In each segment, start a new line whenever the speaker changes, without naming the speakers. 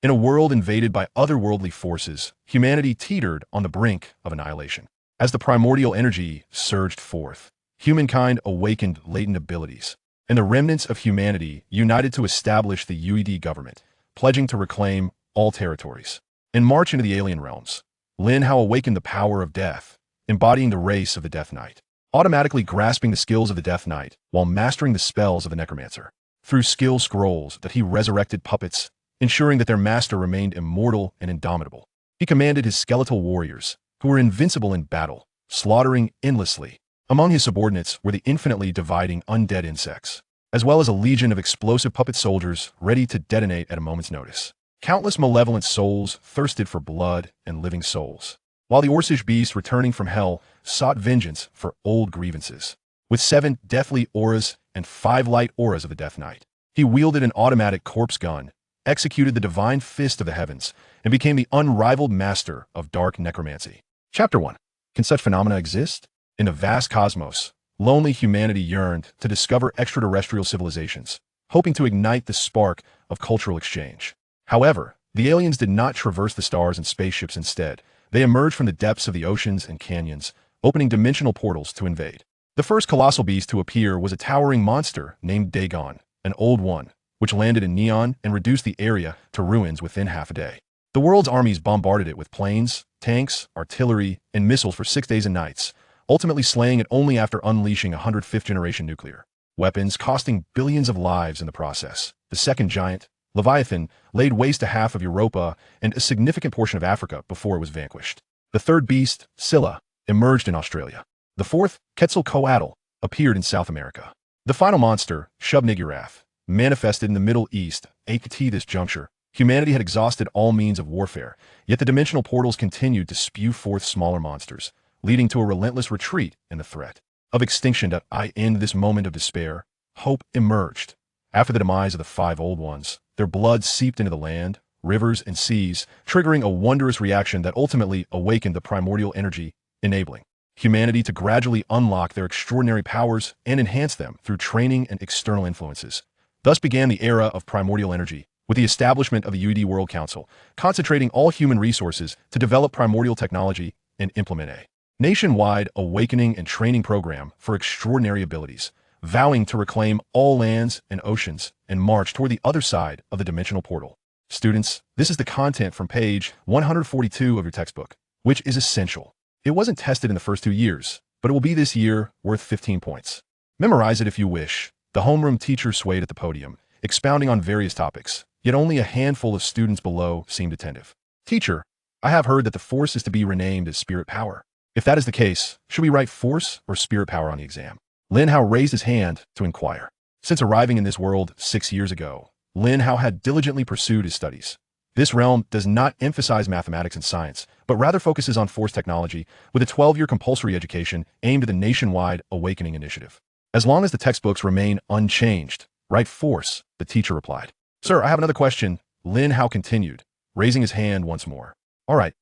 In a world invaded by otherworldly forces, humanity teetered on the brink of annihilation. As the primordial energy surged forth, humankind awakened latent abilities, and the remnants of humanity united to establish the UED government, pledging to reclaim all territories. In March into the alien realms, Lin Hao awakened the power of death, embodying the race of the Death Knight, automatically grasping the skills of the Death Knight while mastering the spells of the Necromancer. Through skill scrolls that he resurrected puppets, ensuring that their master remained immortal and indomitable. He commanded his skeletal warriors, who were invincible in battle, slaughtering endlessly. Among his subordinates were the infinitely dividing undead insects, as well as a legion of explosive puppet soldiers ready to detonate at a moment's notice. Countless malevolent souls thirsted for blood and living souls, while the Orcish beast returning from hell sought vengeance for old grievances. With 7 deathly auras and 5 light auras of the Death Knight, he wielded an automatic corpse gun, executed the divine fist of the heavens, and became the unrivaled master of dark necromancy. Chapter 1. Can such phenomena exist? In the vast cosmos, lonely humanity yearned to discover extraterrestrial civilizations, hoping to ignite the spark of cultural exchange. However, the aliens did not traverse the stars in spaceships. Instead, they emerged from the depths of the oceans and canyons, opening dimensional portals to invade. The first colossal beast to appear was a towering monster named Dagon, an old one, which landed in Neon and reduced the area to ruins within half a day. The world's armies bombarded it with planes, tanks, artillery, and missiles for 6 days and nights, ultimately slaying it only after unleashing 100 fifth-generation nuclear weapons, costing billions of lives in the process. The second giant, Leviathan, laid waste to half of Europa and a significant portion of Africa before it was vanquished. The third beast, Scylla, emerged in Australia. The fourth, Quetzalcoatl, appeared in South America. The final monster, Shub-Niggurath, manifested in the Middle East. At this juncture, humanity had exhausted all means of warfare, yet the dimensional portals continued to spew forth smaller monsters, leading to a relentless retreat in the threat of extinction. To end this moment of despair, hope emerged. After the demise of the 5 old ones, their blood seeped into the land, rivers, and seas, triggering a wondrous reaction that ultimately awakened the primordial energy, enabling humanity to gradually unlock their extraordinary powers and enhance them through training and external influences. Thus began the era of primordial energy, with the establishment of the UED World Council, concentrating all human resources to develop primordial technology and implement a nationwide awakening and training program for extraordinary abilities, vowing to reclaim all lands and oceans and march toward the other side of the dimensional portal. Students, this is the content from page 142 of your textbook, which is essential. It wasn't tested in the first 2 years, but it will be this year, worth 15 points. Memorize it if you wish. The homeroom teacher swayed at the podium, expounding on various topics, yet only a handful of students below seemed attentive. Teacher, I have heard that the force is to be renamed as spirit power. If that is the case, should we write force or spirit power on the exam? Lin Hao raised his hand to inquire. Since arriving in this world 6 years ago, Lin Hao had diligently pursued his studies. This realm does not emphasize mathematics and science, but rather focuses on force technology with a 12-year compulsory education aimed at the nationwide awakening initiative. As long as the textbooks remain unchanged, write force, the teacher replied. Sir, I have another question, Lin Hao continued, raising his hand once more. All right,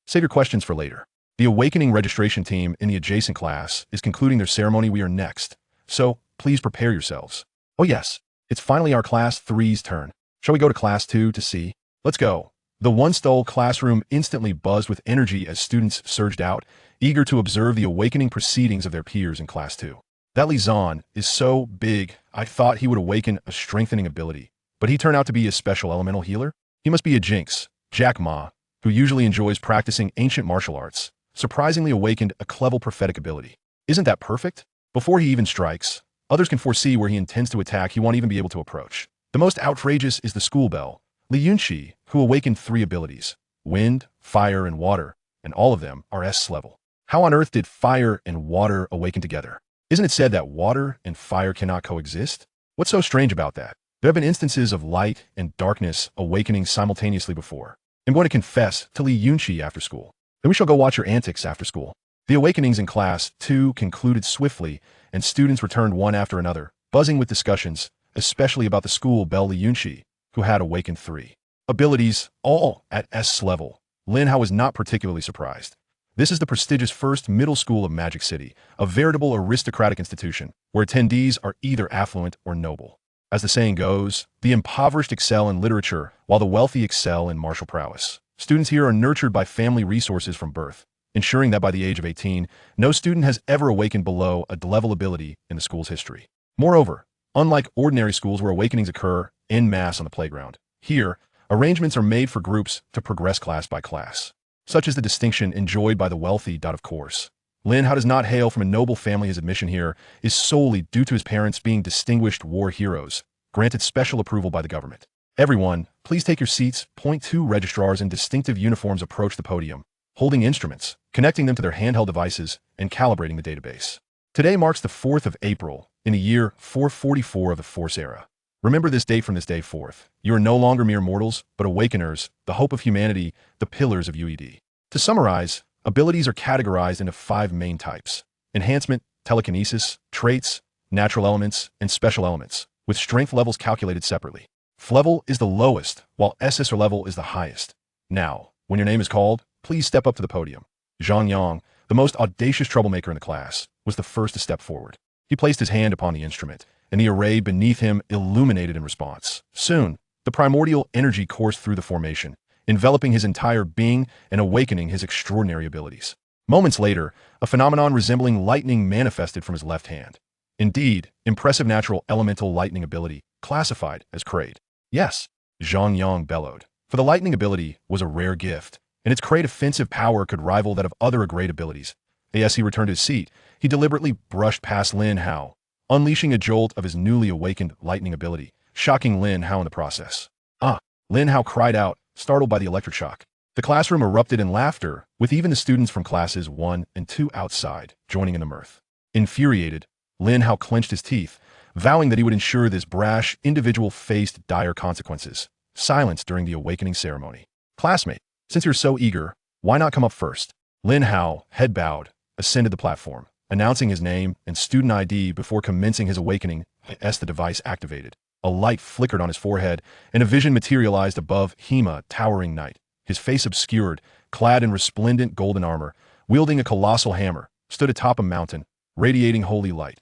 save your questions for later. The awakening registration team in the adjacent class is concluding their ceremony. We are next, so please prepare yourselves. Oh yes, it's finally our class 3's turn. Shall we go to class 2 to see? Let's go. The one-stall classroom instantly buzzed with energy as students surged out, eager to observe the awakening proceedings of their peers in class 2. That Li Zan is so big, I thought he would awaken a strengthening ability, but he turned out to be a special elemental healer? He must be a jinx. Jack Ma, who usually enjoys practicing ancient martial arts, surprisingly awakened a clever prophetic ability. Isn't that perfect? Before he even strikes, others can foresee where he intends to attack. He won't even be able to approach. The most outrageous is the school bell, Li Yunqi, who awakened 3 abilities, wind, fire, and water, and all of them are S level. How on earth did fire and water awaken together? Isn't it said that water and fire cannot coexist? What's so strange about that? There have been instances of light and darkness awakening simultaneously before. I'm going to confess to Li Yunqi after school. Then we shall go watch your antics after school. The awakenings in class 2 concluded swiftly, and students returned one after another, buzzing with discussions, especially about the school bell Li Yunqi, who had awakened 3 abilities, all at S level. Lin Hao was not particularly surprised. This is the prestigious first middle school of Magic City, a veritable aristocratic institution, where attendees are either affluent or noble. As the saying goes, the impoverished excel in literature, while the wealthy excel in martial prowess. Students here are nurtured by family resources from birth, ensuring that by the age of 18, no student has ever awakened below a level ability in the school's history. Moreover, unlike ordinary schools where awakenings occur en masse on the playground, here, arrangements are made for groups to progress class by class. Such is the distinction enjoyed by the wealthy. Of course, Lin Hao does not hail from a noble family. His admission here is solely due to his parents being distinguished war heroes, granted special approval by the government. Everyone, please take your seats. Point 2 registrars in distinctive uniforms approach the podium, holding instruments, connecting them to their handheld devices, and calibrating the database. Today marks the 4th of April, in the year 444 of the Force Era. Remember this date from this day forth. You are no longer mere mortals, but awakeners, the hope of humanity, the pillars of UED. To summarize, abilities are categorized into 5 main types: enhancement, telekinesis, traits, natural elements, and special elements, with strength levels calculated separately. F level is the lowest, while SS or level is the highest. Now, when your name is called, please step up to the podium. Zhang Yang, the most audacious troublemaker in the class, was the first to step forward. He placed his hand upon the instrument, and the array beneath him illuminated in response. Soon, the primordial energy coursed through the formation, enveloping his entire being and awakening his extraordinary abilities. Moments later, a phenomenon resembling lightning manifested from his left hand. Indeed, impressive natural elemental lightning ability, classified as Kraid. Yes, Zhang Yang bellowed, for the lightning ability was a rare gift, and its Kraid offensive power could rival that of other great abilities. As he returned to his seat, he deliberately brushed past Lin Hao, unleashing a jolt of his newly awakened lightning ability, shocking Lin Hao in the process. Ah! Lin Hao cried out, startled by the electric shock. The classroom erupted in laughter, with even the students from classes 1 and 2 outside joining in the mirth. Infuriated, Lin Hao clenched his teeth, vowing that he would ensure this brash individual faced dire consequences. Silence during the awakening ceremony. Classmate, since you're so eager, why not come up first? Lin Hao, head bowed, ascended the platform, announcing his name and student ID before commencing his awakening. As the device activated, a light flickered on his forehead, and a vision materialized above him, a towering knight, his face obscured, clad in resplendent golden armor, wielding a colossal hammer, stood atop a mountain, radiating holy light.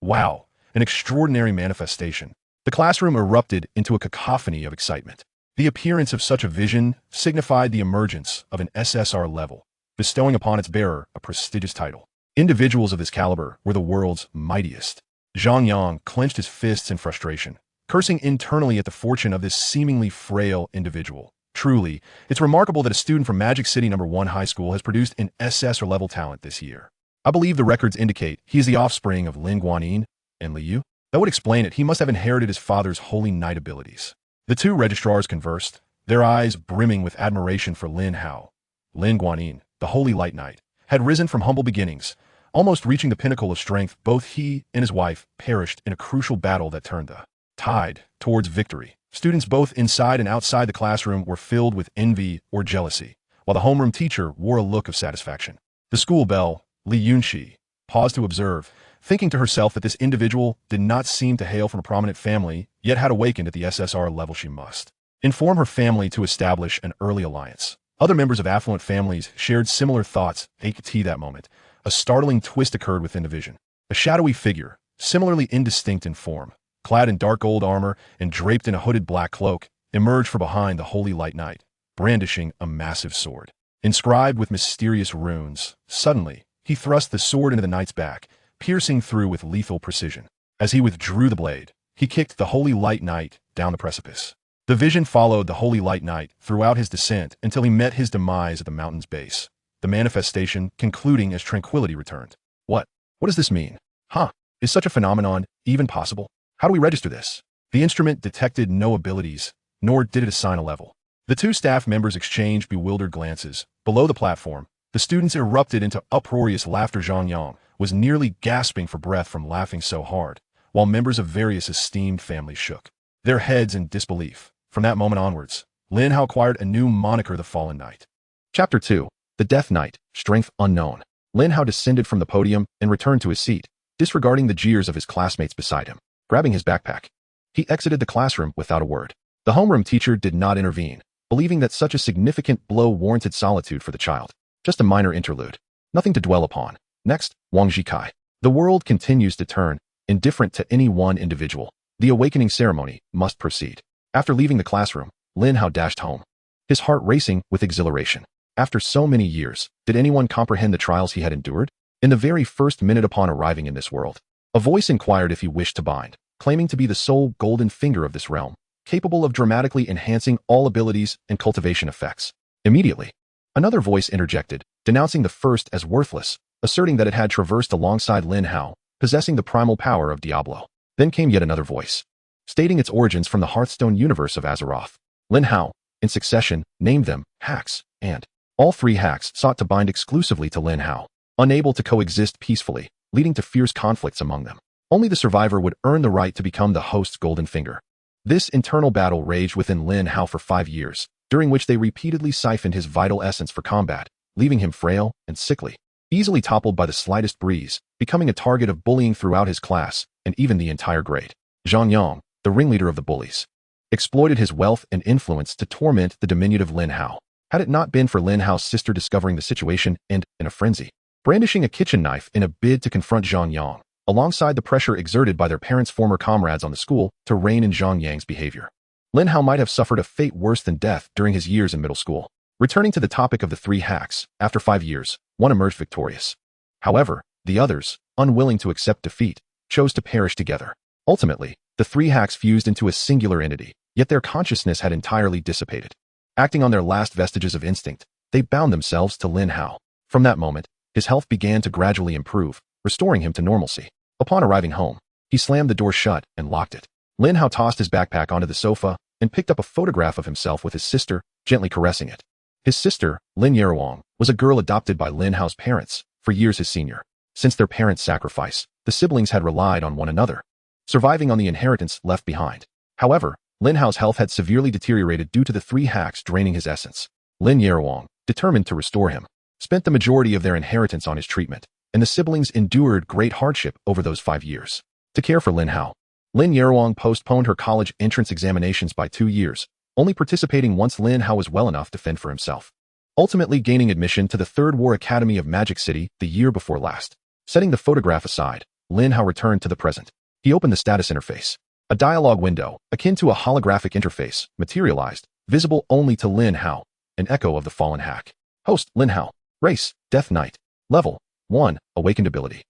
Wow, an extraordinary manifestation. The classroom erupted into a cacophony of excitement. The appearance of such a vision signified the emergence of an SSR level, bestowing upon its bearer a prestigious title. Individuals of this caliber were the world's mightiest. Zhang Yang clenched his fists in frustration, cursing internally at the fortune of this seemingly frail individual. Truly, it's remarkable that a student from Magic City No. 1 High School has produced an SS or level talent this year. I believe the records indicate he is the offspring of Lin Guanyin and Li Yu. That would explain it. He must have inherited his father's holy knight abilities. The two registrars conversed, their eyes brimming with admiration for Lin Hao. Lin Guanyin, the holy light knight, had risen from humble beginnings, almost reaching the pinnacle of strength. Both he and his wife perished in a crucial battle that turned the tide towards victory. Students both inside and outside the classroom were filled with envy or jealousy, while the homeroom teacher wore a look of satisfaction. The school belle, Li Yunxi, paused to observe, thinking to herself that this individual did not seem to hail from a prominent family, yet had awakened at the SSR level. She must inform her family to establish an early alliance. Other members of affluent families shared similar thoughts. At that moment, a startling twist occurred within the vision. A shadowy figure, similarly indistinct in form, clad in dark gold armor and draped in a hooded black cloak, emerged from behind the holy light knight, brandishing a massive sword, inscribed with mysterious runes. Suddenly, he thrust the sword into the knight's back, piercing through with lethal precision. As he withdrew the blade, he kicked the holy light knight down the precipice. The vision followed the holy light knight throughout his descent until he met his demise at the mountain's base, the manifestation concluding as tranquility returned. What does this mean? Is such a phenomenon even possible? How do we register this? The instrument detected no abilities, nor did it assign a level. The two staff members exchanged bewildered glances. Below the platform, the students erupted into uproarious laughter. Zhang Yang was nearly gasping for breath from laughing so hard, while members of various esteemed families shook their heads in disbelief. From that moment onwards, Lin Hao acquired a new moniker, the Fallen Knight. Chapter 2. The Death Knight, Strength Unknown. Lin Hao descended from the podium and returned to his seat, disregarding the jeers of his classmates beside him. Grabbing his backpack, he exited the classroom without a word. The homeroom teacher did not intervene, believing that such a significant blow warranted solitude for the child. Just a minor interlude. Nothing to dwell upon. Next, Wang Jikai. The world continues to turn, indifferent to any one individual. The awakening ceremony must proceed. After leaving the classroom, Lin Hao dashed home, his heart racing with exhilaration. After so many years, did anyone comprehend the trials he had endured? In the very first minute upon arriving in this world, a voice inquired if he wished to bind, claiming to be the sole golden finger of this realm, capable of dramatically enhancing all abilities and cultivation effects. Immediately, another voice interjected, denouncing the first as worthless, asserting that it had traversed alongside Lin Hao, possessing the primal power of Diablo. Then came yet another voice, stating its origins from the Hearthstone universe of Azeroth. Lin Hao, in succession, named them hacks, and all three hacks sought to bind exclusively to Lin Hao, unable to coexist peacefully, leading to fierce conflicts among them. Only the survivor would earn the right to become the host's golden finger. This internal battle raged within Lin Hao for 5 years, during which they repeatedly siphoned his vital essence for combat, leaving him frail and sickly, easily toppled by the slightest breeze, becoming a target of bullying throughout his class and even the entire grade. Zhang Yang, the ringleader of the bullies, exploited his wealth and influence to torment the diminutive Lin Hao. Had it not been for Lin Hao's sister discovering the situation and, in a frenzy, brandishing a kitchen knife in a bid to confront Zhang Yang, alongside the pressure exerted by their parents' former comrades on the school to rein in Zhang Yang's behavior, Lin Hao might have suffered a fate worse than death during his years in middle school. Returning to the topic of the three hacks, after 5 years, one emerged victorious. However, the others, unwilling to accept defeat, chose to perish together. Ultimately, the three hacks fused into a singular entity, yet their consciousness had entirely dissipated. Acting on their last vestiges of instinct, they bound themselves to Lin Hao. From that moment, his health began to gradually improve, restoring him to normalcy. Upon arriving home, he slammed the door shut and locked it. Lin Hao tossed his backpack onto the sofa and picked up a photograph of himself with his sister, gently caressing it. His sister, Lin Yaowang, was a girl adopted by Lin Hao's parents, for years his senior. Since their parents' sacrifice, the siblings had relied on one another, surviving on the inheritance left behind. However, Lin Hao's health had severely deteriorated due to the three hacks draining his essence. Lin Yaowang, determined to restore him, spent the majority of their inheritance on his treatment, and the siblings endured great hardship over those 5 years. To care for Lin Hao, Lin Yaowang postponed her college entrance examinations by 2 years, only participating once Lin Hao was well enough to fend for himself, ultimately gaining admission to the Third War Academy of Magic City the year before last. Setting the photograph aside, Lin Hao returned to the present. He opened the status interface. A dialogue window, akin to a holographic interface, materialized, visible only to Lin Hao, an echo of the fallen hack. Host, Lin Hao. Race, Death Knight. Level, 1, Awakened Ability.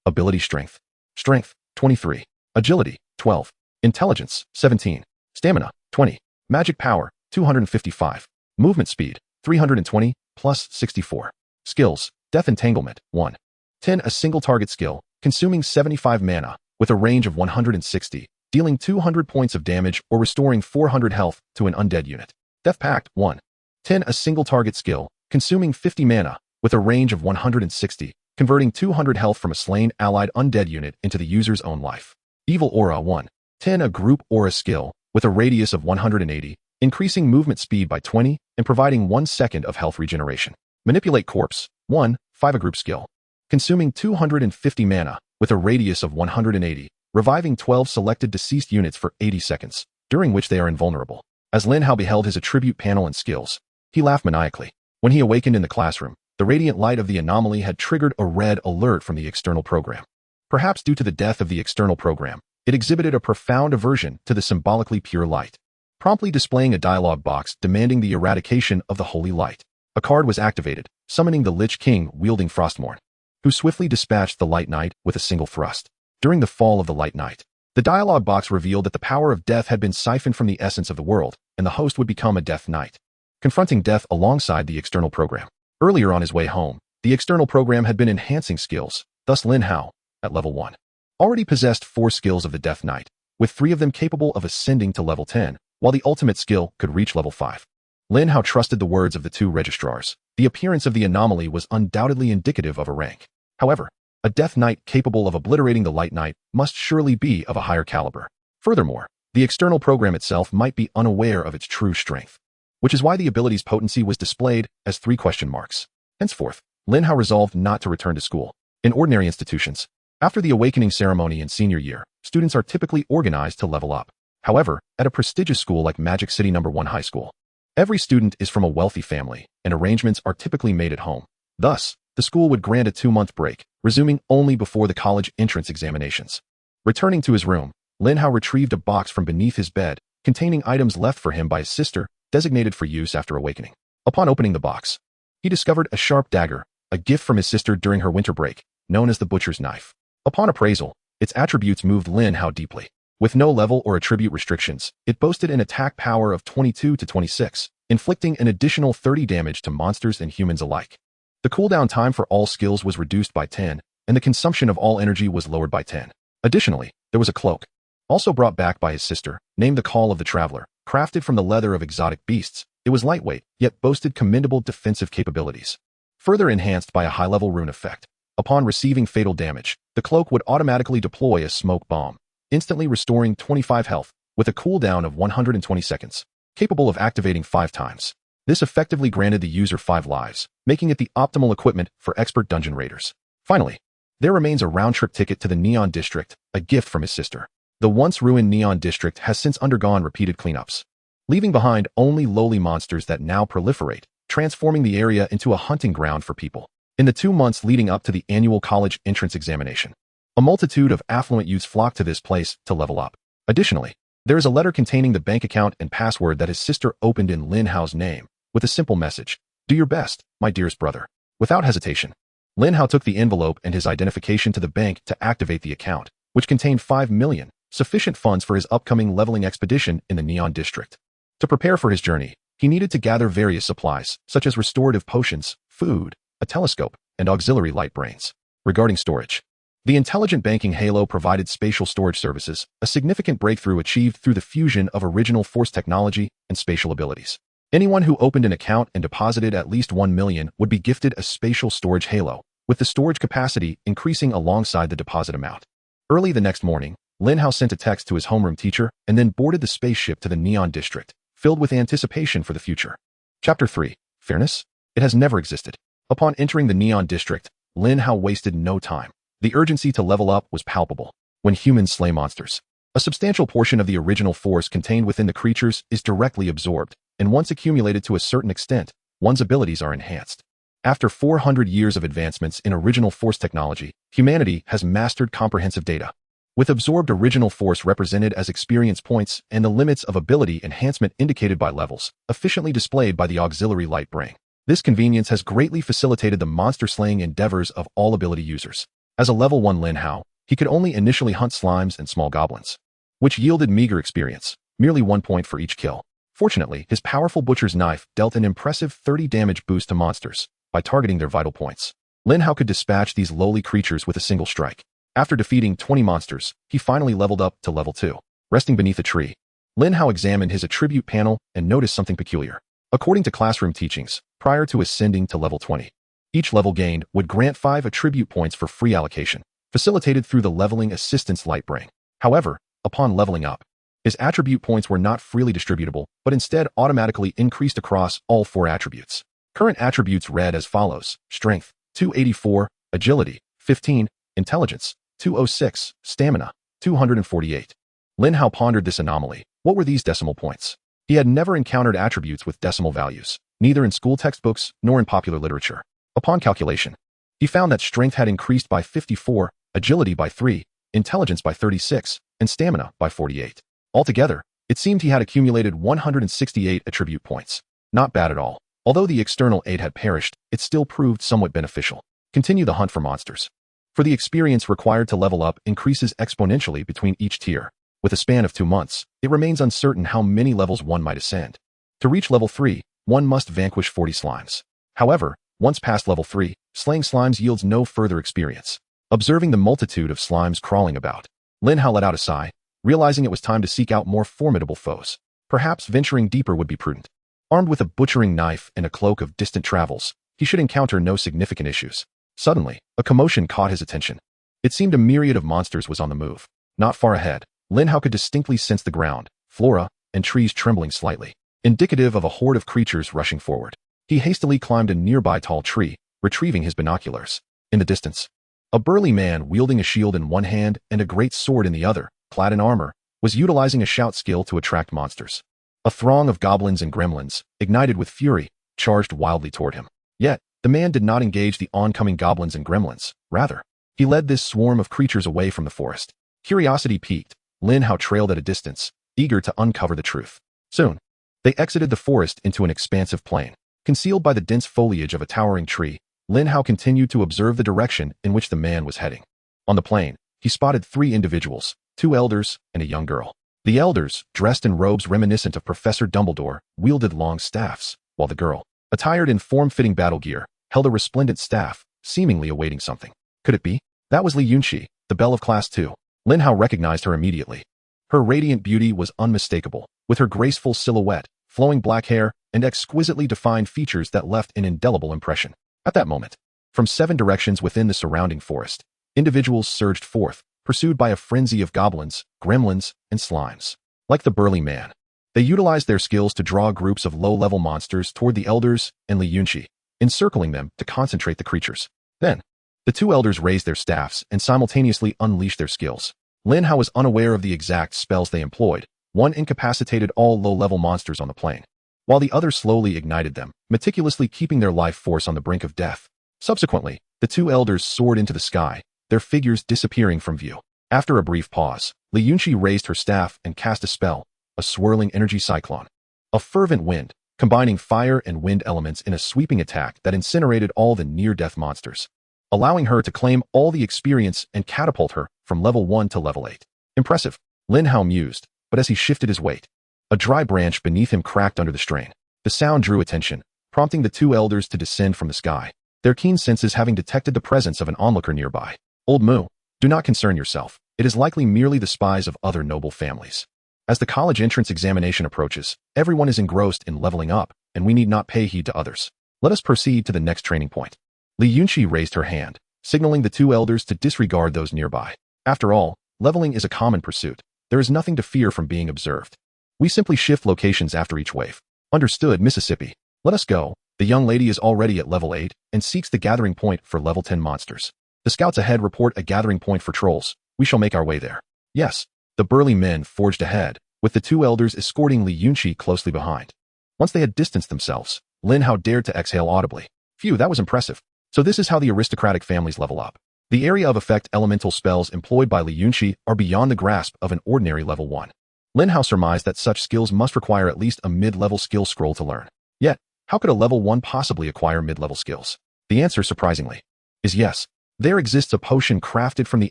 Ability Strength. Strength, 23. Agility, 12. Intelligence, 17. Stamina, 20. Magic Power, 255. Movement Speed, 320, plus 64. Skills, Death Entanglement, 1. 10. A single target skill, consuming 75 mana, with a range of 160, dealing 200 points of damage or restoring 400 health to an undead unit. Death Pact, 1. 10. A single target skill, consuming 50 mana, with a range of 160, converting 200 health from a slain allied undead unit into the user's own life. Evil Aura, 1. 10. A group aura skill, with a radius of 180, increasing movement speed by 20 and providing 1 second of health regeneration. Manipulate Corpse, 1. 5. A group skill, consuming 250 mana, with a radius of 180, reviving 12 selected deceased units for 80 seconds, during which they are invulnerable. As Lin Hao beheld his attribute panel and skills, he laughed maniacally. When he awakened in the classroom, the radiant light of the anomaly had triggered a red alert from the external program. Perhaps due to the death of the external program, it exhibited a profound aversion to the symbolically pure light, promptly displaying a dialog box demanding the eradication of the holy light. A card was activated, summoning the Lich King wielding Frostmourne, who swiftly dispatched the Light Knight with a single thrust. During the fall of the Light Knight, the dialog box revealed that the power of death had been siphoned from the essence of the world, and the host would become a Death Knight, confronting death alongside the external program. Earlier on his way home, the external program had been enhancing skills, thus Lin Hao, at level 1, already possessed 4 skills of the Death Knight, with 3 of them capable of ascending to level 10, while the ultimate skill could reach level 5. Lin Hao trusted the words of the 2 registrars. The appearance of the anomaly was undoubtedly indicative of a rank. However, a Death Knight capable of obliterating the Light Knight must surely be of a higher caliber. Furthermore, the external program itself might be unaware of its true strength, which is why the ability's potency was displayed as 3 question marks. Henceforth, Lin Hao resolved not to return to school. In ordinary institutions, after the awakening ceremony in senior year, students are typically organized to level up. However, at a prestigious school like Magic City No. 1 High School, every student is from a wealthy family, and arrangements are typically made at home. Thus, the school would grant a 2-month break, resuming only before the college entrance examinations. Returning to his room, Lin Hao retrieved a box from beneath his bed, containing items left for him by his sister, designated for use after awakening. Upon opening the box, he discovered a sharp dagger, a gift from his sister during her winter break, known as the butcher's knife. Upon appraisal, its attributes moved Lin Hao deeply. With no level or attribute restrictions, it boasted an attack power of 22 to 26, inflicting an additional 30 damage to monsters and humans alike. The cooldown time for all skills was reduced by 10, and the consumption of all energy was lowered by 10. Additionally, there was a cloak, also brought back by his sister, named the Call of the Traveler. Crafted from the leather of exotic beasts, it was lightweight, yet boasted commendable defensive capabilities. Further enhanced by a high-level rune effect. Upon receiving fatal damage, the cloak would automatically deploy a smoke bomb, instantly restoring 25 health, with a cooldown of 120 seconds, capable of activating 5 times. This effectively granted the user 5 lives, making it the optimal equipment for expert dungeon raiders. Finally, there remains a round-trip ticket to the Neon District, a gift from his sister. The once ruined Neon District has since undergone repeated cleanups, leaving behind only lowly monsters that now proliferate, transforming the area into a hunting ground for people. In the 2 months leading up to the annual college entrance examination, a multitude of affluent youths flock to this place to level up. Additionally, there is a letter containing the bank account and password that his sister opened in Lin Hao's name, with a simple message: "Do your best, my dearest brother." Without hesitation, Lin Hao took the envelope and his identification to the bank to activate the account, which contained 5 million, sufficient funds for his upcoming leveling expedition in the Neon District. To prepare for his journey, he needed to gather various supplies, such as restorative potions, food, a telescope, and auxiliary light brains. Regarding storage, the intelligent banking Halo provided spatial storage services, a significant breakthrough achieved through the fusion of original Force technology and spatial abilities. Anyone who opened an account and deposited at least 1 million would be gifted a spatial storage Halo, with the storage capacity increasing alongside the deposit amount. Early the next morning, Lin Hao sent a text to his homeroom teacher and then boarded the spaceship to the Neon District, filled with anticipation for the future. Chapter 3. Fairness? It has never existed. Upon entering the Neon District, Lin Hao wasted no time. The urgency to level up was palpable. When humans slay monsters, a substantial portion of the original force contained within the creatures is directly absorbed, and once accumulated to a certain extent, one's abilities are enhanced. After 400 years of advancements in original force technology, humanity has mastered comprehensive data, with absorbed original force represented as experience points and the limits of ability enhancement indicated by levels, efficiently displayed by the auxiliary light brain. This convenience has greatly facilitated the monster-slaying endeavors of all ability users. As a level 1 Lin Hao, he could only initially hunt slimes and small goblins, which yielded meager experience, merely 1 point for each kill. Fortunately, his powerful butcher's knife dealt an impressive 30 damage boost to monsters by targeting their vital points. Lin Hao could dispatch these lowly creatures with a single strike. After defeating 20 monsters, he finally leveled up to level 2. Resting beneath a tree, Lin Hao examined his attribute panel and noticed something peculiar. According to classroom teachings, prior to ascending to level 20, each level gained would grant 5 attribute points for free allocation, facilitated through the leveling assistance light brain. However, upon leveling up, his attribute points were not freely distributable, but instead automatically increased across all 4 attributes. Current attributes read as follows: Strength, 284, Agility, 15, Intelligence, 206, Stamina, 248. Lin Hao pondered this anomaly. What were these decimal points? He had never encountered attributes with decimal values, neither in school textbooks nor in popular literature. Upon calculation, he found that strength had increased by 54, agility by 3, intelligence by 36, and stamina by 48. Altogether, it seemed he had accumulated 168 attribute points. Not bad at all. Although the external aid had perished, it still proved somewhat beneficial. Continue the hunt for monsters. For the experience required to level up increases exponentially between each tier. With a span of 2 months, it remains uncertain how many levels one might ascend. To reach level 3, one must vanquish 40 slimes. However, once past level 3, slaying slimes yields no further experience. Observing the multitude of slimes crawling about, Lin Hao let out a sigh, realizing it was time to seek out more formidable foes. Perhaps venturing deeper would be prudent. Armed with a butchering knife and a cloak of distant travels, he should encounter no significant issues. Suddenly, a commotion caught his attention. It seemed a myriad of monsters was on the move. Not far ahead, Lin Hao could distinctly sense the ground, flora, and trees trembling slightly, indicative of a horde of creatures rushing forward. He hastily climbed a nearby tall tree, retrieving his binoculars. In the distance, a burly man wielding a shield in one hand and a great sword in the other, clad in armor, was utilizing a shout skill to attract monsters. A throng of goblins and gremlins, ignited with fury, charged wildly toward him. Yet, the man did not engage the oncoming goblins and gremlins. Rather, he led this swarm of creatures away from the forest. Curiosity piqued, Lin Hao trailed at a distance, eager to uncover the truth. Soon, they exited the forest into an expansive plain. Concealed by the dense foliage of a towering tree, Lin Hao continued to observe the direction in which the man was heading. On the plain, he spotted 3 individuals, 2 elders and a young girl. The elders, dressed in robes reminiscent of Professor Dumbledore, wielded long staffs, while the girl, attired in form-fitting battle gear, held a resplendent staff, seemingly awaiting something. Could it be? That was Li Yunxi, the belle of Class 2. Lin Hao recognized her immediately. Her radiant beauty was unmistakable, with her graceful silhouette, flowing black hair, and exquisitely defined features that left an indelible impression. At that moment, from 7 directions within the surrounding forest, individuals surged forth, pursued by a frenzy of goblins, gremlins, and slimes. Like the burly man, they utilized their skills to draw groups of low-level monsters toward the elders and Li Yunxi, encircling them to concentrate the creatures. Then, the 2 elders raised their staffs and simultaneously unleashed their skills. Lin Hao was unaware of the exact spells they employed. One incapacitated all low-level monsters on the plain, while the other slowly ignited them, meticulously keeping their life force on the brink of death. Subsequently, the 2 elders soared into the sky, their figures disappearing from view. After a brief pause, Li Yunxi raised her staff and cast a spell, a swirling energy cyclone. A fervent wind, combining fire and wind elements in a sweeping attack that incinerated all the near-death monsters, allowing her to claim all the experience and catapult her from level 1 to level 8. Impressive, Lin Hao mused, but as he shifted his weight, a dry branch beneath him cracked under the strain. The sound drew attention, prompting the 2 elders to descend from the sky, their keen senses having detected the presence of an onlooker nearby. Old Mu, do not concern yourself. It is likely merely the spies of other noble families. As the college entrance examination approaches, everyone is engrossed in leveling up, and we need not pay heed to others. Let us proceed to the next training point. Li Yunxi raised her hand, signaling the 2 elders to disregard those nearby. After all, leveling is a common pursuit. There is nothing to fear from being observed. We simply shift locations after each wave. Understood, Mississippi. Let us go. The young lady is already at level 8 and seeks the gathering point for level 10 monsters. The scouts ahead report a gathering point for trolls. We shall make our way there. Yes. The burly men forged ahead, with the 2 elders escorting Li Yunxi closely behind. Once they had distanced themselves, Lin Hao dared to exhale audibly. Phew, that was impressive. So this is how the aristocratic families level up. The area of effect elemental spells employed by Li Yunxi are beyond the grasp of an ordinary level 1. Lin Hao surmised that such skills must require at least a mid-level skill scroll to learn. Yet, how could a level 1 possibly acquire mid-level skills? The answer, surprisingly, is yes. There exists a potion crafted from the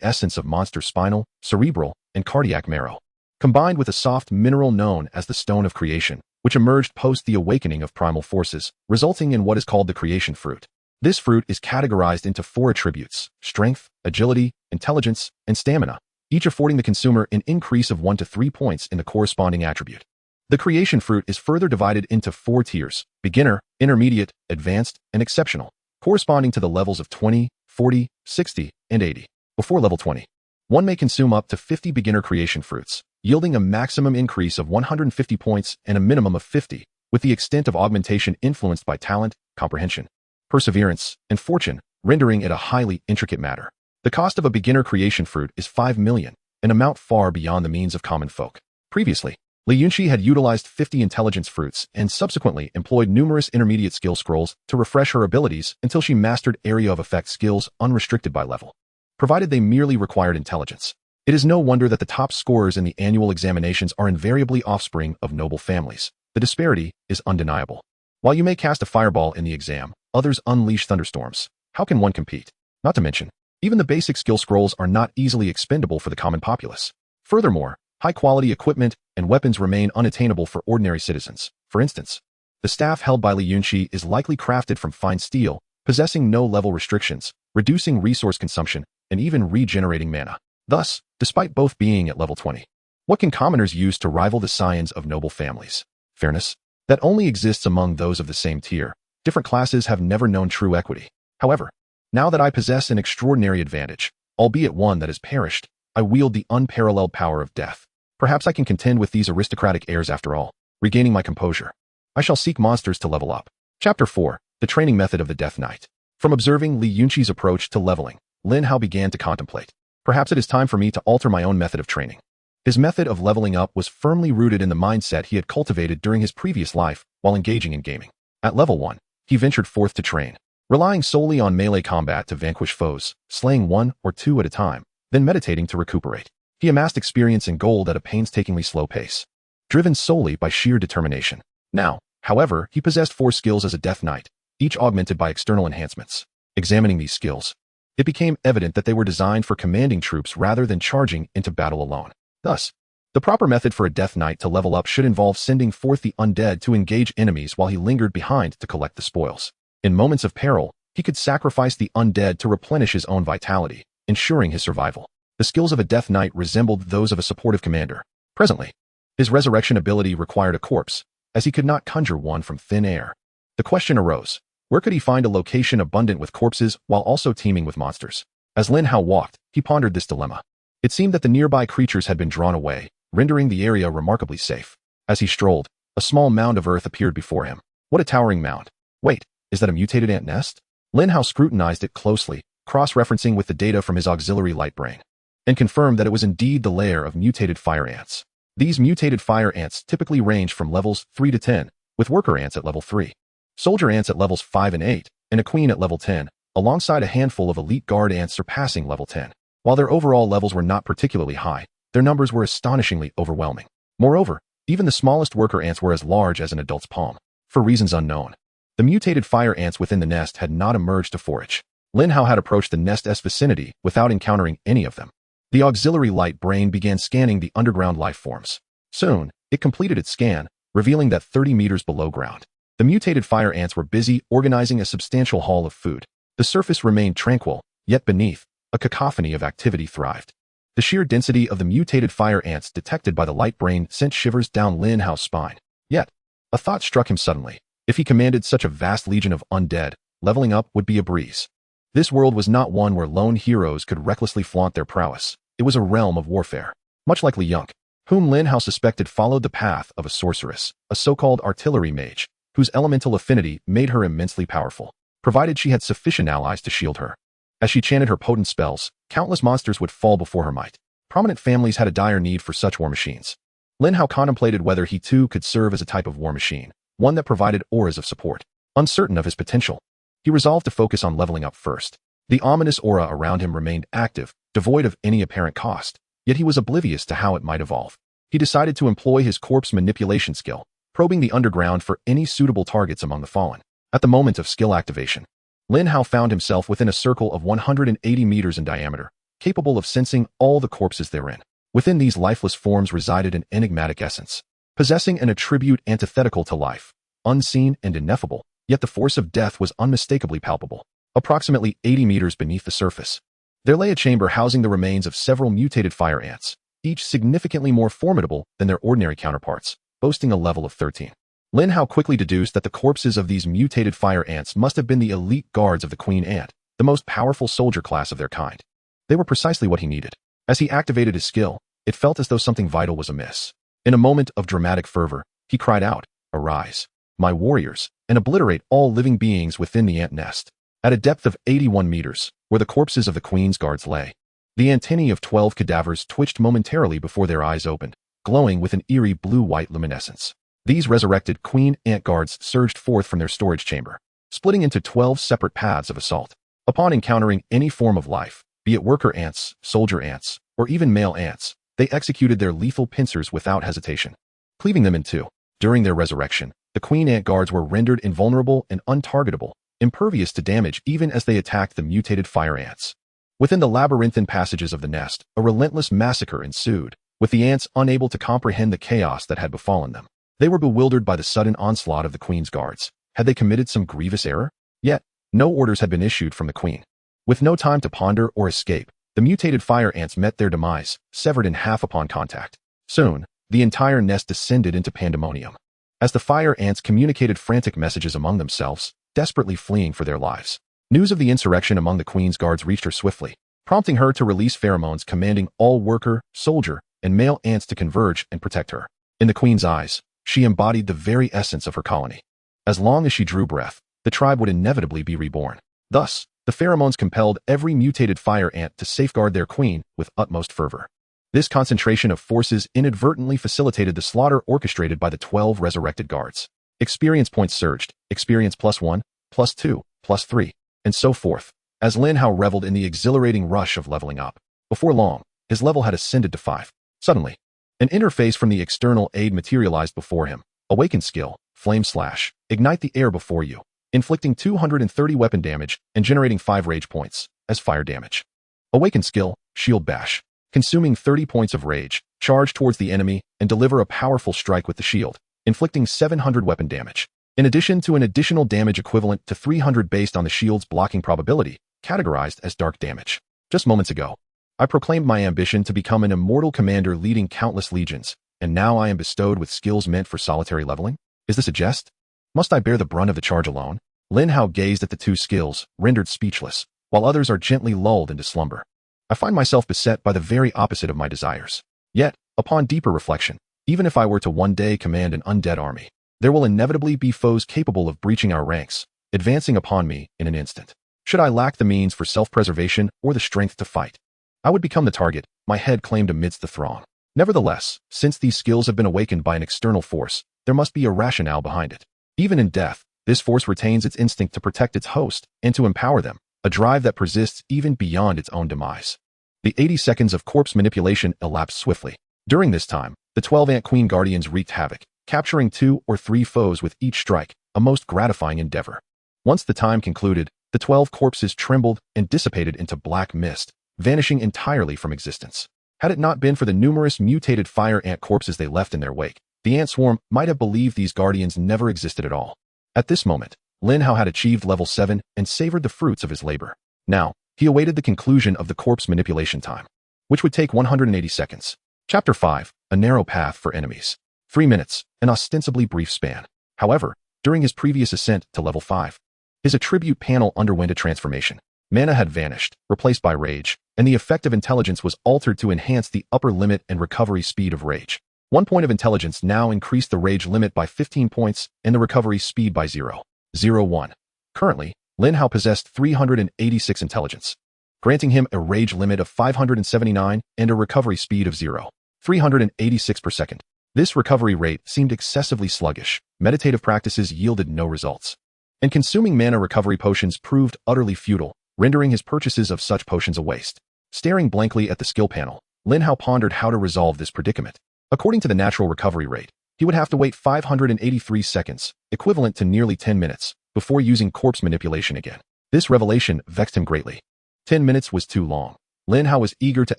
essence of monster spinal, cerebral, and cardiac marrow, combined with a soft mineral known as the Stone of Creation, which emerged post the awakening of primal forces, resulting in what is called the creation fruit. This fruit is categorized into 4 attributes: strength, agility, intelligence, and stamina, each affording the consumer an increase of 1 to 3 points in the corresponding attribute. The creation fruit is further divided into 4 tiers: beginner, intermediate, advanced, and exceptional, corresponding to the levels of 20, 40, 60, and 80. Before level 20, one may consume up to 50 beginner creation fruits, yielding a maximum increase of 150 points and a minimum of 50, with the extent of augmentation influenced by talent, comprehension, perseverance, and fortune, rendering it a highly intricate matter. The cost of a beginner creation fruit is 5 million, an amount far beyond the means of common folk. Previously, Li Yunxi had utilized 50 intelligence fruits and subsequently employed numerous intermediate skill scrolls to refresh her abilities until she mastered area of effect skills unrestricted by level, provided they merely required intelligence. It is no wonder that the top scorers in the annual examinations are invariably offspring of noble families. The disparity is undeniable. While you may cast a fireball in the exam, others unleash thunderstorms. How can one compete? Not to mention, even the basic skill scrolls are not easily expendable for the common populace. Furthermore, high-quality equipment and weapons remain unattainable for ordinary citizens. For instance, the staff held by Li Yunxi is likely crafted from fine steel, possessing no level restrictions, reducing resource consumption, and even regenerating mana. Thus, despite both being at level 20, what can commoners use to rival the scions of noble families? Fairness? That only exists among those of the same tier. Different classes have never known true equity. However, now that I possess an extraordinary advantage, albeit one that has perished, I wield the unparalleled power of death. Perhaps I can contend with these aristocratic heirs after all. Regaining my composure, I shall seek monsters to level up. Chapter 4. The Training Method of the Death Knight. From observing Li Yunxi's approach to leveling, Lin Hao began to contemplate. Perhaps it is time for me to alter my own method of training. His method of leveling up was firmly rooted in the mindset he had cultivated during his previous life while engaging in gaming. At level 1, he ventured forth to train, relying solely on melee combat to vanquish foes, slaying 1 or 2 at a time, then meditating to recuperate. He amassed experience and gold at a painstakingly slow pace, driven solely by sheer determination. Now, however, he possessed 4 skills as a Death Knight, each augmented by external enhancements. Examining these skills, it became evident that they were designed for commanding troops rather than charging into battle alone. Thus, the proper method for a Death Knight to level up should involve sending forth the undead to engage enemies while he lingered behind to collect the spoils. In moments of peril, he could sacrifice the undead to replenish his own vitality, ensuring his survival. The skills of a Death Knight resembled those of a supportive commander. Presently, his resurrection ability required a corpse, as he could not conjure one from thin air. The question arose, where could he find a location abundant with corpses while also teeming with monsters? As Lin Hao walked, he pondered this dilemma. It seemed that the nearby creatures had been drawn away, rendering the area remarkably safe. As he strolled, a small mound of earth appeared before him. What a towering mound. Wait, is that a mutated ant nest? Lin Hao scrutinized it closely, cross-referencing with the data from his auxiliary light brain, and confirmed that it was indeed the lair of mutated fire ants. These mutated fire ants typically range from levels 3 to 10, with worker ants at level 3, soldier ants at levels 5 and 8, and a queen at level 10, alongside a handful of elite guard ants surpassing level 10. While their overall levels were not particularly high, their numbers were astonishingly overwhelming. Moreover, even the smallest worker ants were as large as an adult's palm. For reasons unknown, the mutated fire ants within the nest had not emerged to forage. Lin Hao had approached the nest's vicinity without encountering any of them. The auxiliary light brain began scanning the underground life forms. Soon, it completed its scan, revealing that 30 meters below ground, the mutated fire ants were busy organizing a substantial haul of food. The surface remained tranquil, yet beneath, a cacophony of activity thrived. The sheer density of the mutated fire ants detected by the light brain sent shivers down Lin Hao's spine. Yet, a thought struck him suddenly. If he commanded such a vast legion of undead, leveling up would be a breeze. This world was not one where lone heroes could recklessly flaunt their prowess. It was a realm of warfare. Much like Li Yunk, whom Lin Hao suspected followed the path of a sorceress, a so-called artillery mage, whose elemental affinity made her immensely powerful, provided she had sufficient allies to shield her. As she chanted her potent spells, countless monsters would fall before her might. Prominent families had a dire need for such war machines. Lin Hao contemplated whether he too could serve as a type of war machine, one that provided auras of support. Uncertain of his potential, he resolved to focus on leveling up first. The ominous aura around him remained active, devoid of any apparent cost, yet he was oblivious to how it might evolve. He decided to employ his corpse manipulation skill, probing the underground for any suitable targets among the fallen. At the moment of skill activation, Lin Hao found himself within a circle of 180 meters in diameter, capable of sensing all the corpses therein. Within these lifeless forms resided an enigmatic essence, possessing an attribute antithetical to life, unseen and ineffable, yet the force of death was unmistakably palpable. Approximately 80 meters beneath the surface, there lay a chamber housing the remains of several mutated fire ants, each significantly more formidable than their ordinary counterparts, boasting a level of 13. Lin Hao quickly deduced that the corpses of these mutated fire ants must have been the elite guards of the Queen Ant, the most powerful soldier class of their kind. They were precisely what he needed. As he activated his skill, it felt as though something vital was amiss. In a moment of dramatic fervor, he cried out, "Arise, my warriors, and obliterate all living beings within the ant nest." At a depth of 81 meters, where the corpses of the Queen's guards lay, the antennae of 12 cadavers twitched momentarily before their eyes opened, glowing with an eerie blue-white luminescence. These resurrected Queen Ant guards surged forth from their storage chamber, splitting into 12 separate paths of assault. Upon encountering any form of life, be it worker ants, soldier ants, or even male ants, they executed their lethal pincers without hesitation, cleaving them in two. During their resurrection, the Queen Ant guards were rendered invulnerable and untargetable, impervious to damage even as they attacked the mutated fire ants. Within the labyrinthine passages of the nest, a relentless massacre ensued, with the ants unable to comprehend the chaos that had befallen them. They were bewildered by the sudden onslaught of the Queen's guards. Had they committed some grievous error? Yet, no orders had been issued from the Queen. With no time to ponder or escape, the mutated fire ants met their demise, severed in half upon contact. Soon, the entire nest descended into pandemonium. As the fire ants communicated frantic messages among themselves, desperately fleeing for their lives. News of the insurrection among the Queen's guards reached her swiftly, prompting her to release pheromones commanding all worker, soldier, and male ants to converge and protect her. In the Queen's eyes, she embodied the very essence of her colony. As long as she drew breath, the tribe would inevitably be reborn. Thus, the pheromones compelled every mutated fire ant to safeguard their queen with utmost fervor. This concentration of forces inadvertently facilitated the slaughter orchestrated by the 12 resurrected guards. Experience points surged, experience +1, +2, +3, and so forth, as Lin Hao reveled in the exhilarating rush of leveling up. Before long, his level had ascended to 5. Suddenly, an interface from the external aid materialized before him. Awaken skill, Flame Slash. Ignite the air before you, inflicting 230 weapon damage and generating 5 rage points as fire damage. Awaken skill, Shield Bash. Consuming 30 points of rage, charge towards the enemy and deliver a powerful strike with the shield, inflicting 700 weapon damage. In addition to an additional damage equivalent to 300 based on the shield's blocking probability, categorized as dark damage. Just moments ago, I proclaimed my ambition to become an immortal commander leading countless legions, and now I am bestowed with skills meant for solitary leveling? Is this a jest? Must I bear the brunt of the charge alone? Lin Hao gazed at the two skills, rendered speechless, while others are gently lulled into slumber. I find myself beset by the very opposite of my desires. Yet, upon deeper reflection, even if I were to one day command an undead army, there will inevitably be foes capable of breaching our ranks, advancing upon me in an instant. Should I lack the means for self-preservation or the strength to fight, I would become the target, my head claimed amidst the throng. Nevertheless, since these skills have been awakened by an external force, there must be a rationale behind it. Even in death, this force retains its instinct to protect its host and to empower them, a drive that persists even beyond its own demise. The 80 seconds of corpse manipulation elapsed swiftly. During this time, the 12 Ant Queen Guardians wreaked havoc, capturing 2 or 3 foes with each strike, a most gratifying endeavor. Once the time concluded, the 12 corpses trembled and dissipated into black mist, vanishing entirely from existence. Had it not been for the numerous mutated fire ant corpses they left in their wake, the ant swarm might have believed these guardians never existed at all. At this moment, Lin Hao had achieved level 7 and savored the fruits of his labor. Now, he awaited the conclusion of the corpse manipulation time, which would take 180 seconds. Chapter 5, A Narrow Path for Enemies. 3 minutes, an ostensibly brief span. However, during his previous ascent to level 5, his attribute panel underwent a transformation. Mana had vanished, replaced by rage, and the effect of intelligence was altered to enhance the upper limit and recovery speed of rage. 1 point of intelligence now increased the rage limit by 15 points and the recovery speed by 0.01. Currently, Lin Hao possessed 386 intelligence, granting him a rage limit of 579 and a recovery speed of 0.386 per second. This recovery rate seemed excessively sluggish. Meditative practices yielded no results, and consuming mana recovery potions proved utterly futile, rendering his purchases of such potions a waste. Staring blankly at the skill panel, Lin Hao pondered how to resolve this predicament. According to the natural recovery rate, he would have to wait 583 seconds, equivalent to nearly 10 minutes, before using corpse manipulation again. This revelation vexed him greatly. 10 minutes was too long. Lin Hao was eager to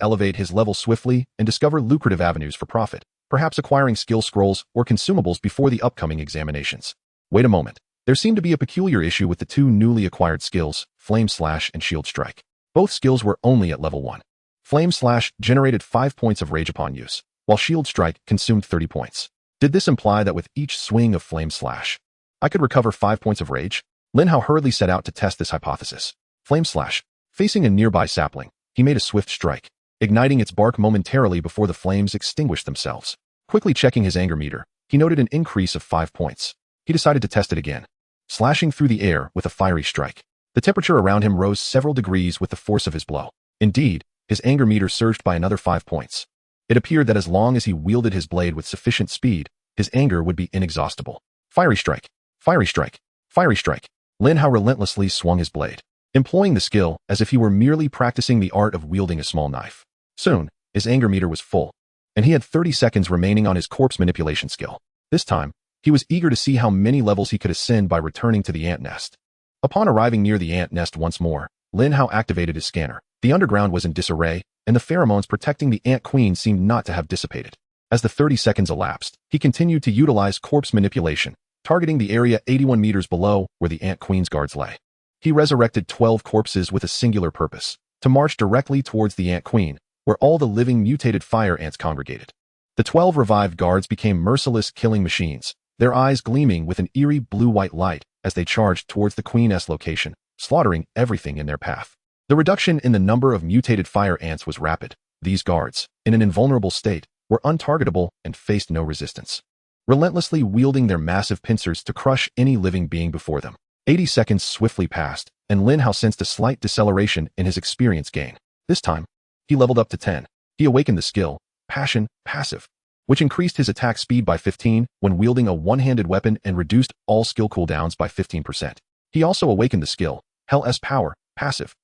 elevate his level swiftly and discover lucrative avenues for profit, perhaps acquiring skill scrolls or consumables before the upcoming examinations. Wait a moment. There seemed to be a peculiar issue with the 2 newly acquired skills, Flame Slash and Shield Strike. Both skills were only at level 1. Flame Slash generated 5 points of rage upon use, while Shield Strike consumed 30 points. Did this imply that with each swing of Flame Slash, I could recover 5 points of rage? Lin Hao hurriedly set out to test this hypothesis. Flame Slash. Facing a nearby sapling, he made a swift strike, igniting its bark momentarily before the flames extinguished themselves. Quickly checking his anger meter, he noted an increase of 5 points. He decided to test it again, slashing through the air with a fiery strike. The temperature around him rose several degrees with the force of his blow. Indeed, his anger meter surged by another 5 points. It appeared that as long as he wielded his blade with sufficient speed, his anger would be inexhaustible. Fiery strike, fiery strike, fiery strike. Lin Hao relentlessly swung his blade, employing the skill as if he were merely practicing the art of wielding a small knife. Soon, his anger meter was full, and he had 30 seconds remaining on his corpse manipulation skill. This time, he was eager to see how many levels he could ascend by returning to the ant nest. Upon arriving near the ant nest once more, Lin Hao activated his scanner. The underground was in disarray, and the pheromones protecting the ant queen seemed not to have dissipated. As the 30 seconds elapsed, he continued to utilize corpse manipulation, targeting the area 81 meters below where the ant queen's guards lay. He resurrected 12 corpses with a singular purpose, to march directly towards the ant queen, where all the living mutated fire ants congregated. The 12 revived guards became merciless killing machines, their eyes gleaming with an eerie blue-white light as they charged towards the Queen's location, slaughtering everything in their path. The reduction in the number of mutated fire ants was rapid. These guards, in an invulnerable state, were untargetable and faced no resistance, relentlessly wielding their massive pincers to crush any living being before them. 80 seconds swiftly passed, and Lin Hao sensed a slight deceleration in his experience gain. This time, he leveled up to 10. He awakened the skill, Passion, Passive, which increased his attack speed by 15 when wielding a one-handed weapon and reduced all skill cooldowns by 15%. He also awakened the skill, Hell S Power, Passive,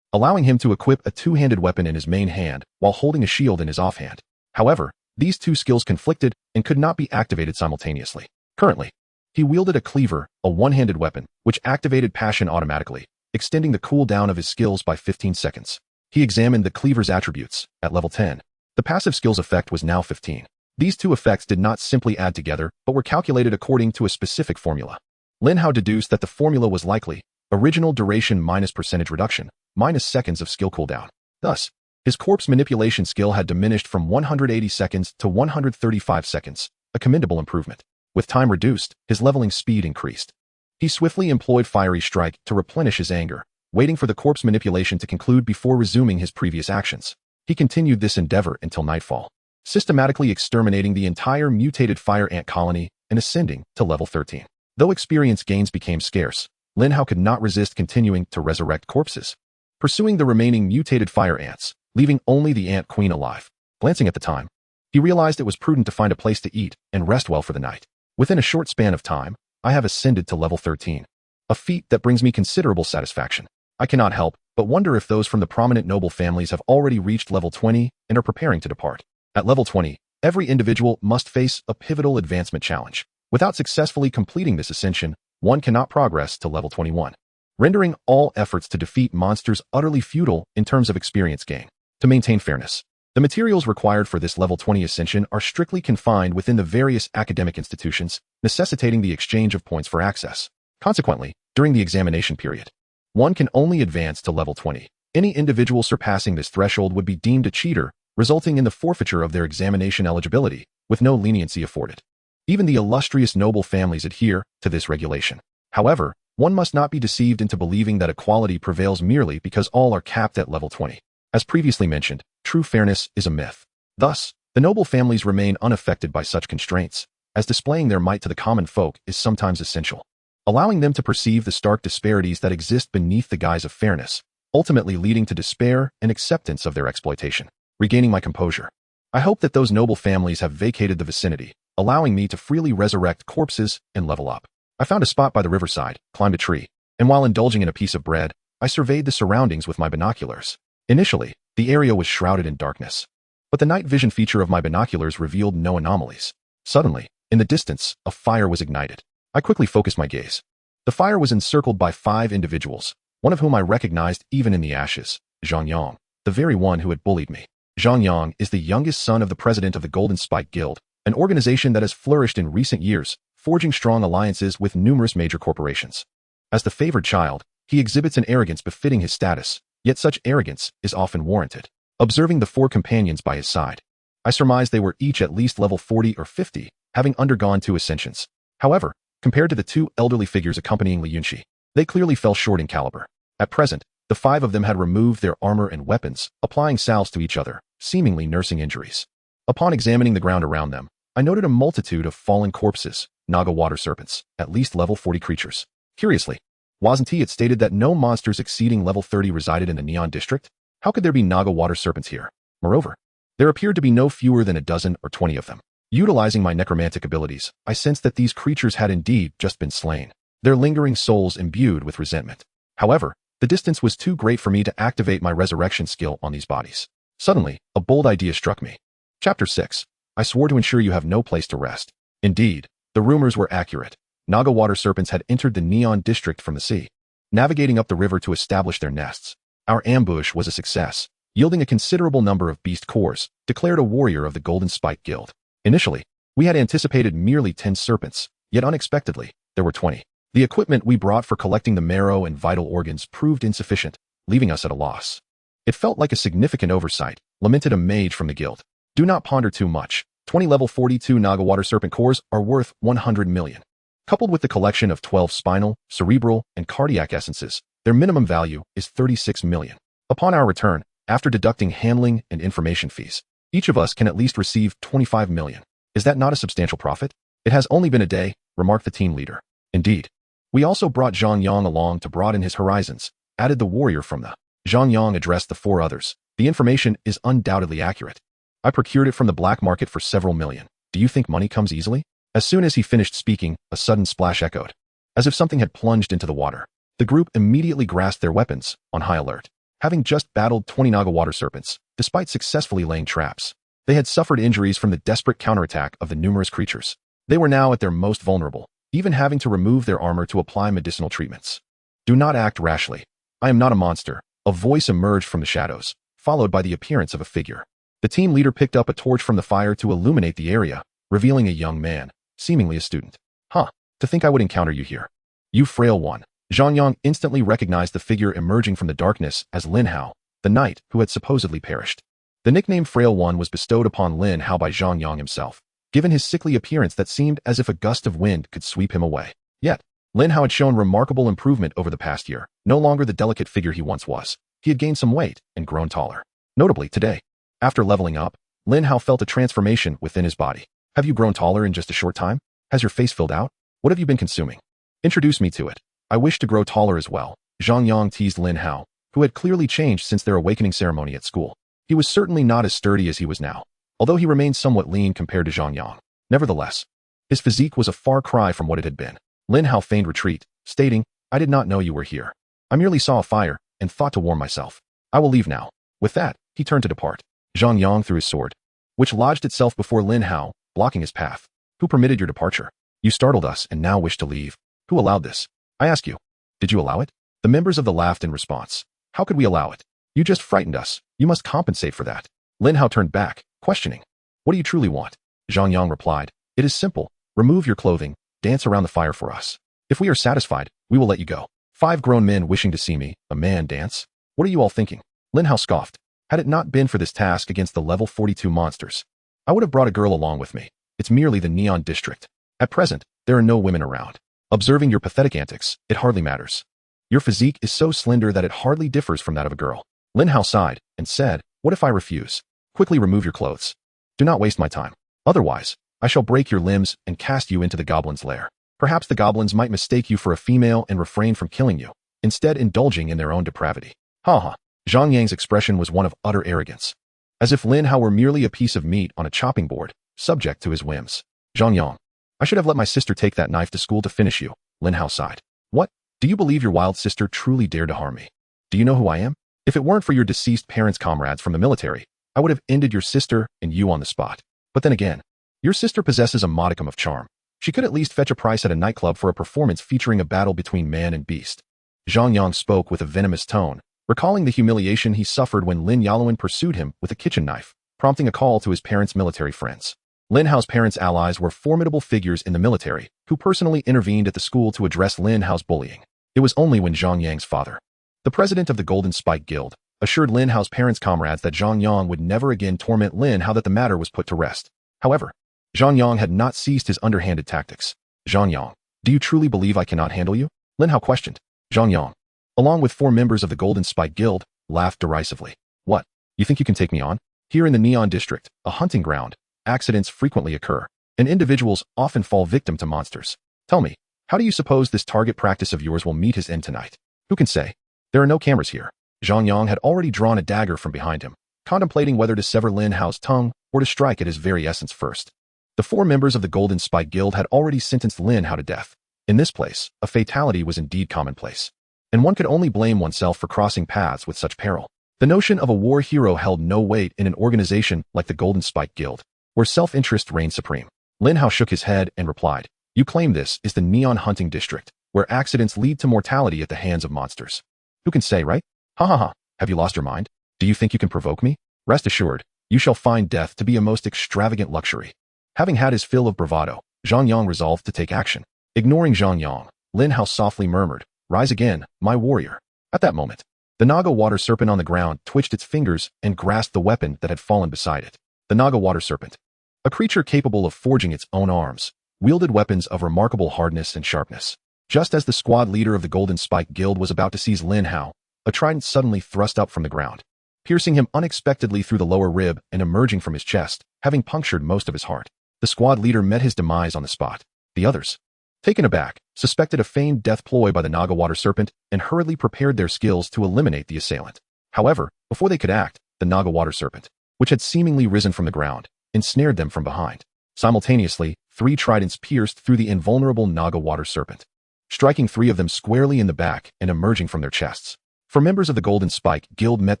allowing him to equip a two-handed weapon in his main hand while holding a shield in his offhand. However, these two skills conflicted and could not be activated simultaneously. Currently, he wielded a cleaver, a one-handed weapon, which activated passion automatically, extending the cooldown of his skills by 15 seconds. He examined the cleaver's attributes. At level 10, the passive skills effect was now 15. These two effects did not simply add together, but were calculated according to a specific formula. Lin Hao deduced that the formula was likely original duration minus percentage reduction, minus seconds of skill cooldown. Thus, his corpse manipulation skill had diminished from 180 seconds to 135 seconds, a commendable improvement. With time reduced, his leveling speed increased. He swiftly employed Fiery Strike to replenish his anger, waiting for the corpse manipulation to conclude before resuming his previous actions. He continued this endeavor until nightfall, systematically exterminating the entire mutated fire ant colony and ascending to level 13. Though experience gains became scarce, Lin Hao could not resist continuing to resurrect corpses, pursuing the remaining mutated fire ants, leaving only the ant queen alive. Glancing at the time, he realized it was prudent to find a place to eat and rest well for the night. Within a short span of time, I have ascended to level 13, a feat that brings me considerable satisfaction. I cannot help but wonder if those from the prominent noble families have already reached level 20 and are preparing to depart. At level 20, every individual must face a pivotal advancement challenge. Without successfully completing this ascension, one cannot progress to level 21, rendering all efforts to defeat monsters utterly futile in terms of experience gain. To maintain fairness, the materials required for this level 20 ascension are strictly confined within the various academic institutions, necessitating the exchange of points for access. Consequently, during the examination period, one can only advance to level 20. Any individual surpassing this threshold would be deemed a cheater, resulting in the forfeiture of their examination eligibility, with no leniency afforded. Even the illustrious noble families adhere to this regulation. However, one must not be deceived into believing that equality prevails merely because all are capped at level 20. As previously mentioned, true fairness is a myth. Thus, the noble families remain unaffected by such constraints, as displaying their might to the common folk is sometimes essential, allowing them to perceive the stark disparities that exist beneath the guise of fairness, ultimately leading to despair and acceptance of their exploitation. Regaining my composure, I hope that those noble families have vacated the vicinity, allowing me to freely resurrect corpses and level up. I found a spot by the riverside, climbed a tree, and while indulging in a piece of bread, I surveyed the surroundings with my binoculars. Initially, the area was shrouded in darkness, but the night vision feature of my binoculars revealed no anomalies. Suddenly, in the distance, a fire was ignited. I quickly focused my gaze. The fire was encircled by 5 individuals, one of whom I recognized even in the ashes, Zhang Yang, the very one who had bullied me. Zhang Yang is the youngest son of the president of the Golden Spike Guild, an organization that has flourished in recent years, forging strong alliances with numerous major corporations. As the favored child, he exhibits an arrogance befitting his status, yet such arrogance is often warranted. Observing the 4 companions by his side, I surmised they were each at least level 40 or 50, having undergone 2 ascensions. However, compared to the 2 elderly figures accompanying Li Yunxi, they clearly fell short in caliber. At present, the 5 of them had removed their armor and weapons, applying salves to each other, seemingly nursing injuries. Upon examining the ground around them, I noted a multitude of fallen corpses, Naga water serpents, at least level 40 creatures. Curiously, wasn't it stated that no monsters exceeding level 30 resided in the Neon District? How could there be Naga water serpents here? Moreover, there appeared to be no fewer than a dozen or 20 of them. Utilizing my necromantic abilities, I sensed that these creatures had indeed just been slain, their lingering souls imbued with resentment. However, the distance was too great for me to activate my resurrection skill on these bodies. Suddenly, a bold idea struck me. Chapter 6. I swore to ensure you have no place to rest. Indeed, the rumors were accurate. Naga water serpents had entered the Neon District from the sea, navigating up the river to establish their nests. Our ambush was a success, yielding a considerable number of beast cores, declared a warrior of the Golden Spike Guild. Initially, we had anticipated merely 10 serpents, yet unexpectedly, there were 20. The equipment we brought for collecting the marrow and vital organs proved insufficient, leaving us at a loss. It felt like a significant oversight, lamented a mage from the guild. Do not ponder too much. 20 level 42 Naga water serpent cores are worth 100 million. Coupled with the collection of 12 spinal, cerebral, and cardiac essences, their minimum value is 36 million. Upon our return, after deducting handling and information fees, each of us can at least receive 25 million. Is that not a substantial profit? It has only been a day, remarked the team leader. Indeed. We also brought Zhang Yang along to broaden his horizons, added the warrior from the. Zhang Yang addressed the 4 others. The information is undoubtedly accurate. I procured it from the black market for several million. Do you think money comes easily? As soon as he finished speaking, a sudden splash echoed, as if something had plunged into the water. The group immediately grasped their weapons, on high alert. having just battled 20 Naga water serpents, despite successfully laying traps. They had suffered injuries from the desperate counterattack of the numerous creatures. They were now at their most vulnerable, even having to remove their armor to apply medicinal treatments. Do not act rashly. I am not a monster. A voice emerged from the shadows, followed by the appearance of a figure. The team leader picked up a torch from the fire to illuminate the area, revealing a young man, seemingly a student. Huh, to think I would encounter you here. You frail one. Zhang Yang instantly recognized the figure emerging from the darkness as Lin Hao, the knight who had supposedly perished. The nickname Frail One was bestowed upon Lin Hao by Zhang Yang himself, given his sickly appearance that seemed as if a gust of wind could sweep him away. Yet, Lin Hao had shown remarkable improvement over the past year, no longer the delicate figure he once was. He had gained some weight and grown taller. Notably, today, after leveling up, Lin Hao felt a transformation within his body. Have you grown taller in just a short time? Has your face filled out? What have you been consuming? Introduce me to it. I wish to grow taller as well. Zhang Yang teased Lin Hao, who had clearly changed since their awakening ceremony at school. He was certainly not as sturdy as he was now, although he remained somewhat lean compared to Zhang Yang. Nevertheless, his physique was a far cry from what it had been. Lin Hao feigned retreat, stating, I did not know you were here. I merely saw a fire and thought to warm myself. I will leave now. With that, he turned to depart. Zhang Yang threw his sword, which lodged itself before Lin Hao, blocking his path. Who permitted your departure? You startled us and now wish to leave. Who allowed this? I ask you. Did you allow it? The members of the laughed in response. How could we allow it? You just frightened us. You must compensate for that. Lin Hao turned back, questioning. What do you truly want? Zhang Yang replied. It is simple. Remove your clothing, dance around the fire for us. If we are satisfied, we will let you go. 5 grown men wishing to see me, a man dance? What are you all thinking? Lin Hao scoffed. Had it not been for this task against the level 42 monsters, I would have brought a girl along with me. It's merely the Neon District. At present, there are no women around. Observing your pathetic antics, it hardly matters. Your physique is so slender that it hardly differs from that of a girl. Lin Hao sighed and said, what if I refuse? Quickly remove your clothes. Do not waste my time. Otherwise, I shall break your limbs and cast you into the goblin's lair. Perhaps the goblins might mistake you for a female and refrain from killing you, instead indulging in their own depravity. Ha ha. Zhang Yang's expression was one of utter arrogance, as if Lin Hao were merely a piece of meat on a chopping board, subject to his whims. Zhang Yang, I should have let my sister take that knife to school to finish you. Lin Hao sighed. What? Do you believe your wild sister truly dared to harm me? Do you know who I am? If it weren't for your deceased parents' comrades from the military, I would have ended your sister and you on the spot. But then again, your sister possesses a modicum of charm. She could at least fetch a price at a nightclub for a performance featuring a battle between man and beast. Zhang Yang spoke with a venomous tone, recalling the humiliation he suffered when Lin Yaluan pursued him with a kitchen knife, prompting a call to his parents' military friends. Lin Hao's parents' allies were formidable figures in the military, who personally intervened at the school to address Lin Hao's bullying. It was only when Zhang Yang's father, the president of the Golden Spike Guild, assured Lin Hao's parents' comrades that Zhang Yang would never again torment Lin Hao that the matter was put to rest. However, Zhang Yang had not ceased his underhanded tactics. Zhang Yang, do you truly believe I cannot handle you? Lin Hao questioned. Zhang Yang, along with 4 members of the Golden Spike Guild, laughed derisively. What? You think you can take me on? Here in the Neon District, a hunting ground, accidents frequently occur, and individuals often fall victim to monsters. Tell me, how do you suppose this target practice of yours will meet his end tonight? Who can say? There are no cameras here. Zhang Yang had already drawn a dagger from behind him, contemplating whether to sever Lin Hao's tongue or to strike at his very essence first. The 4 members of the Golden Spike Guild had already sentenced Lin Hao to death. In this place, a fatality was indeed commonplace, and one could only blame oneself for crossing paths with such peril. The notion of a war hero held no weight in an organization like the Golden Spike Guild, where self-interest reigned supreme. Lin Hao shook his head and replied, you claim this is the Neon Hunting District, where accidents lead to mortality at the hands of monsters. Who can say, right? Ha ha ha, have you lost your mind? Do you think you can provoke me? Rest assured, you shall find death to be a most extravagant luxury. Having had his fill of bravado, Zhang Yang resolved to take action. Ignoring Zhang Yang, Lin Hao softly murmured, rise again, my warrior. At that moment, the Naga water serpent on the ground twitched its fingers and grasped the weapon that had fallen beside it. The Naga water serpent, a creature capable of forging its own arms, wielded weapons of remarkable hardness and sharpness. Just as the squad leader of the Golden Spike Guild was about to seize Lin Hao, a trident suddenly thrust up from the ground, piercing him unexpectedly through the lower rib and emerging from his chest, having punctured most of his heart. The squad leader met his demise on the spot. The others, taken aback, suspected a feigned death ploy by the Naga water serpent and hurriedly prepared their skills to eliminate the assailant. However, before they could act, the Naga water serpent, which had seemingly risen from the ground, ensnared them from behind. Simultaneously, 3 tridents pierced through the invulnerable Naga water serpent, striking 3 of them squarely in the back and emerging from their chests. For members of the Golden Spike Guild met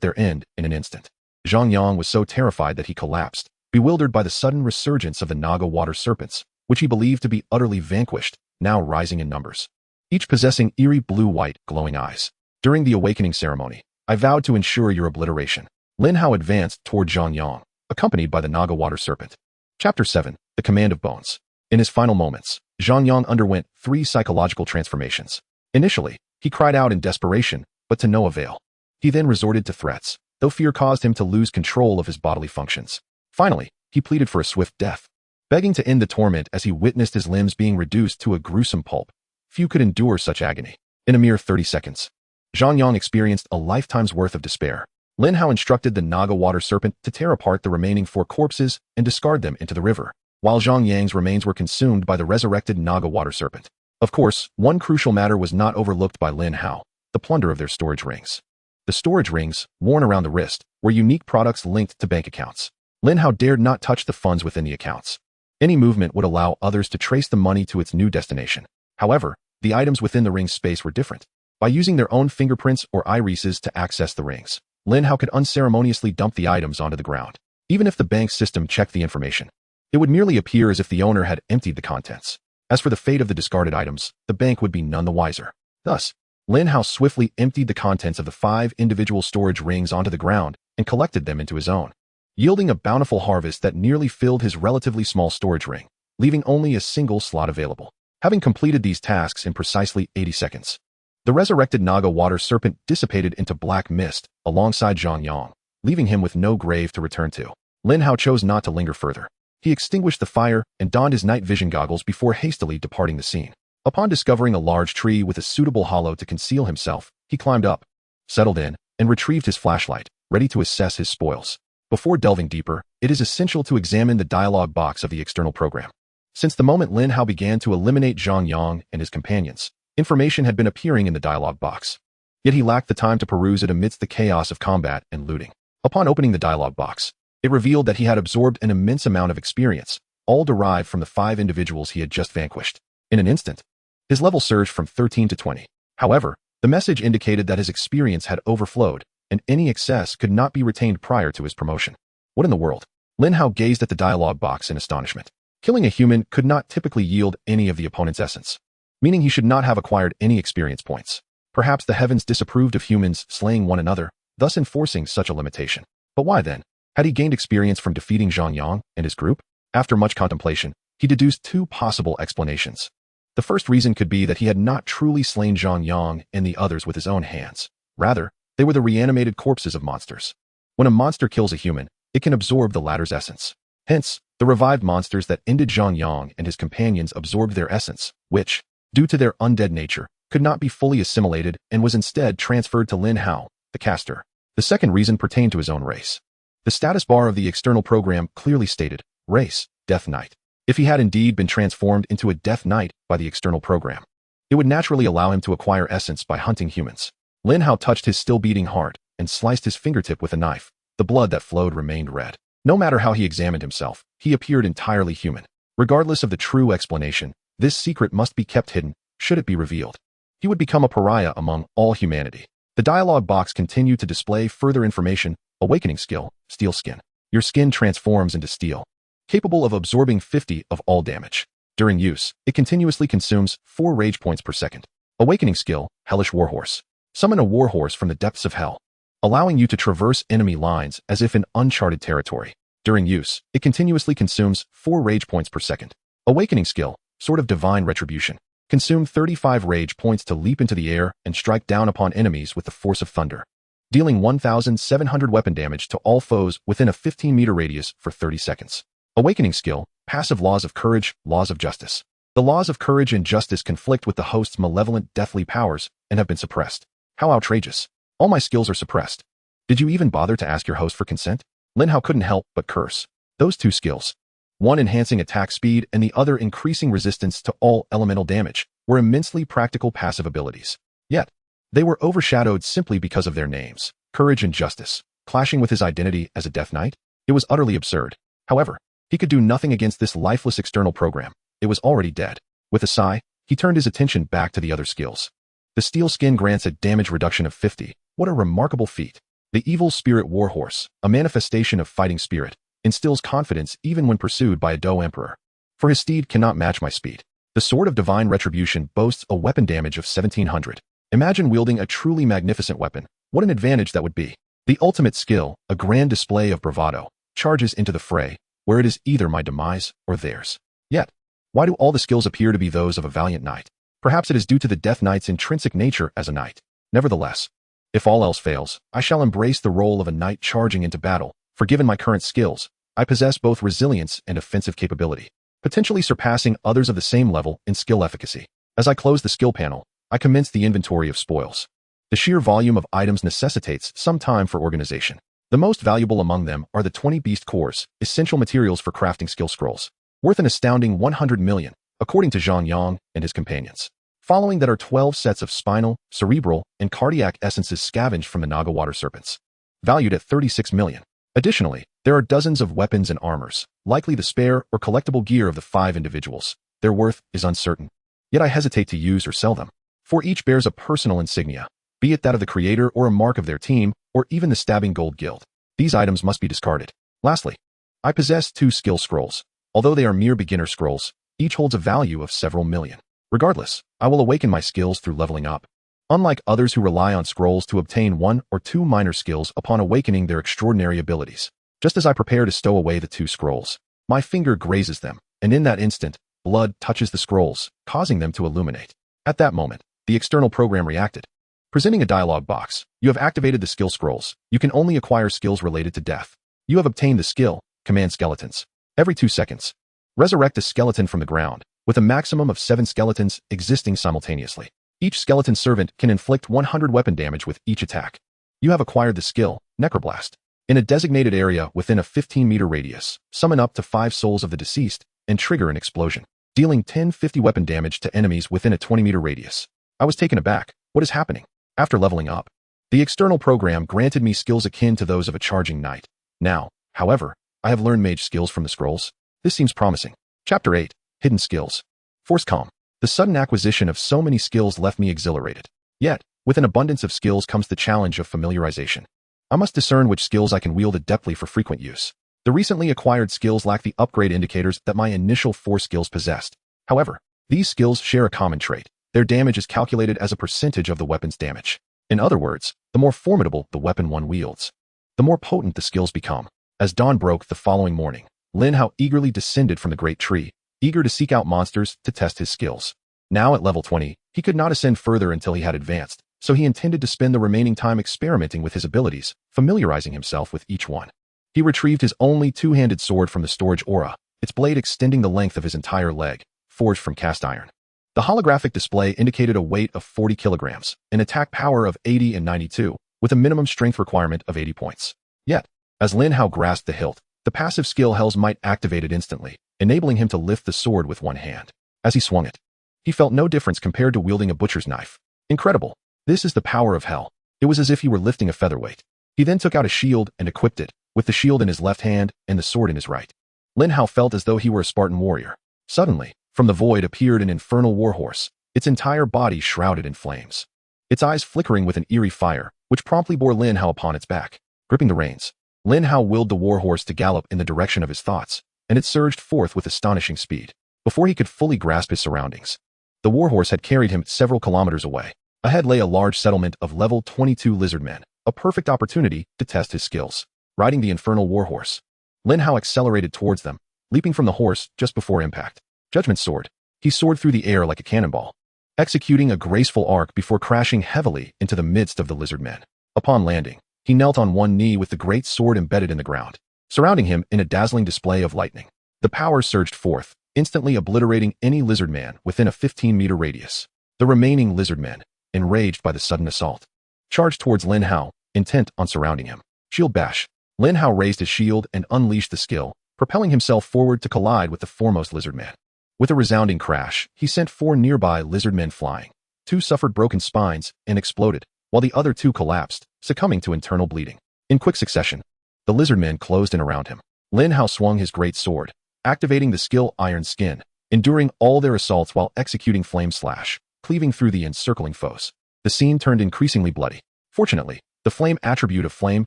their end in an instant. Zhang Yang was so terrified that he collapsed, bewildered by the sudden resurgence of the Naga water serpents, which he believed to be utterly vanquished, now rising in numbers, each possessing eerie blue-white glowing eyes. During the awakening ceremony, I vowed to ensure your obliteration. Lin Hao advanced toward Zhang Yang, accompanied by the Naga water serpent. Chapter 7. The Command of Bones. In his final moments, Zhang Yang underwent 3 psychological transformations. Initially, he cried out in desperation, but to no avail. He then resorted to threats, though fear caused him to lose control of his bodily functions. Finally, he pleaded for a swift death, begging to end the torment as he witnessed his limbs being reduced to a gruesome pulp. Few could endure such agony. In a mere 30 seconds, Zhang Yang experienced a lifetime's worth of despair. Lin Hao instructed the Naga water serpent to tear apart the remaining 4 corpses and discard them into the river, while Zhang Yang's remains were consumed by the resurrected Naga water serpent. Of course, one crucial matter was not overlooked by Lin Hao: the plunder of their storage rings. The storage rings, worn around the wrist, were unique products linked to bank accounts. Lin Hao dared not touch the funds within the accounts. Any movement would allow others to trace the money to its new destination. However, the items within the ring's space were different. By using their own fingerprints or irises to access the rings, Lin Hao could unceremoniously dump the items onto the ground. Even if the bank system checked the information, it would merely appear as if the owner had emptied the contents. As for the fate of the discarded items, the bank would be none the wiser. Thus, Lin Hao swiftly emptied the contents of the 5 individual storage rings onto the ground and collected them into his own, yielding a bountiful harvest that nearly filled his relatively small storage ring, leaving only a single slot available. Having completed these tasks in precisely 80 seconds, the resurrected Naga water serpent dissipated into black mist alongside Zhang Yang, leaving him with no grave to return to. Lin Hao chose not to linger further. He extinguished the fire and donned his night vision goggles before hastily departing the scene. Upon discovering a large tree with a suitable hollow to conceal himself, he climbed up, settled in, and retrieved his flashlight, ready to assess his spoils. Before delving deeper, it is essential to examine the dialogue box of the external program. Since the moment Lin Hao began to eliminate Zhang Yang and his companions, information had been appearing in the dialogue box. Yet he lacked the time to peruse it amidst the chaos of combat and looting. Upon opening the dialogue box, it revealed that he had absorbed an immense amount of experience, all derived from the 5 individuals he had just vanquished. In an instant, his level surged from 13 to 20. However, the message indicated that his experience had overflowed, and any excess could not be retained prior to his promotion. What in the world? Lin Hao gazed at the dialogue box in astonishment. Killing a human could not typically yield any of the opponent's essence, meaning he should not have acquired any experience points. Perhaps the heavens disapproved of humans slaying one another, thus enforcing such a limitation. But why then? Had he gained experience from defeating Zhang Yang and his group? After much contemplation, he deduced 2 possible explanations. The first reason could be that he had not truly slain Zhang Yang and the others with his own hands. Rather, they were the reanimated corpses of monsters. When a monster kills a human, it can absorb the latter's essence. Hence, the revived monsters that ended Zhang Yang and his companions absorbed their essence, which, due to their undead nature, could not be fully assimilated and was instead transferred to Lin Hao, the caster. The second reason pertained to his own race. The status bar of the external program clearly stated, race, Death Knight. If he had indeed been transformed into a Death Knight by the external program, it would naturally allow him to acquire essence by hunting humans. Lin Hao touched his still beating heart and sliced his fingertip with a knife. The blood that flowed remained red. No matter how he examined himself, he appeared entirely human. Regardless of the true explanation, this secret must be kept hidden. Should it be revealed, he would become a pariah among all humanity. The dialogue box continued to display further information. Awakening skill, Steel Skin. Your skin transforms into steel, capable of absorbing 50 of all damage. During use, it continuously consumes 4 rage points per second. Awakening skill, Hellish Warhorse. Summon a warhorse from the depths of hell, allowing you to traverse enemy lines as if in uncharted territory. During use, it continuously consumes 4 rage points per second. Awakening skill, Sword of Divine Retribution. Consume 35 rage points to leap into the air and strike down upon enemies with the force of thunder, dealing 1,700 weapon damage to all foes within a 15-meter radius for 30 seconds. Awakening skill, Passive Laws of Courage, Laws of Justice. The laws of courage and justice conflict with the host's malevolent, deathly powers and have been suppressed. How outrageous. All my skills are suppressed. Did you even bother to ask your host for consent? Lin Hao couldn't help but curse. Those 2 skills, one enhancing attack speed and the other increasing resistance to all elemental damage, were immensely practical passive abilities. Yet, they were overshadowed simply because of their names, courage and justice, clashing with his identity as a Death Knight. It was utterly absurd. However, he could do nothing against this lifeless external program. It was already dead. With a sigh, he turned his attention back to the other skills. The steel skin grants a damage reduction of 50. What a remarkable feat. The evil spirit warhorse, a manifestation of fighting spirit, instills confidence even when pursued by a Doe Emperor. For his steed cannot match my speed. The Sword of Divine Retribution boasts a weapon damage of 1700. Imagine wielding a truly magnificent weapon. What an advantage that would be. The ultimate skill, a grand display of bravado, charges into the fray, where it is either my demise or theirs. Yet, why do all the skills appear to be those of a valiant knight? Perhaps it is due to the Death Knight's intrinsic nature as a knight. Nevertheless, if all else fails, I shall embrace the role of a knight charging into battle, for given my current skills, I possess both resilience and offensive capability, potentially surpassing others of the same level in skill efficacy. As I close the skill panel, I commence the inventory of spoils. The sheer volume of items necessitates some time for organization. The most valuable among them are the 20 beast cores, essential materials for crafting skill scrolls, worth an astounding 100 million, according to Zhang Yang and his companions. Following that are 12 sets of spinal, cerebral, and cardiac essences scavenged from the Naga water serpents, valued at 36 million. Additionally, there are dozens of weapons and armors, likely the spare or collectible gear of the 5 individuals. Their worth is uncertain. Yet I hesitate to use or sell them, for each bears a personal insignia, be it that of the creator or a mark of their team, or even the Stabbing Gold Guild. These items must be discarded. Lastly, I possess 2 skill scrolls. Although they are mere beginner scrolls, each holds a value of several million. Regardless, I will awaken my skills through leveling up. Unlike others who rely on scrolls to obtain 1 or 2 minor skills upon awakening their extraordinary abilities, just as I prepare to stow away the 2 scrolls, my finger grazes them, and in that instant, blood touches the scrolls, causing them to illuminate. At that moment, the external program reacted, presenting a dialog box. You have activated the skill scrolls. You can only acquire skills related to death. You have obtained the skill, Command Skeletons. Every 2 seconds, resurrect a skeleton from the ground, with a maximum of 7 skeletons existing simultaneously. Each skeleton servant can inflict 100 weapon damage with each attack. You have acquired the skill, Necroblast. In a designated area within a 15-meter radius, summon up to 5 souls of the deceased and trigger an explosion, dealing 1050 weapon damage to enemies within a 20-meter radius. I was taken aback. What is happening? After leveling up, the external program granted me skills akin to those of a charging knight. Now, however, I have learned mage skills from the scrolls. This seems promising. Chapter 8. Hidden Skills. Force Calm. The sudden acquisition of so many skills left me exhilarated. Yet, with an abundance of skills comes the challenge of familiarization. I must discern which skills I can wield adeptly for frequent use. The recently acquired skills lack the upgrade indicators that my initial 4 skills possessed. However, these skills share a common trait. Their damage is calculated as a percentage of the weapon's damage. In other words, the more formidable the weapon one wields, the more potent the skills become. As dawn broke the following morning, Lin Hao eagerly descended from the great tree, eager to seek out monsters to test his skills. Now at level 20, he could not ascend further until he had advanced, so he intended to spend the remaining time experimenting with his abilities, familiarizing himself with each one. He retrieved his only 2-handed sword from the storage aura, its blade extending the length of his entire leg, forged from cast iron. The holographic display indicated a weight of 40 kilograms, an attack power of 80 and 92, with a minimum strength requirement of 80 points. Yet, as Lin Hao grasped the hilt, the passive skill Hell's Might activated instantly, enabling him to lift the sword with one hand. As he swung it, he felt no difference compared to wielding a butcher's knife. Incredible. This is the power of Hell. It was as if he were lifting a featherweight. He then took out a shield and equipped it, with the shield in his left hand and the sword in his right. Lin Hao felt as though he were a Spartan warrior. Suddenly, from the void appeared an infernal warhorse, its entire body shrouded in flames, its eyes flickering with an eerie fire, which promptly bore Lin Hao upon its back. Gripping the reins, Lin Hao willed the warhorse to gallop in the direction of his thoughts, and it surged forth with astonishing speed. Before he could fully grasp his surroundings, the warhorse had carried him several kilometers away. Ahead lay a large settlement of level 22 lizard men, a perfect opportunity to test his skills. Riding the infernal warhorse, Lin Hao accelerated towards them, leaping from the horse just before impact. Judgment Sword. He soared through the air like a cannonball, executing a graceful arc before crashing heavily into the midst of the lizard men. Upon landing, he knelt on one knee with the great sword embedded in the ground, surrounding him in a dazzling display of lightning. The power surged forth, instantly obliterating any lizard man within a 15-meter radius. The remaining lizard men, enraged by the sudden assault, charged towards Lin Hao, intent on surrounding him. Shield Bash. Lin Hao raised his shield and unleashed the skill, propelling himself forward to collide with the foremost lizard man. With a resounding crash, he sent 4 nearby lizard men flying. 2 suffered broken spines and exploded, while the other 2 collapsed, succumbing to internal bleeding. In quick succession, the lizard men closed in around him. Lin Hao swung his great sword, activating the skill Iron Skin, enduring all their assaults while executing Flame Slash, cleaving through the encircling foes. The scene turned increasingly bloody. Fortunately, the flame attribute of flame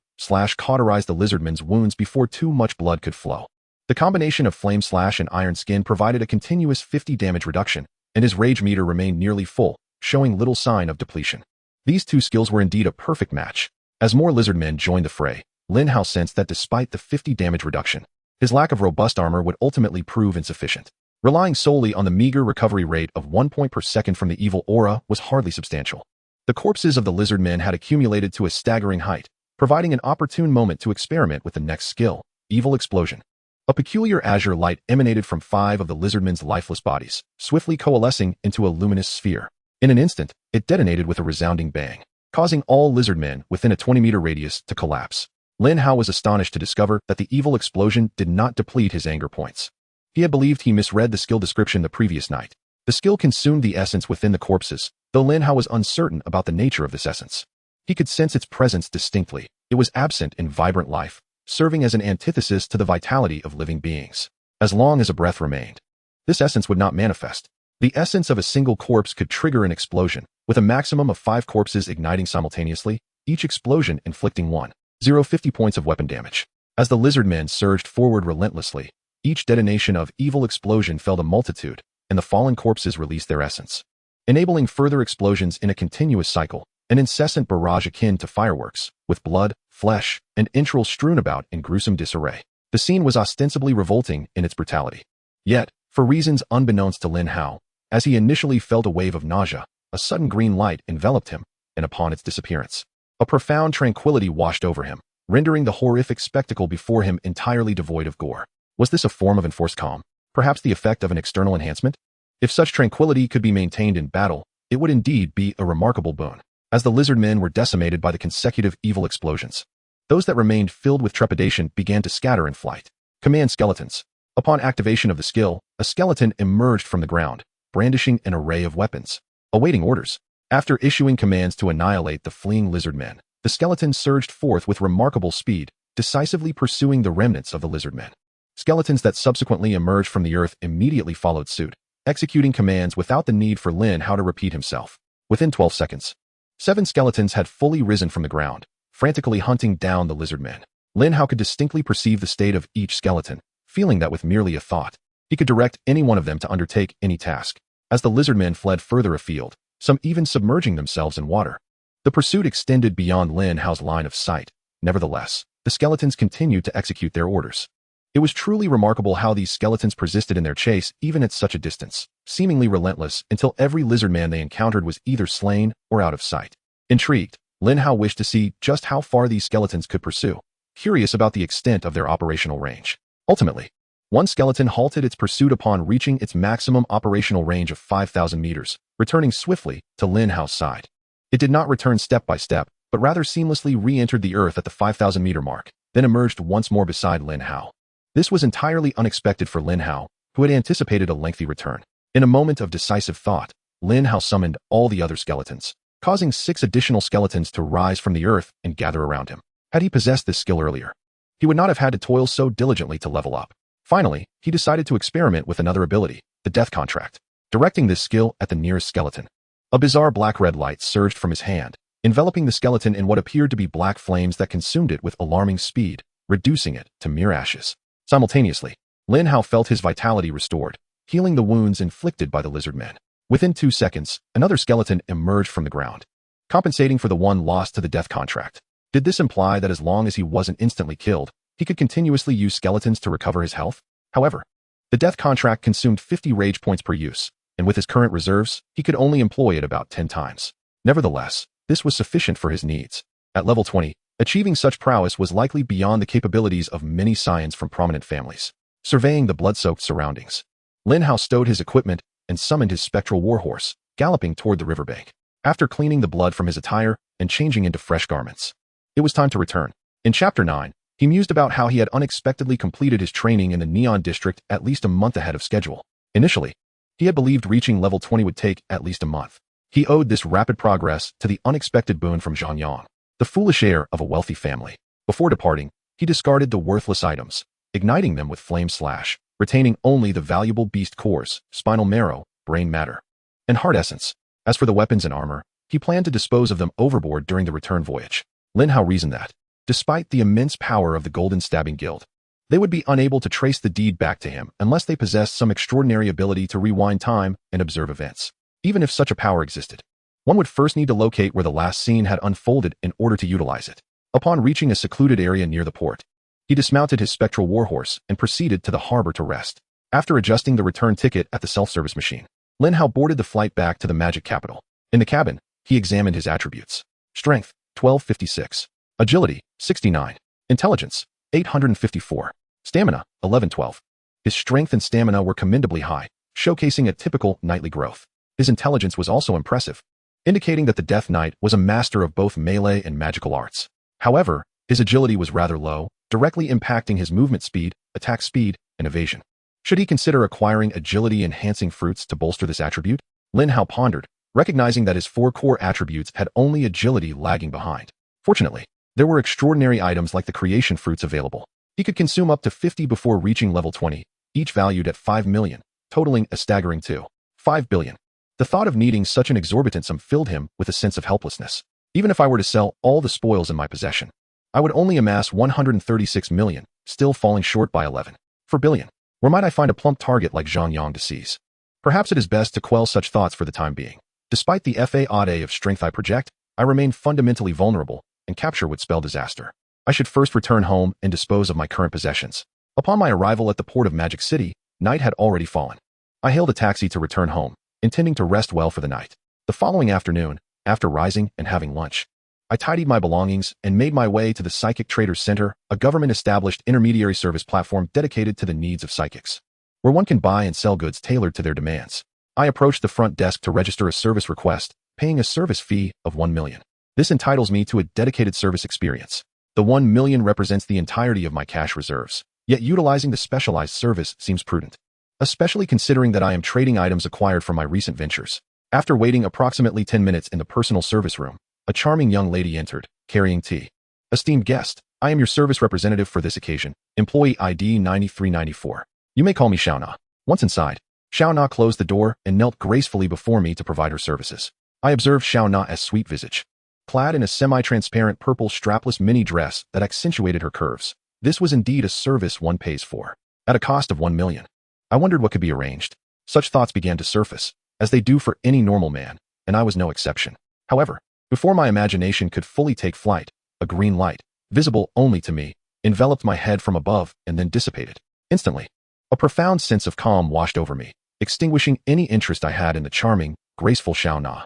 slash cauterized the lizardman's wounds before too much blood could flow. The combination of flame slash and iron skin provided a continuous 50 damage reduction, and his rage meter remained nearly full, showing little sign of depletion. These two skills were indeed a perfect match. As more lizardmen joined the fray, Lin Hao sensed that despite the 50 damage reduction, his lack of robust armor would ultimately prove insufficient. Relying solely on the meager recovery rate of 1 point per second from the evil aura was hardly substantial. The corpses of the lizardmen had accumulated to a staggering height, providing an opportune moment to experiment with the next skill, Evil Explosion. A peculiar azure light emanated from 5 of the lizardmen's lifeless bodies, swiftly coalescing into a luminous sphere. In an instant, it detonated with a resounding bang, causing all lizardmen within a 20-meter radius to collapse. Lin Hao was astonished to discover that the evil explosion did not deplete his anger points. He had believed he misread the skill description the previous night. The skill consumed the essence within the corpses, though Lin Hao was uncertain about the nature of this essence. He could sense its presence distinctly. It was absent in vibrant life, serving as an antithesis to the vitality of living beings. As long as a breath remained, this essence would not manifest. The essence of a single corpse could trigger an explosion, with a maximum of 5 corpses igniting simultaneously, each explosion inflicting 1,050 points of weapon damage. As the lizardmen surged forward relentlessly, each detonation of evil explosion felled a multitude, and the fallen corpses released their essence, enabling further explosions in a continuous cycle, an incessant barrage akin to fireworks, with blood, flesh, and entrails strewn about in gruesome disarray. The scene was ostensibly revolting in its brutality. Yet, for reasons unbeknownst to Lin Hao, as he initially felt a wave of nausea, a sudden green light enveloped him, and upon its disappearance, a profound tranquility washed over him, rendering the horrific spectacle before him entirely devoid of gore. Was this a form of enforced calm? Perhaps the effect of an external enhancement? If such tranquility could be maintained in battle, it would indeed be a remarkable boon. As the lizardmen were decimated by the consecutive evil explosions, those that remained filled with trepidation began to scatter in flight. Command skeletons. Upon activation of the skill, a skeleton emerged from the ground, brandishing an array of weapons, awaiting orders. After issuing commands to annihilate the fleeing lizardmen, the skeleton surged forth with remarkable speed, decisively pursuing the remnants of the lizardmen. Skeletons that subsequently emerged from the earth immediately followed suit, executing commands without the need for Lin Hao to repeat himself. Within 12 seconds, 7 skeletons had fully risen from the ground, frantically hunting down the lizardmen. Lin Hao could distinctly perceive the state of each skeleton, feeling that with merely a thought, he could direct any one of them to undertake any task. As the lizardmen fled further afield, some even submerging themselves in water, the pursuit extended beyond Lin Hao's line of sight. Nevertheless, the skeletons continued to execute their orders. It was truly remarkable how these skeletons persisted in their chase even at such a distance, seemingly relentless until every lizardman they encountered was either slain or out of sight. Intrigued, Lin Hao wished to see just how far these skeletons could pursue, curious about the extent of their operational range. Ultimately, one skeleton halted its pursuit upon reaching its maximum operational range of 5,000 meters, returning swiftly to Lin Hao's side. It did not return step by step, but rather seamlessly re-entered the earth at the 5,000-meter mark, then emerged once more beside Lin Hao. This was entirely unexpected for Lin Hao, who had anticipated a lengthy return. In a moment of decisive thought, Lin Hao summoned all the other skeletons, causing 6 additional skeletons to rise from the earth and gather around him. Had he possessed this skill earlier, he would not have had to toil so diligently to level up. Finally, he decided to experiment with another ability, the Death Contract, directing this skill at the nearest skeleton. A bizarre black-red light surged from his hand, enveloping the skeleton in what appeared to be black flames that consumed it with alarming speed, reducing it to mere ashes. Simultaneously, Lin Hao felt his vitality restored, healing the wounds inflicted by the lizardmen. Within 2 seconds, another skeleton emerged from the ground, compensating for the one lost to the Death Contract. Did this imply that as long as he wasn't instantly killed, he could continuously use skeletons to recover his health? However, the Death Contract consumed 50 rage points per use, and with his current reserves, he could only employ it about 10 times. Nevertheless, this was sufficient for his needs. At level 20, achieving such prowess was likely beyond the capabilities of many scions from prominent families. Surveying the blood-soaked surroundings, Lin Hao stowed his equipment and summoned his spectral warhorse, galloping toward the riverbank. After cleaning the blood from his attire and changing into fresh garments, it was time to return. In Chapter 9, he mused about how he had unexpectedly completed his training in the Neon District at least a month ahead of schedule. Initially, he had believed reaching level 20 would take at least a month. He owed this rapid progress to the unexpected boon from Zhang Yang, the foolish heir of a wealthy family. Before departing, he discarded the worthless items, igniting them with flame slash, retaining only the valuable beast cores, spinal marrow, brain matter, and heart essence. As for the weapons and armor, he He planned to dispose of them overboard during the return voyage. Lin Hao reasoned that, despite the immense power of the Golden Stabbing Guild, they would be unable to trace the deed back to him unless they possessed some extraordinary ability to rewind time and observe events. Even if such a power existed, one would first need to locate where the last scene had unfolded in order to utilize it. Upon reaching a secluded area near the port, he dismounted his spectral warhorse and proceeded to the harbor to rest. After adjusting the return ticket at the self-service machine, Lin Hao boarded the flight back to the magic capital. In the cabin, he examined his attributes. Strength, 1256. Agility, 69. Intelligence, 854. Stamina, 1112. His strength and stamina were commendably high, showcasing a typical knightly growth. His intelligence was also impressive, indicating that the Death Knight was a master of both melee and magical arts. However, his agility was rather low, directly impacting his movement speed, attack speed, and evasion. Should he consider acquiring agility-enhancing fruits to bolster this attribute? Lin Hao pondered, recognizing that his 4 core attributes had only agility lagging behind. Fortunately, there were extraordinary items like the creation fruits available. He could consume up to 50 before reaching level 20, each valued at 5 million, totaling a staggering 2.5 billion. The thought of needing such an exorbitant sum filled him with a sense of helplessness. Even if I were to sell all the spoils in my possession, I would only amass 136 million, still falling short by 11.4 billion. Where might I find a plump target like Zhang Yang to seize? Perhaps it is best to quell such thoughts for the time being. Despite the FA-odd of strength I project, I remain fundamentally vulnerable, and capture would spell disaster. I should first return home and dispose of my current possessions. Upon my arrival at the port of Magic City, night had already fallen. I hailed a taxi to return home, intending to rest well for the night. The following afternoon, after rising and having lunch, I tidied my belongings and made my way to the Psychic Traders Center, a government-established intermediary service platform dedicated to the needs of psychics, where one can buy and sell goods tailored to their demands. I approached the front desk to register a service request, paying a service fee of 1 million. This entitles me to a dedicated service experience. The 1 million represents the entirety of my cash reserves, yet utilizing the specialized service seems prudent, especially considering that I am trading items acquired from my recent ventures. After waiting approximately 10 minutes in the personal service room, a charming young lady entered, carrying tea. Esteemed guest, I am your service representative for this occasion, employee ID 9394. You may call me Xiao Na. Once inside, Xiao Na closed the door and knelt gracefully before me to provide her services. I observed Xiao Na as sweet visage, clad in a semi-transparent purple strapless mini dress that accentuated her curves. This was indeed a service one pays for, at a cost of 1 million. I wondered what could be arranged. Such thoughts began to surface, as they do for any normal man, and I was no exception. However, before my imagination could fully take flight, a green light, visible only to me, enveloped my head from above and then dissipated. Instantly, a profound sense of calm washed over me, extinguishing any interest I had in the charming, graceful Xiao Na.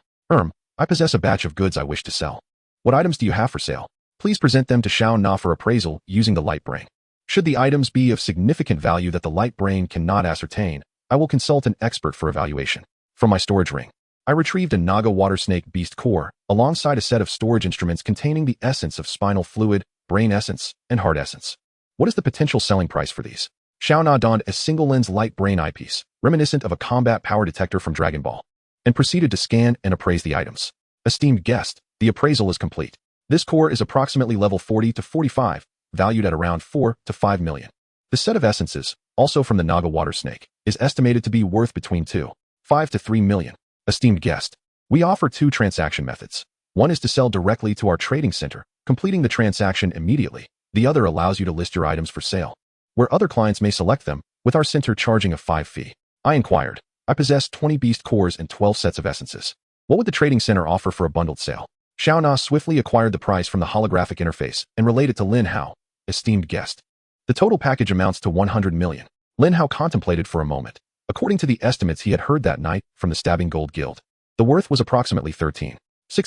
I possess a batch of goods I wish to sell. What items do you have for sale? Please present them to Xiao Na for appraisal using the light brain. Should the items be of significant value that the light brain cannot ascertain, I will consult an expert for evaluation. From my storage ring, I retrieved a Naga water snake beast core, alongside a set of storage instruments containing the essence of spinal fluid, brain essence, and heart essence. What is the potential selling price for these? Xiao Na donned a single-lens light brain eyepiece, reminiscent of a combat power detector from Dragon Ball, and proceeded to scan and appraise the items. Esteemed guest, the appraisal is complete. This core is approximately level 40 to 45, valued at around 4 to 5 million. The set of essences, also from the Naga water snake, is estimated to be worth between 2.5 to 3 million. Esteemed guest, we offer 2 transaction methods. One is to sell directly to our trading center, completing the transaction immediately. The other allows you to list your items for sale, where other clients may select them, with our center charging a 5 fee. I inquired. I possess 20 beast cores and 12 sets of essences. What would the trading center offer for a bundled sale? Xiao Na swiftly acquired the price from the holographic interface and relayed it to Lin Hao. Esteemed guest, the total package amounts to 100 million. Lin Hao contemplated for a moment. According to the estimates he had heard that night from the Stabbing Gold Guild, the worth was approximately 13.6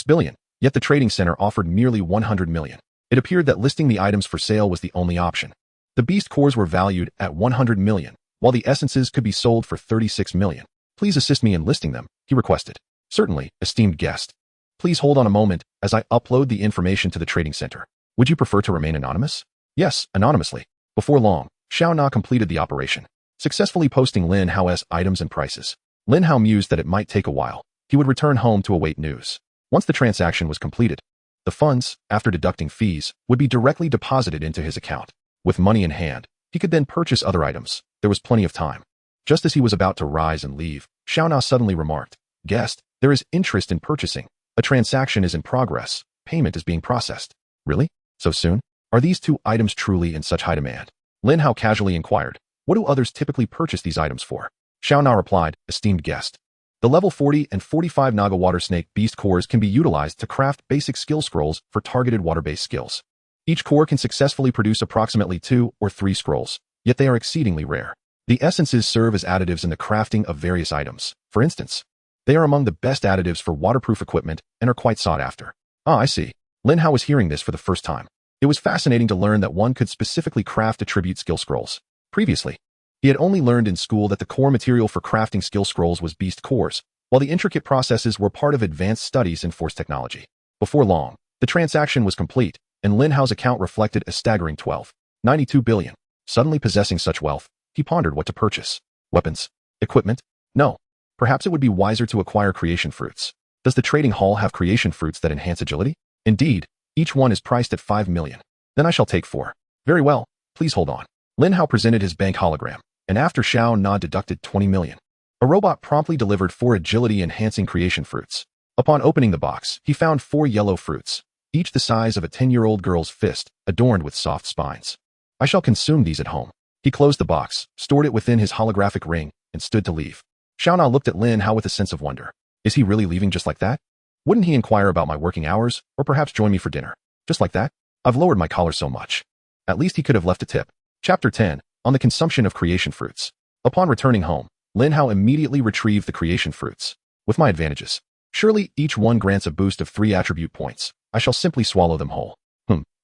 billion, yet the trading center offered merely 100 million. It appeared that listing the items for sale was the only option. The beast cores were valued at 100 million, while the essences could be sold for 36 million. Please assist me in listing them, he requested. Certainly, esteemed guest. Please hold on a moment as I upload the information to the trading center. Would you prefer to remain anonymous? Yes, anonymously. Before long, Xiao Na completed the operation, successfully posting Lin Hao's items and prices. Lin Hao mused that it might take a while. He would return home to await news. Once the transaction was completed, the funds, after deducting fees, would be directly deposited into his account. With money in hand, he could then purchase other items. There was plenty of time. Just as he was about to rise and leave, Xiao Na suddenly remarked, "Guest, there is interest in purchasing. A transaction is in progress. Payment is being processed. Really? So soon? Are these two items truly in such high demand? Lin Hao casually inquired. What do others typically purchase these items for? Xiao Na replied, esteemed guest. The level 40 and 45 Naga Water Snake Beast cores can be utilized to craft basic skill scrolls for targeted water-based skills. Each core can successfully produce approximately 2 or 3 scrolls, yet they are exceedingly rare. The essences serve as additives in the crafting of various items. For instance, they are among the best additives for waterproof equipment and are quite sought after. Ah, I see. Lin Hao was hearing this for the first time. It was fascinating to learn that one could specifically craft attribute skill scrolls. Previously, he had only learned in school that the core material for crafting skill scrolls was beast cores, while the intricate processes were part of advanced studies in force technology. Before long, the transaction was complete, and Lin Hao's account reflected a staggering 12.92 billion. Suddenly possessing such wealth, he pondered what to purchase. Weapons? Equipment? No. Perhaps it would be wiser to acquire creation fruits. Does the trading hall have creation fruits that enhance agility? Indeed, each one is priced at 5 million. Then I shall take 4. Very well, please hold on. Lin Hao presented his bank hologram, and after Xiao Na deducted 20 million. A robot promptly delivered 4 agility-enhancing creation fruits. Upon opening the box, he found 4 yellow fruits, each the size of a 10-year-old girl's fist, adorned with soft spines. I shall consume these at home. He closed the box, stored it within his holographic ring, and stood to leave. Xiao Na looked at Lin Hao with a sense of wonder. Is he really leaving just like that? Wouldn't he inquire about my working hours, or perhaps join me for dinner? Just like that? I've lowered my collar so much. At least he could have left a tip. Chapter 10, on the consumption of creation fruits. Upon returning home, Lin Hao immediately retrieved the creation fruits. With my advantages. Surely each one grants a boost of 3 attribute points. I shall simply swallow them whole.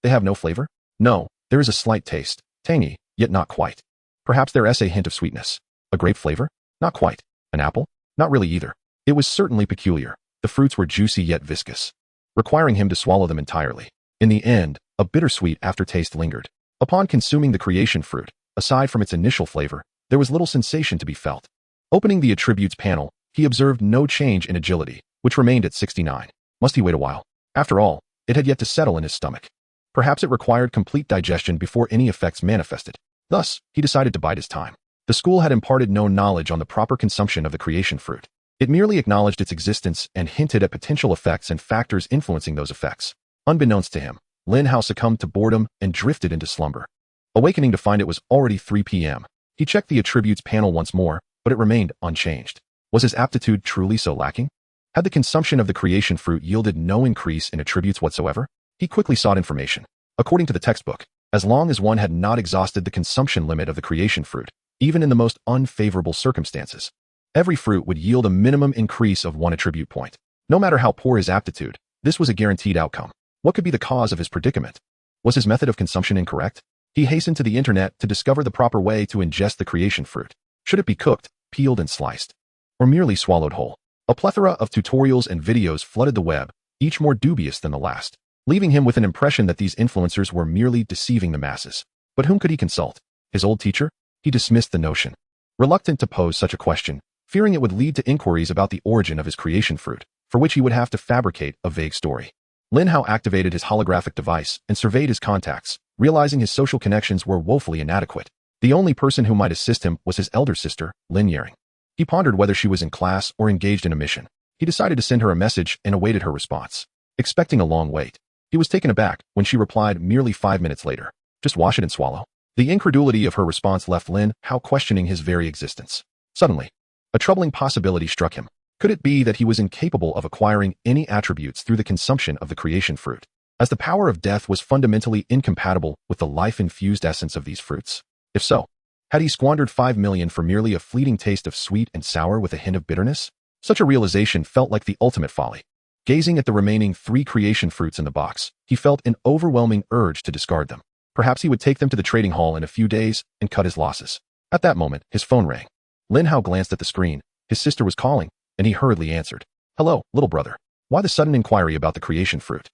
They have no flavor? No, there is a slight taste. Tangy, yet not quite. Perhaps there is a hint of sweetness. A grape flavor? Not quite. An apple? Not really either. It was certainly peculiar. The fruits were juicy yet viscous, requiring him to swallow them entirely. In the end, a bittersweet aftertaste lingered. Upon consuming the creation fruit, aside from its initial flavor, there was little sensation to be felt. Opening the attributes panel, he observed no change in agility, which remained at 69. Must he wait a while? After all, it had yet to settle in his stomach. Perhaps it required complete digestion before any effects manifested. Thus, he decided to bide his time. The school had imparted no knowledge on the proper consumption of the creation fruit. It merely acknowledged its existence and hinted at potential effects and factors influencing those effects. Unbeknownst to him, Lin Hao succumbed to boredom and drifted into slumber. Awakening to find it was already 3 p.m., he checked the attributes panel once more, but it remained unchanged. Was his aptitude truly so lacking? Had the consumption of the creation fruit yielded no increase in attributes whatsoever? He quickly sought information. According to the textbook, as long as one had not exhausted the consumption limit of the creation fruit, even in the most unfavorable circumstances, every fruit would yield a minimum increase of 1 attribute point. No matter how poor his aptitude, this was a guaranteed outcome. What could be the cause of his predicament? Was his method of consumption incorrect? He hastened to the internet to discover the proper way to ingest the creation fruit. Should it be cooked, peeled and sliced, or merely swallowed whole? A plethora of tutorials and videos flooded the web, each more dubious than the last, leaving him with an impression that these influencers were merely deceiving the masses. But whom could he consult? His old teacher? He dismissed the notion. Reluctant to pose such a question, fearing it would lead to inquiries about the origin of his creation fruit, for which he would have to fabricate a vague story. Lin Hao activated his holographic device and surveyed his contacts, realizing his social connections were woefully inadequate. The only person who might assist him was his elder sister, Lin Yaring. He pondered whether she was in class or engaged in a mission. He decided to send her a message and awaited her response. Expecting a long wait, he was taken aback when she replied merely 5 minutes later. Just wash it and swallow. The incredulity of her response left Lin Hao questioning his very existence. Suddenly, a troubling possibility struck him. Could it be that he was incapable of acquiring any attributes through the consumption of the creation fruit, as the power of death was fundamentally incompatible with the life-infused essence of these fruits? If so, had he squandered 5 million for merely a fleeting taste of sweet and sour with a hint of bitterness? Such a realization felt like the ultimate folly. Gazing at the remaining 3 creation fruits in the box, he felt an overwhelming urge to discard them. Perhaps he would take them to the trading hall in a few days and cut his losses. At that moment, his phone rang. Lin Hao glanced at the screen. His sister was calling, and he hurriedly answered. Hello, little brother. Why the sudden inquiry about the creation fruit?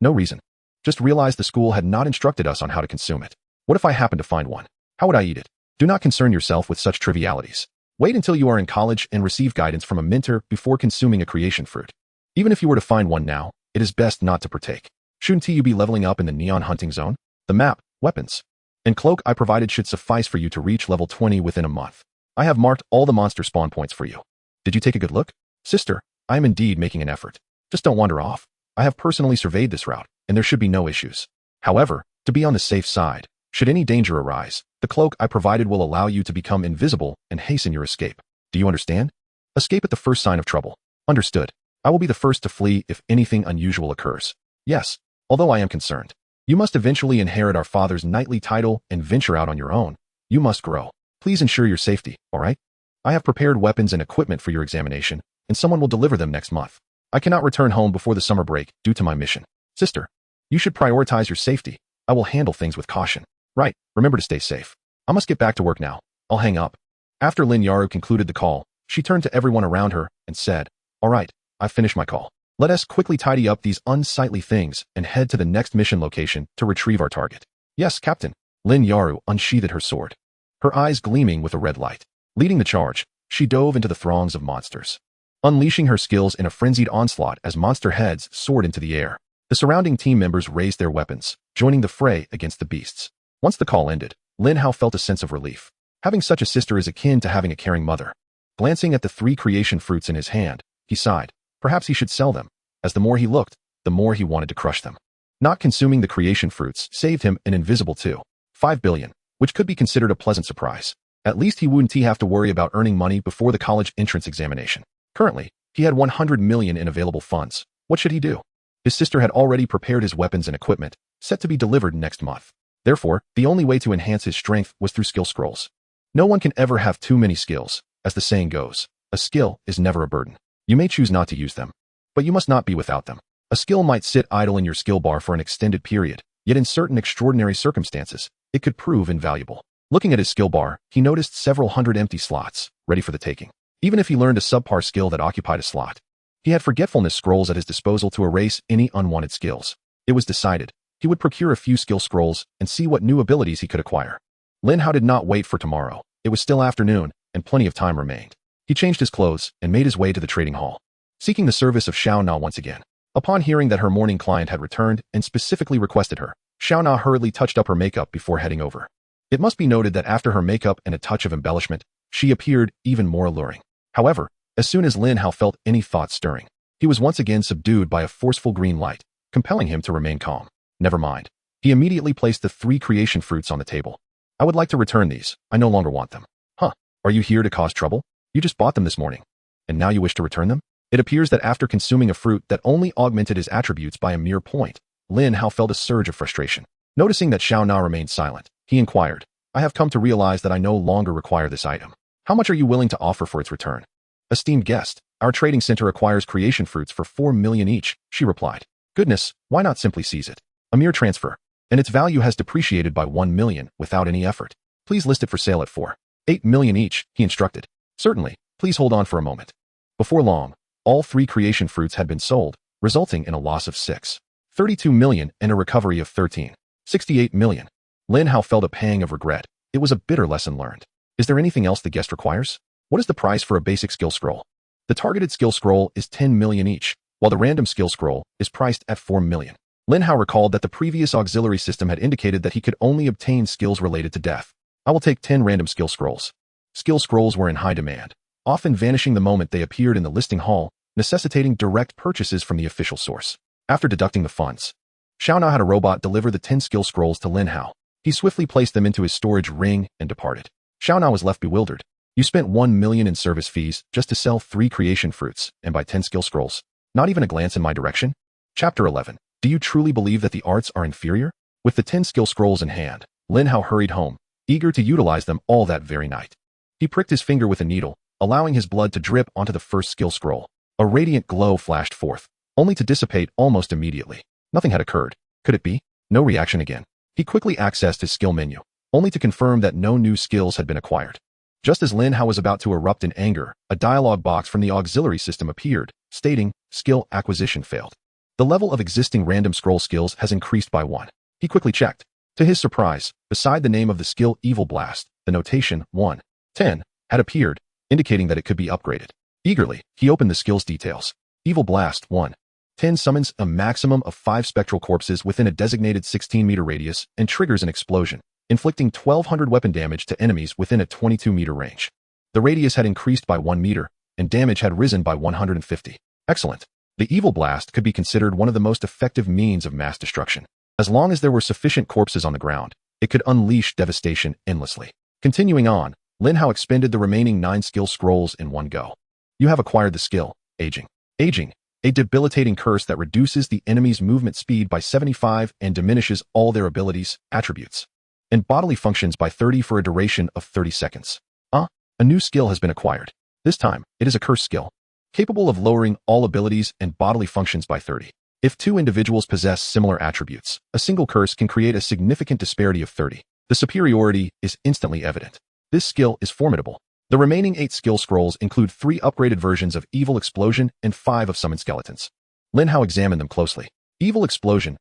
No reason. Just realized the school had not instructed us on how to consume it. What if I happen to find one? How would I eat it? Do not concern yourself with such trivialities. Wait until you are in college and receive guidance from a mentor before consuming a creation fruit. Even if you were to find one now, it is best not to partake. Shouldn't you be leveling up in the neon hunting zone? The map, weapons, and cloak I provided should suffice for you to reach level 20 within a month. I have marked all the monster spawn points for you. Did you take a good look? Sister, I am indeed making an effort. Just don't wander off. I have personally surveyed this route, and there should be no issues. However, to be on the safe side, should any danger arise, the cloak I provided will allow you to become invisible and hasten your escape. Do you understand? Escape at the first sign of trouble. Understood. I will be the first to flee if anything unusual occurs. Yes, although I am concerned. You must eventually inherit our father's knightly title and venture out on your own. You must grow. Please ensure your safety, all right? I have prepared weapons and equipment for your examination, and someone will deliver them next month. I cannot return home before the summer break due to my mission. Sister, you should prioritize your safety. I will handle things with caution. Right, remember to stay safe. I must get back to work now. I'll hang up. After Lin Hao concluded the call, she turned to everyone around her and said, all right, I've finished my call. Let us quickly tidy up these unsightly things and head to the next mission location to retrieve our target. Yes, Captain. Lin Hao unsheathed her sword, her eyes gleaming with a red light. Leading the charge, she dove into the throngs of monsters, unleashing her skills in a frenzied onslaught as monster heads soared into the air. The surrounding team members raised their weapons, joining the fray against the beasts. Once the call ended, Lin Hao felt a sense of relief. Having such a sister is akin to having a caring mother. Glancing at the 3 creation fruits in his hand, he sighed. Perhaps he should sell them, as the more he looked, the more he wanted to crush them. Not consuming the creation fruits saved him an invisible 2.5 billion, which could be considered a pleasant surprise. At least he wouldn't have to worry about earning money before the college entrance examination. Currently, he had 100 million in available funds. What should he do? His sister had already prepared his weapons and equipment, set to be delivered next month. Therefore, the only way to enhance his strength was through skill scrolls. No one can ever have too many skills. As the saying goes, a skill is never a burden. You may choose not to use them, but you must not be without them. A skill might sit idle in your skill bar for an extended period, yet in certain extraordinary circumstances, it could prove invaluable. Looking at his skill bar, he noticed several hundred empty slots, ready for the taking. Even if he learned a subpar skill that occupied a slot, he had forgetfulness scrolls at his disposal to erase any unwanted skills. It was decided he would procure a few skill scrolls and see what new abilities he could acquire. Lin Hao did not wait for tomorrow. It was still afternoon, and plenty of time remained. He changed his clothes and made his way to the trading hall, seeking the service of Xiao Na once again. Upon hearing that her morning client had returned and specifically requested her, Xiao Na hurriedly touched up her makeup before heading over. It must be noted that after her makeup and a touch of embellishment, she appeared even more alluring. However, as soon as Lin Hao felt any thought stirring, he was once again subdued by a forceful green light, compelling him to remain calm. Never mind. He immediately placed the 3 creation fruits on the table. I would like to return these. I no longer want them. Huh. Are you here to cause trouble? You just bought them this morning, and now you wish to return them? It appears that after consuming a fruit that only augmented his attributes by a mere point, Lin Hao felt a surge of frustration. Noticing that Xiao Na remained silent, he inquired, I have come to realize that I no longer require this item. How much are you willing to offer for its return? Esteemed guest, our trading center acquires creation fruits for 4 million each, she replied. Goodness, why not simply seize it? A mere transfer, and its value has depreciated by 1 million without any effort. Please list it for sale at 4.8 million each, he instructed. Certainly, please hold on for a moment. Before long, all 3 creation fruits had been sold, resulting in a loss of 6.32 million and a recovery of 13.68 million. Lin Hao felt a pang of regret. It was a bitter lesson learned. Is there anything else the guest requires? What is the price for a basic skill scroll? The targeted skill scroll is 10 million each, while the random skill scroll is priced at 4 million. Lin Hao recalled that the previous auxiliary system had indicated that he could only obtain skills related to death. I will take 10 random skill scrolls. Skill scrolls were in high demand, often vanishing the moment they appeared in the listing hall, necessitating direct purchases from the official source. After deducting the funds, Xiao Na had a robot deliver the 10 skill scrolls to Lin Hao. He swiftly placed them into his storage ring and departed. Xiao Na was left bewildered. You spent 1 million in service fees just to sell 3 creation fruits and buy 10 skill scrolls. Not even a glance in my direction? Chapter 11. Do you truly believe that the arts are inferior? With the 10 skill scrolls in hand, Lin Hao hurried home, eager to utilize them all that very night. He pricked his finger with a needle, allowing his blood to drip onto the first skill scroll. A radiant glow flashed forth, only to dissipate almost immediately. Nothing had occurred. Could it be? No reaction again. He quickly accessed his skill menu, only to confirm that no new skills had been acquired. Just as Lin Hao was about to erupt in anger, a dialog box from the auxiliary system appeared, stating, Skill acquisition failed. The level of existing random scroll skills has increased by 1. He quickly checked. To his surprise, beside the name of the skill Evil Blast, the notation 1.10 had appeared, indicating that it could be upgraded. Eagerly, he opened the skill's details. Evil Blast 1.10 summons a maximum of 5 spectral corpses within a designated 16-meter radius and triggers an explosion, inflicting 1,200 weapon damage to enemies within a 22-meter range. The radius had increased by 1 meter, and damage had risen by 150. Excellent. The evil blast could be considered one of the most effective means of mass destruction. As long as there were sufficient corpses on the ground, it could unleash devastation endlessly. Continuing on, Lin Hao expended the remaining 9 skill scrolls in one go. You have acquired the skill, Aging. Aging, a debilitating curse that reduces the enemy's movement speed by 75 and diminishes all their abilities, attributes, and bodily functions by 30 for a duration of 30 seconds. A new skill has been acquired. This time, it is a curse skill, capable of lowering all abilities and bodily functions by 30. If 2 individuals possess similar attributes, a single curse can create a significant disparity of 30. The superiority is instantly evident. This skill is formidable. The remaining 8 skill scrolls include 3 upgraded versions of Evil Explosion and 5 of Summoned Skeletons. Lin Hao examined them closely. Evil Explosion,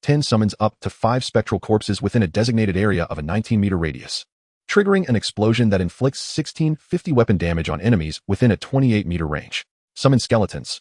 10 summons up to 5 spectral corpses within a designated area of a 19-meter radius, triggering an explosion that inflicts 50 weapon damage on enemies within a 28-meter range. Summoned Skeletons,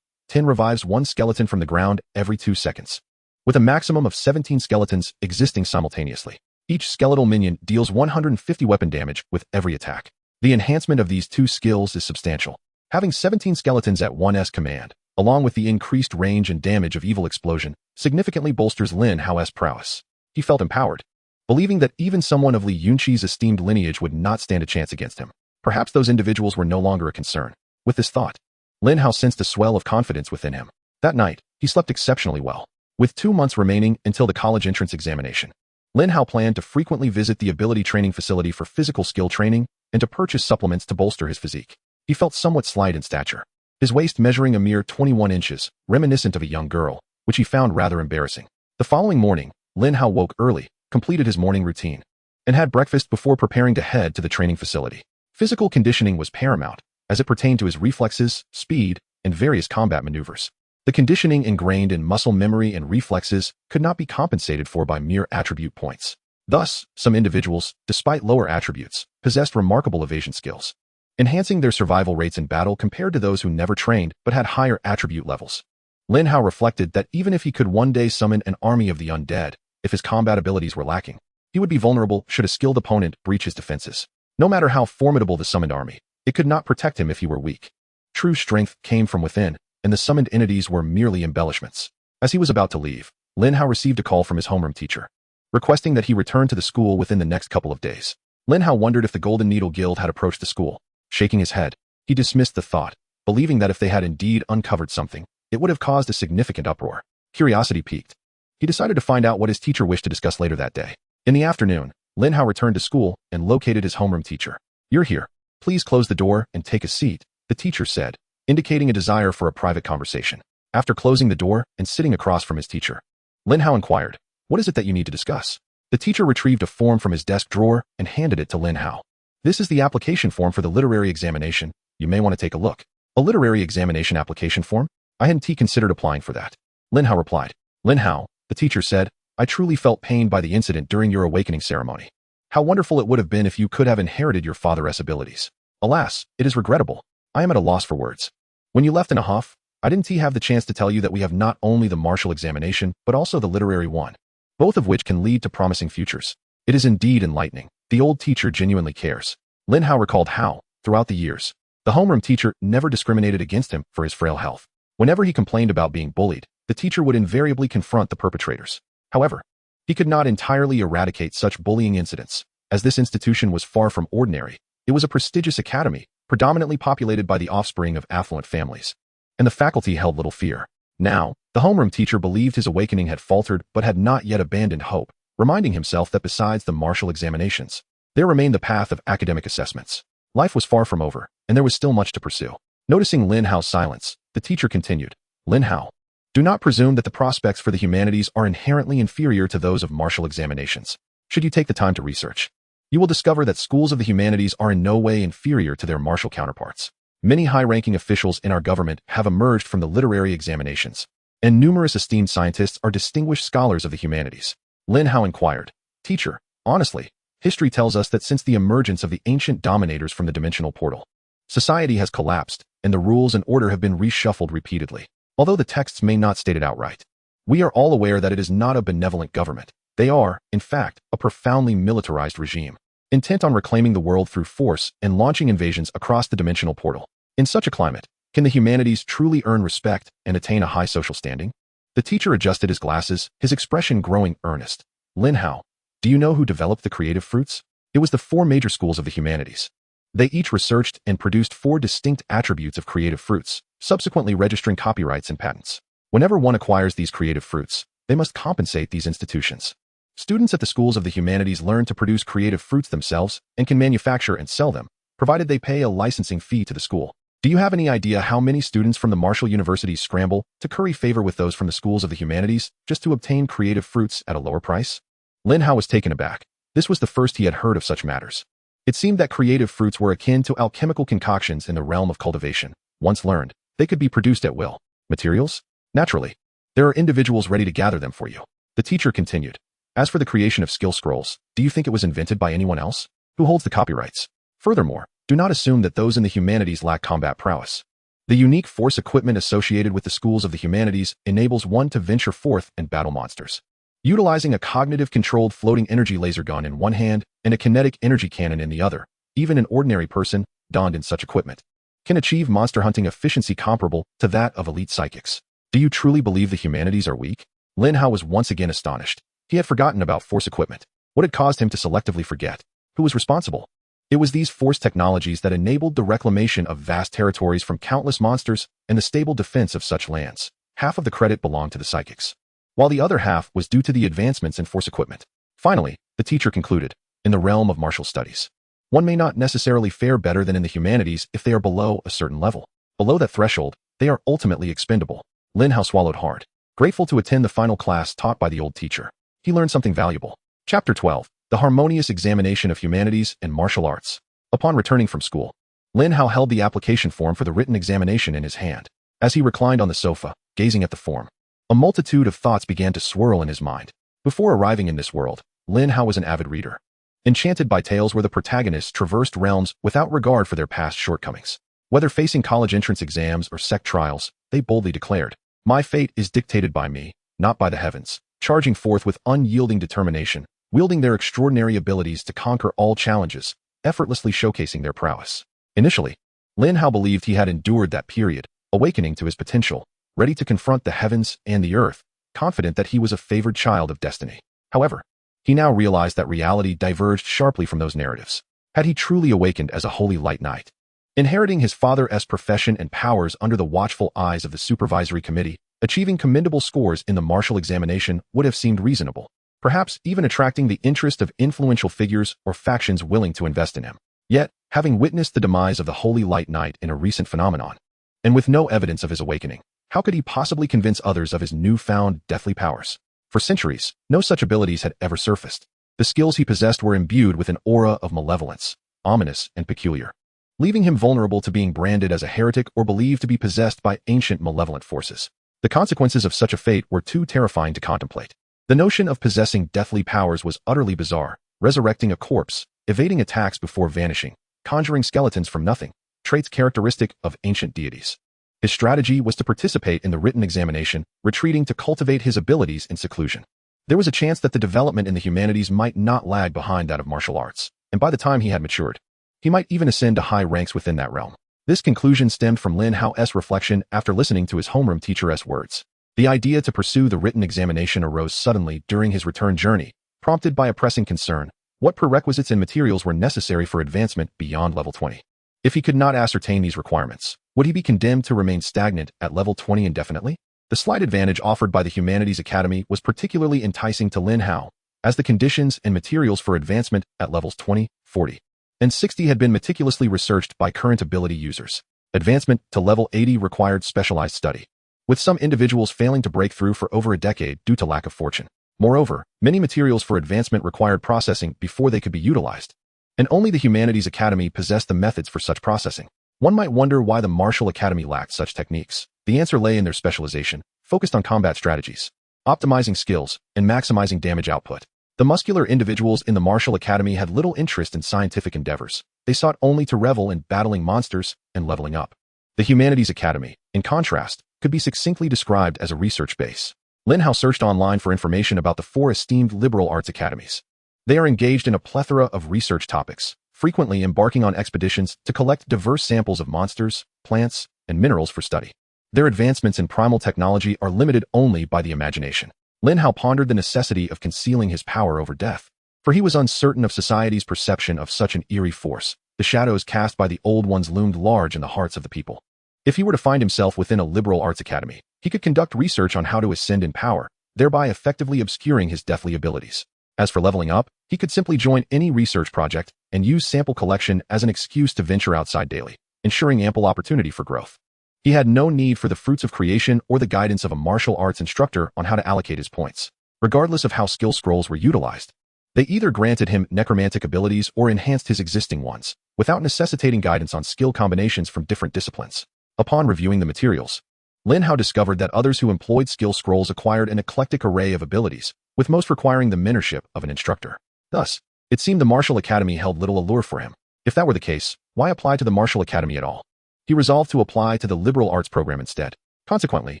10 revives 1 skeleton from the ground every 2 seconds, with a maximum of 17 skeletons existing simultaneously. Each skeletal minion deals 150 weapon damage with every attack. The enhancement of these 2 skills is substantial. Having 17 skeletons at 1's command, along with the increased range and damage of Evil Explosion, significantly bolsters Lin Hao's prowess. He felt empowered, believing that even someone of Li Yunqi's esteemed lineage would not stand a chance against him. Perhaps those individuals were no longer a concern. With this thought, Lin Hao sensed a swell of confidence within him. That night, he slept exceptionally well. With 2 months remaining until the college entrance examination, Lin Hao planned to frequently visit the ability training facility for physical skill training and to purchase supplements to bolster his physique. He felt somewhat slight in stature, his waist measuring a mere 21 inches, reminiscent of a young girl, which he found rather embarrassing. The following morning, Lin Hao woke early, completed his morning routine, and had breakfast before preparing to head to the training facility. Physical conditioning was paramount, as it pertained to his reflexes, speed, and various combat maneuvers. The conditioning ingrained in muscle memory and reflexes could not be compensated for by mere attribute points. Thus, some individuals, despite lower attributes, possessed remarkable evasion skills, enhancing their survival rates in battle compared to those who never trained but had higher attribute levels. Lin Hao reflected that even if he could one day summon an army of the undead, if his combat abilities were lacking, he would be vulnerable should a skilled opponent breach his defenses. No matter how formidable the summoned army, it could not protect him if he were weak. True strength came from within, and the summoned entities were merely embellishments. As he was about to leave, Lin Hao received a call from his homeroom teacher, requesting that he return to the school within the next couple of days. Lin Hao wondered if the Golden Needle Guild had approached the school. Shaking his head, he dismissed the thought, believing that if they had indeed uncovered something, it would have caused a significant uproar. Curiosity piqued. He decided to find out what his teacher wished to discuss later that day. In the afternoon, Lin Hao returned to school and located his homeroom teacher. "You're here. Please close the door and take a seat," the teacher said, indicating a desire for a private conversation. After closing the door and sitting across from his teacher, Lin Hao inquired, "What is it that you need to discuss?" The teacher retrieved a form from his desk drawer and handed it to Lin Hao. "This is the application form for the literary examination. You may want to take a look." "A literary examination application form? I hadn't considered applying for that," Lin Hao replied. "Lin Hao," the teacher said, "I truly felt pained by the incident during your awakening ceremony. How wonderful it would have been if you could have inherited your father's abilities. Alas, it is regrettable. I am at a loss for words. When you left in a huff, I didn't have the chance to tell you that we have not only the martial examination, but also the literary one, both of which can lead to promising futures. It is indeed enlightening. The old teacher genuinely cares." Lin Hao recalled how, throughout the years, the homeroom teacher never discriminated against him for his frail health. Whenever he complained about being bullied, the teacher would invariably confront the perpetrators. However, he could not entirely eradicate such bullying incidents, as this institution was far from ordinary. It was a prestigious academy, predominantly populated by the offspring of affluent families, and the faculty held little fear. Now, the homeroom teacher believed his awakening had faltered but had not yet abandoned hope, reminding himself that besides the martial examinations, there remained the path of academic assessments. Life was far from over, and there was still much to pursue. Noticing Lin Hao's silence, the teacher continued, "Lin Hao, do not presume that the prospects for the humanities are inherently inferior to those of martial examinations. Should you take the time to research, you will discover that schools of the humanities are in no way inferior to their martial counterparts. Many high-ranking officials in our government have emerged from the literary examinations, and numerous esteemed scientists are distinguished scholars of the humanities." Lin Hao inquired, "Teacher, honestly, history tells us that since the emergence of the ancient dominators from the dimensional portal, society has collapsed, and the rules and order have been reshuffled repeatedly. Although the texts may not state it outright, we are all aware that it is not a benevolent government. They are, in fact, a profoundly militarized regime, intent on reclaiming the world through force and launching invasions across the dimensional portal. In such a climate, Can the humanities truly earn respect and attain a high social standing? The teacher adjusted his glasses, his expression growing earnest. Lin Hao, do you know who developed the creative fruits? It was the 4 major schools of the humanities. They each researched and produced 4 distinct attributes of creative fruits, subsequently registering copyrights and patents. Whenever one acquires these creative fruits, they must compensate these institutions. Students at the schools of the humanities learn to produce creative fruits themselves and can manufacture and sell them, provided they pay a licensing fee to the school. Do you have any idea how many students from the Martial Universities scramble to curry favor with those from the schools of the humanities just to obtain creative fruits at a lower price? Lin Hao was taken aback. This was the first he had heard of such matters. It seemed that creative fruits were akin to alchemical concoctions in the realm of cultivation. Once learned, they could be produced at will. Materials? Naturally. There are individuals ready to gather them for you. The teacher continued. As for the creation of skill scrolls, do you think it was invented by anyone else? Who holds the copyrights? Furthermore, do not assume that those in the humanities lack combat prowess. The unique force equipment associated with the schools of the humanities enables one to venture forth and battle monsters. Utilizing a cognitive-controlled floating energy laser gun in one hand and a kinetic energy cannon in the other, even an ordinary person, donned in such equipment, can achieve monster hunting efficiency comparable to that of elite psychics. Do you truly believe the humanities are weak? Lin Hao was once again astonished. He had forgotten about force equipment. What had caused him to selectively forget? Who was responsible? It was these force technologies that enabled the reclamation of vast territories from countless monsters and the stable defense of such lands. Half of the credit belonged to the psychics, while the other half was due to the advancements in force equipment. Finally, the teacher concluded, in the realm of martial studies, one may not necessarily fare better than in the humanities if they are below a certain level. Below that threshold, they are ultimately expendable. Lin Hao swallowed hard, grateful to attend the final class taught by the old teacher. He learned something valuable. Chapter 12. The Harmonious Examination of Humanities and Martial Arts. Upon returning from school, Lin Hao held the application form for the written examination in his hand. As he reclined on the sofa, gazing at the form, a multitude of thoughts began to swirl in his mind. Before arriving in this world, Lin Hao was an avid reader, enchanted by tales where the protagonists traversed realms without regard for their past shortcomings. Whether facing college entrance exams or sect trials, they boldly declared, "My fate is dictated by me, not by the heavens," charging forth with unyielding determination, wielding their extraordinary abilities to conquer all challenges, effortlessly showcasing their prowess. Initially, Lin Hao believed he had endured that period, awakening to his potential, ready to confront the heavens and the earth, confident that he was a favored child of destiny. However, he now realized that reality diverged sharply from those narratives. Had he truly awakened as a holy light knight, inheriting his father's profession and powers under the watchful eyes of the supervisory committee, achieving commendable scores in the martial examination would have seemed reasonable, perhaps even attracting the interest of influential figures or factions willing to invest in him. Yet, having witnessed the demise of the Holy Light Knight in a recent phenomenon, and with no evidence of his awakening, how could he possibly convince others of his newfound deathly powers? For centuries, no such abilities had ever surfaced. The skills he possessed were imbued with an aura of malevolence, ominous and peculiar, leaving him vulnerable to being branded as a heretic or believed to be possessed by ancient malevolent forces. The consequences of such a fate were too terrifying to contemplate. The notion of possessing deathly powers was utterly bizarre, resurrecting a corpse, evading attacks before vanishing, conjuring skeletons from nothing, traits characteristic of ancient deities. His strategy was to participate in the written examination, retreating to cultivate his abilities in seclusion. There was a chance that the development in the humanities might not lag behind that of martial arts, and by the time he had matured, he might even ascend to high ranks within that realm. This conclusion stemmed from Lin Hao's reflection after listening to his homeroom teacher's words. The idea to pursue the written examination arose suddenly during his return journey, prompted by a pressing concern: what prerequisites and materials were necessary for advancement beyond level 20? If he could not ascertain these requirements, would he be condemned to remain stagnant at level 20 indefinitely? The slight advantage offered by the Humanities Academy was particularly enticing to Lin Hao, as the conditions and materials for advancement at levels 20, 40, and 60 had been meticulously researched by current ability users. Advancement to level 80 required specialized study, with some individuals failing to break through for over a decade due to lack of fortune. Moreover, many materials for advancement required processing before they could be utilized, and only the Humanities Academy possessed the methods for such processing. One might wonder why the Martial Academy lacked such techniques. The answer lay in their specialization, focused on combat strategies, optimizing skills, and maximizing damage output. The muscular individuals in the Martial Academy had little interest in scientific endeavors. They sought only to revel in battling monsters and leveling up. The Humanities Academy, in contrast, could be succinctly described as a research base. Lin Hao searched online for information about the 4 esteemed liberal arts academies. They are engaged in a plethora of research topics, frequently embarking on expeditions to collect diverse samples of monsters, plants, and minerals for study. Their advancements in primal technology are limited only by the imagination. Lin Hao pondered the necessity of concealing his power over death, for he was uncertain of society's perception of such an eerie force. The shadows cast by the old ones loomed large in the hearts of the people. If he were to find himself within a liberal arts academy, he could conduct research on how to ascend in power, thereby effectively obscuring his deathly abilities. As for leveling up, he could simply join any research project and use sample collection as an excuse to venture outside daily, ensuring ample opportunity for growth. He had no need for the fruits of creation or the guidance of a martial arts instructor on how to allocate his points. Regardless of how skill scrolls were utilized, they either granted him necromantic abilities or enhanced his existing ones, without necessitating guidance on skill combinations from different disciplines. Upon reviewing the materials, Lin Hao discovered that others who employed skill scrolls acquired an eclectic array of abilities, with most requiring the mentorship of an instructor. Thus, it seemed the martial academy held little allure for him. If that were the case, why apply to the martial academy at all? He resolved to apply to the liberal arts program instead. Consequently,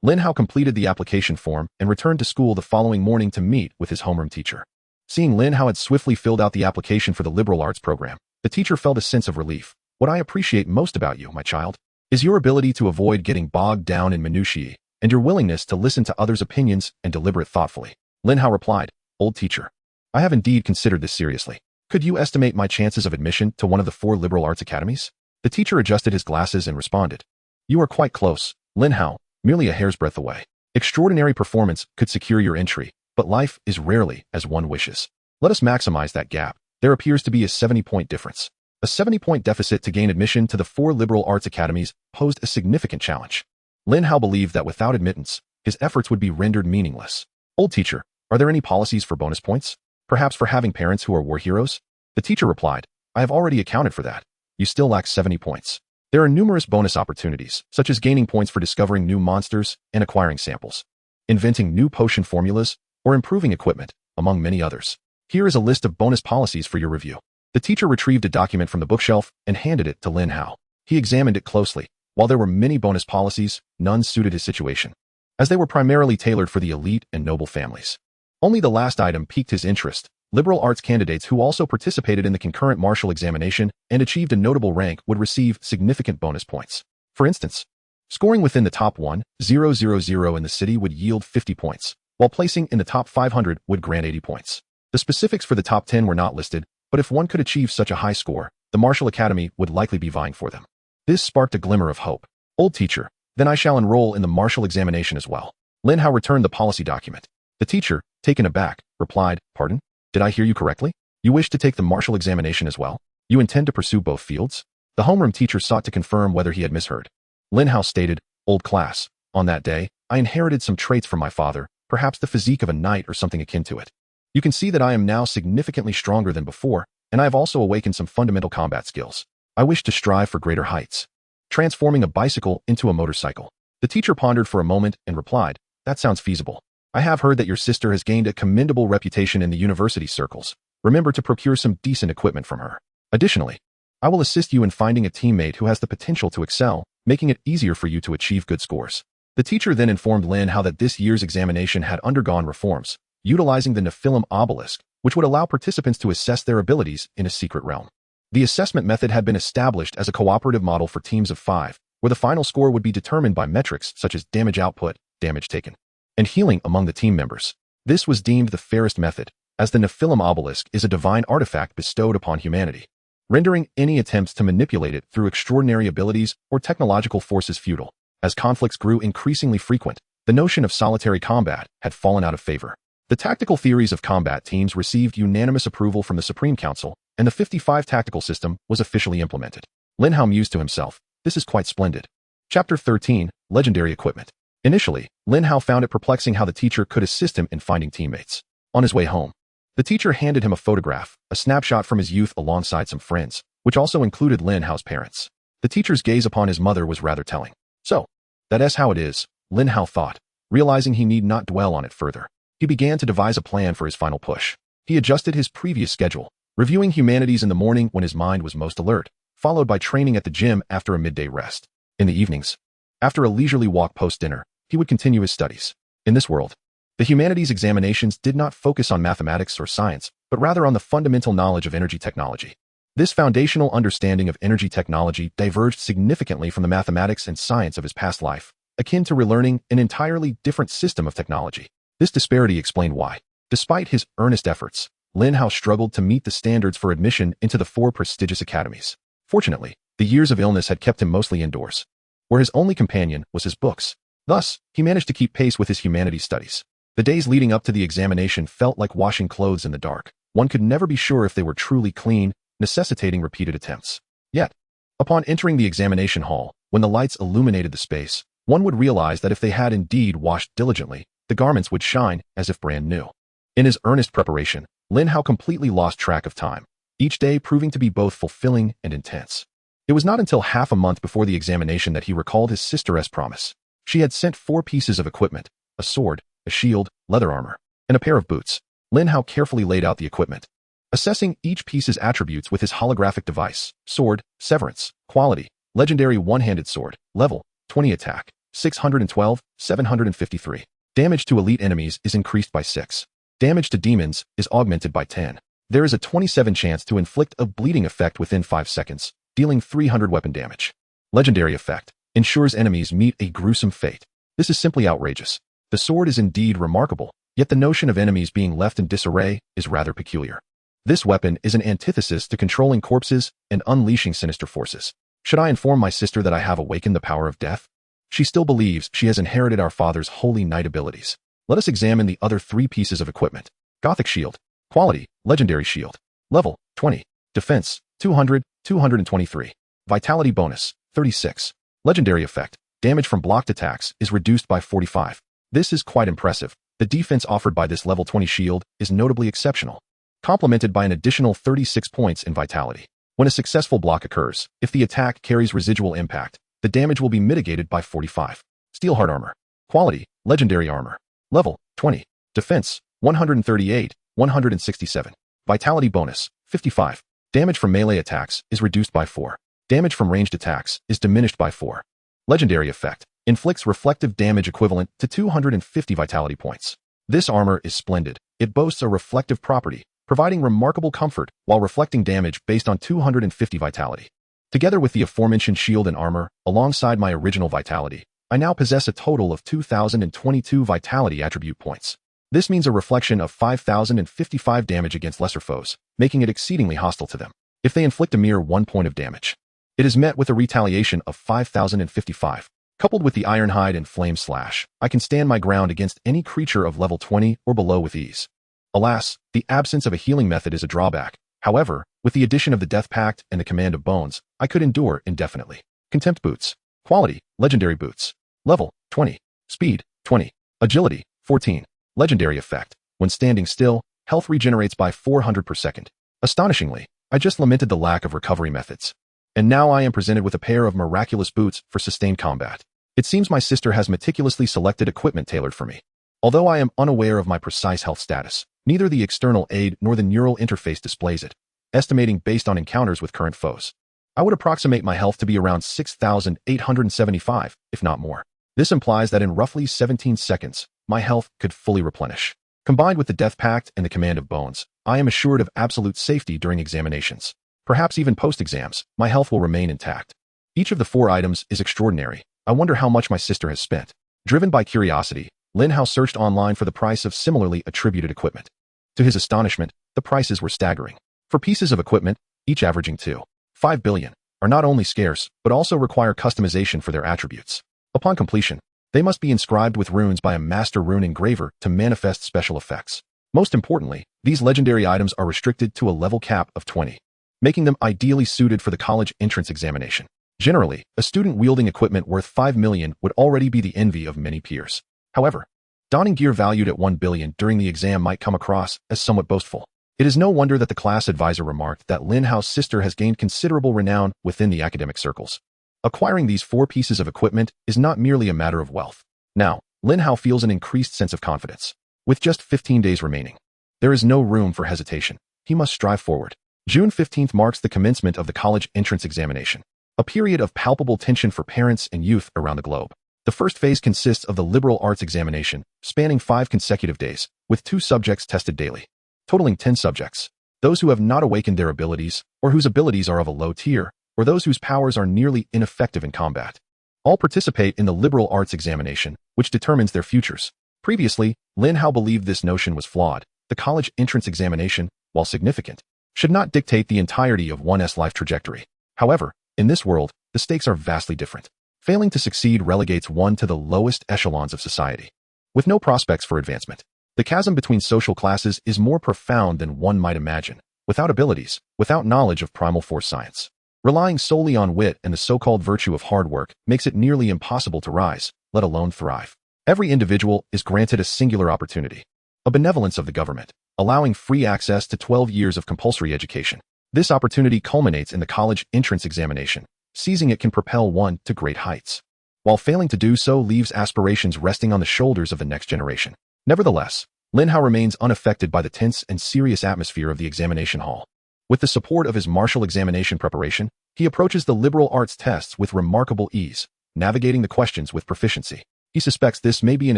Lin Hao completed the application form and returned to school the following morning to meet with his homeroom teacher. Seeing Lin Hao had swiftly filled out the application for the liberal arts program, the teacher felt a sense of relief. What I appreciate most about you, my child, is your ability to avoid getting bogged down in minutiae, and your willingness to listen to others' opinions and deliberate thoughtfully. Lin Hao replied, "Old teacher, I have indeed considered this seriously. Could you estimate my chances of admission to one of the 4 liberal arts academies?" The teacher adjusted his glasses and responded, "You are quite close, Lin Hao, merely a hair's breadth away. Extraordinary performance could secure your entry, but life is rarely as one wishes. Let us maximize that gap. There appears to be a 70-point difference." A 70-point deficit to gain admission to the 4 liberal arts academies posed a significant challenge. Lin Hao believed that without admittance, his efforts would be rendered meaningless. "Old teacher, are there any policies for bonus points? Perhaps for having parents who are war heroes?" The teacher replied, "I have already accounted for that. You still lack 70 points. There are numerous bonus opportunities, such as gaining points for discovering new monsters and acquiring samples, inventing new potion formulas, or improving equipment, among many others. Here is a list of bonus policies for your review." The teacher retrieved a document from the bookshelf and handed it to Lin Hao. He examined it closely. While there were many bonus policies, none suited his situation, as they were primarily tailored for the elite and noble families. Only the last item piqued his interest. Liberal arts candidates who also participated in the concurrent martial examination and achieved a notable rank would receive significant bonus points. For instance, scoring within the top 1,000 in the city would yield 50 points, while placing in the top 500 would grant 80 points. The specifics for the top 10 were not listed, but if one could achieve such a high score, the martial academy would likely be vying for them. This sparked a glimmer of hope. "Old teacher, then I shall enroll in the martial examination as well." Lin Hao returned the policy document. The teacher, taken aback, replied, "Pardon? Did I hear you correctly? You wish to take the martial examination as well? You intend to pursue both fields?" The homeroom teacher sought to confirm whether he had misheard. Lin Hao stated, "Old class, on that day, I inherited some traits from my father, perhaps the physique of a knight or something akin to it. You can see that I am now significantly stronger than before, and I have also awakened some fundamental combat skills. I wish to strive for greater heights, transforming a bicycle into a motorcycle." The teacher pondered for a moment and replied, "That sounds feasible. I have heard that your sister has gained a commendable reputation in the university circles. Remember to procure some decent equipment from her. Additionally, I will assist you in finding a teammate who has the potential to excel, making it easier for you to achieve good scores." The teacher then informed Lin Hao that this year's examination had undergone reforms, utilizing the Nephilim obelisk, which would allow participants to assess their abilities in a secret realm. The assessment method had been established as a cooperative model for teams of 5, where the final score would be determined by metrics such as damage output, damage taken, and healing among the team members. This was deemed the fairest method, as the Nephilim obelisk is a divine artifact bestowed upon humanity, rendering any attempts to manipulate it through extraordinary abilities or technological forces futile. As conflicts grew increasingly frequent, the notion of solitary combat had fallen out of favor. The tactical theories of combat teams received unanimous approval from the Supreme Council, and the 55 tactical system was officially implemented. Lin Hao mused to himself, "This is quite splendid." Chapter 13, Legendary Equipment. Initially, Lin Hao found it perplexing how the teacher could assist him in finding teammates. On his way home, the teacher handed him a photograph, a snapshot from his youth alongside some friends, which also included Lin Hao's parents. The teacher's gaze upon his mother was rather telling. "So, that's how it is," Lin Hao thought, realizing he need not dwell on it further. He began to devise a plan for his final push. He adjusted his previous schedule, reviewing humanities in the morning when his mind was most alert, followed by training at the gym after a midday rest. In the evenings, after a leisurely walk post-dinner, he would continue his studies. In this world, the humanities examinations did not focus on mathematics or science, but rather on the fundamental knowledge of energy technology. This foundational understanding of energy technology diverged significantly from the mathematics and science of his past life, akin to relearning an entirely different system of technology. This disparity explained why, despite his earnest efforts, Lin Hao struggled to meet the standards for admission into the 4 prestigious academies. Fortunately, the years of illness had kept him mostly indoors, where his only companion was his books. Thus, he managed to keep pace with his humanities studies. The days leading up to the examination felt like washing clothes in the dark. One could never be sure if they were truly clean, necessitating repeated attempts. Yet, upon entering the examination hall, when the lights illuminated the space, one would realize that if they had indeed washed diligently, the garments would shine as if brand new. In his earnest preparation, Lin Hao completely lost track of time, each day proving to be both fulfilling and intense. It was not until half a month before the examination that he recalled his sister's promise. She had sent 4 pieces of equipment: a sword, a shield, leather armor, and a pair of boots. Lin Hao carefully laid out the equipment, assessing each piece's attributes with his holographic device: sword, severance, quality, legendary one-handed sword, level, 20 attack, 612, 753. Damage to elite enemies is increased by 6. Damage to demons is augmented by 10. There is a 27 chance to inflict a bleeding effect within 5 seconds, dealing 300 weapon damage. Legendary effect ensures enemies meet a gruesome fate. This is simply outrageous. The sword is indeed remarkable, yet the notion of enemies being left in disarray is rather peculiar. This weapon is an antithesis to controlling corpses and unleashing sinister forces. Should I inform my sister that I have awakened the power of death? She still believes she has inherited our father's holy knight abilities. Let us examine the other 3 pieces of equipment. Gothic shield. Quality, legendary shield. Level, 20. Defense, 200, 223. Vitality bonus, 36. Legendary effect. Damage from blocked attacks is reduced by 45. This is quite impressive. The defense offered by this level 20 shield is notably exceptional, complemented by an additional 36 points in vitality. When a successful block occurs, if the attack carries residual impact, the damage will be mitigated by 45. Steelheart armor. Quality, legendary armor. Level, 20. Defense, 138, 167. Vitality bonus, 55. Damage from melee attacks is reduced by 4. Damage from ranged attacks is diminished by 4. Legendary effect inflicts reflective damage equivalent to 250 vitality points. This armor is splendid. It boasts a reflective property, providing remarkable comfort while reflecting damage based on 250 vitality. Together with the aforementioned shield and armor, alongside my original vitality, I now possess a total of 2,022 vitality attribute points. This means a reflection of 5,055 damage against lesser foes, making it exceedingly hostile to them. If they inflict a mere 1 point of damage, it is met with a retaliation of 5,055. Coupled with the Ironhide and Flame Slash, I can stand my ground against any creature of level 20 or below with ease. Alas, the absence of a healing method is a drawback. However, with the addition of the Death Pact and the Command of Bones, I could endure indefinitely. Contempt boots. Quality, legendary boots. Level, 20. Speed, 20. Agility, 14. Legendary effect. When standing still, health regenerates by 400 per second. Astonishingly, I just lamented the lack of recovery methods. And now I am presented with a pair of miraculous boots for sustained combat. It seems my sister has meticulously selected equipment tailored for me. Although I am unaware of my precise health status, neither the external aid nor the neural interface displays it, estimating based on encounters with current foes. I would approximate my health to be around 6,875, if not more. This implies that in roughly 17 seconds, my health could fully replenish. Combined with the Death Pact and the Command of Bones, I am assured of absolute safety during examinations. Perhaps even post-exams, my health will remain intact. Each of the 4 items is extraordinary. I wonder how much my sister has spent. Driven by curiosity, Lin Hao searched online for the price of similarly attributed equipment. To his astonishment, the prices were staggering. For pieces of equipment, each averaging 2.5 billion, are not only scarce, but also require customization for their attributes. Upon completion, they must be inscribed with runes by a master rune engraver to manifest special effects. Most importantly, these legendary items are restricted to a level cap of 20, making them ideally suited for the college entrance examination. Generally, a student wielding equipment worth 5 million would already be the envy of many peers. However, donning gear valued at 1 billion during the exam might come across as somewhat boastful. It is no wonder that the class advisor remarked that Lin Hao's sister has gained considerable renown within the academic circles. Acquiring these 4 pieces of equipment is not merely a matter of wealth. Now, Lin Hao feels an increased sense of confidence. With just 15 days remaining, there is no room for hesitation. He must strive forward. June 15th marks the commencement of the college entrance examination, a period of palpable tension for parents and youth around the globe. The first phase consists of the liberal arts examination, spanning 5 consecutive days, with 2 subjects tested daily, totaling 10 subjects. those who have not awakened their abilities, or whose abilities are of a low tier, or those whose powers are nearly ineffective in combat. All participate in the liberal arts examination, which determines their futures. Previously, Lin Hao believed this notion was flawed. The college entrance examination, while significant, should not dictate the entirety of one's life trajectory. However, in this world, the stakes are vastly different. Failing to succeed relegates one to the lowest echelons of society, with no prospects for advancement. The chasm between social classes is more profound than one might imagine. Without abilities, without knowledge of primal force science, relying solely on wit and the so-called virtue of hard work makes it nearly impossible to rise, let alone thrive. Every individual is granted a singular opportunity, a benevolence of the government, allowing free access to 12 years of compulsory education. This opportunity culminates in the college entrance examination. Seizing it can propel one to great heights, while failing to do so leaves aspirations resting on the shoulders of the next generation. Nevertheless, Lin Hao remains unaffected by the tense and serious atmosphere of the examination hall. With the support of his martial examination preparation, he approaches the liberal arts tests with remarkable ease, navigating the questions with proficiency. He suspects this may be an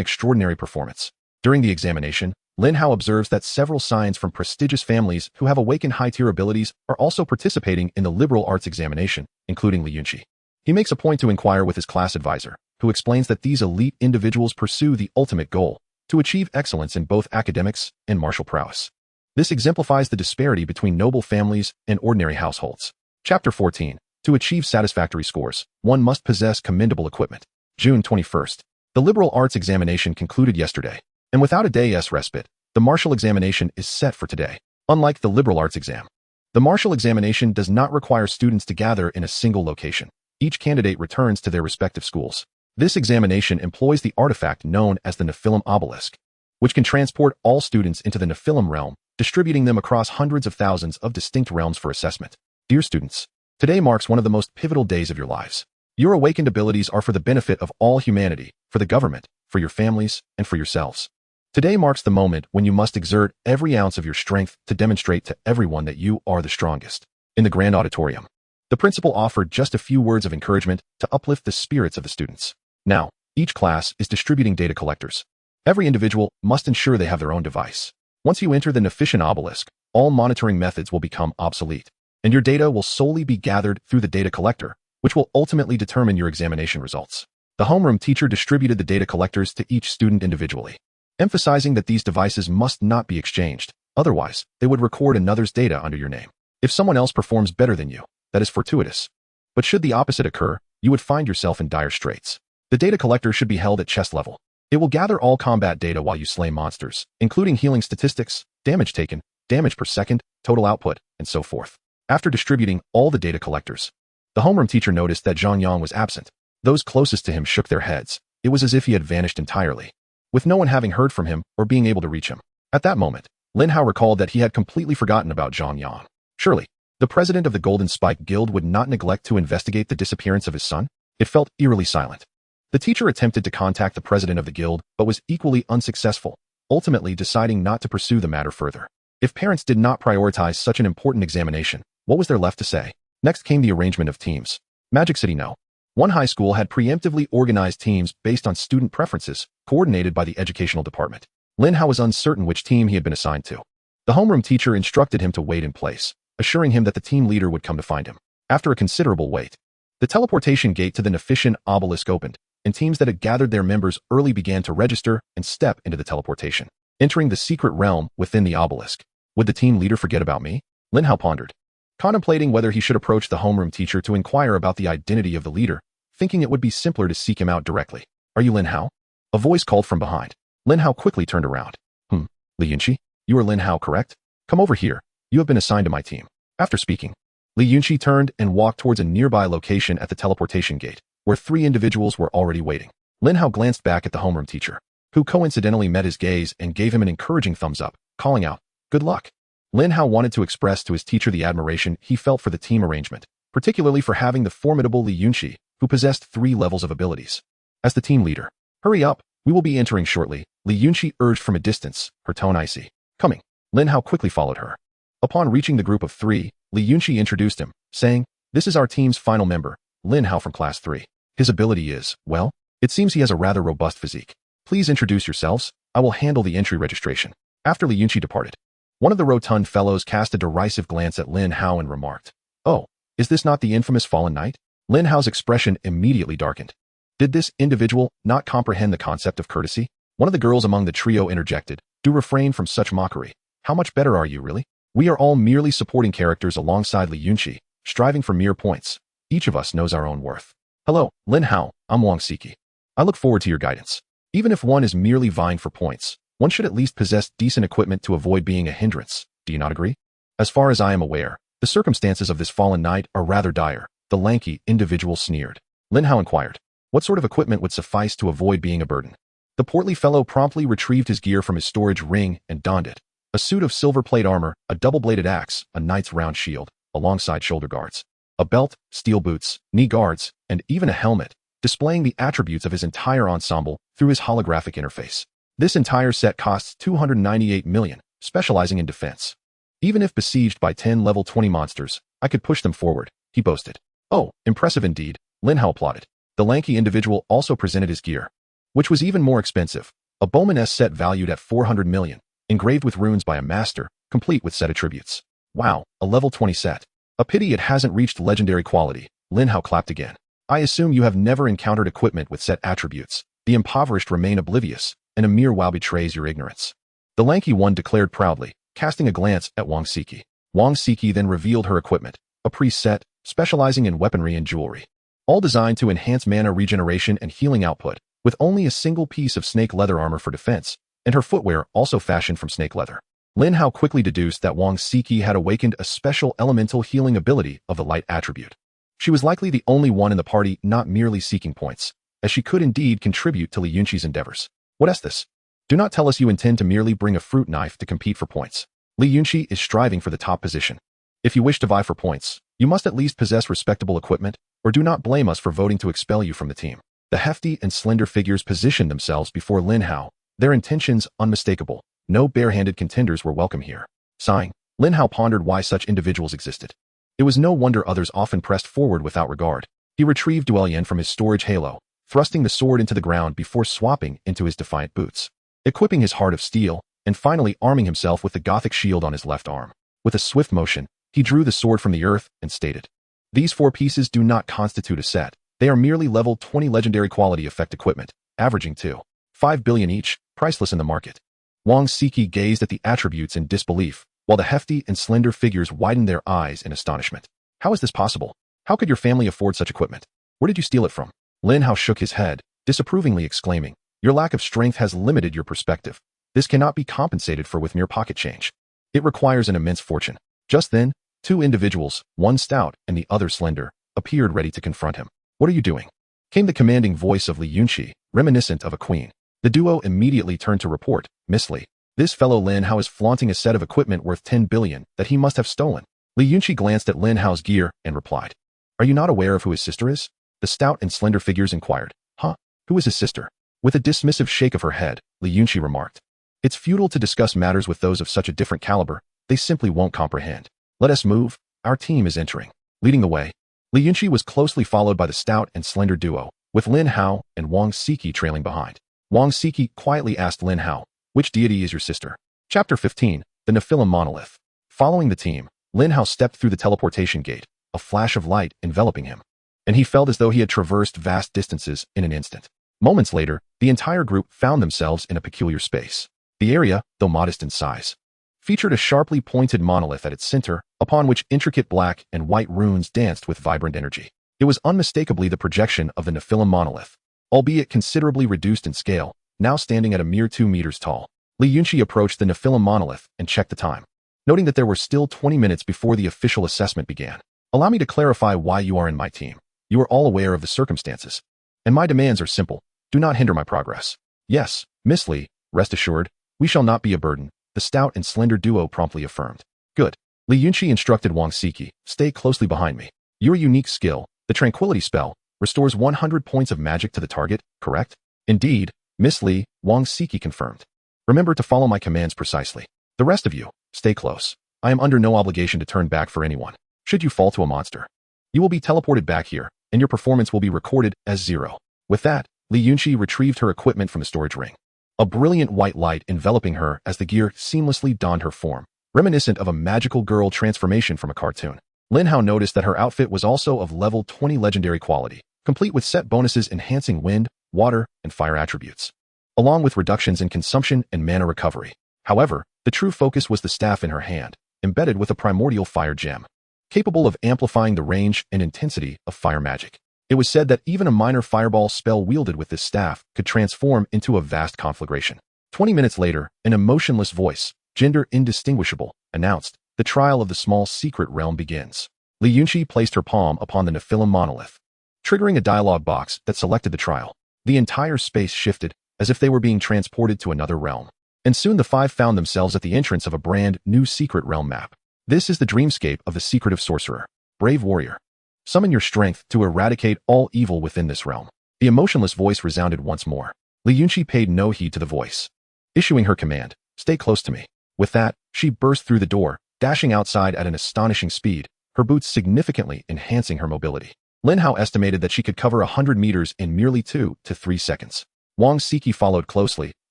extraordinary performance. During the examination, Lin Hao observes that several scions from prestigious families who have awakened high-tier abilities are also participating in the liberal arts examination, including Lin Hao. He makes a point to inquire with his class advisor, who explains that these elite individuals pursue the ultimate goal, to achieve excellence in both academics and martial prowess. This exemplifies the disparity between noble families and ordinary households. Chapter 14. To achieve satisfactory scores, one must possess commendable equipment. June 21st. The liberal arts examination concluded yesterday, and without a day's respite, the martial examination is set for today. Unlike the liberal arts exam, the martial examination does not require students to gather in a single location. Each candidate returns to their respective schools. This examination employs the artifact known as the Nephilim obelisk, which can transport all students into the Nephilim realm, distributing them across hundreds of thousands of distinct realms for assessment. Dear students, today marks one of the most pivotal days of your lives. Your awakened abilities are for the benefit of all humanity, for the government, for your families, and for yourselves. Today marks the moment when you must exert every ounce of your strength to demonstrate to everyone that you are the strongest. In the grand auditorium, the principal offered just a few words of encouragement to uplift the spirits of the students. Now, each class is distributing data collectors. Every individual must ensure they have their own device. Once you enter the Nephilim obelisk, all monitoring methods will become obsolete, and your data will solely be gathered through the data collector, which will ultimately determine your examination results. The homeroom teacher distributed the data collectors to each student individually, emphasizing that these devices must not be exchanged. Otherwise, they would record another's data under your name. If someone else performs better than you, that is fortuitous. But should the opposite occur, you would find yourself in dire straits. The data collector should be held at chest level. It will gather all combat data while you slay monsters, including healing statistics, damage taken, damage per second, total output, and so forth. After distributing all the data collectors, the homeroom teacher noticed that Zhang Yang was absent. Those closest to him shook their heads. It was as if he had vanished entirely, with no one having heard from him or being able to reach him. At that moment, Lin Hao recalled that he had completely forgotten about Zhang Yang. Surely, the president of the Golden Spike Guild would not neglect to investigate the disappearance of his son? It felt eerily silent. The teacher attempted to contact the president of the guild, but was equally unsuccessful, ultimately deciding not to pursue the matter further. If parents did not prioritize such an important examination, what was there left to say? Next came the arrangement of teams. Magic City No. 1 high school had preemptively organized teams based on student preferences, coordinated by the educational department. Lin Hao was uncertain which team he had been assigned to. The homeroom teacher instructed him to wait in place, assuring him that the team leader would come to find him. After a considerable wait, the teleportation gate to the Nephilim obelisk opened, and teams that had gathered their members early began to register and step into the teleportation, entering the secret realm within the obelisk. Would the team leader forget about me? Lin Hao pondered, contemplating whether he should approach the homeroom teacher to inquire about the identity of the leader, thinking it would be simpler to seek him out directly. Are you Lin Hao? A voice called from behind. Lin Hao quickly turned around. Li Yunqi? You are Lin Hao, correct? Come over here. You have been assigned to my team. After speaking, Li Yunqi turned and walked towards a nearby location at the teleportation gate, where 3 individuals were already waiting. Lin Hao glanced back at the homeroom teacher, who coincidentally met his gaze and gave him an encouraging thumbs up, calling out, "Good luck." Lin Hao wanted to express to his teacher the admiration he felt for the team arrangement, particularly for having the formidable Li Yunqi, who possessed 3 levels of abilities. As the team leader, "Hurry up, we will be entering shortly," Li Yunqi urged from a distance, her tone icy. "Coming." Lin Hao quickly followed her. Upon reaching the group of 3, Li Yunqi introduced him, saying, "This is our team's final member, Lin Hao from Class 3. His ability is, well, it seems he has a rather robust physique. Please introduce yourselves. I will handle the entry registration." After Li Yunqi departed, One of the rotund fellows cast a derisive glance at Lin Hao and remarked, "Oh, is this not the infamous fallen knight?" Lin Hao's expression immediately darkened. Did this individual not comprehend the concept of courtesy? One of the girls among the trio interjected, "Do refrain from such mockery. How much better are you, really? We are all merely supporting characters alongside Li Yunqi, striving for mere points. Each of us knows our own worth." "Hello, Lin Hao, I'm Wang Siki. I look forward to your guidance. Even if one is merely vying for points, one should at least possess decent equipment to avoid being a hindrance. Do you not agree?" "As far as I am aware, the circumstances of this fallen knight are rather dire," the lanky individual sneered. Lin Hao inquired, "What sort of equipment would suffice to avoid being a burden?" The portly fellow promptly retrieved his gear from his storage ring and donned it. A suit of silver plate armor, a double-bladed axe, a knight's round shield, alongside shoulder guards, a belt, steel boots, knee guards, and even a helmet, displaying the attributes of his entire ensemble through his holographic interface. This entire set costs 298 million, specializing in defense. "Even if besieged by 10 level 20 monsters, I could push them forward," he boasted. "Oh, impressive indeed," Lin Hao applauded. The lanky individual also presented his gear, which was even more expensive, a bowman set valued at 400 million, engraved with runes by a master, complete with set attributes. "Wow, a level 20 set. A pity it hasn't reached legendary quality," Lin Hao clapped again. "I assume you have never encountered equipment with set attributes. The impoverished remain oblivious, and a mere wow betrays your ignorance," the lanky one declared proudly, casting a glance at Wang Siki. Wang Siki then revealed her equipment, a priest set, specializing in weaponry and jewelry, all designed to enhance mana regeneration and healing output, with only a single piece of snake leather armor for defense, and her footwear also fashioned from snake leather. Lin Hao quickly deduced that Wang Siki had awakened a special elemental healing ability of the light attribute. She was likely the only one in the party not merely seeking points, as she could indeed contribute to Li Yunqi's endeavors. "What is this? Do not tell us you intend to merely bring a fruit knife to compete for points. Li Yunqi is striving for the top position. If you wish to vie for points, you must at least possess respectable equipment, or do not blame us for voting to expel you from the team." The hefty and slender figures positioned themselves before Lin Hao, their intentions unmistakable. No barehanded contenders were welcome here. Sighing, Lin Hao pondered why such individuals existed. It was no wonder others often pressed forward without regard. He retrieved Duelian from his storage halo, thrusting the sword into the ground before swapping into his defiant boots, equipping his heart of steel, and finally arming himself with the gothic shield on his left arm. With a swift motion, he drew the sword from the earth and stated, "These 4 pieces do not constitute a set. They are merely level 20 legendary quality effect equipment, averaging 2.5 billion each, priceless in the market." Wang Siki gazed at the attributes in disbelief, while the hefty and slender figures widened their eyes in astonishment. "How is this possible? How could your family afford such equipment? Where did you steal it from?" Lin Hao shook his head, disapprovingly exclaiming, "Your lack of strength has limited your perspective. This cannot be compensated for with mere pocket change. It requires an immense fortune." Just then, 2 individuals, one stout and the other slender, appeared ready to confront him. "What are you doing?" came the commanding voice of Li Yunqi, reminiscent of a queen. The duo immediately turned to report, "Miss Li, this fellow Lin Hao is flaunting a set of equipment worth 10 billion that he must have stolen." Li Yunqi glanced at Lin Hao's gear and replied, "Are you not aware of who his sister is?" The stout and slender figures inquired, "Huh? Who is his sister?" With a dismissive shake of her head, Li Yunqi remarked, "It's futile to discuss matters with those of such a different caliber. They simply won't comprehend. Let us move. Our team is entering." Leading the way, Li Yunqi was closely followed by the stout and slender duo, with Lin Hao and Wang Siki trailing behind. Wang Siki quietly asked Lin Hao, "Which deity is your sister?" Chapter 15, The Nephilim Monolith. Following the team, Lin Hao stepped through the teleportation gate, a flash of light enveloping him, and he felt as though he had traversed vast distances in an instant. Moments later, the entire group found themselves in a peculiar space. The area, though modest in size, featured a sharply pointed monolith at its center, upon which intricate black and white runes danced with vibrant energy. It was unmistakably the projection of the Nephilim monolith, albeit considerably reduced in scale, now standing at a mere 2 meters tall. Li Yunqi approached the Nephilim monolith and checked the time, noting that there were still 20 minutes before the official assessment began. "Allow me to clarify why you are in my team. You are all aware of the circumstances, and my demands are simple. Do not hinder my progress." "Yes, Miss Li, rest assured, we shall not be a burden," the stout and slender duo promptly affirmed. "Good." Li Yunqi instructed Wang Siki, "Stay closely behind me. Your unique skill, the Tranquility spell, restores 100 points of magic to the target, correct?" "Indeed, Miss Li," Wang Siki confirmed. "Remember to follow my commands precisely. The rest of you, stay close. I am under no obligation to turn back for anyone. Should you fall to a monster, you will be teleported back here, and your performance will be recorded as 0. With that, Li Yunqi retrieved her equipment from the storage ring, a brilliant white light enveloping her as the gear seamlessly donned her form. reminiscent of a magical girl transformation from a cartoon. Lin Hao noticed that her outfit was also of level 20 legendary quality, complete with set bonuses enhancing wind, water, and fire attributes, along with reductions in consumption and mana recovery. However, the true focus was the staff in her hand, embedded with a primordial fire gem, capable of amplifying the range and intensity of fire magic. It was said that even a minor fireball spell wielded with this staff could transform into a vast conflagration. 20 minutes later, an emotionless voice, gender indistinguishable, announced, "The trial of the small secret realm begins." Li Yunqi placed her palm upon the Nephilim monolith, triggering a dialogue box that selected the trial. The entire space shifted, as if they were being transported to another realm. And soon the five found themselves at the entrance of a brand new secret realm map. This is the dreamscape of the secretive sorcerer. Brave warrior, summon your strength to eradicate all evil within this realm. The emotionless voice resounded once more. Li Yunqi paid no heed to the voice, issuing her command, "Stay close to me." With that, she burst through the door, dashing outside at an astonishing speed, her boots significantly enhancing her mobility. Lin Hao estimated that she could cover 100 meters in merely 2 to 3 seconds. Wang Siki followed closely,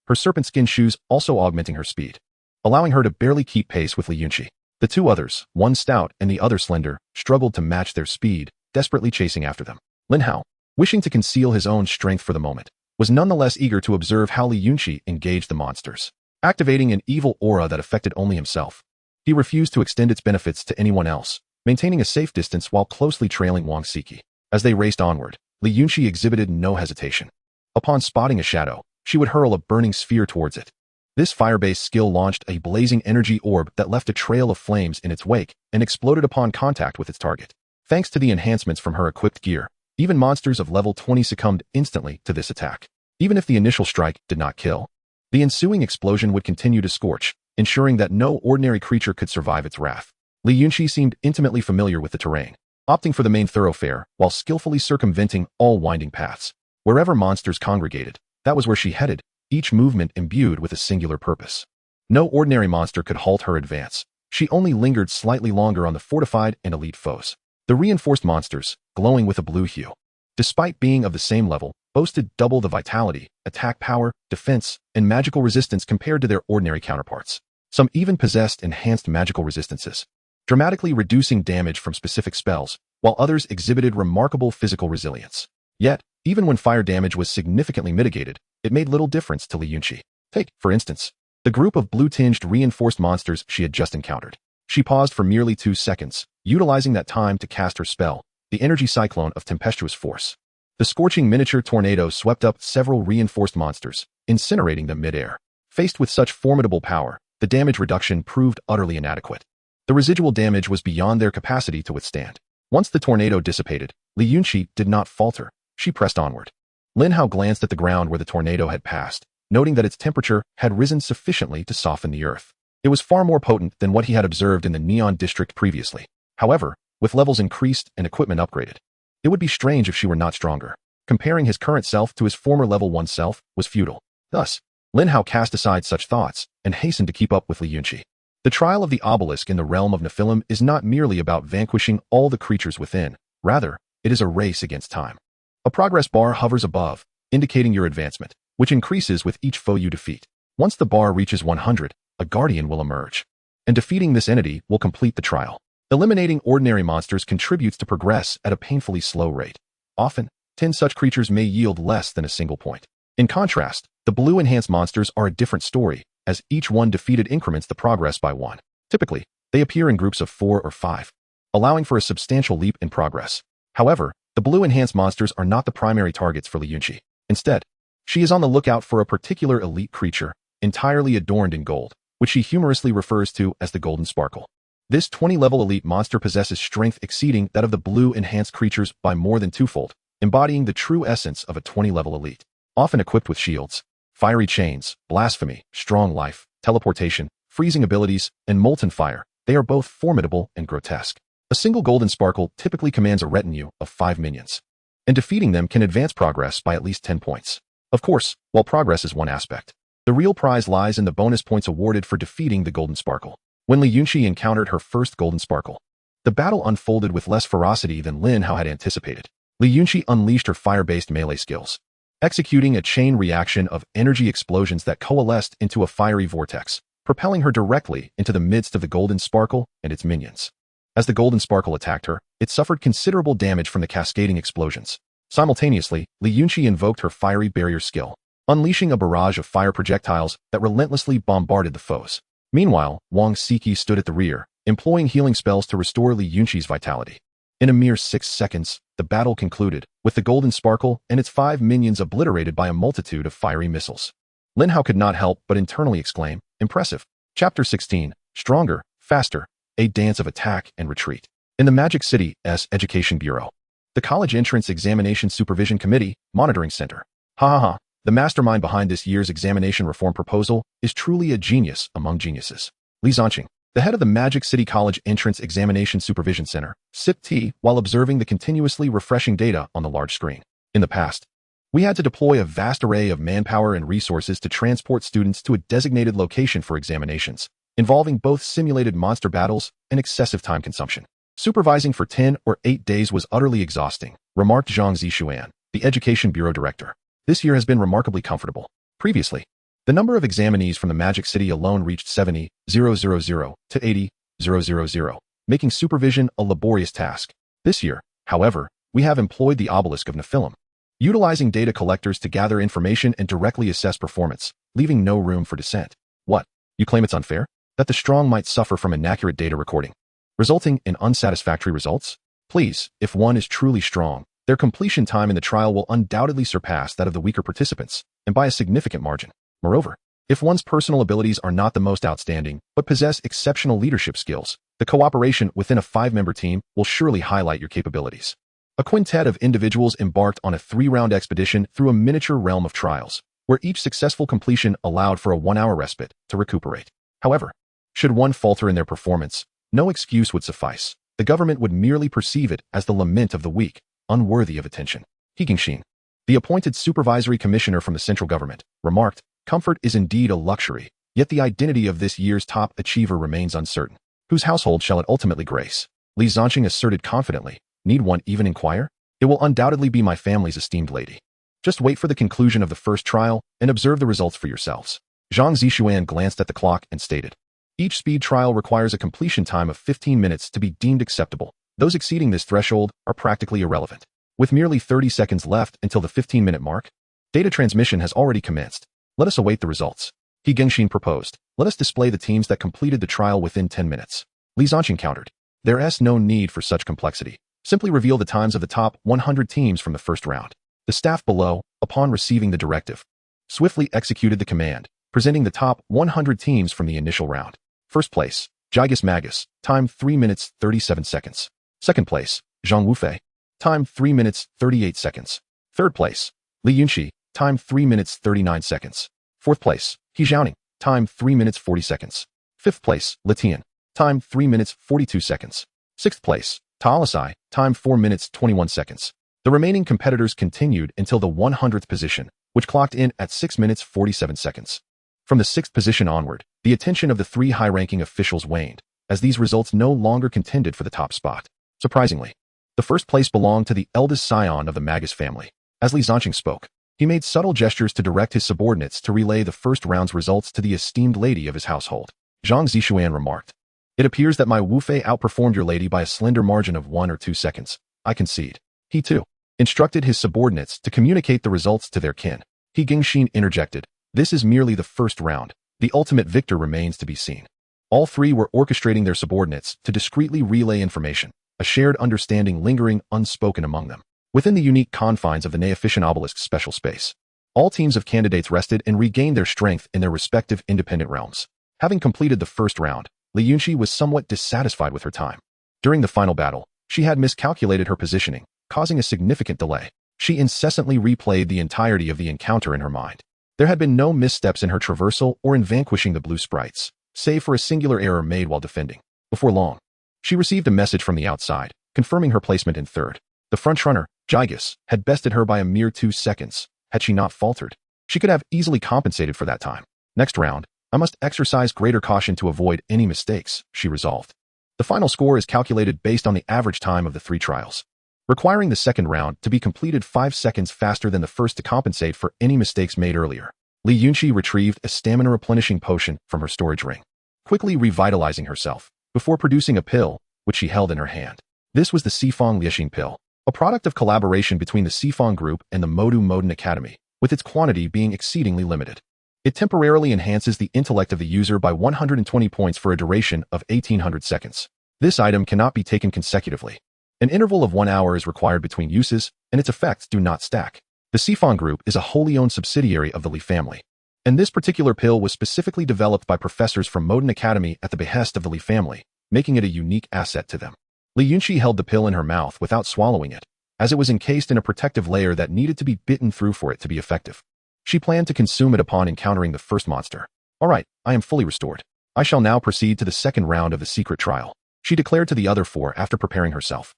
her serpent skin shoes also augmenting her speed, allowing her to barely keep pace with Li Yunqi. The two others, one stout and the other slender, struggled to match their speed, desperately chasing after them. Lin Hao, wishing to conceal his own strength for the moment, was nonetheless eager to observe how Li Yunqi engaged the monsters, activating an evil aura that affected only himself. He refused to extend its benefits to anyone else, maintaining a safe distance while closely trailing Wang Siki. As they raced onward, Li Yunqi exhibited no hesitation. Upon spotting a shadow, she would hurl a burning sphere towards it. This fire-based skill launched a blazing energy orb that left a trail of flames in its wake and exploded upon contact with its target. Thanks to the enhancements from her equipped gear, even monsters of level 20 succumbed instantly to this attack. Even if the initial strike did not kill, the ensuing explosion would continue to scorch, ensuring that no ordinary creature could survive its wrath. Li Yunqi seemed intimately familiar with the terrain, opting for the main thoroughfare while skillfully circumventing all winding paths. Wherever monsters congregated, that was where she headed, each movement imbued with a singular purpose. No ordinary monster could halt her advance. She only lingered slightly longer on the fortified and elite foes. The reinforced monsters, glowing with a blue hue, despite being of the same level, boasted double the vitality, attack power, defense, and magical resistance compared to their ordinary counterparts. Some even possessed enhanced magical resistances, dramatically reducing damage from specific spells, while others exhibited remarkable physical resilience. Yet, even when fire damage was significantly mitigated, it made little difference to Li Yunqi. Take, for instance, the group of blue-tinged reinforced monsters she had just encountered. She paused for merely 2 seconds, utilizing that time to cast her spell, the energy cyclone of tempestuous force. The scorching miniature tornado swept up several reinforced monsters, incinerating them mid-air. Faced with such formidable power, the damage reduction proved utterly inadequate. The residual damage was beyond their capacity to withstand. Once the tornado dissipated, Li Yunqi did not falter. She pressed onward. Lin Hao glanced at the ground where the tornado had passed, noting that its temperature had risen sufficiently to soften the earth. It was far more potent than what he had observed in the Neon District previously. However, with levels increased and equipment upgraded, it would be strange if she were not stronger. Comparing his current self to his former level 1 self was futile. Thus, Lin Hao cast aside such thoughts and hastened to keep up with Li Yunqi. The trial of the obelisk in the realm of Nephilim is not merely about vanquishing all the creatures within. Rather, it is a race against time. A progress bar hovers above, indicating your advancement, which increases with each foe you defeat. Once the bar reaches 100, a guardian will emerge, and defeating this entity will complete the trial. Eliminating ordinary monsters contributes to progress at a painfully slow rate. Often, 10 such creatures may yield less than a single point. In contrast, the blue enhanced monsters are a different story, as each one defeated increments the progress by 1. Typically, they appear in groups of 4 or 5, allowing for a substantial leap in progress. However, the blue enhanced monsters are not the primary targets for Li Yunqi. Instead, she is on the lookout for a particular elite creature, entirely adorned in gold, which she humorously refers to as the Golden Sparkle. This 20-level elite monster possesses strength exceeding that of the blue enhanced creatures by more than 2-fold, embodying the true essence of a 20-level elite. Often equipped with shields, fiery chains, blasphemy, strong life, teleportation, freezing abilities, and molten fire, they are both formidable and grotesque. A single Golden Sparkle typically commands a retinue of 5 minions, and defeating them can advance progress by at least 10 points. Of course, while progress is one aspect, the real prize lies in the bonus points awarded for defeating the Golden Sparkle. When Li Yunqi encountered her first Golden Sparkle, the battle unfolded with less ferocity than Lin Hao had anticipated. Li Yunqi unleashed her fire-based melee skills, executing a chain reaction of energy explosions that coalesced into a fiery vortex, propelling her directly into the midst of the Golden Sparkle and its minions. As the Golden Sparkle attacked her, it suffered considerable damage from the cascading explosions. Simultaneously, Li Yunqi invoked her fiery barrier skill, unleashing a barrage of fire projectiles that relentlessly bombarded the foes. Meanwhile, Wang Siki stood at the rear, employing healing spells to restore Li Yunqi's vitality. In a mere 6 seconds, the battle concluded, with the Golden Sparkle and its 5 minions obliterated by a multitude of fiery missiles. Lin Hao could not help but internally exclaim, "Impressive." Chapter 16, Stronger, Faster, A Dance of Attack and Retreat. In the Magic City's Education Bureau, the College Entrance Examination Supervision Committee, Monitoring Center. Ha. The mastermind behind this year's examination reform proposal is truly a genius among geniuses. Li Zonqing, the head of the Magic City College Entrance Examination Supervision Center, sipped tea while observing the continuously refreshing data on the large screen. In the past, we had to deploy a vast array of manpower and resources to transport students to a designated location for examinations, involving both simulated monster battles and excessive time consumption. Supervising for 10 or 8 days was utterly exhausting, remarked Zhang Zixuan, the Education Bureau Director. This year has been remarkably comfortable. Previously, the number of examinees from the Magic City alone reached 70,000 to 80,000, making supervision a laborious task. This year, however, we have employed the obelisk of Nephilim, utilizing data collectors to gather information and directly assess performance, leaving no room for dissent. What? You claim it's unfair? That the strong might suffer from inaccurate data recording, resulting in unsatisfactory results? Please, if one is truly strong, their completion time in the trial will undoubtedly surpass that of the weaker participants, and by a significant margin. Moreover, if one's personal abilities are not the most outstanding, but possess exceptional leadership skills, the cooperation within a 5-member team will surely highlight your capabilities. A quintet of individuals embarked on a 3-round expedition through a miniature realm of trials, where each successful completion allowed for a 1-hour respite to recuperate. However, should one falter in their performance, no excuse would suffice. The government would merely perceive it as the lament of the weak, unworthy of attention. He Gingxin, the appointed supervisory commissioner from the central government, remarked, "Comfort is indeed a luxury, yet the identity of this year's top achiever remains uncertain. Whose household shall it ultimately grace?" Li Zonqing asserted confidently, "Need one even inquire? It will undoubtedly be my family's esteemed lady. Just wait for the conclusion of the first trial and observe the results for yourselves." Zhang Zixuan glanced at the clock and stated, "Each speed trial requires a completion time of 15 minutes to be deemed acceptable. Those exceeding this threshold are practically irrelevant. With merely 30 seconds left until the 15-minute mark, data transmission has already commenced. Let us await the results." He Gengxin proposed, "Let us display the teams that completed the trial within 10 minutes. Li Zonqing countered, "There's no need for such complexity. Simply reveal the times of the top 100 teams from the first round." The staff below, upon receiving the directive, swiftly executed the command, presenting the top 100 teams from the initial round. First place, Jigus Magus, time 3 minutes 37 seconds. Second place, Zhang Wufei, time 3 minutes 38 seconds. Third place, Li Yunqi, time 3 minutes 39 seconds. Fourth place, He Xiaoning, time 3 minutes 40 seconds. Fifth place, Li Tian, time 3 minutes 42 seconds. Sixth place, Ta Alisai, time 4 minutes 21 seconds. The remaining competitors continued until the 100th position, which clocked in at 6 minutes 47 seconds. From the 6th position onward, the attention of the 3 high-ranking officials waned, as these results no longer contended for the top spot. Surprisingly, the first place belonged to the eldest scion of the Magus family. As Li Zonqing spoke, he made subtle gestures to direct his subordinates to relay the first round's results to the esteemed lady of his household. Zhang Zixuan remarked, "It appears that my Wufei outperformed your lady by a slender margin of 1 or 2 seconds. I concede." He, too, instructed his subordinates to communicate the results to their kin. He Gingxin interjected, "This is merely the first round. The ultimate victor remains to be seen." All 3 were orchestrating their subordinates to discreetly relay information, a shared understanding lingering unspoken among them. Within the unique confines of the Neophician Obelisk's special space, all teams of candidates rested and regained their strength in their respective independent realms. Having completed the first round, Li Yunqi was somewhat dissatisfied with her time. During the final battle, she had miscalculated her positioning, causing a significant delay. She incessantly replayed the entirety of the encounter in her mind. There had been no missteps in her traversal or in vanquishing the blue sprites, save for a singular error made while defending. Before long, she received a message from the outside, confirming her placement in third. The frontrunner, Jigus, had bested her by a mere 2 seconds. Had she not faltered, she could have easily compensated for that time. Next round, I must exercise greater caution to avoid any mistakes, she resolved. The final score is calculated based on the average time of the 3 trials, requiring the second round to be completed 5 seconds faster than the first to compensate for any mistakes made earlier. Li Yunqi retrieved a stamina-replenishing potion from her storage ring, quickly revitalizing herself, before producing a pill, which she held in her hand. This was the Sifang Liexing pill, a product of collaboration between the Sifang Group and the Modu Modern Academy, with its quantity being exceedingly limited. It temporarily enhances the intellect of the user by 120 points for a duration of 1800 seconds. This item cannot be taken consecutively. An interval of 1 hour is required between uses, and its effects do not stack. The Sifang Group is a wholly owned subsidiary of the Li family, and this particular pill was specifically developed by professors from Modern Academy at the behest of the Li family, making it a unique asset to them. Li Yunqi held the pill in her mouth without swallowing it, as it was encased in a protective layer that needed to be bitten through for it to be effective. She planned to consume it upon encountering the first monster. All right, I am fully restored. I shall now proceed to the second round of the secret trial, she declared to the other four after preparing herself.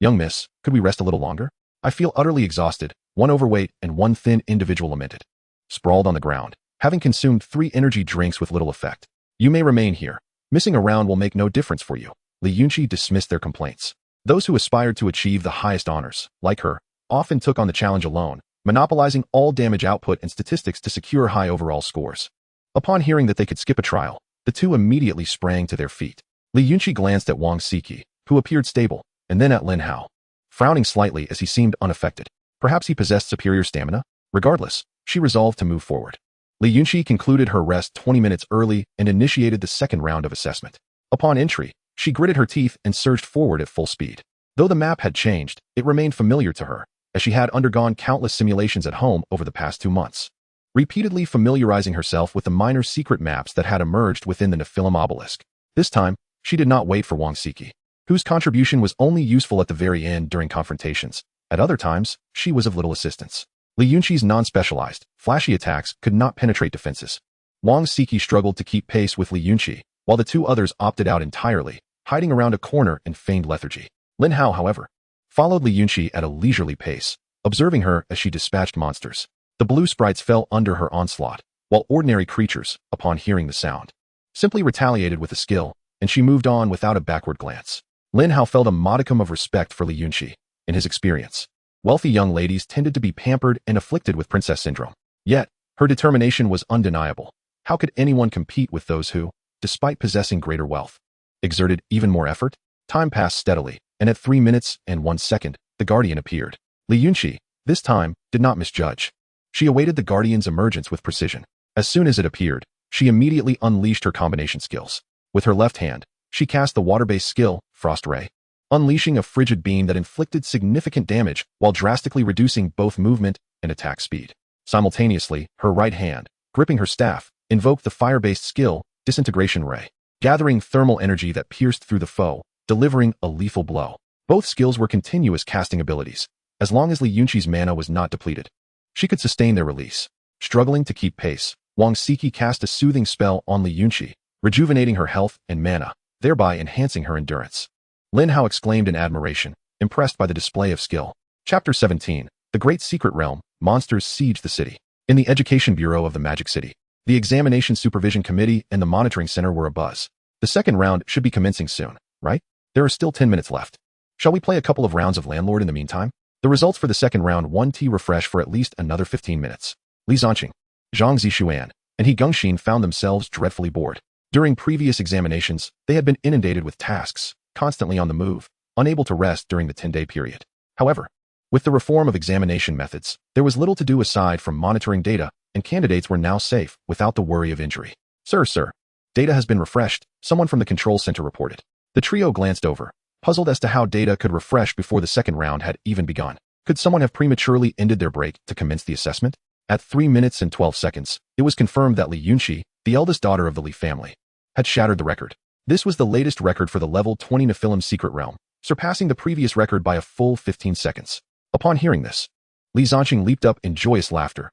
Young miss, could we rest a little longer? I feel utterly exhausted, one overweight and one thin individual lamented. Sprawled on the ground, having consumed 3 energy drinks with little effect. You may remain here. Missing a round will make no difference for you. Li Yunqi dismissed their complaints. Those who aspired to achieve the highest honors, like her, often took on the challenge alone, monopolizing all damage output and statistics to secure high overall scores. Upon hearing that they could skip a trial, the two immediately sprang to their feet. Li Yunqi glanced at Wang Siki, who appeared stable, and then at Lin Hao, frowning slightly as he seemed unaffected. Perhaps he possessed superior stamina? Regardless, she resolved to move forward. Li Yunqi concluded her rest 20 minutes early and initiated the second round of assessment. Upon entry, she gritted her teeth and surged forward at full speed. Though the map had changed, it remained familiar to her, as she had undergone countless simulations at home over the past 2 months, repeatedly familiarizing herself with the minor secret maps that had emerged within the Nephilim obelisk. This time, she did not wait for Wang Siki, whose contribution was only useful at the very end during confrontations. At other times, she was of little assistance. Li Yunqi's non-specialized, flashy attacks could not penetrate defenses. Wang Siki struggled to keep pace with Li Yunqi, while the 2 others opted out entirely, hiding around a corner in feigned lethargy. Lin Hao, however, followed Li Yunqi at a leisurely pace, observing her as she dispatched monsters. The blue sprites fell under her onslaught, while ordinary creatures, upon hearing the sound, simply retaliated with a skill, and she moved on without a backward glance. Lin Hao felt a modicum of respect for Li Yunqi. In his experience, wealthy young ladies tended to be pampered and afflicted with princess syndrome. Yet, her determination was undeniable. How could anyone compete with those who, despite possessing greater wealth, exerted even more effort? Time passed steadily, and at 3 minutes and 1 second, the Guardian appeared. Li Yunqi, this time, did not misjudge. She awaited the Guardian's emergence with precision. As soon as it appeared, she immediately unleashed her combination skills. With her left hand, she cast the water-based skill, Frost Ray, unleashing a frigid beam that inflicted significant damage while drastically reducing both movement and attack speed. Simultaneously, her right hand, gripping her staff, invoked the fire-based skill, Disintegration Ray, gathering thermal energy that pierced through the foe, delivering a lethal blow. Both skills were continuous casting abilities. As long as Li Yunqi's mana was not depleted, she could sustain their release. Struggling to keep pace, Wang Siki cast a soothing spell on Li Yunqi, rejuvenating her health and mana, thereby enhancing her endurance. Lin Hao exclaimed in admiration, impressed by the display of skill. Chapter 17, The Great Secret Realm, Monsters Siege the City. In the Education Bureau of the Magic City, the Examination Supervision Committee and the Monitoring Center were abuzz. The second round should be commencing soon, right? There are still 10 minutes left. Shall we play a couple of rounds of Landlord in the meantime? The results for the second round 1T refresh for at least another 15 minutes. Li Zanqing, Zhang Zixuan, and He Gengxin found themselves dreadfully bored. During previous examinations, they had been inundated with tasks, constantly on the move, unable to rest during the 10-day period. However, with the reform of examination methods, there was little to do aside from monitoring data, and candidates were now safe without the worry of injury. Sir, data has been refreshed, someone from the control center reported. The trio glanced over, puzzled as to how data could refresh before the second round had even begun. Could someone have prematurely ended their break to commence the assessment? At 3 minutes and 12 seconds, it was confirmed that Li Yunqi, the eldest daughter of the Li family, had shattered the record. This was the latest record for the level 20 Nephilim Secret Realm, surpassing the previous record by a full 15 seconds. Upon hearing this, Li Zanqing leaped up in joyous laughter.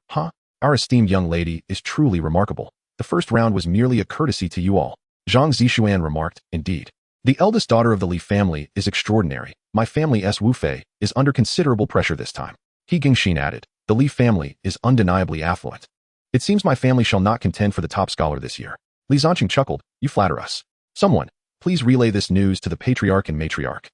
Our esteemed young lady is truly remarkable. The first round was merely a courtesy to you all. Zhang Zixuan remarked, indeed. The eldest daughter of the Li family is extraordinary. My family's Wu Fei is under considerable pressure this time. He Gengxin added, the Li family is undeniably affluent. It seems my family shall not contend for the top scholar this year. Li Zanqing chuckled, you flatter us. Someone, please relay this news to the patriarch and matriarch,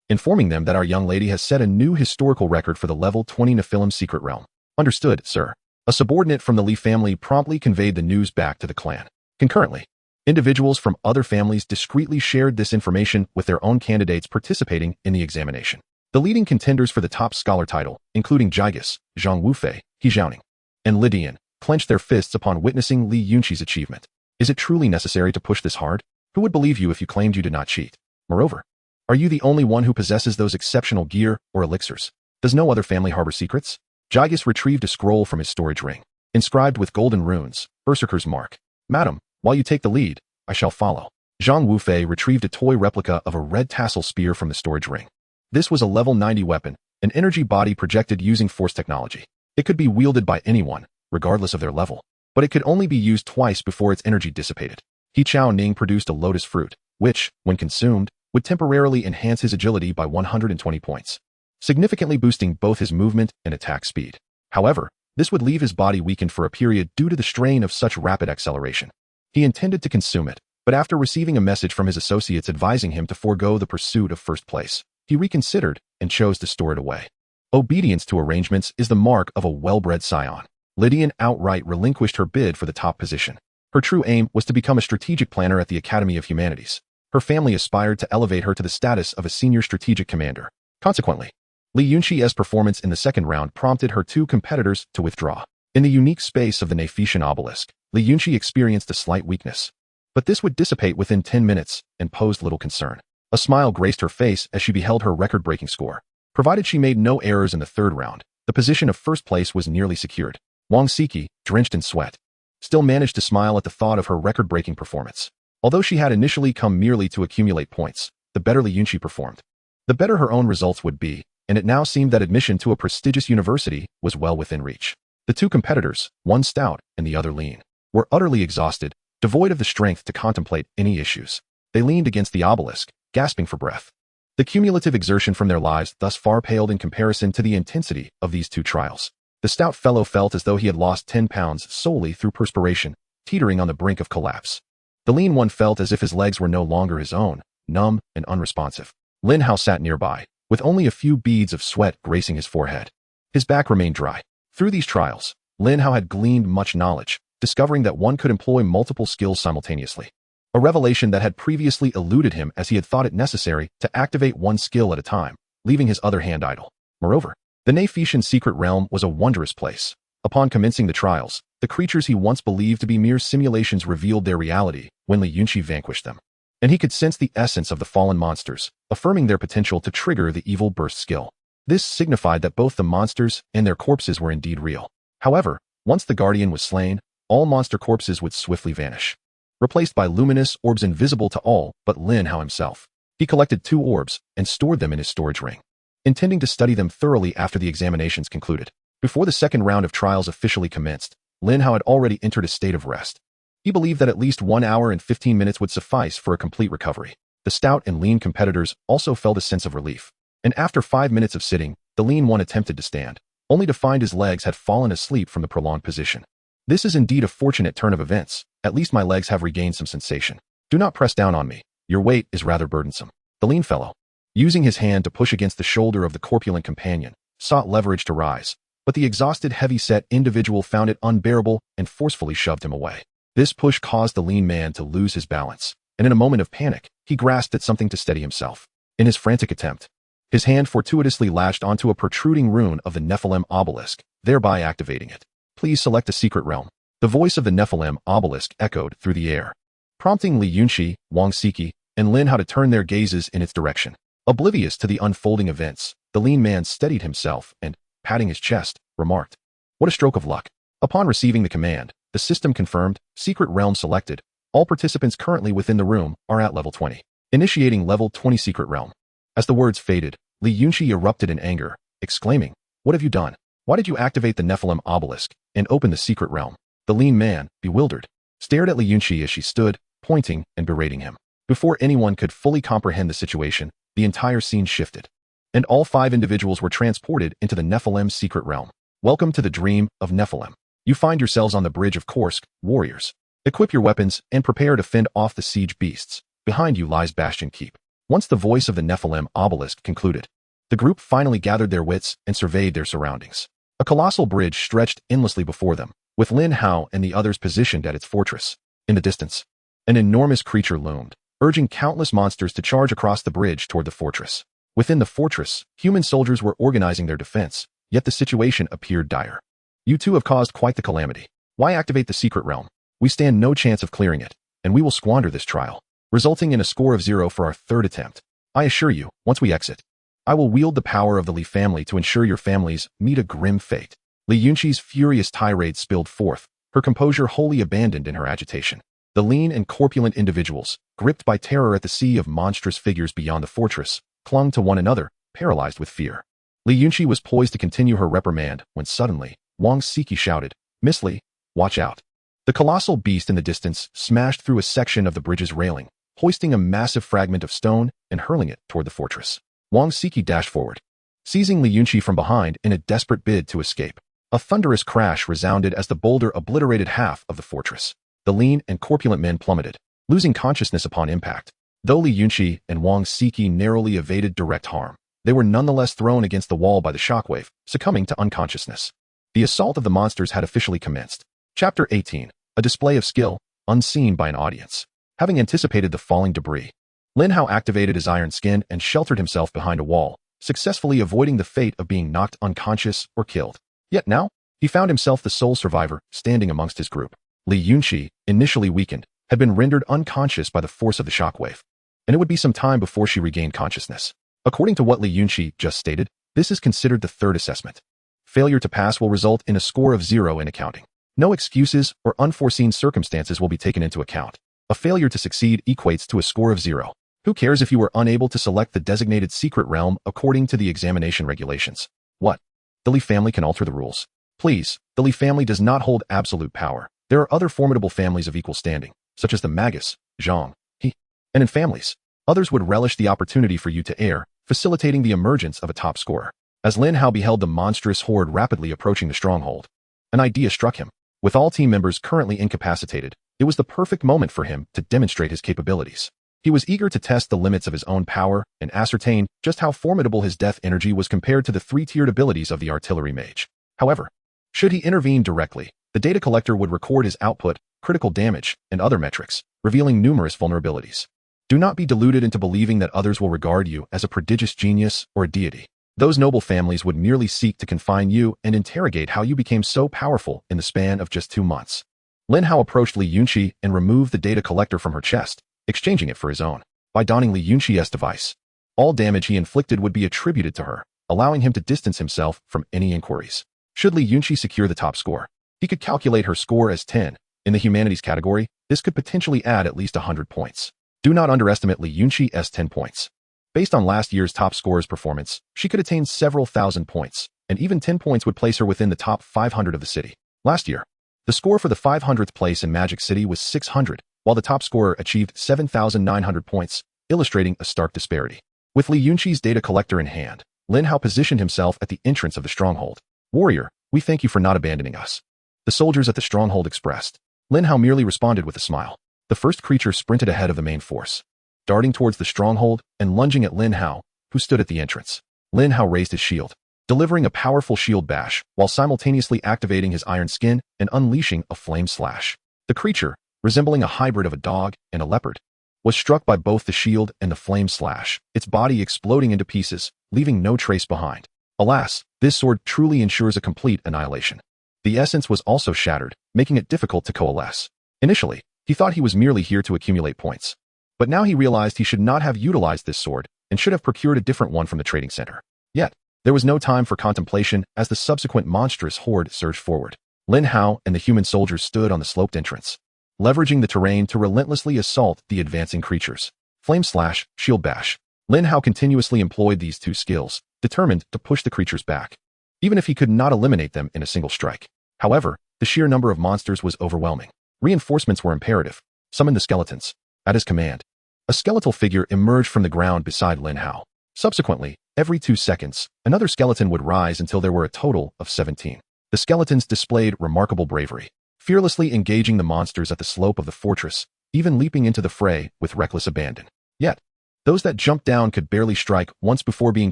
informing them that our young lady has set a new historical record for the level 20 Nephilim Secret Realm. Understood, sir. A subordinate from the Li family promptly conveyed the news back to the clan. Concurrently, individuals from other families discreetly shared this information with their own candidates participating in the examination. The leading contenders for the top scholar title, including Jigus, Zhang Wufei, He Xiaoning, and Lydian, clenched their fists upon witnessing Li Yunqi's achievement. Is it truly necessary to push this hard? Who would believe you if you claimed you did not cheat? Moreover, are you the only one who possesses those exceptional gear or elixirs? Does no other family harbor secrets? Jigus retrieved a scroll from his storage ring, inscribed with golden runes, Berserker's Mark. Madam, while you take the lead, I shall follow. Zhang Wufei retrieved a toy replica of a red tassel spear from the storage ring. This was a level 90 weapon, an energy body projected using force technology. It could be wielded by anyone, regardless of their level, but it could only be used twice before its energy dissipated. He Xiaoning produced a lotus fruit, which, when consumed, would temporarily enhance his agility by 120 points, significantly boosting both his movement and attack speed. However, this would leave his body weakened for a period due to the strain of such rapid acceleration. He intended to consume it, but after receiving a message from his associates advising him to forego the pursuit of first place, he reconsidered and chose to store it away. Obedience to arrangements is the mark of a well-bred scion. Lydian outright relinquished her bid for the top position. Her true aim was to become a strategic planner at the Academy of Humanities. Her family aspired to elevate her to the status of a senior strategic commander. Consequently, Li Yunqi's performance in the second round prompted her two competitors to withdraw. In the unique space of the Nephesian obelisk, Li Yunqi experienced a slight weakness, but this would dissipate within 10 minutes and posed little concern. A smile graced her face as she beheld her record-breaking score. Provided she made no errors in the third round, the position of first place was nearly secured. Wang Siki, drenched in sweat, still managed to smile at the thought of her record-breaking performance. Although she had initially come merely to accumulate points, the better Li Yunqi performed, the better her own results would be, and it now seemed that admission to a prestigious university was well within reach. The two competitors, one stout and the other lean, were utterly exhausted, devoid of the strength to contemplate any issues. They leaned against the obelisk, gasping for breath. The cumulative exertion from their lives thus far paled in comparison to the intensity of these two trials. The stout fellow felt as though he had lost 10 pounds solely through perspiration, teetering on the brink of collapse. The lean one felt as if his legs were no longer his own, numb and unresponsive. Lin Hao sat nearby, with only a few beads of sweat gracing his forehead. His back remained dry. Through these trials, Lin Hao had gleaned much knowledge, discovering that one could employ multiple skills simultaneously. A revelation that had previously eluded him as he had thought it necessary to activate one skill at a time, leaving his other hand idle. Moreover, the Nephesian secret realm was a wondrous place. Upon commencing the trials, the creatures he once believed to be mere simulations revealed their reality when Li Yunqi vanquished them. And he could sense the essence of the fallen monsters, affirming their potential to trigger the evil burst skill. This signified that both the monsters and their corpses were indeed real. However, once the guardian was slain, all monster corpses would swiftly vanish, replaced by luminous orbs invisible to all but Lin Hao himself. He collected 2 orbs and stored them in his storage ring, intending to study them thoroughly after the examinations concluded. Before the second round of trials officially commenced, Lin Hao had already entered a state of rest. He believed that at least 1 hour and 15 minutes would suffice for a complete recovery. The stout and lean competitors also felt a sense of relief, and after 5 minutes of sitting, the lean one attempted to stand, only to find his legs had fallen asleep from the prolonged position. This is indeed a fortunate turn of events. At least my legs have regained some sensation. Do not press down on me. Your weight is rather burdensome. The lean fellow, using his hand to push against the shoulder of the corpulent companion, sought leverage to rise, but the exhausted heavy-set individual found it unbearable and forcefully shoved him away. This push caused the lean man to lose his balance, and in a moment of panic, he grasped at something to steady himself. In his frantic attempt, his hand fortuitously latched onto a protruding rune of the Nephilim obelisk, thereby activating it. Please select a secret realm. The voice of the Nephilim obelisk echoed through the air, prompting Li Yunqi, Wang Siki, and Lin Hao to turn their gazes in its direction. Oblivious to the unfolding events, the lean man steadied himself and, patting his chest, remarked, "What a stroke of luck." Upon receiving the command, the system confirmed, secret realm selected. All participants currently within the room are at level 20. Initiating level 20 secret realm. As the words faded, Li Yunqi erupted in anger, exclaiming, "What have you done? Why did you activate the Nephilim obelisk and open the secret realm?" The lean man, bewildered, stared at Li Yunqi as she stood, pointing and berating him. Before anyone could fully comprehend the situation, the entire scene shifted, and all 5 individuals were transported into the Nephilim secret realm. Welcome to the dream of Nephilim. You find yourselves on the bridge of Korsk, warriors. Equip your weapons and prepare to fend off the siege beasts. Behind you lies Bastion Keep. Once the voice of the Nephilim obelisk concluded, the group finally gathered their wits and surveyed their surroundings. A colossal bridge stretched endlessly before them, with Lin Hao and the others positioned at its fortress. In the distance, an enormous creature loomed, urging countless monsters to charge across the bridge toward the fortress. Within the fortress, human soldiers were organizing their defense, yet the situation appeared dire. You two have caused quite the calamity. Why activate the secret realm? We stand no chance of clearing it, and we will squander this trial, resulting in a score of 0 for our third attempt. I assure you, once we exit, I will wield the power of the Li family to ensure your families meet a grim fate. Li Yunqi's furious tirade spilled forth, her composure wholly abandoned in her agitation. The lean and corpulent individuals, gripped by terror at the sea of monstrous figures beyond the fortress, clung to one another, paralyzed with fear. Li Yunqi was poised to continue her reprimand when suddenly, Wang Siki shouted, "Miss Li, watch out." The colossal beast in the distance smashed through a section of the bridge's railing, hoisting a massive fragment of stone and hurling it toward the fortress. Wang Siki dashed forward, seizing Li Yunqi from behind in a desperate bid to escape. A thunderous crash resounded as the boulder obliterated half of the fortress. The lean and corpulent men plummeted, losing consciousness upon impact. Though Li Yunqi and Wang Siki narrowly evaded direct harm, they were nonetheless thrown against the wall by the shockwave, succumbing to unconsciousness. The assault of the monsters had officially commenced. Chapter 18. A display of skill, unseen by an audience. Having anticipated the falling debris, Lin Hao activated his iron skin and sheltered himself behind a wall, successfully avoiding the fate of being knocked unconscious or killed. Yet now, he found himself the sole survivor, standing amongst his group. Li Yunqi, initially weakened, had been rendered unconscious by the force of the shockwave, and it would be some time before she regained consciousness. According to what Li Yunqi just stated, this is considered the third assessment. Failure to pass will result in a score of 0 in accounting. No excuses or unforeseen circumstances will be taken into account. A failure to succeed equates to a score of 0. Who cares if you were unable to select the designated secret realm according to the examination regulations? What? The Li family can alter the rules. Please, the Li family does not hold absolute power. There are other formidable families of equal standing, such as the Magus, Zhang, He, and in families, others would relish the opportunity for you to err, facilitating the emergence of a top scorer. As Lin Hao beheld the monstrous horde rapidly approaching the stronghold, an idea struck him. With all team members currently incapacitated, it was the perfect moment for him to demonstrate his capabilities. He was eager to test the limits of his own power and ascertain just how formidable his death energy was compared to the three-tiered abilities of the artillery mage. However, should he intervene directly, the data collector would record his output, critical damage, and other metrics, revealing numerous vulnerabilities. Do not be deluded into believing that others will regard you as a prodigious genius or a deity. Those noble families would merely seek to confine you and interrogate how you became so powerful in the span of just 2 months. Lin Hao approached Li Yunqi and removed the data collector from her chest, exchanging it for his own. By donning Li Yunqi's device, all damage he inflicted would be attributed to her, allowing him to distance himself from any inquiries. Should Li Yunqi secure the top score, he could calculate her score as 10. In the humanities category, this could potentially add at least 100 points. Do not underestimate Li Yunqi's 10 points. Based on last year's top scorer's performance, she could attain several thousand points, and even 10 points would place her within the top 500 of the city. Last year, the score for the 500th place in Magic City was 600, while the top scorer achieved 7,900 points, illustrating a stark disparity. With Li Yunqi's data collector in hand, Lin Hao positioned himself at the entrance of the stronghold. "Warrior, we thank you for not abandoning us," the soldiers at the stronghold expressed. Lin Hao merely responded with a smile. The first creature sprinted ahead of the main force, darting towards the stronghold and lunging at Lin Hao, who stood at the entrance. Lin Hao raised his shield, delivering a powerful shield bash while simultaneously activating his iron skin and unleashing a flame slash. The creature, resembling a hybrid of a dog and a leopard, was struck by both the shield and the flame slash, its body exploding into pieces, leaving no trace behind. Alas, this sword truly ensures a complete annihilation. The essence was also shattered, making it difficult to coalesce. Initially, he thought he was merely here to accumulate points. But now he realized he should not have utilized this sword and should have procured a different one from the trading center. Yet, there was no time for contemplation as the subsequent monstrous horde surged forward. Lin Hao and the human soldiers stood on the sloped entrance, leveraging the terrain to relentlessly assault the advancing creatures. Flame slash, shield bash. Lin Hao continuously employed these two skills, determined to push the creatures back, even if he could not eliminate them in a single strike. However, the sheer number of monsters was overwhelming. Reinforcements were imperative. Summon the skeletons. At his command, a skeletal figure emerged from the ground beside Lin Hao. Subsequently, every 2 seconds, another skeleton would rise until there were a total of 17. The skeletons displayed remarkable bravery, fearlessly engaging the monsters at the slope of the fortress, even leaping into the fray with reckless abandon. Yet, those that jumped down could barely strike once before being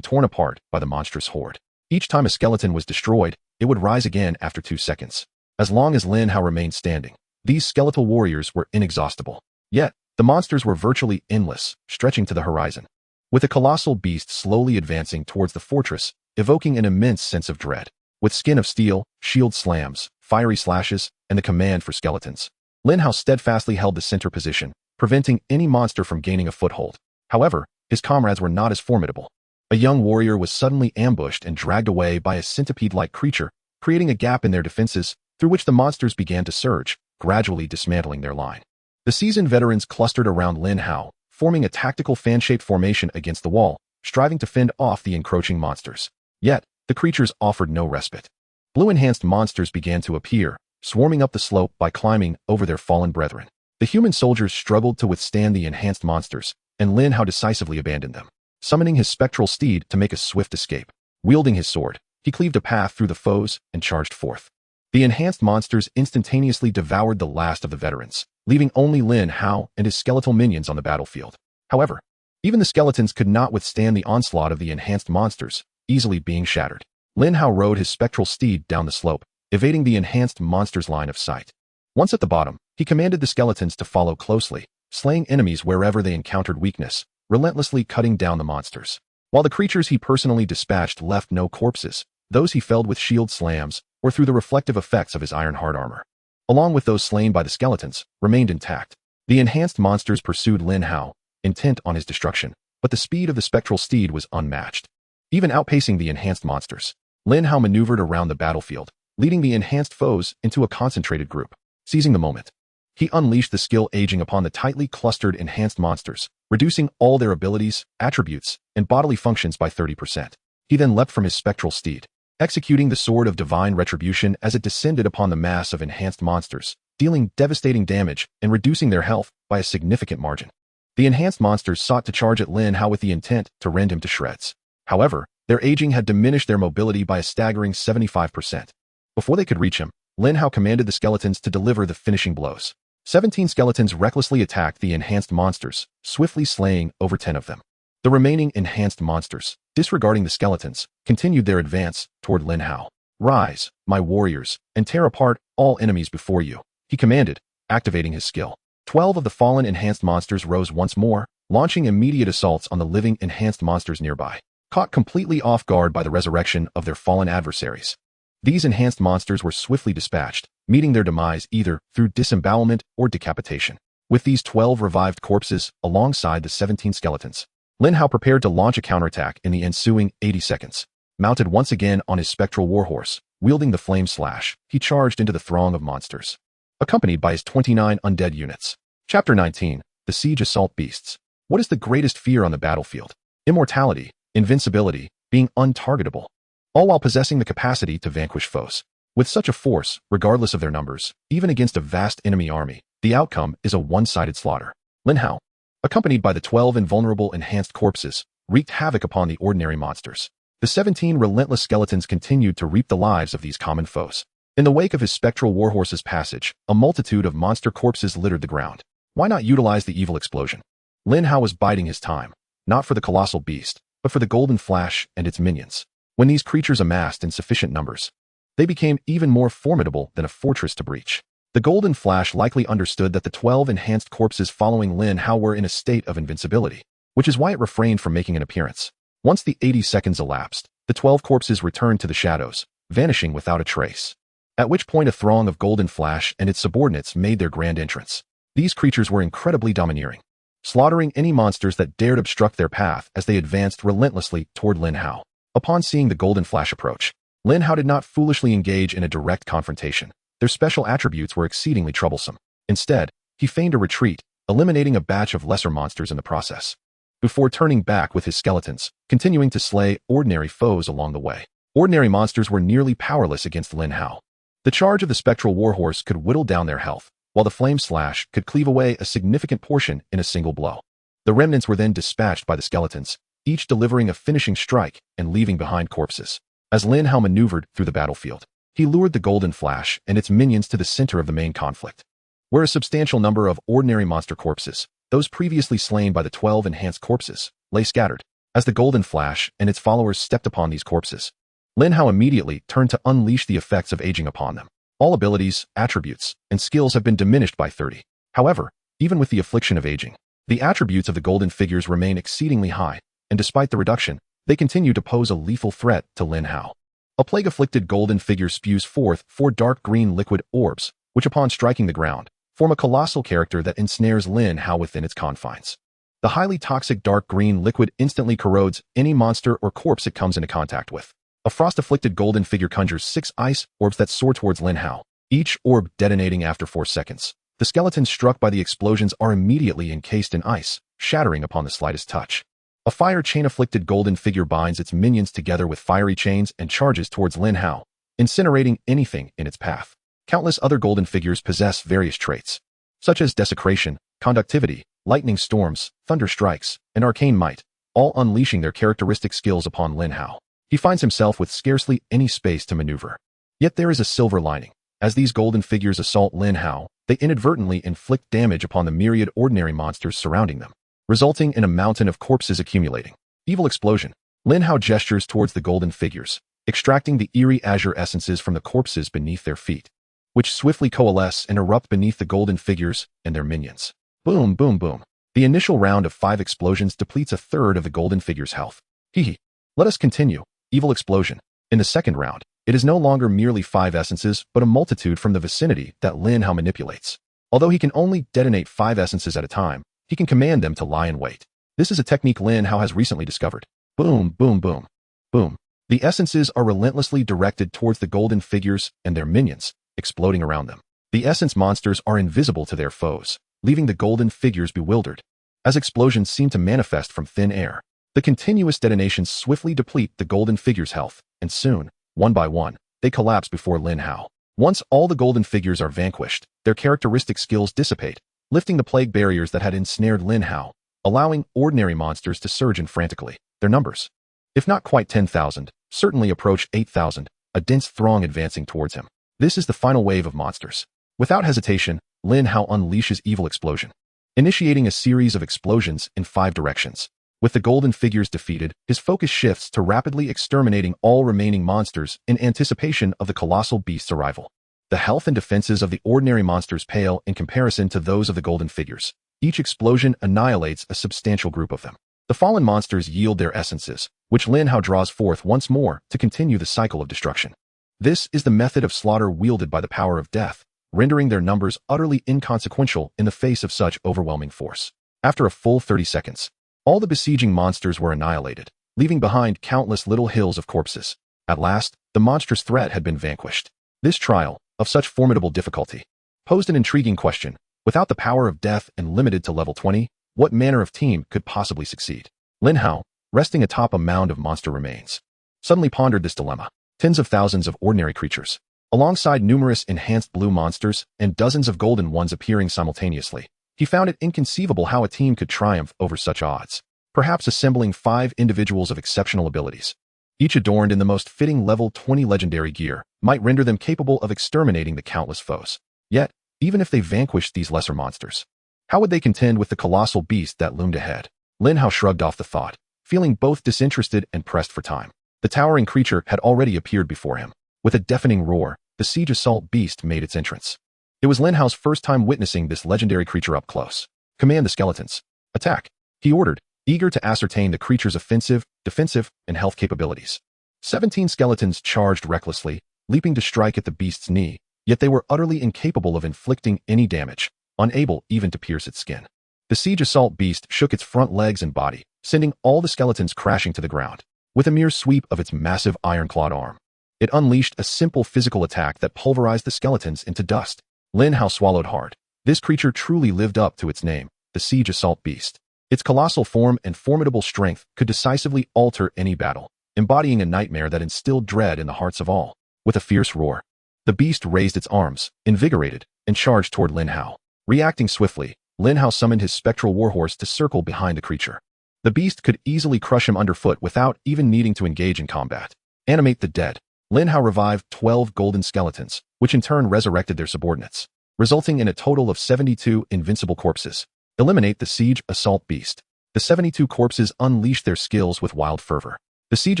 torn apart by the monstrous horde. Each time a skeleton was destroyed, it would rise again after 2 seconds. As long as Lin Hao remained standing, these skeletal warriors were inexhaustible. Yet, the monsters were virtually endless, stretching to the horizon, with the colossal beast slowly advancing towards the fortress, evoking an immense sense of dread. With skin of steel, shield slams, fiery slashes, and the command for skeletons, Lin Hao steadfastly held the center position, preventing any monster from gaining a foothold. However, his comrades were not as formidable. A young warrior was suddenly ambushed and dragged away by a centipede-like creature, creating a gap in their defenses, through which the monsters began to surge, gradually dismantling their line. The seasoned veterans clustered around Lin Hao, forming a tactical fan-shaped formation against the wall, striving to fend off the encroaching monsters. Yet, the creatures offered no respite. Blue-enhanced monsters began to appear, swarming up the slope by climbing over their fallen brethren. The human soldiers struggled to withstand the enhanced monsters, and Lin Hao decisively abandoned them, summoning his spectral steed to make a swift escape. Wielding his sword, he cleaved a path through the foes and charged forth. The enhanced monsters instantaneously devoured the last of the veterans, leaving only Lin Hao and his skeletal minions on the battlefield. However, even the skeletons could not withstand the onslaught of the enhanced monsters, easily being shattered. Lin Hao rode his spectral steed down the slope, evading the enhanced monsters' line of sight. Once at the bottom, he commanded the skeletons to follow closely, slaying enemies wherever they encountered weakness, relentlessly cutting down the monsters. While the creatures he personally dispatched left no corpses, those he felled with shield slams, or through the reflective effects of his iron hard armor, along with those slain by the skeletons, remained intact. The enhanced monsters pursued Lin Hao, intent on his destruction, but the speed of the spectral steed was unmatched. Even outpacing the enhanced monsters, Lin Hao maneuvered around the battlefield, leading the enhanced foes into a concentrated group. Seizing the moment, he unleashed the skill aging upon the tightly clustered enhanced monsters, reducing all their abilities, attributes, and bodily functions by 30%. He then leapt from his spectral steed, executing the Sword of Divine Retribution as it descended upon the mass of enhanced monsters, dealing devastating damage and reducing their health by a significant margin. The enhanced monsters sought to charge at Lin Hao with the intent to rend him to shreds. However, their aging had diminished their mobility by a staggering 75%. Before they could reach him, Lin Hao commanded the skeletons to deliver the finishing blows. 17 skeletons recklessly attacked the enhanced monsters, swiftly slaying over 10 of them. The remaining enhanced monsters, disregarding the skeletons, continued their advance toward Lin Hao. "Rise, my warriors, and tear apart all enemies before you," he commanded, activating his skill. 12 of the fallen enhanced monsters rose once more, launching immediate assaults on the living enhanced monsters nearby, caught completely off guard by the resurrection of their fallen adversaries. These enhanced monsters were swiftly dispatched, meeting their demise either through disembowelment or decapitation. With these 12 revived corpses alongside the 17 skeletons, Lin Hao prepared to launch a counterattack in the ensuing 80 seconds. Mounted once again on his spectral warhorse, wielding the flame slash, he charged into the throng of monsters, accompanied by his 29 undead units. Chapter 19, The Siege Assault Beasts. What is the greatest fear on the battlefield? Immortality, invincibility, being untargetable, all while possessing the capacity to vanquish foes. With such a force, regardless of their numbers, even against a vast enemy army, the outcome is a one-sided slaughter. Lin Hao, accompanied by the 12 invulnerable enhanced corpses, wreaked havoc upon the ordinary monsters. The 17 relentless skeletons continued to reap the lives of these common foes. In the wake of his spectral warhorse's passage, a multitude of monster corpses littered the ground. Why not utilize the evil explosion? Lin Hao was biding his time, not for the colossal beast, but for the golden flash and its minions. When these creatures amassed in sufficient numbers, they became even more formidable than a fortress to breach. The golden flash likely understood that the 12 enhanced corpses following Lin Hao were in a state of invincibility, which is why it refrained from making an appearance. Once the 80 seconds elapsed, the 12 corpses returned to the shadows, vanishing without a trace. At which point a throng of golden flash and its subordinates made their grand entrance. These creatures were incredibly domineering, slaughtering any monsters that dared obstruct their path as they advanced relentlessly toward Lin Hao. Upon seeing the golden flash approach, Lin Hao did not foolishly engage in a direct confrontation. Their special attributes were exceedingly troublesome. Instead, he feigned a retreat, eliminating a batch of lesser monsters in the process, before turning back with his skeletons, continuing to slay ordinary foes along the way. Ordinary monsters were nearly powerless against Lin Hao. The charge of the spectral warhorse could whittle down their health, while the flame slash could cleave away a significant portion in a single blow. The remnants were then dispatched by the skeletons, each delivering a finishing strike and leaving behind corpses. As Lin Hao maneuvered through the battlefield, he lured the golden flash and its minions to the center of the main conflict, where a substantial number of ordinary monster corpses, those previously slain by the 12 enhanced corpses, lay scattered. As the golden flash and its followers stepped upon these corpses, Lin Hao immediately turned to unleash the effects of aging upon them. All abilities, attributes, and skills have been diminished by 30. However, even with the affliction of aging, the attributes of the golden figures remain exceedingly high, and despite the reduction, they continue to pose a lethal threat to Lin Hao. A plague-afflicted golden figure spews forth 4 dark green liquid orbs, which upon striking the ground, form a colossal character that ensnares Lin Hao within its confines. The highly toxic dark green liquid instantly corrodes any monster or corpse it comes into contact with. A frost-afflicted golden figure conjures 6 ice orbs that soar towards Lin Hao, each orb detonating after 4 seconds. The skeletons struck by the explosions are immediately encased in ice, shattering upon the slightest touch. A fire chain-afflicted golden figure binds its minions together with fiery chains and charges towards Lin Hao, incinerating anything in its path. Countless other golden figures possess various traits, such as desecration, conductivity, lightning storms, thunder strikes, and arcane might, all unleashing their characteristic skills upon Lin Hao. He finds himself with scarcely any space to maneuver. Yet there is a silver lining. As these golden figures assault Lin Hao, they inadvertently inflict damage upon the myriad ordinary monsters surrounding them, resulting in a mountain of corpses accumulating. Evil explosion. Lin Hao gestures towards the golden figures, extracting the eerie azure essences from the corpses beneath their feet, which swiftly coalesce and erupt beneath the golden figures and their minions. Boom, boom, boom. The initial round of 5 explosions depletes a third of the golden figure's health. Hehe. Let us continue. Evil explosion. In the second round, it is no longer merely 5 essences, but a multitude from the vicinity that Lin Hao manipulates. Although he can only detonate 5 essences at a time, he can command them to lie in wait. This is a technique Lin Hao has recently discovered. Boom, boom, boom, boom. The essences are relentlessly directed towards the golden figures and their minions, exploding around them. The essence monsters are invisible to their foes, leaving the golden figures bewildered. As explosions seem to manifest from thin air, the continuous detonations swiftly deplete the golden figures' health, and soon, one by one, they collapse before Lin Hao. Once all the golden figures are vanquished, their characteristic skills dissipate, lifting the plague barriers that had ensnared Lin Hao, allowing ordinary monsters to surge in frantically. Their numbers, if not quite 10,000, certainly approach 8,000, a dense throng advancing towards him. This is the final wave of monsters. Without hesitation, Lin Hao unleashes evil explosion, initiating a series of explosions in 5 directions. With the golden figures defeated, his focus shifts to rapidly exterminating all remaining monsters in anticipation of the colossal beast's arrival. The health and defenses of the ordinary monsters pale in comparison to those of the golden figures. Each explosion annihilates a substantial group of them. The fallen monsters yield their essences, which Lin Hao draws forth once more to continue the cycle of destruction. This is the method of slaughter wielded by the power of death, rendering their numbers utterly inconsequential in the face of such overwhelming force. After a full 30 seconds, all the besieging monsters were annihilated, leaving behind countless little hills of corpses. At last, the monstrous threat had been vanquished. This trial, of such formidable difficulty, posed an intriguing question. Without the power of death and limited to level 20, what manner of team could possibly succeed? Lin Hao, resting atop a mound of monster remains, suddenly pondered this dilemma. Tens of thousands of ordinary creatures, alongside numerous enhanced blue monsters and dozens of golden ones appearing simultaneously. He found it inconceivable how a team could triumph over such odds. Perhaps assembling 5 individuals of exceptional abilities, each adorned in the most fitting level 20 legendary gear, might render them capable of exterminating the countless foes. Yet, even if they vanquished these lesser monsters, how would they contend with the colossal beast that loomed ahead? Lin Hao shrugged off the thought, feeling both disinterested and pressed for time. The towering creature had already appeared before him. With a deafening roar, the siege assault beast made its entrance. It was Lin Hao's first time witnessing this legendary creature up close. Command the skeletons. Attack, he ordered, eager to ascertain the creature's offensive, defensive, and health capabilities. 17 skeletons charged recklessly, leaping to strike at the beast's knee, yet they were utterly incapable of inflicting any damage, unable even to pierce its skin. The siege assault beast shook its front legs and body, sending all the skeletons crashing to the ground. With a mere sweep of its massive iron-clawed arm, it unleashed a simple physical attack that pulverized the skeletons into dust. Lin Hao swallowed hard. This creature truly lived up to its name, the siege assault beast. Its colossal form and formidable strength could decisively alter any battle, embodying a nightmare that instilled dread in the hearts of all. With a fierce roar, the beast raised its arms, invigorated, and charged toward Lin Hao. Reacting swiftly, Lin Hao summoned his spectral warhorse to circle behind the creature. The beast could easily crush him underfoot without even needing to engage in combat. Animate the dead. Lin Hao revived 12 golden skeletons, which in turn resurrected their subordinates, resulting in a total of 72 invincible corpses. Eliminate the siege assault beast. The 72 corpses unleashed their skills with wild fervor. The siege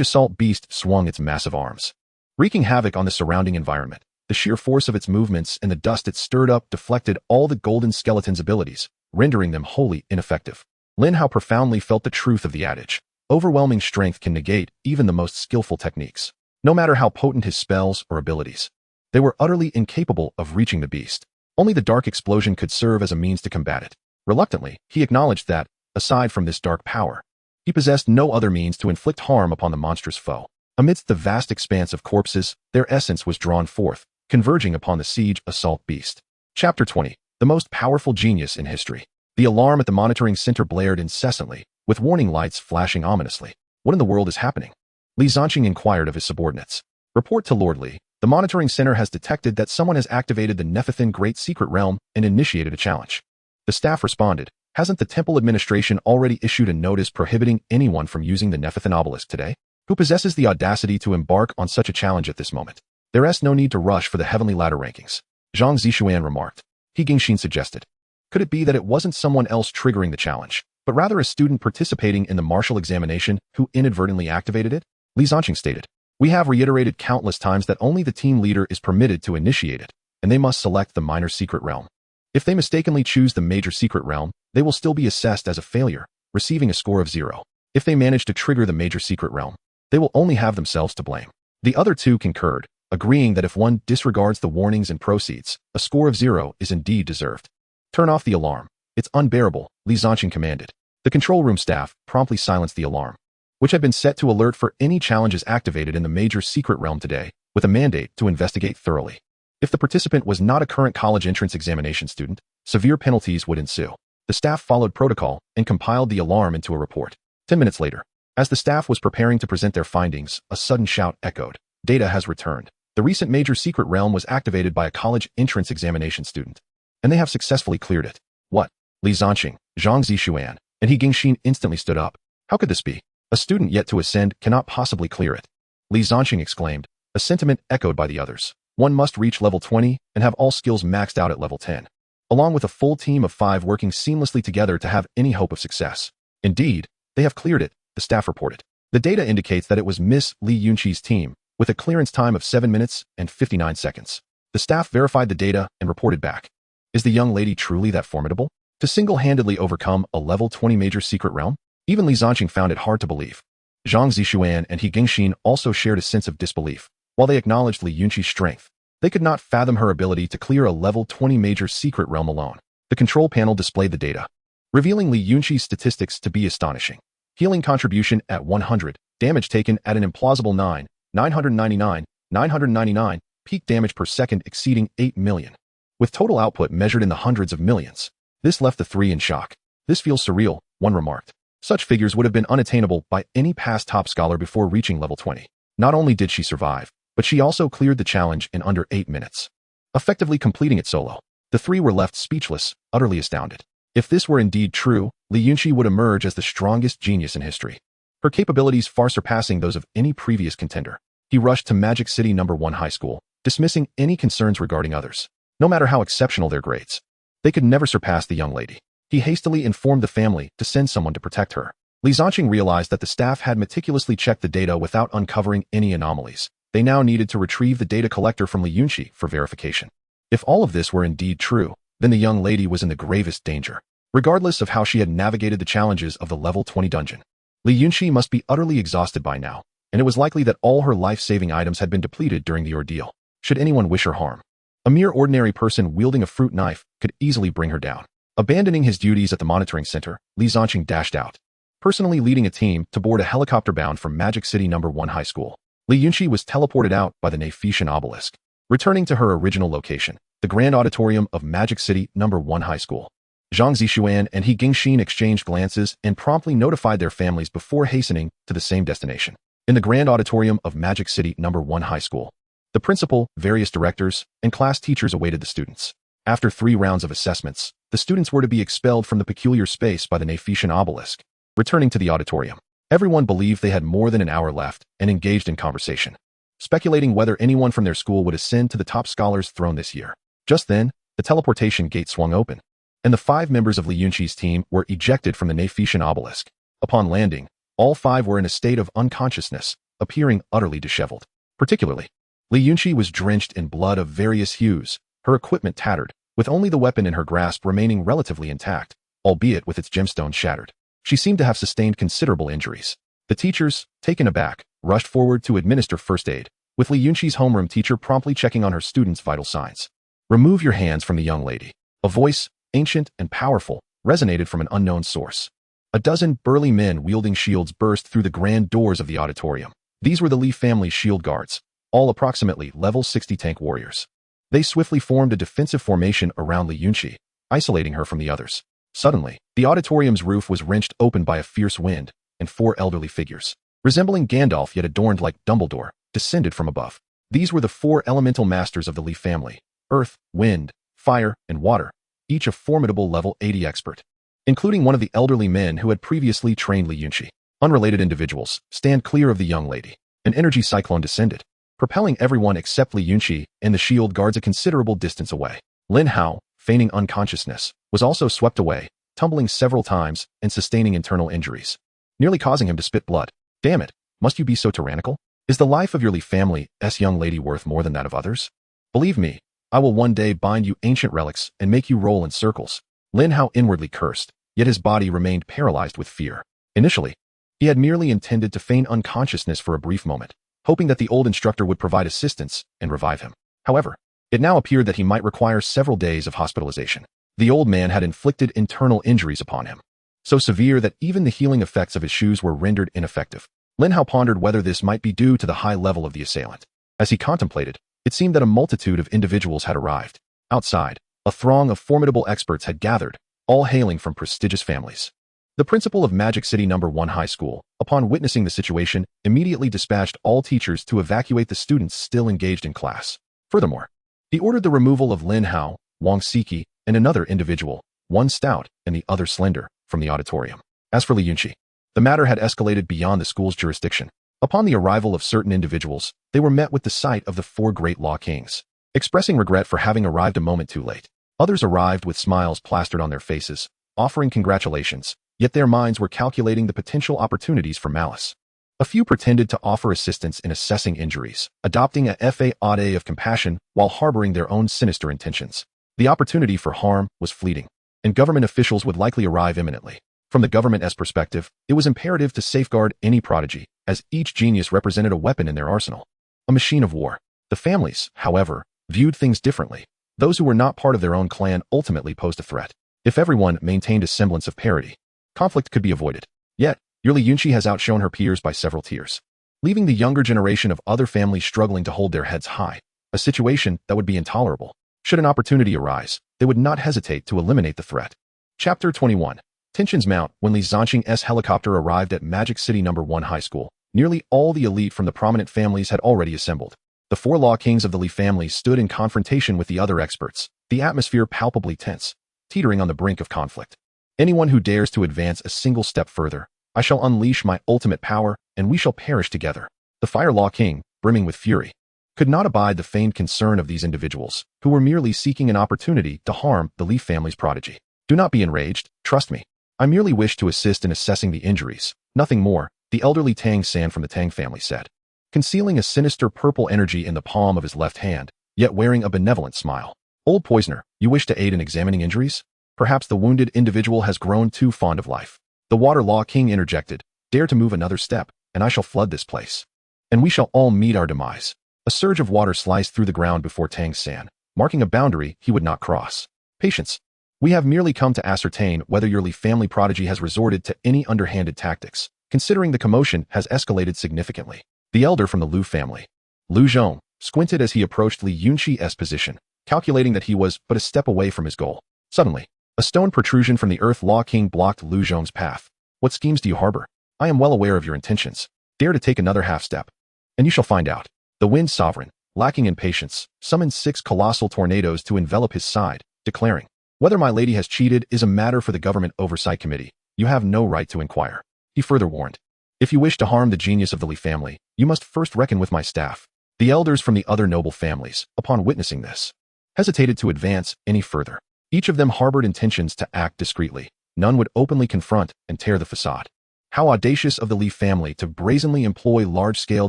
assault beast swung its massive arms, wreaking havoc on the surrounding environment. The sheer force of its movements and the dust it stirred up deflected all the golden skeleton's abilities, rendering them wholly ineffective. Lin Hao profoundly felt the truth of the adage. Overwhelming strength can negate even the most skillful techniques, no matter how potent his spells or abilities. They were utterly incapable of reaching the beast. Only the dark explosion could serve as a means to combat it. Reluctantly, he acknowledged that, aside from this dark power, he possessed no other means to inflict harm upon the monstrous foe. Amidst the vast expanse of corpses, their essence was drawn forth, converging upon the siege assault beast. Chapter 20. The most powerful genius in history. The alarm at the monitoring center blared incessantly, with warning lights flashing ominously. What in the world is happening? Li Zanqing inquired of his subordinates. Report to Lord Li. The monitoring center has detected that someone has activated the Nephethin Great Secret Realm and initiated a challenge. The staff responded. Hasn't the temple administration already issued a notice prohibiting anyone from using the Nephethin obelisk today? Who possesses the audacity to embark on such a challenge at this moment? There's no need to rush for the heavenly ladder rankings, Zhang Zishuan remarked. He Gingxin suggested. Could it be that it wasn't someone else triggering the challenge, but rather a student participating in the martial examination who inadvertently activated it? Li Zanqing stated. We have reiterated countless times that only the team leader is permitted to initiate it, and they must select the minor secret realm. If they mistakenly choose the major secret realm, they will still be assessed as a failure, receiving a score of 0. If they manage to trigger the major secret realm, they will only have themselves to blame. The other two concurred, agreeing that if one disregards the warnings and proceeds, a score of 0 is indeed deserved. Turn off the alarm. It's unbearable, Li Zanqing commanded. The control room staff promptly silenced the alarm, which had been set to alert for any challenges activated in the major secret realm today, with a mandate to investigate thoroughly. If the participant was not a current college entrance examination student, severe penalties would ensue. The staff followed protocol and compiled the alarm into a report. 10 minutes later, as the staff was preparing to present their findings, a sudden shout echoed. Data has returned. The recent major secret realm was activated by a college entrance examination student, and they have successfully cleared it. What? Li Zanqing, Zhang Zishuan, and He Gingxin instantly stood up. How could this be? A student yet to ascend cannot possibly clear it. Li Zanqing exclaimed, a sentiment echoed by the others. One must reach level 20 and have all skills maxed out at level 10, along with a full team of 5 working seamlessly together to have any hope of success. Indeed, they have cleared it, the staff reported. The data indicates that it was Miss Li Yunqi's team, with a clearance time of 7 minutes and 59 seconds. The staff verified the data and reported back. Is the young lady truly that formidable? To single-handedly overcome a level 20 major secret realm? Even Li Zanqing found it hard to believe. Zhang Zishuan and He Gingxin also shared a sense of disbelief. While they acknowledged Li Yunqi's strength, they could not fathom her ability to clear a level 20 major secret realm alone. The control panel displayed the data, revealing Li Yunqi's statistics to be astonishing. Healing contribution at 100, damage taken at an implausible 999, peak damage per second exceeding 8 million, with total output measured in the hundreds of millions. This left the three in shock. This feels surreal, one remarked. Such figures would have been unattainable by any past top scholar before reaching level 20. Not only did she survive, but she also cleared the challenge in under 8 minutes, effectively completing it solo. The three were left speechless, utterly astounded. If this were indeed true, Li Yunqi would emerge as the strongest genius in history, her capabilities far surpassing those of any previous contender. He rushed to Magic City No. 1 High School, dismissing any concerns regarding others, no matter how exceptional their grades. They could never surpass the young lady. He hastily informed the family to send someone to protect her. Li Zanqing realized that the staff had meticulously checked the data without uncovering any anomalies. They now needed to retrieve the data collector from Li Yunqi for verification. If all of this were indeed true, then the young lady was in the gravest danger. Regardless of how she had navigated the challenges of the level 20 dungeon, Li Yunqi must be utterly exhausted by now, and it was likely that all her life-saving items had been depleted during the ordeal. Should anyone wish her harm, a mere ordinary person wielding a fruit knife could easily bring her down. Abandoning his duties at the monitoring center, Li Zanqing dashed out, personally leading a team to board a helicopter bound from Magic City No. 1 High School. Li Yunqi was teleported out by the Nephethin obelisk, returning to her original location, the grand auditorium of Magic City No. 1 High School. Zhang Zishuan and He Gingxin exchanged glances and promptly notified their families before hastening to the same destination. In the grand auditorium of Magic City No. 1 High School, the principal, various directors, and class teachers awaited the students. After 3 rounds of assessments, the students were to be expelled from the peculiar space by the Nephethin obelisk. Returning to the auditorium, everyone believed they had more than an hour left and engaged in conversation, speculating whether anyone from their school would ascend to the top scholar's throne this year. Just then, the teleportation gate swung open, and the 5 members of Li Yunqi's team were ejected from the Nephethin obelisk. Upon landing, All five were in a state of unconsciousness, appearing utterly disheveled. Particularly, Li Yunqi was drenched in blood of various hues, her equipment tattered, with only the weapon in her grasp remaining relatively intact, albeit with its gemstone shattered. She seemed to have sustained considerable injuries. The teachers, taken aback, rushed forward to administer first aid, with Li Yunqi's homeroom teacher promptly checking on her students' vital signs. "Remove your hands from the young lady." A voice, ancient and powerful, resonated from an unknown source. A dozen burly men wielding shields burst through the grand doors of the auditorium. These were the Li family's shield guards, all approximately level 60 tank warriors. They swiftly formed a defensive formation around Li Yunqi, isolating her from the others. Suddenly, the auditorium's roof was wrenched open by a fierce wind, and four elderly figures, resembling Gandalf yet adorned like Dumbledore, descended from above. These were the four elemental masters of the Li family: earth, wind, fire, and water, each a formidable level 80 expert. Including one of the elderly men who had previously trained Li Yunqi. Unrelated individuals, stand clear of the young lady. An energy cyclone descended, propelling everyone except Li Yunqi and the shield guards a considerable distance away. Lin Hao, feigning unconsciousness, was also swept away, tumbling several times and sustaining internal injuries, nearly causing him to spit blood. Damn it, must you be so tyrannical? Is the life of your Li family's young lady worth more than that of others? Believe me, I will one day bind you ancient relics and make you roll in circles. Lin Hao inwardly cursed, yet his body remained paralyzed with fear. Initially, he had merely intended to feign unconsciousness for a brief moment, hoping that the old instructor would provide assistance and revive him. However, it now appeared that he might require several days of hospitalization. The old man had inflicted internal injuries upon him, so severe that even the healing effects of his shoes were rendered ineffective. Lin Hao pondered whether this might be due to the high level of the assailant. As he contemplated, it seemed that a multitude of individuals had arrived. Outside, a throng of formidable experts had gathered, all hailing from prestigious families. The principal of Magic City No. 1 High School, upon witnessing the situation, immediately dispatched all teachers to evacuate the students still engaged in class. Furthermore, he ordered the removal of Lin Hao, Wang Siki, and another individual, one stout and the other slender, from the auditorium. As for Li Yunqi, the matter had escalated beyond the school's jurisdiction. Upon the arrival of certain individuals, they were met with the sight of the four great law kings, expressing regret for having arrived a moment too late. Others arrived with smiles plastered on their faces, offering congratulations, yet their minds were calculating the potential opportunities for malice. A few pretended to offer assistance in assessing injuries, adopting a faade of compassion while harboring their own sinister intentions. The opportunity for harm was fleeting, and government officials would likely arrive imminently. From the government's perspective, it was imperative to safeguard any prodigy, as each genius represented a weapon in their arsenal, a machine of war. The families, however, viewed things differently. Those who were not part of their own clan ultimately posed a threat. If everyone maintained a semblance of parity, conflict could be avoided. Yet, Li Yunqi has outshone her peers by several tiers, leaving the younger generation of other families struggling to hold their heads high, a situation that would be intolerable. Should an opportunity arise, they would not hesitate to eliminate the threat. Chapter 21. Tensions mount when Li Zanqing's helicopter arrived at Magic City No. 1 High School. Nearly all the elite from the prominent families had already assembled. The four law kings of the Li family stood in confrontation with the other experts, the atmosphere palpably tense, teetering on the brink of conflict. Anyone who dares to advance a single step further, I shall unleash my ultimate power, and we shall perish together. The Fire Law King, brimming with fury, could not abide the feigned concern of these individuals, who were merely seeking an opportunity to harm the Li family's prodigy. Do not be enraged, trust me. I merely wish to assist in assessing the injuries, nothing more, the elderly Tang San from the Tang family said, concealing a sinister purple energy in the palm of his left hand, yet wearing a benevolent smile. Old poisoner, you wish to aid in examining injuries? Perhaps the wounded individual has grown too fond of life. The Water Law King interjected, dare to move another step, and I shall flood this place. And we shall all meet our demise. A surge of water sliced through the ground before Tang San, marking a boundary he would not cross. Patience. We have merely come to ascertain whether your Li family prodigy has resorted to any underhanded tactics, considering the commotion has escalated significantly. The elder from the Lu family, Lu Zhong, squinted as he approached Li Yunqi's position, calculating that he was but a step away from his goal. Suddenly, a stone protrusion from the Earth Law King blocked Lu Zhong's path. What schemes do you harbor? I am well aware of your intentions. Dare to take another half step, and you shall find out. The Wind Sovereign, lacking in patience, summoned 6 colossal tornadoes to envelop his side, declaring, whether my lady has cheated is a matter for the Government Oversight Committee. You have no right to inquire. He further warned, if you wish to harm the genius of the Li family, you must first reckon with my staff. The elders from the other noble families, upon witnessing this, hesitated to advance any further. Each of them harbored intentions to act discreetly. None would openly confront and tear the facade. How audacious of the Lee family to brazenly employ large-scale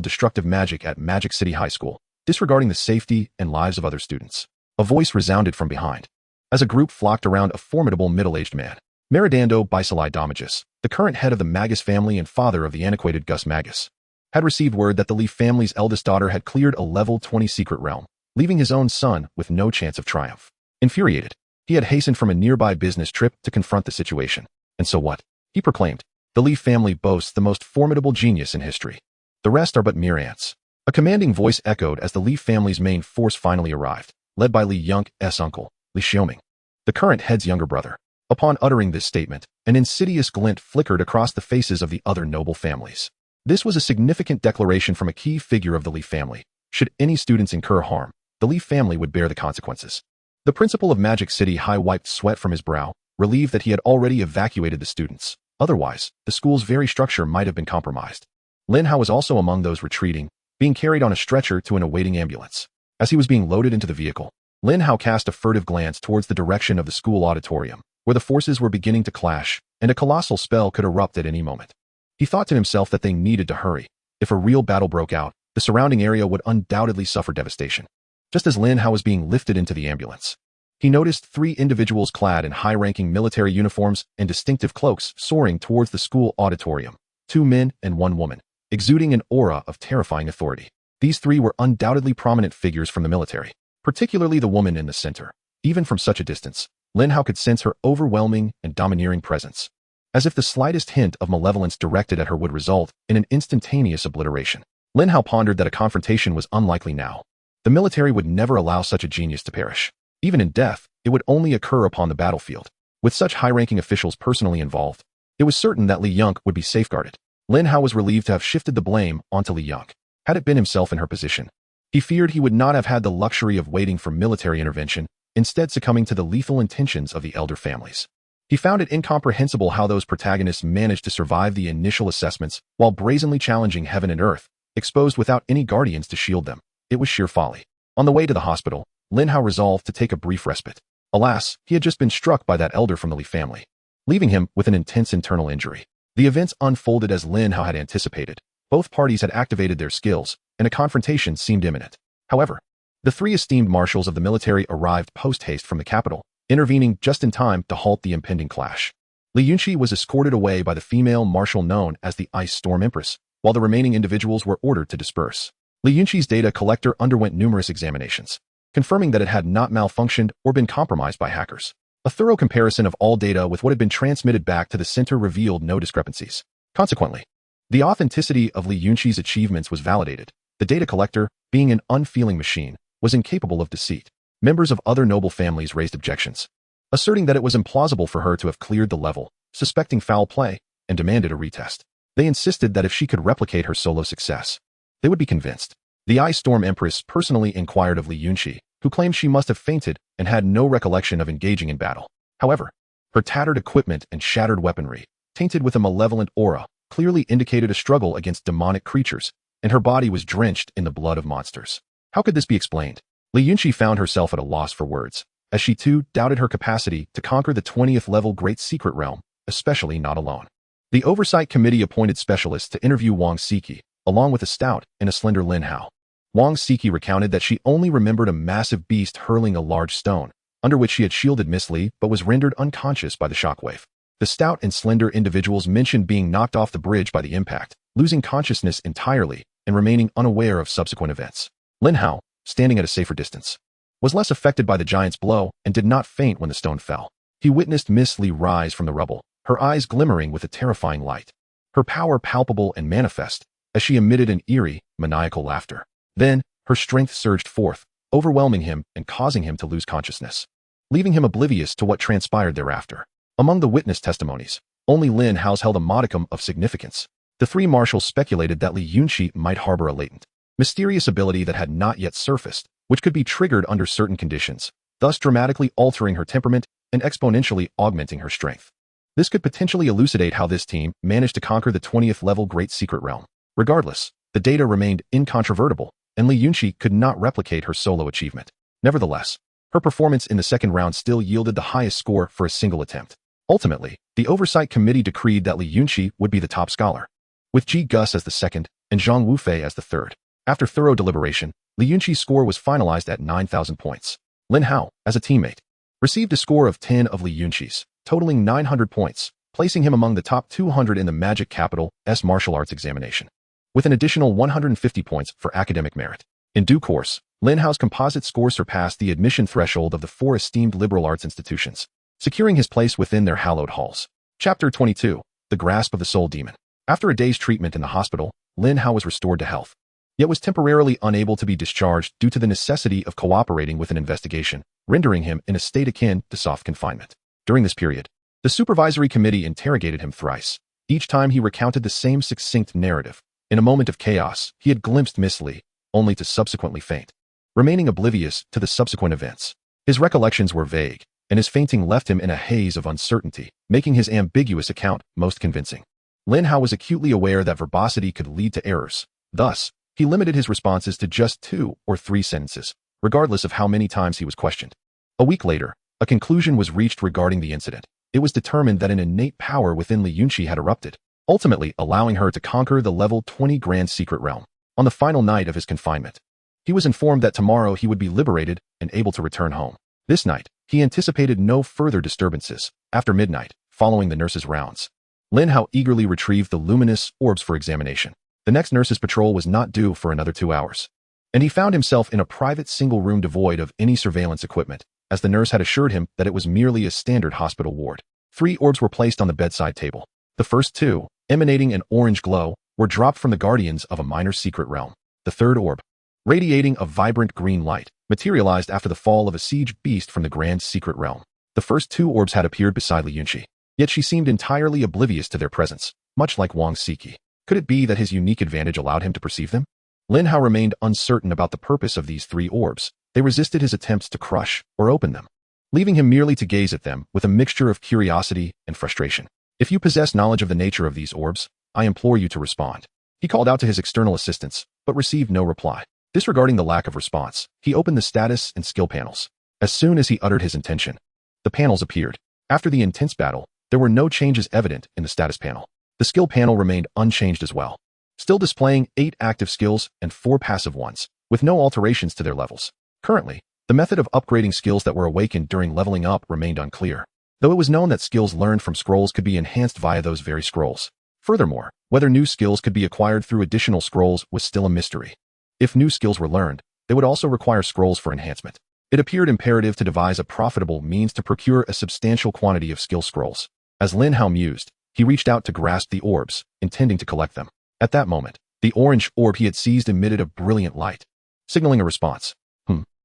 destructive magic at Magic City High School, disregarding the safety and lives of other students. A voice resounded from behind, as a group flocked around a formidable middle-aged man. Meridando Bisalai Damagus, the current head of the Magus family and father of the antiquated Gus Magus, had received word that the Lee family's eldest daughter had cleared a level 20 secret realm, leaving his own son with no chance of triumph. Infuriated, he had hastened from a nearby business trip to confront the situation. And so what? He proclaimed. The Lee family boasts the most formidable genius in history. The rest are but mere ants. A commanding voice echoed as the Lee family's main force finally arrived, led by Li Yunk's uncle, Li Xiaoming, the current head's younger brother. Upon uttering this statement, an insidious glint flickered across the faces of the other noble families. This was a significant declaration from a key figure of the Lee family. Should any students incur harm, the Lee family would bear the consequences. The principal of Magic City High wiped sweat from his brow, relieved that he had already evacuated the students. Otherwise, the school's very structure might have been compromised. Lin Hao was also among those retreating, being carried on a stretcher to an awaiting ambulance. As he was being loaded into the vehicle, Lin Hao cast a furtive glance towards the direction of the school auditorium, where the forces were beginning to clash, and a colossal spell could erupt at any moment. He thought to himself that they needed to hurry. If a real battle broke out, the surrounding area would undoubtedly suffer devastation. Just as Lin Hao was being lifted into the ambulance, he noticed 3 individuals clad in high-ranking military uniforms and distinctive cloaks soaring towards the school auditorium, 2 men and 1 woman, exuding an aura of terrifying authority. These 3 were undoubtedly prominent figures from the military, particularly the woman in the center. Even from such a distance, Lin Hao could sense her overwhelming and domineering presence, as if the slightest hint of malevolence directed at her would result in an instantaneous obliteration. Lin Hao pondered that a confrontation was unlikely now. The military would never allow such a genius to perish. Even in death, it would only occur upon the battlefield. With such high-ranking officials personally involved, it was certain that Li Yunk would be safeguarded. Lin Hao was relieved to have shifted the blame onto Li Yunk. Had it been himself in her position, he feared he would not have had the luxury of waiting for military intervention, instead succumbing to the lethal intentions of the elder families. He found it incomprehensible how those protagonists managed to survive the initial assessments while brazenly challenging heaven and earth, exposed without any guardians to shield them. It was sheer folly. On the way to the hospital, Lin Hao resolved to take a brief respite. Alas, he had just been struck by that elder from the Li family, leaving him with an intense internal injury. The events unfolded as Lin Hao had anticipated. Both parties had activated their skills, and a confrontation seemed imminent. However, the 3 esteemed marshals of the military arrived post-haste from the capital, intervening just in time to halt the impending clash. Li Yunqi was escorted away by the female marshal known as the Ice Storm Empress, while the remaining individuals were ordered to disperse. Li Yunqi's data collector underwent numerous examinations, confirming that it had not malfunctioned or been compromised by hackers. A thorough comparison of all data with what had been transmitted back to the center revealed no discrepancies. Consequently, the authenticity of Li Yunqi's achievements was validated. The data collector, being an unfeeling machine, was incapable of deceit. Members of other noble families raised objections, asserting that it was implausible for her to have cleared the level, suspecting foul play, and demanded a retest. They insisted that if she could replicate her solo success, they would be convinced. The Ice Storm Empress personally inquired of Li Yunqi, who claimed she must have fainted and had no recollection of engaging in battle. However, her tattered equipment and shattered weaponry, tainted with a malevolent aura, clearly indicated a struggle against demonic creatures, and her body was drenched in the blood of monsters. How could this be explained? Li Yunqi found herself at a loss for words, as she too doubted her capacity to conquer the 20th level Great Secret Realm, especially not alone. The Oversight Committee appointed specialists to interview Wang Siki, along with a stout and a slender Lin Hao. Wang Siki recounted that she only remembered a massive beast hurling a large stone, under which she had shielded Miss Li but was rendered unconscious by the shockwave. The stout and slender individuals mentioned being knocked off the bridge by the impact, losing consciousness entirely, and remaining unaware of subsequent events. Lin Hao, standing at a safer distance, was less affected by the giant's blow and did not faint when the stone fell. He witnessed Miss Li rise from the rubble, her eyes glimmering with a terrifying light, her power palpable and manifest, as she emitted an eerie, maniacal laughter. Then, her strength surged forth, overwhelming him and causing him to lose consciousness, leaving him oblivious to what transpired thereafter. Among the witness testimonies, only Lin Hao's held a modicum of significance. The 3 marshals speculated that Li Yunqi might harbor a latent, mysterious ability that had not yet surfaced, which could be triggered under certain conditions, thus dramatically altering her temperament and exponentially augmenting her strength. This could potentially elucidate how this team managed to conquer the 20th level Great Secret Realm. Regardless, the data remained incontrovertible, and Li Yunqi could not replicate her solo achievement. Nevertheless, her performance in the second round still yielded the highest score for a single attempt. Ultimately, the Oversight Committee decreed that Li Yunqi would be the top scholar, with Ji Gus as the second and Zhang Wufei as the third. After thorough deliberation, Li Yunqi's score was finalized at 9,000 points. Lin Hao, as a teammate, received a score of 10 of Li Yunqi's, totaling 900 points, placing him among the top 200 in the Magic Capital's martial arts examination, with an additional 150 points for academic merit. In due course, Lin Hao's composite score surpassed the admission threshold of the 4 esteemed liberal arts institutions, securing his place within their hallowed halls. Chapter 22. The Grasp of the Soul Demon. After a day's treatment in the hospital, Lin Hao was restored to health, yet was temporarily unable to be discharged due to the necessity of cooperating with an investigation, rendering him in a state akin to soft confinement. During this period, the supervisory committee interrogated him thrice. Each time he recounted the same succinct narrative. In a moment of chaos, he had glimpsed Miss Li, only to subsequently faint, remaining oblivious to the subsequent events. His recollections were vague, and his fainting left him in a haze of uncertainty, making his ambiguous account most convincing. Lin Hao was acutely aware that verbosity could lead to errors. Thus, he limited his responses to just 2 or 3 sentences, regardless of how many times he was questioned. A week later, a conclusion was reached regarding the incident. It was determined that an innate power within Li Yunqi had erupted, ultimately allowing her to conquer the level 20 Grand Secret Realm. On the final night of his confinement, he was informed that tomorrow he would be liberated and able to return home. This night, he anticipated no further disturbances. After midnight, following the nurse's rounds, Lin Hao eagerly retrieved the luminous orbs for examination. The next nurse's patrol was not due for another 2 hours, and he found himself in a private single room devoid of any surveillance equipment, as the nurse had assured him that it was merely a standard hospital ward. 3 orbs were placed on the bedside table. The first 2, emanating an orange glow, were dropped from the guardians of a minor secret realm. The third orb, radiating a vibrant green light, materialized after the fall of a siege beast from the Grand Secret Realm. The first 2 orbs had appeared beside Li Yunqi, yet she seemed entirely oblivious to their presence, much like Wang Siki. Could it be that his unique advantage allowed him to perceive them? Lin Hao remained uncertain about the purpose of these 3 orbs. They resisted his attempts to crush or open them, leaving him merely to gaze at them with a mixture of curiosity and frustration. If you possess knowledge of the nature of these orbs, I implore you to respond. He called out to his external assistants, but received no reply. Disregarding the lack of response, he opened the status and skill panels. As soon as he uttered his intention, the panels appeared. After the intense battle, there were no changes evident in the status panel. The skill panel remained unchanged as well, still displaying 8 active skills and 4 passive ones, with no alterations to their levels. Currently, the method of upgrading skills that were awakened during leveling up remained unclear, though it was known that skills learned from scrolls could be enhanced via those very scrolls. Furthermore, whether new skills could be acquired through additional scrolls was still a mystery. If new skills were learned, they would also require scrolls for enhancement. It appeared imperative to devise a profitable means to procure a substantial quantity of skill scrolls. As Lin Hao mused, he reached out to grasp the orbs, intending to collect them. At that moment, the orange orb he had seized emitted a brilliant light, signaling a response.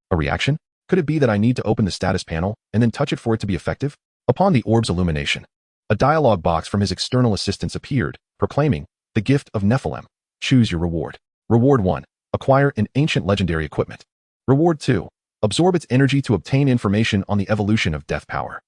A reaction? Could it be that I need to open the status panel and then touch it for it to be effective? Upon the orb's illumination, a dialog box from his external assistants appeared, proclaiming, "The gift of Nephilim. Choose your reward. Reward 1. Acquire an ancient legendary equipment. Reward 2. Absorb its energy to obtain information on the evolution of death power."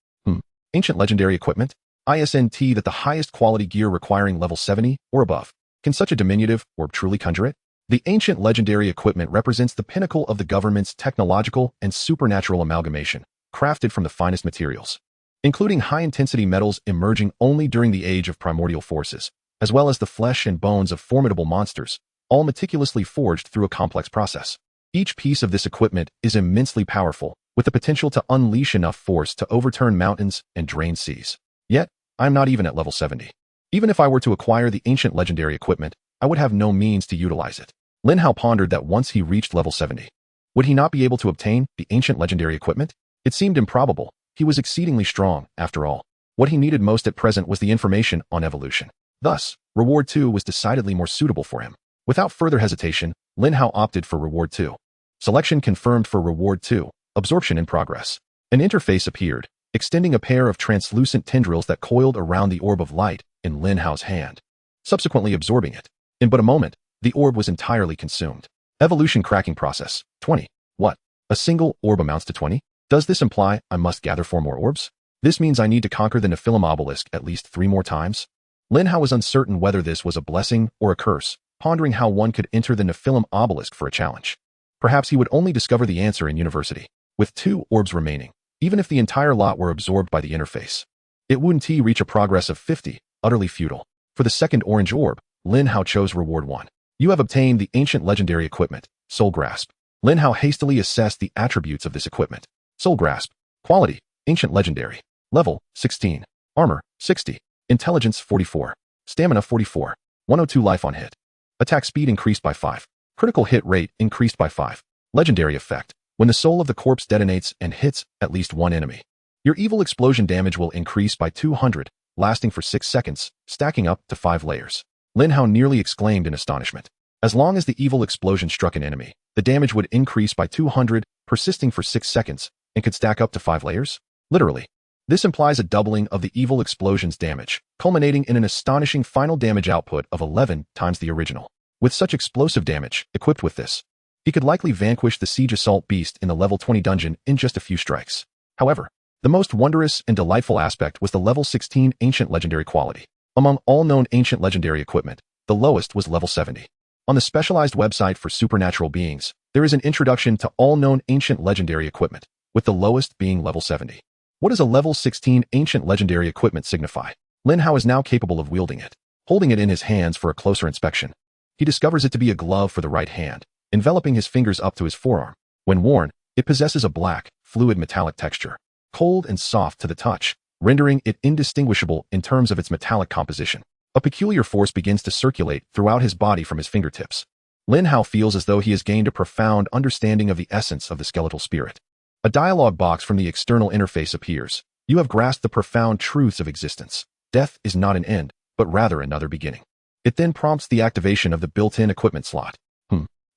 Ancient legendary equipment? ISNT that the highest quality gear requiring level 70 or above. Can such a diminutive orb truly conjure it? The ancient legendary equipment represents the pinnacle of the government's technological and supernatural amalgamation, crafted from the finest materials, including high-intensity metals emerging only during the age of primordial forces, as well as the flesh and bones of formidable monsters, all meticulously forged through a complex process. Each piece of this equipment is immensely powerful, with the potential to unleash enough force to overturn mountains and drain seas. Yet, I'm not even at level 70. Even if I were to acquire the ancient legendary equipment, I would have no means to utilize it. Lin Hao pondered that once he reached level 70, would he not be able to obtain the ancient legendary equipment? It seemed improbable. He was exceedingly strong, after all. What he needed most at present was the information on evolution. Thus, Reward 2 was decidedly more suitable for him. Without further hesitation, Lin Hao opted for Reward 2. Selection confirmed for Reward 2. Absorption in progress. An interface appeared, extending a pair of translucent tendrils that coiled around the orb of light in Lin Hao's hand, subsequently absorbing it. In but a moment, the orb was entirely consumed. Evolution cracking process. 20. What? A single orb amounts to 20? Does this imply I must gather 4 more orbs? This means I need to conquer the Nephilim obelisk at least 3 more times? Lin Hao was uncertain whether this was a blessing or a curse, pondering how one could enter the Nephilim obelisk for a challenge. Perhaps he would only discover the answer in university. With 2 orbs remaining, even if the entire lot were absorbed by the interface, It wouldn't reach a progress of 50, utterly futile. For the second orange orb, Lin Hao chose reward 1. You have obtained the ancient legendary equipment, Soul Grasp. Lin Hao hastily assessed the attributes of this equipment. Soul Grasp. Quality, ancient legendary. Level, 16. Armor, 60. Intelligence, 44. Stamina, 44. 102 life on hit. Attack speed increased by 5. Critical hit rate increased by 5. Legendary effect. When the soul of the corpse detonates and hits at least one enemy, your evil explosion damage will increase by 200, lasting for 6 seconds, stacking up to 5 layers. Lin Hao nearly exclaimed in astonishment. As long as the evil explosion struck an enemy, the damage would increase by 200, persisting for 6 seconds, and could stack up to 5 layers? Literally. This implies a doubling of the evil explosion's damage, culminating in an astonishing final damage output of 11 times the original. With such explosive damage, equipped with this, he could likely vanquish the Siege Assault Beast in the level 20 dungeon in just a few strikes. However, the most wondrous and delightful aspect was the level 16 ancient legendary quality. Among all known ancient legendary equipment, the lowest was level 70. On the specialized website for supernatural beings, there is an introduction to all known ancient legendary equipment, with the lowest being level 70. What does a level 16 ancient legendary equipment signify? Lin Hao is now capable of wielding it, holding it in his hands for a closer inspection. He discovers it to be a glove for the right hand, enveloping his fingers up to his forearm. When worn, it possesses a black, fluid metallic texture, cold and soft to the touch, rendering it indistinguishable in terms of its metallic composition. A peculiar force begins to circulate throughout his body from his fingertips. Lin Hao feels as though he has gained a profound understanding of the essence of the skeletal spirit. A dialog box from the external interface appears. You have grasped the profound truths of existence. Death is not an end, but rather another beginning. It then prompts the activation of the built-in equipment slot.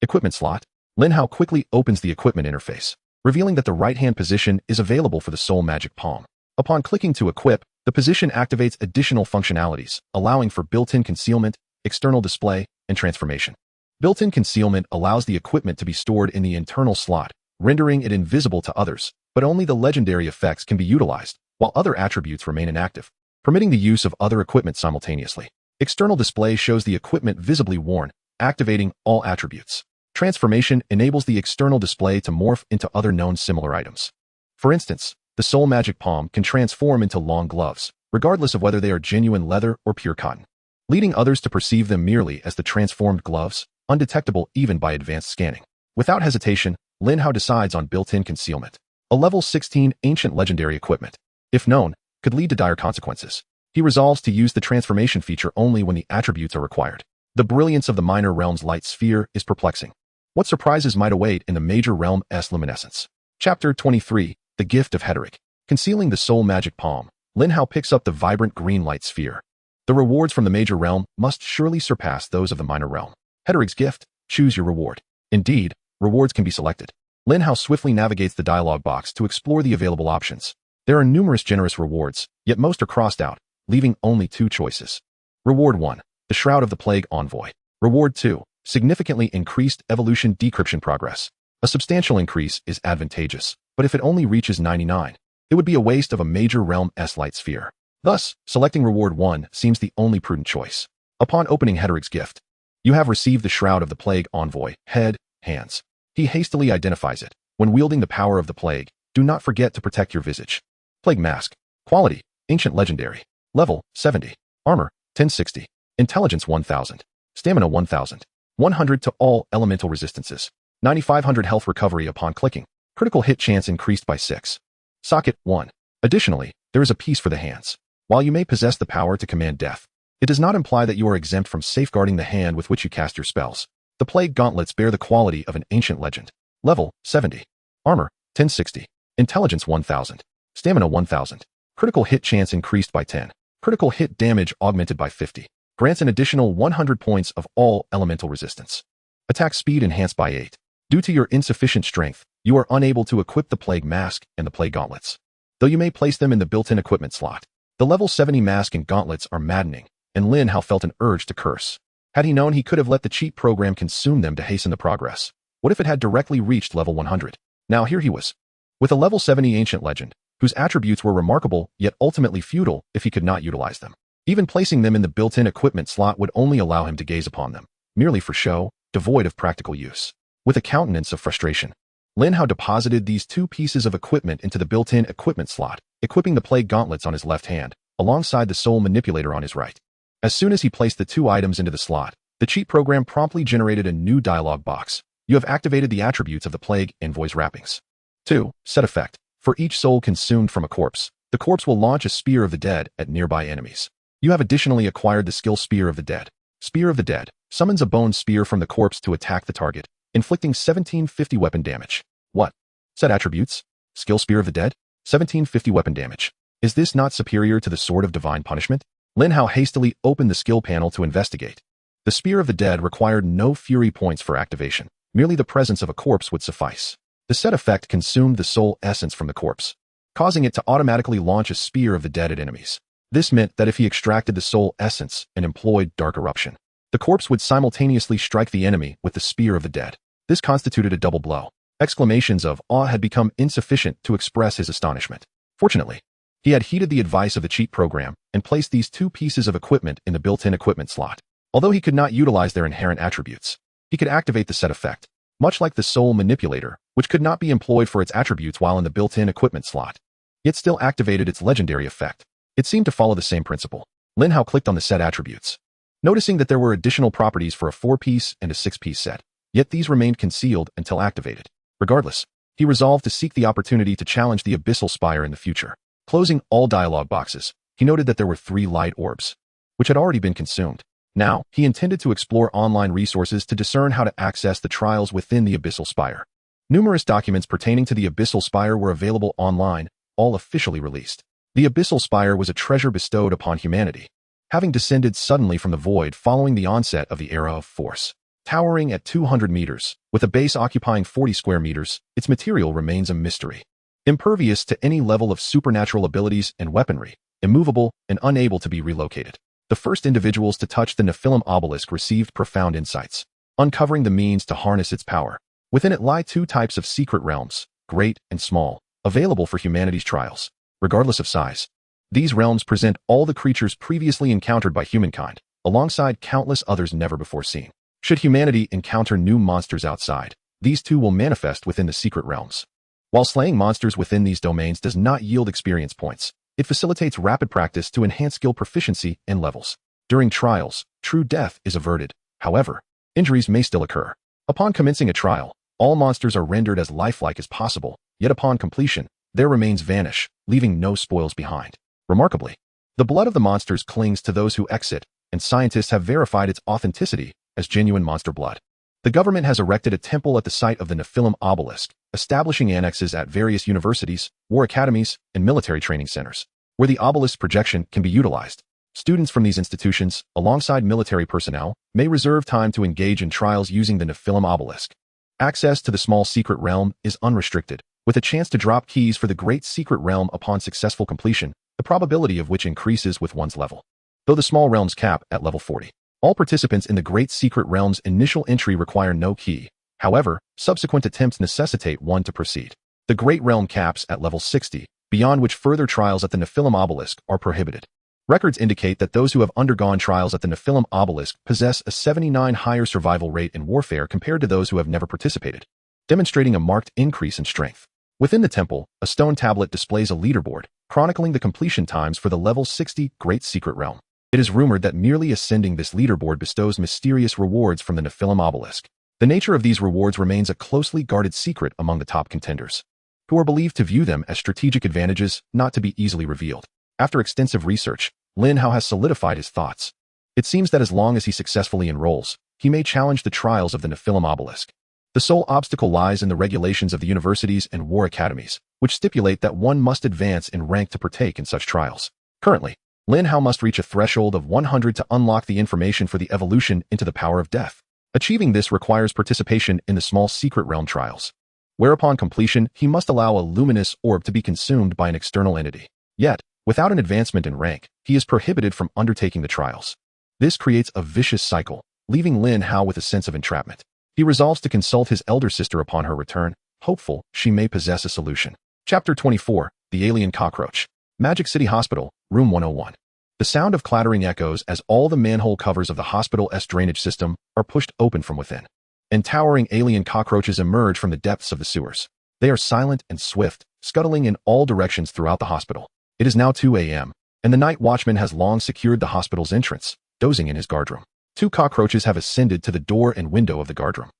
Equipment slot? Lin Hao quickly opens the equipment interface, revealing that the right-hand position is available for the Soul Magic Palm. Upon clicking to equip, the position activates additional functionalities, allowing for built-in concealment, external display, and transformation. Built-in concealment allows the equipment to be stored in the internal slot, rendering it invisible to others, but only the legendary effects can be utilized, while other attributes remain inactive, permitting the use of other equipment simultaneously. External display shows the equipment visibly worn, activating all attributes. Transformation enables the external display to morph into other known similar items. For instance, the Soul Magic Palm can transform into long gloves, regardless of whether they are genuine leather or pure cotton, leading others to perceive them merely as the transformed gloves, undetectable even by advanced scanning. Without hesitation, Lin Hao decides on built-in concealment. A level 16 ancient legendary equipment, if known, could lead to dire consequences. He resolves to use the transformation feature only when the attributes are required. The brilliance of the minor realm's light sphere is perplexing. What surprises might await in the major realm's luminescence? Chapter 23, The Gift of Hederic. Concealing the Soul Magic Palm, Lin Hao picks up the vibrant green light sphere. The rewards from the major realm must surely surpass those of the minor realm. Hederic's gift, choose your reward. Indeed, rewards can be selected. Lin Hao swiftly navigates the dialog box to explore the available options. There are numerous generous rewards, yet most are crossed out, leaving only 2 choices. Reward 1, the Shroud of the Plague Envoy. Reward 2, significantly increased evolution decryption progress. A substantial increase is advantageous, but if it only reaches 99, it would be a waste of a major realm's light sphere. Thus, selecting Reward 1 seems the only prudent choice. Upon opening Hederic's gift, you have received the Shroud of the Plague Envoy, head, hands. He hastily identifies it. When wielding the power of the plague, do not forget to protect your visage. Plague Mask. Quality, ancient legendary. Level, 70. Armor, 1060. Intelligence, 1000. Stamina, 1000. 100 to all elemental resistances. 9500 health recovery upon clicking. Critical hit chance increased by 6. Socket, 1. Additionally, there is a piece for the hands. While you may possess the power to command death, it does not imply that you are exempt from safeguarding the hand with which you cast your spells. The Plague Gauntlets bear the quality of an ancient legend. Level, 70. Armor, 1060. Intelligence, 1000. Stamina, 1000. Critical hit chance increased by 10. Critical hit damage augmented by 50. Grants an additional 100 points of all elemental resistance. Attack speed enhanced by 8. Due to your insufficient strength, you are unable to equip the Plague Mask and the Plague Gauntlets, though you may place them in the built-in equipment slot. The level 70 mask and gauntlets are maddening, and Lin Hao felt an urge to curse. Had he known, he could have let the cheat program consume them to hasten the progress. What if it had directly reached level 100? Now here he was, with a level 70 ancient legend, whose attributes were remarkable yet ultimately futile if he could not utilize them. Even placing them in the built-in equipment slot would only allow him to gaze upon them, merely for show, devoid of practical use. With a countenance of frustration, Lin Hao deposited these 2 pieces of equipment into the built-in equipment slot, equipping the Plague Gauntlets on his left hand, alongside the soul manipulator on his right. As soon as he placed the two items into the slot, the cheat program promptly generated a new dialog box. You have activated the attributes of the Plague Envoy's wrappings. 2. Set effect. For each soul consumed from a corpse, the corpse will launch a Spear of the Dead at nearby enemies. You have additionally acquired the skill Spear of the Dead. Spear of the Dead summons a bone spear from the corpse to attack the target, inflicting 1750 weapon damage. What? Set attributes. Skill Spear of the Dead, 1750 weapon damage. Is this not superior to the Sword of Divine Punishment? Lin Hao hastily opened the skill panel to investigate. The Spear of the Dead required no fury points for activation. Merely the presence of a corpse would suffice. The set effect consumed the soul essence from the corpse, causing it to automatically launch a Spear of the Dead at enemies. This meant that if he extracted the soul essence and employed Dark Eruption, the corpse would simultaneously strike the enemy with the Spear of the Dead. This constituted a double blow. Exclamations of awe had become insufficient to express his astonishment. Fortunately, he had heeded the advice of the cheat program and placed these two pieces of equipment in the built-in equipment slot. Although he could not utilize their inherent attributes, he could activate the set effect, much like the soul manipulator, which could not be employed for its attributes while in the built-in equipment slot, yet still activated its legendary effect. It seemed to follow the same principle. Lin Hao clicked on the set attributes, noticing that there were additional properties for a 4-piece and a 6-piece set, yet these remained concealed until activated. Regardless, he resolved to seek the opportunity to challenge the Abyssal Spire in the future. Closing all dialogue boxes, he noted that there were 3 light orbs, which had already been consumed. Now, he intended to explore online resources to discern how to access the trials within the Abyssal Spire. Numerous documents pertaining to the Abyssal Spire were available online, all officially released. The Abyssal Spire was a treasure bestowed upon humanity, having descended suddenly from the void following the onset of the Era of Force. Towering at 200 meters, with a base occupying 40 square meters, its material remains a mystery. Impervious to any level of supernatural abilities and weaponry, immovable and unable to be relocated. The first individuals to touch the Nephilim obelisk received profound insights, uncovering the means to harness its power. Within it lie 2 types of secret realms, great and small, available for humanity's trials. Regardless of size, these realms present all the creatures previously encountered by humankind, alongside countless others never before seen. Should humanity encounter new monsters outside, these too will manifest within the secret realms. While slaying monsters within these domains does not yield experience points, it facilitates rapid practice to enhance skill proficiency and levels. During trials, true death is averted. However, injuries may still occur. Upon commencing a trial, all monsters are rendered as lifelike as possible, yet upon completion, their remains vanish, leaving no spoils behind. Remarkably, the blood of the monsters clings to those who exit, and scientists have verified its authenticity as genuine monster blood. The government has erected a temple at the site of the Nephilim obelisk, establishing annexes at various universities, war academies, and military training centers, where the obelisk's projection can be utilized. Students from these institutions, alongside military personnel, may reserve time to engage in trials using the Nephilim obelisk. Access to the small secret realm is unrestricted, with a chance to drop keys for the great secret realm upon successful completion, the probability of which increases with one's level. Though the small realms cap at level 40. All participants in the Great Secret Realm's initial entry require no key. However, subsequent attempts necessitate one to proceed. The Great Realm caps at level 60, beyond which further trials at the Nephilim obelisk are prohibited. Records indicate that those who have undergone trials at the Nephilim obelisk possess a 79 higher survival rate in warfare compared to those who have never participated, demonstrating a marked increase in strength. Within the temple, a stone tablet displays a leaderboard, chronicling the completion times for the level 60 Great Secret Realm. It is rumored that merely ascending this leaderboard bestows mysterious rewards from the Nephilim obelisk. The nature of these rewards remains a closely guarded secret among the top contenders, who are believed to view them as strategic advantages not to be easily revealed. After extensive research, Lin Hao has solidified his thoughts. It seems that as long as he successfully enrolls, he may challenge the trials of the Nephilim obelisk. The sole obstacle lies in the regulations of the universities and war academies, which stipulate that one must advance in rank to partake in such trials. Currently, Lin Hao must reach a threshold of 100 to unlock the information for the evolution into the power of death. Achieving this requires participation in the small secret realm trials, where upon completion he must allow a luminous orb to be consumed by an external entity. Yet, without an advancement in rank, he is prohibited from undertaking the trials. This creates a vicious cycle, leaving Lin Hao with a sense of entrapment. He resolves to consult his elder sister upon her return, hopeful she may possess a solution. Chapter 24, The Alien Cockroach. Magic City Hospital, Room 101. The sound of clattering echoes as all the manhole covers of the hospital's drainage system are pushed open from within, and towering alien cockroaches emerge from the depths of the sewers. They are silent and swift, scuttling in all directions throughout the hospital. It is now 2 a.m., and the night watchman has long secured the hospital's entrance, dozing in his guardroom. Two cockroaches have ascended to the door and window of the guardroom,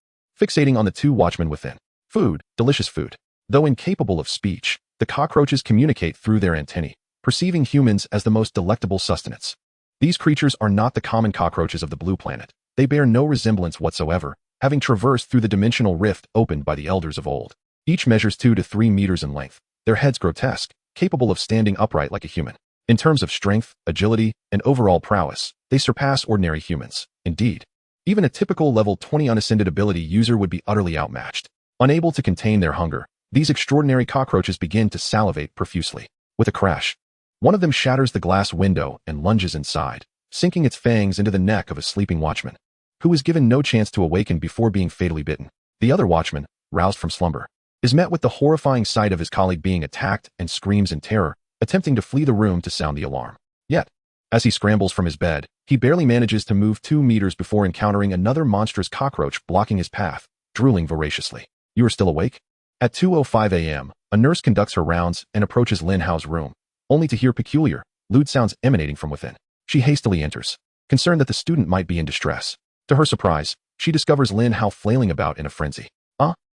fixating on the two watchmen within. Food, delicious food. Though incapable of speech, the cockroaches communicate through their antennae, perceiving humans as the most delectable sustenance. These creatures are not the common cockroaches of the blue planet. They bear no resemblance whatsoever, having traversed through the dimensional rift opened by the elders of old. Each measures 2 to 3 meters in length, their heads grotesque, capable of standing upright like a human. In terms of strength, agility, and overall prowess, they surpass ordinary humans. Indeed, even a typical level 20 unascended ability user would be utterly outmatched. Unable to contain their hunger, these extraordinary cockroaches begin to salivate profusely. With a crash, one of them shatters the glass window and lunges inside, sinking its fangs into the neck of a sleeping watchman, who is given no chance to awaken before being fatally bitten. The other watchman, roused from slumber, is met with the horrifying sight of his colleague being attacked and screams in terror, attempting to flee the room to sound the alarm. Yet, as he scrambles from his bed, he barely manages to move 2 meters before encountering another monstrous cockroach blocking his path, drooling voraciously. You are still awake? At 2:05 a.m., a nurse conducts her rounds and approaches Lin Hao's room, only to hear peculiar, lewd sounds emanating from within. She hastily enters, concerned that the student might be in distress. To her surprise, she discovers Lin Hao flailing about in a frenzy.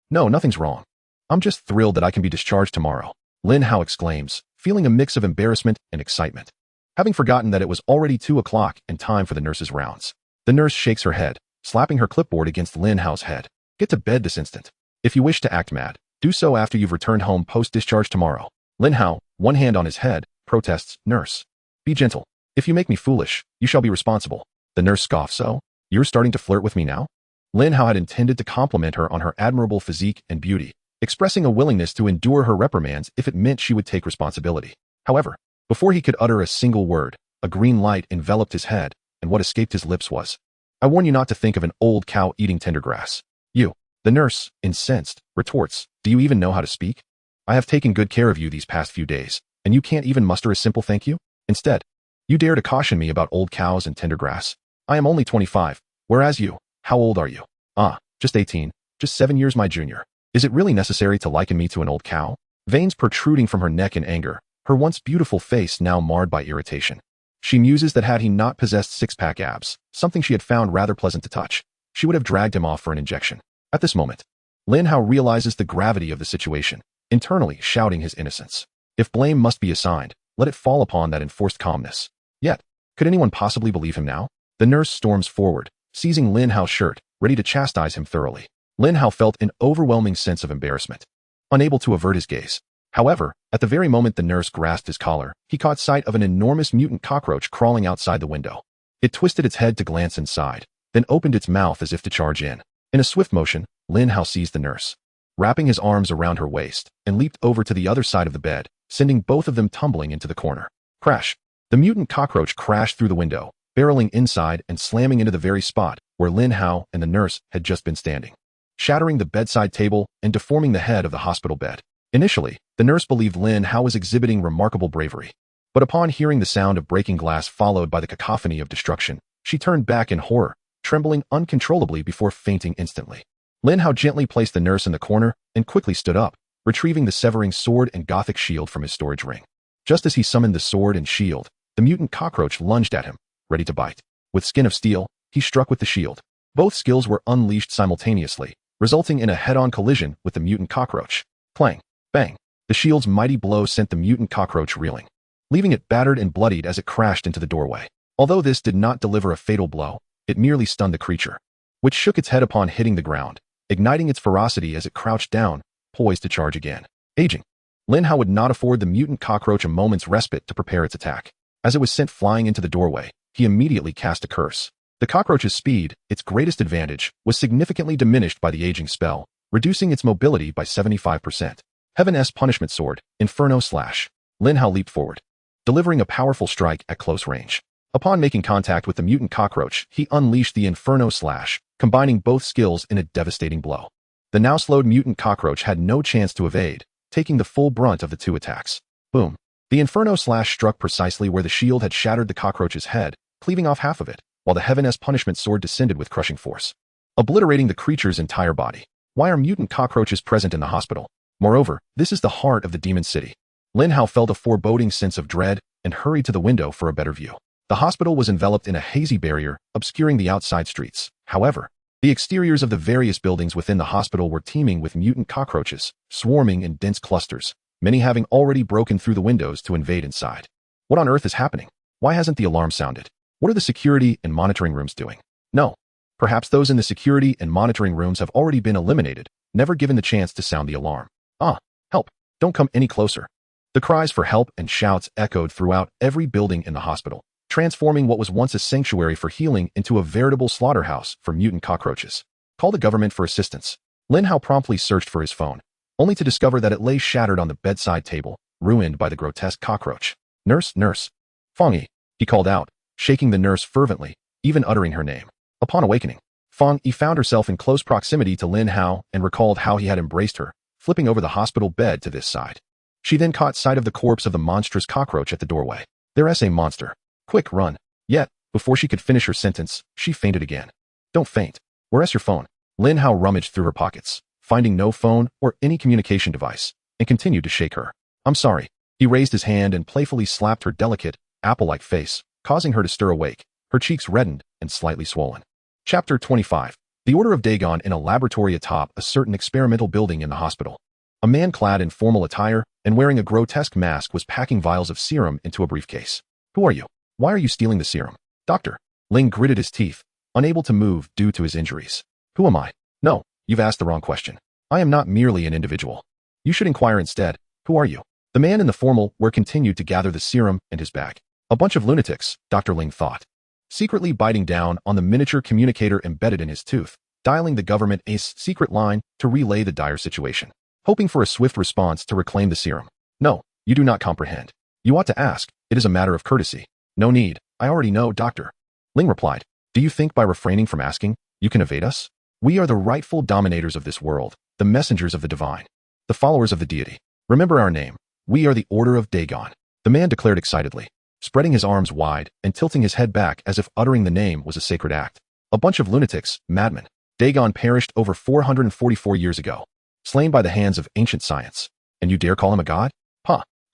No, nothing's wrong. I'm just thrilled that I can be discharged tomorrow, Lin Hao exclaims, feeling a mix of embarrassment and excitement, having forgotten that it was already 2 o'clock and time for the nurse's rounds. The nurse shakes her head, slapping her clipboard against Lin Hao's head. Get to bed this instant. If you wish to act mad, do so after you've returned home post-discharge tomorrow. Lin Hao, one hand on his head, protests, Nurse, be gentle. If you make me foolish, you shall be responsible. The nurse scoffs. So, you're starting to flirt with me now? Lin Hao had intended to compliment her on her admirable physique and beauty, expressing a willingness to endure her reprimands if it meant she would take responsibility. However, before he could utter a single word, a green light enveloped his head, and what escaped his lips was, I warn you not to think of an old cow eating tender grass. You. The nurse, incensed, retorts, do you even know how to speak? I have taken good care of you these past few days, and you can't even muster a simple thank you? Instead, you dare to caution me about old cows and tender grass. I am only 25, whereas you, how old are you? Just 18, just 7 years my junior. Is it really necessary to liken me to an old cow? Veins protruding from her neck in anger, her once beautiful face now marred by irritation. She muses that had he not possessed six-pack abs, something she had found rather pleasant to touch, she would have dragged him off for an injection. At this moment, Lin Hao realizes the gravity of the situation, internally shouting his innocence. If blame must be assigned, let it fall upon that enforced calmness. Yet, could anyone possibly believe him now? The nurse storms forward, seizing Lin Hao's shirt, ready to chastise him thoroughly. Lin Hao felt an overwhelming sense of embarrassment, unable to avert his gaze. However, at the very moment the nurse grasped his collar, he caught sight of an enormous mutant cockroach crawling outside the window. It twisted its head to glance inside, then opened its mouth as if to charge in. In a swift motion, Lin Hao seized the nurse, wrapping his arms around her waist, and leaped over to the other side of the bed, sending both of them tumbling into the corner. Crash! The mutant cockroach crashed through the window, barreling inside and slamming into the very spot where Lin Hao and the nurse had just been standing, shattering the bedside table and deforming the head of the hospital bed. Initially, the nurse believed Lin Hao was exhibiting remarkable bravery, but upon hearing the sound of breaking glass followed by the cacophony of destruction, she turned back in horror, trembling uncontrollably before fainting instantly. Lin Hao gently placed the nurse in the corner and quickly stood up, retrieving the severing sword and gothic shield from his storage ring. Just as he summoned the sword and shield, the mutant cockroach lunged at him, ready to bite. With skin of steel, he struck with the shield. Both skills were unleashed simultaneously, resulting in a head-on collision with the mutant cockroach. Clang! Bang! The shield's mighty blow sent the mutant cockroach reeling, leaving it battered and bloodied as it crashed into the doorway. Although this did not deliver a fatal blow, it merely stunned the creature, which shook its head upon hitting the ground, igniting its ferocity as it crouched down, poised to charge again. Aging. Lin Hao would not afford the mutant cockroach a moment's respite to prepare its attack. As it was sent flying into the doorway, he immediately cast a curse. The cockroach's speed, its greatest advantage, was significantly diminished by the aging spell, reducing its mobility by 75%. Heaven's punishment sword, Inferno Slash. Lin Hao leaped forward, delivering a powerful strike at close range. Upon making contact with the mutant cockroach, he unleashed the Inferno Slash, combining both skills in a devastating blow. The now slowed mutant cockroach had no chance to evade, taking the full brunt of the two attacks. Boom. The Inferno Slash struck precisely where the shield had shattered the cockroach's head, cleaving off half of it, while the Heaven's punishment sword descended with crushing force, obliterating the creature's entire body. Why are mutant cockroaches present in the hospital? Moreover, this is the heart of the demon city. Lin Hao felt a foreboding sense of dread and hurried to the window for a better view. The hospital was enveloped in a hazy barrier, obscuring the outside streets. However, the exteriors of the various buildings within the hospital were teeming with mutant cockroaches, swarming in dense clusters, many having already broken through the windows to invade inside. What on earth is happening? Why hasn't the alarm sounded? What are the security and monitoring rooms doing? No. Perhaps those in the security and monitoring rooms have already been eliminated, never given the chance to sound the alarm. Help! Don't come any closer. The cries for help and shouts echoed throughout every building in the hospital, transforming what was once a sanctuary for healing into a veritable slaughterhouse for mutant cockroaches. Call the government for assistance. Lin Hao promptly searched for his phone, only to discover that it lay shattered on the bedside table, ruined by the grotesque cockroach. Nurse. Fong-yi, he called out, shaking the nurse fervently, even uttering her name. Upon awakening, Fong-yi found herself in close proximity to Lin Hao and recalled how he had embraced her, flipping over the hospital bed to this side. She then caught sight of the corpse of the monstrous cockroach at the doorway. There's a monster. Quick, run. Yet, before she could finish her sentence, she fainted again. Don't faint. Where's your phone? Lin Hao rummaged through her pockets, finding no phone or any communication device, and continued to shake her. I'm sorry. He raised his hand and playfully slapped her delicate, apple-like face, causing her to stir awake, her cheeks reddened and slightly swollen. Chapter 25. The Order of Dagon in a laboratory atop a certain experimental building in the hospital. A man clad in formal attire and wearing a grotesque mask was packing vials of serum into a briefcase. Who are you? Why are you stealing the serum? Doctor. Ling gritted his teeth, unable to move due to his injuries. Who am I? No, you've asked the wrong question. I am not merely an individual. You should inquire instead, who are you? The man in the formal wear continued to gather the serum in his bag. A bunch of lunatics, Dr. Ling thought. Secretly biting down on the miniature communicator embedded in his tooth, dialing the government ACE secret line to relay the dire situation, hoping for a swift response to reclaim the serum. No, you do not comprehend. You ought to ask. It is a matter of courtesy. No need. I already know, Doctor. Ling replied. Do you think by refraining from asking, you can evade us? We are the rightful dominators of this world, the messengers of the divine, the followers of the deity. Remember our name. We are the Order of Dagon, the man declared excitedly, spreading his arms wide and tilting his head back as if uttering the name was a sacred act. A bunch of lunatics, madmen. Dagon perished over 444 years ago, slain by the hands of ancient science. And you dare call him a god?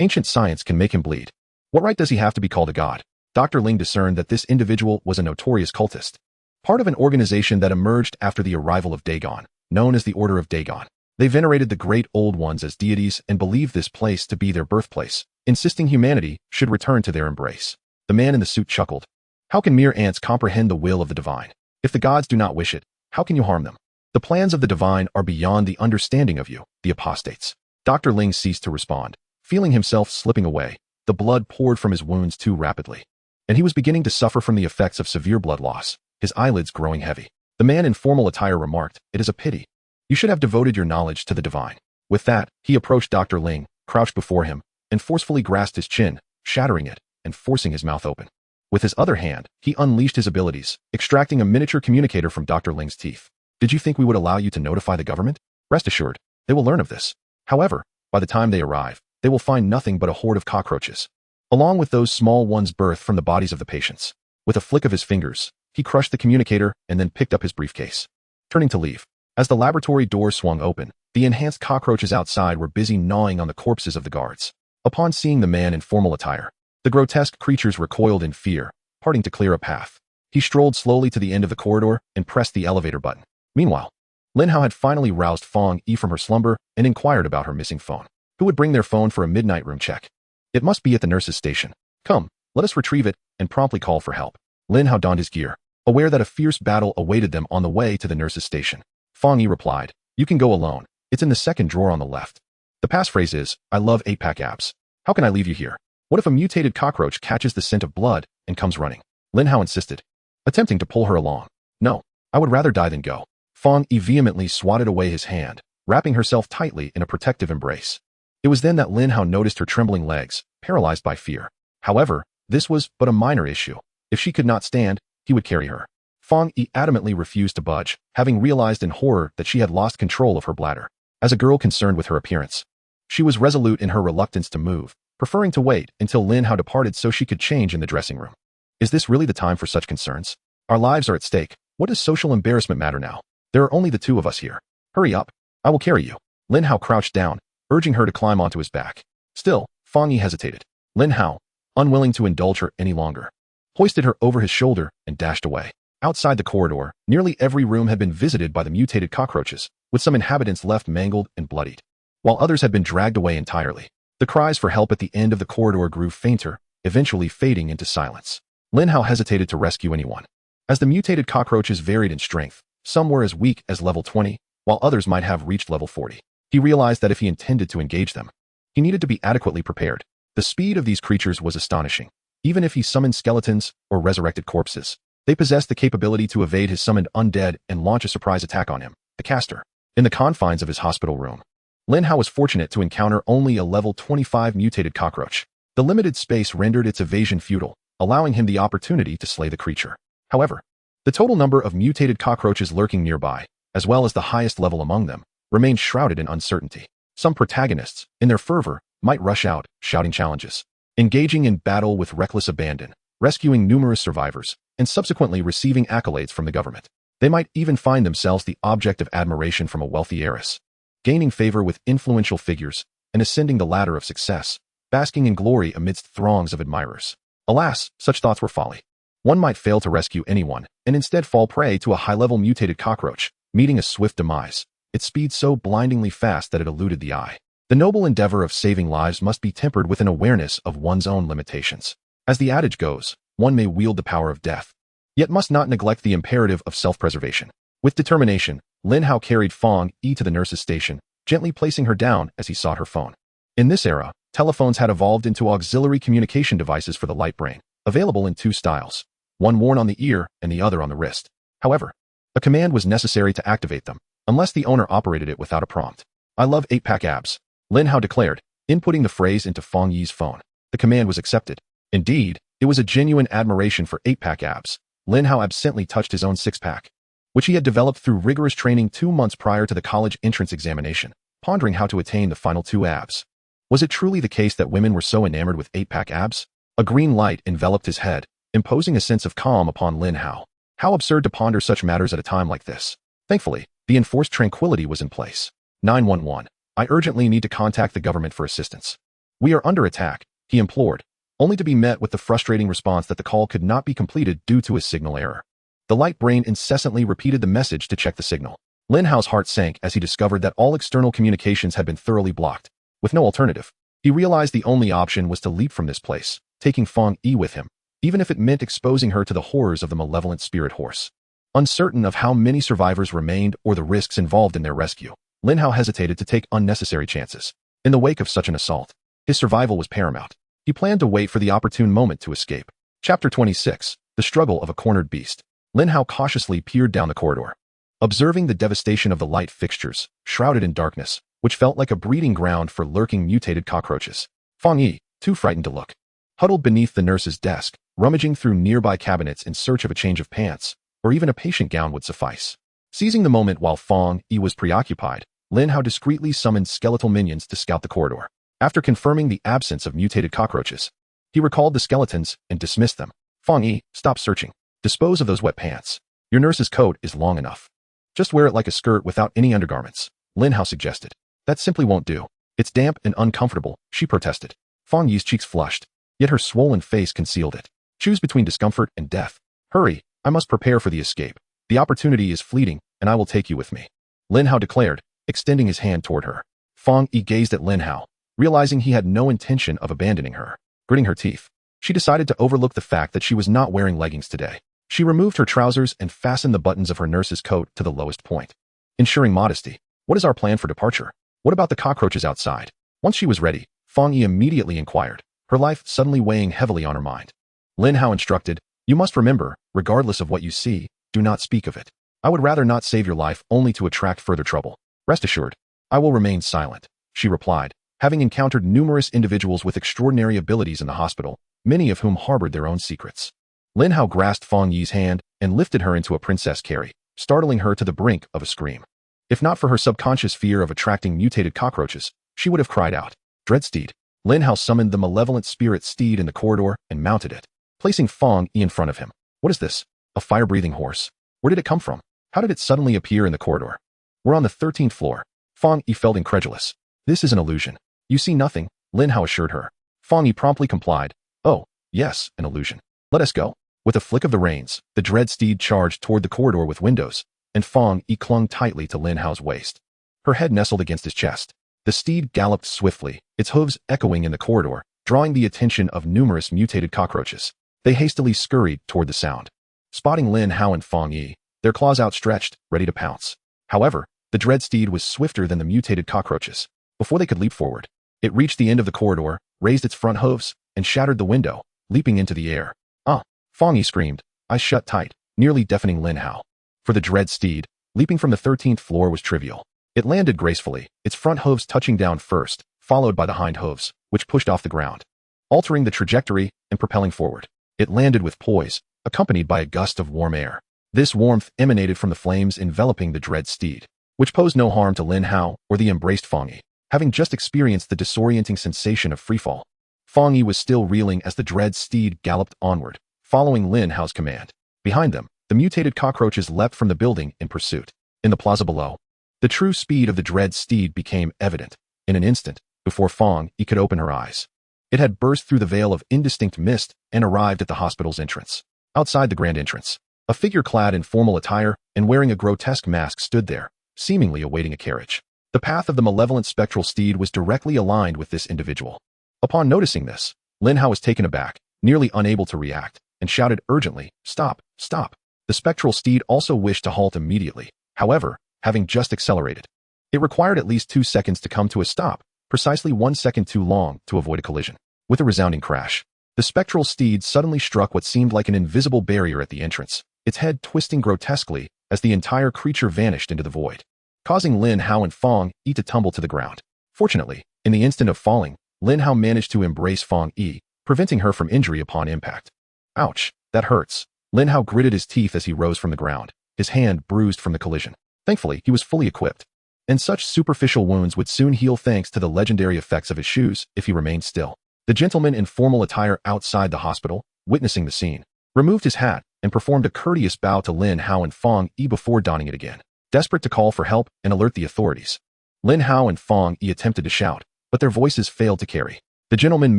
Ancient science can make him bleed. What right does he have to be called a god? Dr. Ling discerned that this individual was a notorious cultist, part of an organization that emerged after the arrival of Dagon, known as the Order of Dagon. They venerated the great old ones as deities and believed this place to be their birthplace, insisting humanity should return to their embrace. The man in the suit chuckled. How can mere ants comprehend the will of the divine? If the gods do not wish it, how can you harm them? The plans of the divine are beyond the understanding of you, the apostates. Dr. Ling ceased to respond, feeling himself slipping away. The blood poured from his wounds too rapidly, and he was beginning to suffer from the effects of severe blood loss, his eyelids growing heavy. The man in formal attire remarked, It is a pity. You should have devoted your knowledge to the divine. With that, he approached Dr. Ling, crouched before him, and forcefully grasped his chin, shattering it and forcing his mouth open. With his other hand, he unleashed his abilities, extracting a miniature communicator from Dr. Ling's teeth. Did you think we would allow you to notify the government? Rest assured, they will learn of this. However, by the time they arrive, they will find nothing but a horde of cockroaches, along with those small ones birthed from the bodies of the patients. With a flick of his fingers, he crushed the communicator and then picked up his briefcase, turning to leave. As the laboratory door swung open, the enhanced cockroaches outside were busy gnawing on the corpses of the guards. Upon seeing the man in formal attire, the grotesque creatures recoiled in fear, parting to clear a path. He strolled slowly to the end of the corridor and pressed the elevator button. Meanwhile, Lin Hao had finally roused Fong-yi from her slumber and inquired about her missing phone. Who would bring their phone for a midnight room check? It must be at the nurse's station. Come, let us retrieve it and promptly call for help. Lin Hao donned his gear, aware that a fierce battle awaited them on the way to the nurse's station. Fong-yi replied, You can go alone. It's in the second drawer on the left. The passphrase is, I love 8-pack abs. How can I leave you here? What if a mutated cockroach catches the scent of blood and comes running? Lin Hao insisted, attempting to pull her along. No, I would rather die than go. Fong-yi vehemently swatted away his hand, wrapping herself tightly in a protective embrace. It was then that Lin Hao noticed her trembling legs, paralyzed by fear. However, this was but a minor issue. If she could not stand, he would carry her. Fong-yi adamantly refused to budge, having realized in horror that she had lost control of her bladder. As a girl concerned with her appearance, she was resolute in her reluctance to move, preferring to wait until Lin Hao departed so she could change in the dressing room. Is this really the time for such concerns? Our lives are at stake. What does social embarrassment matter now? There are only the two of us here. Hurry up. I will carry you. Lin Hao crouched down, urging her to climb onto his back. Still, Fong-yi hesitated. Lin Hao, unwilling to indulge her any longer, hoisted her over his shoulder and dashed away. Outside the corridor, nearly every room had been visited by the mutated cockroaches, with some inhabitants left mangled and bloodied, while others had been dragged away entirely. The cries for help at the end of the corridor grew fainter, eventually fading into silence. Lin Hao hesitated to rescue anyone. As the mutated cockroaches varied in strength, some were as weak as level 20, while others might have reached level 40. He realized that if he intended to engage them, he needed to be adequately prepared. The speed of these creatures was astonishing. Even if he summoned skeletons or resurrected corpses, they possessed the capability to evade his summoned undead and launch a surprise attack on him, the caster. In the confines of his hospital room, Lin Hao was fortunate to encounter only a level 25 mutated cockroach. The limited space rendered its evasion futile, allowing him the opportunity to slay the creature. However, the total number of mutated cockroaches lurking nearby, as well as the highest level among them, remained shrouded in uncertainty. Some protagonists, in their fervor, might rush out, shouting challenges, engaging in battle with reckless abandon, rescuing numerous survivors, and subsequently receiving accolades from the government. They might even find themselves the object of admiration from a wealthy heiress, gaining favor with influential figures, and ascending the ladder of success, basking in glory amidst throngs of admirers. Alas, such thoughts were folly. One might fail to rescue anyone, and instead fall prey to a high-level mutated cockroach, meeting a swift demise, its speed so blindingly fast that it eluded the eye. The noble endeavor of saving lives must be tempered with an awareness of one's own limitations. As the adage goes, one may wield the power of death, yet must not neglect the imperative of self-preservation. With determination, Lin Hao carried Fong Yi to the nurse's station, gently placing her down as he sought her phone. In this era, telephones had evolved into auxiliary communication devices for the light brain, available in two styles, one worn on the ear and the other on the wrist. However, a command was necessary to activate them, unless the owner operated it without a prompt. "I love 8-pack abs," Lin Hao declared, inputting the phrase into Fong Yi's phone. The command was accepted. Indeed, it was a genuine admiration for 8-pack abs. Lin Hao absently touched his own 6-pack, which he had developed through rigorous training 2 months prior to the college entrance examination, pondering how to attain the final 2 abs. Was it truly the case that women were so enamored with 8-pack abs? A green light enveloped his head, imposing a sense of calm upon Lin Hao. How absurd to ponder such matters at a time like this. Thankfully, the enforced tranquility was in place. 911. I urgently need to contact the government for assistance. We are under attack, he implored, only to be met with the frustrating response that the call could not be completed due to a signal error. The light brain incessantly repeated the message to check the signal. Lin Hao's heart sank as he discovered that all external communications had been thoroughly blocked. With no alternative, he realized the only option was to leap from this place, taking Fong Yi with him, even if it meant exposing her to the horrors of the malevolent spirit horse. Uncertain of how many survivors remained or the risks involved in their rescue, Lin Hao hesitated to take unnecessary chances. In the wake of such an assault, his survival was paramount. He planned to wait for the opportune moment to escape. Chapter 26. The Struggle of a Cornered Beast. Lin Hao cautiously peered down the corridor, observing the devastation of the light fixtures, shrouded in darkness, which felt like a breeding ground for lurking mutated cockroaches. Fong Yi, too frightened to look, huddled beneath the nurse's desk, rummaging through nearby cabinets in search of a change of pants, or even a patient gown would suffice. Seizing the moment while Fong Yi was preoccupied, Lin Hao discreetly summoned skeletal minions to scout the corridor. After confirming the absence of mutated cockroaches, he recalled the skeletons and dismissed them. Fong Yi, stop searching. Dispose of those wet pants. Your nurse's coat is long enough. Just wear it like a skirt without any undergarments, Lin Hao suggested. That simply won't do. It's damp and uncomfortable, she protested. Fong Yi's cheeks flushed, yet her swollen face concealed it. Choose between discomfort and death. Hurry, I must prepare for the escape. The opportunity is fleeting, and I will take you with me, Lin Hao declared, extending his hand toward her. Fong Yi gazed at Lin Hao, realizing he had no intention of abandoning her. Gritting her teeth, she decided to overlook the fact that she was not wearing leggings today. She removed her trousers and fastened the buttons of her nurse's coat to the lowest point, ensuring modesty. What is our plan for departure? What about the cockroaches outside? Once she was ready, Fong Yi immediately inquired, her life suddenly weighing heavily on her mind. Lin Hao instructed, you must remember, regardless of what you see, do not speak of it. I would rather not save your life only to attract further trouble. Rest assured, I will remain silent, she replied, having encountered numerous individuals with extraordinary abilities in the hospital, many of whom harbored their own secrets. Lin Hao grasped Fong Yi's hand and lifted her into a princess carry, startling her to the brink of a scream. If not for her subconscious fear of attracting mutated cockroaches, she would have cried out. Dreadsteed. Lin Hao summoned the malevolent spirit steed in the corridor and mounted it, placing Fong Yi in front of him. What is this? A fire-breathing horse? Where did it come from? How did it suddenly appear in the corridor? We're on the 13th floor. Fong Yi felt incredulous. This is an illusion. You see nothing, Lin Hao assured her. Fong Yi promptly complied. Oh, Yes, an illusion. Let us go. With a flick of the reins, the dread steed charged toward the corridor with windows, and Fong Yi clung tightly to Lin Hao's waist. Her head nestled against his chest. The steed galloped swiftly, its hooves echoing in the corridor, drawing the attention of numerous mutated cockroaches. They hastily scurried toward the sound. Spotting Lin Hao and Fong Yi, their claws outstretched, ready to pounce. However, the dread steed was swifter than the mutated cockroaches. Before they could leap forward, it reached the end of the corridor, raised its front hooves, and shattered the window, leaping into the air. Ah! Fong Yi screamed, eyes shut tight, nearly deafening Lin Hao. For the dread steed, leaping from the 13th floor was trivial. It landed gracefully, its front hooves touching down first, followed by the hind hooves, which pushed off the ground, altering the trajectory and propelling forward. It landed with poise, accompanied by a gust of warm air. This warmth emanated from the flames enveloping the dread steed, which posed no harm to Lin Hao or the embraced Fong Yi, having just experienced the disorienting sensation of freefall. Fong Yi was still reeling as the dread steed galloped onward, following Lin Hao's command. Behind them, the mutated cockroaches leapt from the building in pursuit. In the plaza below, the true speed of the dread steed became evident. In an instant, before Fong Yi could open her eyes, it had burst through the veil of indistinct mist and arrived at the hospital's entrance. Outside the grand entrance, a figure clad in formal attire and wearing a grotesque mask stood there, seemingly awaiting a carriage. The path of the malevolent spectral steed was directly aligned with this individual. Upon noticing this, Lin Hao was taken aback, nearly unable to react, and shouted urgently, "Stop, stop." The spectral steed also wished to halt immediately, however, having just accelerated. It required at least 2 seconds to come to a stop, precisely 1 second too long to avoid a collision. With a resounding crash, the spectral steed suddenly struck what seemed like an invisible barrier at the entrance, its head twisting grotesquely as the entire creature vanished into the void, causing Lin Hao and Fong Yi to tumble to the ground. Fortunately, in the instant of falling, Lin Hao managed to embrace Fong Yi, preventing her from injury upon impact. Ouch, that hurts. Lin Hao gritted his teeth as he rose from the ground, his hand bruised from the collision. Thankfully, he was fully equipped, and such superficial wounds would soon heal thanks to the legendary effects of his shoes if he remained still. The gentleman in formal attire outside the hospital, witnessing the scene, removed his hat and performed a courteous bow to Lin Hao and Fong Yi before donning it again, desperate to call for help and alert the authorities. Lin Hao and Fong Yi attempted to shout, but their voices failed to carry. The gentleman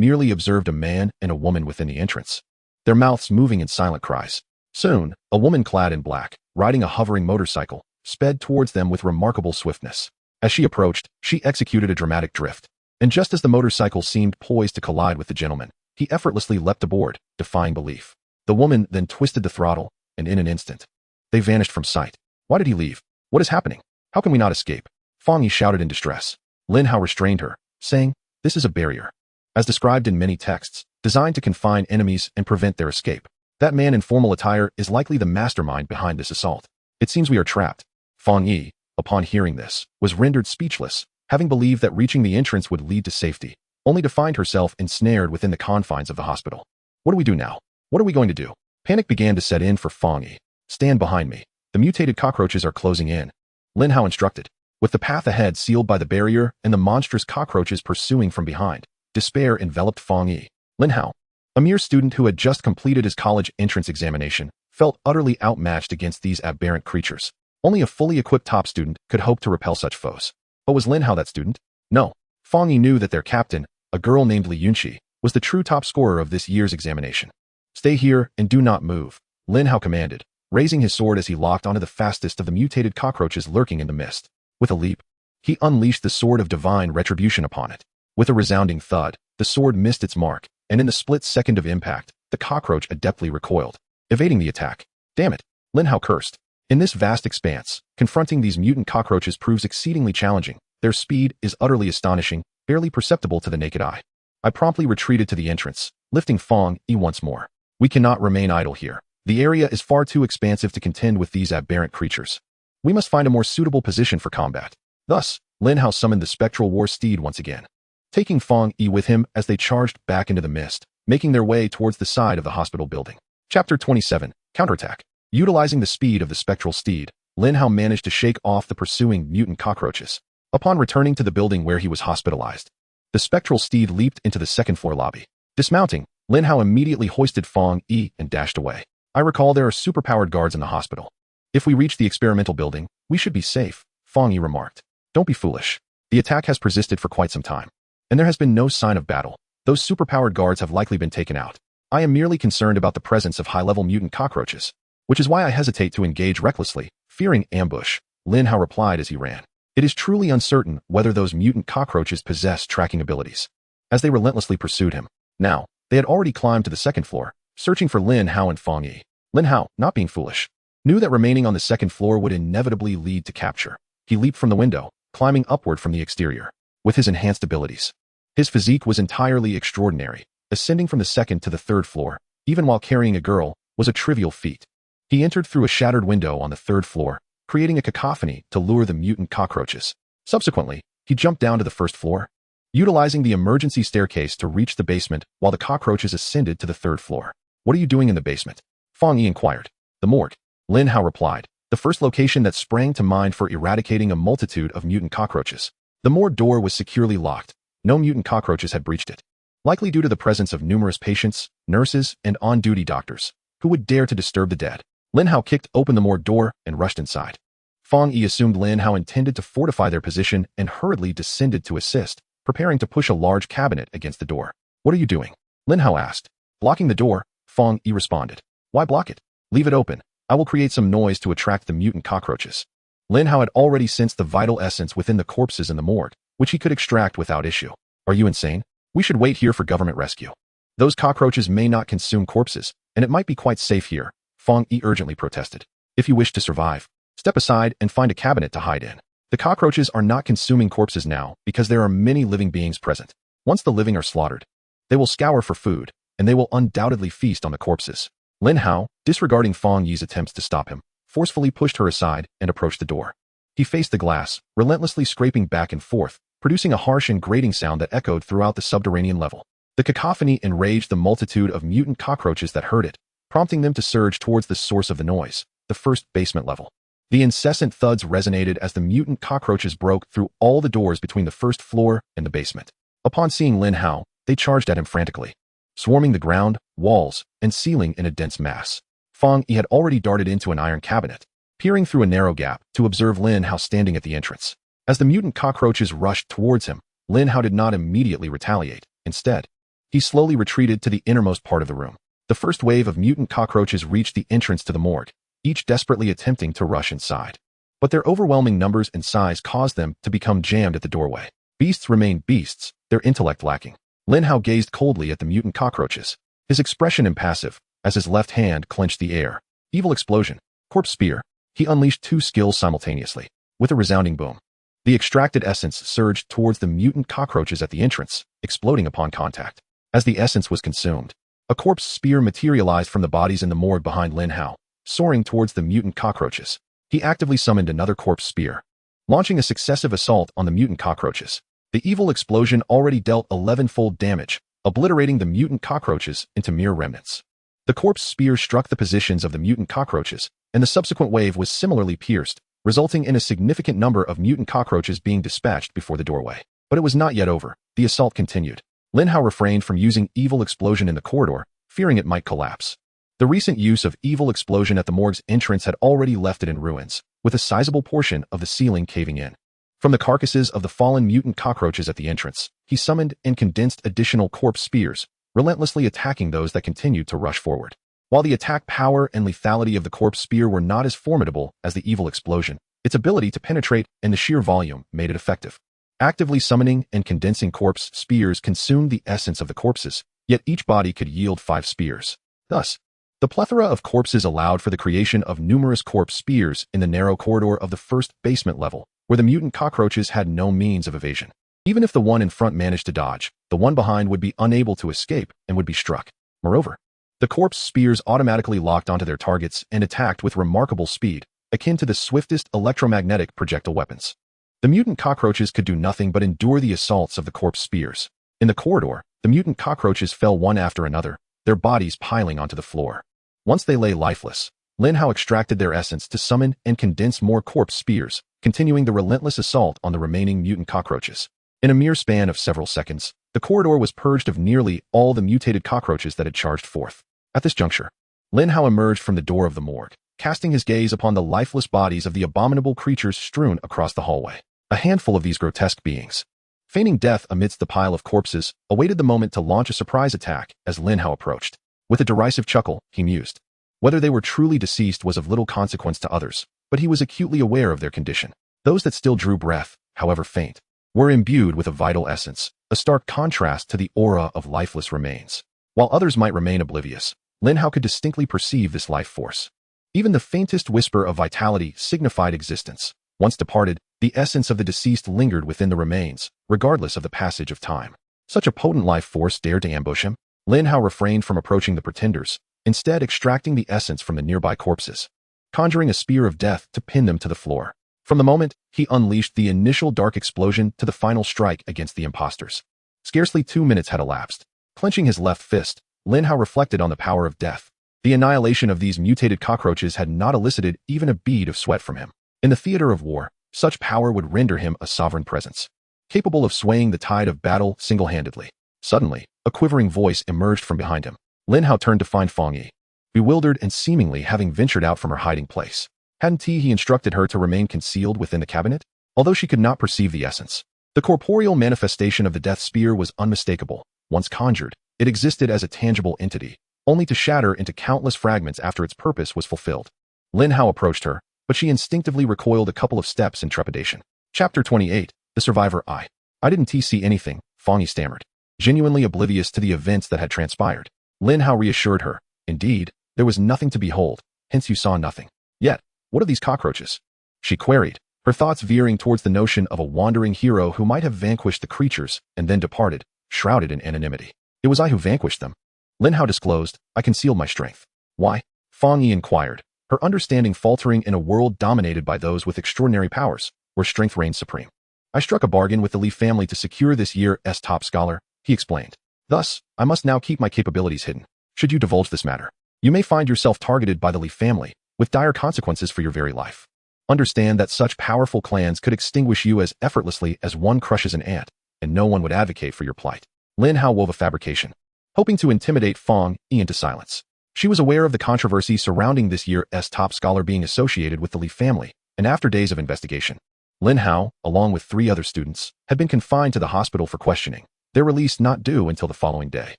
merely observed a man and a woman within the entrance, their mouths moving in silent cries. Soon, a woman clad in black, riding a hovering motorcycle, sped towards them with remarkable swiftness. As she approached, she executed a dramatic drift, and just as the motorcycle seemed poised to collide with the gentleman, he effortlessly leapt aboard, defying belief. The woman then twisted the throttle, and in an instant, they vanished from sight. Why did he leave? What is happening? How can we not escape? Fong Yi shouted in distress. Lin Hao restrained her, saying, "This is a barrier, as described in many texts, designed to confine enemies and prevent their escape. That man in formal attire is likely the mastermind behind this assault. It seems we are trapped." Fong Yi, upon hearing this, was rendered speechless, having believed that reaching the entrance would lead to safety, only to find herself ensnared within the confines of the hospital. What do we do now? What are we going to do? Panic began to set in for Fong Yi. "Stand behind me. The mutated cockroaches are closing in," Lin Hao instructed. With the path ahead sealed by the barrier and the monstrous cockroaches pursuing from behind, despair enveloped Fong Yi. Lin Hao, a mere student who had just completed his college entrance examination, felt utterly outmatched against these aberrant creatures. Only a fully equipped top student could hope to repel such foes. But was Lin Hao that student? No. Fong Yi knew that their captain, a girl named Li Yunqi, was the true top scorer of this year's examination. "Stay here and do not move," Lin Hao commanded, raising his sword as he locked onto the fastest of the mutated cockroaches lurking in the mist. With a leap, he unleashed the sword of divine retribution upon it. With a resounding thud, the sword missed its mark, and in the split second of impact, the cockroach adeptly recoiled, evading the attack. Damn it, Lin Hao cursed. In this vast expanse, confronting these mutant cockroaches proves exceedingly challenging. Their speed is utterly astonishing, barely perceptible to the naked eye. I promptly retreated to the entrance, lifting Fong Yi once more. We cannot remain idle here. The area is far too expansive to contend with these aberrant creatures. We must find a more suitable position for combat. Thus, Lin Hao summoned the spectral war steed once again, taking Fong Yi with him as they charged back into the mist, making their way towards the side of the hospital building. Chapter 27, Counterattack. Utilizing the speed of the spectral steed, Lin Hao managed to shake off the pursuing mutant cockroaches. Upon returning to the building where he was hospitalized, the spectral steed leaped into the second-floor lobby. Dismounting, Lin Hao immediately hoisted Fong Yi and dashed away. "I recall there are superpowered guards in the hospital. If we reach the experimental building, we should be safe," Fong Yi remarked. "Don't be foolish. The attack has persisted for quite some time, and there has been no sign of battle. Those superpowered guards have likely been taken out. I am merely concerned about the presence of high-level mutant cockroaches, which is why I hesitate to engage recklessly, fearing ambush, Lin Hao replied as he ran. It is truly uncertain whether those mutant cockroaches possess tracking abilities. As they relentlessly pursued him. Now, they had already climbed to the second floor, searching for Lin Hao and Feng Yi. Lin Hao, not being foolish, knew that remaining on the second floor would inevitably lead to capture. He leaped from the window, climbing upward from the exterior. With his enhanced abilities, his physique was entirely extraordinary. Ascending from the second to the third floor, even while carrying a girl, was a trivial feat. He entered through a shattered window on the third floor, creating a cacophony to lure the mutant cockroaches. Subsequently, he jumped down to the first floor, utilizing the emergency staircase to reach the basement while the cockroaches ascended to the third floor. What are you doing in the basement? Feng Yi inquired. The morgue. Lin Hao replied, the first location that sprang to mind for eradicating a multitude of mutant cockroaches. The morgue door was securely locked. No mutant cockroaches had breached it, likely due to the presence of numerous patients, nurses, and on-duty doctors, who would dare to disturb the dead. Lin Hao kicked open the morgue door and rushed inside. Feng Yi assumed Lin Hao intended to fortify their position and hurriedly descended to assist, preparing to push a large cabinet against the door. What are you doing? Lin Hao asked. Blocking the door, Feng Yi responded. Why block it? Leave it open. I will create some noise to attract the mutant cockroaches. Lin Hao had already sensed the vital essence within the corpses in the morgue, which he could extract without issue. Are you insane? We should wait here for government rescue. Those cockroaches may not consume corpses, and it might be quite safe here, Feng Yi urgently protested. If you wish to survive, step aside and find a cabinet to hide in. The cockroaches are not consuming corpses now because there are many living beings present. Once the living are slaughtered, they will scour for food, and they will undoubtedly feast on the corpses. Lin Hao, disregarding Feng Yi's attempts to stop him, forcefully pushed her aside and approached the door. He faced the glass, relentlessly scraping back and forth, producing a harsh and grating sound that echoed throughout the subterranean level. The cacophony enraged the multitude of mutant cockroaches that heard it, prompting them to surge towards the source of the noise, the first basement level. The incessant thuds resonated as the mutant cockroaches broke through all the doors between the first floor and the basement. Upon seeing Lin Hao, they charged at him frantically, swarming the ground, walls, and ceiling in a dense mass. Feng Yi had already darted into an iron cabinet, peering through a narrow gap to observe Lin Hao standing at the entrance. As the mutant cockroaches rushed towards him, Lin Hao did not immediately retaliate. Instead, he slowly retreated to the innermost part of the room. The first wave of mutant cockroaches reached the entrance to the morgue, each desperately attempting to rush inside. But their overwhelming numbers and size caused them to become jammed at the doorway. Beasts remained beasts, their intellect lacking. Lin Hao gazed coldly at the mutant cockroaches, his expression impassive, as his left hand clenched the air. Evil explosion. Corpse spear. He unleashed two skills simultaneously. With a resounding boom, the extracted essence surged towards the mutant cockroaches at the entrance, exploding upon contact. As the essence was consumed, a corpse spear materialized from the bodies in the morgue behind Lin Hao, soaring towards the mutant cockroaches. He actively summoned another corpse spear, launching a successive assault on the mutant cockroaches. The evil explosion already dealt 11-fold damage, obliterating the mutant cockroaches into mere remnants. The corpse spear struck the positions of the mutant cockroaches, and the subsequent wave was similarly pierced, resulting in a significant number of mutant cockroaches being dispatched before the doorway. But it was not yet over. The assault continued. Lin Hao refrained from using evil explosion in the corridor, fearing it might collapse. The recent use of evil explosion at the morgue's entrance had already left it in ruins, with a sizable portion of the ceiling caving in. From the carcasses of the fallen mutant cockroaches at the entrance, he summoned and condensed additional corpse spears, relentlessly attacking those that continued to rush forward. While the attack power and lethality of the corpse spear were not as formidable as the evil explosion, its ability to penetrate and the sheer volume made it effective. Actively summoning and condensing corpse spears consumed the essence of the corpses, yet each body could yield 5 spears. Thus, the plethora of corpses allowed for the creation of numerous corpse spears in the narrow corridor of the first basement level, where the mutant cockroaches had no means of evasion. Even if the one in front managed to dodge, the one behind would be unable to escape and would be struck. Moreover, the corpse spears automatically locked onto their targets and attacked with remarkable speed, akin to the swiftest electromagnetic projectile weapons. The mutant cockroaches could do nothing but endure the assaults of the corpse spears. In the corridor, the mutant cockroaches fell one after another, their bodies piling onto the floor. Once they lay lifeless, Lin Hao extracted their essence to summon and condense more corpse spears, continuing the relentless assault on the remaining mutant cockroaches. In a mere span of several seconds, the corridor was purged of nearly all the mutated cockroaches that had charged forth. At this juncture, Lin Hao emerged from the door of the morgue, casting his gaze upon the lifeless bodies of the abominable creatures strewn across the hallway. A handful of these grotesque beings, feigning death amidst the pile of corpses, awaited the moment to launch a surprise attack as Lin Hao approached. With a derisive chuckle, he mused. Whether they were truly deceased was of little consequence to others, but he was acutely aware of their condition. Those that still drew breath, however faint, were imbued with a vital essence, a stark contrast to the aura of lifeless remains. While others might remain oblivious, Lin Hao could distinctly perceive this life force. Even the faintest whisper of vitality signified existence. Once departed, the essence of the deceased lingered within the remains, regardless of the passage of time. Such a potent life force dared to ambush him? Lin Hao refrained from approaching the pretenders, instead extracting the essence from the nearby corpses, conjuring a spear of death to pin them to the floor. From the moment he unleashed the initial dark explosion to the final strike against the impostors, scarcely 2 minutes had elapsed. Clenching his left fist, Lin Hao reflected on the power of death. The annihilation of these mutated cockroaches had not elicited even a bead of sweat from him. In the theater of war, such power would render him a sovereign presence, capable of swaying the tide of battle single-handedly. Suddenly, a quivering voice emerged from behind him. Lin Hao turned to find Fong Yi, bewildered and seemingly having ventured out from her hiding place. Hadn't he instructed her to remain concealed within the cabinet? Although she could not perceive the essence, the corporeal manifestation of the death spear was unmistakable. Once conjured, it existed as a tangible entity, only to shatter into countless fragments after its purpose was fulfilled. Lin Hao approached her, but she instinctively recoiled a couple of steps in trepidation. Chapter 28, The Survivor. I didn't see anything, Fong Yi stammered, genuinely oblivious to the events that had transpired. Lin Hao reassured her. Indeed, there was nothing to behold, hence you saw nothing. Yet, what are these cockroaches? She queried, her thoughts veering towards the notion of a wandering hero who might have vanquished the creatures and then departed, shrouded in anonymity. It was I who vanquished them. Lin Hao disclosed, I concealed my strength. Why? Fong Yi inquired, her understanding faltering in a world dominated by those with extraordinary powers, where strength reigns supreme. I struck a bargain with the Li family to secure this year's top scholar, he explained. Thus, I must now keep my capabilities hidden. Should you divulge this matter, you may find yourself targeted by the Li family, with dire consequences for your very life. Understand that such powerful clans could extinguish you as effortlessly as one crushes an ant, and no one would advocate for your plight. Lin Hao wove a fabrication, hoping to intimidate Fong Yi into silence. She was aware of the controversy surrounding this year's top scholar being associated with the Li family, and after days of investigation, Lin Hao, along with 3 other students, had been confined to the hospital for questioning, their release not due until the following day.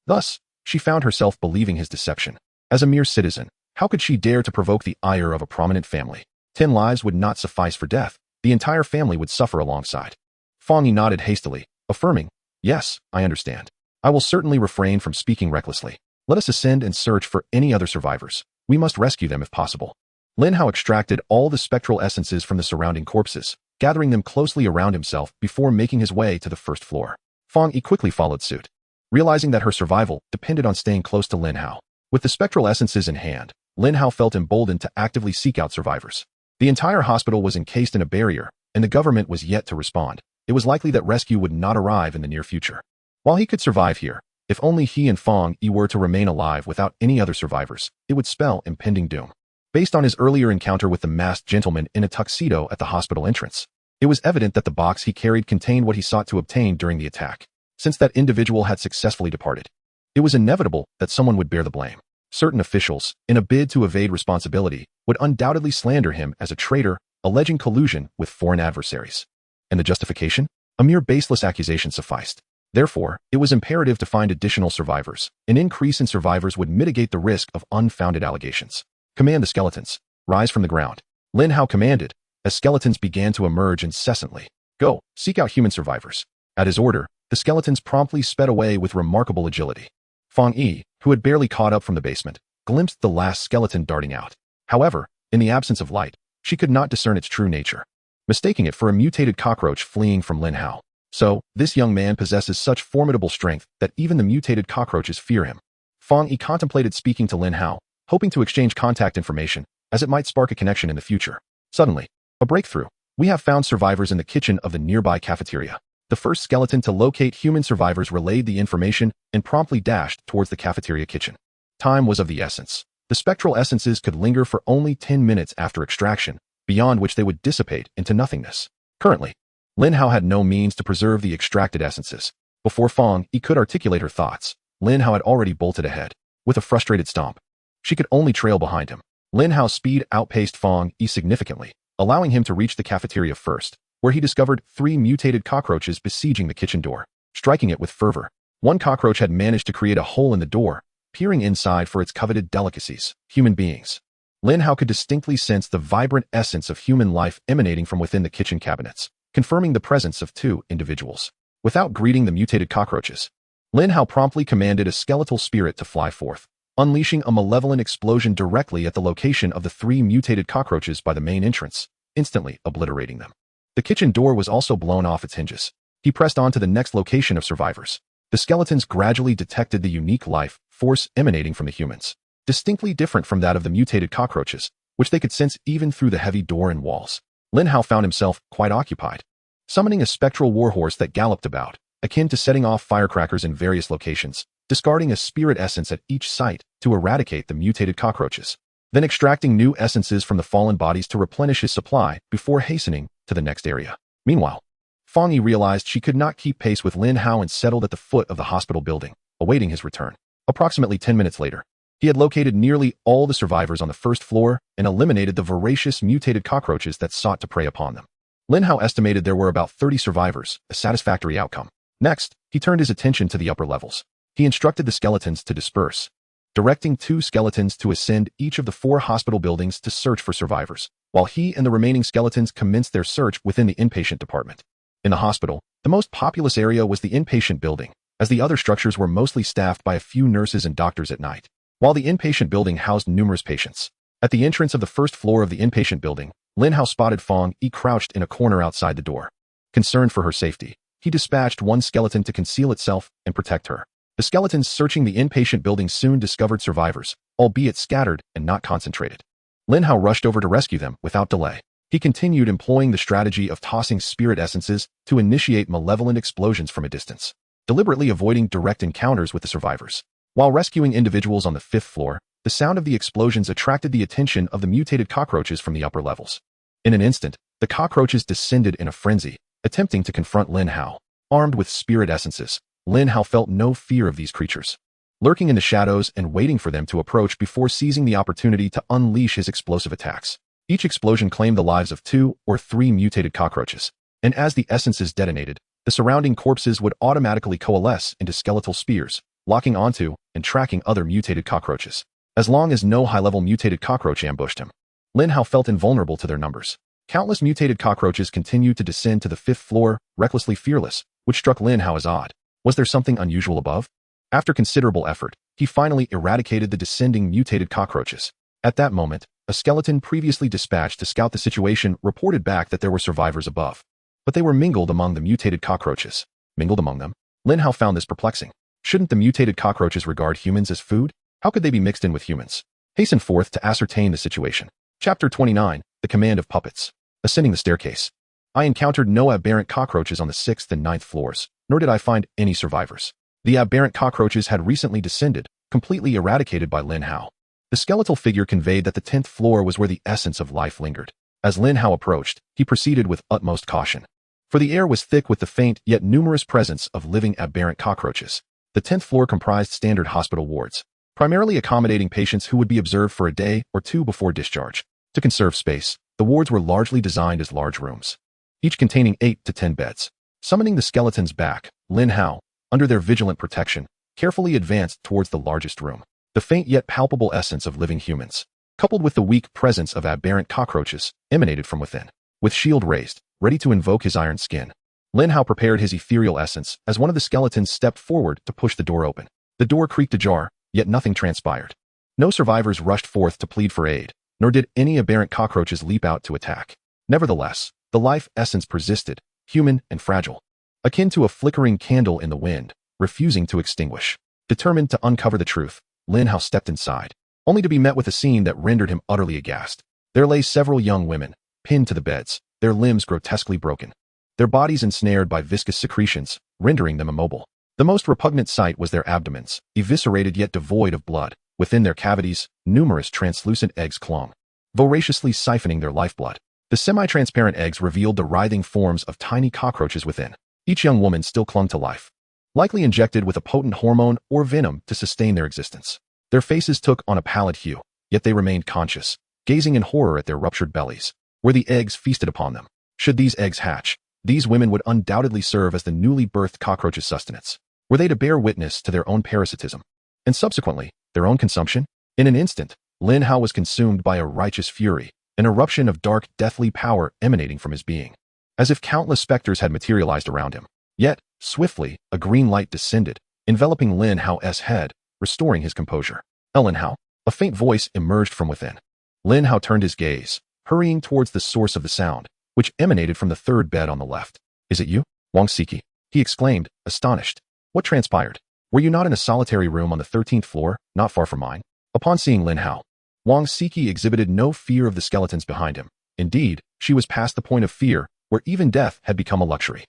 Thus, she found herself believing his deception. As a mere citizen, how could she dare to provoke the ire of a prominent family? 10 lives would not suffice for death, the entire family would suffer alongside. Fong Yi nodded hastily, affirming, yes, I understand. I will certainly refrain from speaking recklessly. Let us ascend and search for any other survivors. We must rescue them if possible. Lin Hao extracted all the spectral essences from the surrounding corpses, gathering them closely around himself before making his way to the first floor. Fong Yi quickly followed suit, realizing that her survival depended on staying close to Lin Hao. With the spectral essences in hand, Lin Hao felt emboldened to actively seek out survivors. The entire hospital was encased in a barrier, and the government was yet to respond. It was likely that rescue would not arrive in the near future. While he could survive here, if only he and Fong Yi were to remain alive without any other survivors, it would spell impending doom. Based on his earlier encounter with the masked gentleman in a tuxedo at the hospital entrance, it was evident that the box he carried contained what he sought to obtain during the attack. Since that individual had successfully departed, it was inevitable that someone would bear the blame. Certain officials, in a bid to evade responsibility, would undoubtedly slander him as a traitor, alleging collusion with foreign adversaries. And the justification? A mere baseless accusation sufficed. Therefore, it was imperative to find additional survivors. An increase in survivors would mitigate the risk of unfounded allegations. Command the skeletons. Rise from the ground. Lin Hao commanded, as skeletons began to emerge incessantly. Go, seek out human survivors. At his order, the skeletons promptly sped away with remarkable agility. Fong Yi, who had barely caught up from the basement, glimpsed the last skeleton darting out. However, in the absence of light, she could not discern its true nature, mistaking it for a mutated cockroach fleeing from Lin Hao. So, this young man possesses such formidable strength that even the mutated cockroaches fear him. Fong Yi contemplated speaking to Lin Hao, hoping to exchange contact information, as it might spark a connection in the future. Suddenly, a breakthrough. We have found survivors in the kitchen of the nearby cafeteria. The first skeleton to locate human survivors relayed the information and promptly dashed towards the cafeteria kitchen. Time was of the essence. The spectral essences could linger for only 10 minutes after extraction, beyond which they would dissipate into nothingness. Currently, Lin Hao had no means to preserve the extracted essences. Before Fong Yi could articulate her thoughts, Lin Hao had already bolted ahead. With a frustrated stomp, she could only trail behind him. Lin Hao's speed outpaced Fong Yi significantly, allowing him to reach the cafeteria first, where he discovered 3 mutated cockroaches besieging the kitchen door, striking it with fervor. One cockroach had managed to create a hole in the door, peering inside for its coveted delicacies, human beings. Lin Hao could distinctly sense the vibrant essence of human life emanating from within the kitchen cabinets, confirming the presence of two individuals. Without greeting the mutated cockroaches, Lin Hao promptly commanded a skeletal spirit to fly forth, unleashing a malevolent explosion directly at the location of the three mutated cockroaches by the main entrance, instantly obliterating them. The kitchen door was also blown off its hinges. He pressed on to the next location of survivors. The skeletons gradually detected the unique life force emanating from the humans, distinctly different from that of the mutated cockroaches, which they could sense even through the heavy door and walls. Lin Hao found himself quite occupied, summoning a spectral warhorse that galloped about, akin to setting off firecrackers in various locations, discarding a spirit essence at each site to eradicate the mutated cockroaches, then extracting new essences from the fallen bodies to replenish his supply before hastening to the next area. Meanwhile, Fang Yi realized she could not keep pace with Lin Hao and settled at the foot of the hospital building, awaiting his return. Approximately 10 minutes later, he had located nearly all the survivors on the first floor and eliminated the voracious mutated cockroaches that sought to prey upon them. Lin Hao estimated there were about 30 survivors, a satisfactory outcome. Next, he turned his attention to the upper levels. He instructed the skeletons to disperse, directing 2 skeletons to ascend each of the 4 hospital buildings to search for survivors, while he and the remaining skeletons commenced their search within the inpatient department. In the hospital, the most populous area was the inpatient building, as the other structures were mostly staffed by a few nurses and doctors at night, while the inpatient building housed numerous patients. At the entrance of the first floor of the inpatient building, Lin Hao spotted Fang Yi crouched in a corner outside the door. Concerned for her safety, he dispatched one skeleton to conceal itself and protect her. The skeletons searching the inpatient building soon discovered survivors, albeit scattered and not concentrated. Lin Hao rushed over to rescue them without delay. He continued employing the strategy of tossing spirit essences to initiate malevolent explosions from a distance, deliberately avoiding direct encounters with the survivors. While rescuing individuals on the 5th floor, the sound of the explosions attracted the attention of the mutated cockroaches from the upper levels. In an instant, the cockroaches descended in a frenzy, attempting to confront Lin Hao. Armed with spirit essences, Lin Hao felt no fear of these creatures, lurking in the shadows and waiting for them to approach before seizing the opportunity to unleash his explosive attacks. Each explosion claimed the lives of 2 or 3 mutated cockroaches, and as the essences detonated, the surrounding corpses would automatically coalesce into skeletal spears, locking onto and tracking other mutated cockroaches. As long as no high-level mutated cockroach ambushed him, Lin Hao felt invulnerable to their numbers. Countless mutated cockroaches continued to descend to the 5th floor, recklessly fearless, which struck Lin Hao as odd. Was there something unusual above? After considerable effort, he finally eradicated the descending mutated cockroaches. At that moment, a skeleton previously dispatched to scout the situation reported back that there were survivors above, but they were mingled among the mutated cockroaches. Mingled among them? Lin Hao found this perplexing. Shouldn't the mutated cockroaches regard humans as food? How could they be mixed in with humans? Hasten forth to ascertain the situation. Chapter 29, The Command of Puppets. Ascending the staircase. I encountered no aberrant cockroaches on the 6th and 9th floors, nor did I find any survivors. The aberrant cockroaches had recently descended, completely eradicated by Lin Hao. The skeletal figure conveyed that the 10th floor was where the essence of life lingered. As Lin Hao approached, he proceeded with utmost caution, for the air was thick with the faint yet numerous presence of living aberrant cockroaches. The 10th floor comprised standard hospital wards, primarily accommodating patients who would be observed for a day or 2 before discharge. To conserve space, the wards were largely designed as large rooms, each containing 8 to 10 beds. Summoning the skeletons back, Lin Hao, under their vigilant protection, carefully advanced towards the largest room. The faint yet palpable essence of living humans, coupled with the weak presence of aberrant cockroaches, emanated from within. With shield raised, ready to invoke his iron skin, Lin Hao prepared his ethereal essence as one of the skeletons stepped forward to push the door open. The door creaked ajar, yet nothing transpired. No survivors rushed forth to plead for aid, nor did any aberrant cockroaches leap out to attack. Nevertheless, the life essence persisted, human and fragile, akin to a flickering candle in the wind, refusing to extinguish. Determined to uncover the truth, Lin Hao stepped inside, only to be met with a scene that rendered him utterly aghast. There lay several young women, pinned to the beds, their limbs grotesquely broken, their bodies ensnared by viscous secretions, rendering them immobile. The most repugnant sight was their abdomens, eviscerated yet devoid of blood. Within their cavities, numerous translucent eggs clung, voraciously siphoning their lifeblood. The semi-transparent eggs revealed the writhing forms of tiny cockroaches within. Each young woman still clung to life, likely injected with a potent hormone or venom to sustain their existence. Their faces took on a pallid hue, yet they remained conscious, gazing in horror at their ruptured bellies, where the eggs feasted upon them. Should these eggs hatch, these women would undoubtedly serve as the newly birthed cockroaches' sustenance, were they to bear witness to their own parasitism, and subsequently, their own consumption? In an instant, Lin Hao was consumed by a righteous fury, an eruption of dark, deathly power emanating from his being, as if countless specters had materialized around him. Yet, swiftly, a green light descended, enveloping Lin Hao's head, restoring his composure. Lin Hao. A faint voice emerged from within. Lin Hao turned his gaze, hurrying towards the source of the sound, which emanated from the third bed on the left. Is it you, Wang Siki? He exclaimed, astonished. What transpired? Were you not in a solitary room on the 13th floor, not far from mine? Upon seeing Lin Hao, Wang Siki exhibited no fear of the skeletons behind him. Indeed, she was past the point of fear, where even death had become a luxury.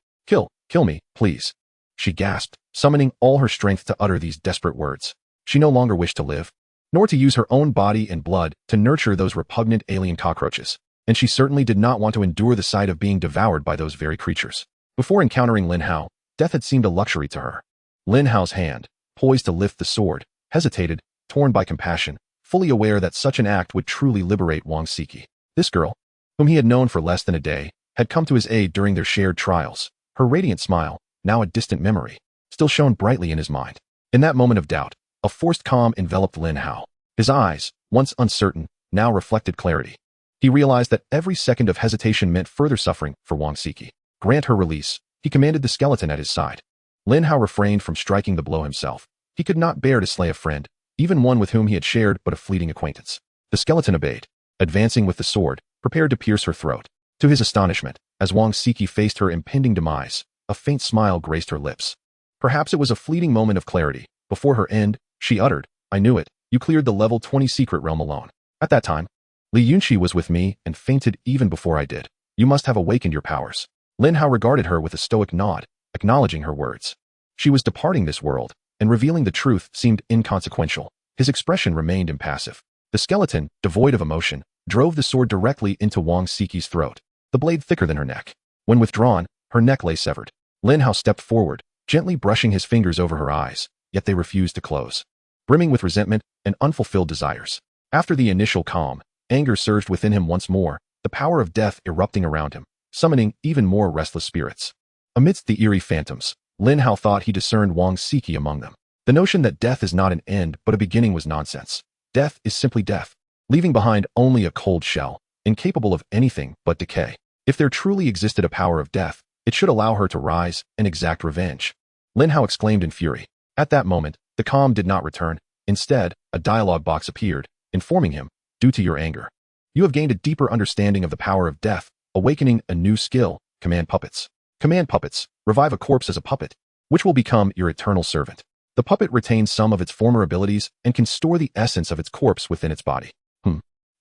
Kill me, please. She gasped, summoning all her strength to utter these desperate words. She no longer wished to live, nor to use her own body and blood to nurture those repugnant alien cockroaches, and she certainly did not want to endure the sight of being devoured by those very creatures. Before encountering Lin Hao, death had seemed a luxury to her. Lin Hao's hand, poised to lift the sword, hesitated, torn by compassion, fully aware that such an act would truly liberate Wang Siki. This girl, whom he had known for less than a day, had come to his aid during their shared trials. Her radiant smile, now a distant memory, still shone brightly in his mind. In that moment of doubt, a forced calm enveloped Lin Hao. His eyes, once uncertain, now reflected clarity. He realized that every second of hesitation meant further suffering for Wang Siki. Grant her release, he commanded the skeleton at his side. Lin Hao refrained from striking the blow himself. He could not bear to slay a friend, even one with whom he had shared but a fleeting acquaintance. The skeleton obeyed, advancing with the sword, prepared to pierce her throat. To his astonishment, as Wang Siki faced her impending demise, a faint smile graced her lips. Perhaps it was a fleeting moment of clarity. Before her end, she uttered, I knew it, you cleared the level 20 secret realm alone. At that time, Li Yunqi was with me and fainted even before I did. You must have awakened your powers. Lin Hao regarded her with a stoic nod, acknowledging her words. She was departing this world, and revealing the truth seemed inconsequential. His expression remained impassive. The skeleton, devoid of emotion, drove the sword directly into Wang Siki's throat, the blade thicker than her neck. When withdrawn, her neck lay severed. Lin Hao stepped forward, gently brushing his fingers over her eyes, yet they refused to close, brimming with resentment and unfulfilled desires. After the initial calm, anger surged within him once more, the power of death erupting around him, summoning even more restless spirits. Amidst the eerie phantoms, Lin Hao thought he discerned Wang Siki among them. The notion that death is not an end but a beginning was nonsense. Death is simply death, leaving behind only a cold shell, incapable of anything but decay. If there truly existed a power of death, it should allow her to rise and exact revenge. Lin Hao exclaimed in fury. At that moment, the calm did not return. Instead, a dialogue box appeared, informing him, due to your anger, you have gained a deeper understanding of the power of death, awakening a new skill, command puppets. Command puppets, revive a corpse as a puppet, which will become your eternal servant. The puppet retains some of its former abilities and can store the essence of its corpse within its body.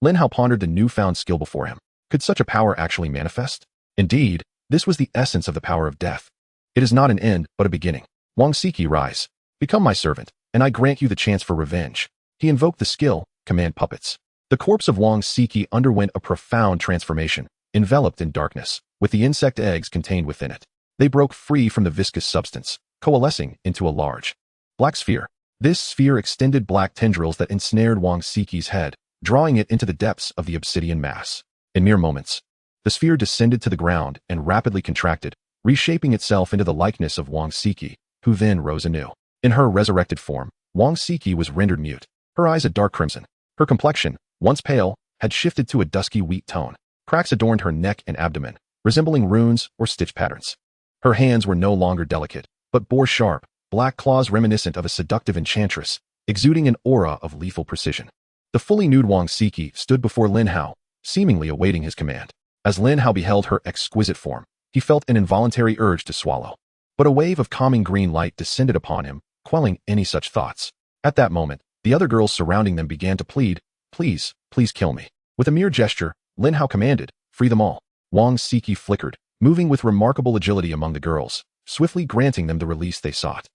Lin Hao pondered the newfound skill before him. Could such a power actually manifest? Indeed, this was the essence of the power of death. It is not an end, but a beginning. Wang Siki, rise. Become my servant, and I grant you the chance for revenge. He invoked the skill, command puppets. The corpse of Wang Siki underwent a profound transformation, enveloped in darkness, with the insect eggs contained within it. They broke free from the viscous substance, coalescing into a large, black sphere. This sphere extended black tendrils that ensnared Wang Siki's head, drawing it into the depths of the obsidian mass. In mere moments, the sphere descended to the ground and rapidly contracted, reshaping itself into the likeness of Wang Siki, who then rose anew. In her resurrected form, Wang Siki was rendered mute, her eyes a dark crimson. Her complexion, once pale, had shifted to a dusky wheat tone. Cracks adorned her neck and abdomen, resembling runes or stitch patterns. Her hands were no longer delicate, but bore sharp, black claws reminiscent of a seductive enchantress, exuding an aura of lethal precision. The fully nude Wang Siki stood before Lin Hao, seemingly awaiting his command. As Lin Hao beheld her exquisite form, he felt an involuntary urge to swallow. But a wave of calming green light descended upon him, quelling any such thoughts. At that moment, the other girls surrounding them began to plead, please kill me. With a mere gesture, Lin Hao commanded, free them all. Wang Siki flickered, moving with remarkable agility among the girls, swiftly granting them the release they sought.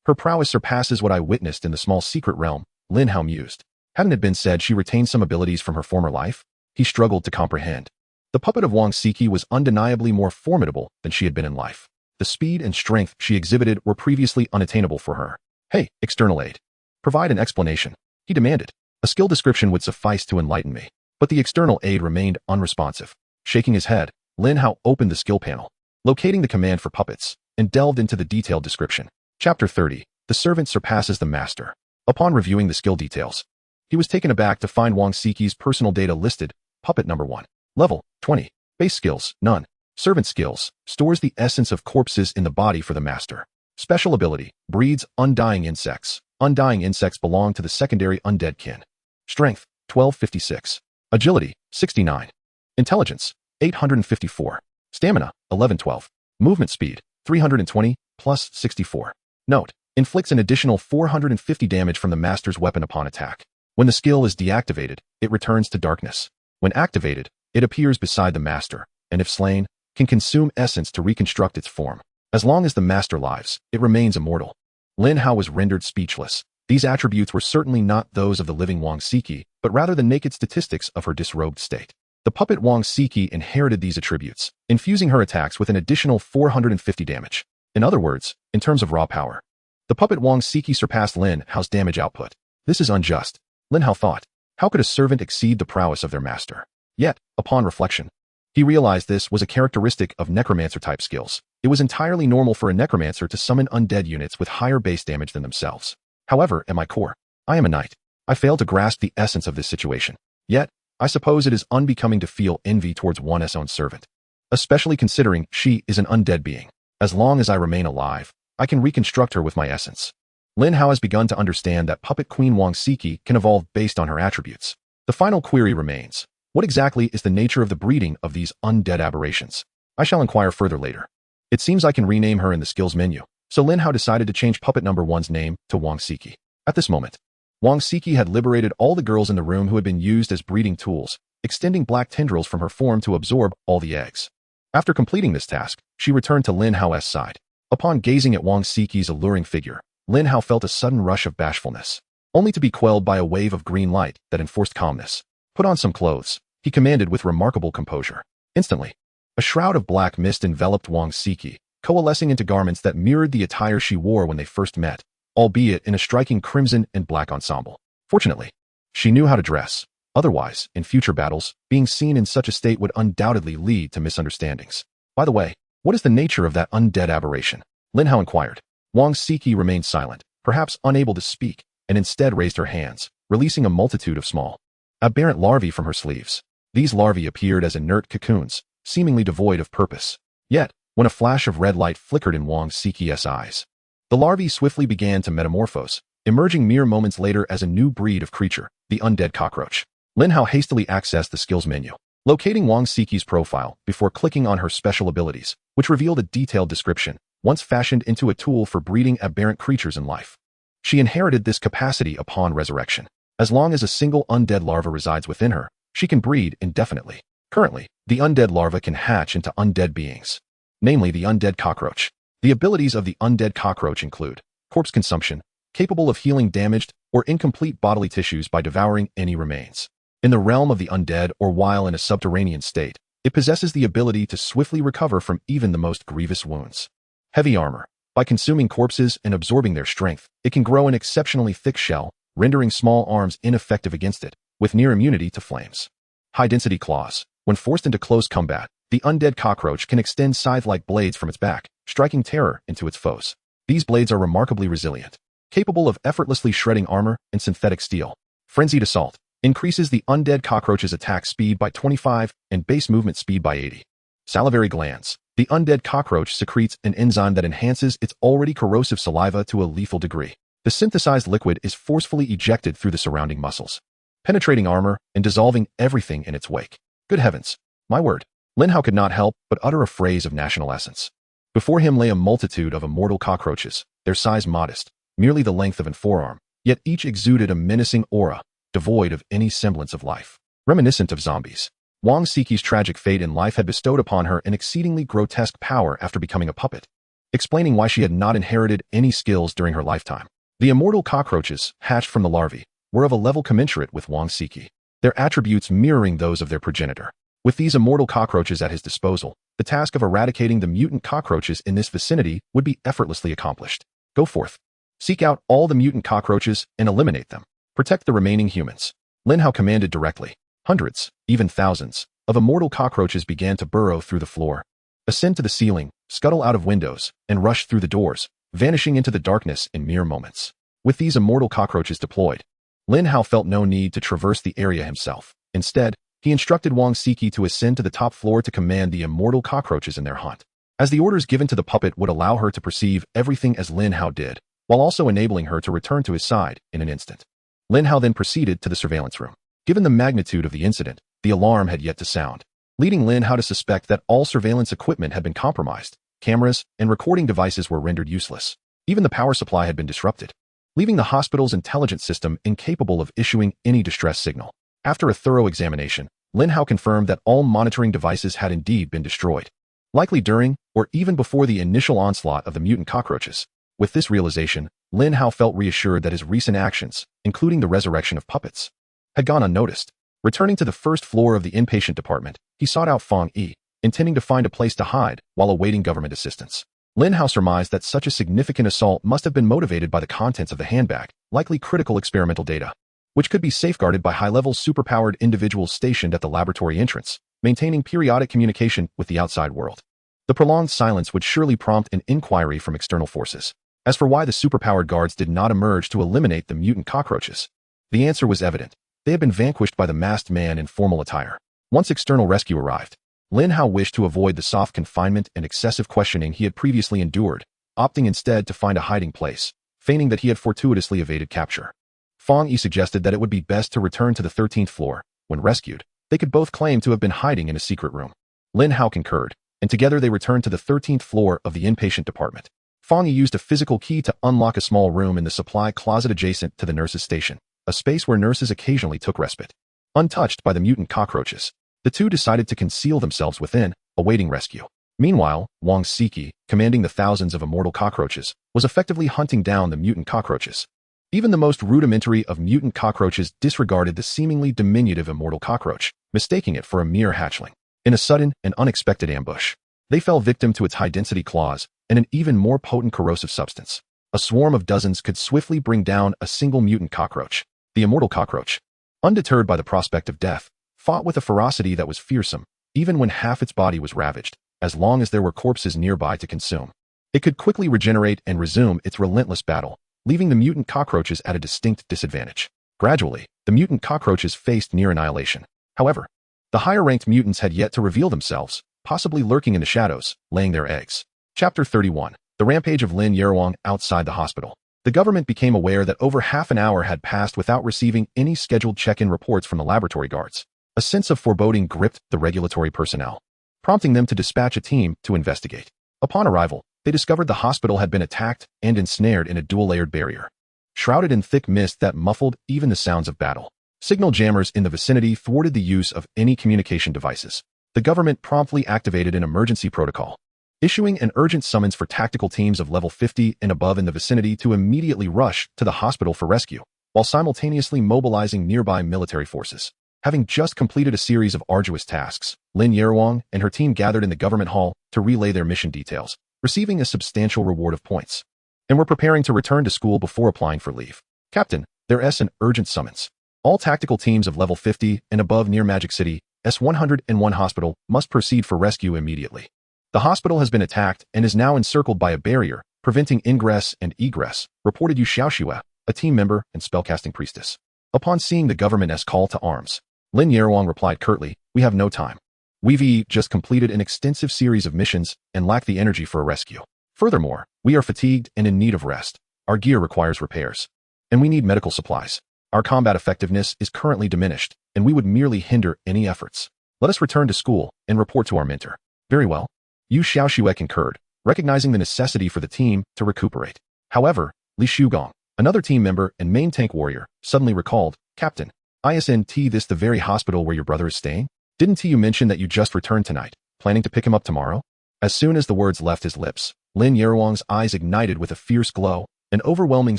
Her prowess surpasses what I witnessed in the small secret realm, Lin Hao mused. Hadn't it been said she retained some abilities from her former life? He struggled to comprehend. The puppet of Wang Siki was undeniably more formidable than she had been in life. The speed and strength she exhibited were previously unattainable for her. Hey, external aid. Provide an explanation, he demanded. A skill description would suffice to enlighten me. But the external aid remained unresponsive. Shaking his head, Lin Hao opened the skill panel, locating the command for puppets, and delved into the detailed description. Chapter 30. The servant surpasses the master. Upon reviewing the skill details, he was taken aback to find Wang Siki's personal data listed. Puppet number 1. Level 20. Base skills, none. Servant skills, stores the essence of corpses in the body for the master. Special ability, breeds undying insects. Undying insects belong to the secondary undead kin. Strength, 1256. Agility, 69. Intelligence, 854. Stamina, 1112. Movement speed, 320, plus 64. Note, inflicts an additional 450 damage from the master's weapon upon attack. When the skill is deactivated, it returns to darkness. When activated, it appears beside the master, and if slain, can consume essence to reconstruct its form. As long as the master lives, it remains immortal. Lin Hao was rendered speechless. These attributes were certainly not those of the living Wang Siki, but rather the naked statistics of her disrobed state. The puppet Wang Siki inherited these attributes, infusing her attacks with an additional 450 damage. In other words, in terms of raw power, the puppet Wang Siki surpassed Lin Hao's damage output. This is unjust, Lin Hao thought. How could a servant exceed the prowess of their master? Yet, upon reflection, he realized this was a characteristic of Necromancer-type skills. It was entirely normal for a Necromancer to summon undead units with higher base damage than themselves. However, at my core, I am a knight. I fail to grasp the essence of this situation. Yet, I suppose it is unbecoming to feel envy towards one's own servant, especially considering she is an undead being. As long as I remain alive, I can reconstruct her with my essence. Lin Hao has begun to understand that puppet Queen Wang Siki can evolve based on her attributes. The final query remains. What exactly is the nature of the breeding of these undead aberrations? I shall inquire further later. It seems I can rename her in the skills menu, so Lin Hao decided to change puppet number 1's name to Wang Siki. At this moment, Wang Siki had liberated all the girls in the room who had been used as breeding tools, extending black tendrils from her form to absorb all the eggs. After completing this task, she returned to Lin Hao's side. Upon gazing at Wang Siki's alluring figure, Lin Hao felt a sudden rush of bashfulness, only to be quelled by a wave of green light that enforced calmness. Put on some clothes, he commanded with remarkable composure. Instantly, a shroud of black mist enveloped Wang Siki, coalescing into garments that mirrored the attire she wore when they first met, albeit in a striking crimson and black ensemble. Fortunately, she knew how to dress. Otherwise, in future battles, being seen in such a state would undoubtedly lead to misunderstandings. By the way, what is the nature of that undead aberration? Lin Hao inquired. Wang Siki remained silent, perhaps unable to speak, and instead raised her hands, releasing a multitude of small, aberrant larvae from her sleeves. These larvae appeared as inert cocoons, seemingly devoid of purpose. Yet, when a flash of red light flickered in Wang Siki's eyes, the larvae swiftly began to metamorphose, emerging mere moments later as a new breed of creature, the undead cockroach. Lin Hao hastily accessed the skills menu, locating Wang Siki's profile before clicking on her special abilities, which revealed a detailed description, once fashioned into a tool for breeding aberrant creatures in life. She inherited this capacity upon resurrection. As long as a single undead larva resides within her, she can breed indefinitely. Currently, the undead larva can hatch into undead beings, namely the undead cockroach. The abilities of the undead cockroach include corpse consumption, capable of healing damaged or incomplete bodily tissues by devouring any remains. In the realm of the undead or while in a subterranean state, it possesses the ability to swiftly recover from even the most grievous wounds. Heavy armor. By consuming corpses and absorbing their strength, it can grow an exceptionally thick shell, rendering small arms ineffective against it, with near immunity to flames. High-density claws. When forced into close combat, the undead cockroach can extend scythe-like blades from its back, striking terror into its foes. These blades are remarkably resilient, capable of effortlessly shredding armor and synthetic steel. Frenzied assault. Increases the undead cockroach's attack speed by 25 and base movement speed by 80. Salivary glands. The undead cockroach secretes an enzyme that enhances its already corrosive saliva to a lethal degree. The synthesized liquid is forcefully ejected through the surrounding muscles, penetrating armor and dissolving everything in its wake. Good heavens, my word. Lin Hao could not help but utter a phrase of national essence. Before him lay a multitude of immortal cockroaches, their size modest, merely the length of an forearm, yet each exuded a menacing aura, devoid of any semblance of life. Reminiscent of zombies. Wang Siki's tragic fate in life had bestowed upon her an exceedingly grotesque power after becoming a puppet, explaining why she had not inherited any skills during her lifetime. The immortal cockroaches, hatched from the larvae, were of a level commensurate with Wang Siki, their attributes mirroring those of their progenitor. With these immortal cockroaches at his disposal, the task of eradicating the mutant cockroaches in this vicinity would be effortlessly accomplished. Go forth. Seek out all the mutant cockroaches and eliminate them. Protect the remaining humans. Lin Hao commanded directly. Hundreds, even thousands, of immortal cockroaches began to burrow through the floor, ascend to the ceiling, scuttle out of windows, and rush through the doors, vanishing into the darkness in mere moments. With these immortal cockroaches deployed, Lin Hao felt no need to traverse the area himself. Instead, he instructed Wang Siki to ascend to the top floor to command the immortal cockroaches in their hunt, as the orders given to the puppet would allow her to perceive everything as Lin Hao did, while also enabling her to return to his side in an instant. Lin Hao then proceeded to the surveillance room. Given the magnitude of the incident, the alarm had yet to sound, leading Lin Hao to suspect that all surveillance equipment had been compromised. Cameras and recording devices were rendered useless. Even the power supply had been disrupted, leaving the hospital's intelligence system incapable of issuing any distress signal. After a thorough examination, Lin Hao confirmed that all monitoring devices had indeed been destroyed, likely during or even before the initial onslaught of the mutant cockroaches. With this realization, Lin Hao felt reassured that his recent actions, including the resurrection of puppets, had gone unnoticed. Returning to the first floor of the inpatient department, he sought out Fang Yi, intending to find a place to hide while awaiting government assistance. Lin Hao surmised that such a significant assault must have been motivated by the contents of the handbag, likely critical experimental data, which could be safeguarded by high-level superpowered individuals stationed at the laboratory entrance, maintaining periodic communication with the outside world. The prolonged silence would surely prompt an inquiry from external forces. As for why the superpowered guards did not emerge to eliminate the mutant cockroaches, the answer was evident. They had been vanquished by the masked man in formal attire. Once external rescue arrived, Lin Hao wished to avoid the soft confinement and excessive questioning he had previously endured, opting instead to find a hiding place, feigning that he had fortuitously evaded capture. Fang Yi suggested that it would be best to return to the 13th floor. When rescued, they could both claim to have been hiding in a secret room. Lin Hao concurred, and together they returned to the 13th floor of the inpatient department. Fang Yi used a physical key to unlock a small room in the supply closet adjacent to the nurses' station, a space where nurses occasionally took respite. Untouched by the mutant cockroaches, the two decided to conceal themselves within, awaiting rescue. Meanwhile, Wang Siki, commanding the thousands of immortal cockroaches, was effectively hunting down the mutant cockroaches. Even the most rudimentary of mutant cockroaches disregarded the seemingly diminutive immortal cockroach, mistaking it for a mere hatchling. In a sudden and unexpected ambush, they fell victim to its high-density claws and an even more potent corrosive substance. A swarm of dozens could swiftly bring down a single mutant cockroach. The immortal cockroach, undeterred by the prospect of death, fought with a ferocity that was fearsome, even when half its body was ravaged. As long as there were corpses nearby to consume, it could quickly regenerate and resume its relentless battle, leaving the mutant cockroaches at a distinct disadvantage. Gradually, the mutant cockroaches faced near annihilation. However, the higher-ranked mutants had yet to reveal themselves, possibly lurking in the shadows, laying their eggs. Chapter 31. The Rampage of Lin Hao outside the hospital. The government became aware that over half an hour had passed without receiving any scheduled check-in reports from the laboratory guards. A sense of foreboding gripped the regulatory personnel, prompting them to dispatch a team to investigate. Upon arrival, they discovered the hospital had been attacked and ensnared in a dual-layered barrier, shrouded in thick mist that muffled even the sounds of battle. Signal jammers in the vicinity thwarted the use of any communication devices. The government promptly activated an emergency protocol, issuing an urgent summons for tactical teams of level 50 and above in the vicinity to immediately rush to the hospital for rescue, while simultaneously mobilizing nearby military forces. Having just completed a series of arduous tasks, Lin Hao and her team gathered in the government hall to relay their mission details, receiving a substantial reward of points, and were preparing to return to school before applying for leave. Captain, there's an urgent summons. All tactical teams of level 50 and above near Magic City, S101 Hospital, must proceed for rescue immediately. The hospital has been attacked and is now encircled by a barrier, preventing ingress and egress, reported Yu Xiaoxue, a team member and spellcasting priestess. Upon seeing the government's call to arms, Lin Hao replied curtly, "We have no time. We've just completed an extensive series of missions and lack the energy for a rescue. Furthermore, we are fatigued and in need of rest. Our gear requires repairs, and we need medical supplies. Our combat effectiveness is currently diminished, and we would merely hinder any efforts. Let us return to school and report to our mentor." "Very well." Yu Xiaoxue concurred, recognizing the necessity for the team to recuperate. However, Li Shugong, another team member and main tank warrior, suddenly recalled, "Captain, isn't this the very hospital where your brother is staying? Didn't you mention that you just returned tonight, planning to pick him up tomorrow?" As soon as the words left his lips, Lin Hao's eyes ignited with a fierce glow, an overwhelming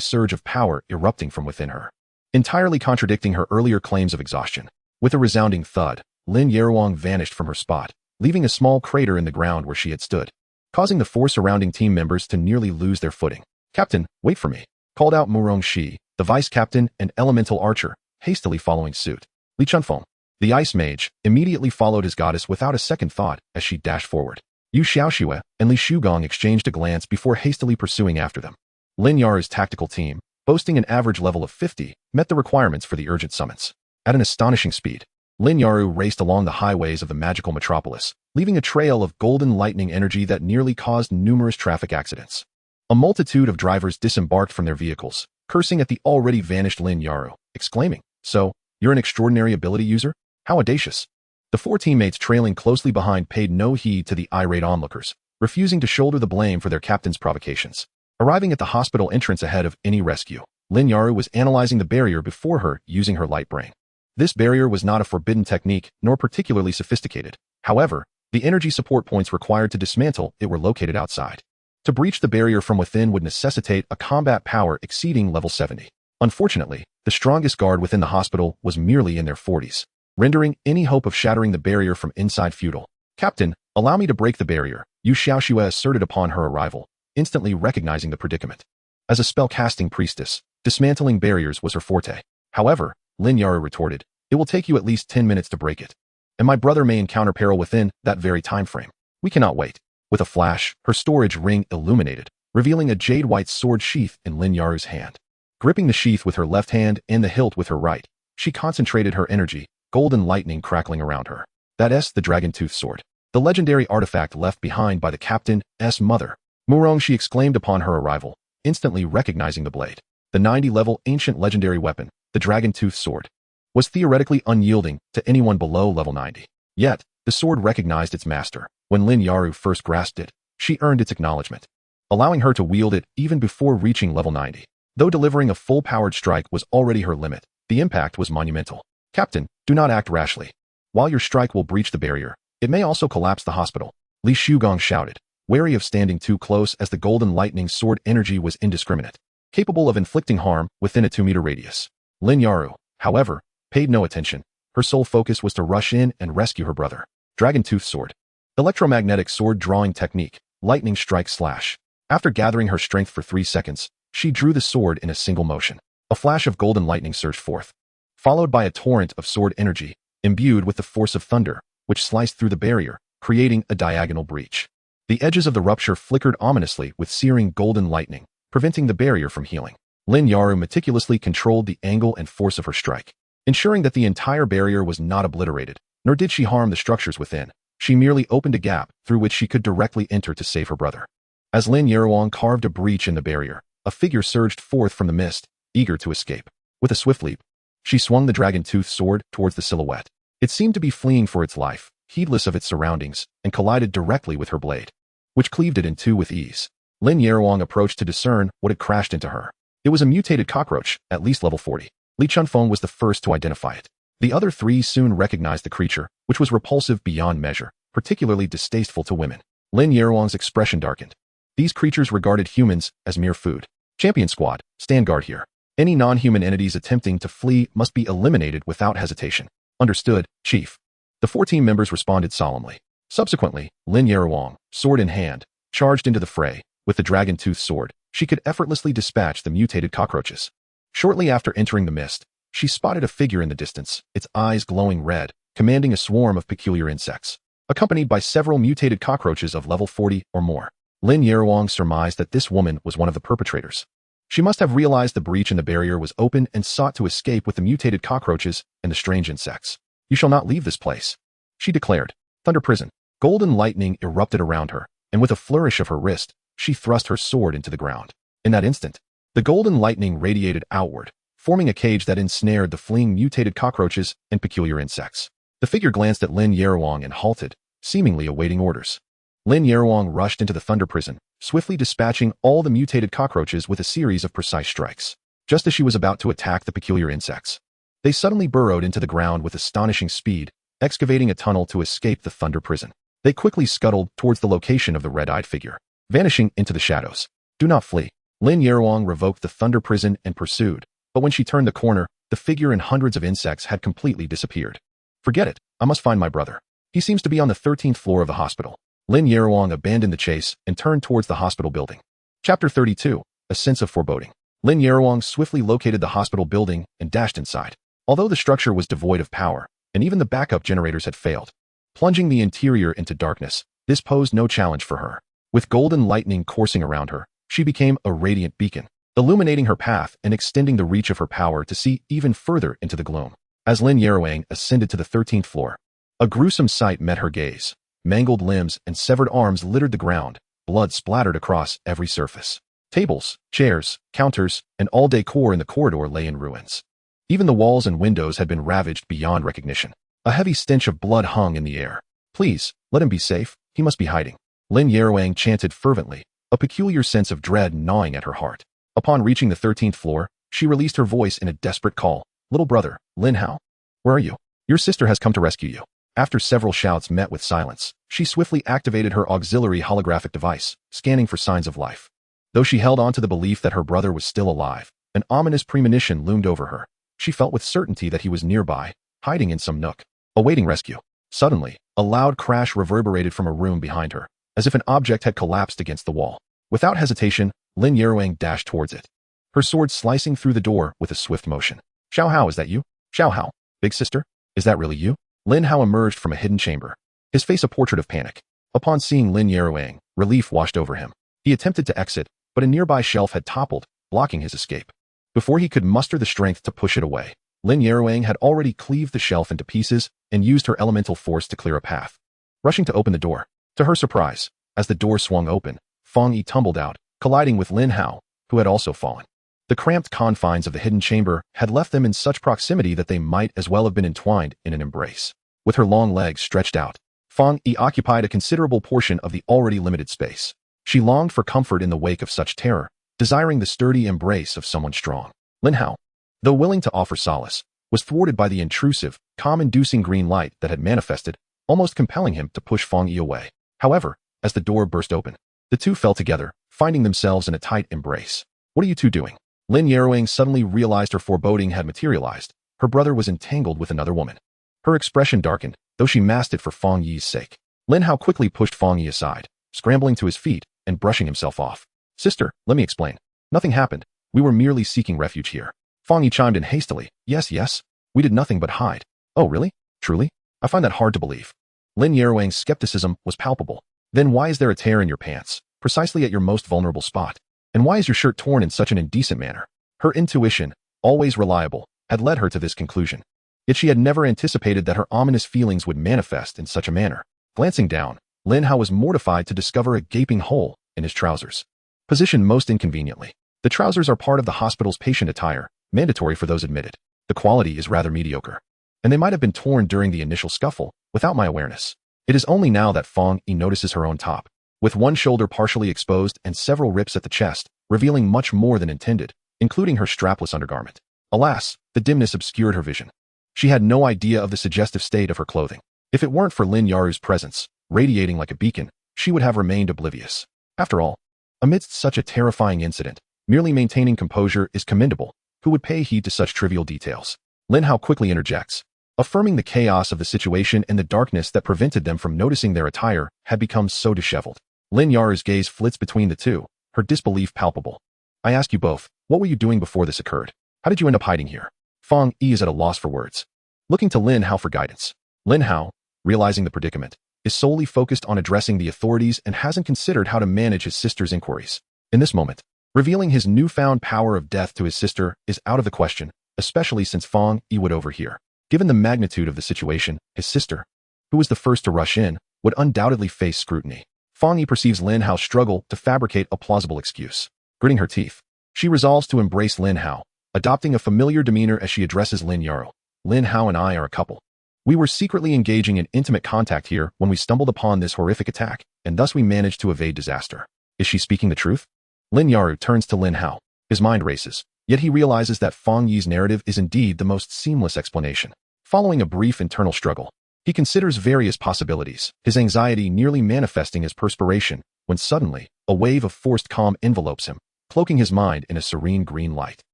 surge of power erupting from within her, entirely contradicting her earlier claims of exhaustion. With a resounding thud, Lin Hao vanished from her spot, leaving a small crater in the ground where she had stood, causing the four surrounding team members to nearly lose their footing. "Captain, wait for me," called out Murong Shi, the vice captain and elemental archer, hastily following suit. Li Chunfeng, the ice mage, immediately followed his goddess without a second thought as she dashed forward. Yu Xiaoxue and Li Shugong exchanged a glance before hastily pursuing after them. Lin Yar's tactical team, boasting an average level of 50, met the requirements for the urgent summons. At an astonishing speed, Lin Hao raced along the highways of the magical metropolis, leaving a trail of golden lightning energy that nearly caused numerous traffic accidents. A multitude of drivers disembarked from their vehicles, cursing at the already vanished Lin Hao, exclaiming, "So, you're an extraordinary ability user? How audacious!" The four teammates trailing closely behind paid no heed to the irate onlookers, refusing to shoulder the blame for their captain's provocations. Arriving at the hospital entrance ahead of any rescue, Lin Hao was analyzing the barrier before her using her light brain. This barrier was not a forbidden technique, nor particularly sophisticated. However, the energy support points required to dismantle it were located outside. To breach the barrier from within would necessitate a combat power exceeding level 70. Unfortunately, the strongest guard within the hospital was merely in their 40s, rendering any hope of shattering the barrier from inside futile. "Captain, allow me to break the barrier," Yu Xiaoxue asserted upon her arrival, instantly recognizing the predicament. As a spell-casting priestess, dismantling barriers was her forte. However, Lin Hao retorted, "It will take you at least 10 minutes to break it. And my brother may encounter peril within that very time frame. We cannot wait." With a flash, her storage ring illuminated, revealing a jade-white sword sheath in Lin Hao's hand. Gripping the sheath with her left hand and the hilt with her right, she concentrated her energy, golden lightning crackling around her. That's the dragon-tooth sword, the legendary artifact left behind by the captain's mother. Murong, she exclaimed upon her arrival, instantly recognizing the blade. The 90-level ancient legendary weapon, the dragon-tooth sword, was theoretically unyielding to anyone below level 90. Yet, the sword recognized its master. When Lin Hao first grasped it, she earned its acknowledgement, allowing her to wield it even before reaching level 90. Though delivering a full-powered strike was already her limit, the impact was monumental. "Captain, do not act rashly. While your strike will breach the barrier, it may also collapse the hospital," Li Shugong shouted, wary of standing too close as the golden lightning sword energy was indiscriminate, capable of inflicting harm within a 2-meter radius. Lin Hao, however, paid no attention. Her sole focus was to rush in and rescue her brother. Dragon-tooth sword. Electromagnetic sword drawing technique, lightning strike slash. After gathering her strength for 3 seconds, she drew the sword in a single motion. A flash of golden lightning surged forth, followed by a torrent of sword energy, imbued with the force of thunder, which sliced through the barrier, creating a diagonal breach. The edges of the rupture flickered ominously with searing golden lightning, preventing the barrier from healing. Lin Hao meticulously controlled the angle and force of her strike, ensuring that the entire barrier was not obliterated, nor did she harm the structures within. She merely opened a gap through which she could directly enter to save her brother. As Lin Hao carved a breach in the barrier, a figure surged forth from the mist, eager to escape. With a swift leap, she swung the dragon-tooth sword towards the silhouette. It seemed to be fleeing for its life, heedless of its surroundings, and collided directly with her blade, which cleaved it in two with ease. Lin Hao approached to discern what had crashed into her. It was a mutated cockroach, at least level 40. Li Chunfeng was the first to identify it. The other three soon recognized the creature, which was repulsive beyond measure, particularly distasteful to women. Lin Hao's expression darkened. These creatures regarded humans as mere food. Champion Squad, stand guard here. Any non-human entities attempting to flee must be eliminated without hesitation. Understood, Chief. The 4 team members responded solemnly. Subsequently, Lin Hao, sword in hand, charged into the fray. With the dragon-tooth sword, she could effortlessly dispatch the mutated cockroaches. Shortly after entering the mist, she spotted a figure in the distance, its eyes glowing red, commanding a swarm of peculiar insects, accompanied by several mutated cockroaches of level 40 or more. Lin Hao surmised that this woman was one of the perpetrators. She must have realized the breach in the barrier was open and sought to escape with the mutated cockroaches and the strange insects. "You shall not leave this place," she declared. Thunder Prison. Golden lightning erupted around her, and with a flourish of her wrist, she thrust her sword into the ground. In that instant, the golden lightning radiated outward, forming a cage that ensnared the fleeing mutated cockroaches and peculiar insects. The figure glanced at Lin Hao and halted, seemingly awaiting orders. Lin Hao rushed into the Thunder Prison, swiftly dispatching all the mutated cockroaches with a series of precise strikes. Just as she was about to attack the peculiar insects, they suddenly burrowed into the ground with astonishing speed, excavating a tunnel to escape the Thunder Prison. They quickly scuttled towards the location of the red-eyed figure, vanishing into the shadows. "Do not flee." Lin Hao revoked the Thunder Prison and pursued, but when she turned the corner, the figure and hundreds of insects had completely disappeared. "Forget it, I must find my brother. He seems to be on the 13th floor of the hospital." Lin Hao abandoned the chase and turned towards the hospital building. Chapter 32, A Sense of Foreboding. Lin Hao swiftly located the hospital building and dashed inside. Although the structure was devoid of power, and even the backup generators had failed, plunging the interior into darkness, this posed no challenge for her. With golden lightning coursing around her, she became a radiant beacon, illuminating her path and extending the reach of her power to see even further into the gloom. As Lin Hao ascended to the 13th floor, a gruesome sight met her gaze. Mangled limbs and severed arms littered the ground, blood splattered across every surface. Tables, chairs, counters, and all decor in the corridor lay in ruins. Even the walls and windows had been ravaged beyond recognition. A heavy stench of blood hung in the air. Please, let him be safe, he must be hiding. Lin Hao chanted fervently, a peculiar sense of dread gnawing at her heart. Upon reaching the 13th floor, she released her voice in a desperate call. Little brother, Lin Hao, where are you? Your sister has come to rescue you. After several shouts met with silence, she swiftly activated her auxiliary holographic device, scanning for signs of life. Though she held on to the belief that her brother was still alive, an ominous premonition loomed over her. She felt with certainty that he was nearby, hiding in some nook, awaiting rescue. Suddenly, a loud crash reverberated from a room behind her, as if an object had collapsed against the wall. Without hesitation, Lin Hao dashed towards it, her sword slicing through the door with a swift motion. Xiao Hao, is that you? Xiao Hao, big sister? Is that really you? Lin Hao emerged from a hidden chamber, his face a portrait of panic. Upon seeing Lin Hao, relief washed over him. He attempted to exit, but a nearby shelf had toppled, blocking his escape. Before he could muster the strength to push it away, Lin Hao had already cleaved the shelf into pieces and used her elemental force to clear a path. Rushing to open the door, to her surprise, as the door swung open, Fang Yi tumbled out, colliding with Lin Hao, who had also fallen. The cramped confines of the hidden chamber had left them in such proximity that they might as well have been entwined in an embrace. With her long legs stretched out, Fang Yi occupied a considerable portion of the already limited space. She longed for comfort in the wake of such terror, desiring the sturdy embrace of someone strong. Lin Hao, though willing to offer solace, was thwarted by the intrusive, calm-inducing green light that had manifested, almost compelling him to push Fang Yi away. However, as the door burst open, the two fell together, finding themselves in a tight embrace. What are you two doing? Lin Hao suddenly realized her foreboding had materialized. Her brother was entangled with another woman. Her expression darkened, though she masked it for Fang Yi's sake. Lin Hao quickly pushed Fang Yi aside, scrambling to his feet and brushing himself off. Sister, let me explain. Nothing happened. We were merely seeking refuge here. Fang Yi chimed in hastily. Yes. We did nothing but hide. Oh, really? Truly? I find that hard to believe. Lin Hao skepticism was palpable. Then why is there a tear in your pants, precisely at your most vulnerable spot? And why is your shirt torn in such an indecent manner? Her intuition, always reliable, had led her to this conclusion. Yet she had never anticipated that her ominous feelings would manifest in such a manner. Glancing down, Lin Hao was mortified to discover a gaping hole in his trousers, positioned most inconveniently. The trousers are part of the hospital's patient attire, mandatory for those admitted. The quality is rather mediocre, and they might have been torn during the initial scuffle, without my awareness. It is only now that Fang Yi notices her own top, with one shoulder partially exposed and several rips at the chest, revealing much more than intended, including her strapless undergarment. Alas, the dimness obscured her vision. She had no idea of the suggestive state of her clothing. If it weren't for Lin Hao's presence, radiating like a beacon, she would have remained oblivious. After all, amidst such a terrifying incident, merely maintaining composure is commendable. Who would pay heed to such trivial details? Lin Hao quickly interjects, affirming the chaos of the situation and the darkness that prevented them from noticing their attire had become so disheveled. Lin Hao's gaze flits between the two, her disbelief palpable. I ask you both, what were you doing before this occurred? How did you end up hiding here? Fang Yi is at a loss for words, looking to Lin Hao for guidance. Lin Hao, realizing the predicament, is solely focused on addressing the authorities and hasn't considered how to manage his sister's inquiries. In this moment, revealing his newfound power of death to his sister is out of the question, especially since Fang Yi would overhear. Given the magnitude of the situation, his sister, who was the first to rush in, would undoubtedly face scrutiny. Fang Yi perceives Lin Hao struggle to fabricate a plausible excuse. Gritting her teeth, she resolves to embrace Lin Hao, adopting a familiar demeanor as she addresses Lin Hao. Lin Hao and I are a couple. We were secretly engaging in intimate contact here when we stumbled upon this horrific attack, and thus we managed to evade disaster. Is she speaking the truth? Lin Hao turns to Lin Hao. His mind races, yet he realizes that Fang Yi's narrative is indeed the most seamless explanation. Following a brief internal struggle, he considers various possibilities, his anxiety nearly manifesting as perspiration, when suddenly, a wave of forced calm envelopes him, cloaking his mind in a serene green light.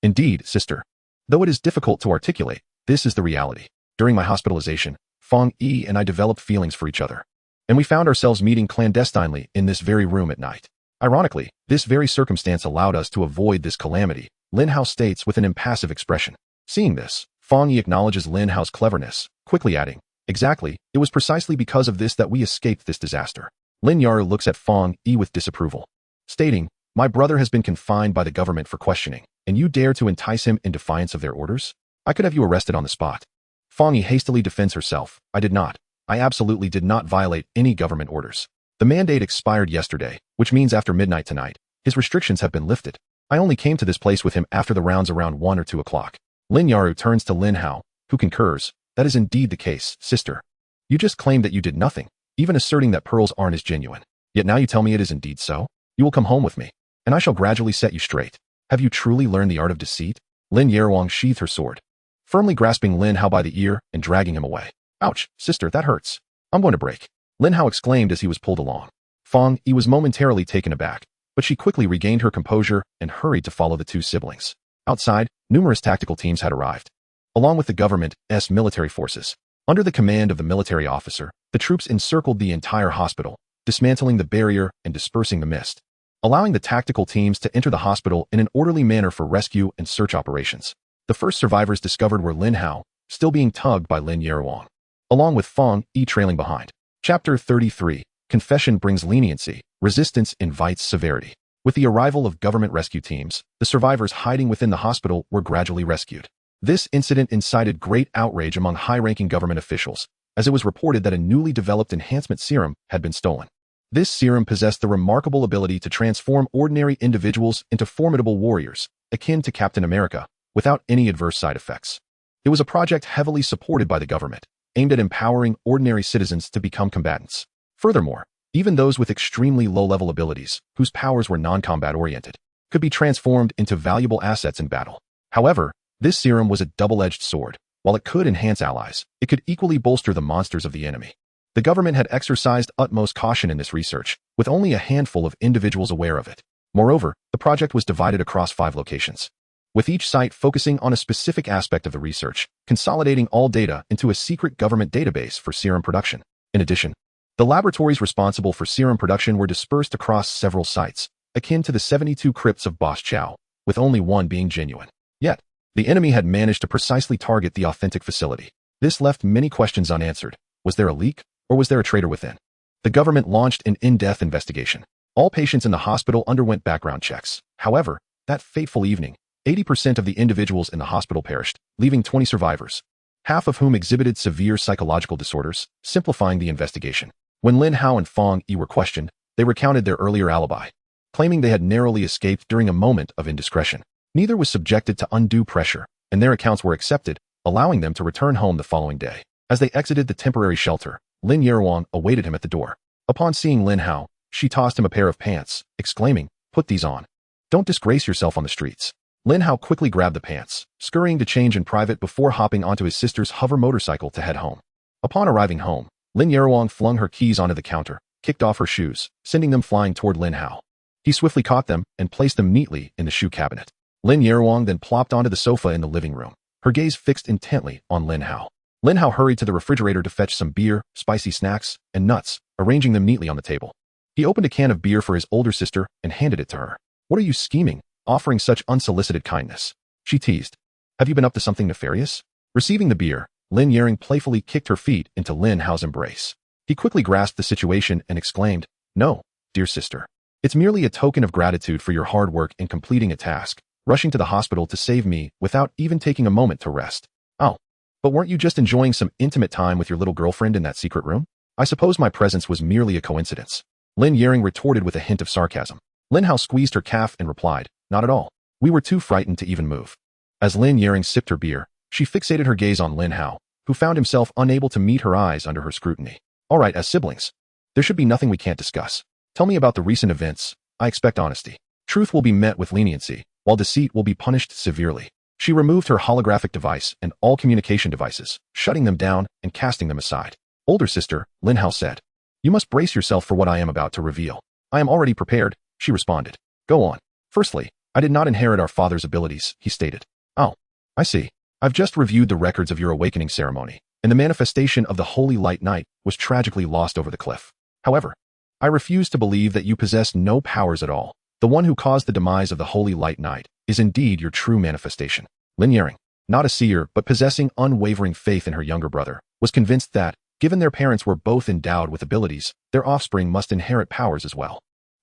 Indeed, sister. Though it is difficult to articulate, this is the reality. During my hospitalization, Fang Yi and I developed feelings for each other, and we found ourselves meeting clandestinely in this very room at night. Ironically, this very circumstance allowed us to avoid this calamity, Lin Hao states with an impassive expression. Seeing this, Fang Yi acknowledges Lin Hao's cleverness, quickly adding, exactly, it was precisely because of this that we escaped this disaster. Lin Hao looks at Fang Yi with disapproval, stating, My brother has been confined by the government for questioning, and you dare to entice him in defiance of their orders? I could have you arrested on the spot. Fang Yi hastily defends herself. I did not. I absolutely did not violate any government orders. The mandate expired yesterday, which means after midnight tonight. His restrictions have been lifted. I only came to this place with him after the rounds around 1 or 2 o'clock. Lin Yaru turns to Lin Hao, who concurs. That is indeed the case, sister. You just claimed that you did nothing, even asserting that pearls aren't as genuine. Yet now you tell me it is indeed so? You will come home with me, and I shall gradually set you straight. Have you truly learned the art of deceit? Lin Yaruang sheathed her sword, firmly grasping Lin Hao by the ear and dragging him away. Ouch, sister, that hurts. I'm going to break. Lin Hao exclaimed as he was pulled along. Fang Yi was momentarily taken aback, but she quickly regained her composure and hurried to follow the two siblings. Outside, numerous tactical teams had arrived, along with the government's military forces. Under the command of the military officer, the troops encircled the entire hospital, dismantling the barrier and dispersing the mist, allowing the tactical teams to enter the hospital in an orderly manner for rescue and search operations. The first survivors discovered were Lin Hao, still being tugged by Lin Yaruang, along with Fang Yi trailing behind. Chapter 33. Confession brings leniency. Resistance invites severity. With the arrival of government rescue teams, the survivors hiding within the hospital were gradually rescued. This incident incited great outrage among high-ranking government officials, as it was reported that a newly developed enhancement serum had been stolen. This serum possessed the remarkable ability to transform ordinary individuals into formidable warriors, akin to Captain America, without any adverse side effects. It was a project heavily supported by the government, aimed at empowering ordinary citizens to become combatants. Furthermore, even those with extremely low-level abilities, whose powers were non-combat oriented, could be transformed into valuable assets in battle. However, this serum was a double-edged sword. While it could enhance allies, it could equally bolster the monsters of the enemy. The government had exercised utmost caution in this research, with only a handful of individuals aware of it. Moreover, the project was divided across 5 locations, with each site focusing on a specific aspect of the research, consolidating all data into a secret government database for serum production. In addition, the laboratories responsible for serum production were dispersed across several sites, akin to the 72 crypts of Boss Chow, with only one being genuine. Yet, the enemy had managed to precisely target the authentic facility. This left many questions unanswered. Was there a leak, or was there a traitor within? The government launched an in-depth investigation. All patients in the hospital underwent background checks. However, that fateful evening, 80% of the individuals in the hospital perished, leaving 20 survivors, half of whom exhibited severe psychological disorders, simplifying the investigation. When Lin Hao and Fang Yi were questioned, they recounted their earlier alibi, claiming they had narrowly escaped during a moment of indiscretion. Neither was subjected to undue pressure, and their accounts were accepted, allowing them to return home the following day. As they exited the temporary shelter, Lin Yaruang awaited him at the door. Upon seeing Lin Hao, she tossed him a pair of pants, exclaiming, "Put these on. Don't disgrace yourself on the streets." Lin Hao quickly grabbed the pants, scurrying to change in private before hopping onto his sister's hover motorcycle to head home. Upon arriving home, Lin Yaruang flung her keys onto the counter, kicked off her shoes, sending them flying toward Lin Hao. He swiftly caught them and placed them neatly in the shoe cabinet. Lin Yaruang then plopped onto the sofa in the living room, her gaze fixed intently on Lin Hao. Lin Hao hurried to the refrigerator to fetch some beer, spicy snacks, and nuts, arranging them neatly on the table. He opened a can of beer for his older sister and handed it to her. "What are you scheming, offering such unsolicited kindness?" she teased. "Have you been up to something nefarious?" Receiving the beer, Lin Yaring playfully kicked her feet into Lin Hao's embrace. He quickly grasped the situation and exclaimed, "No, dear sister. It's merely a token of gratitude for your hard work in completing a task, rushing to the hospital to save me without even taking a moment to rest." "Oh, but weren't you just enjoying some intimate time with your little girlfriend in that secret room? I suppose my presence was merely a coincidence." Lin Yaring retorted with a hint of sarcasm. Lin Hao squeezed her calf and replied, "Not at all. We were too frightened to even move." As Lin Yaring sipped her beer, she fixated her gaze on Lin Hao, who found himself unable to meet her eyes under her scrutiny. "All right, as siblings, there should be nothing we can't discuss. Tell me about the recent events. I expect honesty. Truth will be met with leniency, while deceit will be punished severely." She removed her holographic device and all communication devices, shutting them down and casting them aside. "Older sister," Lin Hao said, "you must brace yourself for what I am about to reveal." "I am already prepared," she responded. "Go on." "Firstly, I did not inherit our father's abilities," he stated. "Oh, I see. I've just reviewed the records of your awakening ceremony, and the manifestation of the Holy Light Knight was tragically lost over the cliff. However, I refuse to believe that you possess no powers at all. The one who caused the demise of the Holy Light Knight is indeed your true manifestation." Lin Yaring, not a seer but possessing unwavering faith in her younger brother, was convinced that, given their parents were both endowed with abilities, their offspring must inherit powers as well.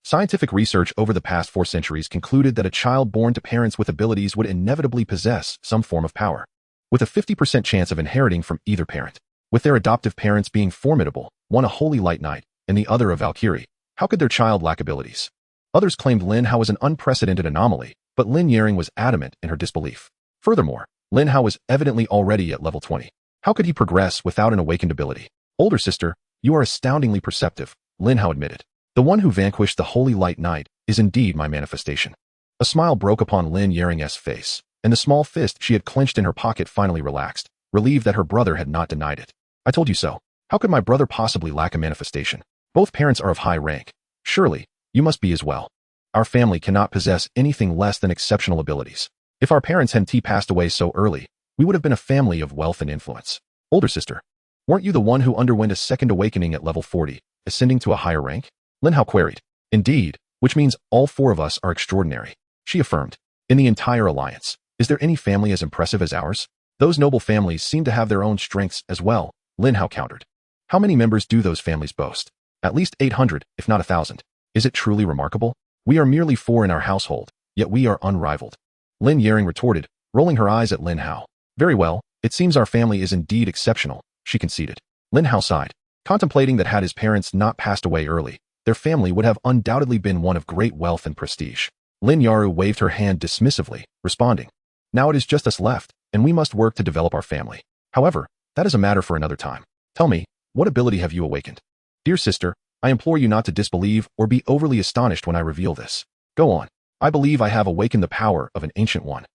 Scientific research over the past 4 centuries concluded that a child born to parents with abilities would inevitably possess some form of power, with a 50% chance of inheriting from either parent. With their adoptive parents being formidable, one a holy light knight, and the other a Valkyrie, how could their child lack abilities? Others claimed Lin Hao was an unprecedented anomaly, but Lin Yaring was adamant in her disbelief. Furthermore, Lin Hao was evidently already at level 20. How could he progress without an awakened ability? Older sister, you are astoundingly perceptive, Lin Hao admitted. The one who vanquished the Holy Light Knight is indeed my manifestation. A smile broke upon Lin Yaring's face, and the small fist she had clenched in her pocket finally relaxed, relieved that her brother had not denied it. I told you so. How could my brother possibly lack a manifestation? Both parents are of high rank. Surely, you must be as well. Our family cannot possess anything less than exceptional abilities. If our parents hadn't passed away so early, we would have been a family of wealth and influence. Older sister, weren't you the one who underwent a second awakening at level 40, ascending to a higher rank? Lin Hao queried. Indeed, which means all 4 of us are extraordinary. She affirmed. In the entire alliance, is there any family as impressive as ours? Those noble families seem to have their own strengths as well, Lin Hao countered. How many members do those families boast? At least 800, if not 1,000. Is it truly remarkable? We are merely 4 in our household, yet we are unrivaled. Lin Yaring retorted, rolling her eyes at Lin Hao. Very well, it seems our family is indeed exceptional, she conceded. Lin Hao sighed, contemplating that had his parents not passed away early, their family would have undoubtedly been one of great wealth and prestige. Lin Yaru waved her hand dismissively, responding, now it is just us left, and we must work to develop our family. However, that is a matter for another time. Tell me, what ability have you awakened? Dear sister, I implore you not to disbelieve or be overly astonished when I reveal this. Go on. I believe I have awakened the power of an ancient one.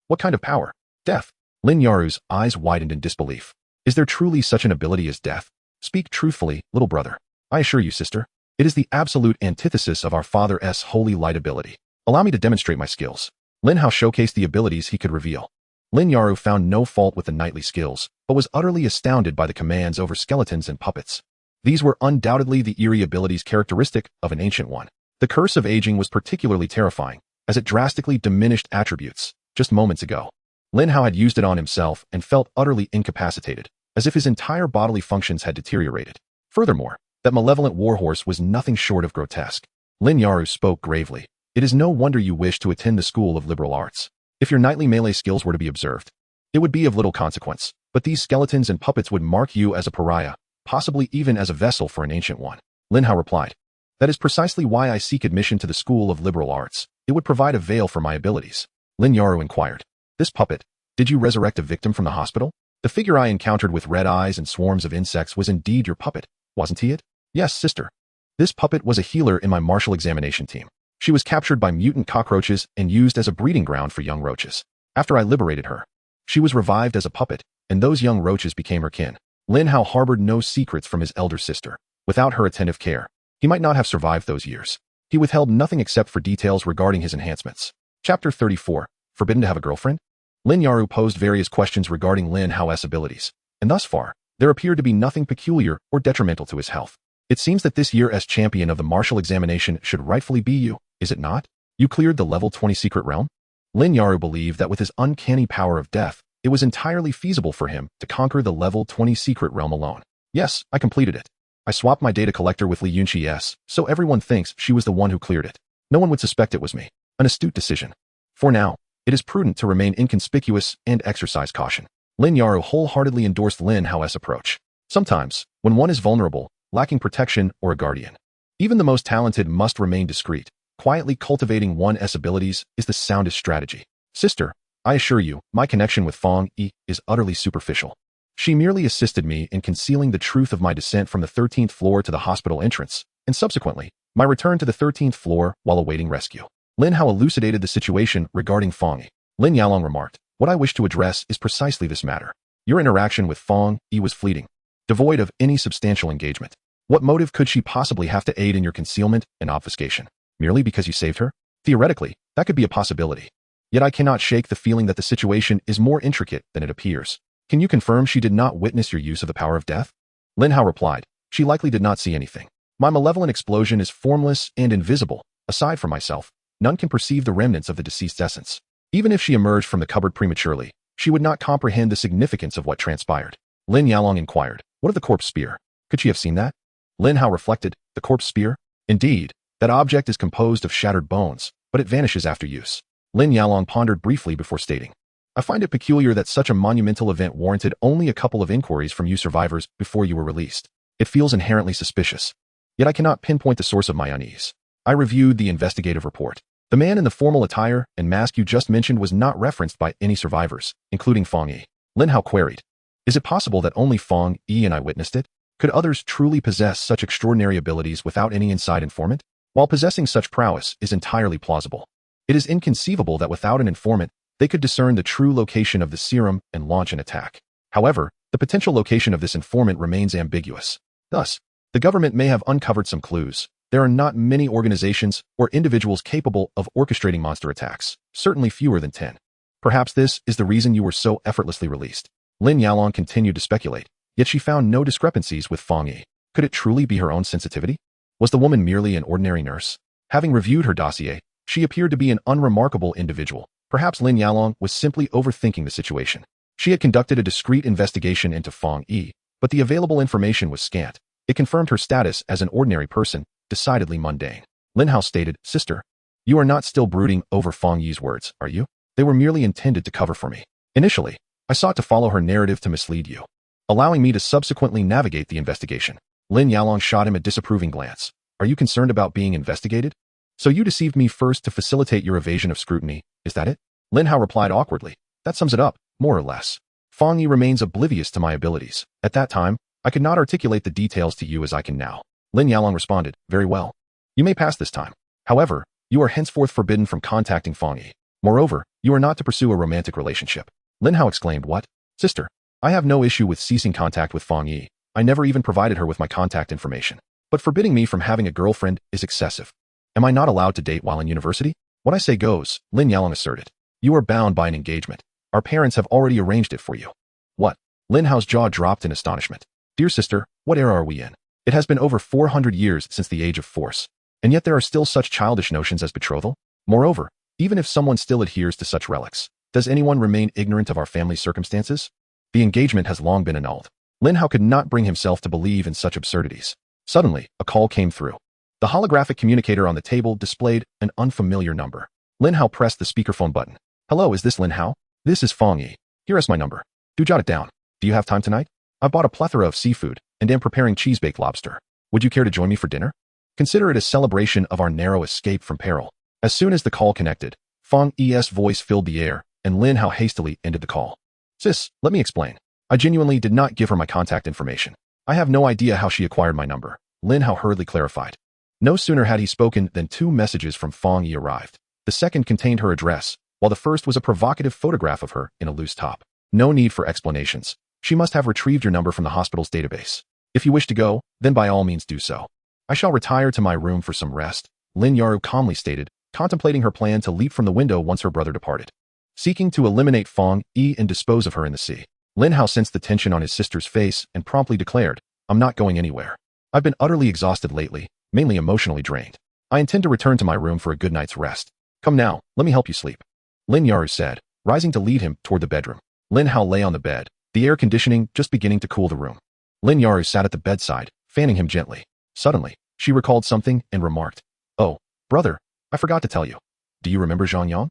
What kind of power? Death. Lin Yaru's eyes widened in disbelief. Is there truly such an ability as death? Speak truthfully, little brother. I assure you, sister, it is the absolute antithesis of our father's holy light ability. Allow me to demonstrate my skills. Lin Hao showcased the abilities he could reveal. Lin Yaru found no fault with the knightly skills, but was utterly astounded by the commands over skeletons and puppets. These were undoubtedly the eerie abilities characteristic of an ancient one. The curse of aging was particularly terrifying, as it drastically diminished attributes. Just moments ago, Lin Hao had used it on himself and felt utterly incapacitated, as if his entire bodily functions had deteriorated. Furthermore, that malevolent warhorse was nothing short of grotesque. Lin Yaru spoke gravely. It is no wonder you wish to attend the School of Liberal Arts. If your knightly melee skills were to be observed, it would be of little consequence, but these skeletons and puppets would mark you as a pariah, possibly even as a vessel for an ancient one. Lin Hao replied. That is precisely why I seek admission to the School of Liberal Arts. It would provide a veil for my abilities. Lin Yaru inquired. This puppet, did you resurrect a victim from the hospital? The figure I encountered with red eyes and swarms of insects was indeed your puppet, wasn't he it? Yes, sister. This puppet was a healer in my martial examination team. She was captured by mutant cockroaches and used as a breeding ground for young roaches. After I liberated her, she was revived as a puppet, and those young roaches became her kin. Lin Hao harbored no secrets from his elder sister. Without her attentive care, he might not have survived those years. He withheld nothing except for details regarding his enhancements. Chapter 34. Forbidden to have a girlfriend? Lin Yaru posed various questions regarding Lin Hao's abilities, and thus far, there appeared to be nothing peculiar or detrimental to his health. It seems that this year's champion of the martial examination should rightfully be you, is it not? You cleared the level 20 secret realm? Lin Yaru believed that with his uncanny power of death, it was entirely feasible for him to conquer the level 20 secret realm alone. Yes, I completed it. I swapped my data collector with Li Yunqi's, so everyone thinks she was the one who cleared it. No one would suspect it was me. An astute decision. For now, it is prudent to remain inconspicuous and exercise caution. Lin Yaru wholeheartedly endorsed Lin Hao's approach. Sometimes, when one is vulnerable, lacking protection or a guardian, even the most talented must remain discreet. Quietly cultivating one's abilities is the soundest strategy. Sister, I assure you, my connection with Fong Yi is utterly superficial. She merely assisted me in concealing the truth of my descent from the 13th floor to the hospital entrance, and subsequently, my return to the 13th floor while awaiting rescue. Lin Hao elucidated the situation regarding Fong Yi. Lin Yalong remarked, what I wish to address is precisely this matter. Your interaction with Fong Yi was fleeting, devoid of any substantial engagement. What motive could she possibly have to aid in your concealment and obfuscation? Merely because you saved her? Theoretically, that could be a possibility. Yet I cannot shake the feeling that the situation is more intricate than it appears. Can you confirm she did not witness your use of the power of death? Lin Hao replied, she likely did not see anything. My malevolent explosion is formless and invisible. Aside from myself, none can perceive the remnants of the deceased's essence. Even if she emerged from the cupboard prematurely, she would not comprehend the significance of what transpired. Lin Yalong inquired, what of the corpse spear? Could she have seen that? Lin Hao reflected, the corpse spear? Indeed, That object is composed of shattered bones, but it vanishes after use. Lin Yaolong pondered briefly before stating, I find it peculiar that such a monumental event warranted only a couple of inquiries from you survivors before you were released. It feels inherently suspicious. Yet I cannot pinpoint the source of my unease. I reviewed the investigative report. The man in the formal attire and mask you just mentioned was not referenced by any survivors, including Fong Yi. Lin Hao queried, is it possible that only Fong Yi and I witnessed it? Could others truly possess such extraordinary abilities without any inside informant? While possessing such prowess is entirely plausible, it is inconceivable that without an informant, they could discern the true location of the serum and launch an attack. However, the potential location of this informant remains ambiguous. Thus, the government may have uncovered some clues. There are not many organizations or individuals capable of orchestrating monster attacks, certainly fewer than 10. Perhaps this is the reason you were so effortlessly released. Lin Yaolong continued to speculate, yet she found no discrepancies with Fong Yi. Could it truly be her own sensitivity? Was the woman merely an ordinary nurse? Having reviewed her dossier, she appeared to be an unremarkable individual. Perhaps Lin Yaolong was simply overthinking the situation. She had conducted a discreet investigation into Fong Yi, but the available information was scant. It confirmed her status as an ordinary person, decidedly mundane. Lin Hao stated, Sister, you are not still brooding over Fong Yi's words, are you? They were merely intended to cover for me. Initially, I sought to follow her narrative to mislead you, allowing me to subsequently navigate the investigation. Lin Yaolong shot him a disapproving glance. Are you concerned about being investigated? So you deceived me first to facilitate your evasion of scrutiny, is that it? Lin Hao replied awkwardly. That sums it up, more or less. Fong Yi remains oblivious to my abilities. At that time, I could not articulate the details to you as I can now. Lin Yaolong responded, very well. You may pass this time. However, you are henceforth forbidden from contacting Fong Yi. Moreover, you are not to pursue a romantic relationship. Lin Hao exclaimed, what? Sister, I have no issue with ceasing contact with Fong Yi. I never even provided her with my contact information. But forbidding me from having a girlfriend is excessive. Am I not allowed to date while in university? What I say goes, Lin Yaolong asserted. You are bound by an engagement. Our parents have already arranged it for you. What? Lin Hao's jaw dropped in astonishment. Dear sister, what era are we in? It has been over 400 years since the age of force, and yet there are still such childish notions as betrothal? Moreover, even if someone still adheres to such relics, does anyone remain ignorant of our family's circumstances? The engagement has long been annulled. Lin Hao could not bring himself to believe in such absurdities. Suddenly, a call came through. The holographic communicator on the table displayed an unfamiliar number. Lin Hao pressed the speakerphone button. Hello, is this Lin Hao? This is Fong Yi. Here is my number. Do jot it down. Do you have time tonight? I've bought a plethora of seafood and am preparing cheese-baked lobster. Would you care to join me for dinner? Consider it a celebration of our narrow escape from peril. As soon as the call connected, Fong Yi's voice filled the air, and Lin Hao hastily ended the call. Sis, let me explain. I genuinely did not give her my contact information. I have no idea how she acquired my number. Lin Hao hurriedly clarified. No sooner had he spoken than 2 messages from Fong Yi arrived. The second contained her address, while the first was a provocative photograph of her in a loose top. No need for explanations. She must have retrieved your number from the hospital's database. If you wish to go, then by all means do so. I shall retire to my room for some rest, Lin Yaru calmly stated, contemplating her plan to leap from the window once her brother departed. Seeking to eliminate Fong Yi and dispose of her in the sea. Lin Hao sensed the tension on his sister's face and promptly declared, I'm not going anywhere. I've been utterly exhausted lately, mainly emotionally drained. I intend to return to my room for a good night's rest. Come now, let me help you sleep. Lin Yaru said, rising to lead him toward the bedroom. Lin Hao lay on the bed, the air conditioning just beginning to cool the room. Lin Yaru sat at the bedside, fanning him gently. Suddenly, she recalled something and remarked, Oh, brother, I forgot to tell you. Do you remember Zhang Yang?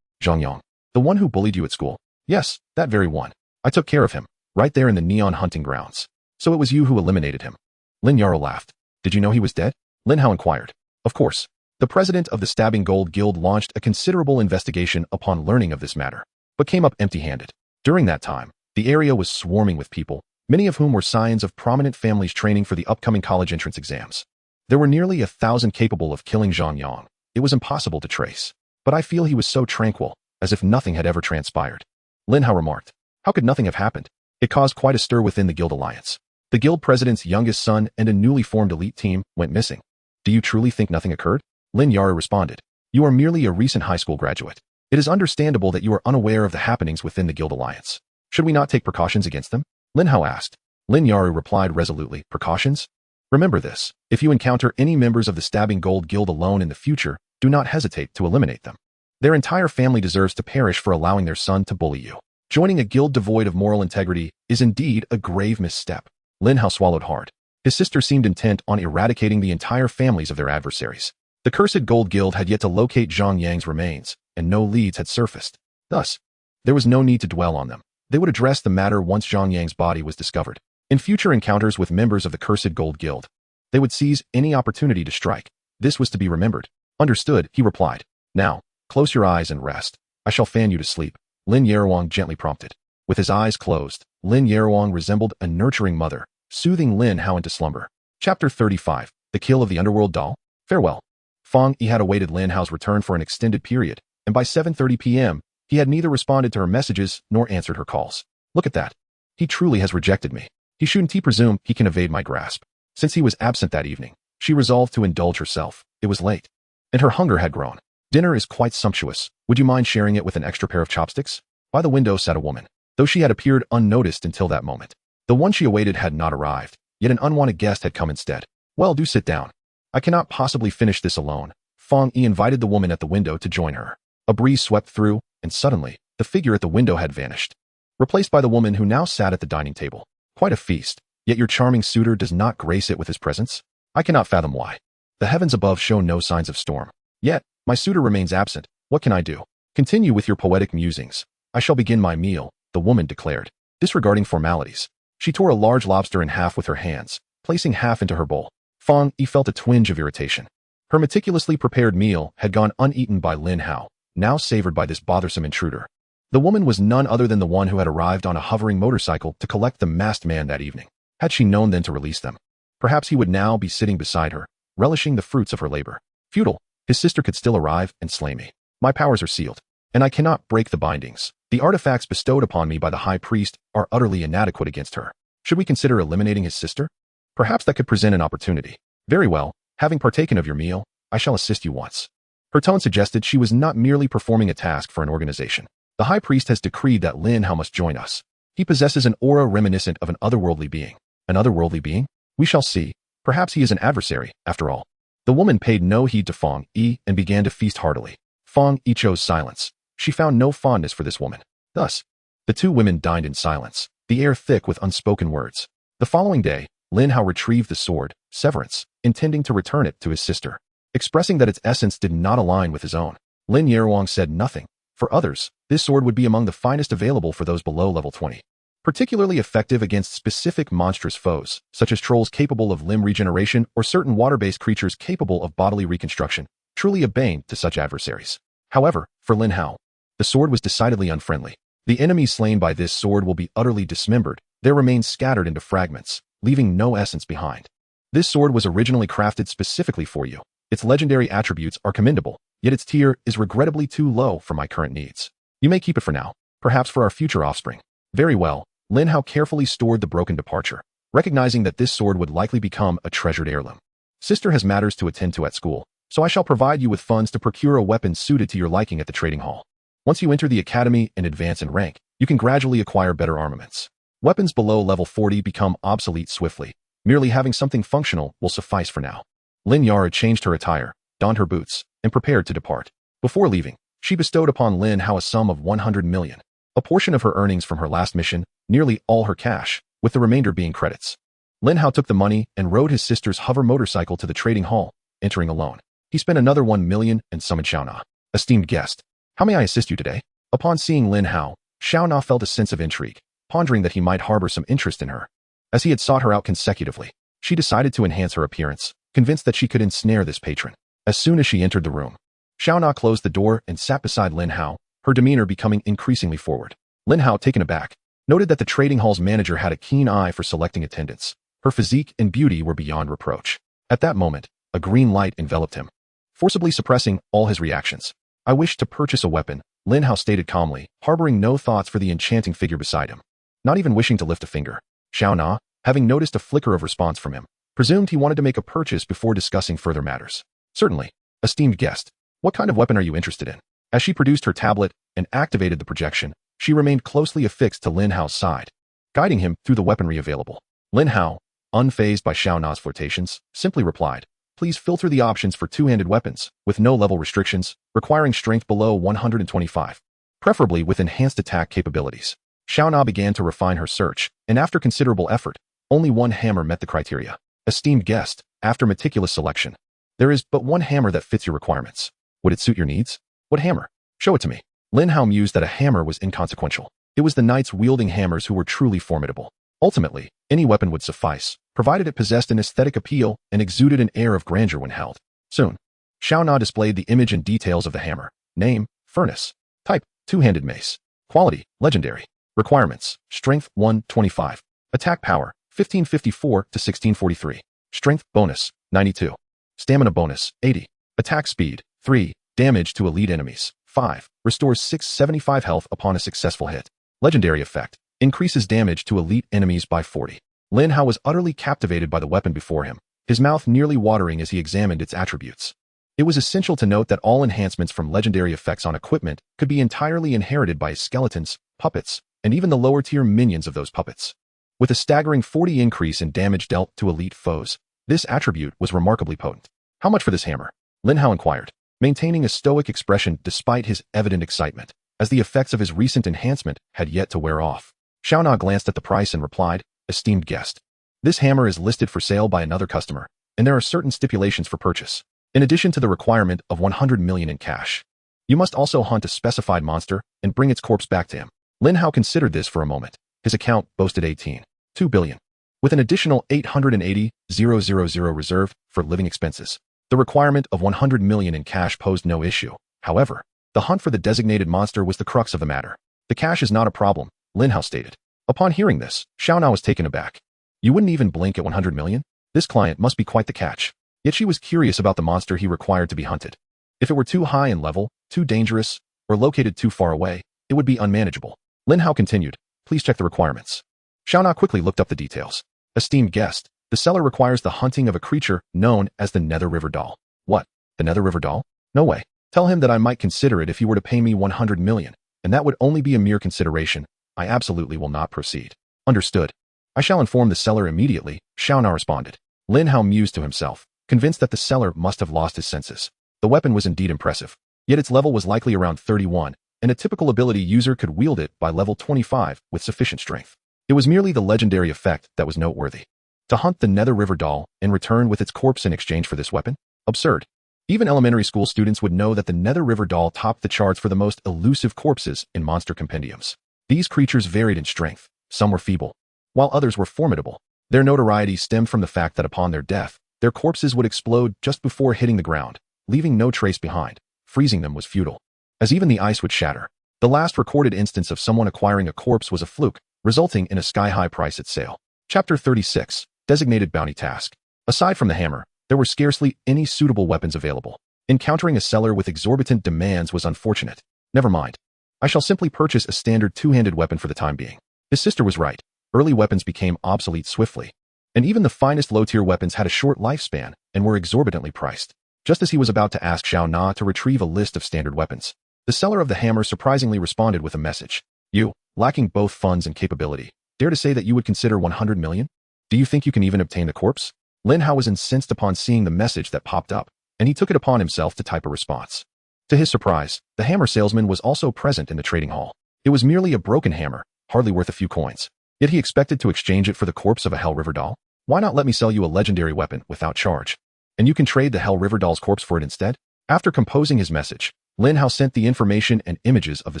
Zhang Yang. The one who bullied you at school? Yes, that very one. I took care of him, right there in the neon hunting grounds. So it was you who eliminated him. Lin Yaru laughed. Did you know he was dead? Lin Hao inquired. Of course. The president of the Stabbing Gold Guild launched a considerable investigation upon learning of this matter, but came up empty-handed. During that time, the area was swarming with people, many of whom were scions of prominent families training for the upcoming college entrance exams. There were nearly 1,000 capable of killing Zhang Yang. It was impossible to trace. But I feel he was so tranquil, as if nothing had ever transpired. Lin Hao remarked. How could nothing have happened? It caused quite a stir within the guild alliance. The guild president's youngest son and a newly formed elite team went missing. Do you truly think nothing occurred? Lin Yaru responded. You are merely a recent high school graduate. It is understandable that you are unaware of the happenings within the guild alliance. Should we not take precautions against them? Lin Hao asked. Lin Yaru replied resolutely, Precautions? Remember this. If you encounter any members of the Stabbing Gold Guild alone in the future, do not hesitate to eliminate them. Their entire family deserves to perish for allowing their son to bully you. Joining a guild devoid of moral integrity is indeed a grave misstep. Lin Hao swallowed hard. His sister seemed intent on eradicating the entire families of their adversaries. The cursed Gold Guild had yet to locate Zhang Yang's remains, and no leads had surfaced. Thus, there was no need to dwell on them. They would address the matter once Zhang Yang's body was discovered. In future encounters with members of the cursed Gold Guild, they would seize any opportunity to strike. This was to be remembered. Understood, he replied. Now, close your eyes and rest. I shall fan you to sleep, Lin Yaowang gently prompted. With his eyes closed, Lin Yaowang resembled a nurturing mother, soothing Lin Hao into slumber. Chapter 35. The Kill of the Underworld Doll. Farewell. Fang Yi had awaited Lin Hao's return for an extended period, and by 7:30 p.m., he had neither responded to her messages nor answered her calls. Look at that. He truly has rejected me. He shouldn't presume he can evade my grasp. Since he was absent that evening, she resolved to indulge herself. It was late, and her hunger had grown. Dinner is quite sumptuous. Would you mind sharing it with an extra pair of chopsticks? By the window sat a woman, though she had appeared unnoticed until that moment. The one she awaited had not arrived, yet an unwanted guest had come instead. Well, do sit down. I cannot possibly finish this alone. Fang Yi invited the woman at the window to join her. A breeze swept through, and suddenly, the figure at the window had vanished, replaced by the woman who now sat at the dining table. Quite a feast, yet your charming suitor does not grace it with his presence? I cannot fathom why. The heavens above show no signs of storm. Yet, my suitor remains absent. What can I do? Continue with your poetic musings. I shall begin my meal, the woman declared. Disregarding formalities, she tore a large lobster in half with her hands, placing half into her bowl. Fang Yi felt a twinge of irritation. Her meticulously prepared meal had gone uneaten by Lin Hao, now savored by this bothersome intruder. The woman was none other than the one who had arrived on a hovering motorcycle to collect the masked man that evening. Had she known then to release them, perhaps he would now be sitting beside her, relishing the fruits of her labor. Futile. His sister could still arrive and slay me. My powers are sealed, and I cannot break the bindings. The artifacts bestowed upon me by the high priest are utterly inadequate against her. Should we consider eliminating his sister? Perhaps that could present an opportunity. Very well, having partaken of your meal, I shall assist you once. Her tone suggested she was not merely performing a task for an organization. The high priest has decreed that Lin Hao must join us. He possesses an aura reminiscent of an otherworldly being. An otherworldly being? We shall see. Perhaps he is an adversary, after all. The woman paid no heed to Fang Yi and began to feast heartily. Fang Yi chose silence. She found no fondness for this woman. Thus, the two women dined in silence, the air thick with unspoken words. The following day, Lin Hao retrieved the sword, Severance, intending to return it to his sister. Expressing that its essence did not align with his own, Lin Yaowang said nothing. For others, this sword would be among the finest available for those below level 20. Particularly effective against specific monstrous foes, such as trolls capable of limb regeneration or certain water-based creatures capable of bodily reconstruction, truly a bane to such adversaries. However, for Lin Hao, the sword was decidedly unfriendly. The enemies slain by this sword will be utterly dismembered, their remains scattered into fragments, leaving no essence behind. This sword was originally crafted specifically for you. Its legendary attributes are commendable, yet its tier is regrettably too low for my current needs. You may keep it for now, perhaps for our future offspring. Very well. Lin Hao carefully stored the broken departure, recognizing that this sword would likely become a treasured heirloom. Sister has matters to attend to at school, so I shall provide you with funds to procure a weapon suited to your liking at the trading hall. Once you enter the academy and advance in rank, you can gradually acquire better armaments. Weapons below level 40 become obsolete swiftly. Merely having something functional will suffice for now. Lin Yara changed her attire, donned her boots, and prepared to depart. Before leaving, she bestowed upon Lin Hao a sum of 100 million, a portion of her earnings from her last mission, nearly all her cash, with the remainder being credits. Lin Hao took the money and rode his sister's hover motorcycle to the trading hall, entering alone. He spent another 1 million and summoned Xiao Na. Esteemed guest, how may I assist you today? Upon seeing Lin Hao, Xiao Na felt a sense of intrigue, pondering that he might harbor some interest in her. As he had sought her out consecutively, she decided to enhance her appearance, convinced that she could ensnare this patron. As soon as she entered the room, Xiao Na closed the door and sat beside Lin Hao, her demeanor becoming increasingly forward. Lin Hao, taken aback, noted that the trading hall's manager had a keen eye for selecting attendants. Her physique and beauty were beyond reproach. At that moment, a green light enveloped him, forcibly suppressing all his reactions. I wish to purchase a weapon, Lin Hao stated calmly, harboring no thoughts for the enchanting figure beside him. Not even wishing to lift a finger, Xiao Na, having noticed a flicker of response from him, presumed he wanted to make a purchase before discussing further matters. Certainly, esteemed guest. What kind of weapon are you interested in? As she produced her tablet and activated the projection, she remained closely affixed to Lin Hao's side, guiding him through the weaponry available. Lin Hao, unfazed by Xiao Na's flirtations, simply replied, please filter the options for two-handed weapons, with no level restrictions, requiring strength below 125, preferably with enhanced attack capabilities. Xiao Na began to refine her search, and after considerable effort, only one hammer met the criteria. Esteemed guest, after meticulous selection, There is but one hammer that fits your requirements. Would it suit your needs? What hammer? Show it to me. Lin Hao mused that a hammer was inconsequential. It was the knights wielding hammers who were truly formidable. Ultimately, any weapon would suffice, provided it possessed an aesthetic appeal and exuded an air of grandeur when held. Soon, Xiao Na displayed the image and details of the hammer. Name, furnace. Type, two-handed mace. Quality, legendary. Requirements, strength 125. Attack power, 1554 to 1643. Strength bonus, 92. Stamina bonus, 80. Attack speed, 3. Damage to elite enemies, 5. Restores 675 health upon a successful hit. Legendary effect, increases damage to elite enemies by 40. Lin Hao was utterly captivated by the weapon before him, his mouth nearly watering as he examined its attributes. It was essential to note that all enhancements from legendary effects on equipment could be entirely inherited by skeletons, puppets, and even the lower-tier minions of those puppets. With a staggering 40 increase in damage dealt to elite foes, this attribute was remarkably potent. How much for this hammer? Lin Hao inquired, maintaining a stoic expression despite his evident excitement, as the effects of his recent enhancement had yet to wear off. Xiao Na glanced at the price and replied, "Esteemed guest, this hammer is listed for sale by another customer, and there are certain stipulations for purchase. In addition to the requirement of 100 million in cash, you must also hunt a specified monster and bring its corpse back to him." Lin Hao considered this for a moment. His account boasted 18.2 billion, with an additional 880,000 reserved for living expenses. The requirement of 100 million in cash posed no issue. However, the hunt for the designated monster was the crux of the matter. "The cash is not a problem," Lin Hao stated. Upon hearing this, Xiao Na was taken aback. "You wouldn't even blink at 100 million? This client must be quite the catch." Yet she was curious about the monster he required to be hunted. If it were too high in level, too dangerous, or located too far away, it would be unmanageable. Lin Hao continued, "Please check the requirements." Xiao Na quickly looked up the details. "Esteemed guest, the seller requires the hunting of a creature known as the Nether River Doll." "What? The Nether River Doll? No way. Tell him that I might consider it if he were to pay me 100 million, and that would only be a mere consideration. I absolutely will not proceed." "Understood. I shall inform the seller immediately," Xiao Na responded. Lin Hao mused to himself, convinced that the seller must have lost his senses. The weapon was indeed impressive, yet its level was likely around 31, and a typical ability user could wield it by level 25 with sufficient strength. It was merely the legendary effect that was noteworthy. To hunt the Nether River Doll and return with its corpse in exchange for this weapon? Absurd. Even elementary school students would know that the Nether River Doll topped the charts for the most elusive corpses in monster compendiums. These creatures varied in strength. Some were feeble, while others were formidable. Their notoriety stemmed from the fact that upon their death, their corpses would explode just before hitting the ground, leaving no trace behind. Freezing them was futile, as even the ice would shatter. The last recorded instance of someone acquiring a corpse was a fluke, resulting in a sky-high price at sale. Chapter 36, Designated Bounty Task. Aside from the hammer, there were scarcely any suitable weapons available. Encountering a seller with exorbitant demands was unfortunate. Never mind. I shall simply purchase a standard two-handed weapon for the time being. His sister was right. Early weapons became obsolete swiftly, and even the finest low-tier weapons had a short lifespan and were exorbitantly priced. Just as he was about to ask Xiao Na to retrieve a list of standard weapons, the seller of the hammer surprisingly responded with a message. "You, lacking both funds and capability, dare to say that you would consider 100 million? Do you think you can even obtain the corpse?" Lin Hao was incensed upon seeing the message that popped up, and he took it upon himself to type a response. To his surprise, the hammer salesman was also present in the trading hall. It was merely a broken hammer, hardly worth a few coins. Yet he expected to exchange it for the corpse of a Hell River Doll? "Why not let me sell you a legendary weapon without charge? And you can trade the Hell River Doll's corpse for it instead?" After composing his message, Lin Hao sent the information and images of the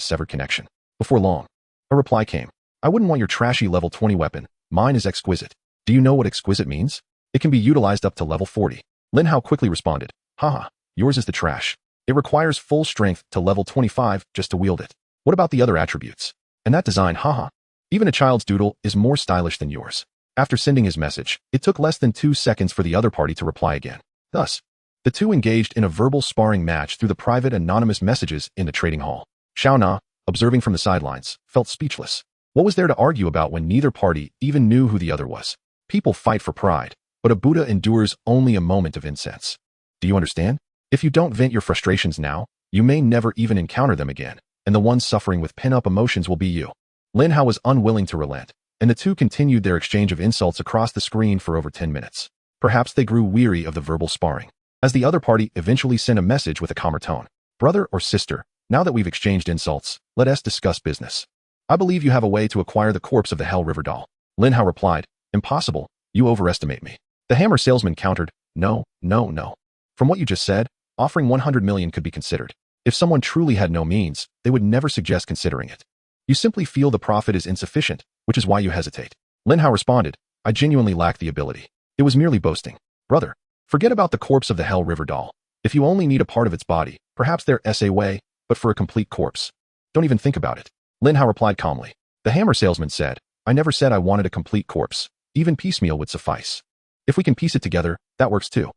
severed connection. Before long, a reply came. "I wouldn't want your trashy level 20 weapon. Mine is exquisite." "Do you know what exquisite means?" "It can be utilized up to level 40. Lin Hao quickly responded. "Haha, yours is the trash. It requires full strength to level 25 just to wield it. What about the other attributes? And that design, haha. Even a child's doodle is more stylish than yours." After sending his message, it took less than 2 seconds for the other party to reply again. Thus, the two engaged in a verbal sparring match through the private anonymous messages in the trading hall. Xiao Na, observing from the sidelines, felt speechless. What was there to argue about when neither party even knew who the other was? People fight for pride, but a Buddha endures only a moment of incense. Do you understand? If you don't vent your frustrations now, you may never even encounter them again, and the ones suffering with pent-up emotions will be you. Lin Hao was unwilling to relent, and the two continued their exchange of insults across the screen for over 10 minutes. Perhaps they grew weary of the verbal sparring, as the other party eventually sent a message with a calmer tone. "Brother or sister, now that we've exchanged insults, let us discuss business. I believe you have a way to acquire the corpse of the Hell River Doll." Lin Hao replied, "Impossible, you overestimate me." The hammer salesman countered, No. From what you just said, offering 100 million could be considered. If someone truly had no means, they would never suggest considering it. You simply feel the profit is insufficient, which is why you hesitate. Lin Hao responded, I genuinely lack the ability. It was merely boasting. Brother, forget about the corpse of the Hell River doll. If you only need a part of its body, perhaps there's a way, but for a complete corpse. Don't even think about it. Lin Hao replied calmly. The hammer salesman said, I never said I wanted a complete corpse. Even piecemeal would suffice. If we can piece it together, that works too.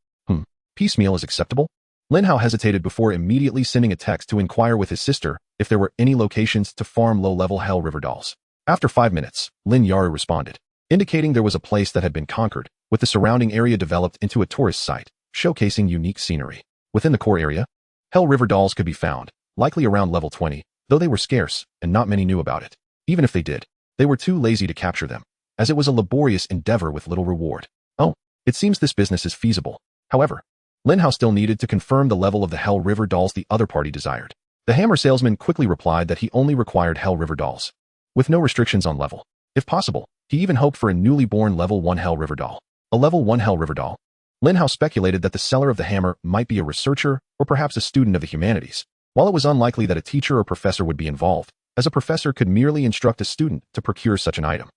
Piecemeal is acceptable? Lin Hao hesitated before immediately sending a text to inquire with his sister if there were any locations to farm low-level Hell River dolls. After 5 minutes, Lin Yaru responded, indicating there was a place that had been conquered, with the surrounding area developed into a tourist site, showcasing unique scenery. Within the core area, Hell River dolls could be found, likely around level 20, though they were scarce and not many knew about it. Even if they did, they were too lazy to capture them, as it was a laborious endeavor with little reward. Oh, it seems this business is feasible. However, Lin Hao still needed to confirm the level of the Hell River dolls the other party desired. The hammer salesman quickly replied that he only required Hell River dolls, with no restrictions on level. If possible, he even hoped for a newly born level 1 Hell River doll. A level 1 Hell River doll? Lin Hao speculated that the seller of the hammer might be a researcher or perhaps a student of the humanities, while it was unlikely that a teacher or professor would be involved, as a professor could merely instruct a student to procure such an item.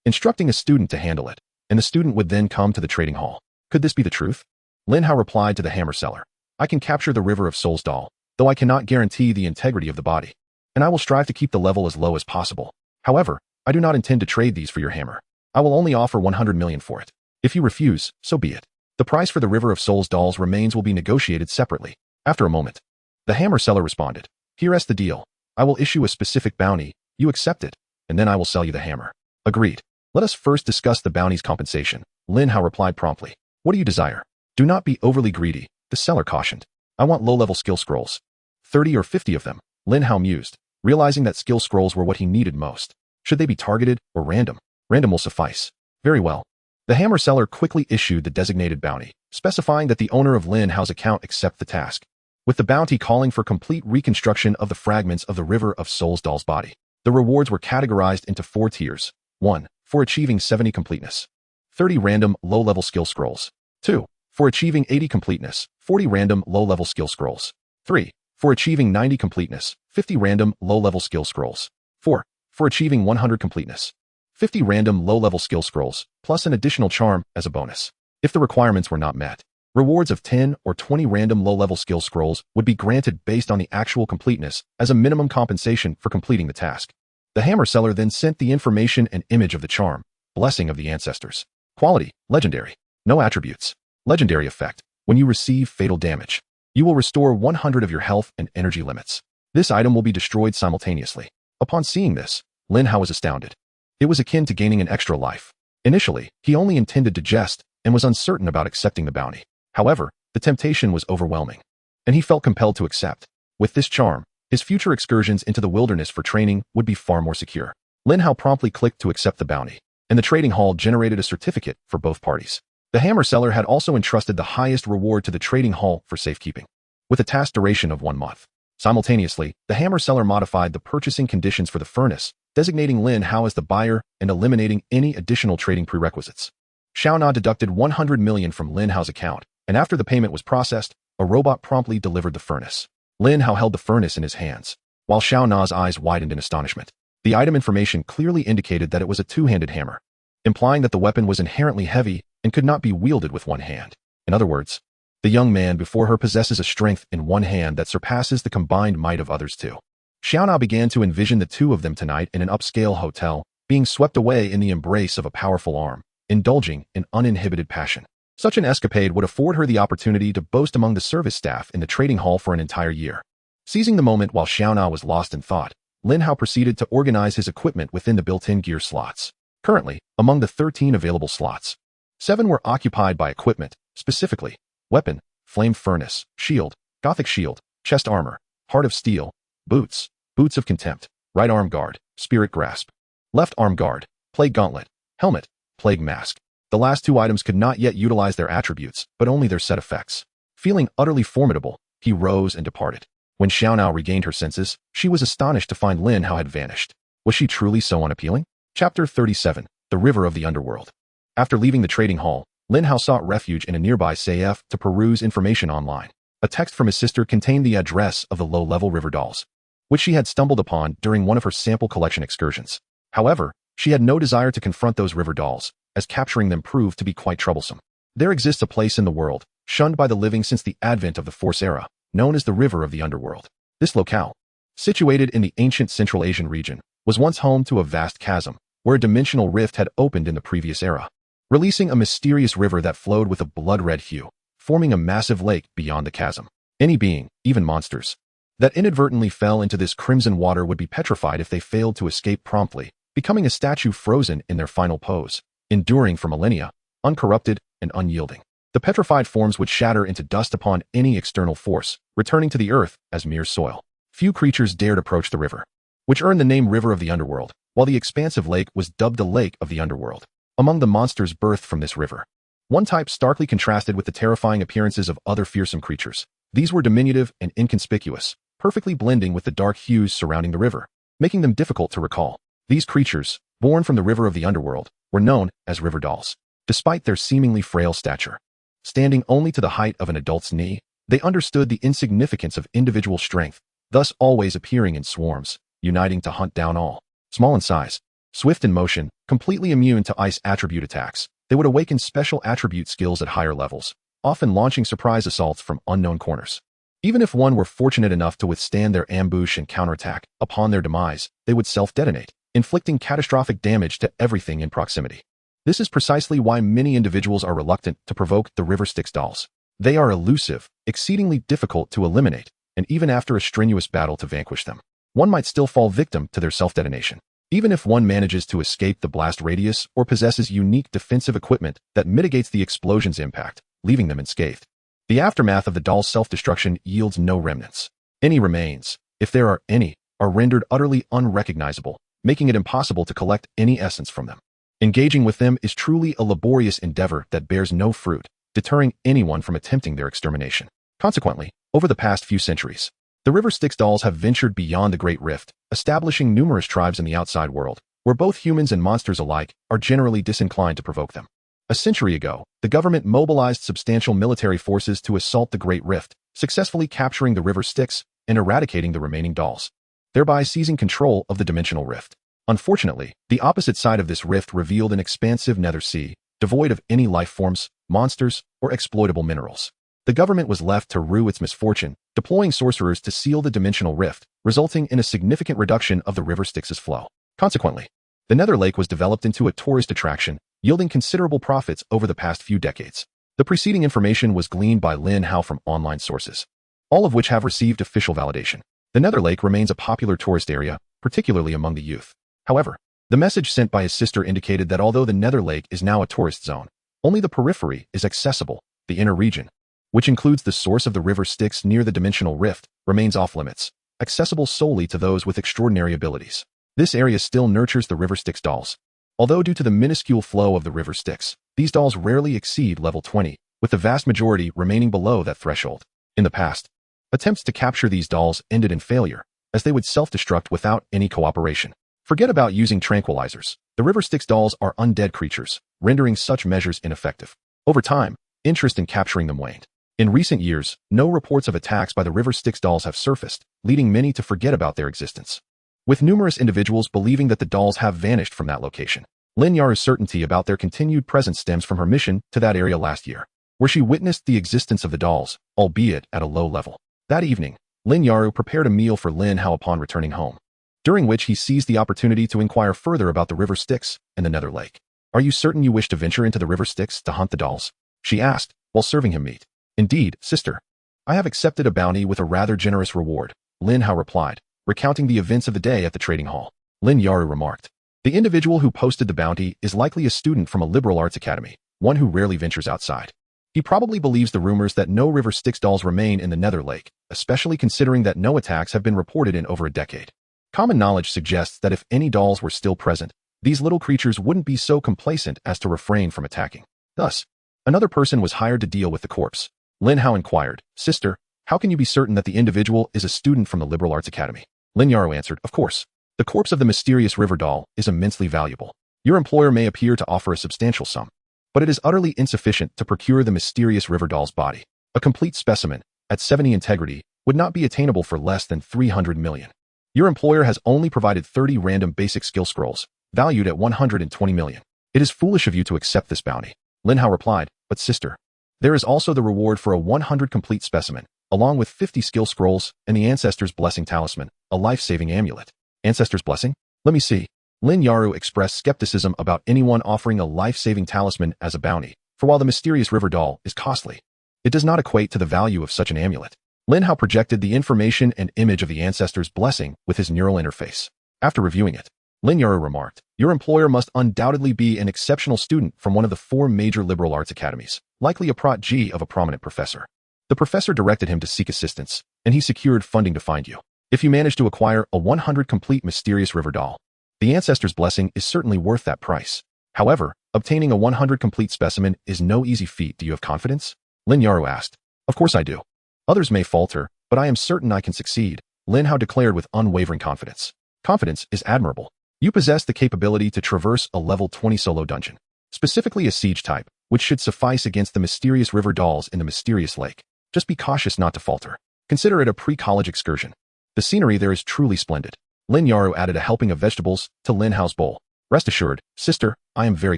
Instructing a student to handle it, and the student would then come to the trading hall. Could this be the truth? Lin Hao replied to the hammer seller, I can capture the River of Souls doll, though I cannot guarantee the integrity of the body, and I will strive to keep the level as low as possible. However, I do not intend to trade these for your hammer. I will only offer 100 million for it. If you refuse, so be it. The price for the River of Souls doll's remains will be negotiated separately. After a moment, the hammer seller responded, here's the deal. I will issue a specific bounty, you accept it, and then I will sell you the hammer. Agreed. Let us first discuss the bounty's compensation. Lin Hao replied promptly. What do you desire? Do not be overly greedy, the seller cautioned. I want low-level skill scrolls. 30 or 50 of them, Lin Hao mused, realizing that skill scrolls were what he needed most. Should they be targeted or random? Random will suffice. Very well. The hammer seller quickly issued the designated bounty, specifying that the owner of Lin Hao's account accept the task, with the bounty calling for complete reconstruction of the fragments of the River of Souls doll's body. The rewards were categorized into 4 tiers. 1. For achieving 70 completeness. 30 random low-level skill scrolls. 2. For achieving 80 completeness. 40 random low-level skill scrolls. 3. For achieving 90 completeness. 50 random low-level skill scrolls. 4. For achieving 100 completeness. 50 random low-level skill scrolls, plus an additional charm as a bonus. If the requirements were not met, rewards of 10 or 20 random low-level skill scrolls would be granted based on the actual completeness as a minimum compensation for completing the task. The hammer seller then sent the information and image of the charm, blessing of the ancestors. Quality, legendary. No attributes. Legendary effect. When you receive fatal damage, you will restore 100 of your health and energy limits. This item will be destroyed simultaneously. Upon seeing this, Lin Hao was astounded. It was akin to gaining an extra life. Initially, he only intended to jest and was uncertain about accepting the bounty. However, the temptation was overwhelming, and he felt compelled to accept. With this charm, his future excursions into the wilderness for training would be far more secure. Lin Hao promptly clicked to accept the bounty, and the trading hall generated a certificate for both parties. The hammer seller had also entrusted the highest reward to the trading hall for safekeeping, with a task duration of 1 month. Simultaneously, the hammer seller modified the purchasing conditions for the furnace, designating Lin Hao as the buyer and eliminating any additional trading prerequisites. Xiao Na deducted 100 million from Lin Hao's account, and after the payment was processed, a robot promptly delivered the furnace. Lin Hao held the furnace in his hands, while Xiao Na's eyes widened in astonishment. The item information clearly indicated that it was a two-handed hammer, implying that the weapon was inherently heavy and could not be wielded with one hand. In other words, the young man before her possesses a strength in one hand that surpasses the combined might of others too. Xiao Na began to envision the two of them tonight in an upscale hotel, being swept away in the embrace of a powerful arm, indulging in uninhibited passion. Such an escapade would afford her the opportunity to boast among the service staff in the trading hall for an entire year. Seizing the moment while Xiao Na was lost in thought, Lin Hao proceeded to organize his equipment within the built-in gear slots. Currently, among the 13 available slots, 7 were occupied by equipment, specifically, weapon, flame furnace, shield, gothic shield, chest armor, heart of steel, boots, boots of contempt, right arm guard, spirit grasp, left arm guard, plague gauntlet, helmet, plague mask. The last 2 items could not yet utilize their attributes, but only their set effects. Feeling utterly formidable, he rose and departed. When Xiao Na regained her senses, she was astonished to find Lin Hao had vanished. Was she truly so unappealing? Chapter 37, The River of the Underworld. After leaving the trading hall, Lin Hao sought refuge in a nearby safe to peruse information online. A text from his sister contained the address of the low-level river dolls, which she had stumbled upon during one of her sample collection excursions. However, she had no desire to confront those river dolls, as capturing them proved to be quite troublesome. There exists a place in the world, shunned by the living since the advent of the Force Era, known as the River of the Underworld. This locale, situated in the ancient Central Asian region, was once home to a vast chasm, where a dimensional rift had opened in the previous era, releasing a mysterious river that flowed with a blood-red hue, forming a massive lake beyond the chasm. Any being, even monsters, that inadvertently fell into this crimson water would be petrified if they failed to escape promptly, becoming a statue frozen in their final pose, enduring for millennia, uncorrupted and unyielding. The petrified forms would shatter into dust upon any external force, returning to the earth as mere soil. Few creatures dared approach the river, which earned the name River of the Underworld, while the expansive lake was dubbed the Lake of the Underworld. Among the monsters birthed from this river, one type starkly contrasted with the terrifying appearances of other fearsome creatures. These were diminutive and inconspicuous, perfectly blending with the dark hues surrounding the river, making them difficult to recall. These creatures, born from the River of the Underworld, were known as river dolls. Despite their seemingly frail stature, standing only to the height of an adult's knee, they understood the insignificance of individual strength, thus always appearing in swarms, uniting to hunt down all. Small in size, swift in motion, completely immune to ice attribute attacks, they would awaken special attribute skills at higher levels, often launching surprise assaults from unknown corners. Even if one were fortunate enough to withstand their ambush and counterattack, upon their demise, they would self-detonate, inflicting catastrophic damage to everything in proximity. This is precisely why many individuals are reluctant to provoke the River Styx dolls. They are elusive, exceedingly difficult to eliminate, and even after a strenuous battle to vanquish them, one might still fall victim to their self-detonation. Even if one manages to escape the blast radius or possesses unique defensive equipment that mitigates the explosion's impact, leaving them unscathed, the aftermath of the doll's self-destruction yields no remnants. Any remains, if there are any, are rendered utterly unrecognizable, making it impossible to collect any essence from them. Engaging with them is truly a laborious endeavor that bears no fruit, deterring anyone from attempting their extermination. Consequently, over the past few centuries, the River Styx dolls have ventured beyond the Great Rift, establishing numerous tribes in the outside world, where both humans and monsters alike are generally disinclined to provoke them. A century ago, the government mobilized substantial military forces to assault the Great Rift, successfully capturing the River Styx and eradicating the remaining dolls, thereby seizing control of the dimensional rift. Unfortunately, the opposite side of this rift revealed an expansive nether sea, devoid of any life forms, monsters, or exploitable minerals. The government was left to rue its misfortune, deploying sorcerers to seal the dimensional rift, resulting in a significant reduction of the River Styx's flow. Consequently, the Nether Lake was developed into a tourist attraction, yielding considerable profits over the past few decades. The preceding information was gleaned by Lin Hao from online sources, all of which have received official validation. The Nether Lake remains a popular tourist area, particularly among the youth. However, the message sent by his sister indicated that although the Nether Lake is now a tourist zone, only the periphery is accessible. The inner region, which includes the source of the River Styx near the dimensional rift, remains off-limits, accessible solely to those with extraordinary abilities. This area still nurtures the River Styx dolls. Although due to the minuscule flow of the River Styx, these dolls rarely exceed level 20, with the vast majority remaining below that threshold. In the past, attempts to capture these dolls ended in failure, as they would self-destruct without any cooperation. Forget about using tranquilizers. The River Styx dolls are undead creatures, rendering such measures ineffective. Over time, interest in capturing them waned. In recent years, no reports of attacks by the River Styx dolls have surfaced, leading many to forget about their existence, with numerous individuals believing that the dolls have vanished from that location. Lin Yaru's certainty about their continued presence stems from her mission to that area last year, where she witnessed the existence of the dolls, albeit at a low level. That evening, Lin Yaru prepared a meal for Lin Hao upon returning home, during which he seized the opportunity to inquire further about the River Styx and the Nether Lake. "Are you certain you wish to venture into the River Styx to hunt the dolls?" she asked, while serving him meat. "Indeed, sister. I have accepted a bounty with a rather generous reward," Lin Hao replied, recounting the events of the day at the trading hall. Lin Yaru remarked, "The individual who posted the bounty is likely a student from a liberal arts academy, one who rarely ventures outside. He probably believes the rumors that no River Styx dolls remain in the Nether Lake, especially considering that no attacks have been reported in over a decade. Common knowledge suggests that if any dolls were still present, these little creatures wouldn't be so complacent as to refrain from attacking. Thus, another person was hired to deal with the corpse." Lin Hao inquired, "Sister, how can you be certain that the individual is a student from the Liberal Arts Academy?" Lin Yaru answered, "Of course. The corpse of the mysterious river doll is immensely valuable. Your employer may appear to offer a substantial sum. but it is utterly insufficient to procure the mysterious river doll's body. A complete specimen, at 70 integrity, would not be attainable for less than 300 million. Your employer has only provided 30 random basic skill scrolls, valued at 120 million. It is foolish of you to accept this bounty. Lin Hao replied, but sister, there is also the reward for a 100 complete specimen, along with 50 skill scrolls and the Ancestor's Blessing Talisman, a life-saving amulet. Ancestor's Blessing? Let me see. Lin Hao expressed skepticism about anyone offering a life-saving talisman as a bounty, for while the mysterious river doll is costly, it does not equate to the value of such an amulet. Lin Hao projected the information and image of the Ancestor's Blessing with his neural interface. After reviewing it, Lin Hao remarked, your employer must undoubtedly be an exceptional student from one of the 4 major liberal arts academies, likely a protégé of a prominent professor. The professor directed him to seek assistance, and he secured funding to find you. If you manage to acquire a 100 complete mysterious river doll, the Ancestor's Blessing is certainly worth that price. However, obtaining a 100 complete specimen is no easy feat. Do you have confidence? Lin Hao asked. Of course I do. Others may falter, but I am certain I can succeed, Lin Hao declared with unwavering confidence. Confidence is admirable. You possess the capability to traverse a level 20 solo dungeon, specifically a siege type, which should suffice against the mysterious river dolls in the mysterious lake. Just be cautious not to falter. Consider it a pre-college excursion. The scenery there is truly splendid. Lin Hao added a helping of vegetables to Lin Hao's bowl. Rest assured, sister, I am very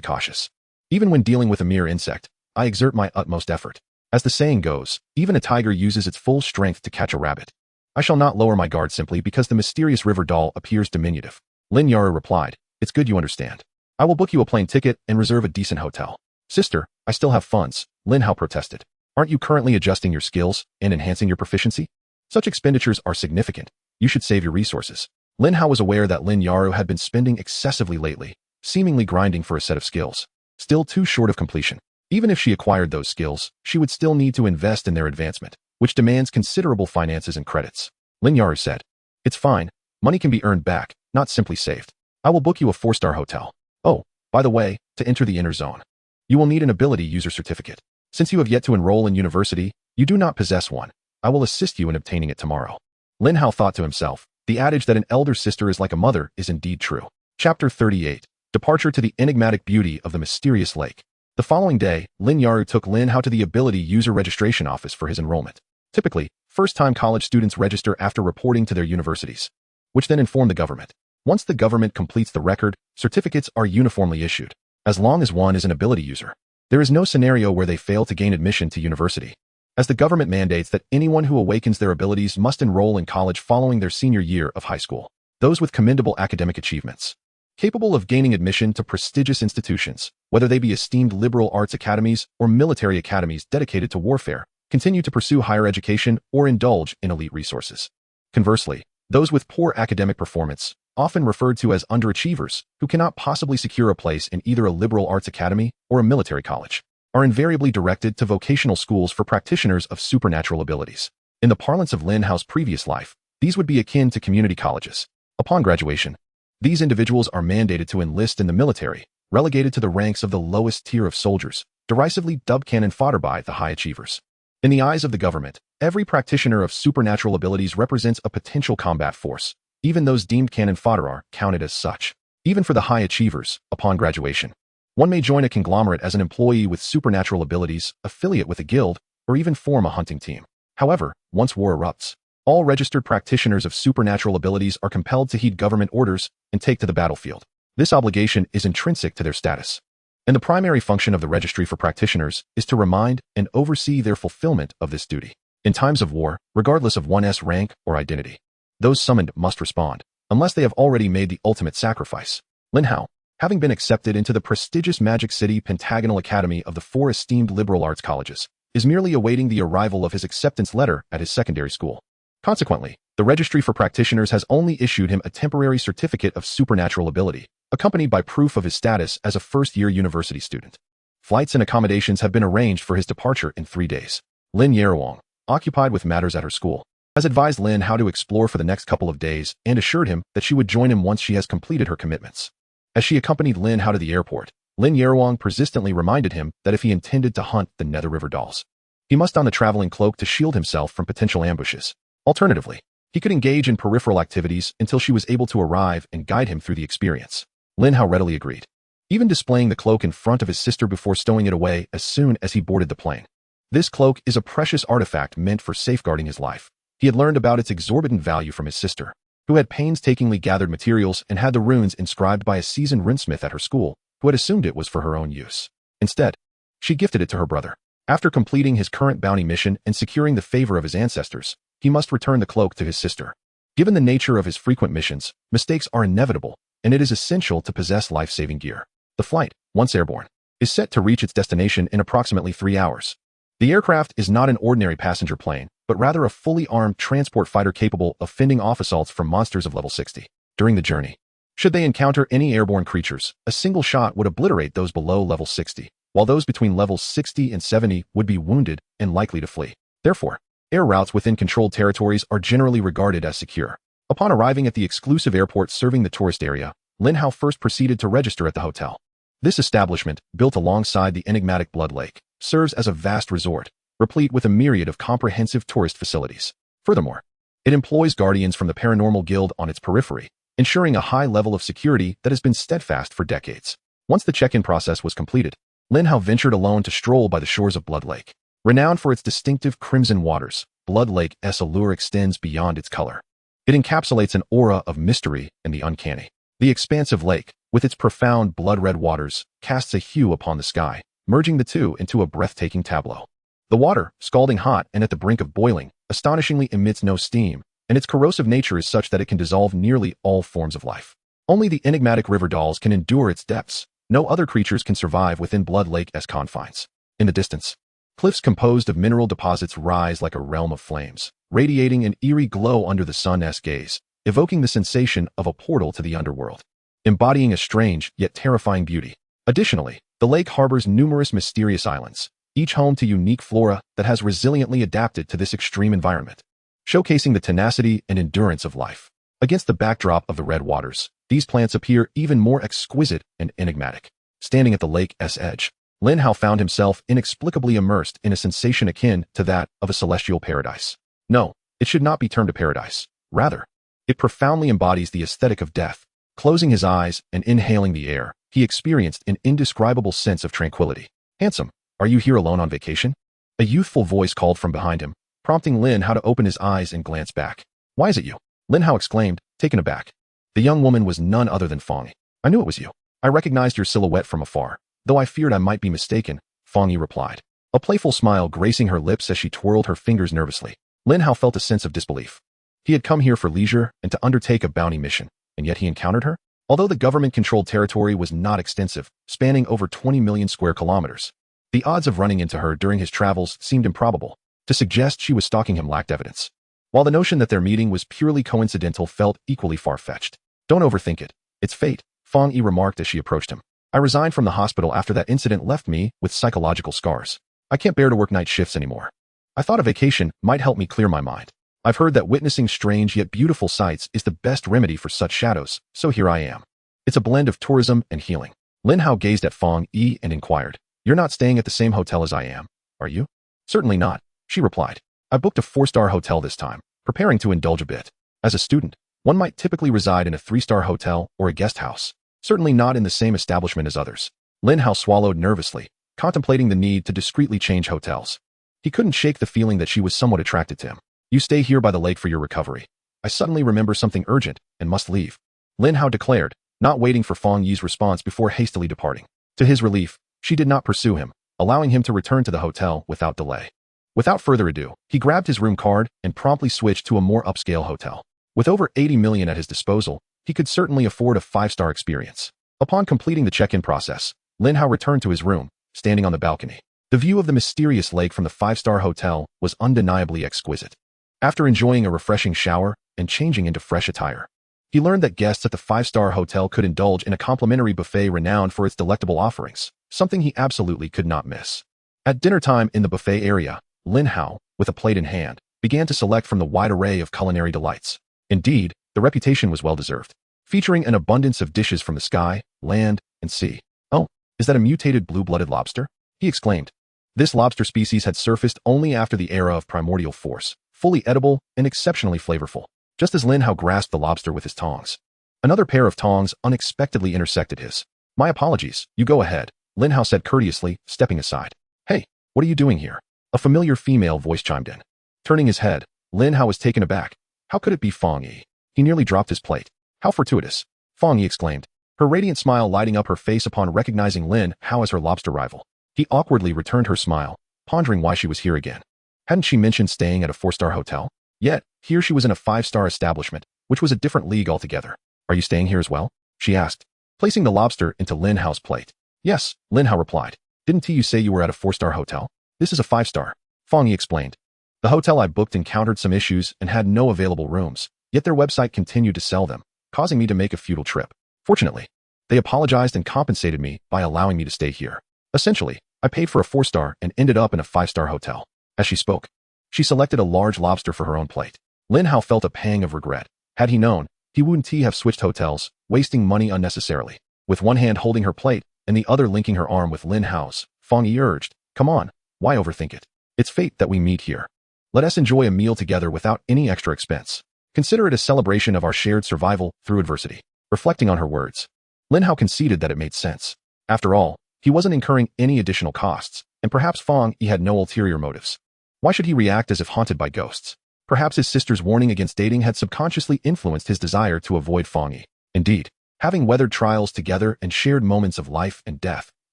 cautious. Even when dealing with a mere insect, I exert my utmost effort. As the saying goes, even a tiger uses its full strength to catch a rabbit. I shall not lower my guard simply because the mysterious river doll appears diminutive. Lin Hao replied, it's good you understand. I will book you a plane ticket and reserve a decent hotel. Sister, I still have funds, Lin Hao protested. Aren't you currently adjusting your skills and enhancing your proficiency? Such expenditures are significant. You should save your resources. Lin Hao was aware that Lin Hao had been spending excessively lately, seemingly grinding for a set of skills, still too short of completion. Even if she acquired those skills, she would still need to invest in their advancement, which demands considerable finances and credits. Lin Hao said, it's fine. Money can be earned back, not simply saved. I will book you a 4-star hotel. Oh, by the way, to enter the inner zone, you will need an ability user certificate. Since you have yet to enroll in university, you do not possess one. I will assist you in obtaining it tomorrow. Lin Hao thought to himself, the adage that an elder sister is like a mother is indeed true. Chapter 38. Departure to the enigmatic beauty of the mysterious lake. The following day, Lin Hao took Lin Hao to the ability user registration office for his enrollment. Typically, first-time college students register after reporting to their universities, which then inform the government. Once the government completes the record, certificates are uniformly issued. As long as one is an ability user, there is no scenario where they fail to gain admission to university, as the government mandates that anyone who awakens their abilities must enroll in college following their senior year of high school. Those with commendable academic achievements, capable of gaining admission to prestigious institutions, whether they be esteemed liberal arts academies or military academies dedicated to warfare, continue to pursue higher education or indulge in elite resources. Conversely, those with poor academic performance, often referred to as underachievers, who cannot possibly secure a place in either a liberal arts academy or a military college, are invariably directed to vocational schools for practitioners of supernatural abilities. In the parlance of Lin Hao's previous life, these would be akin to community colleges. Upon graduation, these individuals are mandated to enlist in the military, relegated to the ranks of the lowest tier of soldiers, derisively dubbed cannon fodder by the high achievers. In the eyes of the government, every practitioner of supernatural abilities represents a potential combat force. Even those deemed cannon fodder are counted as such. Even for the high achievers, upon graduation, one may join a conglomerate as an employee with supernatural abilities, affiliate with a guild, or even form a hunting team. However, once war erupts, all registered practitioners of supernatural abilities are compelled to heed government orders and take to the battlefield. This obligation is intrinsic to their status, and the primary function of the registry for practitioners is to remind and oversee their fulfillment of this duty. In times of war, regardless of one's rank or identity, those summoned must respond, unless they have already made the ultimate sacrifice. Lin Hao, having been accepted into the prestigious Magic City Pentagonal Academy of the 4 esteemed liberal arts colleges, is merely awaiting the arrival of his acceptance letter at his secondary school. Consequently, the registry for practitioners has only issued him a temporary certificate of supernatural ability, accompanied by proof of his status as a first-year university student. Flights and accommodations have been arranged for his departure in 3 days. Lin Hao, occupied with matters at her school, has advised Lin Hao to explore for the next couple of days and assured him that she would join him once she has completed her commitments. As she accompanied Lin Hao to the airport, Lin Hao persistently reminded him that if he intended to hunt the Nether River dolls, he must don the traveling cloak to shield himself from potential ambushes. Alternatively, he could engage in peripheral activities until she was able to arrive and guide him through the experience. Lin Hao readily agreed. even displaying the cloak in front of his sister before stowing it away as soon as he boarded the plane. This cloak is a precious artifact meant for safeguarding his life. He had learned about its exorbitant value from his sister, who had painstakingly gathered materials and had the runes inscribed by a seasoned runesmith at her school, who had assumed it was for her own use. Instead, she gifted it to her brother. After completing his current bounty mission and securing the favor of his ancestors, he must return the cloak to his sister. Given the nature of his frequent missions, mistakes are inevitable, and it is essential to possess life-saving gear. The flight, once airborne, is set to reach its destination in approximately 3 hours. The aircraft is not an ordinary passenger plane, but rather a fully armed transport fighter capable of fending off assaults from monsters of level 60. During the journey, should they encounter any airborne creatures, a single shot would obliterate those below level 60, while those between levels 60 and 70 would be wounded and likely to flee. Therefore, air routes within controlled territories are generally regarded as secure. Upon arriving at the exclusive airport serving the tourist area, Lin Hao first proceeded to register at the hotel. This establishment, built alongside the enigmatic Blood Lake, serves as a vast resort, replete with a myriad of comprehensive tourist facilities. Furthermore, it employs guardians from the Paranormal Guild on its periphery, ensuring a high level of security that has been steadfast for decades. Once the check-in process was completed, Lin Hao ventured alone to stroll by the shores of Blood Lake. Renowned for its distinctive crimson waters, Blood Lake's allure extends beyond its color. It encapsulates an aura of mystery and the uncanny. The expansive lake, with its profound blood-red waters, casts a hue upon the sky, merging the two into a breathtaking tableau. The water, scalding hot and at the brink of boiling, astonishingly emits no steam, and its corrosive nature is such that it can dissolve nearly all forms of life. Only the enigmatic river dolls can endure its depths. No other creatures can survive within Blood Lake's confines. In the distance, cliffs composed of mineral deposits rise like a realm of flames, radiating an eerie glow under the sun's gaze, evoking the sensation of a portal to the underworld, embodying a strange yet terrifying beauty. Additionally, the lake harbors numerous mysterious islands, each home to unique flora that has resiliently adapted to this extreme environment, showcasing the tenacity and endurance of life. Against the backdrop of the red waters, these plants appear even more exquisite and enigmatic. Standing at the lake's edge, Lin Hao found himself inexplicably immersed in a sensation akin to that of a celestial paradise. No, it should not be termed a paradise. Rather, it profoundly embodies the aesthetic of death. Closing his eyes and inhaling the air, he experienced an indescribable sense of tranquility. "Handsome, are you here alone on vacation?" A youthful voice called from behind him, prompting Lin Hao to open his eyes and glance back. "Why is it you?" Lin Hao exclaimed, taken aback. The young woman was none other than Fong Yi. "I knew it was you. I recognized your silhouette from afar, though I feared I might be mistaken," Fong Yi replied, a playful smile gracing her lips as she twirled her fingers nervously. Lin Hao felt a sense of disbelief. He had come here for leisure and to undertake a bounty mission, and yet he encountered her? Although the government-controlled territory was not extensive, spanning over 20 million square kilometers, the odds of running into her during his travels seemed improbable. To suggest she was stalking him lacked evidence, while the notion that their meeting was purely coincidental felt equally far-fetched. "Don't overthink it. It's fate," Fong Yi remarked as she approached him. "I resigned from the hospital after that incident left me with psychological scars. I can't bear to work night shifts anymore. I thought a vacation might help me clear my mind. I've heard that witnessing strange yet beautiful sights is the best remedy for such shadows, so here I am. It's a blend of tourism and healing." Lin Hao gazed at Fong Yi and inquired, "You're not staying at the same hotel as I am, are you?" "Certainly not," she replied. "I booked a 4-star hotel this time, preparing to indulge a bit. As a student, one might typically reside in a 3-star hotel or a guest house, certainly not in the same establishment as others." Lin Hao swallowed nervously, contemplating the need to discreetly change hotels. He couldn't shake the feeling that she was somewhat attracted to him. "You stay here by the lake for your recovery. I suddenly remember something urgent and must leave," Lin Hao declared, not waiting for Fong Yi's response before hastily departing. To his relief, she did not pursue him, allowing him to return to the hotel without delay. Without further ado, he grabbed his room card and promptly switched to a more upscale hotel. With over 80 million at his disposal, he could certainly afford a 5-star experience. Upon completing the check-in process, Lin Hao returned to his room, standing on the balcony. The view of the mysterious lake from the 5-star hotel was undeniably exquisite. After enjoying a refreshing shower and changing into fresh attire, he learned that guests at the 5-star hotel could indulge in a complimentary buffet renowned for its delectable offerings, something he absolutely could not miss. At dinner time in the buffet area, Lin Hao, with a plate in hand, began to select from the wide array of culinary delights. Indeed, the reputation was well-deserved, featuring an abundance of dishes from the sky, land, and sea. "Oh, is that a mutated blue-blooded lobster?" he exclaimed. This lobster species had surfaced only after the era of primordial force, fully edible and exceptionally flavorful. Just as Lin Hao grasped the lobster with his tongs, another pair of tongs unexpectedly intersected his. My apologies, you go ahead, Lin Hao said courteously, stepping aside. Hey, what are you doing here? A familiar female voice chimed in. Turning his head, Lin Hao was taken aback. How could it be Fong Yi? He nearly dropped his plate. How fortuitous, Fong Yi exclaimed, her radiant smile lighting up her face upon recognizing Lin Hao as her lobster rival. He awkwardly returned her smile, pondering why she was here again. Hadn't she mentioned staying at a 4-star hotel? Yet, here she was in a 5-star establishment, which was a different league altogether. Are you staying here as well? She asked, placing the lobster into Lin Hao's plate. Yes, Lin Hao replied. Didn't you say you were at a 4-star hotel? This is a 5-star, Fong Yi explained. The hotel I booked encountered some issues and had no available rooms, yet their website continued to sell them, causing me to make a futile trip. Fortunately, they apologized and compensated me by allowing me to stay here. Essentially, I paid for a 4-star and ended up in a 5-star hotel. As she spoke, she selected a large lobster for her own plate. Lin Hao felt a pang of regret. Had he known, he wouldn't have switched hotels, wasting money unnecessarily. With one hand holding her plate and the other linking her arm with Lin Hao's, Fong Yi urged, come on, why overthink it? It's fate that we meet here. Let us enjoy a meal together without any extra expense. Consider it a celebration of our shared survival through adversity. Reflecting on her words, Lin Hao conceded that it made sense. After all, he wasn't incurring any additional costs, and perhaps Fong Yi had no ulterior motives. Why should he react as if haunted by ghosts? Perhaps his sister's warning against dating had subconsciously influenced his desire to avoid Fong Yi. Indeed, having weathered trials together and shared moments of life and death,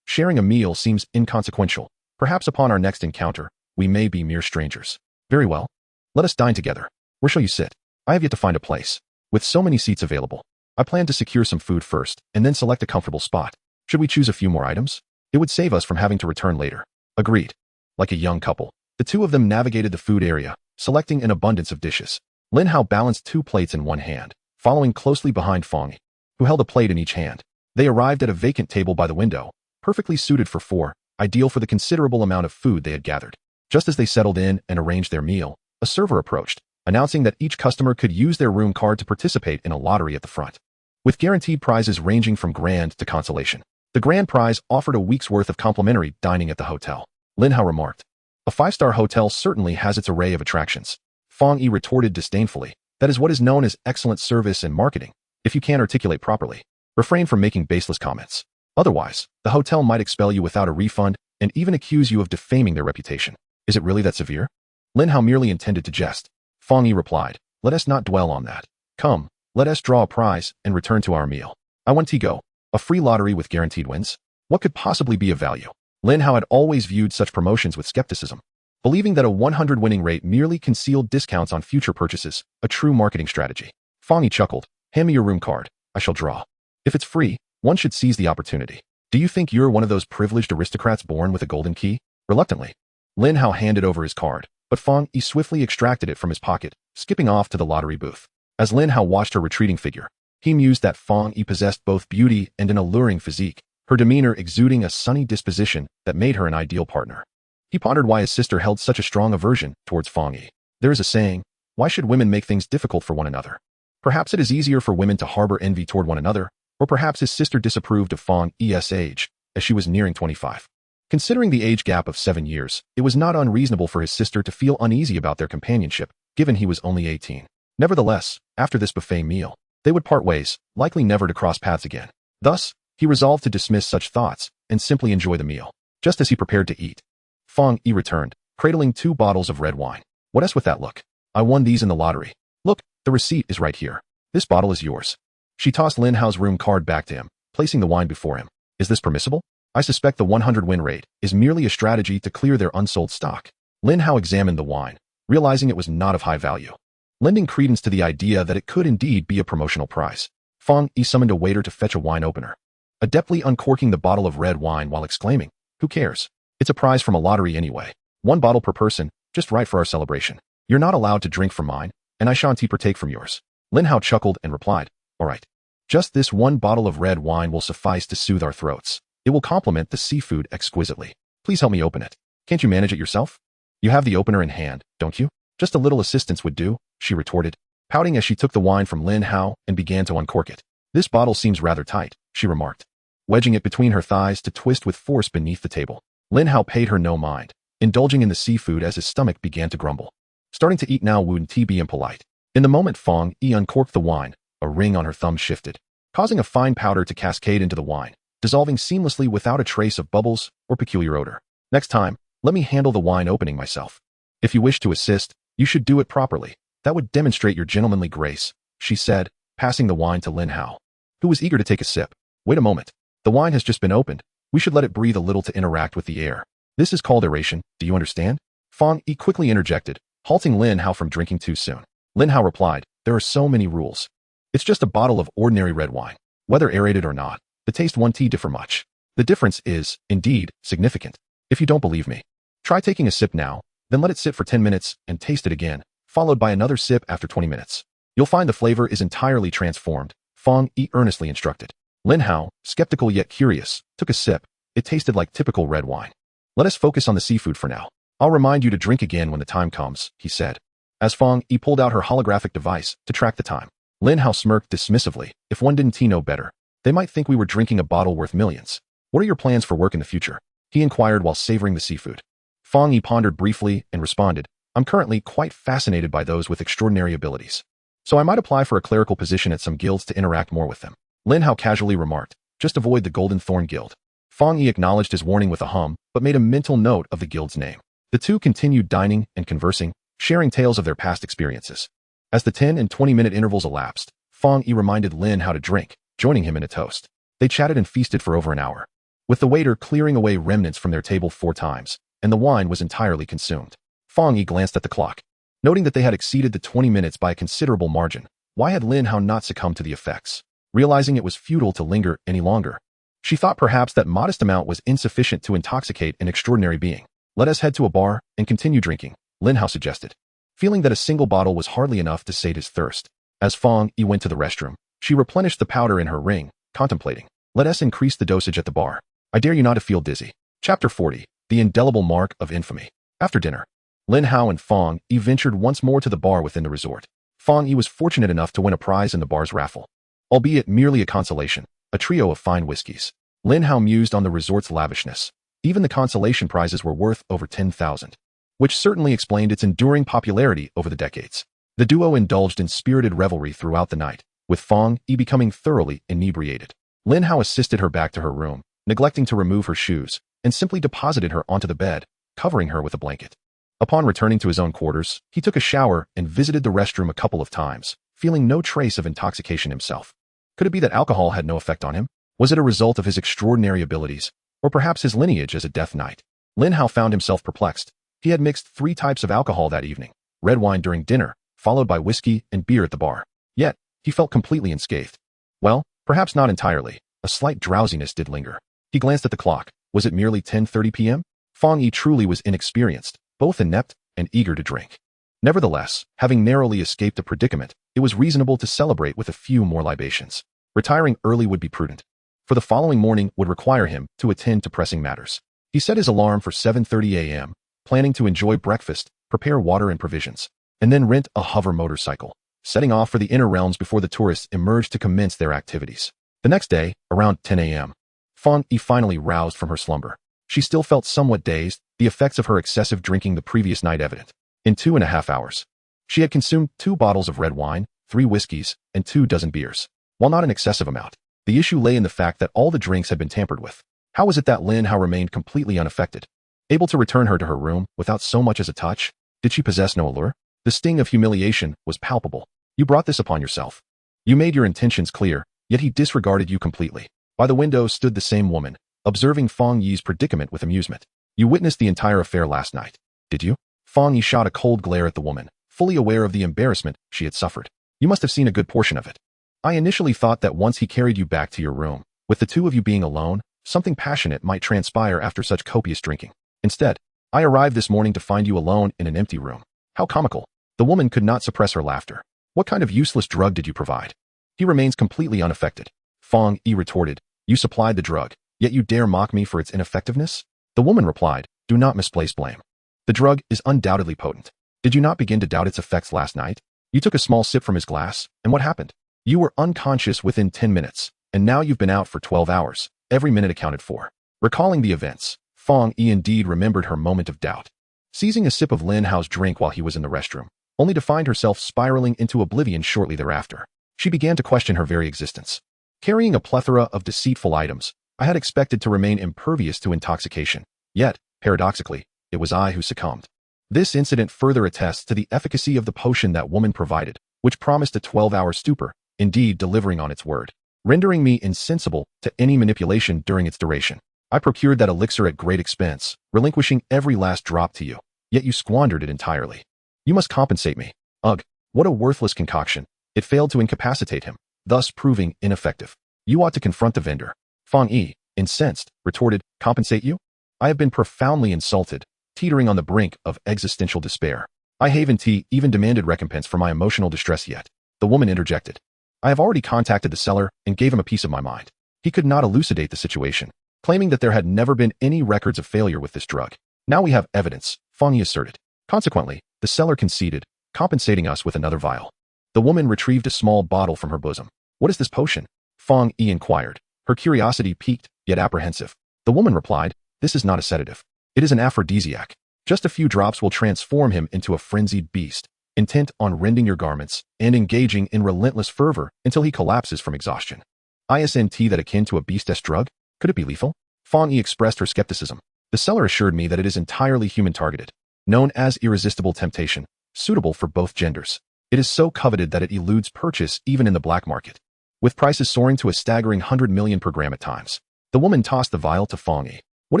sharing a meal seems inconsequential. Perhaps upon our next encounter, we may be mere strangers. Very well. Let us dine together. Where shall you sit? I have yet to find a place. With so many seats available, I plan to secure some food first and then select a comfortable spot. Should we choose a few more items? It would save us from having to return later. Agreed. Like a young couple, the two of them navigated the food area, selecting an abundance of dishes. Lin Hao balanced 2 plates in one hand, following closely behind Fong Yi, who held a plate in each hand. They arrived at a vacant table by the window, perfectly suited for 4, ideal for the considerable amount of food they had gathered. Just as they settled in and arranged their meal, a server approached, announcing that each customer could use their room card to participate in a lottery at the front, with guaranteed prizes ranging from grand to consolation. The grand prize offered a week's worth of complimentary dining at the hotel. Lin Hao remarked, a 5-star hotel certainly has its array of attractions. Fong Yi retorted disdainfully, that is what is known as excellent service and marketing. If you can't articulate properly, refrain from making baseless comments. Otherwise, the hotel might expel you without a refund and even accuse you of defaming their reputation. Is it really that severe? Lin Hao merely intended to jest. Fong Yi replied, let us not dwell on that. Come, let us draw a prize and return to our meal. I want to go. A free lottery with guaranteed wins? What could possibly be of value? Lin Hao had always viewed such promotions with skepticism, believing that a 100 winning rate merely concealed discounts on future purchases, a true marketing strategy. Fong Yi chuckled, hand me your room card. I shall draw. If it's free, one should seize the opportunity. Do you think you're one of those privileged aristocrats born with a golden key? Reluctantly, Lin Hao handed over his card, but Fong Yi swiftly extracted it from his pocket, skipping off to the lottery booth. As Lin Hao watched her retreating figure, he mused that Fong Yi possessed both beauty and an alluring physique, her demeanor exuding a sunny disposition that made her an ideal partner. He pondered why his sister held such a strong aversion towards Fong Yi. There is a saying, why should women make things difficult for one another? Perhaps it is easier for women to harbor envy toward one another, or perhaps his sister disapproved of Fong Yi's age, as she was nearing 25. Considering the age gap of 7 years, it was not unreasonable for his sister to feel uneasy about their companionship, given he was only 18. Nevertheless, after this buffet meal, they would part ways, likely never to cross paths again. Thus, he resolved to dismiss such thoughts and simply enjoy the meal. Just as he prepared to eat, Fong Yi returned, cradling 2 bottles of red wine. What else with that look? I won these in the lottery. Look, the receipt is right here. This bottle is yours. She tossed Lin Hao's room card back to him, placing the wine before him. Is this permissible? I suspect the 100 win rate is merely a strategy to clear their unsold stock. Lin Hao examined the wine, realizing it was not of high value, lending credence to the idea that it could indeed be a promotional prize. Fong Yi summoned a waiter to fetch a wine opener, adeptly uncorking the bottle of red wine while exclaiming, who cares? It's a prize from a lottery anyway. 1 bottle per person, just right for our celebration. You're not allowed to drink from mine, and I shan't partake from yours. Lin Hao chuckled and replied, all right. Just this 1 bottle of red wine will suffice to soothe our throats. It will complement the seafood exquisitely. Please help me open it. Can't you manage it yourself? You have the opener in hand, don't you? Just a little assistance would do, she retorted, pouting as she took the wine from Lin Hao and began to uncork it. This bottle seems rather tight, she remarked, wedging it between her thighs to twist with force beneath the table. Lin Hao paid her no mind, indulging in the seafood as his stomach began to grumble. Starting to eat now wouldn't be impolite. In the moment Fong Yi uncorked the wine, a ring on her thumb shifted, causing a fine powder to cascade into the wine. dissolving seamlessly without a trace of bubbles or peculiar odor. Next time, let me handle the wine opening myself. If you wish to assist, you should do it properly. That would demonstrate your gentlemanly grace, she said, passing the wine to Lin Hao, who was eager to take a sip. Wait a moment. The wine has just been opened. We should let it breathe a little to interact with the air. This is called aeration, do you understand? Fang Yi quickly interjected, halting Lin Hao from drinking too soon. Lin Hao replied, there are so many rules. It's just a bottle of ordinary red wine. Whether aerated or not, the taste won't differ much. The difference is, indeed, significant. If you don't believe me, try taking a sip now, then let it sit for 10 minutes and taste it again, followed by another sip after 20 minutes. You'll find the flavor is entirely transformed, Fang Yi earnestly instructed. Lin Hao, skeptical yet curious, took a sip. It tasted like typical red wine. Let us focus on the seafood for now. I'll remind you to drink again when the time comes, he said. As Fang Yi pulled out her holographic device to track the time, Lin Hao smirked dismissively. If one didn't know better, they might think we were drinking a bottle worth millions. What are your plans for work in the future? He inquired while savoring the seafood. Fang Yi pondered briefly and responded, I'm currently quite fascinated by those with extraordinary abilities. So I might apply for a clerical position at some guilds to interact more with them. Lin Hao casually remarked, just avoid the Golden Thorn Guild. Fang Yi acknowledged his warning with a hum, but made a mental note of the guild's name. The two continued dining and conversing, sharing tales of their past experiences. As the 10 and 20-minute intervals elapsed, Fang Yi reminded Lin how to drink, joining him in a toast. They chatted and feasted for over an hour, with the waiter clearing away remnants from their table 4 times, and the wine was entirely consumed. Fang Yi glanced at the clock, noting that they had exceeded the 20 minutes by a considerable margin. Why had Lin Hao not succumbed to the effects? Realizing it was futile to linger any longer, she thought perhaps that modest amount was insufficient to intoxicate an extraordinary being. Let us head to a bar and continue drinking, Lin Hao suggested, feeling that a single bottle was hardly enough to sate his thirst. As Fang Yi went to the restroom, she replenished the powder in her ring, contemplating, let us increase the dosage at the bar. I dare you not to feel dizzy. Chapter 40, The Indelible Mark of Infamy. After dinner, Lin Hao and Fang Yi ventured once more to the bar within the resort. Fang Yi was fortunate enough to win a prize in the bar's raffle, albeit merely a consolation, a trio of fine whiskeys. Lin Hao mused on the resort's lavishness. Even the consolation prizes were worth over 10,000, which certainly explained its enduring popularity over the decades. The duo indulged in spirited revelry throughout the night, with Fang Yi becoming thoroughly inebriated. Lin Hao assisted her back to her room, neglecting to remove her shoes, and simply deposited her onto the bed, covering her with a blanket. Upon returning to his own quarters, he took a shower and visited the restroom a couple of times, feeling no trace of intoxication himself. Could it be that alcohol had no effect on him? Was it a result of his extraordinary abilities, or perhaps his lineage as a Death Knight? Lin Hao found himself perplexed. He had mixed 3 types of alcohol that evening, red wine during dinner, followed by whiskey and beer at the bar. Yet, he felt completely unscathed. Well, perhaps not entirely. A slight drowsiness did linger. He glanced at the clock. Was it merely 10:30 p.m.? Fang Yi truly was inexperienced, both inept and eager to drink. Nevertheless, having narrowly escaped a predicament, it was reasonable to celebrate with a few more libations. Retiring early would be prudent, for the following morning would require him to attend to pressing matters. He set his alarm for 7:30 a.m., planning to enjoy breakfast, prepare water and provisions, and then rent a hover motorcycle, setting off for the inner realms before the tourists emerged to commence their activities. The next day, around 10 a.m., Fang Yi finally roused from her slumber. She still felt somewhat dazed, the effects of her excessive drinking the previous night evident. In 2.5 hours, she had consumed 2 bottles of red wine, 3 whiskeys, and 2 dozen beers. While not an excessive amount, the issue lay in the fact that all the drinks had been tampered with. How was it that Lin Hao remained completely unaffected, able to return her to her room without so much as a touch? Did she possess no allure? The sting of humiliation was palpable. You brought this upon yourself. You made your intentions clear, yet he disregarded you completely. By the window stood the same woman, observing Fang Yi's predicament with amusement. You witnessed the entire affair last night, did you? Fang Yi shot a cold glare at the woman, fully aware of the embarrassment she had suffered. You must have seen a good portion of it. I initially thought that once he carried you back to your room, with the 2 of you being alone, something passionate might transpire after such copious drinking. Instead, I arrived this morning to find you alone in an empty room. How comical. The woman could not suppress her laughter. What kind of useless drug did you provide? He remains completely unaffected. Fang Yi retorted, you supplied the drug, yet you dare mock me for its ineffectiveness? The woman replied, do not misplace blame. The drug is undoubtedly potent. Did you not begin to doubt its effects last night? You took a small sip from his glass, and what happened? You were unconscious within 10 minutes, and now you've been out for 12 hours, every minute accounted for. Recalling the events, Fang Yi indeed remembered her moment of doubt. Seizing a sip of Lin Hao's drink while he was in the restroom, only to find herself spiraling into oblivion shortly thereafter, she began to question her very existence. Carrying a plethora of deceitful items, I had expected to remain impervious to intoxication. Yet, paradoxically, it was I who succumbed. This incident further attests to the efficacy of the potion that woman provided, which promised a 12-hour stupor, indeed delivering on its word, rendering me insensible to any manipulation during its duration. I procured that elixir at great expense, relinquishing every last drop to you, yet you squandered it entirely. You must compensate me. Ugh, what a worthless concoction. It failed to incapacitate him, thus proving ineffective. You ought to confront the vendor. Fang Yi, incensed, retorted, compensate you? I have been profoundly insulted, teetering on the brink of existential despair. I haven't even demanded recompense for my emotional distress yet. The woman interjected. I have already contacted the seller and gave him a piece of my mind. He could not elucidate the situation, claiming that there had never been any records of failure with this drug. Now we have evidence, Fang Yi asserted. Consequently, the seller conceded, compensating us with another vial. The woman retrieved a small bottle from her bosom. What is this potion? Fang Yi inquired, her curiosity piqued, yet apprehensive. The woman replied, this is not a sedative. It is an aphrodisiac. Just a few drops will transform him into a frenzied beast, intent on rending your garments and engaging in relentless fervor until he collapses from exhaustion. Isn't that akin to a beastess drug? Could it be lethal? Fang Yi expressed her skepticism. The seller assured me that it is entirely human-targeted, known as irresistible temptation, suitable for both genders. It is so coveted that it eludes purchase even in the black market, with prices soaring to a staggering 100 million per gram at times. The woman tossed the vial to Fang Yi. What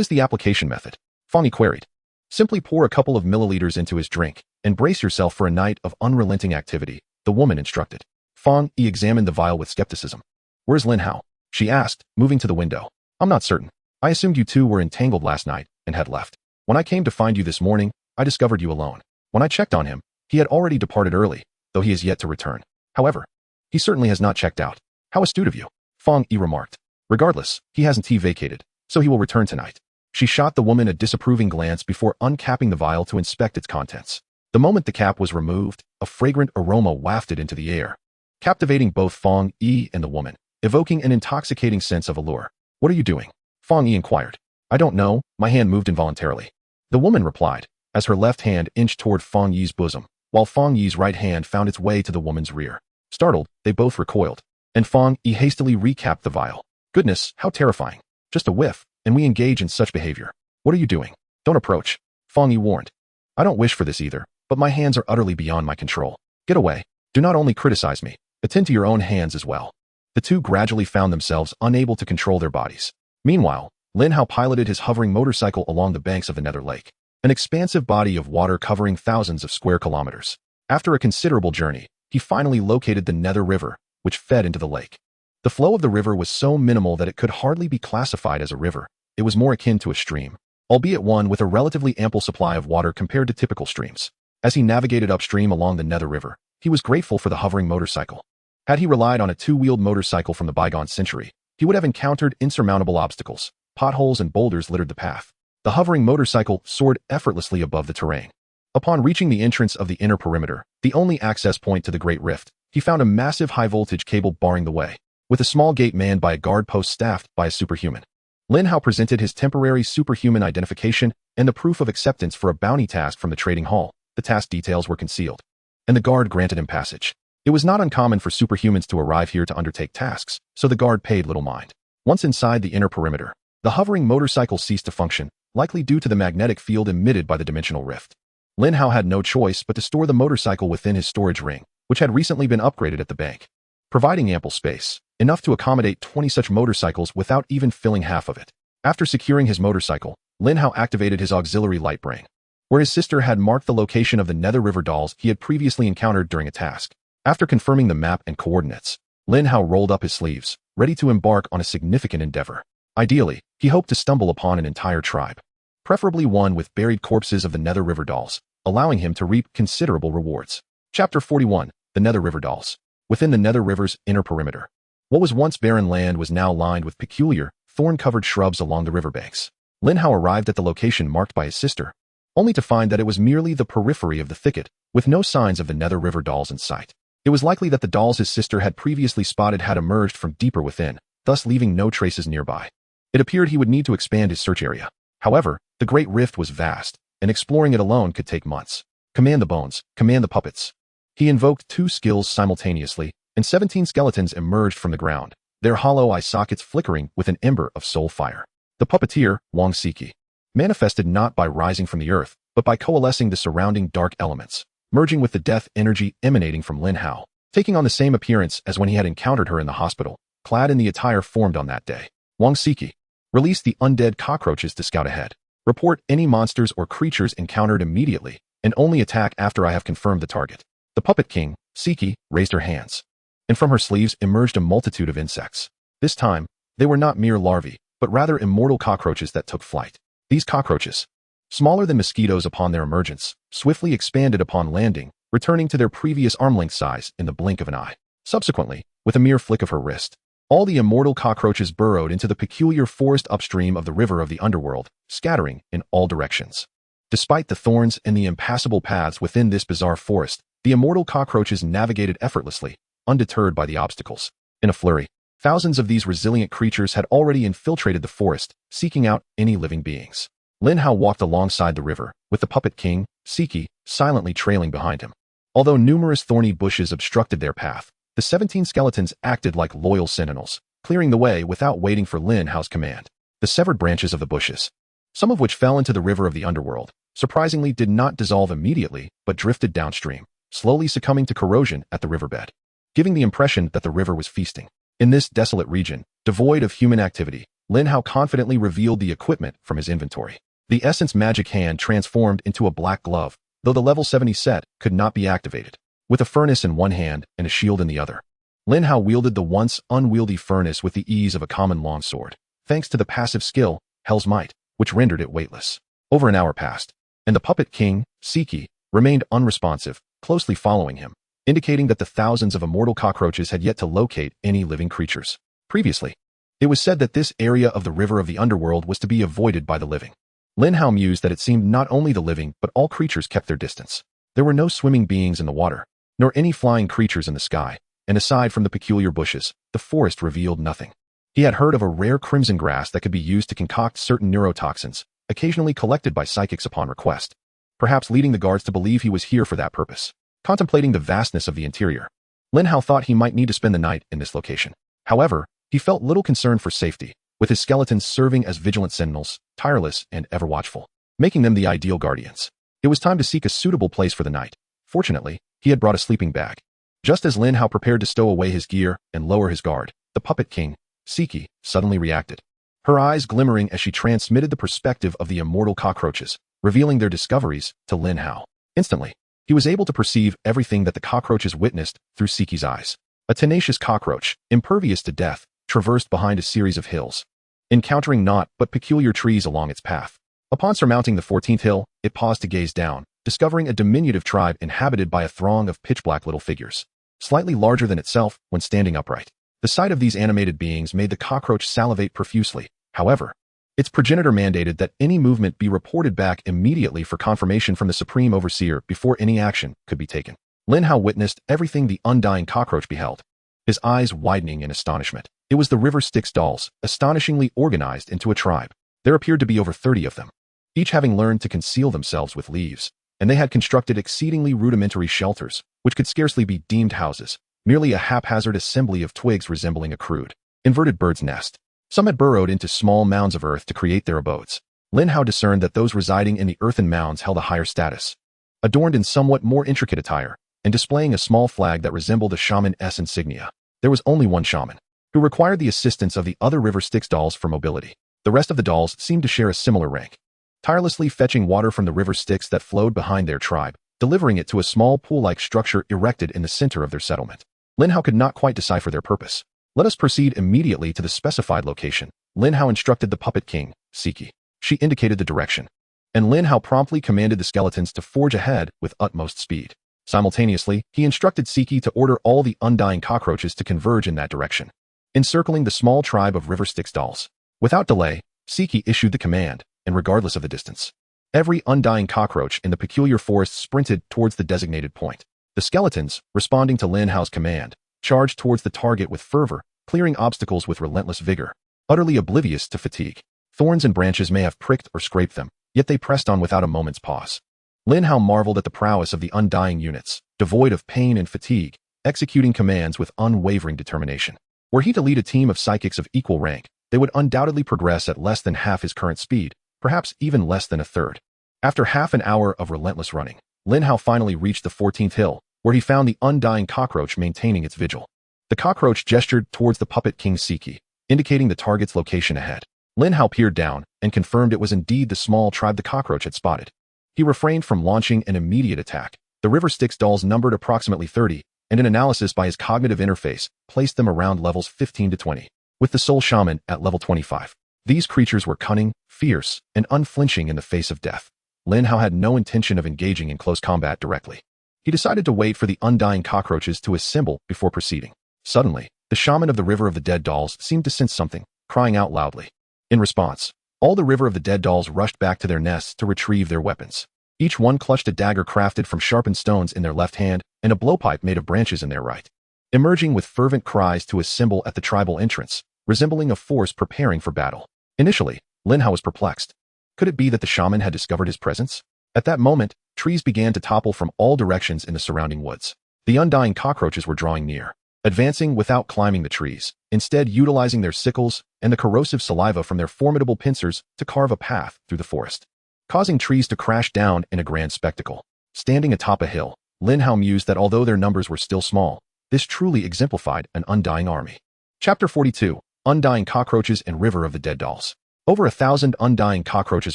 is the application method? Fang Yi queried. Simply pour a couple of milliliters into his drink and brace yourself for a night of unrelenting activity, the woman instructed. Fang Yi examined the vial with skepticism. Where's Lin Hao? She asked, moving to the window. I'm not certain. I assumed you two were entangled last night and had left. When I came to find you this morning, I discovered you alone. When I checked on him, he had already departed early, though he is yet to return. However, he certainly has not checked out. How astute of you, Fang Yi remarked. Regardless, he hasn't vacated, so he will return tonight. She shot the woman a disapproving glance before uncapping the vial to inspect its contents. The moment the cap was removed, a fragrant aroma wafted into the air, captivating both Fang Yi and the woman, evoking an intoxicating sense of allure. What are you doing? Fang Yi inquired. I don't know, my hand moved involuntarily. The woman replied, as her left hand inched toward Fang Yi's bosom, while Fang Yi's right hand found its way to the woman's rear. Startled, they both recoiled, and Fang Yi hastily recapped the vial. Goodness, how terrifying. Just a whiff, and we engage in such behavior. What are you doing? Don't approach, Fang Yi warned. I don't wish for this either, but my hands are utterly beyond my control. Get away. Do not only criticize me, attend to your own hands as well. The two gradually found themselves unable to control their bodies. Meanwhile, Lin Hao piloted his hovering motorcycle along the banks of the Nether Lake, an expansive body of water covering thousands of square kilometers. After a considerable journey, he finally located the Nether River, which fed into the lake. The flow of the river was so minimal that it could hardly be classified as a river. It was more akin to a stream, albeit one with a relatively ample supply of water compared to typical streams. As he navigated upstream along the Nether River, he was grateful for the hovering motorcycle. Had he relied on a two-wheeled motorcycle from the bygone century, he would have encountered insurmountable obstacles. Potholes and boulders littered the path. The hovering motorcycle soared effortlessly above the terrain. Upon reaching the entrance of the inner perimeter, the only access point to the Great Rift, he found a massive high-voltage cable barring the way, with a small gate manned by a guard post staffed by a superhuman. Lin Hao presented his temporary superhuman identification and the proof of acceptance for a bounty task from the trading hall. The task details were concealed, and the guard granted him passage. It was not uncommon for superhumans to arrive here to undertake tasks, so the guard paid little mind. Once inside the inner perimeter, the hovering motorcycle ceased to function, likely due to the magnetic field emitted by the dimensional rift. Lin Hao had no choice but to store the motorcycle within his storage ring, which had recently been upgraded at the bank, providing ample space, enough to accommodate 20 such motorcycles without even filling half of it. After securing his motorcycle, Lin Hao activated his auxiliary light brain, where his sister had marked the location of the Nether River dolls he had previously encountered during a task. After confirming the map and coordinates, Lin Hao rolled up his sleeves, ready to embark on a significant endeavor. Ideally, he hoped to stumble upon an entire tribe, preferably one with buried corpses of the Nether River dolls, allowing him to reap considerable rewards. Chapter 41, The Nether River Dolls. Within the Nether River's inner perimeter, what was once barren land was now lined with peculiar, thorn-covered shrubs along the riverbanks. Lin Hao arrived at the location marked by his sister, only to find that it was merely the periphery of the thicket, with no signs of the Nether River dolls in sight. It was likely that the dolls his sister had previously spotted had emerged from deeper within, thus leaving no traces nearby. It appeared he would need to expand his search area. However, the Great Rift was vast, and exploring it alone could take months. Command the bones, command the puppets. He invoked 2 skills simultaneously, and 17 skeletons emerged from the ground, their hollow eye sockets flickering with an ember of soul fire. The puppeteer, Wang Siki, manifested not by rising from the earth, but by coalescing the surrounding dark elements, merging with the death energy emanating from Lin Hao, taking on the same appearance as when he had encountered her in the hospital, clad in the attire formed on that day. Wang Siki, release the undead cockroaches to scout ahead. Report any monsters or creatures encountered immediately, and only attack after I have confirmed the target. The Puppet King, Siki, raised her hands, and from her sleeves emerged a multitude of insects. This time, they were not mere larvae, but rather immortal cockroaches that took flight. These cockroaches, smaller than mosquitoes upon their emergence, swiftly expanded upon landing, returning to their previous arm-length size in the blink of an eye. Subsequently, with a mere flick of her wrist, all the immortal cockroaches burrowed into the peculiar forest upstream of the river of the underworld, scattering in all directions. Despite the thorns and the impassable paths within this bizarre forest, the immortal cockroaches navigated effortlessly, undeterred by the obstacles. In a flurry, thousands of these resilient creatures had already infiltrated the forest, seeking out any living beings. Lin Hao walked alongside the river, with the Puppet King, Siki, silently trailing behind him. Although numerous thorny bushes obstructed their path, the 17 skeletons acted like loyal sentinels, clearing the way without waiting for Lin Hao's command. The severed branches of the bushes, some of which fell into the river of the underworld, surprisingly did not dissolve immediately, but drifted downstream, slowly succumbing to corrosion at the riverbed, giving the impression that the river was feasting. In this desolate region, devoid of human activity, Lin Hao confidently revealed the equipment from his inventory. The Essence Magic Hand transformed into a black glove, though the level 70 set could not be activated. With a furnace in one hand and a shield in the other, Lin Hao wielded the once unwieldy furnace with the ease of a common longsword, thanks to the passive skill, Hell's Might, which rendered it weightless. Over an hour passed, and the Puppet King, Siki, remained unresponsive, closely following him, indicating that the thousands of immortal cockroaches had yet to locate any living creatures. Previously, it was said that this area of the river of the underworld was to be avoided by the living. Lin Hao mused that it seemed not only the living but all creatures kept their distance. There were no swimming beings in the water, nor any flying creatures in the sky, and aside from the peculiar bushes, the forest revealed nothing. He had heard of a rare crimson grass that could be used to concoct certain neurotoxins, occasionally collected by psychics upon request, perhaps leading the guards to believe he was here for that purpose. Contemplating the vastness of the interior, Lin Hao thought he might need to spend the night in this location. However, he felt little concern for safety, with his skeletons serving as vigilant sentinels, tireless and ever watchful, making them the ideal guardians. It was time to seek a suitable place for the night. Fortunately, he had brought a sleeping bag. Just as Lin Hao prepared to stow away his gear and lower his guard, the Puppet King, Siki, suddenly reacted, her eyes glimmering as she transmitted the perspective of the immortal cockroaches, revealing their discoveries to Lin Hao. Instantly, he was able to perceive everything that the cockroaches witnessed through Siki's eyes. A tenacious cockroach, impervious to death, traversed behind a series of hills, encountering naught but peculiar trees along its path. Upon surmounting the 14th hill, it paused to gaze down, discovering a diminutive tribe inhabited by a throng of pitch-black little figures, slightly larger than itself when standing upright. The sight of these animated beings made the cockroach salivate profusely. However, its progenitor mandated that any movement be reported back immediately for confirmation from the Supreme Overseer before any action could be taken. Lin Hao witnessed everything the undying cockroach beheld, his eyes widening in astonishment. It was the River Styx dolls, astonishingly organized into a tribe. There appeared to be over 30 of them, each having learned to conceal themselves with leaves, and they had constructed exceedingly rudimentary shelters, which could scarcely be deemed houses, merely a haphazard assembly of twigs resembling a crude, inverted bird's nest. Some had burrowed into small mounds of earth to create their abodes. Lin Hao discerned that those residing in the earthen mounds held a higher status, adorned in somewhat more intricate attire, and displaying a small flag that resembled a shaman's insignia. There was only one shaman, who required the assistance of the other River Styx dolls for mobility. The rest of the dolls seemed to share a similar rank, tirelessly fetching water from the River Styx that flowed behind their tribe, delivering it to a small pool-like structure erected in the center of their settlement. Lin Hao could not quite decipher their purpose. Let us proceed immediately to the specified location. Lin Hao instructed the Puppet King, Siki. She indicated the direction, and Lin Hao promptly commanded the skeletons to forge ahead with utmost speed. Simultaneously, he instructed Siki to order all the undying cockroaches to converge in that direction, encircling the small tribe of River Styx dolls. Without delay, Siki issued the command, and regardless of the distance, every undying cockroach in the peculiar forest sprinted towards the designated point. The skeletons, responding to Lin Hao's command, charged towards the target with fervor, clearing obstacles with relentless vigor, utterly oblivious to fatigue. Thorns and branches may have pricked or scraped them, yet they pressed on without a moment's pause. Lin Hao marveled at the prowess of the undying units, devoid of pain and fatigue, executing commands with unwavering determination. Were he to lead a team of psychics of equal rank, they would undoubtedly progress at less than half his current speed, perhaps even less than a third. After half an hour of relentless running, Lin Hao finally reached the 14th hill, where he found the undying cockroach maintaining its vigil. The cockroach gestured towards the puppet King Siki, indicating the target's location ahead. Lin Hao peered down and confirmed it was indeed the small tribe the cockroach had spotted. He refrained from launching an immediate attack. The River Styx dolls numbered approximately 30, and an analysis by his cognitive interface placed them around levels 15 to 20, with the Soul Shaman at level 25. These creatures were cunning, fierce, and unflinching in the face of death. Lin Hao had no intention of engaging in close combat directly. He decided to wait for the undying cockroaches to assemble before proceeding. Suddenly, the shaman of the River of the Dead dolls seemed to sense something, crying out loudly. In response, all the River of the Dead dolls rushed back to their nests to retrieve their weapons. Each one clutched a dagger crafted from sharpened stones in their left hand and a blowpipe made of branches in their right, emerging with fervent cries to assemble at the tribal entrance, resembling a force preparing for battle. Initially, Lin Hao was perplexed. Could it be that the shaman had discovered his presence? At that moment, trees began to topple from all directions in the surrounding woods. The undying cockroaches were drawing near, advancing without climbing the trees, instead utilizing their sickles and the corrosive saliva from their formidable pincers to carve a path through the forest, causing trees to crash down in a grand spectacle. Standing atop a hill, Lin Hao mused that although their numbers were still small, this truly exemplified an undying army. Chapter 42, Undying Cockroaches and River of the Dead Dolls. Over 1,000 undying cockroaches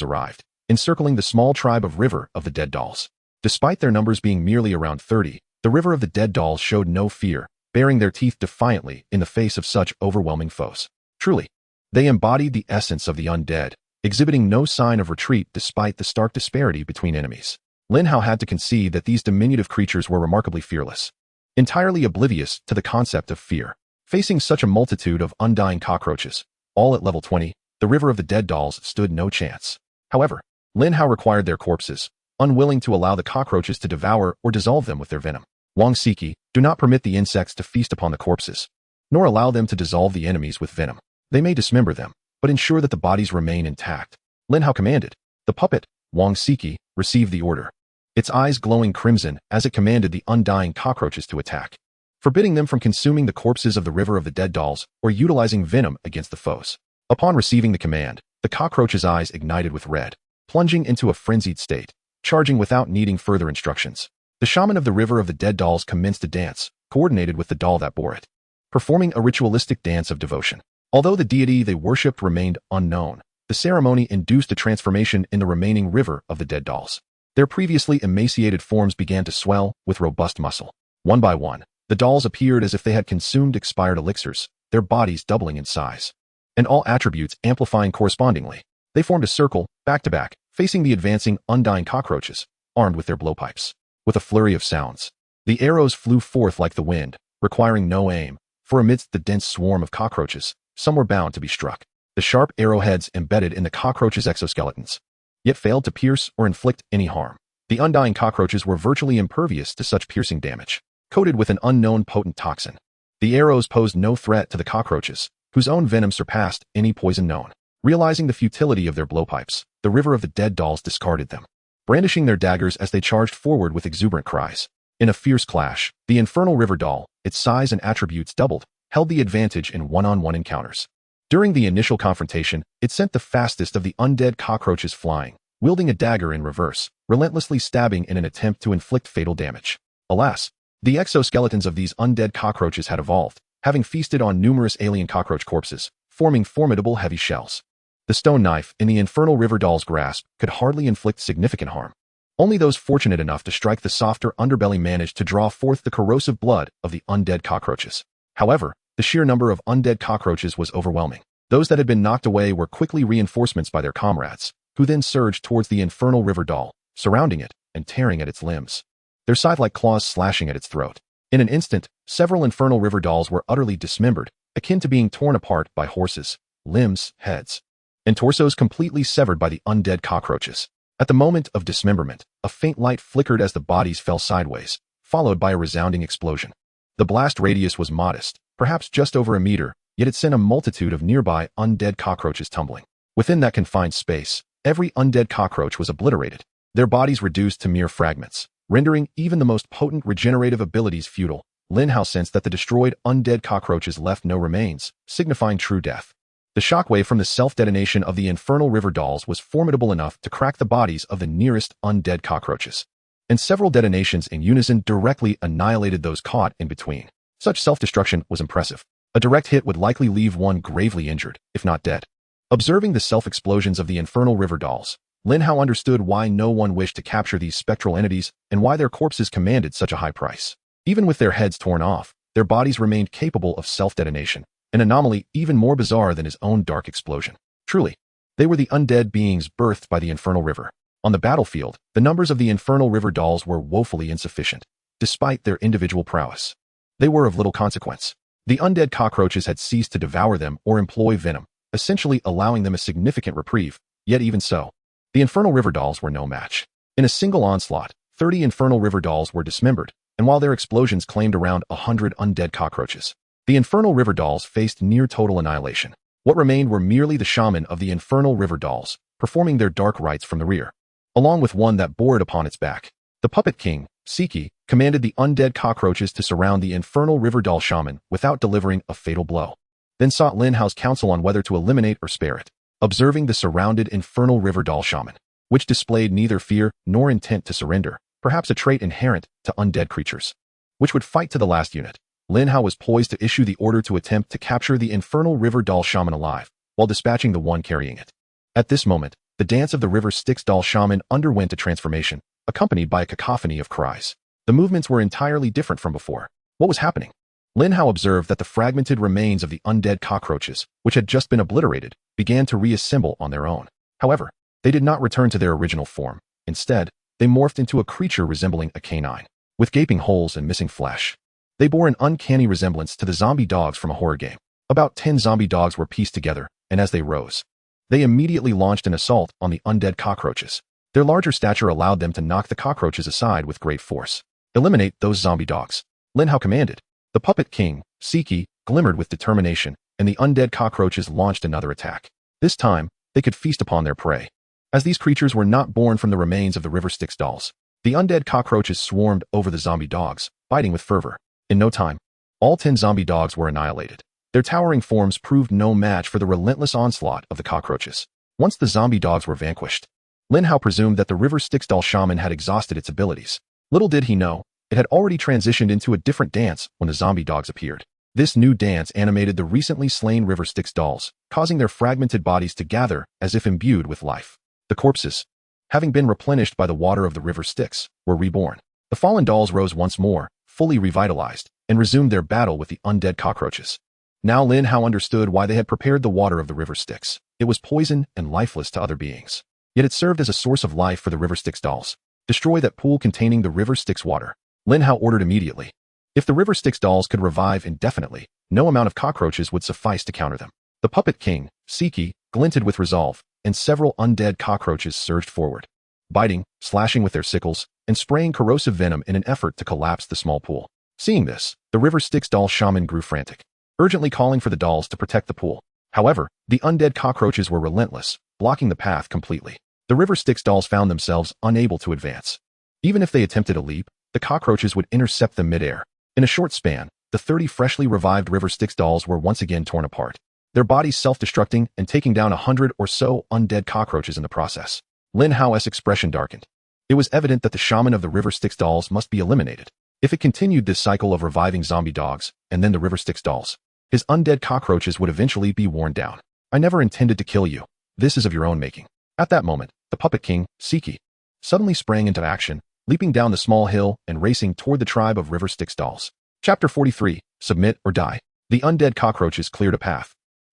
arrived, encircling the small tribe of River of the Dead Dolls. Despite their numbers being merely around 30, the River of the Dead Dolls showed no fear, baring their teeth defiantly in the face of such overwhelming foes. Truly, they embodied the essence of the undead, exhibiting no sign of retreat despite the stark disparity between enemies. Lin Hao had to concede that these diminutive creatures were remarkably fearless, entirely oblivious to the concept of fear. Facing such a multitude of undying cockroaches, all at level 20, the River of the Dead dolls stood no chance. However, Lin Hao required their corpses, unwilling to allow the cockroaches to devour or dissolve them with their venom. Wang Siki, do not permit the insects to feast upon the corpses, nor allow them to dissolve the enemies with venom. They may dismember them, but ensure that the bodies remain intact. Lin Hao commanded. The puppet, Wang Siki, received the order, its eyes glowing crimson as it commanded the undying cockroaches to attack, forbidding them from consuming the corpses of the River of the Dead dolls or utilizing venom against the foes. Upon receiving the command, the cockroach's eyes ignited with red, plunging into a frenzied state, charging without needing further instructions. The shaman of the River of the Dead dolls commenced a dance, coordinated with the doll that bore it, performing a ritualistic dance of devotion. Although the deity they worshipped remained unknown, the ceremony induced a transformation in the remaining River of the Dead dolls. Their previously emaciated forms began to swell with robust muscle. One by one, the dolls appeared as if they had consumed expired elixirs, their bodies doubling in size, and all attributes amplifying correspondingly. They formed a circle, back to back, facing the advancing, undying cockroaches, armed with their blowpipes. With a flurry of sounds, the arrows flew forth like the wind, requiring no aim, for amidst the dense swarm of cockroaches, some were bound to be struck. The sharp arrowheads embedded in the cockroaches' exoskeletons, yet failed to pierce or inflict any harm. The undying cockroaches were virtually impervious to such piercing damage, coated with an unknown potent toxin. The arrows posed no threat to the cockroaches, whose own venom surpassed any poison known. Realizing the futility of their blowpipes, the River of the Dead dolls discarded them, brandishing their daggers as they charged forward with exuberant cries. In a fierce clash, the Infernal River doll, its size and attributes doubled, held the advantage in one-on-one encounters. During the initial confrontation, it sent the fastest of the undead cockroaches flying, wielding a dagger in reverse, relentlessly stabbing in an attempt to inflict fatal damage. Alas, the exoskeletons of these undead cockroaches had evolved, having feasted on numerous alien cockroach corpses, forming formidable heavy shells. The stone knife in the Infernal River doll's grasp could hardly inflict significant harm. Only those fortunate enough to strike the softer underbelly managed to draw forth the corrosive blood of the undead cockroaches. However, the sheer number of undead cockroaches was overwhelming. Those that had been knocked away were quickly reinforcements by their comrades, who then surged towards the Infernal River doll, surrounding it and tearing at its limbs, their scythe-like claws slashing at its throat. In an instant, several Infernal River dolls were utterly dismembered, akin to being torn apart by horses, limbs, heads, and torsos completely severed by the undead cockroaches. At the moment of dismemberment, a faint light flickered as the bodies fell sideways, followed by a resounding explosion. The blast radius was modest, perhaps just over a meter, yet it sent a multitude of nearby undead cockroaches tumbling. Within that confined space, every undead cockroach was obliterated, their bodies reduced to mere fragments, rendering even the most potent regenerative abilities futile. Lin Hao sensed that the destroyed undead cockroaches left no remains, signifying true death. The shockwave from the self-detonation of the infernal river dolls was formidable enough to crack the bodies of the nearest undead cockroaches, and several detonations in unison directly annihilated those caught in between. Such self-destruction was impressive. A direct hit would likely leave one gravely injured, if not dead. Observing the self-explosions of the infernal river dolls, Lin Hao understood why no one wished to capture these spectral entities and why their corpses commanded such a high price. Even with their heads torn off, their bodies remained capable of self-detonation, an anomaly even more bizarre than his own dark explosion. Truly, they were the undead beings birthed by the infernal river. On the battlefield, the numbers of the infernal river dolls were woefully insufficient, despite their individual prowess. They were of little consequence. The undead cockroaches had ceased to devour them or employ venom, essentially allowing them a significant reprieve, yet even so, the infernal river dolls were no match. In a single onslaught, 30 infernal river dolls were dismembered, and while their explosions claimed around 100 undead cockroaches, the infernal river dolls faced near total annihilation. What remained were merely the shaman of the infernal river dolls, performing their dark rites from the rear, along with one that bore it upon its back. The puppet king, Siki, commanded the undead cockroaches to surround the infernal river doll shaman without delivering a fatal blow, then sought Lin Hao's counsel on whether to eliminate or spare it. Observing the surrounded infernal river doll shaman, which displayed neither fear nor intent to surrender, perhaps a trait inherent to undead creatures, which would fight to the last unit, Lin Hao was poised to issue the order to attempt to capture the infernal river doll shaman alive, while dispatching the one carrying it. At this moment, the dance of the river Styx doll shaman underwent a transformation, accompanied by a cacophony of cries. The movements were entirely different from before. What was happening? Lin Hao observed that the fragmented remains of the undead cockroaches, which had just been obliterated, began to reassemble on their own. However, they did not return to their original form. Instead, they morphed into a creature resembling a canine, with gaping holes and missing flesh. They bore an uncanny resemblance to the zombie dogs from a horror game. About 10 zombie dogs were pieced together, and as they rose, they immediately launched an assault on the undead cockroaches. Their larger stature allowed them to knock the cockroaches aside with great force. Eliminate those zombie dogs, Lin Hao commanded. The puppet king, Siki, glimmered with determination, and the undead cockroaches launched another attack. This time, they could feast upon their prey. As these creatures were not born from the remains of the river Styx dolls, the undead cockroaches swarmed over the zombie dogs, biting with fervor. In no time, all 10 zombie dogs were annihilated. Their towering forms proved no match for the relentless onslaught of the cockroaches. Once the zombie dogs were vanquished, Lin Hao presumed that the river Styx doll shaman had exhausted its abilities. Little did he know, it had already transitioned into a different dance when the zombie dogs appeared. This new dance animated the recently slain river Styx dolls, causing their fragmented bodies to gather as if imbued with life. The corpses, having been replenished by the water of the river Styx, were reborn. The fallen dolls rose once more, fully revitalized, and resumed their battle with the undead cockroaches. Now Lin Hao understood why they had prepared the water of the river Styx. It was poison and lifeless to other beings. Yet it served as a source of life for the river Styx dolls. Destroy that pool containing the river Styx water, Lin Hao ordered immediately. If the river Styx dolls could revive indefinitely, no amount of cockroaches would suffice to counter them. The puppet king, Siki, glinted with resolve, and several undead cockroaches surged forward, biting, slashing with their sickles, and spraying corrosive venom in an effort to collapse the small pool. Seeing this, the river Styx doll shaman grew frantic, urgently calling for the dolls to protect the pool. However, the undead cockroaches were relentless, blocking the path completely. The river Styx dolls found themselves unable to advance. Even if they attempted a leap, the cockroaches would intercept them midair. In a short span, the 30 freshly revived river Styx dolls were once again torn apart, their bodies self-destructing and taking down 100 or so undead cockroaches in the process. Lin Hao's expression darkened. It was evident that the shaman of the river Styx dolls must be eliminated. If it continued this cycle of reviving zombie dogs, and then the river Styx dolls, his undead cockroaches would eventually be worn down. I never intended to kill you. This is of your own making. At that moment, the puppet king, Siki, suddenly sprang into action, leaping down the small hill and racing toward the tribe of river Styx dolls. Chapter 43, Submit or Die. The undead cockroaches cleared a path,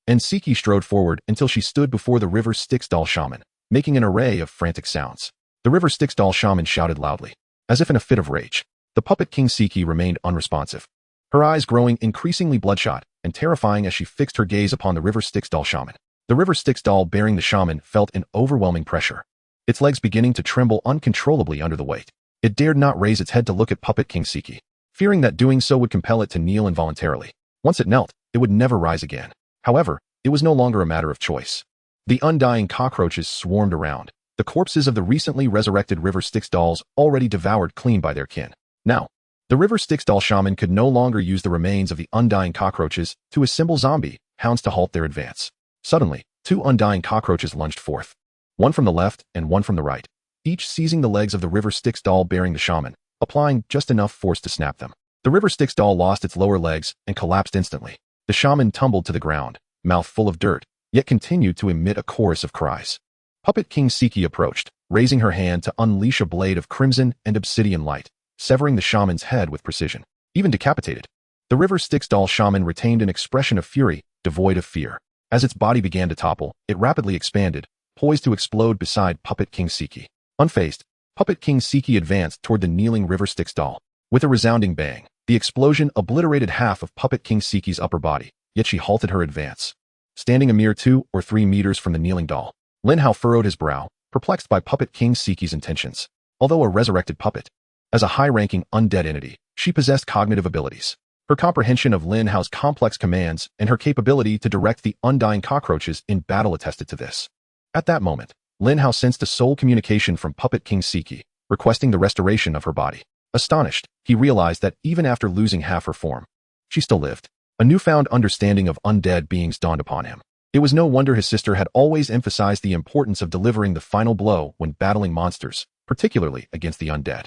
and Siki strode forward until she stood before the river Styx doll shaman, making an array of frantic sounds. The river Styx doll shaman shouted loudly, as if in a fit of rage. The puppet king Siki remained unresponsive, her eyes growing increasingly bloodshot and terrifying as she fixed her gaze upon the river Styx doll shaman. The river Styx doll bearing the shaman felt an overwhelming pressure, its legs beginning to tremble uncontrollably under the weight. It dared not raise its head to look at puppet king Siki, fearing that doing so would compel it to kneel involuntarily. Once it knelt, it would never rise again. However, it was no longer a matter of choice. The undying cockroaches swarmed around, the corpses of the recently resurrected river Styx dolls already devoured clean by their kin. Now, The River Styx doll shaman could no longer use the remains of the undying cockroaches to assemble zombie hounds to halt their advance. Suddenly, two undying cockroaches lunged forth, one from the left and one from the right, each seizing the legs of the River Styx doll bearing the shaman, applying just enough force to snap them. The River Styx doll lost its lower legs and collapsed instantly. The shaman tumbled to the ground, mouth full of dirt, yet continued to emit a chorus of cries. Puppet King Siki approached, raising her hand to unleash a blade of crimson and obsidian light, severing the shaman's head with precision. Even decapitated, the River Styx doll shaman retained an expression of fury, devoid of fear. As its body began to topple, it rapidly expanded, poised to explode beside Puppet King Siki. Unfazed, Puppet King Siki advanced toward the kneeling River Styx doll. With a resounding bang, the explosion obliterated half of Puppet King Siki's upper body, yet she halted her advance. Standing a mere 2 or 3 meters from the kneeling doll, Lin Hao furrowed his brow, perplexed by Puppet King Siki's intentions. Although a resurrected puppet, as a high-ranking undead entity, she possessed cognitive abilities. Her comprehension of Lin Hao's complex commands and her capability to direct the undying cockroaches in battle attested to this. At that moment, Lin Hao sensed a soul communication from Puppet King Siki, requesting the restoration of her body. Astonished, he realized that even after losing half her form, she still lived. A newfound understanding of undead beings dawned upon him. It was no wonder his sister had always emphasized the importance of delivering the final blow when battling monsters, particularly against the undead.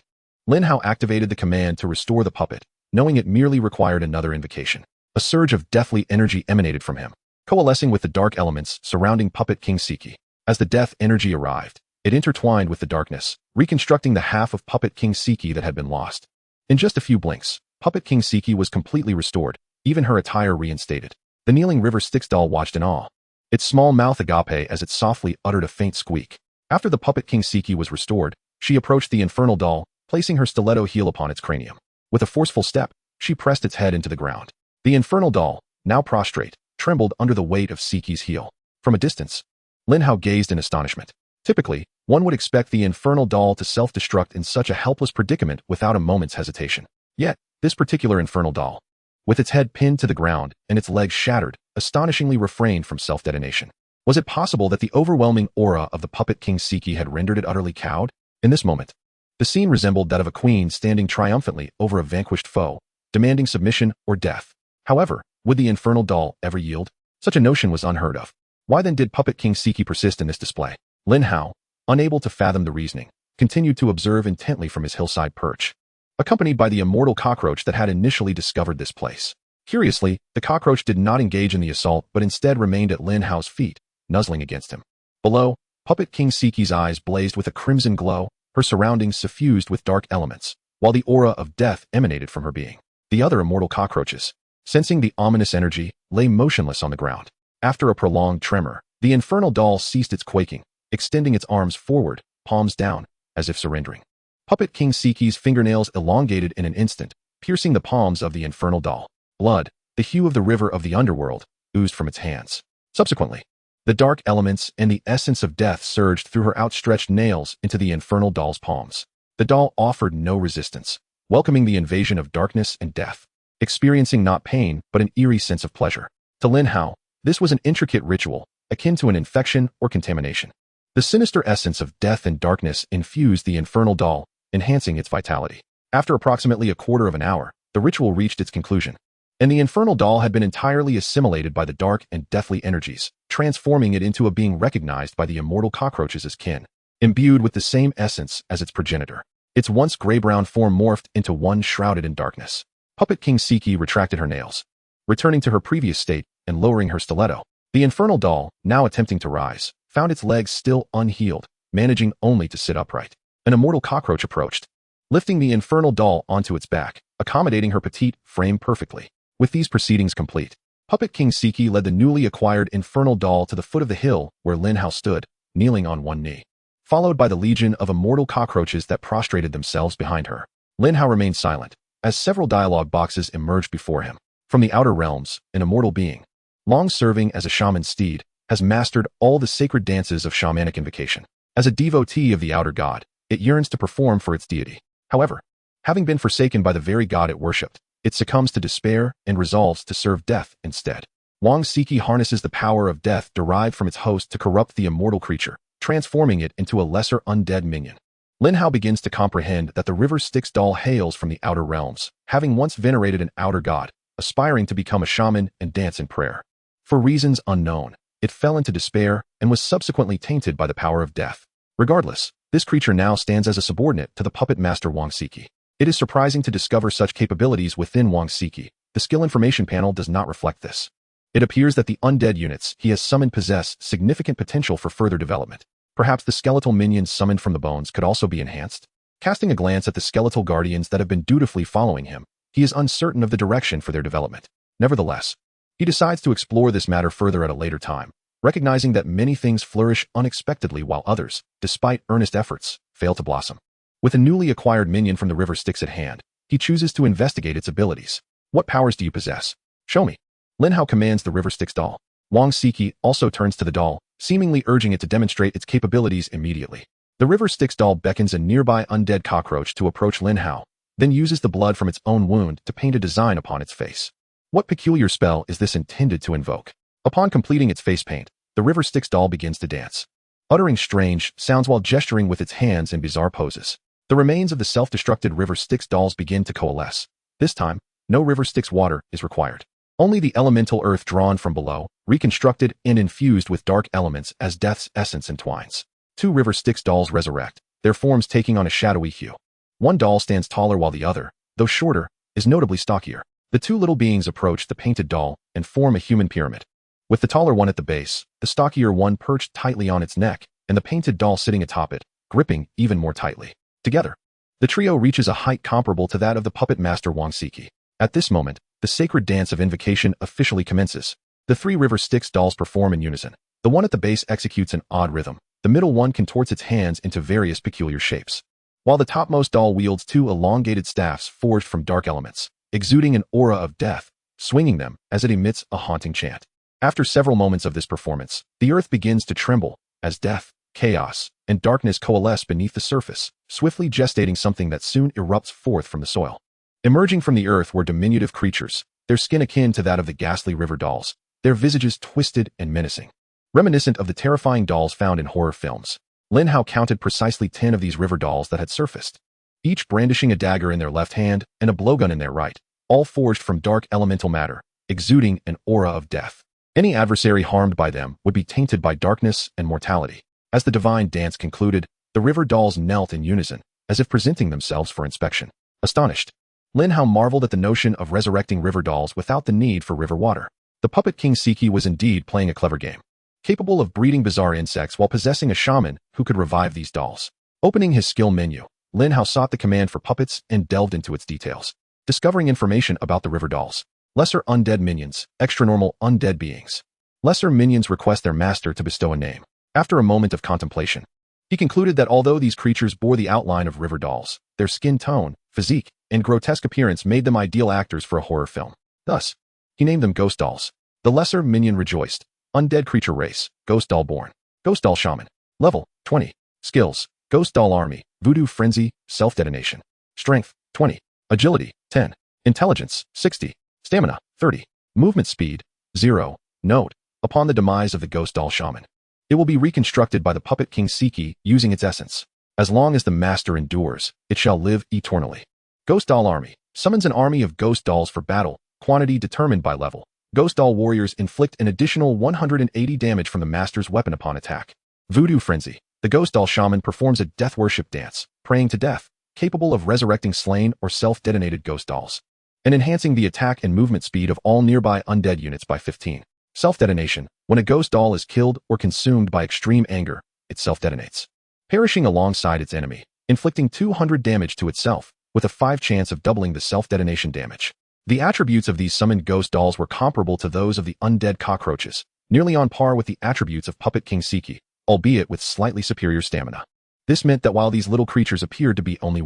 Lin Hao activated the command to restore the puppet, knowing it merely required another invocation. A surge of deathly energy emanated from him, coalescing with the dark elements surrounding Puppet King Siki. As the death energy arrived, it intertwined with the darkness, reconstructing the half of Puppet King Siki that had been lost. In just a few blinks, Puppet King Siki was completely restored, even her attire reinstated. The kneeling River Styx doll watched in awe, its small mouth agape as it softly uttered a faint squeak. After the Puppet King Siki was restored, she approached the infernal doll, placing her stiletto heel upon its cranium. With a forceful step, she pressed its head into the ground. The infernal doll, now prostrate, trembled under the weight of Siki's heel. From a distance, Lin Hao gazed in astonishment. Typically, one would expect the infernal doll to self-destruct in such a helpless predicament without a moment's hesitation. Yet, this particular infernal doll, with its head pinned to the ground and its legs shattered, astonishingly refrained from self-detonation. Was it possible that the overwhelming aura of the Puppet King Siki had rendered it utterly cowed? In this moment, the scene resembled that of a queen standing triumphantly over a vanquished foe, demanding submission or death. However, would the infernal doll ever yield? Such a notion was unheard of. Why then did Puppet King Siki persist in this display? Lin Hao, unable to fathom the reasoning, continued to observe intently from his hillside perch, accompanied by the immortal cockroach that had initially discovered this place. Curiously, the cockroach did not engage in the assault but instead remained at Lin Hao's feet, nuzzling against him. Below, Puppet King Siki's eyes blazed with a crimson glow, her surroundings suffused with dark elements, while the aura of death emanated from her being. The other immortal cockroaches, sensing the ominous energy, lay motionless on the ground. After a prolonged tremor, the infernal doll ceased its quaking, extending its arms forward, palms down, as if surrendering. Puppet King Siki's fingernails elongated in an instant, piercing the palms of the infernal doll. Blood, the hue of the river of the underworld, oozed from its hands. Subsequently, the dark elements and the essence of death surged through her outstretched nails into the infernal doll's palms. The doll offered no resistance, welcoming the invasion of darkness and death, experiencing not pain but an eerie sense of pleasure. To Lin Hao, this was an intricate ritual, akin to an infection or contamination. The sinister essence of death and darkness infused the infernal doll, enhancing its vitality. After approximately a quarter of an hour, the ritual reached its conclusion, and the infernal doll had been entirely assimilated by the dark and deathly energies, transforming it into a being recognized by the immortal cockroaches as kin, imbued with the same essence as its progenitor. Its once gray-brown form morphed into one shrouded in darkness. Puppet King Siki retracted her nails, returning to her previous state and lowering her stiletto. The infernal doll, now attempting to rise, found its legs still unhealed, managing only to sit upright. An immortal cockroach approached, lifting the infernal doll onto its back, accommodating her petite frame perfectly. With these proceedings complete, Puppet King Siki led the newly acquired infernal doll to the foot of the hill where Lin Hao stood, kneeling on one knee, followed by the legion of immortal cockroaches that prostrated themselves behind her. Lin Hao remained silent, as several dialogue boxes emerged before him. From the outer realms, an immortal being, long serving as a shaman's steed, has mastered all the sacred dances of shamanic invocation. As a devotee of the outer god, it yearns to perform for its deity. However, having been forsaken by the very god it worshipped, it succumbs to despair and resolves to serve death instead. Wang Siki harnesses the power of death derived from its host to corrupt the immortal creature, transforming it into a lesser undead minion. Lin Hao begins to comprehend that the River Styx doll hails from the outer realms, having once venerated an outer god, aspiring to become a shaman and dance in prayer. For reasons unknown, it fell into despair and was subsequently tainted by the power of death. Regardless, this creature now stands as a subordinate to the puppet master Wang Siki. It is surprising to discover such capabilities within Wang Siki. The skill information panel does not reflect this. It appears that the undead units he has summoned possess significant potential for further development. Perhaps the skeletal minions summoned from the bones could also be enhanced. Casting a glance at the skeletal guardians that have been dutifully following him, he is uncertain of the direction for their development. Nevertheless, he decides to explore this matter further at a later time, recognizing that many things flourish unexpectedly while others, despite earnest efforts, fail to blossom. With a newly acquired minion from the River Styx at hand, he chooses to investigate its abilities. What powers do you possess? Show me. Lin Hao commands the River Styx doll. Wang Siki also turns to the doll, seemingly urging it to demonstrate its capabilities immediately. The River Styx doll beckons a nearby undead cockroach to approach Lin Hao, then uses the blood from its own wound to paint a design upon its face. What peculiar spell is this intended to invoke? Upon completing its face paint, the River Styx doll begins to dance, uttering strange sounds while gesturing with its hands in bizarre poses. The remains of the self-destructed River Styx dolls begin to coalesce. This time, no River Styx water is required. Only the elemental earth drawn from below, reconstructed and infused with dark elements as death's essence entwines. Two River Styx dolls resurrect, their forms taking on a shadowy hue. One doll stands taller while the other, though shorter, is notably stockier. The two little beings approach the painted doll and form a human pyramid. With the taller one at the base, the stockier one perched tightly on its neck, and the painted doll sitting atop it, gripping even more tightly. Together, the trio reaches a height comparable to that of the puppet master Wang Siki. At this moment, the sacred dance of invocation officially commences. The three River Styx dolls perform in unison. The one at the base executes an odd rhythm. The middle one contorts its hands into various peculiar shapes, while the topmost doll wields two elongated staffs forged from dark elements, exuding an aura of death, swinging them as it emits a haunting chant. After several moments of this performance, the earth begins to tremble as death, chaos, and darkness coalesce beneath the surface, swiftly gestating something that soon erupts forth from the soil. Emerging from the earth were diminutive creatures, their skin akin to that of the ghastly river dolls, their visages twisted and menacing. Reminiscent of the terrifying dolls found in horror films, Lin Hao counted precisely 10 of these river dolls that had surfaced, each brandishing a dagger in their left hand and a blowgun in their right, all forged from dark elemental matter, exuding an aura of death. Any adversary harmed by them would be tainted by darkness and mortality. As the divine dance concluded, the river dolls knelt in unison, as if presenting themselves for inspection. Astonished, Lin Hao marveled at the notion of resurrecting river dolls without the need for river water. The puppet king Siki was indeed playing a clever game, capable of breeding bizarre insects while possessing a shaman who could revive these dolls. Opening his skill menu, Lin Hao sought the command for puppets and delved into its details, discovering information about the river dolls. Lesser undead minions, extra-normal undead beings. Lesser minions request their master to bestow a name. After a moment of contemplation, he concluded that although these creatures bore the outline of river dolls, their skin tone, physique, and grotesque appearance made them ideal actors for a horror film. Thus, he named them ghost dolls. The lesser minion rejoiced. Undead creature race, ghost doll born. Ghost doll shaman. Level, 20. Skills, ghost doll army, voodoo frenzy, self-detonation. Strength, 20. Agility, 10. Intelligence, 60. Stamina, 30. Movement speed, 0. Note, upon the demise of the ghost doll shaman, it will be reconstructed by the puppet king Siki using its essence. As long as the master endures, it shall live eternally. Ghost doll army summons an army of ghost dolls for battle, quantity determined by level. Ghost doll warriors inflict an additional 180 damage from the master's weapon upon attack. Voodoo frenzy. The ghost doll shaman performs a death worship dance, praying to death, capable of resurrecting slain or self-detonated ghost dolls, and enhancing the attack and movement speed of all nearby undead units by 15. Self-detonation. When a ghost doll is killed or consumed by extreme anger, it self-detonates, perishing alongside its enemy, inflicting 200 damage to itself, with a 5 chance of doubling the self-detonation damage. The attributes of these summoned ghost dolls were comparable to those of the undead cockroaches, nearly on par with the attributes of puppet king Siki, albeit with slightly superior stamina. This meant that while these little creatures appeared to be only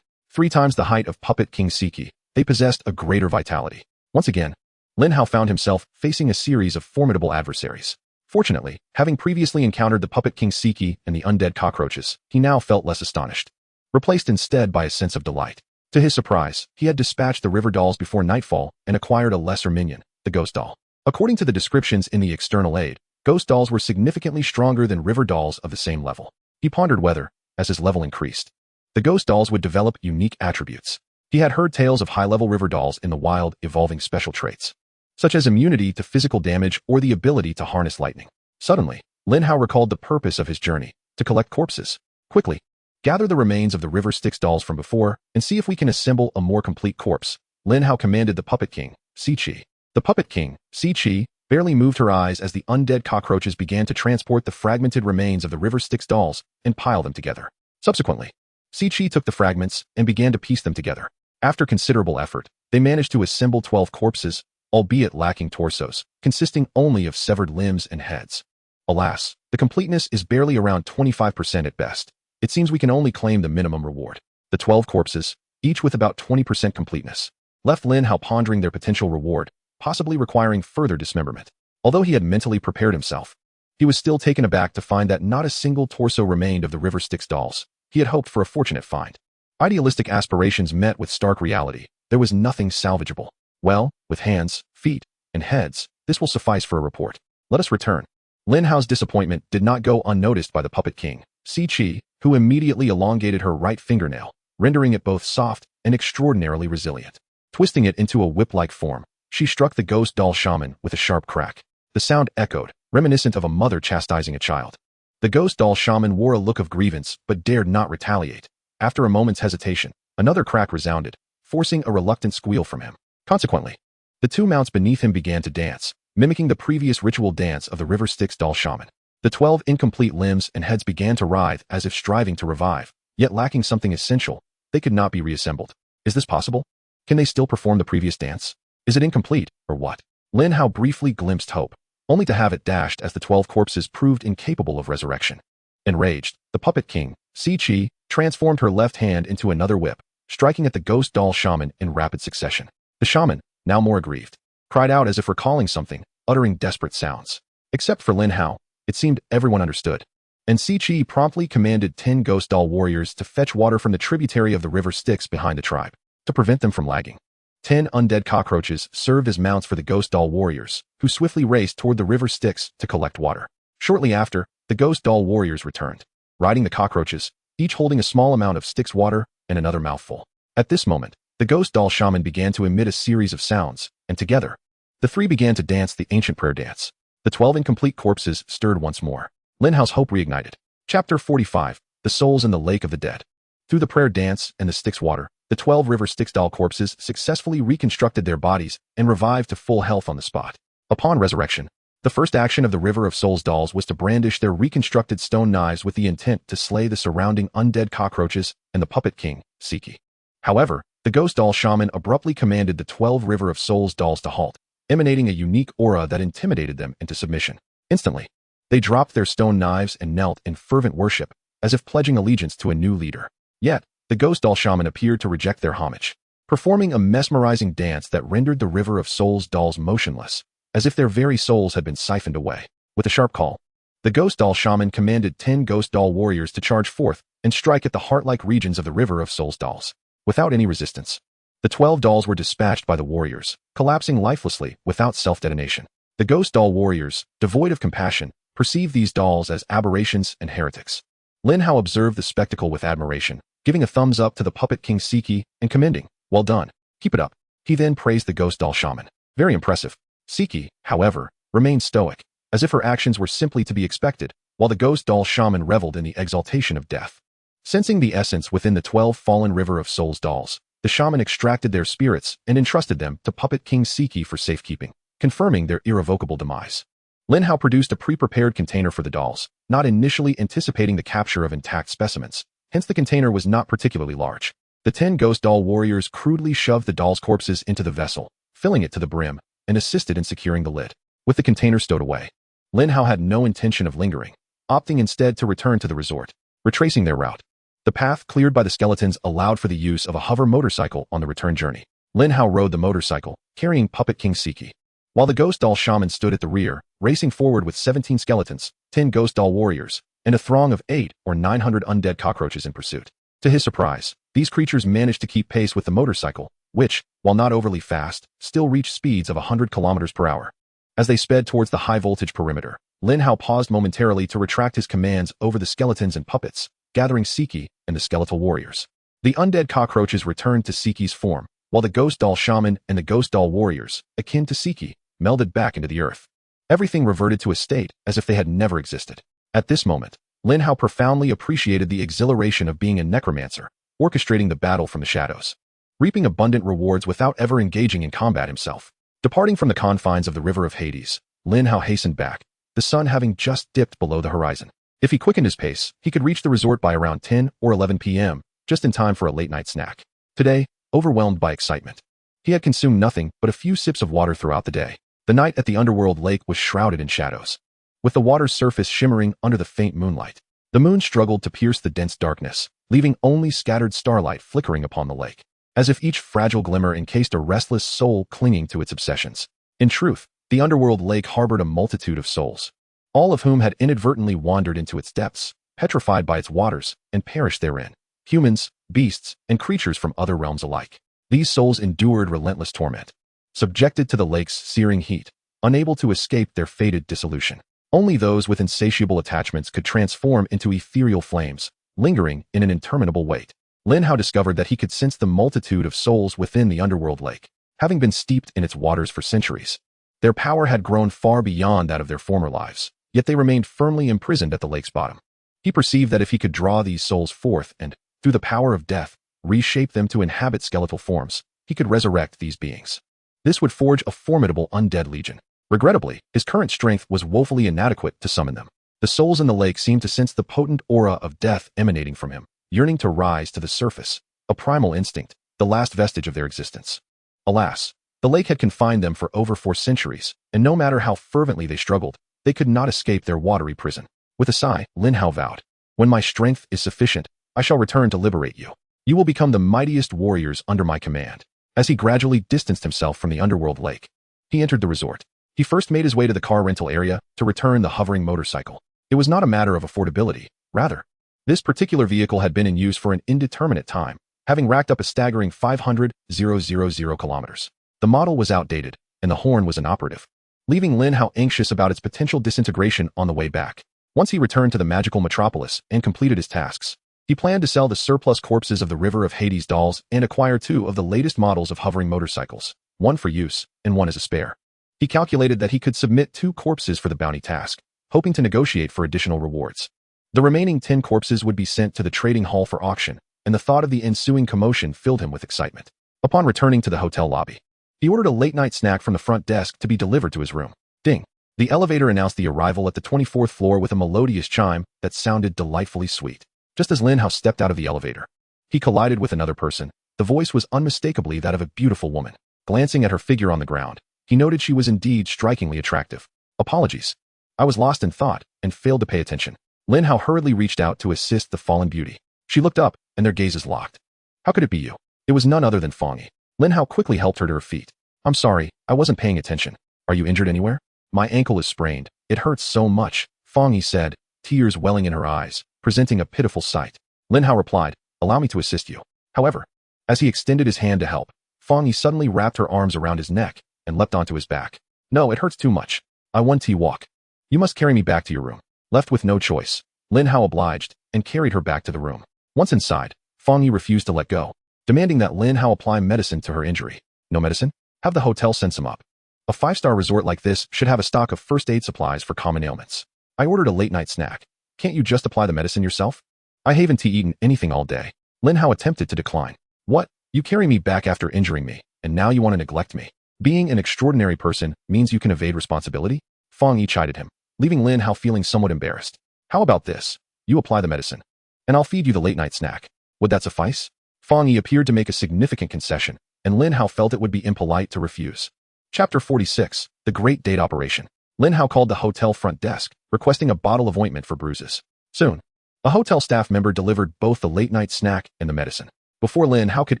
3 times the height of puppet king Siki, they possessed a greater vitality. Once again, Lin Hao found himself facing a series of formidable adversaries. Fortunately, having previously encountered the puppet king Siki and the undead cockroaches, he now felt less astonished, replaced instead by a sense of delight. To his surprise, he had dispatched the river dolls before nightfall and acquired a lesser minion, the ghost doll. According to the descriptions in the external aid, ghost dolls were significantly stronger than river dolls of the same level. He pondered whether, as his level increased, The ghost dolls would develop unique attributes. He had heard tales of high-level river dolls in the wild evolving special traits, such as immunity to physical damage or the ability to harness lightning. Suddenly, Lin Hao recalled the purpose of his journey, to collect corpses. Quickly, gather the remains of the river Styx dolls from before and see if we can assemble a more complete corpse. Lin Hao commanded the puppet king, Si Chi. The puppet king, Si Chi, barely moved her eyes as the undead cockroaches began to transport the fragmented remains of the river Styx dolls and pile them together. Subsequently, Si Chi took the fragments and began to piece them together. After considerable effort, they managed to assemble 12 corpses, albeit lacking torsos, consisting only of severed limbs and heads. Alas, the completeness is barely around 25% at best. It seems we can only claim the minimum reward. The 12 corpses, each with about 20% completeness, left Lin Hao pondering their potential reward, possibly requiring further dismemberment. Although he had mentally prepared himself, he was still taken aback to find that not a single torso remained of the river Styx dolls. He had hoped for a fortunate find. Idealistic aspirations met with stark reality. There was nothing salvageable. Well, with hands, feet, and heads, this will suffice for a report. Let us return. Lin Hao's disappointment did not go unnoticed by the puppet king, Si Chi, who immediately elongated her right fingernail, rendering it both soft and extraordinarily resilient. Twisting it into a whip-like form, she struck the ghost doll shaman with a sharp crack. The sound echoed, reminiscent of a mother chastising a child. The ghost doll shaman wore a look of grievance but dared not retaliate. After a moment's hesitation, another crack resounded, forcing a reluctant squeal from him. Consequently, the two mounts beneath him began to dance, mimicking the previous ritual dance of the river Styx doll shaman. The 12 incomplete limbs and heads began to writhe as if striving to revive, yet lacking something essential. They could not be reassembled. Is this possible? Can they still perform the previous dance? Is it incomplete, or what? Lin Hao briefly glimpsed hope, only to have it dashed as the 12 corpses proved incapable of resurrection. Enraged, the puppet king, Si Chi, transformed her left hand into another whip, striking at the ghost doll shaman in rapid succession. The shaman, now more aggrieved, cried out as if recalling something, uttering desperate sounds. Except for Lin Hao, it seemed everyone understood. And Si Chi promptly commanded 10 ghost doll warriors to fetch water from the tributary of the river Styx behind the tribe, to prevent them from lagging. 10 undead cockroaches served as mounts for the ghost doll warriors, who swiftly raced toward the river Styx to collect water. Shortly after, the ghost doll warriors returned, riding the cockroaches, each holding a small amount of Styx water and another mouthful. At this moment, the ghost doll shaman began to emit a series of sounds, and together, the three began to dance the ancient prayer dance. The 12 incomplete corpses stirred once more. Lin Hao's hope reignited. Chapter 45, The Souls in the Lake of the Dead. Through the prayer dance and the Styx water, the 12 river Styx doll corpses successfully reconstructed their bodies and revived to full health on the spot. Upon resurrection, the first action of the River of Souls dolls was to brandish their reconstructed stone knives with the intent to slay the surrounding undead cockroaches and the puppet king, Si Chi. However, the ghost doll shaman abruptly commanded the 12 River of Souls dolls to halt, emanating a unique aura that intimidated them into submission. Instantly, they dropped their stone knives and knelt in fervent worship, as if pledging allegiance to a new leader. Yet, the ghost doll shaman appeared to reject their homage, performing a mesmerizing dance that rendered the River of Souls dolls motionless, as if their very souls had been siphoned away. With a sharp call, the ghost doll shaman commanded 10 ghost doll warriors to charge forth and strike at the heart-like regions of the River of Souls dolls. Without any resistance, the 12 dolls were dispatched by the warriors, collapsing lifelessly without self-detonation. The ghost doll warriors, devoid of compassion, perceived these dolls as aberrations and heretics. Lin Hao observed the spectacle with admiration, giving a thumbs up to the puppet king Si Chi and commending, "Well done. Keep it up." He then praised the ghost doll shaman. Very impressive. Si Chi, however, remained stoic, as if her actions were simply to be expected, while the ghost doll shaman reveled in the exaltation of death. Sensing the essence within the 12 fallen River of Souls dolls, the shaman extracted their spirits and entrusted them to puppet king Si Chi for safekeeping, confirming their irrevocable demise. Lin Hao produced a pre-prepared container for the dolls, not initially anticipating the capture of intact specimens. Hence the container was not particularly large. The 10 ghost doll warriors crudely shoved the dolls' corpses into the vessel, filling it to the brim, and assisted in securing the lid. With the container stowed away, Lin Hao had no intention of lingering, opting instead to return to the resort. Retracing their route, the path cleared by the skeletons allowed for the use of a hover motorcycle on the return journey. Lin Hao rode the motorcycle, carrying puppet king Si Chi, while the ghost doll shaman stood at the rear, racing forward with 17 skeletons, 10 ghost doll warriors, and a throng of 800 or 900 undead cockroaches in pursuit. To his surprise, these creatures managed to keep pace with the motorcycle, which, while not overly fast, still reached speeds of 100 kilometers per hour. As they sped towards the high-voltage perimeter, Lin Hao paused momentarily to retract his commands over the skeletons and puppets, gathering Siki and the skeletal warriors. The undead cockroaches returned to Siki's form, while the ghost doll shaman and the ghost doll warriors, akin to Siki, melded back into the earth. Everything reverted to a state as if they had never existed. At this moment, Lin Hao profoundly appreciated the exhilaration of being a necromancer, orchestrating the battle from the shadows, reaping abundant rewards without ever engaging in combat himself. Departing from the confines of the river of Hades, Lin Hao hastened back, the sun having just dipped below the horizon. If he quickened his pace, he could reach the resort by around 10 or 11 p.m., just in time for a late-night snack. Today, overwhelmed by excitement, he had consumed nothing but a few sips of water throughout the day. The night at the underworld lake was shrouded in shadows, with the water's surface shimmering under the faint moonlight. The moon struggled to pierce the dense darkness, leaving only scattered starlight flickering upon the lake, as if each fragile glimmer encased a restless soul clinging to its obsessions. In truth, the underworld lake harbored a multitude of souls, all of whom had inadvertently wandered into its depths, petrified by its waters, and perished therein. Humans, beasts, and creatures from other realms alike. These souls endured relentless torment, subjected to the lake's searing heat, unable to escape their fated dissolution. Only those with insatiable attachments could transform into ethereal flames, lingering in an interminable wait. Lin Hao discovered that he could sense the multitude of souls within the underworld lake, having been steeped in its waters for centuries. Their power had grown far beyond that of their former lives, yet they remained firmly imprisoned at the lake's bottom. He perceived that if he could draw these souls forth and, through the power of death, reshape them to inhabit skeletal forms, he could resurrect these beings. This would forge a formidable undead legion. Regrettably, his current strength was woefully inadequate to summon them. The souls in the lake seemed to sense the potent aura of death emanating from him, yearning to rise to the surface, a primal instinct, the last vestige of their existence. Alas, the lake had confined them for over 4 centuries, and no matter how fervently they struggled, they could not escape their watery prison. With a sigh, Lin Hao vowed, "When my strength is sufficient, I shall return to liberate you. You will become the mightiest warriors under my command." As he gradually distanced himself from the underworld lake, he entered the resort. He first made his way to the car rental area to return the hovering motorcycle. It was not a matter of affordability, rather. This particular vehicle had been in use for an indeterminate time, having racked up a staggering 500,000 kilometers. The model was outdated, and the horn was inoperative, leaving Lin Hao anxious about its potential disintegration on the way back. Once he returned to the magical metropolis and completed his tasks, he planned to sell the surplus corpses of the River of Hades dolls and acquire 2 of the latest models of hovering motorcycles, one for use and one as a spare. He calculated that he could submit 2 corpses for the bounty task, hoping to negotiate for additional rewards. The remaining 10 corpses would be sent to the trading hall for auction, and the thought of the ensuing commotion filled him with excitement. Upon returning to the hotel lobby, he ordered a late-night snack from the front desk to be delivered to his room. Ding! The elevator announced the arrival at the 24th floor with a melodious chime that sounded delightfully sweet. Just as Lin Hao stepped out of the elevator, he collided with another person. The voice was unmistakably that of a beautiful woman. Glancing at her figure on the ground, he noted she was indeed strikingly attractive. "Apologies. I was lost in thought and failed to pay attention." Lin Hao hurriedly reached out to assist the fallen beauty. She looked up, and their gazes locked. "How could it be you?" It was none other than Fong Yi. Lin Hao quickly helped her to her feet. "I'm sorry, I wasn't paying attention. Are you injured anywhere?" "My ankle is sprained. It hurts so much," Fong Yi said, tears welling in her eyes, presenting a pitiful sight. Lin Hao replied, "Allow me to assist you." However, as he extended his hand to help, Fong Yi suddenly wrapped her arms around his neck and leapt onto his back. "No, it hurts too much. I want to walk. You must carry me back to your room." Left with no choice, Lin Hao obliged and carried her back to the room. Once inside, Fong Yi refused to let go, demanding that Lin Hao apply medicine to her injury. "No medicine? Have the hotel send some up. A 5-star resort like this should have a stock of first aid supplies for common ailments. I ordered a late-night snack. Can't you just apply the medicine yourself? I haven't eaten anything all day." Lin Hao attempted to decline. "What? You carry me back after injuring me, and now you want to neglect me? Being an extraordinary person means you can evade responsibility?" Fong Yi chided him, leaving Lin Hao feeling somewhat embarrassed. "How about this? You apply the medicine, and I'll feed you the late-night snack. Would that suffice?" Fong Yi appeared to make a significant concession, and Lin Hao felt it would be impolite to refuse. Chapter 46, The Great Date Operation. Lin Hao called the hotel front desk, requesting a bottle of ointment for bruises. Soon, a hotel staff member delivered both the late-night snack and the medicine. Before Lin Hao could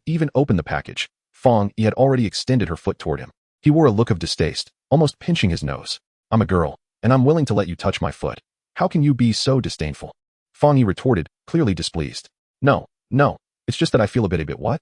even open the package, Fong Yi had already extended her foot toward him. He wore a look of distaste, almost pinching his nose. "I'm a girl, and I'm willing to let you touch my foot. How can you be so disdainful?" Fong Yi retorted, clearly displeased. No, it's just that I feel a bit what?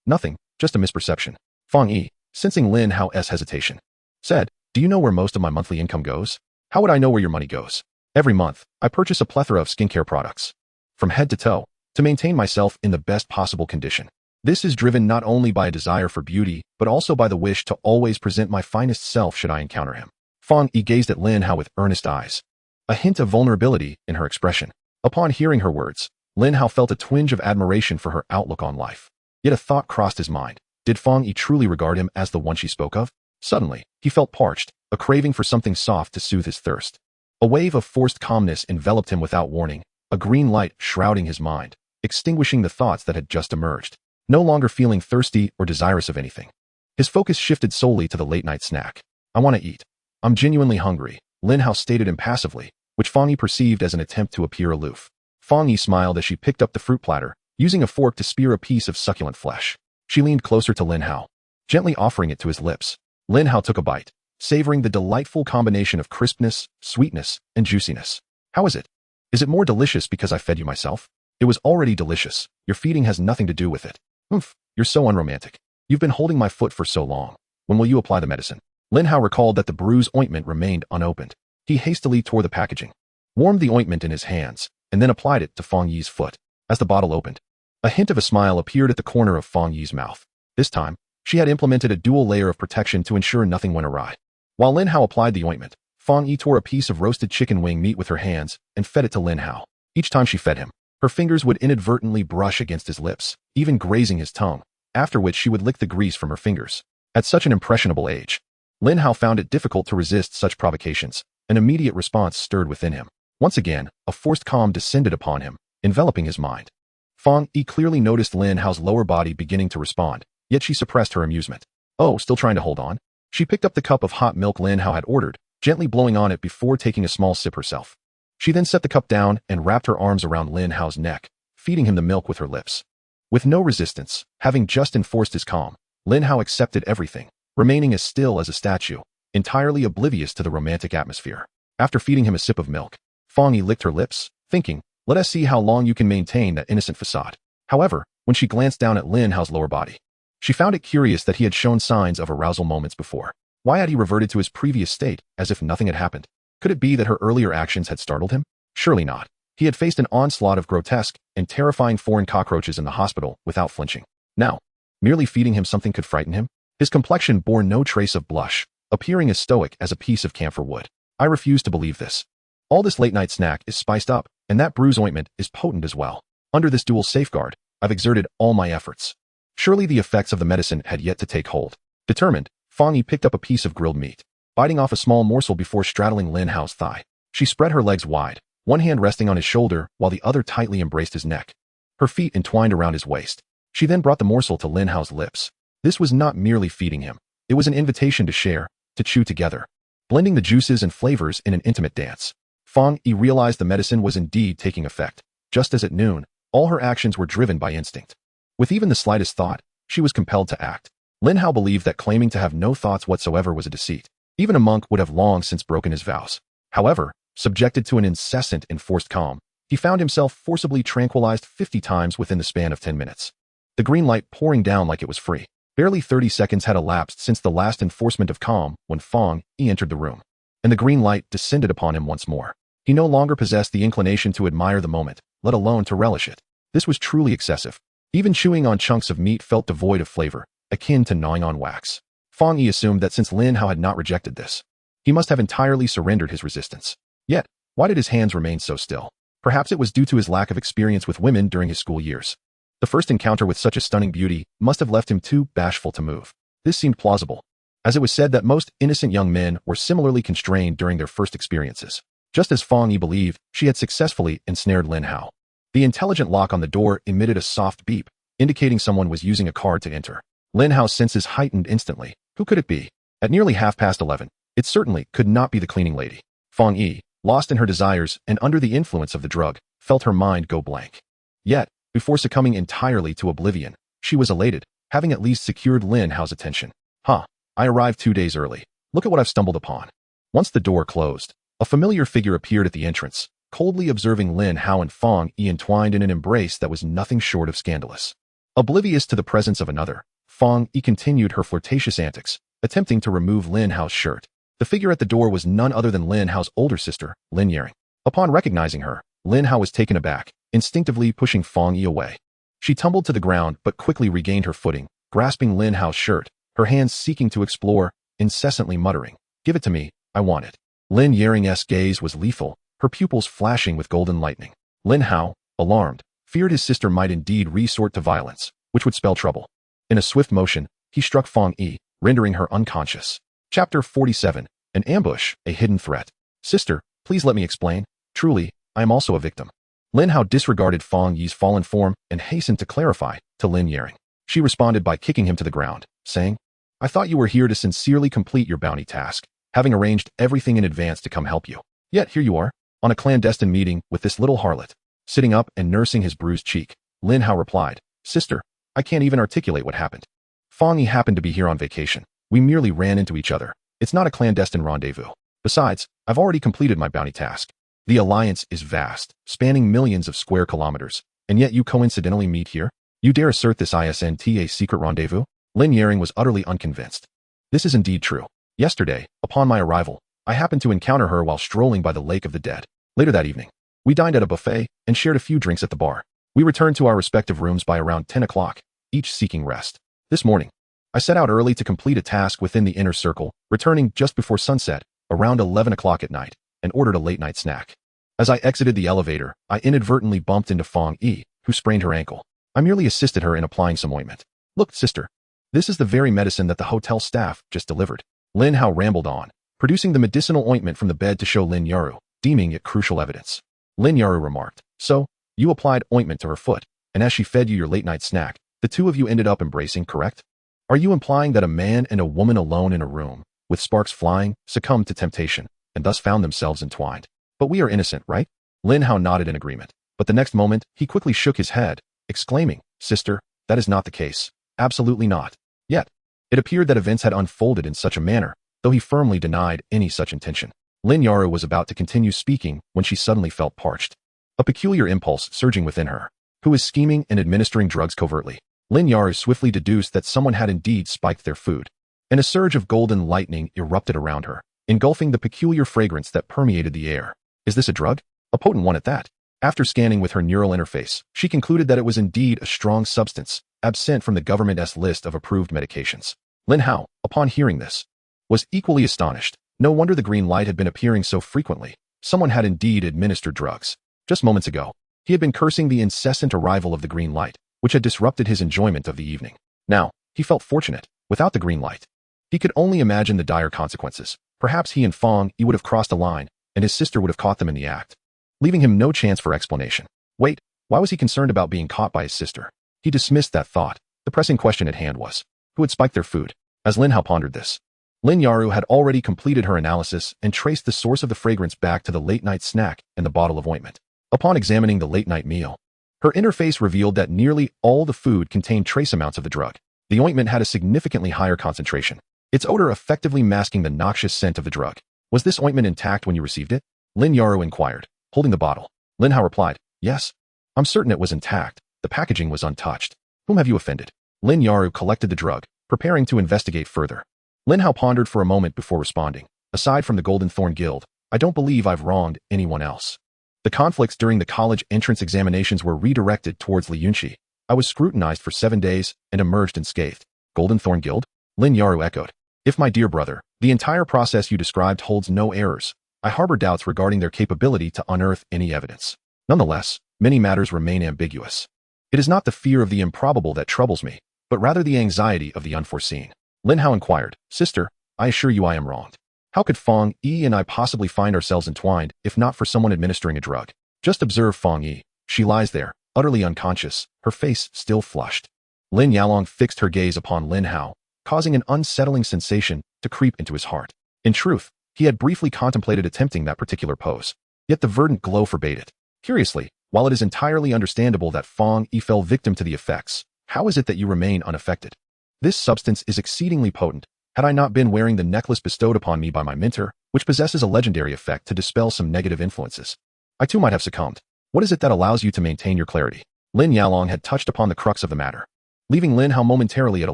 Nothing, just a misperception." Fong Yi, sensing Lin Hao's hesitation, said, "Do you know where most of my monthly income goes?" "How would I know where your money goes?" "Every month, I purchase a plethora of skincare products." from head to toe, to maintain myself in the best possible condition. This is driven not only by a desire for beauty, but also by the wish to always present my finest self should I encounter him. Fang Yi gazed at Lin Hao with earnest eyes, a hint of vulnerability in her expression. Upon hearing her words, Lin Hao felt a twinge of admiration for her outlook on life. Yet a thought crossed his mind. Did Fang Yi truly regard him as the one she spoke of? Suddenly, he felt parched, a craving for something soft to soothe his thirst. A wave of forced calmness enveloped him without warning, a green light shrouding his mind, extinguishing the thoughts that had just emerged. No longer feeling thirsty or desirous of anything, his focus shifted solely to the late-night snack. I want to eat. I'm genuinely hungry, Lin Hao stated impassively, which Fang Yi perceived as an attempt to appear aloof. Fang Yi smiled as she picked up the fruit platter, using a fork to spear a piece of succulent flesh. She leaned closer to Lin Hao, gently offering it to his lips. Lin Hao took a bite, savoring the delightful combination of crispness, sweetness, and juiciness. How is it? Is it more delicious because I fed you myself? It was already delicious. Your feeding has nothing to do with it. Oomph, you're so unromantic. You've been holding my foot for so long. When will you apply the medicine? Lin Hao recalled that the bruise ointment remained unopened. He hastily tore the packaging, warmed the ointment in his hands, and then applied it to Fang Yi's foot. As the bottle opened, a hint of a smile appeared at the corner of Fang Yi's mouth. This time, she had implemented a dual layer of protection to ensure nothing went awry. While Lin Hao applied the ointment, Fang Yi tore a piece of roasted chicken wing meat with her hands and fed it to Lin Hao. Each time she fed him, her fingers would inadvertently brush against his lips, even grazing his tongue, after which she would lick the grease from her fingers. At such an impressionable age, Lin Hao found it difficult to resist such provocations. An immediate response stirred within him. Once again, a forced calm descended upon him, enveloping his mind. Fang Yi clearly noticed Lin Hao's lower body beginning to respond, yet she suppressed her amusement. Oh, still trying to hold on? She picked up the cup of hot milk Lin Hao had ordered, gently blowing on it before taking a small sip herself. She then set the cup down and wrapped her arms around Lin Hao's neck, feeding him the milk with her lips. With no resistance, having just enforced his calm, Lin Hao accepted everything, remaining as still as a statue, entirely oblivious to the romantic atmosphere. After feeding him a sip of milk, Fang Yi licked her lips, thinking, let us see how long you can maintain that innocent facade. However, when she glanced down at Lin Hao's lower body, she found it curious that he had shown signs of arousal moments before. Why had he reverted to his previous state, as if nothing had happened? Could it be that her earlier actions had startled him? Surely not. He had faced an onslaught of grotesque and terrifying foreign cockroaches in the hospital without flinching. Now, merely feeding him something could frighten him? His complexion bore no trace of blush, appearing as stoic as a piece of camphor wood. I refuse to believe this. All this late-night snack is spiced up, and that bruise ointment is potent as well. Under this dual safeguard, I've exerted all my efforts. Surely the effects of the medicine had yet to take hold. Determined, Fang Yi picked up a piece of grilled meat, biting off a small morsel before straddling Lin Hao's thigh. She spread her legs wide, one hand resting on his shoulder while the other tightly embraced his neck. Her feet entwined around his waist. She then brought the morsel to Lin Hao's lips. This was not merely feeding him. It was an invitation to share, to chew together, blending the juices and flavors in an intimate dance. Fang Yi realized the medicine was indeed taking effect. Just as at noon, all her actions were driven by instinct. With even the slightest thought, she was compelled to act. Lin Hao believed that claiming to have no thoughts whatsoever was a deceit. Even a monk would have long since broken his vows. However, subjected to an incessant and forced calm, he found himself forcibly tranquilized 50 times within the span of 10 minutes. The green light pouring down like it was free. Barely 30 seconds had elapsed since the last enforcement of calm when Fang Yi entered the room, and the green light descended upon him once more. He no longer possessed the inclination to admire the moment, let alone to relish it. This was truly excessive. Even chewing on chunks of meat felt devoid of flavor, akin to gnawing on wax. Fang Yi assumed that since Lin Hao had not rejected this, he must have entirely surrendered his resistance. Yet, why did his hands remain so still? Perhaps it was due to his lack of experience with women during his school years. The first encounter with such a stunning beauty must have left him too bashful to move. This seemed plausible, as it was said that most innocent young men were similarly constrained during their first experiences. Just as Fang Yi believed, she had successfully ensnared Lin Hao. The intelligent lock on the door emitted a soft beep, indicating someone was using a card to enter. Lin Hao's senses heightened instantly. Who could it be? At nearly 11:30, it certainly could not be the cleaning lady. Fang Yi, lost in her desires and under the influence of the drug, felt her mind go blank. Yet, before succumbing entirely to oblivion, she was elated, having at least secured Lin Hao's attention. I arrived 2 days early. Look at what I've stumbled upon. Once the door closed, a familiar figure appeared at the entrance, coldly observing Lin Hao and Fang Yi entwined in an embrace that was nothing short of scandalous. Oblivious to the presence of another, Fang Yi continued her flirtatious antics, attempting to remove Lin Hao's shirt. The figure at the door was none other than Lin Hao's older sister, Lin Yaring. Upon recognizing her, Lin Hao was taken aback, instinctively pushing Fang Yi away. She tumbled to the ground but quickly regained her footing, grasping Lin Hao's shirt, her hands seeking to explore, incessantly muttering, "Give it to me, I want it." Lin Yaring's gaze was lethal, her pupils flashing with golden lightning. Lin Hao, alarmed, feared his sister might indeed resort to violence, which would spell trouble. In a swift motion, he struck Fang Yi, rendering her unconscious. Chapter 47. An ambush, a hidden threat. "Sister, please let me explain. Truly, I am also a victim." Lin Hao disregarded Fang Yi's fallen form and hastened to clarify to Lin Yaring. She responded by kicking him to the ground, saying, "I thought you were here to sincerely complete your bounty task, having arranged everything in advance to come help you. Yet here you are, on a clandestine meeting with this little harlot." Sitting up and nursing his bruised cheek, Lin Hao replied, "Sister, I can't even articulate what happened. Fang Yi happened to be here on vacation. We merely ran into each other. It's not a clandestine rendezvous. Besides, I've already completed my bounty task. The alliance is vast, spanning millions of square kilometers, and yet you coincidentally meet here? You dare assert this isn't a secret rendezvous?" Lin Yaring was utterly unconvinced. "This is indeed true. Yesterday, upon my arrival, I happened to encounter her while strolling by the Lake of the Dead. Later that evening, we dined at a buffet and shared a few drinks at the bar. We returned to our respective rooms by around 10 o'clock, each seeking rest. This morning, I set out early to complete a task within the inner circle, returning just before sunset, around 11 o'clock at night, and ordered a late-night snack. As I exited the elevator, I inadvertently bumped into Fang Yi, who sprained her ankle. I merely assisted her in applying some ointment. Look, sister, this is the very medicine that the hotel staff just delivered." Lin Hao rambled on, producing the medicinal ointment from the bed to show Lin Yaru, deeming it crucial evidence. Lin Yaru remarked, "So, you applied ointment to her foot, and as she fed you your late-night snack, the two of you ended up embracing, correct? Are you implying that a man and a woman alone in a room, with sparks flying, succumbed to temptation, and thus found themselves entwined? But we are innocent, right?" Lin Hao nodded in agreement, but the next moment, he quickly shook his head, exclaiming, "Sister, that is not the case. Absolutely not." Yet, it appeared that events had unfolded in such a manner, though he firmly denied any such intention. Lin Yaru was about to continue speaking when she suddenly felt parched. A peculiar impulse surging within her. Who is scheming and administering drugs covertly? Lin Yaru swiftly deduced that someone had indeed spiked their food, and a surge of golden lightning erupted around her, engulfing the peculiar fragrance that permeated the air. Is this a drug? A potent one at that? After scanning with her neural interface, she concluded that it was indeed a strong substance, absent from the government's list of approved medications. Lin Hao, upon hearing this, was equally astonished. No wonder the green light had been appearing so frequently. Someone had indeed administered drugs. Just moments ago, he had been cursing the incessant arrival of the green light, which had disrupted his enjoyment of the evening. Now, he felt fortunate. Without the green light, he could only imagine the dire consequences. Perhaps he and Fang Yi would have crossed a line, and his sister would have caught them in the act, leaving him no chance for explanation. Wait, why was he concerned about being caught by his sister? He dismissed that thought. The pressing question at hand was, who had spiked their food? As Lin Hao pondered this, Lin Yaru had already completed her analysis and traced the source of the fragrance back to the late-night snack and the bottle of ointment. Upon examining the late-night meal, her interface revealed that nearly all the food contained trace amounts of the drug. The ointment had a significantly higher concentration, its odor effectively masking the noxious scent of the drug. Was this ointment intact when you received it? Lin Yaru inquired, holding the bottle. Lin Hao replied, "Yes. I'm certain it was intact. The packaging was untouched. Whom have you offended?" Lin Yaru collected the drug, preparing to investigate further. Lin Hao pondered for a moment before responding. Aside from the Golden Thorn Guild, I don't believe I've wronged anyone else. The conflicts during the college entrance examinations were redirected towards Li Yunxi. I was scrutinized for 7 days and emerged unscathed. Golden Thorn Guild? Lin Yaru echoed. If my dear brother, the entire process you described holds no errors, I harbor doubts regarding their capability to unearth any evidence. Nonetheless, many matters remain ambiguous. It is not the fear of the improbable that troubles me, but rather the anxiety of the unforeseen. Lin Hao inquired, "Sister, I assure you I am wronged. How could Fang Yi and I possibly find ourselves entwined if not for someone administering a drug? Just observe Fang Yi. She lies there, utterly unconscious, her face still flushed." Lin Yalong fixed her gaze upon Lin Hao, causing an unsettling sensation to creep into his heart. In truth, he had briefly contemplated attempting that particular pose, yet the verdant glow forbade it. Curiously, while it is entirely understandable that Fang Yi fell victim to the effects, how is it that you remain unaffected? This substance is exceedingly potent. Had I not been wearing the necklace bestowed upon me by my mentor, which possesses a legendary effect to dispel some negative influences, I too might have succumbed. What is it that allows you to maintain your clarity? Lin Yalong had touched upon the crux of the matter, leaving Lin Hao momentarily at a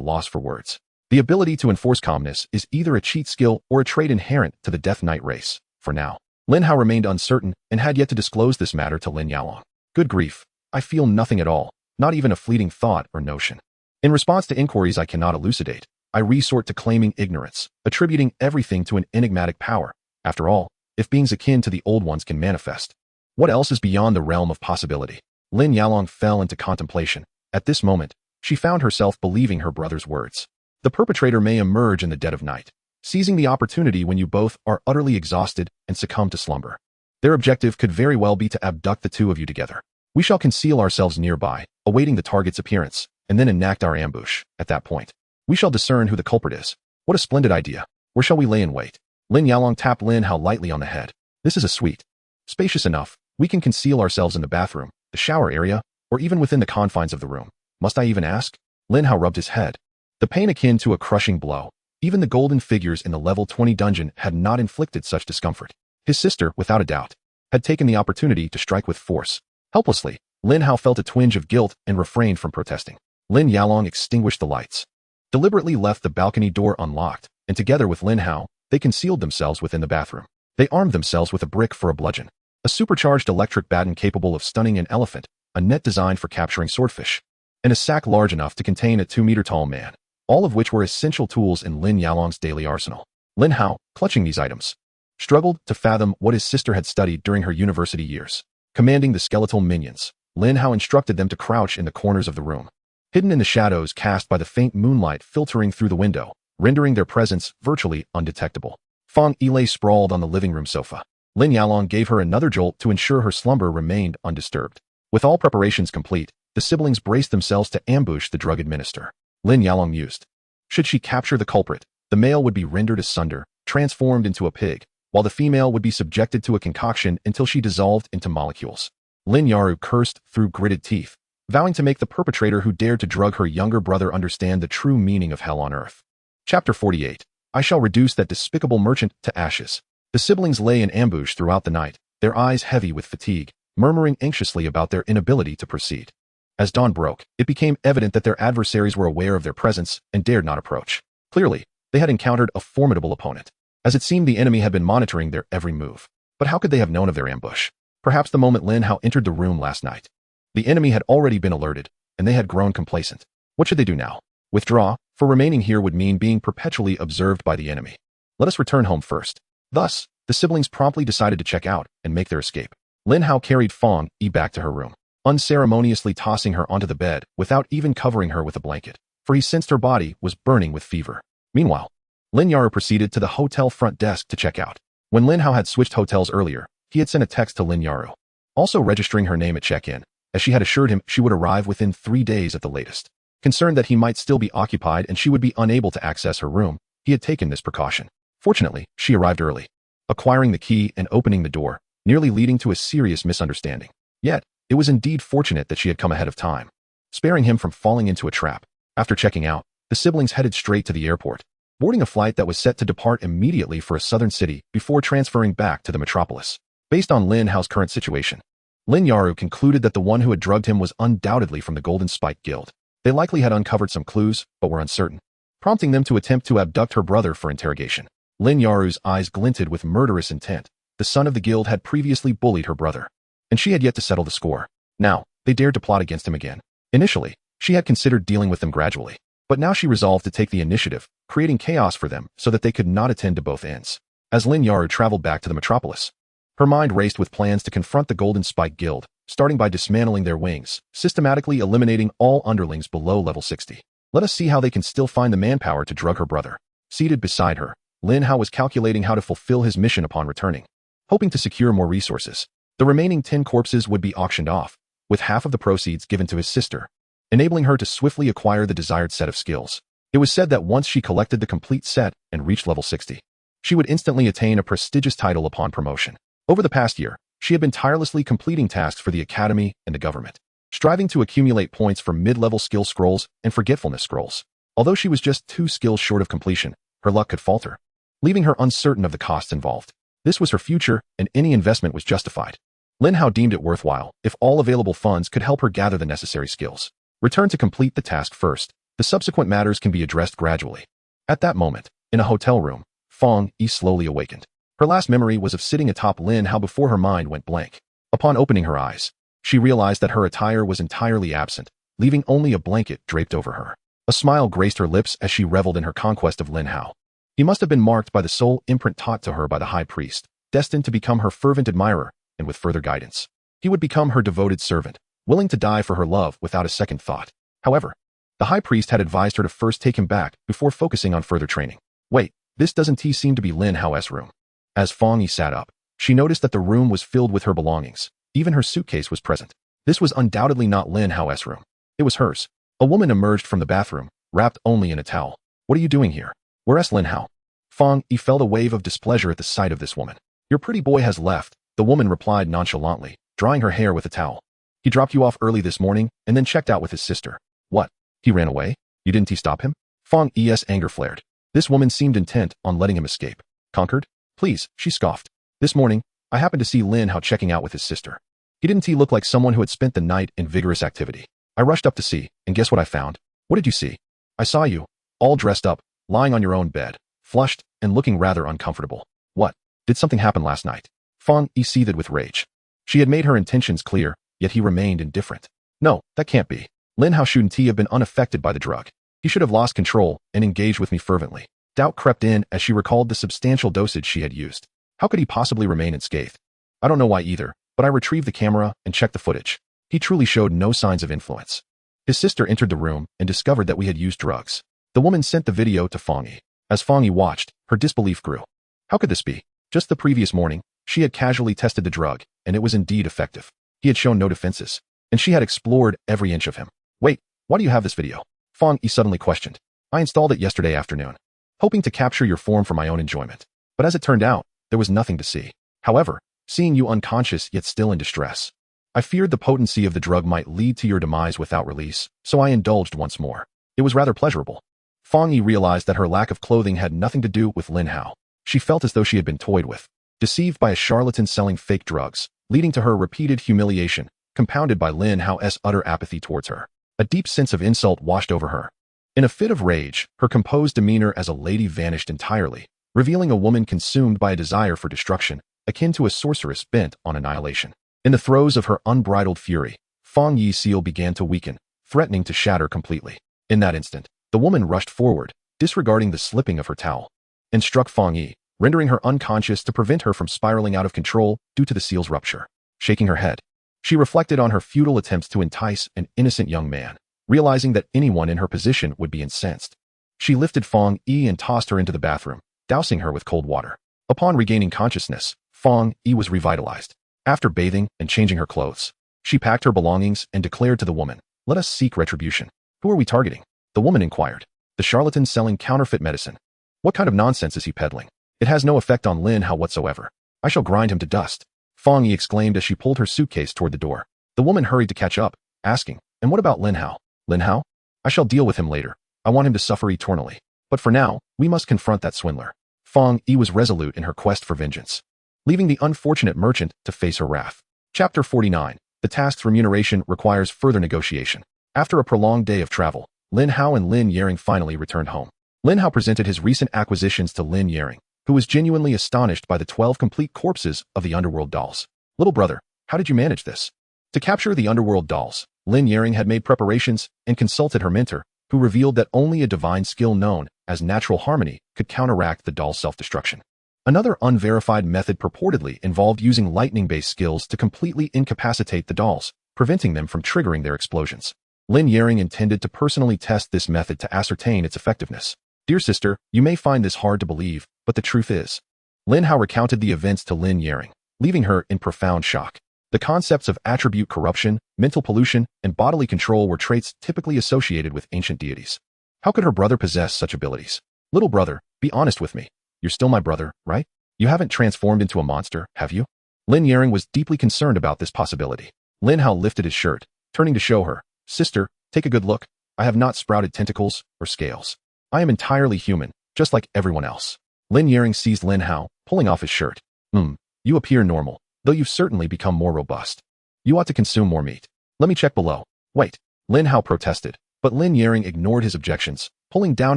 loss for words. The ability to enforce calmness is either a cheat skill or a trait inherent to the Death Knight race. For now, Lin Hao remained uncertain and had yet to disclose this matter to Lin Yalong. Good grief, I feel nothing at all, not even a fleeting thought or notion. In response to inquiries I cannot elucidate, I resort to claiming ignorance, attributing everything to an enigmatic power. After all, if beings akin to the old ones can manifest, what else is beyond the realm of possibility? Lin Yalong fell into contemplation. At this moment, she found herself believing her brother's words. The perpetrator may emerge in the dead of night, seizing the opportunity when you both are utterly exhausted and succumb to slumber. Their objective could very well be to abduct the two of you together. We shall conceal ourselves nearby, awaiting the target's appearance, and then enact our ambush. At that point, we shall discern who the culprit is. What a splendid idea. Where shall we lay in wait? Lin Yalong tapped Lin Hao lightly on the head. This is a suite. Spacious enough. We can conceal ourselves in the bathroom, the shower area, or even within the confines of the room. Must I even ask? Lin Hao rubbed his head. The pain akin to a crushing blow. Even the golden figures in the level 20 dungeon had not inflicted such discomfort. His sister, without a doubt, had taken the opportunity to strike with force. Helplessly, Lin Hao felt a twinge of guilt and refrained from protesting. Lin Yalong extinguished the lights, deliberately left the balcony door unlocked, and together with Lin Hao, they concealed themselves within the bathroom. They armed themselves with a brick for a bludgeon, a supercharged electric baton capable of stunning an elephant, a net designed for capturing swordfish, and a sack large enough to contain a 2-meter-tall man, all of which were essential tools in Lin Yalong's daily arsenal. Lin Hao, clutching these items, struggled to fathom what his sister had studied during her university years. Commanding the skeletal minions, Lin Hao instructed them to crouch in the corners of the room, hidden in the shadows cast by the faint moonlight filtering through the window, rendering their presence virtually undetectable. Fong Yi lay sprawled on the living room sofa. Lin Yalong gave her another jolt to ensure her slumber remained undisturbed. With all preparations complete, the siblings braced themselves to ambush the drug administrator. Lin Yalong mused. Should she capture the culprit, the male would be rendered asunder, transformed into a pig, while the female would be subjected to a concoction until she dissolved into molecules. Lin Yaru cursed through gritted teeth, vowing to make the perpetrator who dared to drug her younger brother understand the true meaning of hell on earth. Chapter 48. I shall reduce that despicable merchant to ashes. The siblings lay in ambush throughout the night, their eyes heavy with fatigue, murmuring anxiously about their inability to proceed. As dawn broke, it became evident that their adversaries were aware of their presence and dared not approach. Clearly, they had encountered a formidable opponent, as it seemed the enemy had been monitoring their every move. But how could they have known of their ambush? Perhaps the moment Lin Hao entered the room last night. The enemy had already been alerted, and they had grown complacent. What should they do now? Withdraw, for remaining here would mean being perpetually observed by the enemy. Let us return home first. Thus, the siblings promptly decided to check out and make their escape. Lin Hao carried Fong Yi back to her room, unceremoniously tossing her onto the bed without even covering her with a blanket, for he sensed her body was burning with fever. Meanwhile, Lin Yaru proceeded to the hotel front desk to check out. When Lin Hao had switched hotels earlier, he had sent a text to Lin Yaru, also registering her name at check-in, as she had assured him she would arrive within 3 days at the latest. Concerned that he might still be occupied and she would be unable to access her room, he had taken this precaution. Fortunately, she arrived early, acquiring the key and opening the door, nearly leading to a serious misunderstanding. Yet, it was indeed fortunate that she had come ahead of time, sparing him from falling into a trap. After checking out, the siblings headed straight to the airport, boarding a flight that was set to depart immediately for a southern city before transferring back to the metropolis. Based on Lin Hao's current situation, Lin Yaru concluded that the one who had drugged him was undoubtedly from the Golden Spike Guild. They likely had uncovered some clues, but were uncertain, prompting them to attempt to abduct her brother for interrogation. Lin Yaru's eyes glinted with murderous intent. The son of the guild had previously bullied her brother, and she had yet to settle the score. Now, they dared to plot against him again. Initially, she had considered dealing with them gradually, but now she resolved to take the initiative, creating chaos for them so that they could not attend to both ends. As Lin Yaru traveled back to the metropolis, her mind raced with plans to confront the Golden Spike Guild, starting by dismantling their wings, systematically eliminating all underlings below level 60. Let us see how they can still find the manpower to drug her brother. Seated beside her, Lin Hao was calculating how to fulfill his mission upon returning, hoping to secure more resources. The remaining 10 corpses would be auctioned off, with half of the proceeds given to his sister, enabling her to swiftly acquire the desired set of skills. It was said that once she collected the complete set and reached level 60, she would instantly attain a prestigious title upon promotion. Over the past year, she had been tirelessly completing tasks for the academy and the government, striving to accumulate points for mid-level skill scrolls and forgetfulness scrolls. Although she was just 2 skills short of completion, her luck could falter, leaving her uncertain of the costs involved. This was her future, and any investment was justified. Lin Hao deemed it worthwhile if all available funds could help her gather the necessary skills. Return to complete the task first. The subsequent matters can be addressed gradually. At that moment, in a hotel room, Fong Yi slowly awakened. Her last memory was of sitting atop Lin Hao before her mind went blank. Upon opening her eyes, She realized that her attire was entirely absent, leaving only a blanket draped over her. A smile graced her lips as she reveled in her conquest of Lin Hao. He must have been marked by the soul imprint taught to her by the high priest, destined to become her fervent admirer, and with further guidance, he would become her devoted servant, willing to die for her love without a second thought. However, the high priest had advised her to first take him back before focusing on further training. Wait, this doesn't seem to be Lin Hao's room. As Fang Yi sat up, she noticed that the room was filled with her belongings. Even her suitcase was present. This was undoubtedly not Lin Hao's room. It was hers. A woman emerged from the bathroom, wrapped only in a towel. What are you doing here? Where's Lin Hao? Fang Yi felt a wave of displeasure at the sight of this woman. Your pretty boy has left, the woman replied nonchalantly, drying her hair with a towel. He dropped you off early this morning and then checked out with his sister. What? He ran away? You didn't stop him? Fang Yi's anger flared. This woman seemed intent on letting him escape. Conquered? Please, she scoffed. This morning, I happened to see Lin Hao checking out with his sister. He didn't look like someone who had spent the night in vigorous activity. I rushed up to see, and guess what I found? What did you see? I saw you, all dressed up, lying on your own bed, flushed, and looking rather uncomfortable. What? Did something happen last night? Fang Yi seethed with rage. She had made her intentions clear, yet he remained indifferent. No, that can't be. Lin Hao shouldn't have been unaffected by the drug. He should have lost control and engaged with me fervently. Doubt crept in as she recalled the substantial dosage she had used. How could he possibly remain unscathed? I don't know why either, but I retrieved the camera and checked the footage. He truly showed no signs of influence. His sister entered the room and discovered that we had used drugs. The woman sent the video to Fang Yi. As Fang Yi watched, her disbelief grew. How could this be? Just the previous morning, she had casually tested the drug, and it was indeed effective. He had shown no defenses, and she had explored every inch of him. Wait, why do you have this video? Fang Yi suddenly questioned. I installed it yesterday afternoon, hoping to capture your form for my own enjoyment. But as it turned out, there was nothing to see. However, seeing you unconscious yet still in distress, I feared the potency of the drug might lead to your demise without release, so I indulged once more. It was rather pleasurable. Fang Yi realized that her lack of clothing had nothing to do with Lin Hao. She felt as though she had been toyed with, deceived by a charlatan selling fake drugs, leading to her repeated humiliation, compounded by Lin Hao's utter apathy towards her. A deep sense of insult washed over her. In a fit of rage, her composed demeanor as a lady vanished entirely, revealing a woman consumed by a desire for destruction, akin to a sorceress bent on annihilation. In the throes of her unbridled fury, Fang Yi's seal began to weaken, threatening to shatter completely. In that instant, the woman rushed forward, disregarding the slipping of her towel, and struck Fang Yi, rendering her unconscious to prevent her from spiraling out of control due to the seal's rupture. Shaking her head, she reflected on her futile attempts to entice an innocent young man, realizing that anyone in her position would be incensed. She lifted Fang Yi and tossed her into the bathroom, dousing her with cold water. Upon regaining consciousness, Fang Yi was revitalized. After bathing and changing her clothes, she packed her belongings and declared to the woman, "Let us seek retribution." Who are we targeting? The woman inquired. The charlatan selling counterfeit medicine. What kind of nonsense is he peddling? It has no effect on Lin Hao whatsoever. I shall grind him to dust. Fang Yi exclaimed as she pulled her suitcase toward the door. The woman hurried to catch up, asking, "And what about Lin Hao?" Lin Hao? I shall deal with him later. I want him to suffer eternally. But for now, we must confront that swindler. Fang Yi was resolute in her quest for vengeance, leaving the unfortunate merchant to face her wrath. Chapter 49. The task's remuneration requires further negotiation. After a prolonged day of travel, Lin Hao and Lin Yaring finally returned home. Lin Hao presented his recent acquisitions to Lin Yaring, who was genuinely astonished by the 12 complete corpses of the Underworld dolls. Little brother, how did you manage this? To capture the Underworld dolls, Lin Yaring had made preparations and consulted her mentor, who revealed that only a divine skill known as natural harmony could counteract the doll's self-destruction. Another unverified method purportedly involved using lightning-based skills to completely incapacitate the dolls, preventing them from triggering their explosions. Lin Yaring intended to personally test this method to ascertain its effectiveness. Dear sister, you may find this hard to believe, but the truth is. Lin Hao recounted the events to Lin Yaring, leaving her in profound shock. The concepts of attribute corruption, mental pollution, and bodily control were traits typically associated with ancient deities. How could her brother possess such abilities? Little brother, be honest with me. You're still my brother, right? You haven't transformed into a monster, have you? Lin Yaring was deeply concerned about this possibility. Lin Hao lifted his shirt, turning to show her, "Sister, take a good look. I have not sprouted tentacles or scales. I am entirely human, just like everyone else." Lin Yaring seized Lin Hao, pulling off his shirt. You appear normal, though you've certainly become more robust. You ought to consume more meat. Let me check below. Wait, Lin Hao protested, but Lin Yaring ignored his objections, pulling down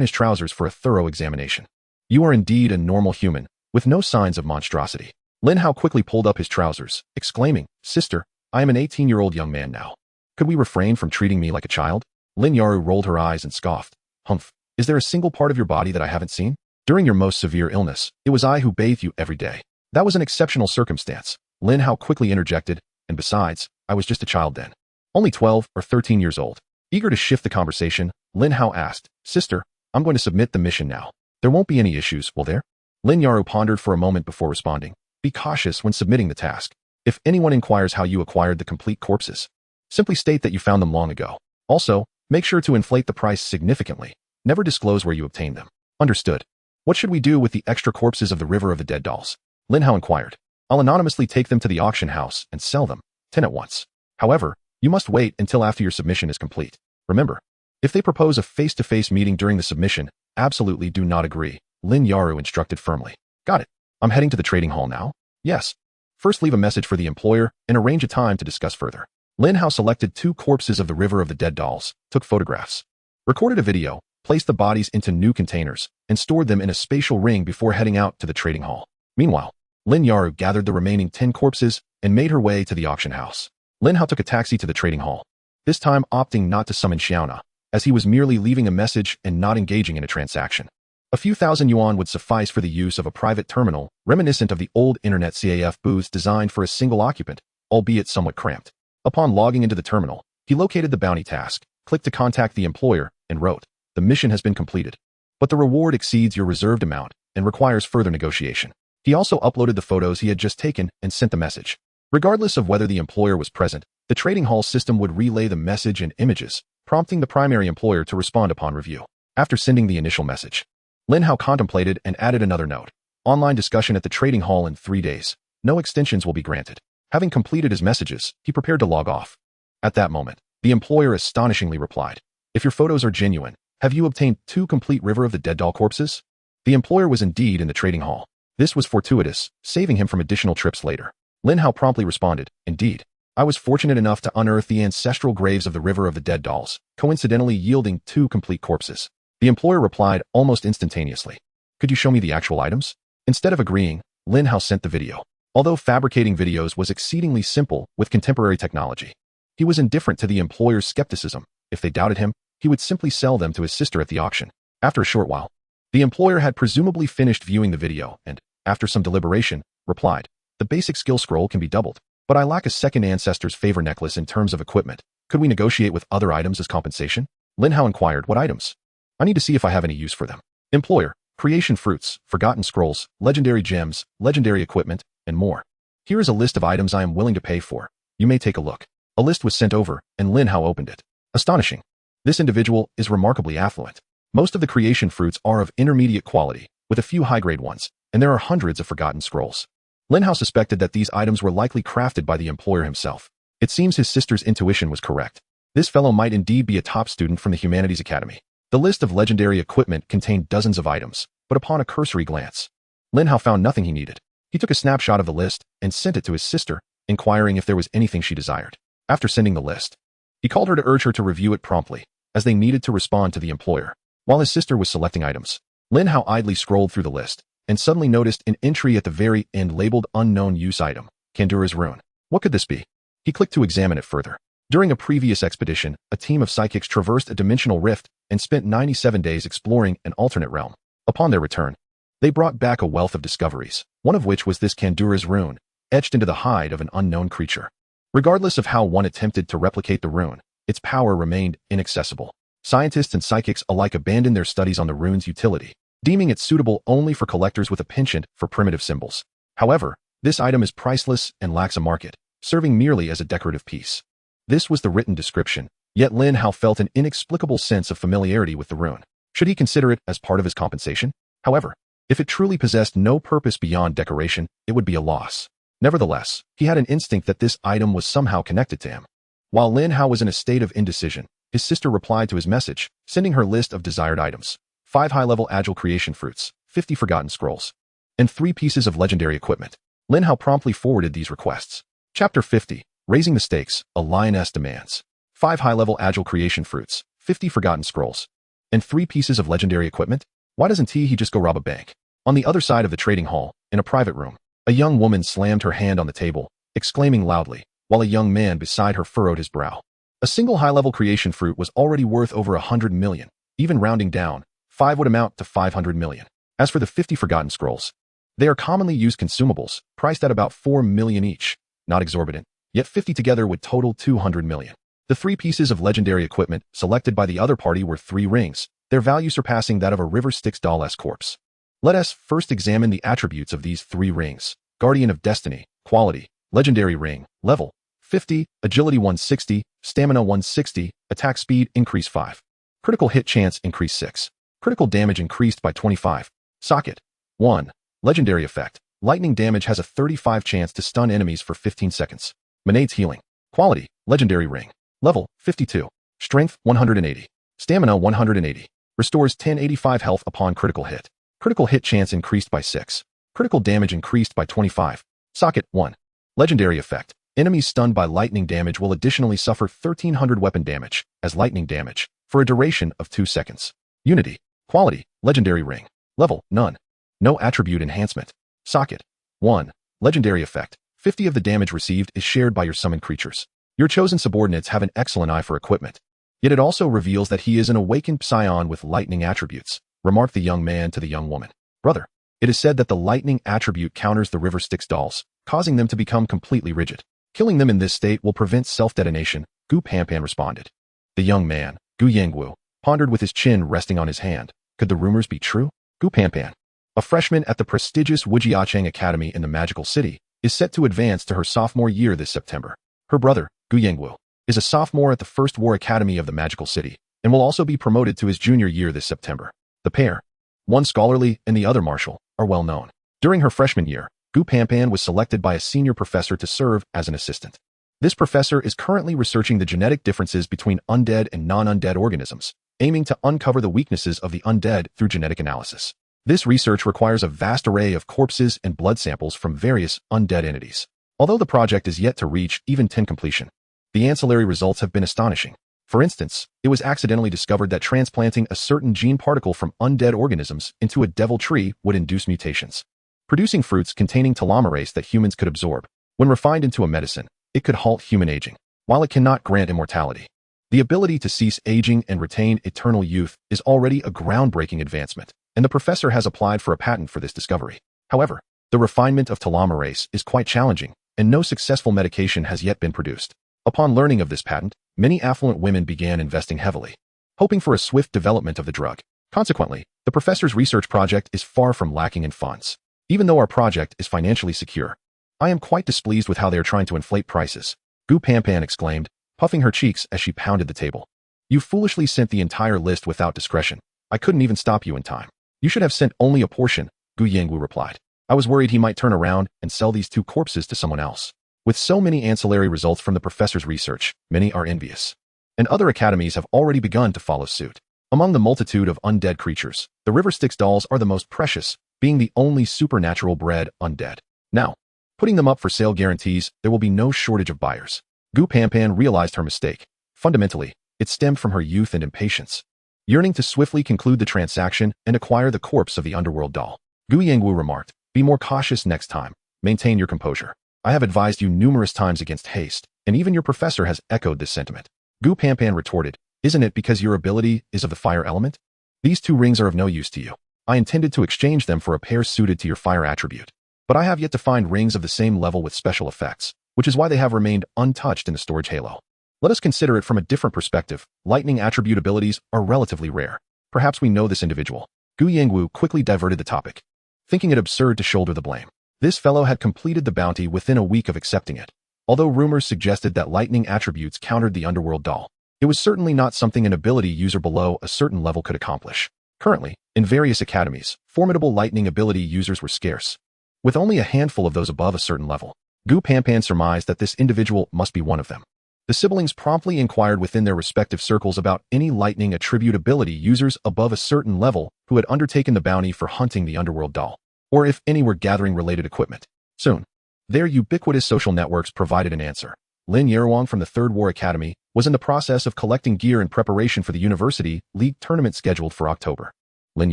his trousers for a thorough examination. You are indeed a normal human, with no signs of monstrosity. Lin Hao quickly pulled up his trousers, exclaiming, "Sister, I am an 18-year-old young man now. Could we refrain from treating me like a child? Lin Hao rolled her eyes and scoffed. Humph. Is there a single part of your body that I haven't seen? During your most severe illness, it was I who bathed you every day. That was an exceptional circumstance. Lin Hao quickly interjected, and besides, I was just a child then. Only 12 or 13 years old. Eager to shift the conversation, Lin Hao asked, Sister, I'm going to submit the mission now. There won't be any issues, will there? Lin Hao pondered for a moment before responding. Be cautious when submitting the task. If anyone inquires how you acquired the complete corpses, simply state that you found them long ago. Also, make sure to inflate the price significantly. Never disclose where you obtained them. Understood. What should we do with the extra corpses of the River of the Dead dolls? Lin Hao inquired. I'll anonymously take them to the auction house and sell them, 10 at once. However, you must wait until after your submission is complete. Remember, if they propose a face-to-face meeting during the submission, absolutely do not agree, Lin Hao instructed firmly. Got it. I'm heading to the trading hall now? Yes. First leave a message for the employer and arrange a time to discuss further. Lin Hao selected 2 corpses of the River of the Dead dolls, took photographs, recorded a video, placed the bodies into new containers, and stored them in a spatial ring before heading out to the trading hall. Meanwhile, Lin Hao gathered the remaining 10 corpses and made her way to the auction house. Lin Hao took a taxi to the trading hall, this time opting not to summon Xiaona, as he was merely leaving a message and not engaging in a transaction. A few thousand yuan would suffice for the use of a private terminal, reminiscent of the old internet CAF booths designed for a single occupant, albeit somewhat cramped. Upon logging into the terminal, he located the bounty task, clicked to contact the employer, and wrote, The mission has been completed, but the reward exceeds your reserved amount and requires further negotiation. He also uploaded the photos he had just taken and sent the message. Regardless of whether the employer was present, the trading hall system would relay the message and images, prompting the primary employer to respond upon review. After sending the initial message, Lin Hao contemplated and added another note. Online discussion at the trading hall in 3 days. No extensions will be granted. Having completed his messages, he prepared to log off. At that moment, the employer astonishingly replied, If your photos are genuine, have you obtained 2 complete River of the Dead doll corpses? The employer was indeed in the trading hall. This was fortuitous, saving him from additional trips later. Lin Hao promptly responded, Indeed. I was fortunate enough to unearth the ancestral graves of the River of the Dead dolls, coincidentally yielding 2 complete corpses. The employer replied almost instantaneously. Could you show me the actual items? Instead of agreeing, Lin Hao sent the video. Although fabricating videos was exceedingly simple with contemporary technology, he was indifferent to the employer's skepticism. If they doubted him, he would simply sell them to his sister at the auction. After a short while, the employer had presumably finished viewing the video and, after some deliberation, replied, The basic skill scroll can be doubled, but I lack a second ancestor's favor necklace in terms of equipment. Could we negotiate with other items as compensation? Lin Hao inquired, What items? I need to see if I have any use for them. Employer, creation fruits, forgotten scrolls, legendary gems, legendary equipment, and more. Here is a list of items I am willing to pay for. You may take a look. A list was sent over, and Lin Hao opened it. Astonishing. This individual is remarkably affluent. Most of the creation fruits are of intermediate quality, with a few high-grade ones, and there are hundreds of forgotten scrolls. Lin Hao suspected that these items were likely crafted by the employer himself. It seems his sister's intuition was correct. This fellow might indeed be a top student from the Humanities Academy. The list of legendary equipment contained dozens of items, but upon a cursory glance, Lin Hao found nothing he needed. He took a snapshot of the list and sent it to his sister, inquiring if there was anything she desired. After sending the list, he called her to urge her to review it promptly, as they needed to respond to the employer. While his sister was selecting items, Lin Hao idly scrolled through the list and suddenly noticed an entry at the very end labeled Unknown Use Item, Kandura's Rune. What could this be? He clicked to examine it further. During a previous expedition, a team of psychics traversed a dimensional rift and spent 97 days exploring an alternate realm. Upon their return, they brought back a wealth of discoveries, one of which was this Kandura's Rune, etched into the hide of an unknown creature. Regardless of how one attempted to replicate the rune, its power remained inaccessible. Scientists and psychics alike abandoned their studies on the rune's utility, deeming it suitable only for collectors with a penchant for primitive symbols. However, this item is priceless and lacks a market, serving merely as a decorative piece. This was the written description, yet Lin Hao felt an inexplicable sense of familiarity with the rune. Should he consider it as part of his compensation? However, if it truly possessed no purpose beyond decoration, it would be a loss. Nevertheless, he had an instinct that this item was somehow connected to him. While Lin Hao was in a state of indecision, his sister replied to his message, sending her list of desired items: 5 high-level agile creation fruits, 50 forgotten scrolls, and 3 pieces of legendary equipment. Lin Hao promptly forwarded these requests. Chapter 50, Raising the Stakes, a Lioness Demands. 5 high-level agile creation fruits, 50 forgotten scrolls, and 3 pieces of legendary equipment? Why doesn't he just go rob a bank? On the other side of the trading hall, in a private room, a young woman slammed her hand on the table, exclaiming loudly, while a young man beside her furrowed his brow. A single high-level creation fruit was already worth over 100 million. Even rounding down, 5 would amount to 500 million. As for the 50 forgotten scrolls, they are commonly used consumables, priced at about 4 million each. Not exorbitant, yet 50 together would total 200 million. The 3 pieces of legendary equipment selected by the other party were 3 rings, their value surpassing that of a River Styx doll-esque corpse. Let us first examine the attributes of these 3 rings. Guardian of Destiny, quality, legendary ring, level, 50, agility 160, stamina 160, attack speed increase 5. Critical hit chance increase 6. Critical damage increased by 25. Socket, 1. Legendary effect. Lightning damage has a 35 chance to stun enemies for 15 seconds. Manhwaedit's healing. Quality, legendary ring. Level, 52. Strength, 180. Stamina, 180. Restores 1085 health upon critical hit. Critical hit chance increased by 6. Critical damage increased by 25. Socket, 1. Legendary effect. Enemies stunned by lightning damage will additionally suffer 1300 weapon damage as lightning damage for a duration of 2 seconds. Unity. Quality, legendary ring. Level, none. No attribute enhancement. Socket, 1. Legendary effect. 50 of the damage received is shared by your summoned creatures. Your chosen subordinates have an excellent eye for equipment. Yet it also reveals that he is an awakened psion with lightning attributes, remarked the young man to the young woman. Brother, it is said that the lightning attribute counters the River Styx dolls, causing them to become completely rigid. Killing them in this state will prevent self-detonation, Gu Panpan responded. The young man, Gu Yangwu, pondered with his chin resting on his hand. Could the rumors be true? Gu Panpan, a freshman at the prestigious Wujiacheng Academy in the Magical City, is set to advance to her sophomore year this September. Her brother, Gu Yangwu, is a sophomore at the First War Academy of the Magical City, and will also be promoted to his junior year this September. The pair, one scholarly and the other martial, are well known. During her freshman year, Gu Panpan was selected by a senior professor to serve as an assistant. This professor is currently researching the genetic differences between undead and non-undead organisms, aiming to uncover the weaknesses of the undead through genetic analysis. This research requires a vast array of corpses and blood samples from various undead entities. Although the project is yet to reach even 10 completion, the ancillary results have been astonishing. For instance, it was accidentally discovered that transplanting a certain gene particle from undead organisms into a devil tree would induce mutations, producing fruits containing telomerase that humans could absorb. When refined into a medicine, it could halt human aging, while it cannot grant immortality. The ability to cease aging and retain eternal youth is already a groundbreaking advancement, and the professor has applied for a patent for this discovery. However, the refinement of telomerase is quite challenging, and no successful medication has yet been produced. Upon learning of this patent, many affluent women began investing heavily, hoping for a swift development of the drug. Consequently, the professor's research project is far from lacking in funds. Even though our project is financially secure, I am quite displeased with how they are trying to inflate prices, Gu Panpan exclaimed, puffing her cheeks as she pounded the table. You foolishly sent the entire list without discretion. I couldn't even stop you in time. You should have sent only a portion, Gu Yangwu replied. I was worried he might turn around and sell these 2 corpses to someone else. With so many ancillary results from the professor's research, many are envious. And other academies have already begun to follow suit. Among the multitude of undead creatures, the River Styx dolls are the most precious, being the only supernatural bred undead. Now, putting them up for sale guarantees there will be no shortage of buyers. Gu Panpan realized her mistake. Fundamentally, it stemmed from her youth and impatience, yearning to swiftly conclude the transaction and acquire the corpse of the underworld doll. Gu Yangwu remarked, be more cautious next time. Maintain your composure. I have advised you numerous times against haste, and even your professor has echoed this sentiment. Gu Panpan retorted, isn't it because your ability is of the fire element? These 2 rings are of no use to you. I intended to exchange them for a pair suited to your fire attribute, but I have yet to find rings of the same level with special effects, which is why they have remained untouched in the storage halo. Let us consider it from a different perspective. Lightning attribute abilities are relatively rare. Perhaps we know this individual. Gu Yangwu quickly diverted the topic, thinking it absurd to shoulder the blame. This fellow had completed the bounty within a week of accepting it. Although rumors suggested that lightning attributes countered the underworld doll, it was certainly not something an ability user below a certain level could accomplish. Currently, in various academies, formidable lightning ability users were scarce. With only a handful of those above a certain level, Gu Panpan surmised that this individual must be one of them. The siblings promptly inquired within their respective circles about any lightning attribute ability users above a certain level who had undertaken the bounty for hunting the underworld doll, or if any were gathering related equipment. Soon, their ubiquitous social networks provided an answer. Lin Hao from the Third War Academy was in the process of collecting gear in preparation for the University League tournament scheduled for October. Lin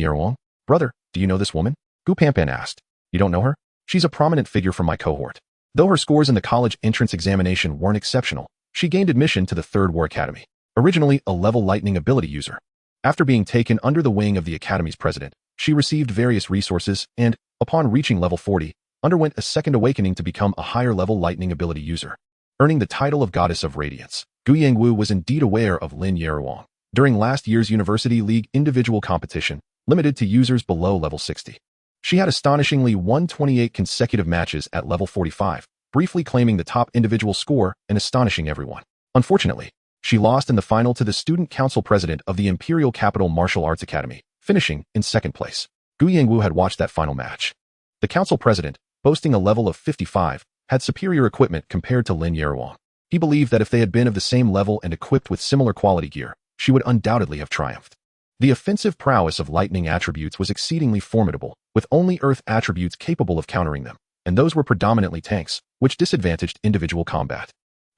Hao? Brother, do you know this woman? Gu Panpan asked. You don't know her? She's a prominent figure from my cohort. Though her scores in the college entrance examination weren't exceptional, she gained admission to the Third War Academy, originally a level lightning ability user. After being taken under the wing of the Academy's president, she received various resources and, upon reaching level 40, underwent a second awakening to become a higher-level lightning ability user. Earning the title of Goddess of Radiance, Gu Yangwu was indeed aware of Lin Hao during last year's University League individual competition, limited to users below level 60. She had astonishingly won 28 consecutive matches at level 45, briefly claiming the top individual score and astonishing everyone. Unfortunately, she lost in the final to the student council president of the Imperial Capital Martial Arts Academy, finishing in second place. Gu Yangwu had watched that final match. The council president, boasting a level of 55, had superior equipment compared to Lin Hao. He believed that if they had been of the same level and equipped with similar quality gear, she would undoubtedly have triumphed. The offensive prowess of lightning attributes was exceedingly formidable, with only earth attributes capable of countering them, and those were predominantly tanks, which disadvantaged individual combat.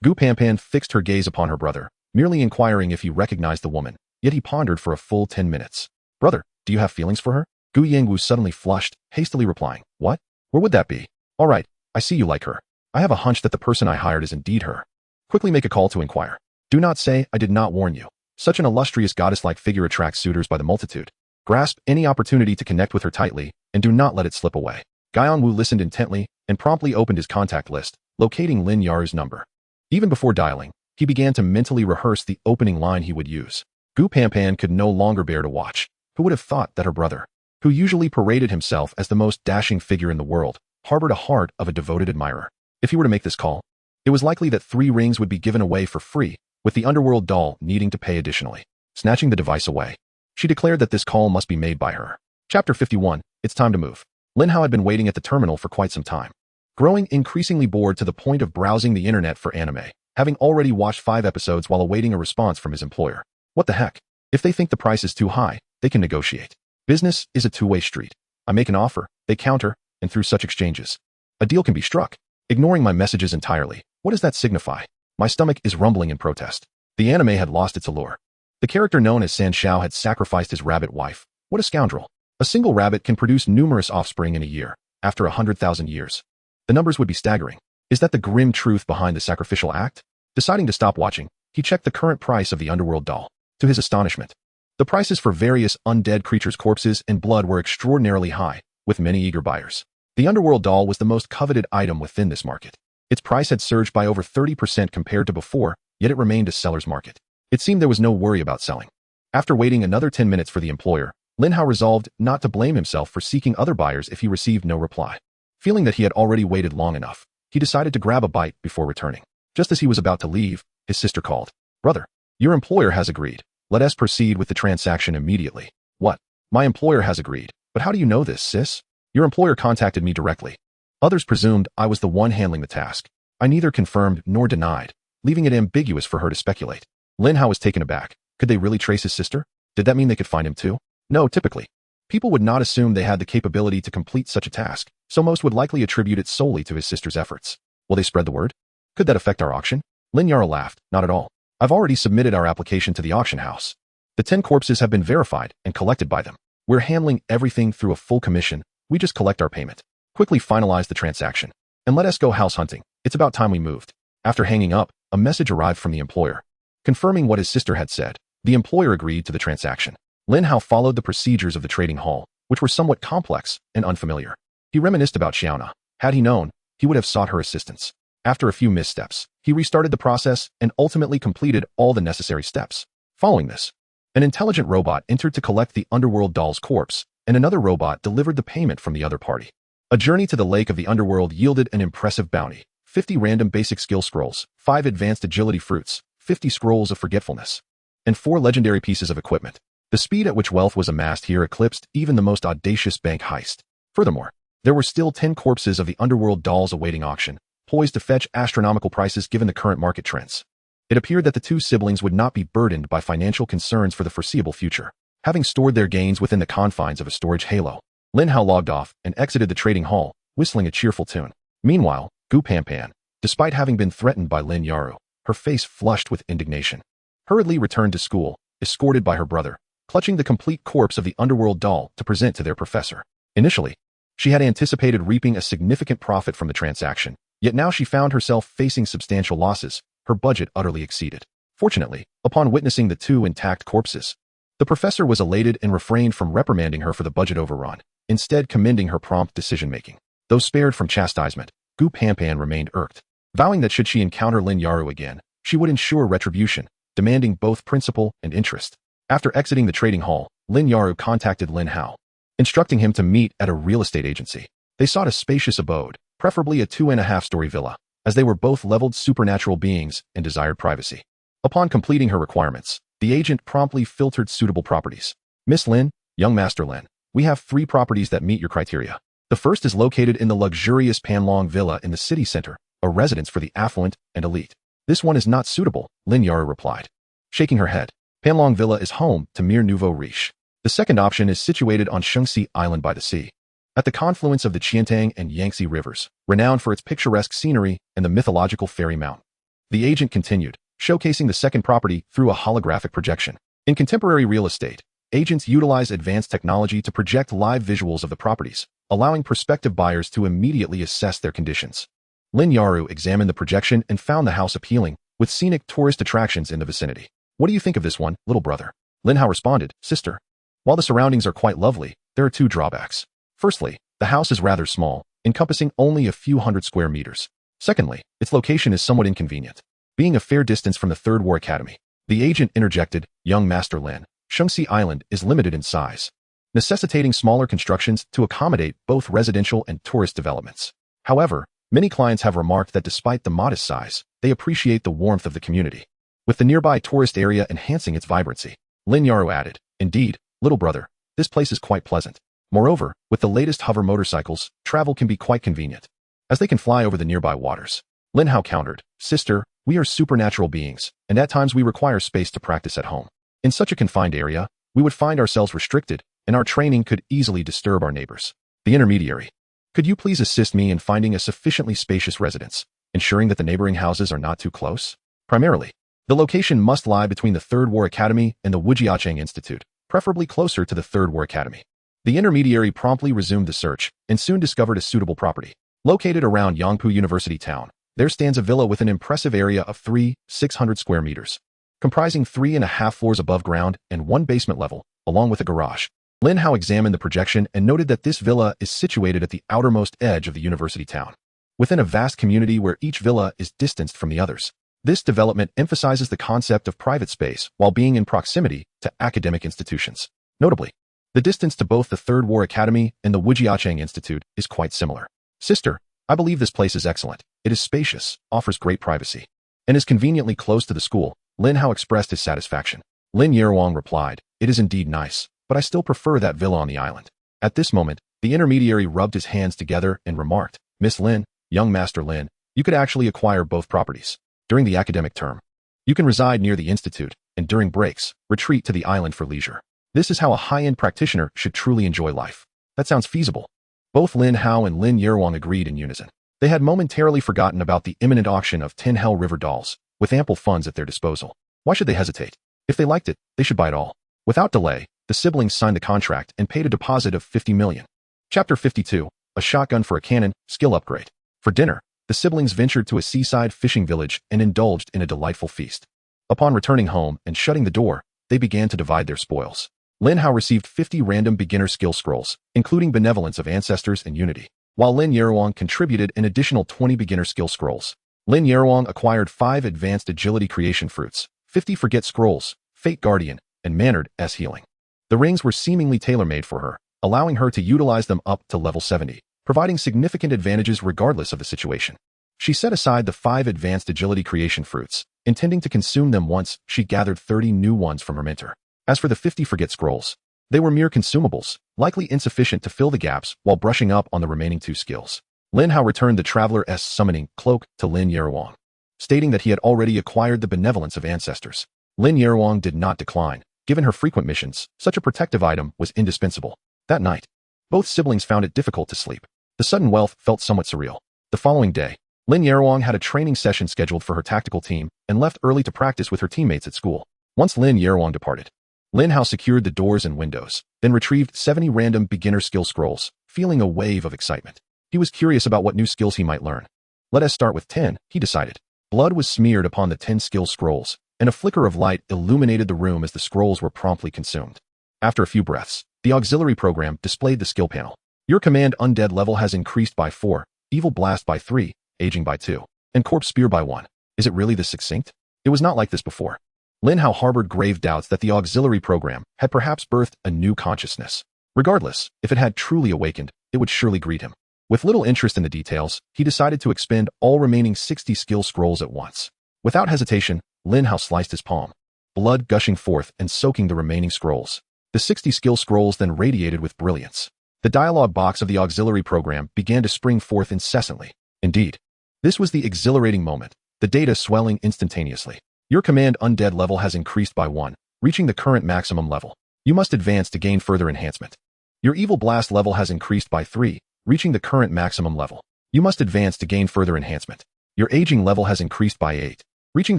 Gu Panpan fixed her gaze upon her brother, merely inquiring if he recognized the woman, yet he pondered for a full 10 minutes. "Brother, do you have feelings for her?" Gu Yangwu suddenly flushed, hastily replying, "What? Where would that be? All right, I see you like her. I have a hunch that the person I hired is indeed her. Quickly make a call to inquire. Do not say I did not warn you. Such an illustrious goddess-like figure attracts suitors by the multitude. Grasp any opportunity to connect with her tightly, and do not let it slip away." Guianwu listened intently and promptly opened his contact list, locating Lin Yao's number. Even before dialing, he began to mentally rehearse the opening line he would use. Gu Panpan could no longer bear to watch. Who would have thought that her brother, who usually paraded himself as the most dashing figure in the world, harbored a heart of a devoted admirer? If he were to make this call, it was likely that 3 rings would be given away for free, with the underworld doll needing to pay additionally. Snatching the device away, she declared that this call must be made by her. Chapter 51, It's Time to Move. Lin Hao had been waiting at the terminal for quite some time, growing increasingly bored to the point of browsing the internet for anime, having already watched 5 episodes while awaiting a response from his employer. What the heck? If they think the price is too high, they can negotiate. Business is a two-way street. I make an offer, they counter, and through such exchanges, a deal can be struck. Ignoring my messages entirely, what does that signify? My stomach is rumbling in protest. The anime had lost its allure. The character known as San Xiao had sacrificed his rabbit wife. What a scoundrel. A single rabbit can produce numerous offspring in a year, after 100,000 years. The numbers would be staggering. Is that the grim truth behind the sacrificial act? Deciding to stop watching, he checked the current price of the underworld doll. To his astonishment, the prices for various undead creatures' corpses and blood were extraordinarily high, with many eager buyers. The underworld doll was the most coveted item within this market. Its price had surged by over 30% compared to before, yet it remained a seller's market. It seemed there was no worry about selling. After waiting another 10 minutes for the employer, Lin Hao resolved not to blame himself for seeking other buyers if he received no reply. Feeling that he had already waited long enough, he decided to grab a bite before returning. Just as he was about to leave, his sister called. "Brother, your employer has agreed. Let us proceed with the transaction immediately." "What? My employer has agreed. But how do you know this, sis?" "Your employer contacted me directly. Others presumed I was the one handling the task. I neither confirmed nor denied, leaving it ambiguous for her to speculate." Lin Hao was taken aback. Could they really trace his sister? Did that mean they could find him too? No, typically. People would not assume they had the capability to complete such a task, so most would likely attribute it solely to his sister's efforts. Will they spread the word? Could that affect our auction? Lin Yara laughed. Not at all. I've already submitted our application to the auction house. The 10 corpses have been verified and collected by them. We're handling everything through a full commission. We just collect our payment. Quickly finalize the transaction. And let us go house hunting. It's about time we moved. After hanging up, a message arrived from the employer. Confirming what his sister had said, the employer agreed to the transaction. Lin Hao followed the procedures of the trading hall, which were somewhat complex and unfamiliar. He reminisced about Xiaona. Had he known, he would have sought her assistance. After a few missteps, he restarted the process and ultimately completed all the necessary steps. Following this, an intelligent robot entered to collect the underworld doll's corpse, and another robot delivered the payment from the other party. A journey to the lake of the underworld yielded an impressive bounty: 50 random basic skill scrolls, 5 advanced agility fruits, 50 scrolls of forgetfulness, and 4 legendary pieces of equipment. The speed at which wealth was amassed here eclipsed even the most audacious bank heist. Furthermore, there were still 10 corpses of the underworld dolls awaiting auction, poised to fetch astronomical prices given the current market trends. It appeared that the 2 siblings would not be burdened by financial concerns for the foreseeable future, having stored their gains within the confines of a storage halo. Lin Hao logged off and exited the trading hall, whistling a cheerful tune. Meanwhile, Gu Panpan, despite having been threatened by Lin Yaru, her face flushed with indignation, hurriedly returned to school, escorted by her brother, clutching the complete corpse of the underworld doll to present to their professor. Initially, she had anticipated reaping a significant profit from the transaction, Yet now she found herself facing substantial losses, her budget utterly exceeded. Fortunately, upon witnessing the two intact corpses, the professor was elated and refrained from reprimanding her for the budget overrun, instead commending her prompt decision-making. Though spared from chastisement, Gu Panpan remained irked, vowing that should she encounter Lin Hao again, she would ensure retribution, demanding both principal and interest. After exiting the trading hall, Lin Hao contacted Lin Hao, instructing him to meet at a real estate agency. They sought a spacious abode, preferably a 2.5-story villa, as they were both leveled supernatural beings and desired privacy. Upon completing her requirements, the agent promptly filtered suitable properties. Miss Lin, young Master Lin, we have 3 properties that meet your criteria. The first is located in the luxurious Panlong Villa in the city center, a residence for the affluent and elite. This one is not suitable, Lin Hao replied, shaking her head. Panlong Villa is home to mere nouveau riche. The second option is situated on Shengxi Island by the sea, at the confluence of the Qiantang and Yangtze rivers, renowned for its picturesque scenery and the mythological fairy mountain. The agent continued, showcasing the second property through a holographic projection. In contemporary real estate, agents utilize advanced technology to project live visuals of the properties, allowing prospective buyers to immediately assess their conditions. Lin Hao examined the projection and found the house appealing, with scenic tourist attractions in the vicinity. What do you think of this one, little brother? Lin Hao responded, sister. While the surroundings are quite lovely, there are 2 drawbacks. Firstly, the house is rather small, encompassing only a few hundred square meters. Secondly, its location is somewhat inconvenient, being a fair distance from the Third War Academy. The agent interjected, young Master Lin, Shengxi Island is limited in size, necessitating smaller constructions to accommodate both residential and tourist developments. However, many clients have remarked that despite the modest size, they appreciate the warmth of the community, with the nearby tourist area enhancing its vibrancy. Lin Hao added, indeed, little brother, this place is quite pleasant. Moreover, with the latest hover motorcycles, travel can be quite convenient, as they can fly over the nearby waters. Lin Hao countered, sister, we are supernatural beings, and at times we require space to practice at home. In such a confined area, we would find ourselves restricted, and our training could easily disturb our neighbors. The intermediary, could you please assist me in finding a sufficiently spacious residence, ensuring that the neighboring houses are not too close? Primarily, the location must lie between the Third War Academy and the Wujiacheng Institute, preferably closer to the Third War Academy. The intermediary promptly resumed the search and soon discovered a suitable property. Located around Yangpu University Town, there stands a villa with an impressive area of 600 square meters, comprising 3.5 floors above ground and 1 basement level, along with a garage. Lin Hao examined the projection and noted that this villa is situated at the outermost edge of the university town, within a vast community where each villa is distanced from the others. This development emphasizes the concept of private space while being in proximity to academic institutions. Notably, the distance to both the Third War Academy and the Wujiacheng Institute is quite similar. Sister, I believe this place is excellent. It is spacious, offers great privacy, and is conveniently close to the school. Lin Hao expressed his satisfaction. Lin Hao replied, it is indeed nice, but I still prefer that villa on the island. At this moment, the intermediary rubbed his hands together and remarked, Miss Lin, young Master Lin, you could actually acquire both properties. During the academic term, you can reside near the institute, and during breaks, retreat to the island for leisure. This is how a high-end practitioner should truly enjoy life. That sounds feasible. Both Lin Hao and Lin Hao agreed in unison. They had momentarily forgotten about the imminent auction of 10 Hell River dolls, with ample funds at their disposal. Why should they hesitate? If they liked it, they should buy it all. Without delay, the siblings signed the contract and paid a deposit of 50 million. Chapter 52, A Shotgun for a Cannon, Skill Upgrade. For dinner, the siblings ventured to a seaside fishing village and indulged in a delightful feast. Upon returning home and shutting the door, they began to divide their spoils. Lin Hao received 50 random beginner skill scrolls, including Benevolence of Ancestors and Unity, while Lin Hao contributed an additional 20 beginner skill scrolls. Lin Hao acquired 5 advanced agility creation fruits, 50 forget scrolls, Fate Guardian, and Mannered S healing. The rings were seemingly tailor-made for her, allowing her to utilize them up to level 70, providing significant advantages regardless of the situation. She set aside the 5 advanced agility creation fruits, intending to consume them once she gathered 30 new ones from her mentor. As for the 50 forget scrolls, they were mere consumables, likely insufficient to fill the gaps while brushing up on the remaining 2 skills. Lin Hao returned the Traveler's summoning cloak to Lin Hao, stating that he had already acquired the Benevolence of Ancestors. Lin Hao did not decline. Given her frequent missions, such a protective item was indispensable. That night, both siblings found it difficult to sleep. The sudden wealth felt somewhat surreal. The following day, Lin Hao had a training session scheduled for her tactical team and left early to practice with her teammates at school. Once Lin Hao departed, Lin Hao secured the doors and windows, then retrieved 70 random beginner skill scrolls, feeling a wave of excitement. He was curious about what new skills he might learn. Let us start with 10, he decided. Blood was smeared upon the 10 skill scrolls, and a flicker of light illuminated the room as the scrolls were promptly consumed. After a few breaths, the auxiliary program displayed the skill panel. Your command Undead level has increased by 4, Evil Blast by 3, Aging by 2, and Corpse Spear by 1. Is it really this succinct? It was not like this before. Lin Hao harbored grave doubts that the auxiliary program had perhaps birthed a new consciousness. Regardless, if it had truly awakened, it would surely greet him. With little interest in the details, he decided to expend all remaining 60 skill scrolls at once. Without hesitation, Lin Hao sliced his palm, blood gushing forth and soaking the remaining scrolls. The 60 skill scrolls then radiated with brilliance. The dialogue box of the auxiliary program began to spring forth incessantly. Indeed, this was the exhilarating moment, the data swelling instantaneously. Your command Undead level has increased by 1, reaching the current maximum level. You must advance to gain further enhancement. Your Evil Blast level has increased by 3, reaching the current maximum level. You must advance to gain further enhancement. Your Aging level has increased by 8, reaching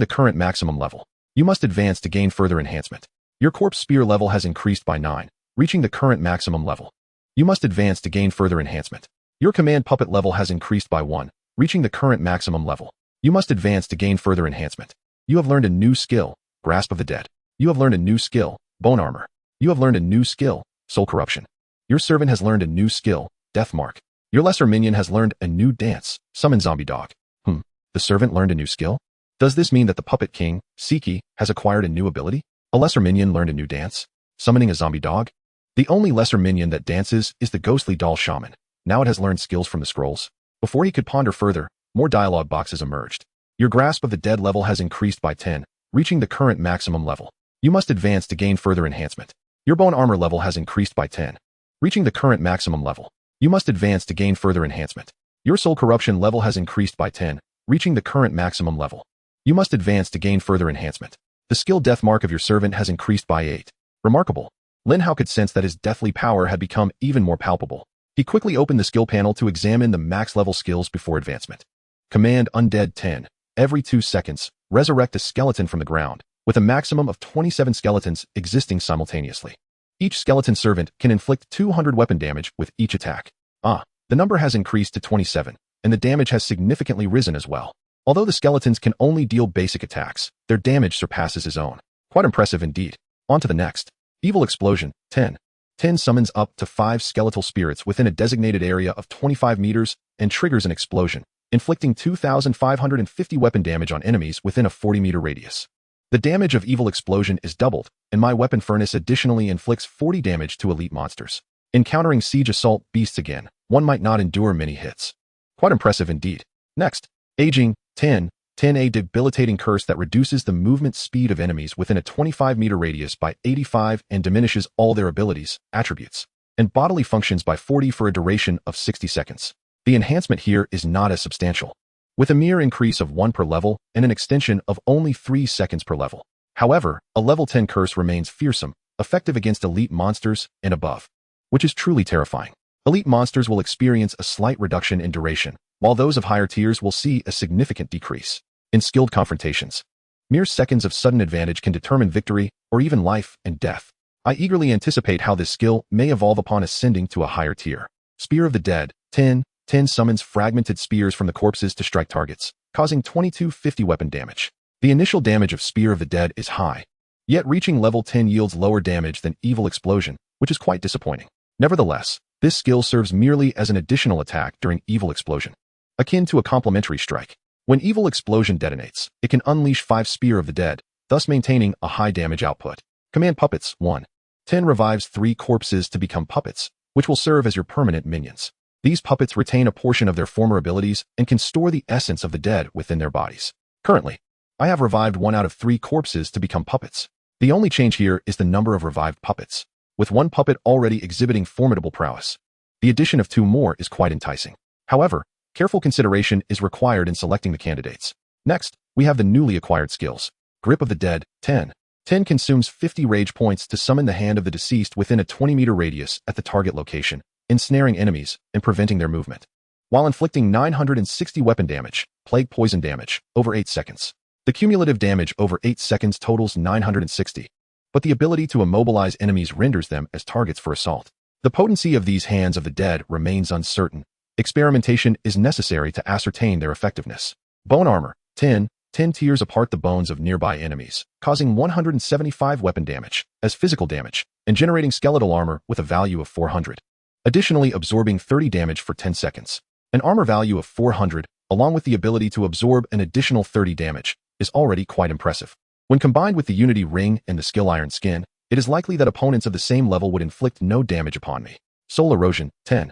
the current maximum level. You must advance to gain further enhancement. Your Corpse Spear level has increased by 9, reaching the current maximum level. You must advance to gain further enhancement. Your Command Puppet level has increased by 1, reaching the current maximum level. You must advance to gain further enhancement. You have learned a new skill, Grasp of the Dead. You have learned a new skill, Bone Armor. You have learned a new skill, Soul Corruption. Your servant has learned a new skill, Death Mark. Your lesser minion has learned a new dance, Summon Zombie Dog. The servant learned a new skill? Does this mean that the Puppet King, Siki, has acquired a new ability? A lesser minion learned a new dance, summoning a zombie dog? The only lesser minion that dances is the ghostly doll shaman. Now it has learned skills from the scrolls. Before he could ponder further, more dialogue boxes emerged. Your Grasp of the Dead level has increased by 10, reaching the current maximum level. You must advance to gain further enhancement. Your Bone Armor level has increased by 10, reaching the current maximum level. You must advance to gain further enhancement. Your Soul Corruption level has increased by 10, reaching the current maximum level. You must advance to gain further enhancement. The skill Death Mark of your servant has increased by 8. Remarkable. Lin Hao could sense that his deathly power had become even more palpable. He quickly opened the skill panel to examine the max level skills before advancement. Command Undead 10. Every 2 seconds, resurrect a skeleton from the ground, with a maximum of 27 skeletons existing simultaneously. Each skeleton servant can inflict 200 weapon damage with each attack. The number has increased to 27, and the damage has significantly risen as well. Although the skeletons can only deal basic attacks, their damage surpasses his own. Quite impressive indeed. On to the next. Evil Explosion 10. 10 summons up to 5 skeletal spirits within a designated area of 25 meters and triggers an explosion, inflicting 2,550 weapon damage on enemies within a 40-meter radius. The damage of Evil Explosion is doubled, and my weapon furnace additionally inflicts 40 damage to elite monsters. Encountering Siege Assault beasts again, one might not endure many hits. Quite impressive indeed. Next. Aging 10. 10 a debilitating curse that reduces the movement speed of enemies within a 25-meter radius by 85 and diminishes all their abilities, attributes, and bodily functions by 40 for a duration of 60 seconds. The enhancement here is not as substantial, with a mere increase of 1 per level and an extension of only 3 seconds per level. However, a level 10 curse remains fearsome, effective against elite monsters and above, which is truly terrifying. Elite monsters will experience a slight reduction in duration, while those of higher tiers will see a significant decrease. In skilled confrontations, mere seconds of sudden advantage can determine victory or even life and death. I eagerly anticipate how this skill may evolve upon ascending to a higher tier. Spear of the Dead 10. 10 summons fragmented spears from the corpses to strike targets, causing 2250 weapon damage. The initial damage of Spear of the Dead is high, yet reaching level 10 yields lower damage than Evil Explosion, which is quite disappointing. Nevertheless, this skill serves merely as an additional attack during Evil Explosion, akin to a complementary strike. When Evil Explosion detonates, it can unleash 5 Spear of the Dead, thus maintaining a high damage output. Command Puppets 1. 10 revives 3 corpses to become puppets, which will serve as your permanent minions. These puppets retain a portion of their former abilities and can store the essence of the dead within their bodies. Currently, I have revived 1 out of 3 corpses to become puppets. The only change here is the number of revived puppets, with 1 puppet already exhibiting formidable prowess. The addition of 2 more is quite enticing. However, careful consideration is required in selecting the candidates. Next, we have the newly acquired skills. Grip of the Dead 10. 10 consumes 50 rage points to summon the hand of the deceased within a 20-meter radius at the target location, ensnaring enemies and preventing their movement, while inflicting 960 weapon damage, plague poison damage, over 8 seconds. The cumulative damage over 8 seconds totals 960, but the ability to immobilize enemies renders them as targets for assault. The potency of these Hands of the Dead remains uncertain, Experimentation is necessary to ascertain their effectiveness. Bone armor, 10 tears apart the bones of nearby enemies, causing 175 weapon damage as physical damage, and generating skeletal armor with a value of 400. Additionally, absorbing 30 damage for 10 seconds. An armor value of 400, along with the ability to absorb an additional 30 damage, is already quite impressive. When combined with the Unity Ring and the skill Iron Skin, it is likely that opponents of the same level would inflict no damage upon me. Soul Erosion, 10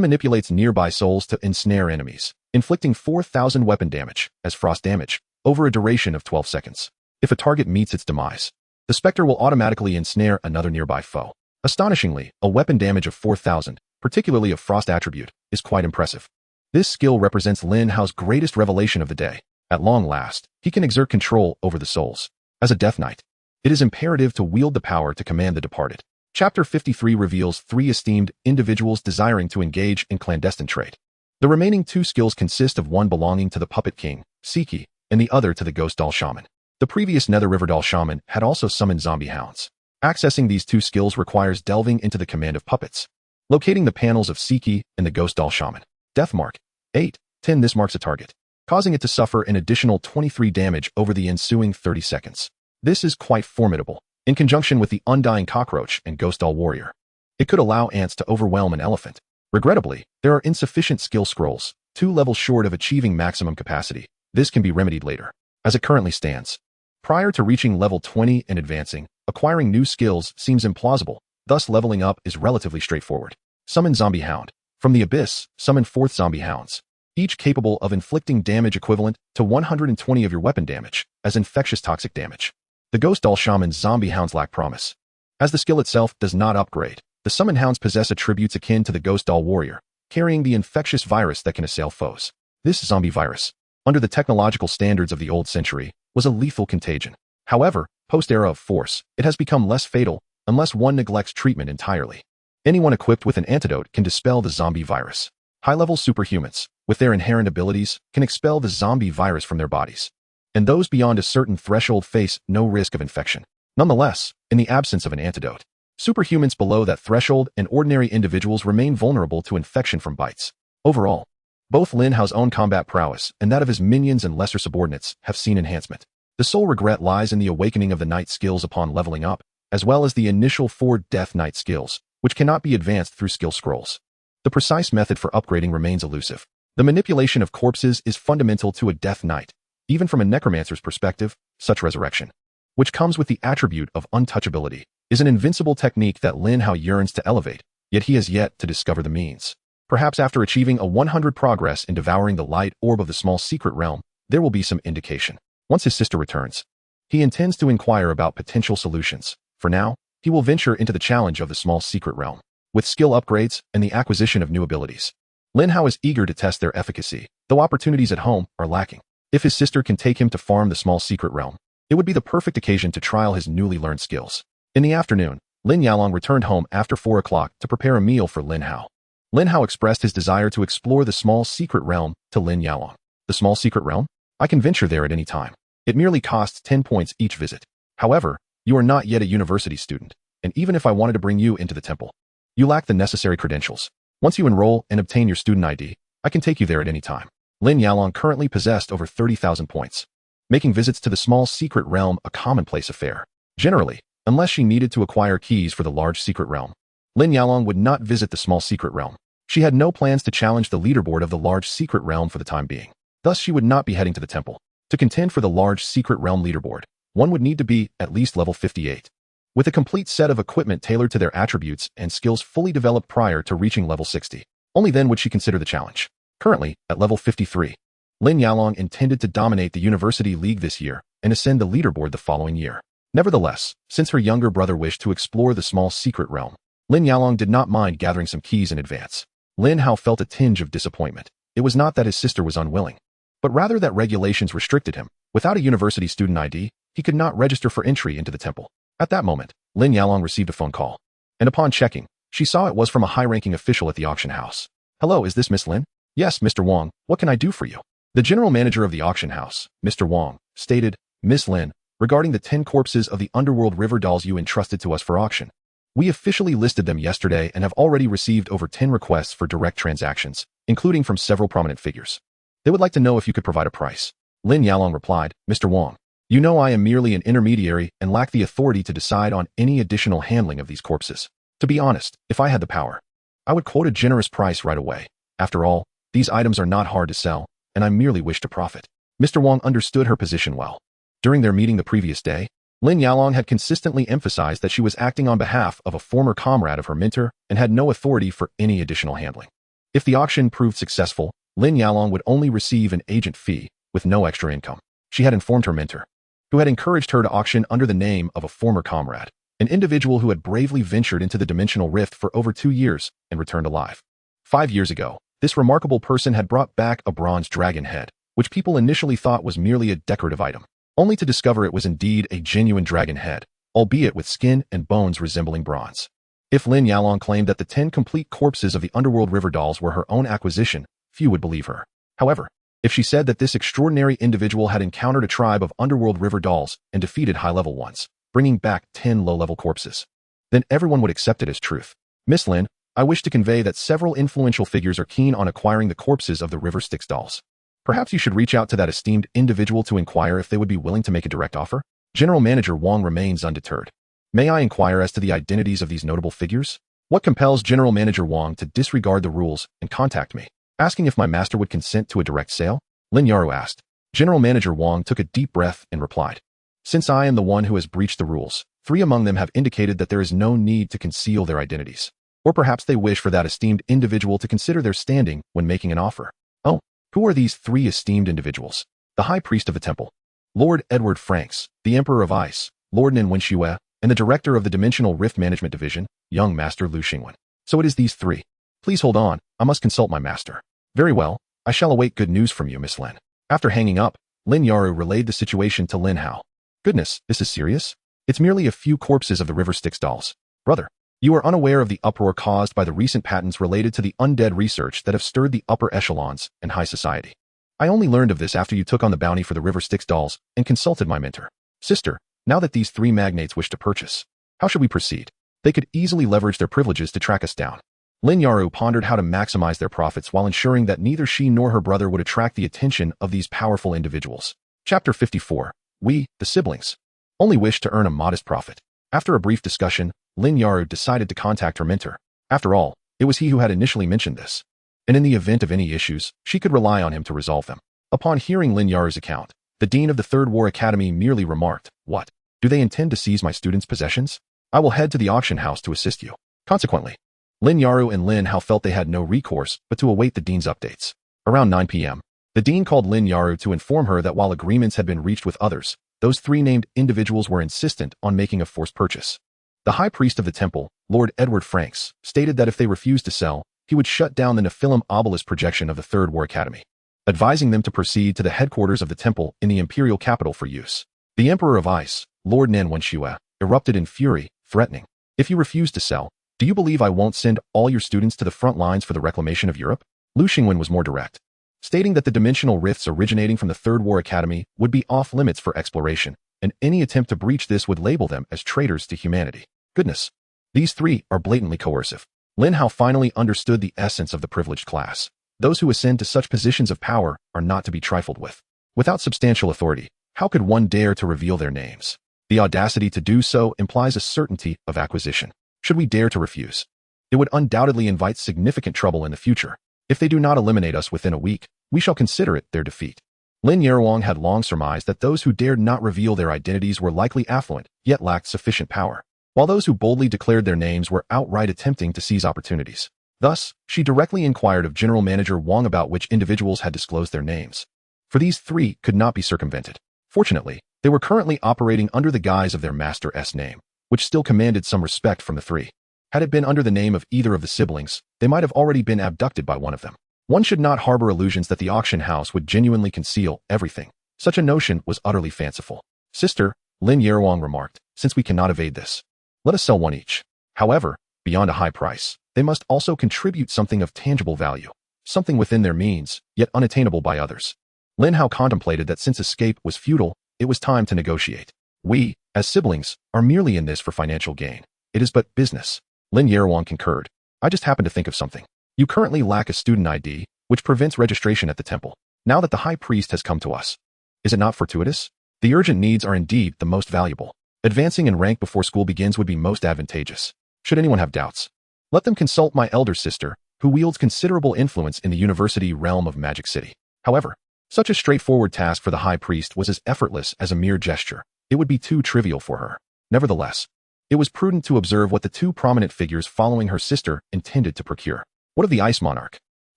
manipulates nearby souls to ensnare enemies, inflicting 4,000 weapon damage as frost damage over a duration of 12 seconds. If a target meets its demise, the Spectre will automatically ensnare another nearby foe. Astonishingly, a weapon damage of 4,000, particularly of frost attribute, is quite impressive. This skill represents Lin Hao's greatest revelation of the day. At long last, he can exert control over the souls. As a Death Knight, it is imperative to wield the power to command the departed. Chapter 53 reveals 3 esteemed individuals desiring to engage in clandestine trade. The remaining 2 skills consist of one belonging to the Puppet King, Siki, and the other to the Ghost Doll Shaman. The previous Nether River Doll Shaman had also summoned zombie hounds. Accessing these 2 skills requires delving into the command of puppets. Locating the panels of Siki and the Ghost Doll Shaman. Death Mark, 8 this marks a target, causing it to suffer an additional 23 damage over the ensuing 30 seconds. This is quite formidable. In conjunction with the Undying Cockroach and Ghost Doll Warrior, it could allow ants to overwhelm an elephant. Regrettably, there are insufficient skill scrolls, 2 levels short of achieving maximum capacity. This can be remedied later. As it currently stands, prior to reaching level 20 and advancing, acquiring new skills seems implausible, thus leveling up is relatively straightforward. Summon Zombie Hound. From the Abyss, summon 4 zombie hounds, each capable of inflicting damage equivalent to 120 of your weapon damage as infectious toxic damage. The Ghost Doll Shaman's zombie hounds lack promise. As the skill itself does not upgrade, the summoned hounds possess attributes akin to the Ghost Doll Warrior, carrying the infectious virus that can assail foes. This zombie virus, under the technological standards of the old century, was a lethal contagion. However, post-Era of Force, it has become less fatal unless one neglects treatment entirely. Anyone equipped with an antidote can dispel the zombie virus. High-level superhumans, with their inherent abilities, can expel the zombie virus from their bodies, and those beyond a certain threshold face no risk of infection. Nonetheless, in the absence of an antidote, superhumans below that threshold and ordinary individuals remain vulnerable to infection from bites. Overall, both Lin Hao's own combat prowess and that of his minions and lesser subordinates have seen enhancement. The sole regret lies in the awakening of the Knight skills upon leveling up, as well as the initial 4 Death Knight skills, which cannot be advanced through skill scrolls. The precise method for upgrading remains elusive. The manipulation of corpses is fundamental to a Death Knight, even from a Necromancer's perspective. Such resurrection, which comes with the attribute of untouchability, is an invincible technique that Lin Hao yearns to elevate, yet he has yet to discover the means. Perhaps after achieving a 100 progress in devouring the light orb of the small secret realm, there will be some indication. Once his sister returns, he intends to inquire about potential solutions. For now, he will venture into the challenge of the small secret realm, with skill upgrades and the acquisition of new abilities. Lin Hao is eager to test their efficacy, though opportunities at home are lacking. If his sister can take him to farm the small secret realm, it would be the perfect occasion to trial his newly learned skills. In the afternoon, Lin Yaolong returned home after 4 o'clock to prepare a meal for Lin Hao. Lin Hao expressed his desire to explore the small secret realm to Lin Yaolong. The small secret realm? I can venture there at any time. It merely costs 10 points each visit. However, you are not yet a university student, and even if I wanted to bring you into the temple, you lack the necessary credentials. Once you enroll and obtain your student ID, I can take you there at any time. Lin Yaolong currently possessed over 30,000 points, making visits to the small secret realm a commonplace affair. Generally, unless she needed to acquire keys for the large secret realm, Lin Yaolong would not visit the small secret realm. She had no plans to challenge the leaderboard of the large secret realm for the time being. Thus, she would not be heading to the temple. To contend for the large secret realm leaderboard, one would need to be at least level 58, with a complete set of equipment tailored to their attributes and skills fully developed prior to reaching level 60. Only then would she consider the challenge. Currently, at level 53, Lin Yaolong intended to dominate the University League this year and ascend the leaderboard the following year. Nevertheless, since her younger brother wished to explore the small secret realm, Lin Yaolong did not mind gathering some keys in advance. Lin Hao felt a tinge of disappointment. It was not that his sister was unwilling, but rather that regulations restricted him. Without a university student ID, he could not register for entry into the temple. At that moment, Lin Yaolong received a phone call, and upon checking, she saw it was from a high-ranking official at the auction house. "Hello, is this Miss Lin?" "Yes, Mr. Wong, what can I do for you?" The general manager of the auction house, Mr. Wong, stated, "Miss Lin, regarding the 10 corpses of the underworld river dolls you entrusted to us for auction, We officially listed them yesterday and have already received over 10 requests for direct transactions, including from several prominent figures. They would like to know if you could provide a price. Lin Yaolong replied, Mr. Wang, you know I am merely an intermediary and lack the authority to decide on any additional handling of these corpses. To be honest, if I had the power, I would quote a generous price right away. After all, these items are not hard to sell, and I merely wish to profit. Mr. Wang understood her position well. During their meeting the previous day, Lin Yaolong had consistently emphasized that she was acting on behalf of a former comrade of her mentor and had no authority for any additional handling. If the auction proved successful, Lin Yaolong would only receive an agent fee with no extra income. She had informed her mentor, who had encouraged her to auction under the name of a former comrade, an individual who had bravely ventured into the dimensional rift for over 2 years and returned alive. 5 years ago, this remarkable person had brought back a bronze dragon head, which people initially thought was merely a decorative item, only to discover it was indeed a genuine dragon head, albeit with skin and bones resembling bronze. If Lin Yaolong claimed that the 10 complete corpses of the underworld river dolls were her own acquisition, few would believe her. However, if she said that this extraordinary individual had encountered a tribe of underworld river dolls and defeated high-level ones, bringing back 10 low-level corpses, then everyone would accept it as truth. Miss Lin, I wish to convey that several influential figures are keen on acquiring the corpses of the River Styx dolls. Perhaps you should reach out to that esteemed individual to inquire if they would be willing to make a direct offer? General Manager Wang remains undeterred. May I inquire as to the identities of these notable figures? What compels General Manager Wang to disregard the rules and contact me, asking if my master would consent to a direct sale? Lin Yaro asked. General Manager Wang took a deep breath and replied, Since I am the one who has breached the rules, 3 among them have indicated that there is no need to conceal their identities. Or perhaps they wish for that esteemed individual to consider their standing when making an offer. Oh, who are these 3 esteemed individuals? The High Priest of the Temple, Lord Edward Franks, the Emperor of Ice, Lord Nenwenxue, and the Director of the Dimensional Rift Management Division, Young Master Lu Xingwen. So it is these 3. Please hold on, I must consult my master. Very well, I shall await good news from you, Miss Lin. After hanging up, Lin Yaru relayed the situation to Lin Hao. Goodness, this is serious? It's merely a few corpses of the River Styx dolls. Brother, you are unaware of the uproar caused by the recent patents related to the undead research that have stirred the upper echelons and high society. I only learned of this after you took on the bounty for the River Styx dolls and consulted my mentor. Sister, now that these 3 magnates wish to purchase, how should we proceed? They could easily leverage their privileges to track us down. Lin Yaru pondered how to maximize their profits while ensuring that neither she nor her brother would attract the attention of these powerful individuals. Chapter 54. We, the siblings, only wish to earn a modest profit. After a brief discussion, Lin Yaru decided to contact her mentor. After all, it was he who had initially mentioned this. And in the event of any issues, she could rely on him to resolve them. Upon hearing Lin Yaru's account, the Dean of the Third War Academy merely remarked, What? Do they intend to seize my students' possessions? I will head to the auction house to assist you. Consequently, Lin Yaru and Lin Hao felt they had no recourse but to await the Dean's updates. Around 9 p.m., the Dean called Lin Yaru to inform her that while agreements had been reached with others, those 3 named individuals were insistent on making a forced purchase. The High Priest of the Temple, Lord Edward Franks, stated that if they refused to sell, he would shut down the Nephilim obelisk projection of the Third War Academy, advising them to proceed to the headquarters of the temple in the imperial capital for use. The Emperor of Ice, Lord Nenwenxue, erupted in fury, threatening, If you refuse to sell, do you believe I won't send all your students to the front lines for the reclamation of Europe? Lu Xingwen was more direct, stating that the dimensional rifts originating from the Third War Academy would be off limits for exploration, and any attempt to breach this would label them as traitors to humanity. Goodness, these 3 are blatantly coercive. Lin Hao finally understood the essence of the privileged class. Those who ascend to such positions of power are not to be trifled with. Without substantial authority, how could one dare to reveal their names? The audacity to do so implies a certainty of acquisition. Should we dare to refuse, it would undoubtedly invite significant trouble in the future. If they do not eliminate us within a week, we shall consider it their defeat. Lin Yaruang had long surmised that those who dared not reveal their identities were likely affluent, yet lacked sufficient power, while those who boldly declared their names were outright attempting to seize opportunities. Thus, she directly inquired of General Manager Wang about which individuals had disclosed their names. For these 3 could not be circumvented. Fortunately, they were currently operating under the guise of their master's name, which still commanded some respect from the 3. Had it been under the name of either of the siblings, they might have already been abducted by one of them. One should not harbor illusions that the auction house would genuinely conceal everything. Such a notion was utterly fanciful. Sister, Lin Yaruang remarked, since we cannot evade this, let us sell one each. However, beyond a high price, they must also contribute something of tangible value, something within their means, yet unattainable by others. Lin Hao contemplated that since escape was futile, it was time to negotiate. We, as siblings, are merely in this for financial gain. It is but business. Lin Hao concurred. I just happened to think of something. You currently lack a student ID, which prevents registration at the temple. Now that the high priest has come to us, is it not fortuitous? The urgent needs are indeed the most valuable. Advancing in rank before school begins would be most advantageous. Should anyone have doubts, let them consult my elder sister, who wields considerable influence in the university realm of Magic City. However, such a straightforward task for the high priest was as effortless as a mere gesture. It would be too trivial for her. Nevertheless, it was prudent to observe what the two prominent figures following her sister intended to procure. What of the Ice Monarch?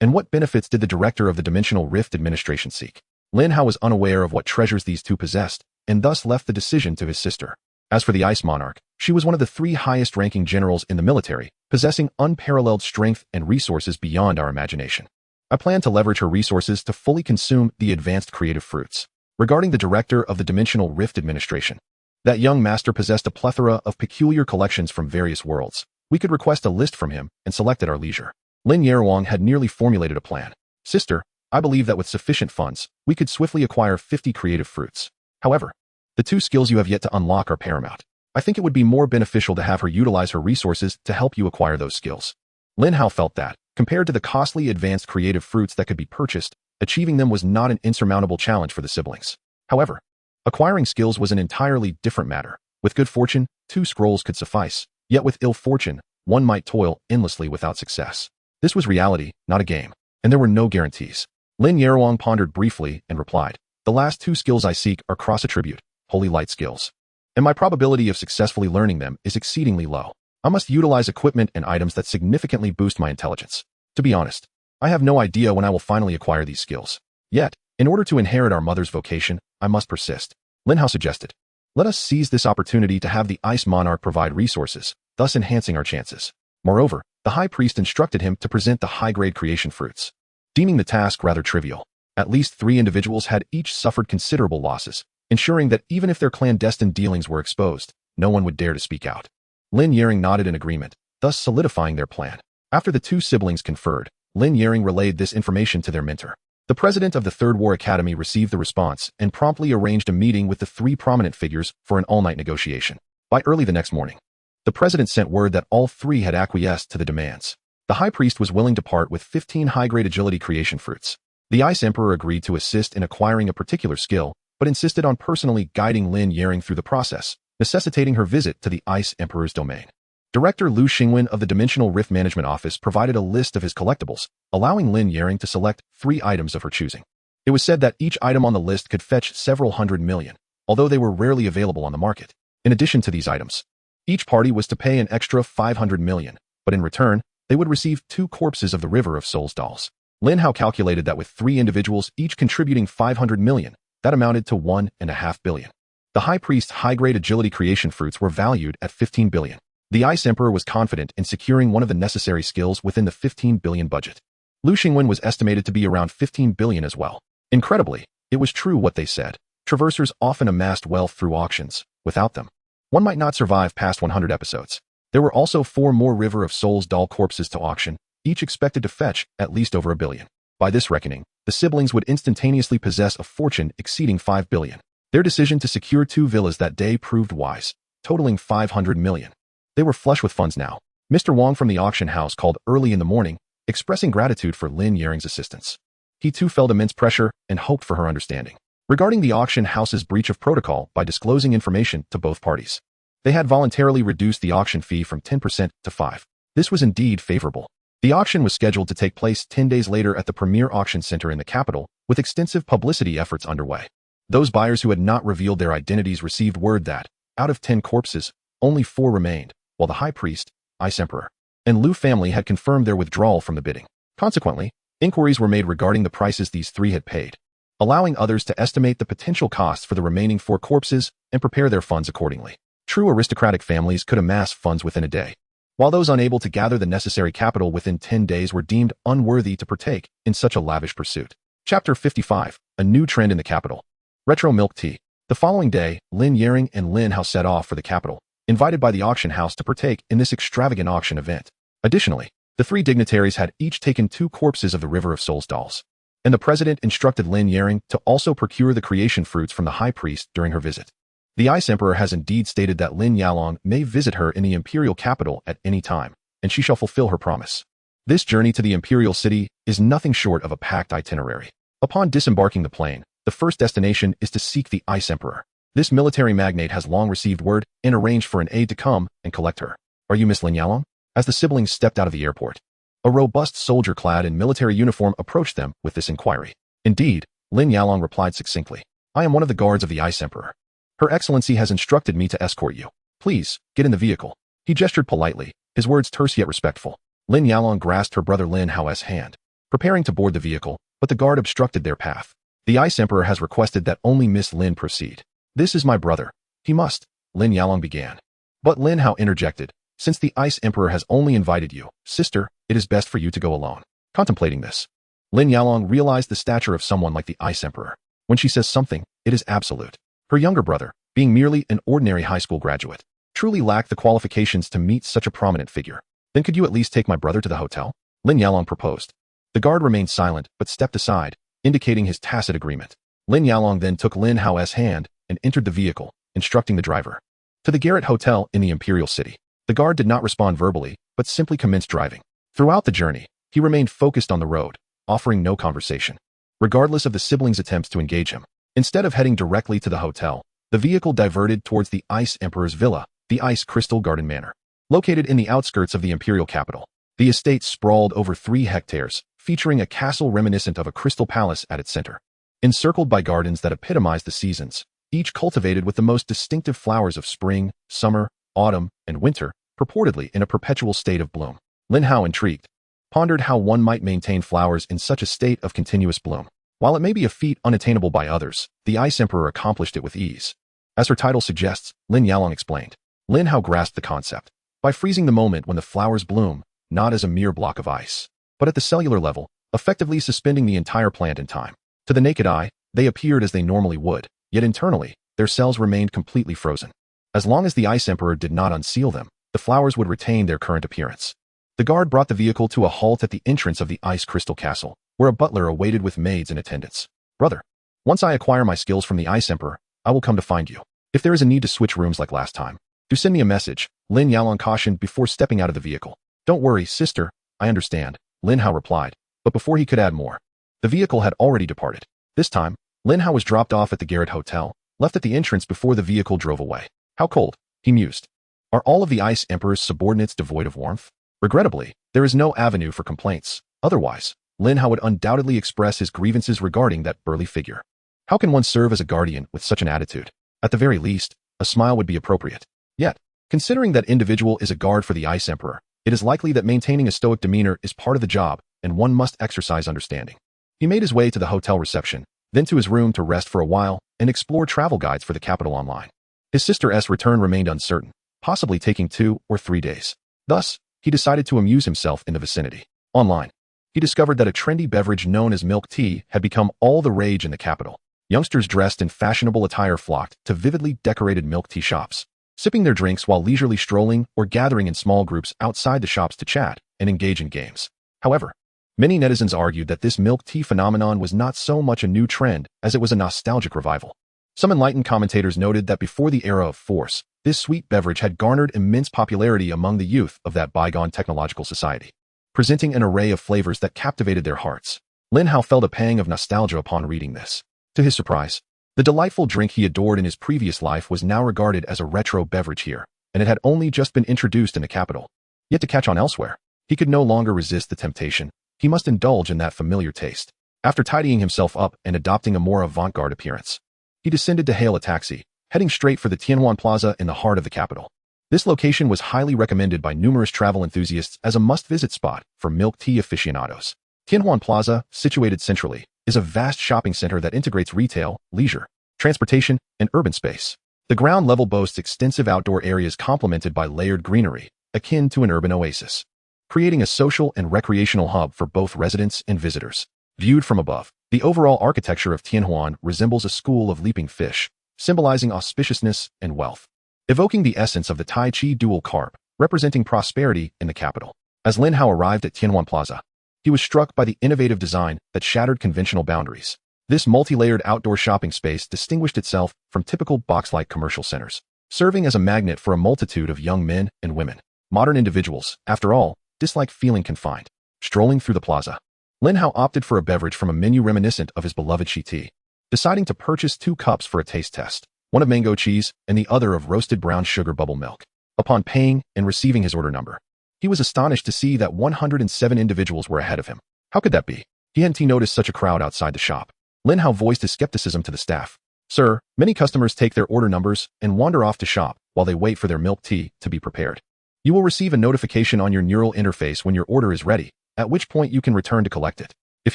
And what benefits did the director of the Dimensional Rift Administration seek? Lin Hao was unaware of what treasures these two possessed, and thus left the decision to his sister. As for the Ice Monarch, she was one of the 3 highest-ranking generals in the military, possessing unparalleled strength and resources beyond our imagination. I plan to leverage her resources to fully consume the advanced creative fruits. Regarding the director of the Dimensional Rift Administration, that young master possessed a plethora of peculiar collections from various worlds. We could request a list from him and select at our leisure. Lin Hao had nearly formulated a plan. Sister, I believe that with sufficient funds, we could swiftly acquire 50 creative fruits. However, the 2 skills you have yet to unlock are paramount. I think it would be more beneficial to have her utilize her resources to help you acquire those skills. Lin Hao felt that, compared to the costly advanced creative fruits that could be purchased, achieving them was not an insurmountable challenge for the siblings. However, acquiring skills was an entirely different matter. With good fortune, 2 scrolls could suffice, yet with ill fortune, one might toil endlessly without success. This was reality, not a game, and there were no guarantees. Lin Hao pondered briefly and replied, the last 2 skills I seek are cross-attribute, holy light skills, and my probability of successfully learning them is exceedingly low. I must utilize equipment and items that significantly boost my intelligence. To be honest, I have no idea when I will finally acquire these skills. Yet, in order to inherit our mother's vocation, I must persist. Lin Hao suggested, let us seize this opportunity to have the Ice Monarch provide resources, thus enhancing our chances. Moreover, the high priest instructed him to present the high-grade creation fruits. Deeming the task rather trivial, at least 3 individuals had each suffered considerable losses, ensuring that even if their clandestine dealings were exposed, no one would dare to speak out. Lin Hao nodded in agreement, thus solidifying their plan. After the 2 siblings conferred, Lin Hao relayed this information to their mentor. The president of the Third War Academy received the response and promptly arranged a meeting with the 3 prominent figures for an all-night negotiation. By early the next morning, the president sent word that all 3 had acquiesced to the demands. The high priest was willing to part with 15 high-grade agility creation fruits. The Ice Emperor agreed to assist in acquiring a particular skill, but insisted on personally guiding Lin Hao through the process, necessitating her visit to the Ice Emperor's domain. Director Lu Xingwen of the Dimensional Rift Management Office provided a list of his collectibles, allowing Lin Hao to select 3 items of her choosing. It was said that each item on the list could fetch several hundred million, although they were rarely available on the market. In addition to these items, each party was to pay an extra 500 million, but in return, they would receive 2 corpses of the River of Souls dolls. Lin Hao calculated that with 3 individuals each contributing 500 million, that amounted to 1.5 billion. The high priest's high-grade agility creation fruits were valued at 15 billion. The Ice Emperor was confident in securing one of the necessary skills within the 15 billion budget. Lu Xingwen was estimated to be around 15 billion as well. Incredibly, it was true what they said. Traversers often amassed wealth through auctions. Without them, one might not survive past 100 episodes. There were also 4 more River of Souls doll corpses to auction, each expected to fetch at least over 1 billion. By this reckoning, the siblings would instantaneously possess a fortune exceeding 5 billion. Their decision to secure 2 villas that day proved wise, totaling 500 million. They were flush with funds now. Mr. Wong from the auction house called early in the morning, expressing gratitude for Lin Hao's assistance. He too felt immense pressure and hoped for her understanding regarding the auction house's breach of protocol by disclosing information to both parties. They had voluntarily reduced the auction fee from 10% to 5%. This was indeed favorable. The auction was scheduled to take place 10 days later at the premier auction center in the capital, with extensive publicity efforts underway. Those buyers who had not revealed their identities received word that, out of 10 corpses, only 4 remained, while the High Priest, Ice Emperor, and Lu family had confirmed their withdrawal from the bidding. Consequently, inquiries were made regarding the prices these 3 had paid, allowing others to estimate the potential costs for the remaining 4 corpses and prepare their funds accordingly. True aristocratic families could amass funds within a day, while those unable to gather the necessary capital within 10 days were deemed unworthy to partake in such a lavish pursuit. Chapter 55, A New Trend in the Capital. Retro Milk Tea. The following day, Lin Hao and Lin Hao set off for the capital, invited by the auction house to partake in this extravagant auction event. Additionally, the 3 dignitaries had each taken 2 corpses of the River of Souls dolls, and the president instructed Lin Hao to also procure the creation fruits from the high priest during her visit. The Ice Emperor has indeed stated that Lin Yalong may visit her in the imperial capital at any time, and she shall fulfill her promise. This journey to the imperial city is nothing short of a packed itinerary. Upon disembarking the plane, the first destination is to seek the Ice Emperor. This military magnate has long received word and arranged for an aide to come and collect her. Are you Miss Lin Yalong? As the siblings stepped out of the airport, a robust soldier clad in military uniform approached them with this inquiry. Indeed, Lin Yalong replied succinctly. I am one of the guards of the Ice Emperor. Her Excellency has instructed me to escort you. Please, get in the vehicle. He gestured politely, his words terse yet respectful. Lin Yalong grasped her brother Lin Hao's hand, preparing to board the vehicle, but the guard obstructed their path. The Ice Emperor has requested that only Miss Lin proceed. This is my brother. He must, Lin Yalong began. But Lin Hao interjected. Since the Ice Emperor has only invited you, sister, it is best for you to go alone. Contemplating this, Lin Yalong realized the stature of someone like the Ice Emperor. When she says something, it is absolute. Her younger brother, being merely an ordinary high school graduate, truly lacked the qualifications to meet such a prominent figure. Then could you at least take my brother to the hotel? Lin Yalong proposed. The guard remained silent but stepped aside, indicating his tacit agreement. Lin Yalong then took Lin Hao's hand and entered the vehicle, instructing the driver. To the Garrett Hotel in the Imperial City. The guard did not respond verbally, but simply commenced driving. Throughout the journey, he remained focused on the road, offering no conversation. Regardless of the siblings' attempts to engage him, instead of heading directly to the hotel, the vehicle diverted towards the Ice Emperor's villa, the Ice Crystal Garden Manor. Located in the outskirts of the imperial capital, the estate sprawled over 3 hectares, featuring a castle reminiscent of a crystal palace at its center. Encircled by gardens that epitomize the seasons, each cultivated with the most distinctive flowers of spring, summer, autumn, and winter, purportedly in a perpetual state of bloom. Lin Hao, intrigued, pondered how one might maintain flowers in such a state of continuous bloom. While it may be a feat unattainable by others, the Ice Emperor accomplished it with ease. As her title suggests, Lin Yalong explained. Lin Hao grasped the concept. By freezing the moment when the flowers bloom, not as a mere block of ice, but at the cellular level, effectively suspending the entire plant in time. To the naked eye, they appeared as they normally would, yet internally, their cells remained completely frozen. As long as the Ice Emperor did not unseal them, the flowers would retain their current appearance. The guard brought the vehicle to a halt at the entrance of the Ice Crystal Castle, where a butler awaited with maids in attendance. Brother, once I acquire my skills from the Ice Emperor, I will come to find you. If there is a need to switch rooms like last time, do send me a message, Lin Yalong cautioned before stepping out of the vehicle. Don't worry, sister, I understand, Lin Hao replied, but before he could add more, the vehicle had already departed. This time, Lin Hao was dropped off at the Garrett Hotel, left at the entrance before the vehicle drove away. How cold, he mused. Are all of the Ice Emperor's subordinates devoid of warmth? Regrettably, there is no avenue for complaints. Otherwise, Lin Hao would undoubtedly express his grievances regarding that burly figure. How can one serve as a guardian with such an attitude? At the very least, a smile would be appropriate. Yet, considering that individual is a guard for the Ice Emperor, it is likely that maintaining a stoic demeanor is part of the job, and one must exercise understanding. He made his way to the hotel reception, then to his room to rest for a while and explore travel guides for the capital online. His sister's return remained uncertain, possibly taking 2 or 3 days. Thus, he decided to amuse himself in the vicinity. Online, he discovered that a trendy beverage known as milk tea had become all the rage in the capital. Youngsters dressed in fashionable attire flocked to vividly decorated milk tea shops, sipping their drinks while leisurely strolling or gathering in small groups outside the shops to chat and engage in games. However, many netizens argued that this milk tea phenomenon was not so much a new trend as it was a nostalgic revival. Some enlightened commentators noted that before the era of force, this sweet beverage had garnered immense popularity among the youth of that bygone technological society, presenting an array of flavors that captivated their hearts. Lin Hao felt a pang of nostalgia upon reading this. To his surprise, the delightful drink he adored in his previous life was now regarded as a retro beverage here, and it had only just been introduced in the capital. Yet to catch on elsewhere, he could no longer resist the temptation. He must indulge in that familiar taste. After tidying himself up and adopting a more avant-garde appearance, he descended to hail a taxi, heading straight for the Tianhuan Plaza in the heart of the capital. This location was highly recommended by numerous travel enthusiasts as a must-visit spot for milk tea aficionados. Tianhuan Plaza, situated centrally, is a vast shopping center that integrates retail, leisure, transportation, and urban space. The ground level boasts extensive outdoor areas complemented by layered greenery, akin to an urban oasis, creating a social and recreational hub for both residents and visitors. Viewed from above, the overall architecture of Tianhuan resembles a school of leaping fish, symbolizing auspiciousness and wealth, evoking the essence of the Tai Chi dual carp, representing prosperity in the capital. As Lin Hao arrived at Tianhuan Plaza, he was struck by the innovative design that shattered conventional boundaries. This multi-layered outdoor shopping space distinguished itself from typical box-like commercial centers, serving as a magnet for a multitude of young men and women. Modern individuals, after all, dislike feeling confined. Strolling through the plaza, Lin Hao opted for a beverage from a menu reminiscent of his beloved shi tea, deciding to purchase 2 cups for a taste test, one of mango cheese and the other of roasted brown sugar bubble milk. Upon paying and receiving his order number, he was astonished to see that 107 individuals were ahead of him. How could that be? He hadn't noticed such a crowd outside the shop. Lin Hao voiced his skepticism to the staff. Sir, many customers take their order numbers and wander off to shop while they wait for their milk tea to be prepared. You will receive a notification on your neural interface when your order is ready, at which point you can return to collect it. If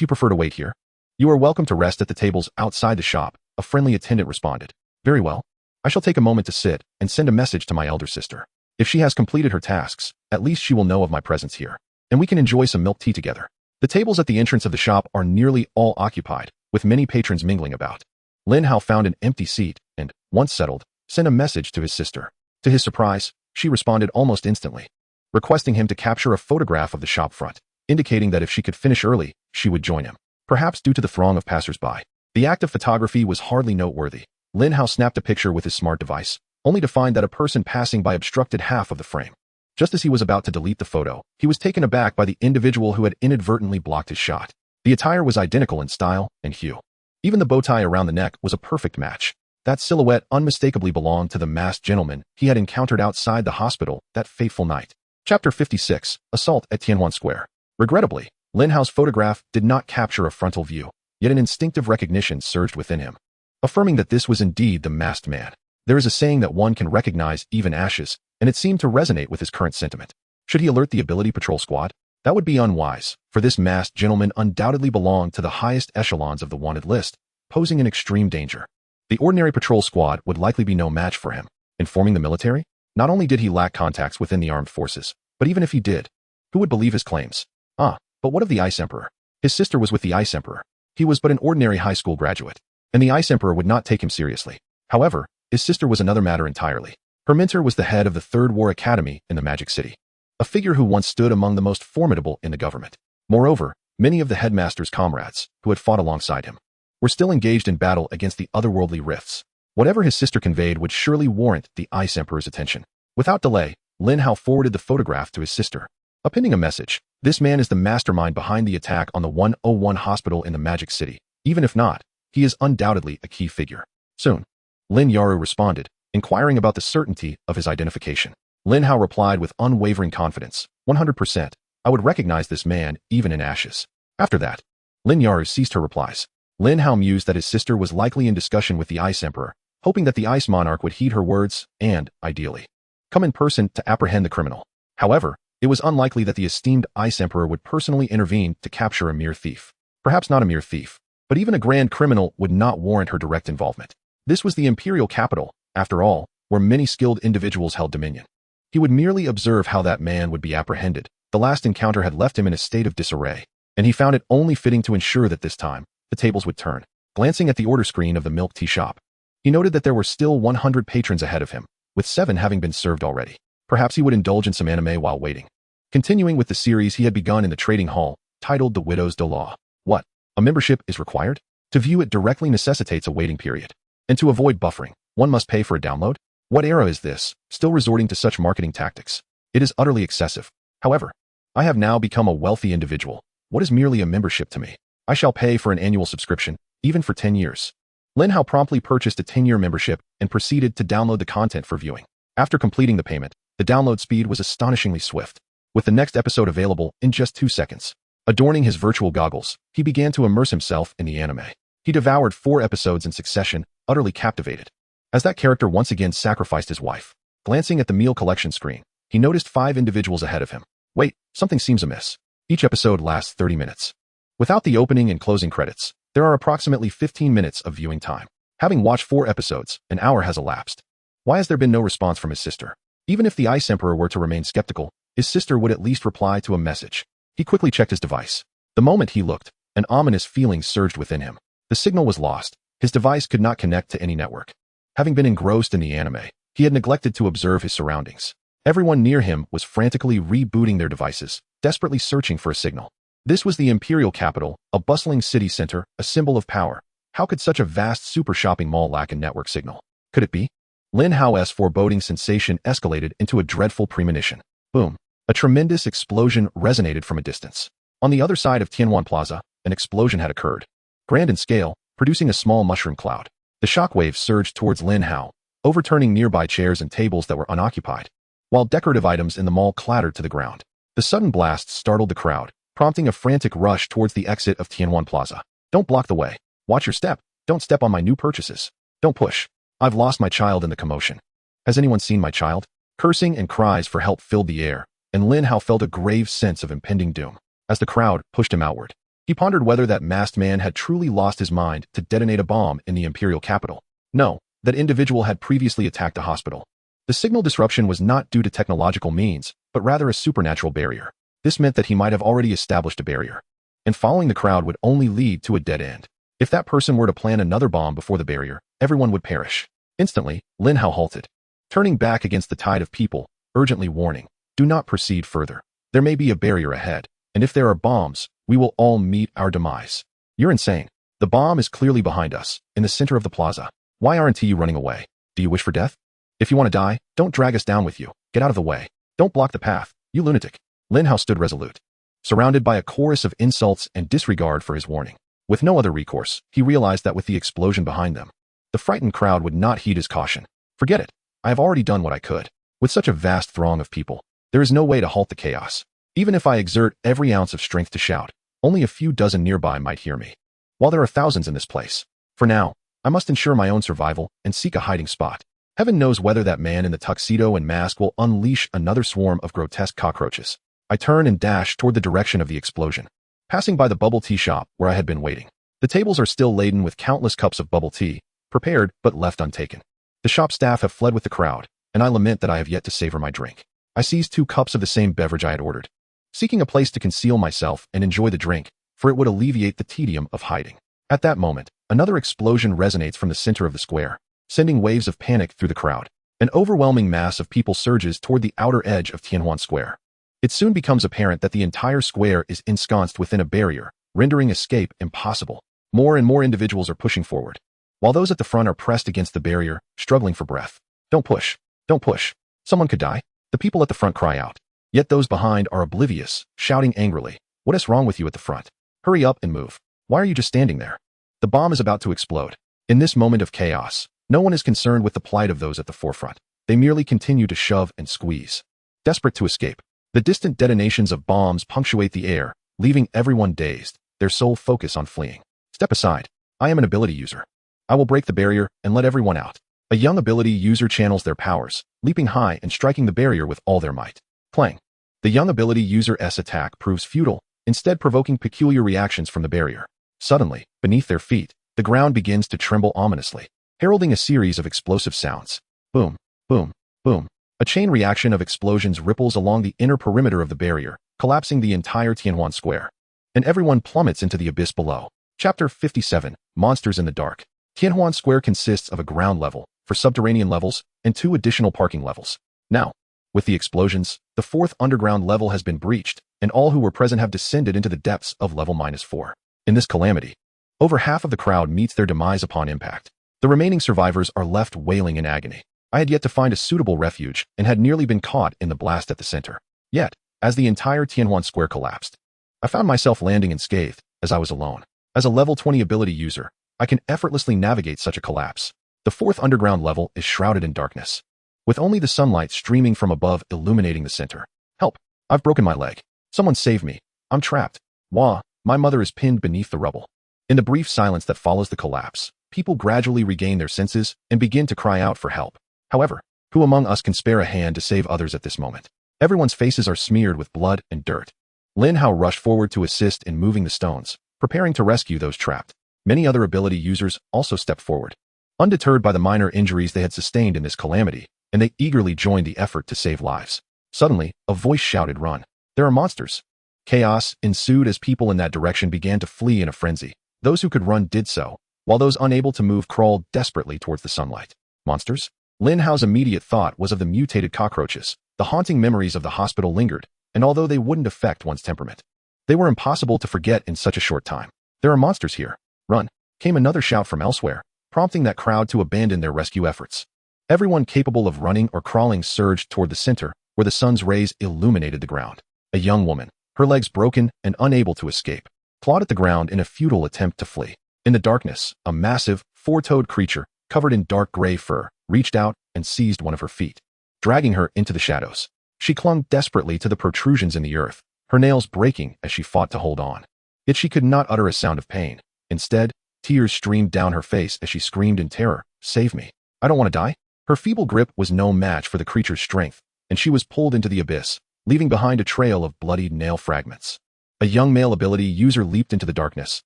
you prefer to wait here, you are welcome to rest at the tables outside the shop, a friendly attendant responded. Very well. I shall take a moment to sit and send a message to my elder sister. If she has completed her tasks, at least she will know of my presence here, and we can enjoy some milk tea together. The tables at the entrance of the shop are nearly all occupied, with many patrons mingling about. Lin Hao found an empty seat and, once settled, sent a message to his sister. To his surprise, she responded almost instantly, requesting him to capture a photograph of the shop front, indicating that if she could finish early, she would join him. Perhaps due to the throng of passers-by, the act of photography was hardly noteworthy. Lin Hao snapped a picture with his smart device, only to find that a person passing by obstructed half of the frame. Just as he was about to delete the photo, he was taken aback by the individual who had inadvertently blocked his shot. The attire was identical in style and hue. Even the bow tie around the neck was a perfect match. That silhouette unmistakably belonged to the masked gentleman he had encountered outside the hospital that fateful night. Chapter 56, Assault at Tianhuan Square. Regrettably, Lin Hao's photograph did not capture a frontal view, yet an instinctive recognition surged within him, affirming that this was indeed the masked man. There is a saying that one can recognize even ashes, and it seemed to resonate with his current sentiment. Should he alert the Ability Patrol Squad? That would be unwise, for this masked gentleman undoubtedly belonged to the highest echelons of the wanted list, posing an extreme danger. The ordinary patrol squad would likely be no match for him. Informing the military? Not only did he lack contacts within the armed forces, but even if he did, who would believe his claims? But what of the Ice Emperor? His sister was with the Ice Emperor. He was but an ordinary high school graduate, and the Ice Emperor would not take him seriously. However, his sister was another matter entirely. Her mentor was the head of the Third War Academy in the Magic City, a figure who once stood among the most formidable in the government. Moreover, many of the headmaster's comrades, who had fought alongside him, were still engaged in battle against the otherworldly rifts. Whatever his sister conveyed would surely warrant the Ice Emperor's attention. Without delay, Lin Hao forwarded the photograph to his sister, appending a message. This man is the mastermind behind the attack on the 101 hospital in the Magic City. Even if not, he is undoubtedly a key figure. Soon, Lin Yaru responded, inquiring about the certainty of his identification. Lin Hao replied with unwavering confidence, 100%. I would recognize this man even in ashes. After that, Lin Yaru ceased her replies. Lin Hao mused that his sister was likely in discussion with the Ice Emperor, hoping that the Ice Monarch would heed her words and, ideally, come in person to apprehend the criminal. However, it was unlikely that the esteemed Ice Emperor would personally intervene to capture a mere thief. Perhaps not a mere thief, but even a grand criminal would not warrant her direct involvement. This was the imperial capital, after all, where many skilled individuals held dominion. He would merely observe how that man would be apprehended. The last encounter had left him in a state of disarray, and he found it only fitting to ensure that this time, the tables would turn. Glancing at the order screen of the milk tea shop, he noted that there were still 100 patrons ahead of him, with 7 having been served already. Perhaps he would indulge in some anime while waiting. Continuing with the series he had begun in the trading hall, titled The Widows de Law. What? A membership is required? To view it directly necessitates a waiting period. And to avoid buffering, one must pay for a download? What era is this, still resorting to such marketing tactics? It is utterly excessive. However, I have now become a wealthy individual. What is merely a membership to me? I shall pay for an annual subscription, even for 10 years. Lin Hao promptly purchased a 10-year membership and proceeded to download the content for viewing. After completing the payment, the download speed was astonishingly swift, with the next episode available in just 2 seconds. Adorning his virtual goggles, he began to immerse himself in the anime. He devoured 4 episodes in succession, utterly captivated. As that character once again sacrificed his wife, glancing at the meal collection screen, he noticed 5 individuals ahead of him. Wait, something seems amiss. Each episode lasts 30 minutes. Without the opening and closing credits, there are approximately 15 minutes of viewing time. Having watched 4 episodes, an hour has elapsed. Why has there been no response from his sister? Even if the Ice Emperor were to remain skeptical, his sister would at least reply to a message. He quickly checked his device. The moment he looked, an ominous feeling surged within him. The signal was lost. His device could not connect to any network. Having been engrossed in the anime, he had neglected to observe his surroundings. Everyone near him was frantically rebooting their devices, desperately searching for a signal. This was the imperial capital, a bustling city center, a symbol of power. How could such a vast super shopping mall lack a network signal? Could it be? Lin Hao's foreboding sensation escalated into a dreadful premonition. Boom. A tremendous explosion resonated from a distance. On the other side of Tianwan Plaza, an explosion had occurred. Grand in scale, producing a small mushroom cloud. The shockwaves surged towards Lin Hao, overturning nearby chairs and tables that were unoccupied, while decorative items in the mall clattered to the ground. The sudden blast startled the crowd, prompting a frantic rush towards the exit of Tianwan Plaza. Don't block the way. Watch your step. Don't step on my new purchases. Don't push. I've lost my child in the commotion. Has anyone seen my child? Cursing and cries for help filled the air, and Lin Hao felt a grave sense of impending doom. As the crowd pushed him outward, he pondered whether that masked man had truly lost his mind to detonate a bomb in the imperial capital. No, that individual had previously attacked a hospital. The signal disruption was not due to technological means, but rather a supernatural barrier. This meant that he might have already established a barrier, and following the crowd would only lead to a dead end. If that person were to plant another bomb before the barrier, everyone would perish. Instantly, Lin Hao halted, turning back against the tide of people, urgently warning, do not proceed further. There may be a barrier ahead, and if there are bombs, we will all meet our demise. You're insane. The bomb is clearly behind us, in the center of the plaza. Why aren't you running away? Do you wish for death? If you want to die, don't drag us down with you. Get out of the way. Don't block the path, you lunatic. Lin Hao stood resolute, surrounded by a chorus of insults and disregard for his warning. With no other recourse, he realized that with the explosion behind them, the frightened crowd would not heed his caution. Forget it. I have already done what I could. With such a vast throng of people, there is no way to halt the chaos. Even if I exert every ounce of strength to shout, only a few dozen nearby might hear me, while there are thousands in this place. For now, I must ensure my own survival and seek a hiding spot. Heaven knows whether that man in the tuxedo and mask will unleash another swarm of grotesque cockroaches. I turn and dash toward the direction of the explosion, passing by the bubble tea shop where I had been waiting. The tables are still laden with countless cups of bubble tea, prepared but left untaken. The shop staff have fled with the crowd, and I lament that I have yet to savor my drink. I seized 2 cups of the same beverage I had ordered, seeking a place to conceal myself and enjoy the drink, for it would alleviate the tedium of hiding. At that moment, another explosion resonates from the center of the square, sending waves of panic through the crowd. An overwhelming mass of people surges toward the outer edge of Tianwan Square. It soon becomes apparent that the entire square is ensconced within a barrier, rendering escape impossible. More and more individuals are pushing forward, while those at the front are pressed against the barrier, struggling for breath. Don't push. Don't push. Someone could die. The people at the front cry out. Yet those behind are oblivious, shouting angrily. What is wrong with you at the front? Hurry up and move. Why are you just standing there? The bomb is about to explode. In this moment of chaos, no one is concerned with the plight of those at the forefront. They merely continue to shove and squeeze, desperate to escape. The distant detonations of bombs punctuate the air, leaving everyone dazed, their sole focus on fleeing. Step aside. I am an ability user. I will break the barrier and let everyone out. A young ability user channels their powers, leaping high and striking the barrier with all their might. Clang. The young ability user's attack proves futile, instead provoking peculiar reactions from the barrier. Suddenly, beneath their feet, the ground begins to tremble ominously, heralding a series of explosive sounds. Boom, boom, boom. A chain reaction of explosions ripples along the inner perimeter of the barrier, collapsing the entire Tianwan Square. And everyone plummets into the abyss below. Chapter 57, Monsters in the Dark. Tianwan Square consists of a ground level, 4 subterranean levels, and 2 additional parking levels. Now, with the explosions, the 4th underground level has been breached, and all who were present have descended into the depths of level -4. In this calamity, over half of the crowd meets their demise upon impact. The remaining survivors are left wailing in agony. I had yet to find a suitable refuge and had nearly been caught in the blast at the center. Yet, as the entire Tianwan Square collapsed, I found myself landing unscathed, as I was alone. As a level 20 ability user, I can effortlessly navigate such a collapse. The 4th underground level is shrouded in darkness, with only the sunlight streaming from above illuminating the center. Help! I've broken my leg. Someone save me. I'm trapped. Wah! My mother is pinned beneath the rubble. In the brief silence that follows the collapse, people gradually regain their senses and begin to cry out for help. However, who among us can spare a hand to save others at this moment? Everyone's faces are smeared with blood and dirt. Lin Hao rushed forward to assist in moving the stones, preparing to rescue those trapped. Many other ability users also stepped forward, undeterred by the minor injuries they had sustained in this calamity, and they eagerly joined the effort to save lives. Suddenly, a voice shouted, "Run! There are monsters!" Chaos ensued as people in that direction began to flee in a frenzy. Those who could run did so, while those unable to move crawled desperately towards the sunlight. Monsters? Lin Hao's immediate thought was of the mutated cockroaches. The haunting memories of the hospital lingered, and although they wouldn't affect one's temperament, they were impossible to forget in such a short time. There are monsters here. Run. came another shout from elsewhere, prompting that crowd to abandon their rescue efforts. Everyone capable of running or crawling surged toward the center, where the sun's rays illuminated the ground. A young woman, her legs broken and unable to escape, clawed at the ground in a futile attempt to flee. In the darkness, a massive, four-toed creature, covered in dark gray fur, reached out and seized one of her feet, dragging her into the shadows. She clung desperately to the protrusions in the earth, her nails breaking as she fought to hold on. Yet she could not utter a sound of pain. Instead, tears streamed down her face as she screamed in terror, "Save me. I don't want to die." Her feeble grip was no match for the creature's strength, and she was pulled into the abyss, leaving behind a trail of bloodied nail fragments. A young male ability user leaped into the darkness,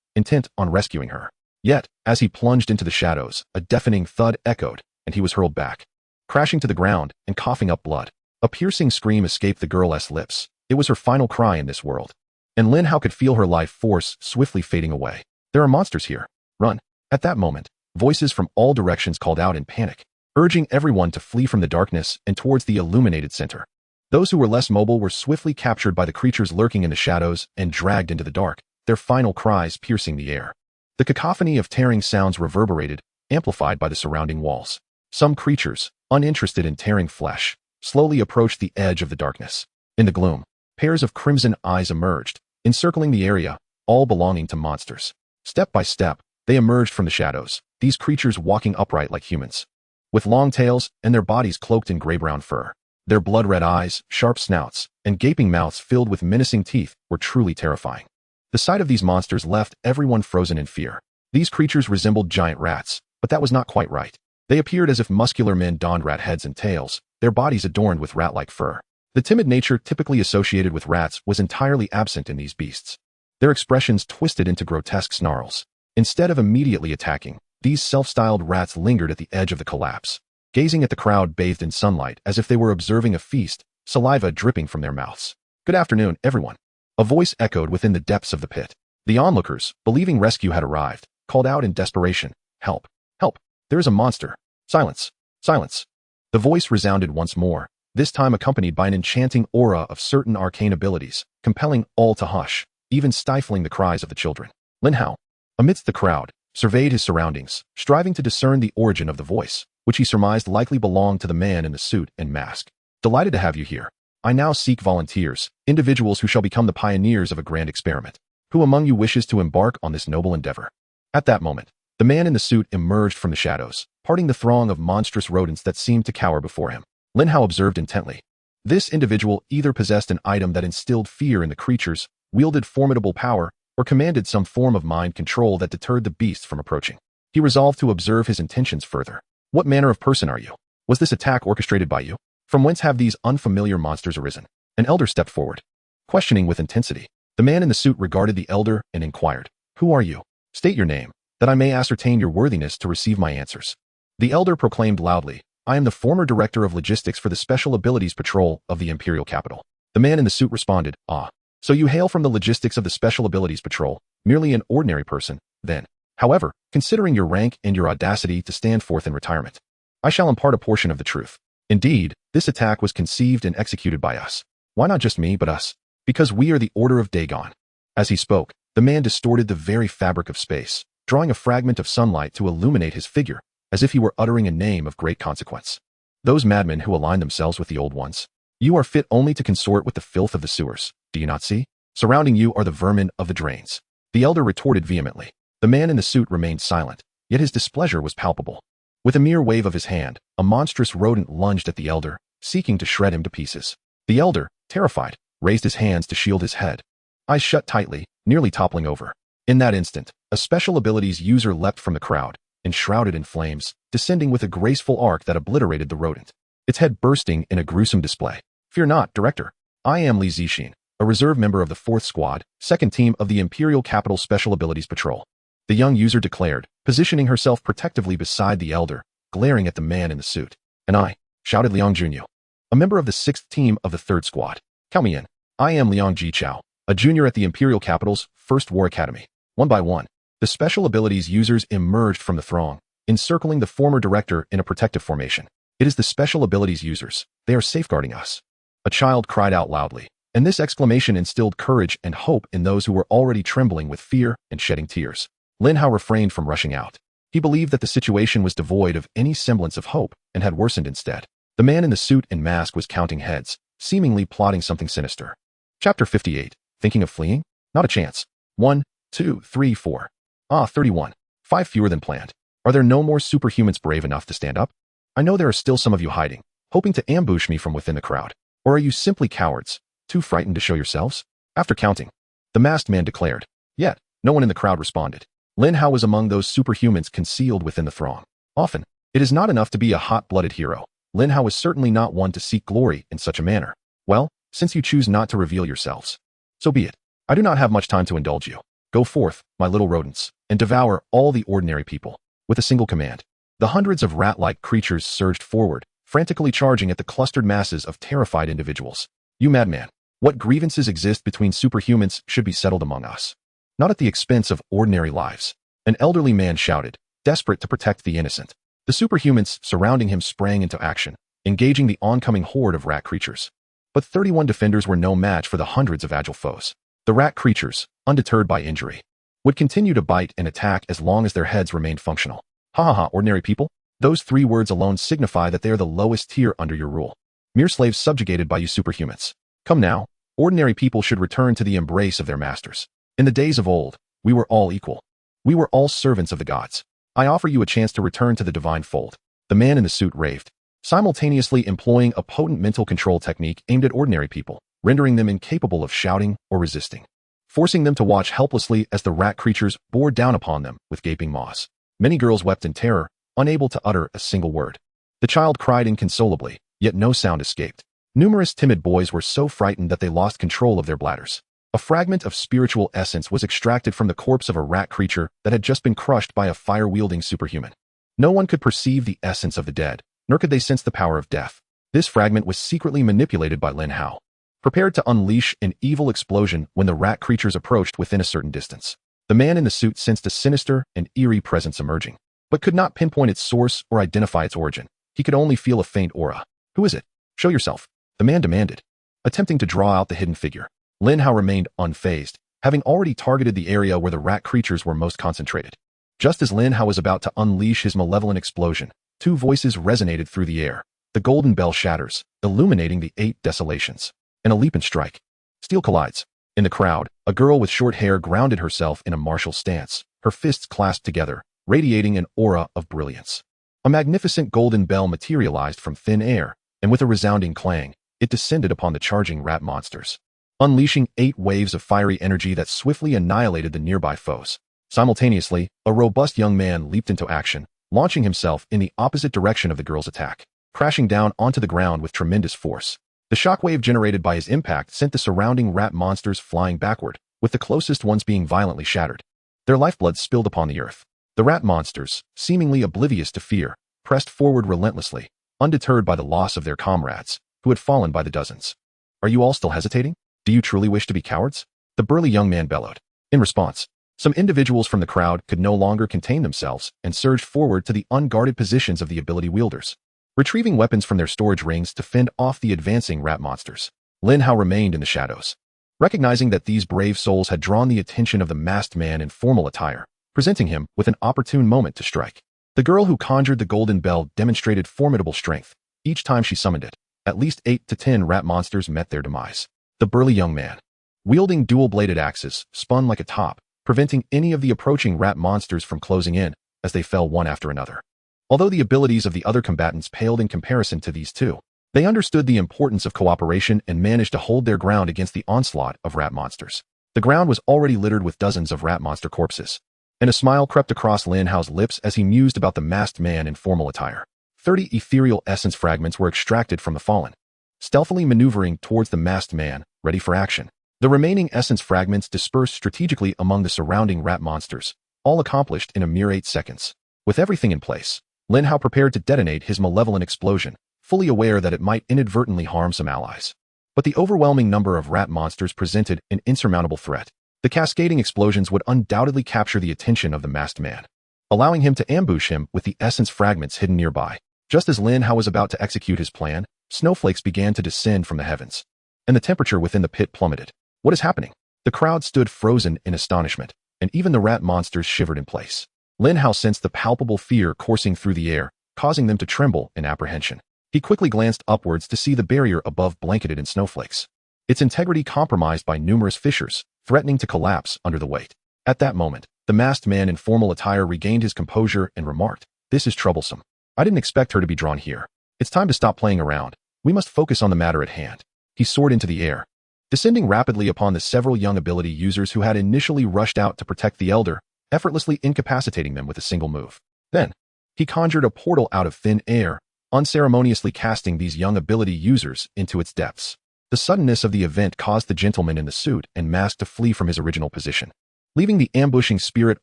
intent on rescuing her. Yet, as he plunged into the shadows, a deafening thud echoed, and he was hurled back, crashing to the ground and coughing up blood. A piercing scream escaped the girl's lips. It was her final cry in this world. And Lin Hao could feel her life force swiftly fading away. "There are monsters here. Run." At that moment, voices from all directions called out in panic, urging everyone to flee from the darkness and towards the illuminated center. Those who were less mobile were swiftly captured by the creatures lurking in the shadows and dragged into the dark, their final cries piercing the air. The cacophony of tearing sounds reverberated, amplified by the surrounding walls. Some creatures, uninterested in tearing flesh, slowly approached the edge of the darkness. In the gloom, pairs of crimson eyes emerged, encircling the area, all belonging to monsters. Step by step, they emerged from the shadows, these creatures walking upright like humans, with long tails and their bodies cloaked in gray-brown fur. Their blood-red eyes, sharp snouts, and gaping mouths filled with menacing teeth were truly terrifying. The sight of these monsters left everyone frozen in fear. These creatures resembled giant rats, but that was not quite right. They appeared as if muscular men donned rat heads and tails, their bodies adorned with rat-like fur. The timid nature typically associated with rats was entirely absent in these beasts. Their expressions twisted into grotesque snarls. Instead of immediately attacking, these self-styled rats lingered at the edge of the collapse, gazing at the crowd bathed in sunlight as if they were observing a feast, saliva dripping from their mouths. "Good afternoon, everyone." A voice echoed within the depths of the pit. The onlookers, believing rescue had arrived, called out in desperation, "Help! Help! There is a monster! Silence! Silence!" The voice resounded once more, this time accompanied by an enchanting aura of certain arcane abilities, compelling all to hush, even stifling the cries of the children. Lin Hao, amidst the crowd, surveyed his surroundings, striving to discern the origin of the voice, which he surmised likely belonged to the man in the suit and mask. "Delighted to have you here. I now seek volunteers, individuals who shall become the pioneers of a grand experiment. Who among you wishes to embark on this noble endeavor?" At that moment, the man in the suit emerged from the shadows, parting the throng of monstrous rodents that seemed to cower before him. Lin Hao observed intently. This individual either possessed an item that instilled fear in the creatures, wielded formidable power, or commanded some form of mind control that deterred the beasts from approaching. He resolved to observe his intentions further. "What manner of person are you? Was this attack orchestrated by you? From whence have these unfamiliar monsters arisen?" An elder stepped forward, questioning with intensity. The man in the suit regarded the elder and inquired, "Who are you? State your name, that I may ascertain your worthiness to receive my answers." The elder proclaimed loudly, "I am the former director of logistics for the Special Abilities Patrol of the Imperial Capital." The man in the suit responded, "Ah, so you hail from the logistics of the Special Abilities Patrol, merely an ordinary person, then. However, considering your rank and your audacity to stand forth in retirement, I shall impart a portion of the truth. Indeed, this attack was conceived and executed by us. Why not just me, but us? Because we are the Order of Dagon." As he spoke, the man distorted the very fabric of space, drawing a fragment of sunlight to illuminate his figure, as if he were uttering a name of great consequence. "Those madmen who align themselves with the old ones. You are fit only to consort with the filth of the sewers, do you not see? Surrounding you are the vermin of the drains." The elder retorted vehemently. The man in the suit remained silent, yet his displeasure was palpable. With a mere wave of his hand, a monstrous rodent lunged at the elder, seeking to shred him to pieces. The elder, terrified, raised his hands to shield his head, eyes shut tightly, nearly toppling over. In that instant, a special abilities user leapt from the crowd, enshrouded in flames, descending with a graceful arc that obliterated the rodent, its head bursting in a gruesome display. "Fear not, Director. I am Li Zixin, a reserve member of the 4th Squad, 2nd Team of the Imperial Capital Special Abilities Patrol," the young user declared, positioning herself protectively beside the elder, glaring at the man in the suit. "And I," shouted Liang Junyu, a member of the 6th Team of the 3rd Squad. "Count me in. I am Liang Jichao, a junior at the Imperial Capital's 1st War Academy." One by one, the special abilities users emerged from the throng, encircling the former director in a protective formation. "It is the special abilities users. They are safeguarding us." A child cried out loudly, and this exclamation instilled courage and hope in those who were already trembling with fear and shedding tears. Lin Hao refrained from rushing out. He believed that the situation was devoid of any semblance of hope and had worsened instead. The man in the suit and mask was counting heads, seemingly plotting something sinister. Chapter 58. Thinking of fleeing? Not a chance. 1, 2, 3, 4. 31. 5 fewer than planned. Are there no more superhumans brave enough to stand up? I know there are still some of you hiding, hoping to ambush me from within the crowd. Or are you simply cowards, too frightened to show yourselves? After counting, the masked man declared. Yet, no one in the crowd responded. Lin Hao was among those superhumans concealed within the throng. Often, it is not enough to be a hot-blooded hero. Lin Hao was certainly not one to seek glory in such a manner. Well, since you choose not to reveal yourselves, so be it. I do not have much time to indulge you. Go forth, my little rodents, and devour all the ordinary people. With a single command, the hundreds of rat-like creatures surged forward, frantically charging at the clustered masses of terrified individuals. You madman, what grievances exist between superhumans should be settled among us, not at the expense of ordinary lives. An elderly man shouted, desperate to protect the innocent. The superhumans surrounding him sprang into action, engaging the oncoming horde of rat creatures. But 31 defenders were no match for the hundreds of agile foes. The rat creatures, undeterred by injury, would continue to bite and attack as long as their heads remained functional. Ha ha ha, ordinary people? Those 3 words alone signify that they are the lowest tier under your rule. Mere slaves subjugated by you superhumans. Come now, ordinary people should return to the embrace of their masters. In the days of old, we were all equal. We were all servants of the gods. I offer you a chance to return to the divine fold. The man in the suit raved, simultaneously employing a potent mental control technique aimed at ordinary people, rendering them incapable of shouting or resisting, forcing them to watch helplessly as the rat creatures bore down upon them with gaping maws. Many girls wept in terror, unable to utter a single word. The child cried inconsolably, yet no sound escaped. Numerous timid boys were so frightened that they lost control of their bladders. A fragment of spiritual essence was extracted from the corpse of a rat creature that had just been crushed by a fire-wielding superhuman. No one could perceive the essence of the dead, nor could they sense the power of death. This fragment was secretly manipulated by Lin Hao, prepared to unleash an evil explosion when the rat creatures approached within a certain distance. The man in the suit sensed a sinister and eerie presence emerging, but could not pinpoint its source or identify its origin. He could only feel a faint aura. Who is it? Show yourself, the man demanded. Attempting to draw out the hidden figure, Lin Hao remained unfazed, having already targeted the area where the rat creatures were most concentrated. Just as Lin Hao was about to unleash his malevolent explosion, 2 voices resonated through the air. The golden bell shatters, illuminating the 8 desolations. And a leap and strike. Steel collides. In the crowd, a girl with short hair grounded herself in a martial stance, her fists clasped together, radiating an aura of brilliance. A magnificent golden bell materialized from thin air, and with a resounding clang, it descended upon the charging rat monsters, unleashing 8 waves of fiery energy that swiftly annihilated the nearby foes. Simultaneously, a robust young man leaped into action, launching himself in the opposite direction of the girl's attack, crashing down onto the ground with tremendous force. The shockwave generated by his impact sent the surrounding rat monsters flying backward, with the closest ones being violently shattered. Their lifeblood spilled upon the earth. The rat monsters, seemingly oblivious to fear, pressed forward relentlessly, undeterred by the loss of their comrades, who had fallen by the dozens. Are you all still hesitating? Do you truly wish to be cowards? The burly young man bellowed. In response, some individuals from the crowd could no longer contain themselves and surged forward to the unguarded positions of the ability wielders, retrieving weapons from their storage rings to fend off the advancing rat monsters. Lin Hao remained in the shadows, recognizing that these brave souls had drawn the attention of the masked man in formal attire, presenting him with an opportune moment to strike. The girl who conjured the golden bell demonstrated formidable strength. Each time she summoned it, at least 8 to 10 rat monsters met their demise. The burly young man, wielding dual-bladed axes, spun like a top, preventing any of the approaching rat monsters from closing in as they fell one after another. Although the abilities of the other combatants paled in comparison to these 2, they understood the importance of cooperation and managed to hold their ground against the onslaught of rat monsters. The ground was already littered with dozens of rat monster corpses, and a smile crept across Lin Hao's lips as he mused about the masked man in formal attire. 30 ethereal essence fragments were extracted from the fallen, stealthily maneuvering towards the masked man, ready for action. The remaining essence fragments dispersed strategically among the surrounding rat monsters, all accomplished in a mere 8 seconds. With everything in place, Lin Hao prepared to detonate his malevolent explosion, fully aware that it might inadvertently harm some allies. But the overwhelming number of rat monsters presented an insurmountable threat. The cascading explosions would undoubtedly capture the attention of the masked man, allowing him to ambush him with the essence fragments hidden nearby. Just as Lin Hao was about to execute his plan, snowflakes began to descend from the heavens, and the temperature within the pit plummeted. What is happening? The crowd stood frozen in astonishment. and even the rat monsters shivered in place. Lin Hao sensed the palpable fear coursing through the air, causing them to tremble in apprehension. He quickly glanced upwards to see the barrier above blanketed in snowflakes, its integrity compromised by numerous fissures, threatening to collapse under the weight. At that moment, the masked man in formal attire regained his composure and remarked, "This is troublesome. I didn't expect her to be drawn here. It's time to stop playing around. We must focus on the matter at hand." He soared into the air, descending rapidly upon the several young ability users who had initially rushed out to protect the elder, effortlessly incapacitating them with a single move. Then, he conjured a portal out of thin air, unceremoniously casting these young ability users into its depths. The suddenness of the event caused the gentleman in the suit and mask to flee from his original position, leaving the ambushing spirit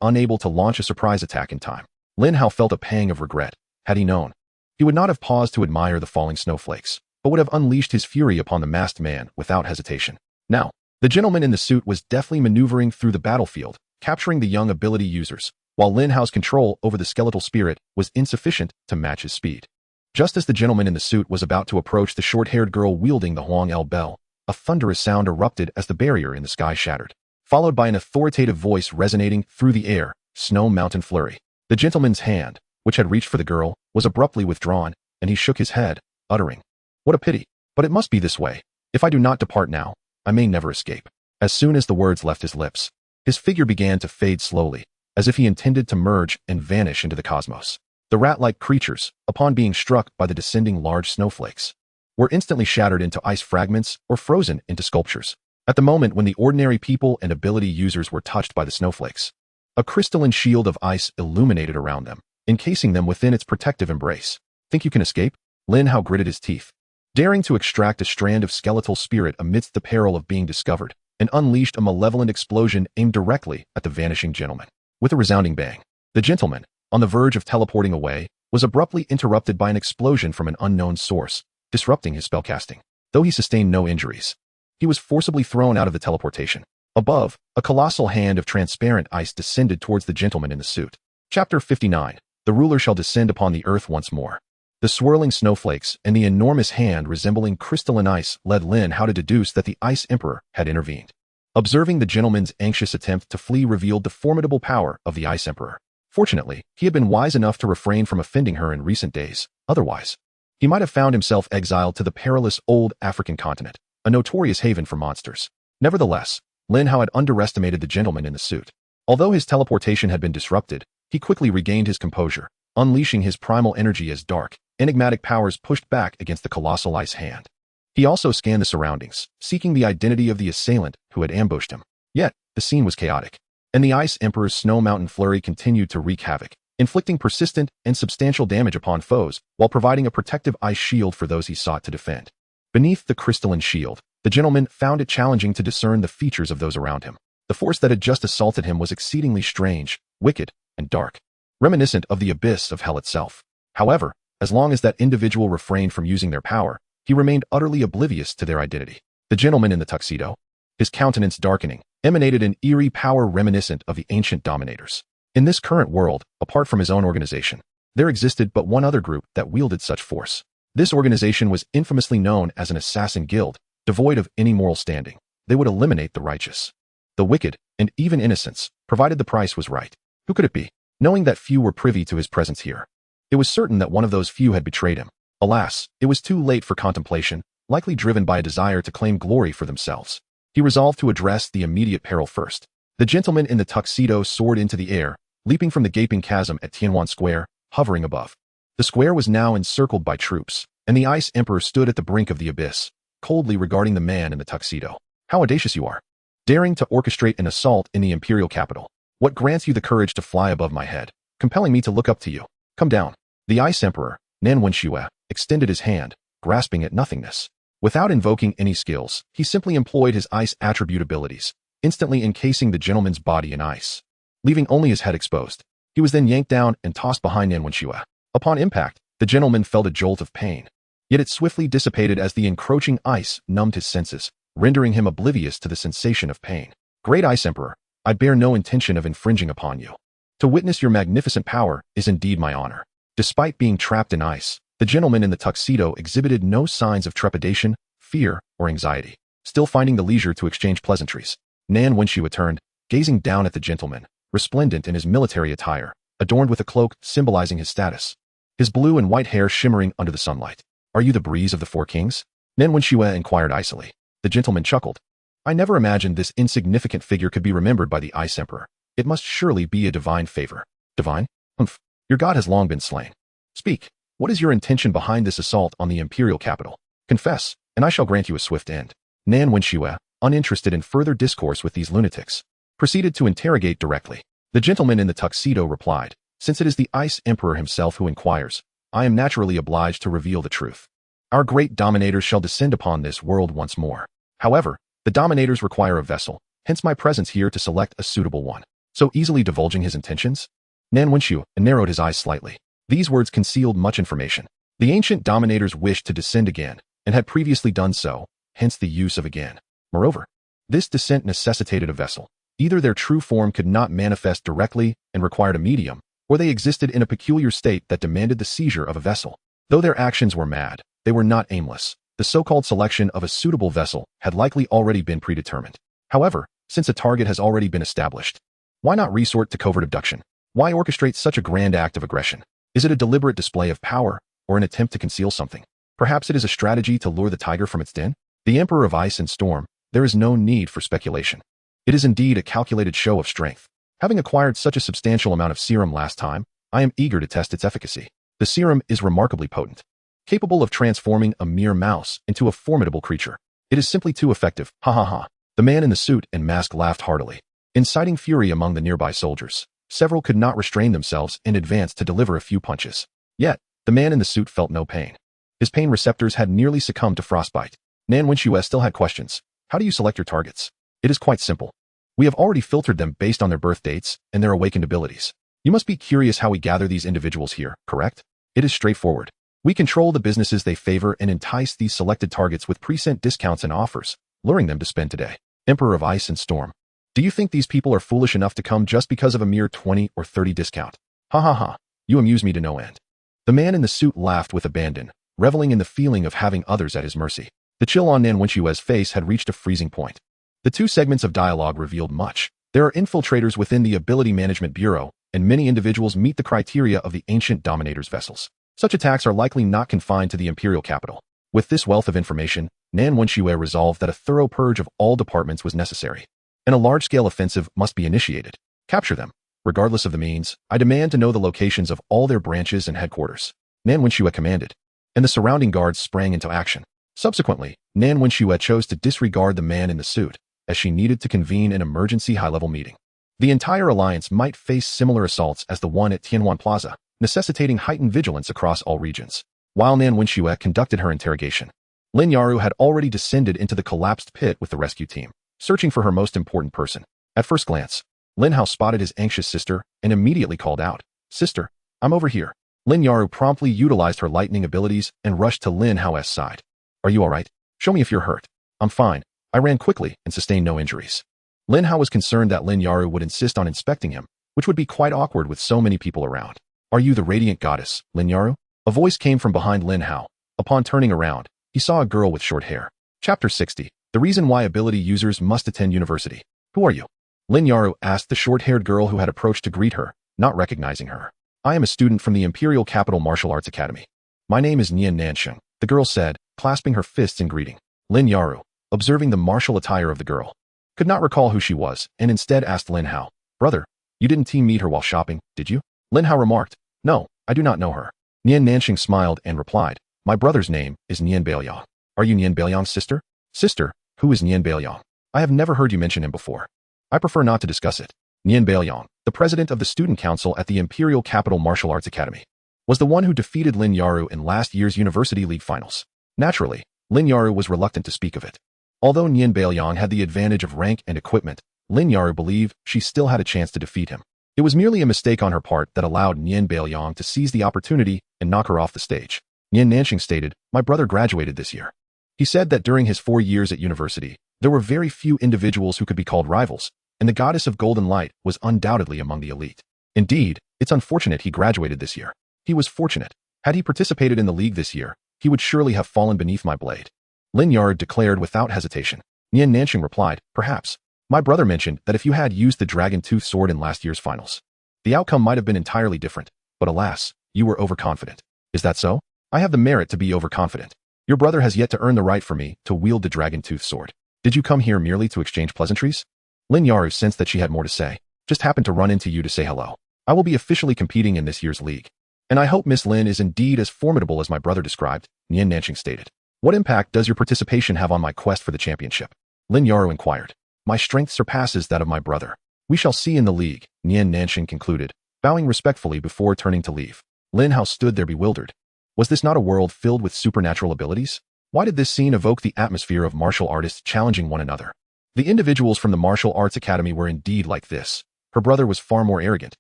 unable to launch a surprise attack in time. Lin Hao felt a pang of regret. Had he known, he would not have paused to admire the falling snowflakes, but would have unleashed his fury upon the masked man without hesitation. Now, the gentleman in the suit was deftly maneuvering through the battlefield, capturing the young ability users, while Lin Hao's control over the skeletal spirit was insufficient to match his speed. Just as the gentleman in the suit was about to approach the short-haired girl wielding the Huang El bell, a thunderous sound erupted as the barrier in the sky shattered, followed by an authoritative voice resonating through the air, "Snow Mountain Flurry." The gentleman's hand, which had reached for the girl, was abruptly withdrawn, and he shook his head, uttering, "What a pity, but it must be this way. If I do not depart now, I may never escape." As soon as the words left his lips, his figure began to fade slowly, as if he intended to merge and vanish into the cosmos. The rat-like creatures, upon being struck by the descending large snowflakes, were instantly shattered into ice fragments or frozen into sculptures. At the moment when the ordinary people and ability users were touched by the snowflakes, a crystalline shield of ice illuminated around them, encasing them within its protective embrace. "Think you can escape?" Lin Hao gritted his teeth, daring to extract a strand of skeletal spirit amidst the peril of being discovered, and unleashed a malevolent explosion aimed directly at the vanishing gentleman. With a resounding bang, the gentleman, on the verge of teleporting away, was abruptly interrupted by an explosion from an unknown source, disrupting his spellcasting. Though he sustained no injuries, he was forcibly thrown out of the teleportation. Above, a colossal hand of transparent ice descended towards the gentleman in the suit. Chapter 59. The ruler shall descend upon the earth once more. The swirling snowflakes and the enormous hand resembling crystalline ice led Lin Hao to deduce that the Ice Emperor had intervened. Observing the gentleman's anxious attempt to flee revealed the formidable power of the Ice Emperor. Fortunately, he had been wise enough to refrain from offending her in recent days. Otherwise, he might have found himself exiled to the perilous old African continent, a notorious haven for monsters. Nevertheless, Lin Hao had underestimated the gentleman in the suit. Although his teleportation had been disrupted, he quickly regained his composure, unleashing his primal energy as dark, enigmatic powers pushed back against the colossal ice hand. He also scanned the surroundings, seeking the identity of the assailant who had ambushed him. Yet, the scene was chaotic, and the Ice Emperor's Snow Mountain Flurry continued to wreak havoc, inflicting persistent and substantial damage upon foes while providing a protective ice shield for those he sought to defend. Beneath the crystalline shield, the gentleman found it challenging to discern the features of those around him. The force that had just assaulted him was exceedingly strange, wicked, and dark, reminiscent of the abyss of hell itself. However, as long as that individual refrained from using their power, he remained utterly oblivious to their identity. The gentleman in the tuxedo, his countenance darkening, emanated an eerie power reminiscent of the ancient dominators. In this current world, apart from his own organization, there existed but one other group that wielded such force. This organization was infamously known as an assassin guild, devoid of any moral standing. They would eliminate the righteous, the wicked, and even innocents, provided the price was right. Who could it be? Knowing that few were privy to his presence here, it was certain that one of those few had betrayed him. Alas, it was too late for contemplation, likely driven by a desire to claim glory for themselves. He resolved to address the immediate peril first. The gentleman in the tuxedo soared into the air, leaping from the gaping chasm at Tianwan Square, hovering above. The square was now encircled by troops, and the Ice Emperor stood at the brink of the abyss, coldly regarding the man in the tuxedo. "How audacious you are, daring to orchestrate an assault in the imperial capital. What grants you the courage to fly above my head, compelling me to look up to you? Come down." The Ice Emperor, Manhwaedit, extended his hand, grasping at nothingness. Without invoking any skills, he simply employed his ice attribute abilities, instantly encasing the gentleman's body in ice, leaving only his head exposed. He was then yanked down and tossed behind Manhwaedit. Upon impact, the gentleman felt a jolt of pain, yet it swiftly dissipated as the encroaching ice numbed his senses, rendering him oblivious to the sensation of pain. "Great Ice Emperor, I bear no intention of infringing upon you. To witness your magnificent power is indeed my honor." Despite being trapped in ice, the gentleman in the tuxedo exhibited no signs of trepidation, fear, or anxiety. Still finding the leisure to exchange pleasantries, Manhwaedit turned, gazing down at the gentleman, resplendent in his military attire, adorned with a cloak symbolizing his status. His blue and white hair shimmering under the sunlight. "Are you the breeze of the Four Kings?" Nan Wenxue inquired icily. The gentleman chuckled. "I never imagined this insignificant figure could be remembered by the Ice Emperor. It must surely be a divine favor." "Divine? Humph. Your god has long been slain. Speak. What is your intention behind this assault on the imperial capital? Confess, and I shall grant you a swift end." Nan Wenxue, uninterested in further discourse with these lunatics, proceeded to interrogate directly. The gentleman in the tuxedo replied, "Since it is the Ice Emperor himself who inquires, I am naturally obliged to reveal the truth. Our great dominators shall descend upon this world once more. However, the dominators require a vessel, hence my presence here to select a suitable one." So easily divulging his intentions? Nan Wenxue narrowed his eyes slightly. These words concealed much information. The ancient dominators wished to descend again, and had previously done so, hence the use of again. Moreover, this descent necessitated a vessel. Either their true form could not manifest directly and required a medium, or they existed in a peculiar state that demanded the seizure of a vessel. Though their actions were mad, they were not aimless. The so-called selection of a suitable vessel had likely already been predetermined. However, since a target has already been established, why not resort to covert abduction? Why orchestrate such a grand act of aggression? Is it a deliberate display of power, or an attempt to conceal something? Perhaps it is a strategy to lure the tiger from its den? The Emperor of Ice and Storm, there is no need for speculation. It is indeed a calculated show of strength. Having acquired such a substantial amount of serum last time, I am eager to test its efficacy. The serum is remarkably potent, capable of transforming a mere mouse into a formidable creature. It is simply too effective, ha ha ha. The man in the suit and mask laughed heartily, inciting fury among the nearby soldiers. Several could not restrain themselves and advanced to deliver a few punches. Yet, the man in the suit felt no pain. His pain receptors had nearly succumbed to frostbite. Nan Wenxue still had questions. How do you select your targets? It is quite simple. We have already filtered them based on their birth dates and their awakened abilities. You must be curious how we gather these individuals here, correct? It is straightforward. We control the businesses they favor and entice these selected targets with present discounts and offers, luring them to spend today. Emperor of Ice and Storm. Do you think these people are foolish enough to come just because of a mere 20 or 30 discount? Ha ha ha. You amuse me to no end. The man in the suit laughed with abandon, reveling in the feeling of having others at his mercy. The chill on Nan Wenxue's face had reached a freezing point. The two segments of dialogue revealed much. There are infiltrators within the Ability Management Bureau, and many individuals meet the criteria of the ancient dominators' vessels. Such attacks are likely not confined to the imperial capital. With this wealth of information, Nan Wenxue resolved that a thorough purge of all departments was necessary, and a large-scale offensive must be initiated. Capture them. Regardless of the means, I demand to know the locations of all their branches and headquarters. Nan Wenxue commanded, and the surrounding guards sprang into action. Subsequently, Nan Wenxue chose to disregard the man in the suit, as she needed to convene an emergency high-level meeting. The entire alliance might face similar assaults as the one at Tianwan Plaza, necessitating heightened vigilance across all regions. While Nan Wenxue conducted her interrogation, Lin Hao had already descended into the collapsed pit with the rescue team, searching for her most important person. At first glance, Lin Hao spotted his anxious sister and immediately called out, "Sister, I'm over here." Lin Hao promptly utilized her lightning abilities and rushed to Lin Hao's side. "Are you alright? Show me if you're hurt." "I'm fine. I ran quickly and sustained no injuries." Lin Hao was concerned that Lin Hao would insist on inspecting him, which would be quite awkward with so many people around. "Are you the radiant goddess, Lin Hao?" A voice came from behind Lin Hao. Upon turning around, he saw a girl with short hair. Chapter 60. The reason why ability users must attend university. "Who are you?" Lin Hao asked the short-haired girl who had approached to greet her, not recognizing her. "I am a student from the Imperial Capital Martial Arts Academy. My name is Nian Nansheng," the girl said, clasping her fists in greeting. Lin Hao, observing the martial attire of the girl, could not recall who she was, and instead asked Lin Hao, "Brother, you didn't meet her while shopping, did you?" Lin Hao remarked, "No, I do not know her." Nian Nansheng smiled and replied, "My brother's name is Nian Bailiang. Are you Nian Bailiang's sister?" "Sister? Who is Nian Bailiang? I have never heard you mention him before. I prefer not to discuss it." Nian Bailiang, the president of the student council at the Imperial Capital Martial Arts Academy, was the one who defeated Lin Hao in last year's University League finals. Naturally, Lin Hao was reluctant to speak of it. Although Nian Bailiang had the advantage of rank and equipment, Lin Hao believed she still had a chance to defeat him. It was merely a mistake on her part that allowed Nian Bailiang to seize the opportunity and knock her off the stage. Nian Nansheng stated, "My brother graduated this year." He said that during his 4 years at university, there were very few individuals who could be called rivals, and the goddess of golden light was undoubtedly among the elite. Indeed, it's unfortunate he graduated this year. He was fortunate. Had he participated in the league this year, he would surely have fallen beneath my blade. Lin Hao declared without hesitation. Nian Nansheng replied, "Perhaps. My brother mentioned that if you had used the dragon tooth sword in last year's finals, the outcome might have been entirely different, but alas, you were overconfident. Is that so? I have the merit to be overconfident. Your brother has yet to earn the right for me to wield the dragon tooth sword. Did you come here merely to exchange pleasantries? Lin Hao sensed that she had more to say. Just happened to run into you to say hello. I will be officially competing in this year's league. And I hope Miss Lin is indeed as formidable as my brother described, Nian Nanqing stated. What impact does your participation have on my quest for the championship? Lin Hao inquired. My strength surpasses that of my brother. We shall see in the league, Nian Nanqing concluded, bowing respectfully before turning to leave. Lin Hao stood there bewildered. Was this not a world filled with supernatural abilities? Why did this scene evoke the atmosphere of martial artists challenging one another? The individuals from the martial arts academy were indeed like this. Her brother was far more arrogant,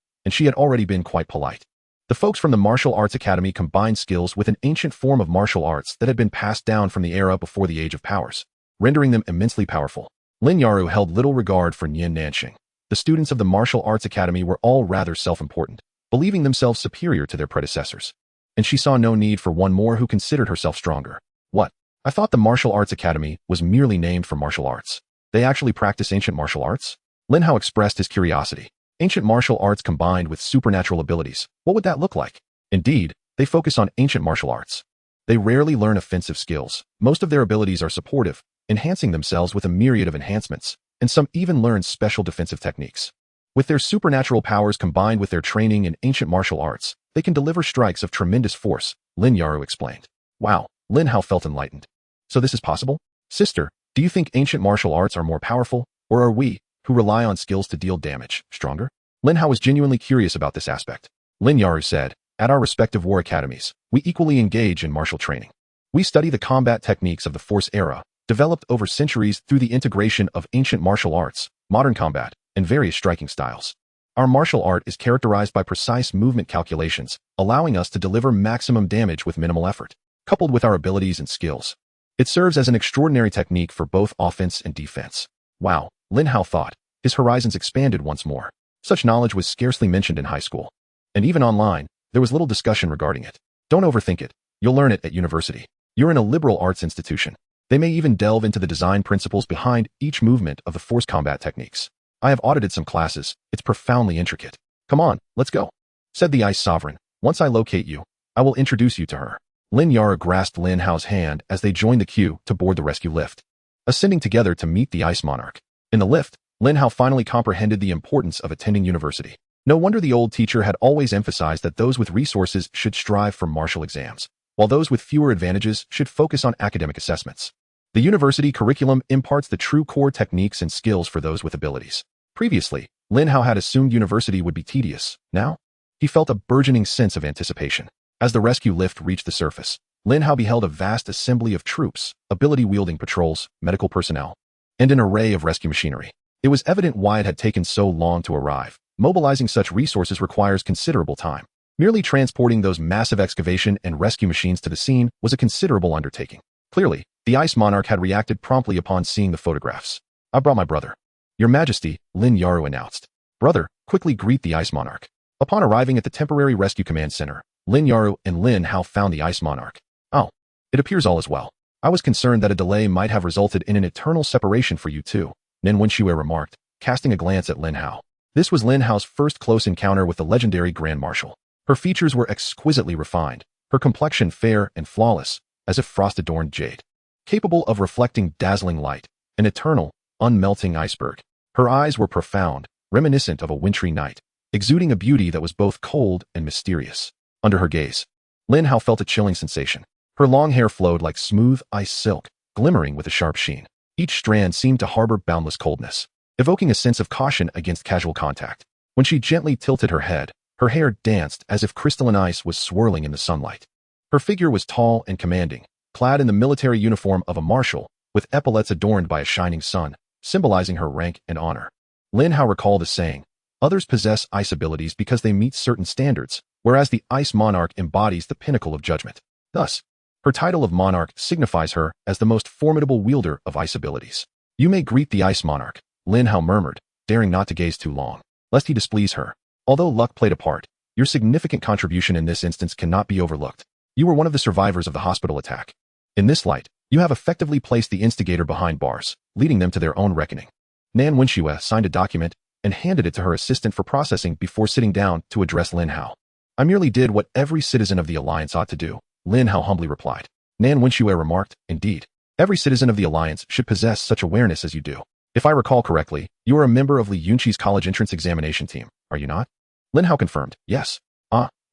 and she had already been quite polite. The folks from the martial arts academy combined skills with an ancient form of martial arts that had been passed down from the era before the Age of Powers, rendering them immensely powerful. Lin Hao held little regard for Nian Nanqing. The students of the martial arts academy were all rather self-important, believing themselves superior to their predecessors. And she saw no need for one more who considered herself stronger. What? I thought the martial arts academy was merely named for martial arts. They actually practice ancient martial arts? Lin Hao expressed his curiosity. Ancient martial arts combined with supernatural abilities, what would that look like? Indeed, they focus on ancient martial arts. They rarely learn offensive skills. Most of their abilities are supportive, enhancing themselves with a myriad of enhancements, and some even learn special defensive techniques. With their supernatural powers combined with their training in ancient martial arts, they can deliver strikes of tremendous force, Lin Hao explained. Wow, Lin Hao felt enlightened. So this is possible? Sister, do you think ancient martial arts are more powerful, or are we, who rely on skills to deal damage, stronger? Lin Hao was genuinely curious about this aspect. Lin Hao said, at our respective war academies, we equally engage in martial training. We study the combat techniques of the Force era, developed over centuries through the integration of ancient martial arts, modern combat, and various striking styles. Our martial art is characterized by precise movement calculations, allowing us to deliver maximum damage with minimal effort, coupled with our abilities and skills. It serves as an extraordinary technique for both offense and defense. Wow, Lin Hao thought. His horizons expanded once more. Such knowledge was scarcely mentioned in high school. And even online, there was little discussion regarding it. Don't overthink it. You'll learn it at university. You're in a liberal arts institution. They may even delve into the design principles behind each movement of the force combat techniques. I have audited some classes. It's profoundly intricate. Come on, let's go, said the Ice Sovereign. Once I locate you, I will introduce you to her. Lin Hao grasped Lin Hao's hand as they joined the queue to board the rescue lift, ascending together to meet the Ice Monarch. In the lift, Lin Hao finally comprehended the importance of attending university. No wonder the old teacher had always emphasized that those with resources should strive for martial exams, while those with fewer advantages should focus on academic assessments. The university curriculum imparts the true core techniques and skills for those with abilities. Previously, Lin Hao had assumed university would be tedious. Now, he felt a burgeoning sense of anticipation. As the rescue lift reached the surface, Lin Hao beheld a vast assembly of troops, ability-wielding patrols, medical personnel, and an array of rescue machinery. It was evident why it had taken so long to arrive. Mobilizing such resources requires considerable time. Merely transporting those massive excavation and rescue machines to the scene was a considerable undertaking. Clearly, the Ice Monarch had reacted promptly upon seeing the photographs. I brought my brother. Your Majesty, Lin Hao announced. Brother, quickly greet the Ice Monarch. Upon arriving at the temporary rescue command center, Lin Hao and Lin Hao found the Ice Monarch. Oh, it appears all is well. I was concerned that a delay might have resulted in an eternal separation for you two, Nen Wenxue remarked, casting a glance at Lin Hao. This was Lin Hao's first close encounter with the legendary Grand Marshal. Her features were exquisitely refined, her complexion fair and flawless, as if frost-adorned jade, capable of reflecting dazzling light, an eternal, unmelting iceberg. Her eyes were profound, reminiscent of a wintry night, exuding a beauty that was both cold and mysterious. Under her gaze, Lin Hao felt a chilling sensation. Her long hair flowed like smooth ice silk, glimmering with a sharp sheen. Each strand seemed to harbor boundless coldness, evoking a sense of caution against casual contact. When she gently tilted her head, her hair danced as if crystalline ice was swirling in the sunlight. Her figure was tall and commanding, clad in the military uniform of a marshal, with epaulets adorned by a shining sun, symbolizing her rank and honor. Lin Hao recalled a saying, others possess ice abilities because they meet certain standards, whereas the Ice Monarch embodies the pinnacle of judgment. Thus, her title of Monarch signifies her as the most formidable wielder of ice abilities. You may greet the Ice Monarch, Lin Hao murmured, daring not to gaze too long, lest he displease her. Although luck played a part, your significant contribution in this instance cannot be overlooked. You were one of the survivors of the hospital attack. In this light, you have effectively placed the instigator behind bars, leading them to their own reckoning. Nan Wenxue signed a document and handed it to her assistant for processing before sitting down to address Lin Hao. I merely did what every citizen of the Alliance ought to do, Lin Hao humbly replied. Nan Wenxue remarked, indeed. Every citizen of the Alliance should possess such awareness as you do. If I recall correctly, you are a member of Li Yunqi's college entrance examination team, are you not? Lin Hao confirmed, yes.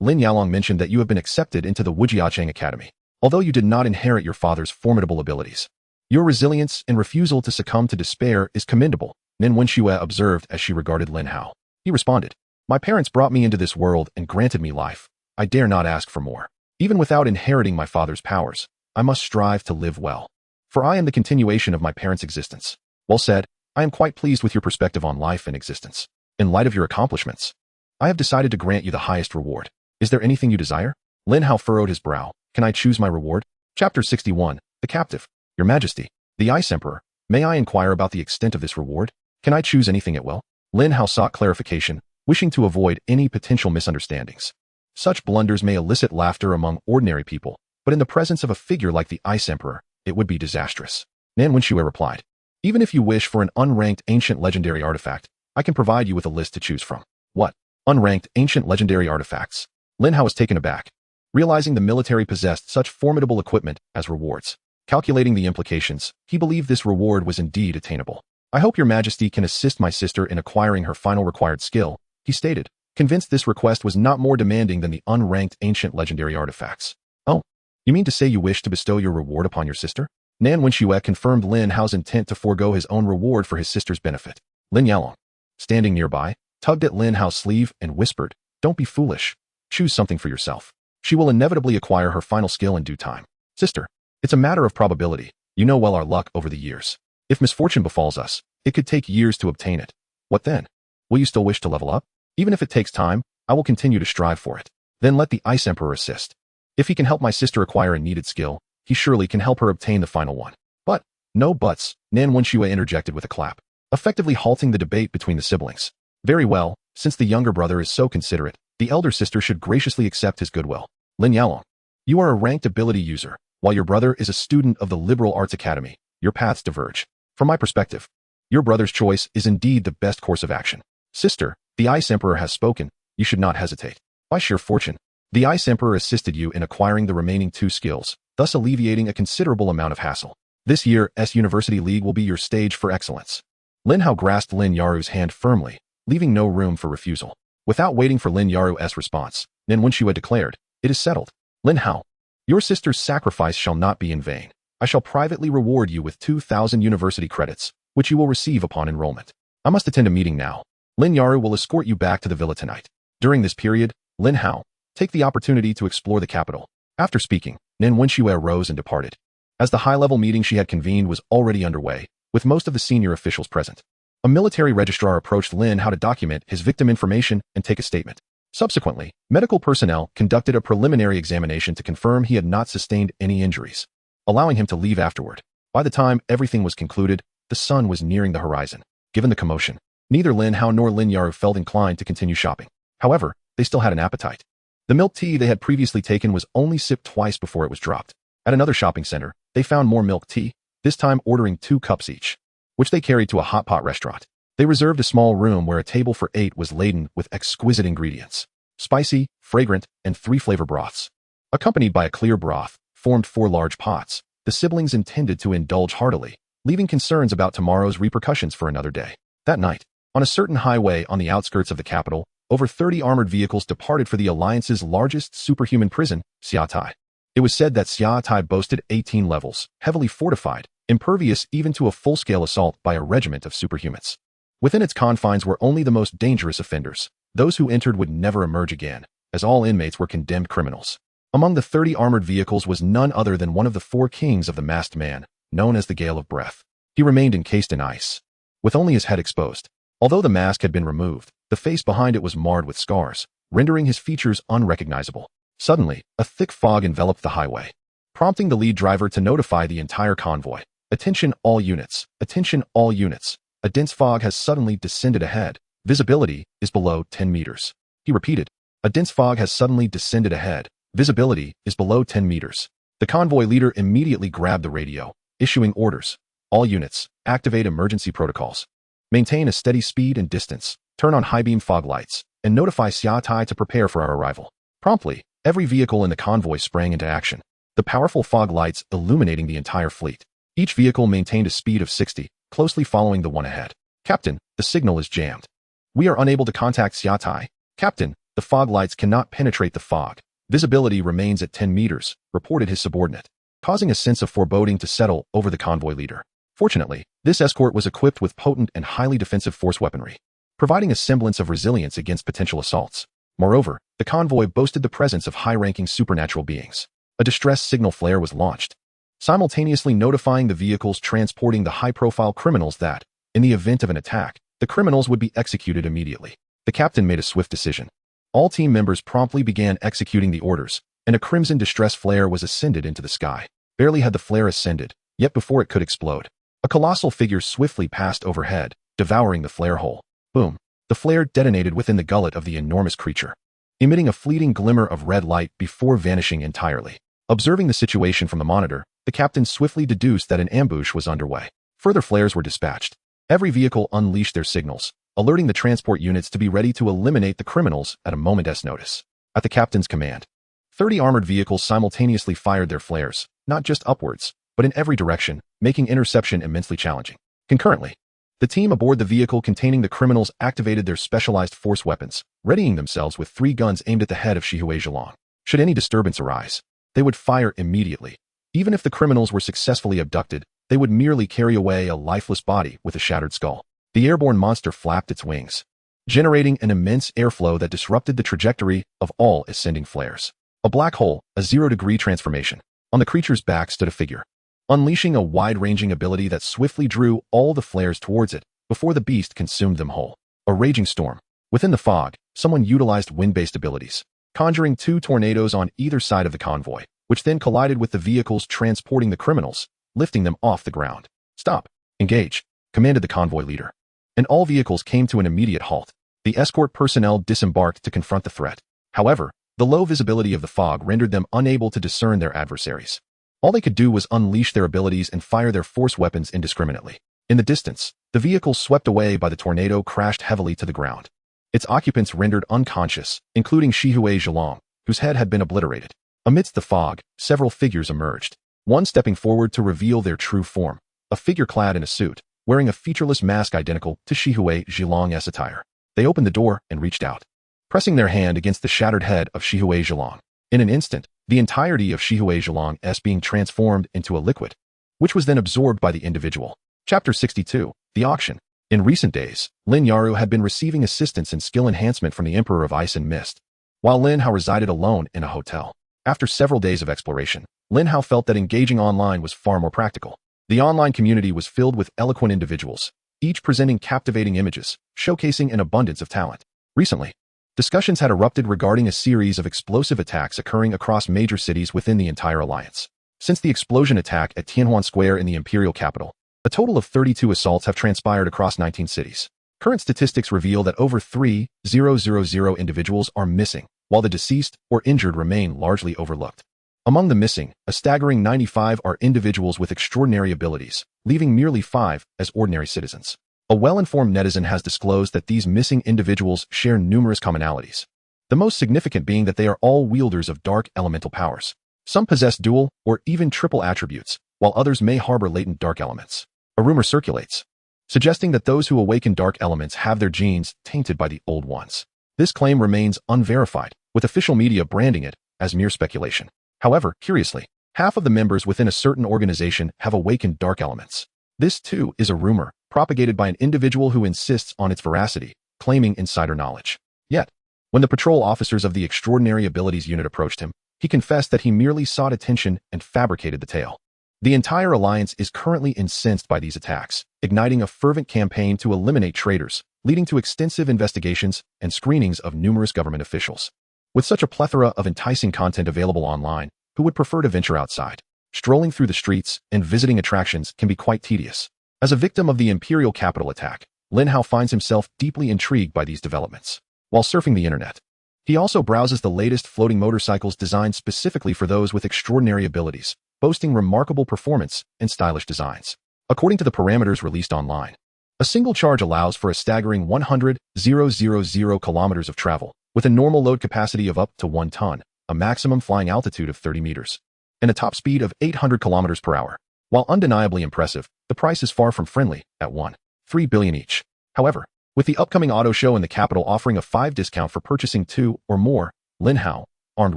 Lin Yalong mentioned that you have been accepted into the Wujiacheng Academy, although you did not inherit your father's formidable abilities. Your resilience and refusal to succumb to despair is commendable, Nan Wenxue observed as she regarded Lin Hao. He responded, my parents brought me into this world and granted me life. I dare not ask for more. Even without inheriting my father's powers, I must strive to live well. For I am the continuation of my parents' existence. Well said, I am quite pleased with your perspective on life and existence. In light of your accomplishments, I have decided to grant you the highest reward. Is there anything you desire? Lin Hao furrowed his brow. Can I choose my reward? Chapter 61, The Captive. Your Majesty, the Ice Emperor, may I inquire about the extent of this reward? Can I choose anything at will? Lin Hao sought clarification, wishing to avoid any potential misunderstandings. Such blunders may elicit laughter among ordinary people, but in the presence of a figure like the Ice Emperor, it would be disastrous. Nan Wenxue replied, even if you wish for an unranked ancient legendary artifact, I can provide you with a list to choose from. What? Unranked ancient legendary artifacts? Lin Hao was taken aback, realizing the military possessed such formidable equipment as rewards. Calculating the implications, he believed this reward was indeed attainable. I hope your Majesty can assist my sister in acquiring her final required skill, he stated, convinced this request was not more demanding than the unranked ancient legendary artifacts. Oh, you mean to say you wish to bestow your reward upon your sister? Nan Wenxue confirmed Lin Hao's intent to forego his own reward for his sister's benefit. Lin Yalong, standing nearby, tugged at Lin Hao's sleeve and whispered, don't be foolish. Choose something for yourself. She will inevitably acquire her final skill in due time. Sister, it's a matter of probability. You know well our luck over the years. If misfortune befalls us, it could take years to obtain it. What then? Will you still wish to level up? Even if it takes time, I will continue to strive for it. Then let the Ice Emperor assist. If he can help my sister acquire a needed skill, he surely can help her obtain the final one. But, no buts, Nan Wenxue interjected with a clap, effectively halting the debate between the siblings. Very well, since the younger brother is so considerate, the elder sister should graciously accept his goodwill. Lin Yalong, you are a ranked ability user, while your brother is a student of the Liberal Arts Academy. Your paths diverge. From my perspective, your brother's choice is indeed the best course of action. Sister, the Ice Emperor has spoken. You should not hesitate. By sheer fortune, the Ice Emperor assisted you in acquiring the remaining 2 skills, thus alleviating a considerable amount of hassle. This year's University League will be your stage for excellence. Lin Hao grasped Lin Yaru's hand firmly, leaving no room for refusal. Without waiting for Lin Yaru's response, Nan Wenxue declared, it is settled. Lin Hao, your sister's sacrifice shall not be in vain. I shall privately reward you with 2,000 university credits, which you will receive upon enrollment. I must attend a meeting now. Lin Yaru will escort you back to the villa tonight. During this period, Lin Hao, take the opportunity to explore the capital. After speaking, Nan Wenxue rose and departed. As the high-level meeting she had convened was already underway, with most of the senior officials present, a military registrar approached Lin Hao to document his victim information and take a statement. Subsequently, medical personnel conducted a preliminary examination to confirm he had not sustained any injuries, allowing him to leave afterward. By the time everything was concluded, the sun was nearing the horizon. Given the commotion, neither Lin Hao nor Lin Yaru felt inclined to continue shopping. However, they still had an appetite. The milk tea they had previously taken was only sipped twice before it was dropped. At another shopping center, they found more milk tea, this time ordering 2 cups each, which they carried to a hot pot restaurant. They reserved a small room where a table for 8 was laden with exquisite ingredients, spicy, fragrant, and 3 flavor broths. Accompanied by a clear broth, formed 4 large pots, the siblings intended to indulge heartily, leaving concerns about tomorrow's repercussions for another day. That night, on a certain highway on the outskirts of the capital, over 30 armored vehicles departed for the Alliance's largest superhuman prison, Xiatai. It was said that Xiatai boasted 18 levels, heavily fortified, impervious even to a full-scale assault by a regiment of superhumans. Within its confines were only the most dangerous offenders. Those who entered would never emerge again, as all inmates were condemned criminals. Among the 30 armored vehicles was none other than one of the 4 kings of the masked man, known as the Gale of Breath. He remained encased in ice, with only his head exposed. Although the mask had been removed, the face behind it was marred with scars, rendering his features unrecognizable. Suddenly, a thick fog enveloped the highway, prompting the lead driver to notify the entire convoy. Attention all units, attention all units. A dense fog has suddenly descended ahead. Visibility is below 10 meters. He repeated, a dense fog has suddenly descended ahead. Visibility is below 10 meters. The convoy leader immediately grabbed the radio, issuing orders. All units, activate emergency protocols. Maintain a steady speed and distance, turn on high-beam fog lights, and notify Xiaotai to prepare for our arrival. Promptly, every vehicle in the convoy sprang into action, the powerful fog lights illuminating the entire fleet. Each vehicle maintained a speed of 60, closely following the one ahead. Captain, the signal is jammed. We are unable to contact Xiaotai. Captain, the fog lights cannot penetrate the fog. Visibility remains at 10 meters, reported his subordinate, causing a sense of foreboding to settle over the convoy leader. Fortunately, this escort was equipped with potent and highly defensive force weaponry, providing a semblance of resilience against potential assaults. Moreover, the convoy boasted the presence of high-ranking supernatural beings. A distress signal flare was launched, simultaneously notifying the vehicles transporting the high-profile criminals that, in the event of an attack, the criminals would be executed immediately. The captain made a swift decision. All team members promptly began executing the orders, and a crimson distress flare was ascended into the sky. Barely had the flare ascended, yet before it could explode, a colossal figure swiftly passed overhead, devouring the flare hole. Boom! The flare detonated within the gullet of the enormous creature, emitting a fleeting glimmer of red light before vanishing entirely. Observing the situation from the monitor, the captain swiftly deduced that an ambush was underway. Further flares were dispatched. Every vehicle unleashed their signals, alerting the transport units to be ready to eliminate the criminals at a moment's notice. At the captain's command, 30 armored vehicles simultaneously fired their flares, not just upwards, but in every direction, making interception immensely challenging. Concurrently, the team aboard the vehicle containing the criminals activated their specialized force weapons, readying themselves with 3 guns aimed at the head of Shihue Zhilong. Should any disturbance arise, they would fire immediately. Even if the criminals were successfully abducted, they would merely carry away a lifeless body with a shattered skull. The airborne monster flapped its wings, generating an immense airflow that disrupted the trajectory of all ascending flares. A black hole, a 0-degree transformation. On the creature's back stood a figure, unleashing a wide-ranging ability that swiftly drew all the flares towards it before the beast consumed them whole. A raging storm. Within the fog, someone utilized wind-based abilities, conjuring 2 tornadoes on either side of the convoy, which then collided with the vehicles transporting the criminals, lifting them off the ground. Stop. Engage, commanded the convoy leader. And all vehicles came to an immediate halt. The escort personnel disembarked to confront the threat. However, the low visibility of the fog rendered them unable to discern their adversaries. All they could do was unleash their abilities and fire their force weapons indiscriminately. In the distance, the vehicle swept away by the tornado crashed heavily to the ground. Its occupants rendered unconscious, including Shihue Zhilong, whose head had been obliterated. Amidst the fog, several figures emerged, one stepping forward to reveal their true form, a figure clad in a suit, wearing a featureless mask identical to Shihue Zhilong's attire. They opened the door and reached out, pressing their hand against the shattered head of Shihue Zhilong. In an instant, the entirety of Shihue Zhilong's being transformed into a liquid, which was then absorbed by the individual. Chapter 62, The Auction. In recent days, Lin Hao had been receiving assistance and skill enhancement from the Emperor of Ice and Mist, while Lin Hao resided alone in a hotel. After several days of exploration, Lin Hao felt that engaging online was far more practical. The online community was filled with eloquent individuals, each presenting captivating images, showcasing an abundance of talent. Recently, discussions had erupted regarding a series of explosive attacks occurring across major cities within the entire alliance. Since the explosion attack at Tianhuan Square in the imperial capital, a total of 32 assaults have transpired across 19 cities. Current statistics reveal that over 3,000 individuals are missing, while the deceased or injured remain largely overlooked. Among the missing, a staggering 95 are individuals with extraordinary abilities, leaving merely 5 as ordinary citizens. A well-informed netizen has disclosed that these missing individuals share numerous commonalities, the most significant being that they are all wielders of dark elemental powers. Some possess dual or even triple attributes, while others may harbor latent dark elements. A rumor circulates, suggesting that those who awaken dark elements have their genes tainted by the old ones. This claim remains unverified, with official media branding it as mere speculation. However, curiously, half of the members within a certain organization have awakened dark elements. This, too, is a rumor, propagated by an individual who insists on its veracity, claiming insider knowledge. Yet, when the patrol officers of the Extraordinary Abilities Unit approached him, he confessed that he merely sought attention and fabricated the tale. The entire alliance is currently incensed by these attacks, igniting a fervent campaign to eliminate traitors, leading to extensive investigations and screenings of numerous government officials. With such a plethora of enticing content available online, who would prefer to venture outside? Strolling through the streets and visiting attractions can be quite tedious. As a victim of the imperial capital attack, Lin Hao finds himself deeply intrigued by these developments. While surfing the internet, he also browses the latest floating motorcycles designed specifically for those with extraordinary abilities, boasting remarkable performance and stylish designs. According to the parameters released online, A single charge allows for a staggering 100,000 kilometers of travel, with a normal load capacity of up to 1 ton, a maximum flying altitude of 30 meters, and a top speed of 800 kilometers per hour. While undeniably impressive, the price is far from friendly, at 1.3 billion each. However, with the upcoming auto show in the capital offering a 5 discount for purchasing 2 or more, Lin Hao, armed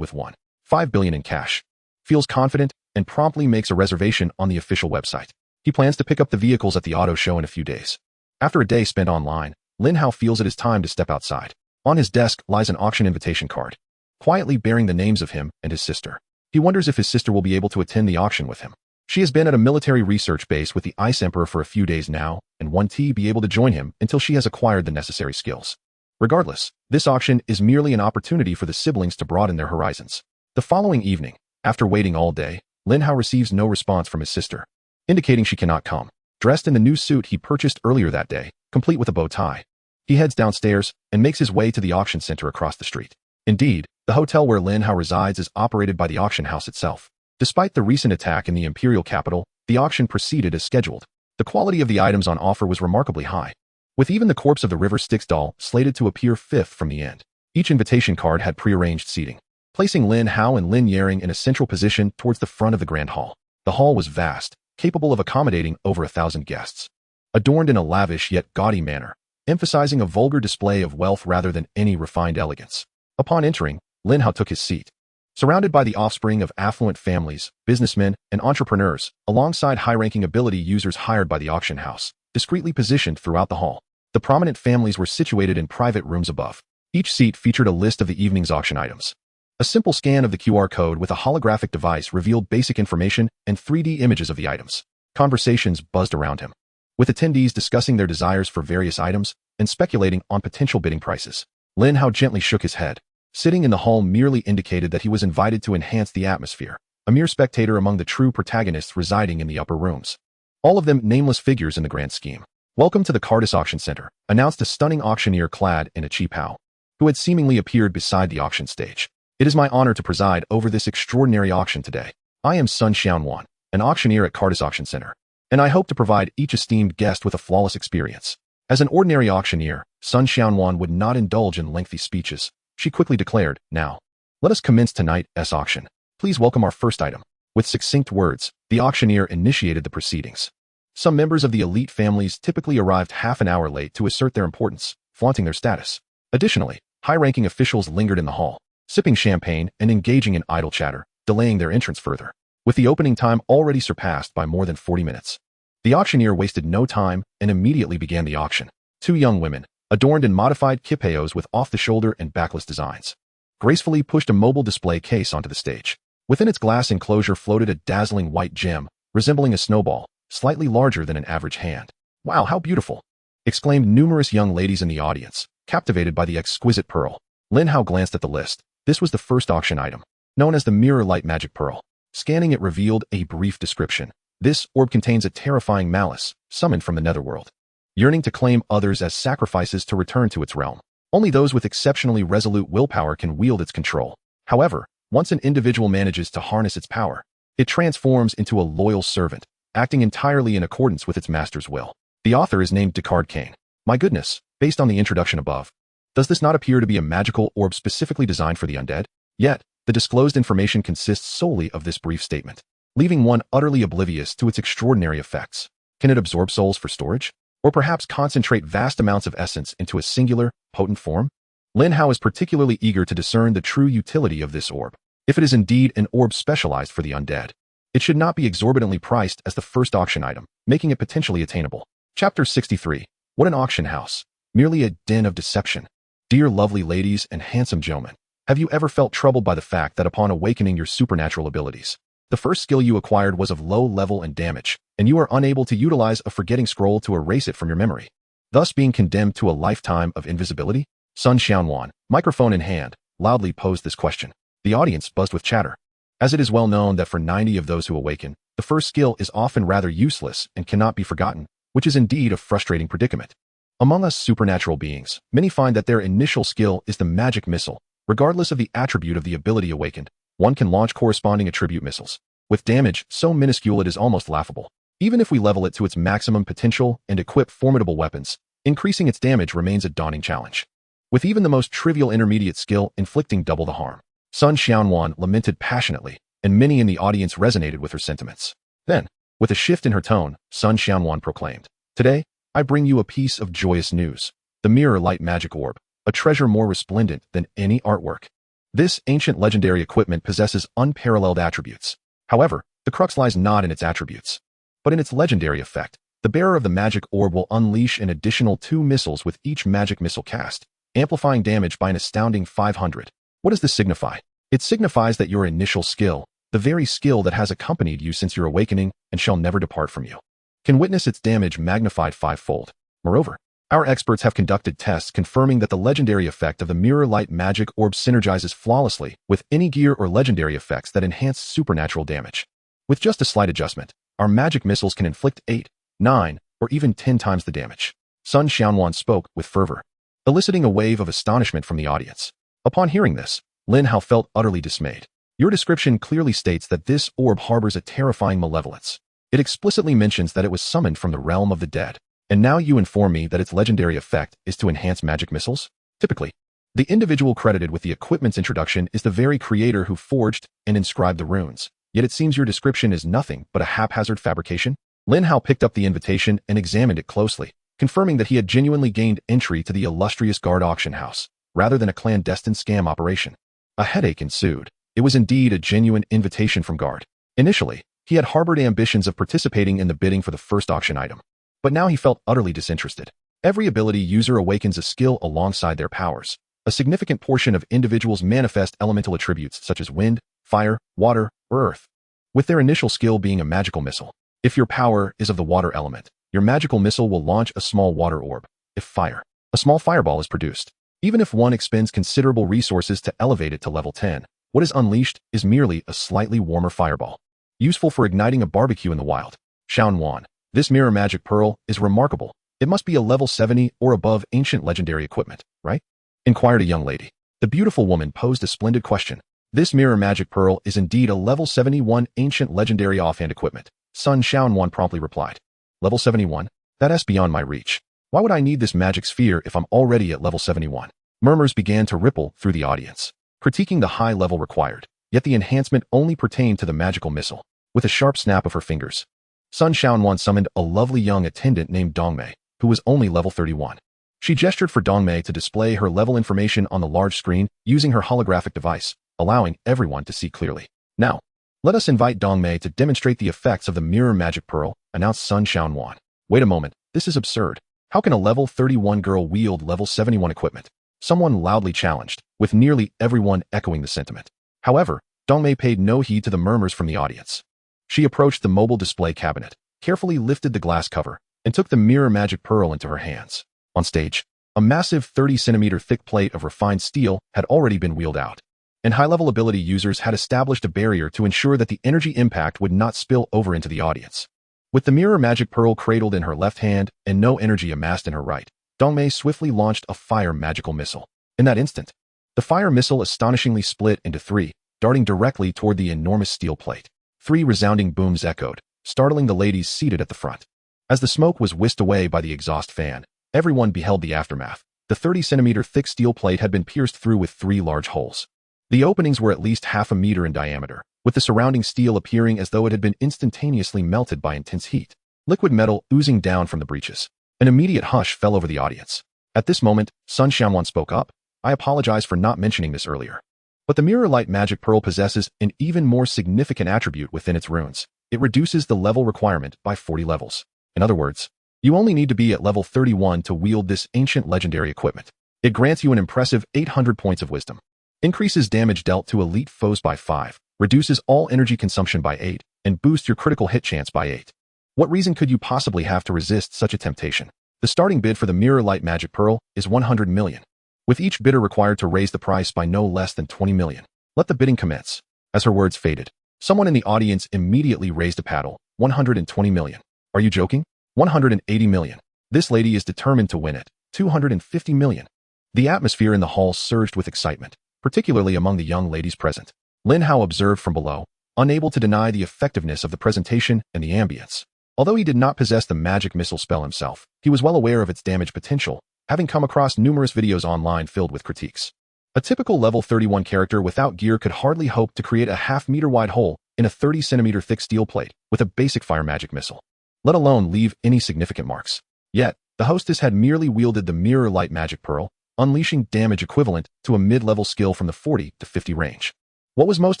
with 1.5 billion in cash, feels confident and promptly makes a reservation on the official website. He plans to pick up the vehicles at the auto show in a few days. After a day spent online, Lin Hao feels it is time to step outside. On his desk lies an auction invitation card, quietly bearing the names of him and his sister. He wonders if his sister will be able to attend the auction with him. She has been at a military research base with the Ice Emperor for a few days now, and won't be able to join him until she has acquired the necessary skills. Regardless, this auction is merely an opportunity for the siblings to broaden their horizons. The following evening, after waiting all day, Lin Hao receives no response from his sister, indicating she cannot come. Dressed in the new suit he purchased earlier that day, complete with a bow tie, he heads downstairs and makes his way to the auction center across the street. Indeed, the hotel where Lin Hao resides is operated by the auction house itself. Despite the recent attack in the imperial capital, the auction proceeded as scheduled. The quality of the items on offer was remarkably high, with even the corpse of the River Styx doll slated to appear fifth from the end. Each invitation card had prearranged seating, placing Lin Hao and Lin Yaring in a central position towards the front of the grand hall. The hall was vast, capable of accommodating over 1,000 guests, adorned in a lavish yet gaudy manner, emphasizing a vulgar display of wealth rather than any refined elegance. Upon entering, Lin Hao took his seat, surrounded by the offspring of affluent families, businessmen, and entrepreneurs, alongside high-ranking ability users hired by the auction house, discreetly positioned throughout the hall. The prominent families were situated in private rooms above. Each seat featured a list of the evening's auction items. A simple scan of the QR code with a holographic device revealed basic information and 3D images of the items. Conversations buzzed around him, with attendees discussing their desires for various items and speculating on potential bidding prices. Lin Hao gently shook his head. Sitting in the hall merely indicated that he was invited to enhance the atmosphere, a mere spectator among the true protagonists residing in the upper rooms. All of them nameless figures in the grand scheme. Welcome to the Cardis Auction Center, announced a stunning auctioneer clad in a cheap Hao, who had seemingly appeared beside the auction stage. It is my honor to preside over this extraordinary auction today. I am Sun Xiaowan, an auctioneer at Cardis Auction Center, and I hope to provide each esteemed guest with a flawless experience. As an ordinary auctioneer, Sun Xiaowan would not indulge in lengthy speeches. She quickly declared, "Now, let us commence tonight's auction. Please welcome our first item." With succinct words, the auctioneer initiated the proceedings. Some members of the elite families typically arrived half an hour late to assert their importance, flaunting their status. Additionally, high-ranking officials lingered in the hall, sipping champagne and engaging in idle chatter, delaying their entrance further. With the opening time already surpassed by more than 40 minutes, the auctioneer wasted no time and immediately began the auction. Two young women, adorned in modified kipeos with off-the-shoulder and backless designs, gracefully pushed a mobile display case onto the stage. Within its glass enclosure floated a dazzling white gem, resembling a snowball, slightly larger than an average hand. "Wow, how beautiful!" exclaimed numerous young ladies in the audience, captivated by the exquisite pearl. Lin Hao glanced at the list. This was the first auction item, known as the Mirror Light Magic Pearl. Scanning it revealed a brief description. This orb contains a terrifying malice, summoned from the netherworld, yearning to claim others as sacrifices to return to its realm. Only those with exceptionally resolute willpower can wield its control. However, once an individual manages to harness its power, it transforms into a loyal servant, acting entirely in accordance with its master's will. The author is named Descartes Kane. My goodness, based on the introduction above, does this not appear to be a magical orb specifically designed for the undead? Yet, the disclosed information consists solely of this brief statement, leaving one utterly oblivious to its extraordinary effects. Can it absorb souls for storage? Or perhaps concentrate vast amounts of essence into a singular, potent form? Lin Hao is particularly eager to discern the true utility of this orb. If it is indeed an orb specialized for the undead, it should not be exorbitantly priced as the first auction item, making it potentially attainable. Chapter 63. What an auction house. Merely a den of deception. Dear lovely ladies and handsome gentlemen, have you ever felt troubled by the fact that upon awakening your supernatural abilities, the first skill you acquired was of low level and damage, and you are unable to utilize a forgetting scroll to erase it from your memory, thus being condemned to a lifetime of invisibility? Sun Xiaowan, microphone in hand, loudly posed this question. The audience buzzed with chatter, as it is well known that for 90 of those who awaken, the first skill is often rather useless and cannot be forgotten, which is indeed a frustrating predicament. Among us supernatural beings, many find that their initial skill is the magic missile. Regardless of the attribute of the ability awakened, one can launch corresponding attribute missiles, with damage so minuscule it is almost laughable. Even if we level it to its maximum potential and equip formidable weapons, increasing its damage remains a daunting challenge, with even the most trivial intermediate skill inflicting double the harm. Sun Xiaowan lamented passionately, and many in the audience resonated with her sentiments. Then, with a shift in her tone, Sun Xiaowan proclaimed, "Today, I bring you a piece of joyous news. The Mirror Light Magic Orb, a treasure more resplendent than any artwork. This ancient legendary equipment possesses unparalleled attributes. However, the crux lies not in its attributes, but in its legendary effect. The bearer of the magic orb will unleash an additional 2 missiles with each magic missile cast, amplifying damage by an astounding 500. What does this signify? It signifies that your initial skill, the very skill that has accompanied you since your awakening and shall never depart from you, can witness its damage magnified 5-fold. Moreover, our experts have conducted tests confirming that the legendary effect of the Mirror Light Magic Orb synergizes flawlessly with any gear or legendary effects that enhance supernatural damage. With just a slight adjustment, our magic missiles can inflict 8, 9, or even 10 times the damage." Sun Xiaowan spoke with fervor, eliciting a wave of astonishment from the audience. Upon hearing this, Lin Hao felt utterly dismayed. "Your description clearly states that this orb harbors a terrifying malevolence. It explicitly mentions that it was summoned from the realm of the dead. And now you inform me that its legendary effect is to enhance magic missiles? Typically, the individual credited with the equipment's introduction is the very creator who forged and inscribed the runes. Yet it seems your description is nothing but a haphazard fabrication?" Lin Hao picked up the invitation and examined it closely, confirming that he had genuinely gained entry to the illustrious Guard auction house, rather than a clandestine scam operation. A headache ensued. It was indeed a genuine invitation from Guard. Initially, he had harbored ambitions of participating in the bidding for the first auction item, but now he felt utterly disinterested. Every ability user awakens a skill alongside their powers. A significant portion of individuals manifest elemental attributes such as wind, fire, water, or earth, with their initial skill being a magical missile. If your power is of the water element, your magical missile will launch a small water orb. If fire, a small fireball is produced. Even if one expends considerable resources to elevate it to level 10, what is unleashed is merely a slightly warmer fireball, useful for igniting a barbecue in the wild. Xiaowan, this mirror magic pearl is remarkable. It must be a level 70 or above ancient legendary equipment, right? Inquired a young lady. The beautiful woman posed a splendid question. This mirror magic pearl is indeed a level 71 ancient legendary offhand equipment. Sun Xiaowan promptly replied. Level 71? That's beyond my reach. Why would I need this magic sphere if I'm already at level 71? Murmurs began to ripple through the audience, critiquing the high level required, yet the enhancement only pertained to the magical missile. With a sharp snap of her fingers, Sun Xiaowan summoned a lovely young attendant named Dongmei, who was only level 31. She gestured for Dongmei to display her level information on the large screen using her holographic device, allowing everyone to see clearly. Now, let us invite Dongmei to demonstrate the effects of the mirror magic pearl, announced Sun Xiaowan. Wait a moment, this is absurd. How can a level 31 girl wield level 71 equipment? Someone loudly challenged, with nearly everyone echoing the sentiment. However, Dongmei paid no heed to the murmurs from the audience. She approached the mobile display cabinet, carefully lifted the glass cover, and took the mirror magic pearl into her hands. On stage, a massive 30-centimeter thick plate of refined steel had already been wheeled out, and high-level ability users had established a barrier to ensure that the energy impact would not spill over into the audience. With the mirror magic pearl cradled in her left hand and no energy amassed in her right, Dongmei swiftly launched a fire magical missile. In that instant, the fire missile astonishingly split into 3, darting directly toward the enormous steel plate. 3 resounding booms echoed, startling the ladies seated at the front. As the smoke was whisked away by the exhaust fan, everyone beheld the aftermath. The 30-centimeter thick steel plate had been pierced through with 3 large holes. The openings were at least half a meter in diameter, with the surrounding steel appearing as though it had been instantaneously melted by intense heat. Liquid metal oozing down from the breaches. An immediate hush fell over the audience. At this moment, Sun Xiaowan spoke up. I apologize for not mentioning this earlier, but the Mirror Light Magic Pearl possesses an even more significant attribute within its runes. It reduces the level requirement by 40 levels. In other words, you only need to be at level 31 to wield this ancient legendary equipment. It grants you an impressive 800 points of wisdom, increases damage dealt to elite foes by 5, reduces all energy consumption by 8, and boosts your critical hit chance by 8. What reason could you possibly have to resist such a temptation? The starting bid for the Mirror Light Magic Pearl is 100 million, with each bidder required to raise the price by no less than 20 million. Let the bidding commence. As her words faded, someone in the audience immediately raised a paddle. 120 million. Are you joking? 180 million. This lady is determined to win it. 250 million. The atmosphere in the hall surged with excitement, particularly among the young ladies present. Lin Hao observed from below, unable to deny the effectiveness of the presentation and the ambience. Although he did not possess the magic missile spell himself, he was well aware of its damage potential, having come across numerous videos online filled with critiques. A typical level 31 character without gear could hardly hope to create a half-meter wide hole in a 30-centimeter thick steel plate with a basic fire magic missile, let alone leave any significant marks. Yet, the hostess had merely wielded the mirror light magic pearl, unleashing damage equivalent to a mid-level skill from the 40 to 50 range. What was most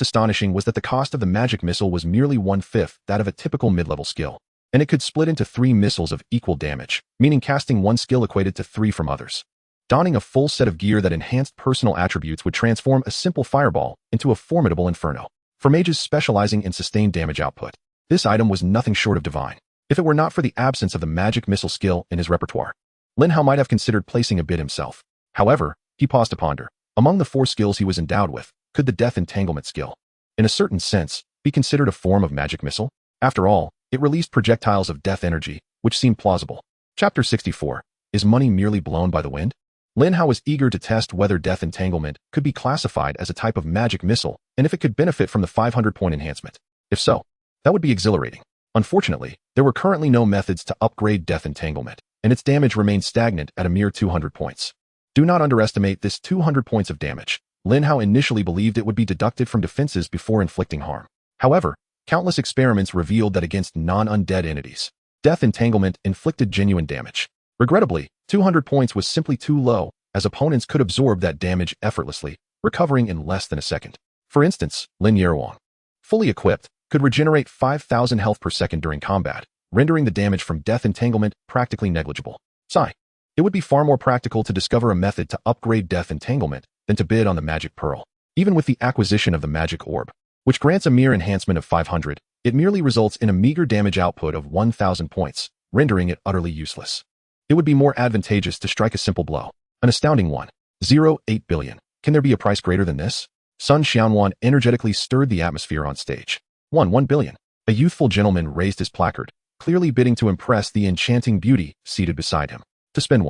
astonishing was that the cost of the magic missile was merely 1/5 that of a typical mid-level skill, and it could split into 3 missiles of equal damage, meaning casting one skill equated to 3 from others. Donning a full set of gear that enhanced personal attributes would transform a simple fireball into a formidable inferno. For mages specializing in sustained damage output, this item was nothing short of divine. If it were not for the absence of the magic missile skill in his repertoire, Lin Hao might have considered placing a bid himself. However, he paused to ponder. Among the 4 skills he was endowed with, could the Death Entanglement skill, in a certain sense, be considered a form of magic missile? After all, it released projectiles of death energy, which seemed plausible. Chapter 64. Is money merely blown by the wind? Lin Hao was eager to test whether Death Entanglement could be classified as a type of magic missile and if it could benefit from the 500-point enhancement. If so, that would be exhilarating. Unfortunately, there were currently no methods to upgrade Death Entanglement, and its damage remained stagnant at a mere 200 points. Do not underestimate this 200 points of damage. Lin Hao initially believed it would be deducted from defenses before inflicting harm. However, countless experiments revealed that against non-undead entities, Death Entanglement inflicted genuine damage. Regrettably, 200 points was simply too low, as opponents could absorb that damage effortlessly, recovering in less than a second. For instance, Lin Hao, fully equipped, could regenerate 5,000 health per second during combat, rendering the damage from Death Entanglement practically negligible. Sigh. It would be far more practical to discover a method to upgrade Death Entanglement than to bid on the magic pearl. Even with the acquisition of the magic orb, which grants a mere enhancement of 500, it merely results in a meager damage output of 1,000 points, rendering it utterly useless. It would be more advantageous to strike a simple blow. An astounding one. 0.8 billion. Can there be a price greater than this? Sun Xianwan energetically stirred the atmosphere on stage. 1 billion. A youthful gentleman raised his placard, clearly bidding to impress the enchanting beauty seated beside him. To spend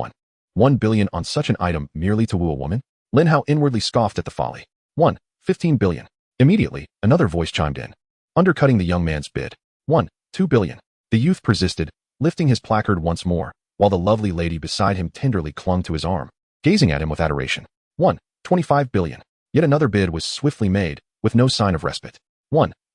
1 billion on such an item merely to woo a woman? Lin Hao inwardly scoffed at the folly. 15 billion. Immediately, another voice chimed in, undercutting the young man's bid. 2 billion. The youth persisted, lifting his placard once more, while the lovely lady beside him tenderly clung to his arm, gazing at him with adoration. 25 billion. Yet another bid was swiftly made, with no sign of respite.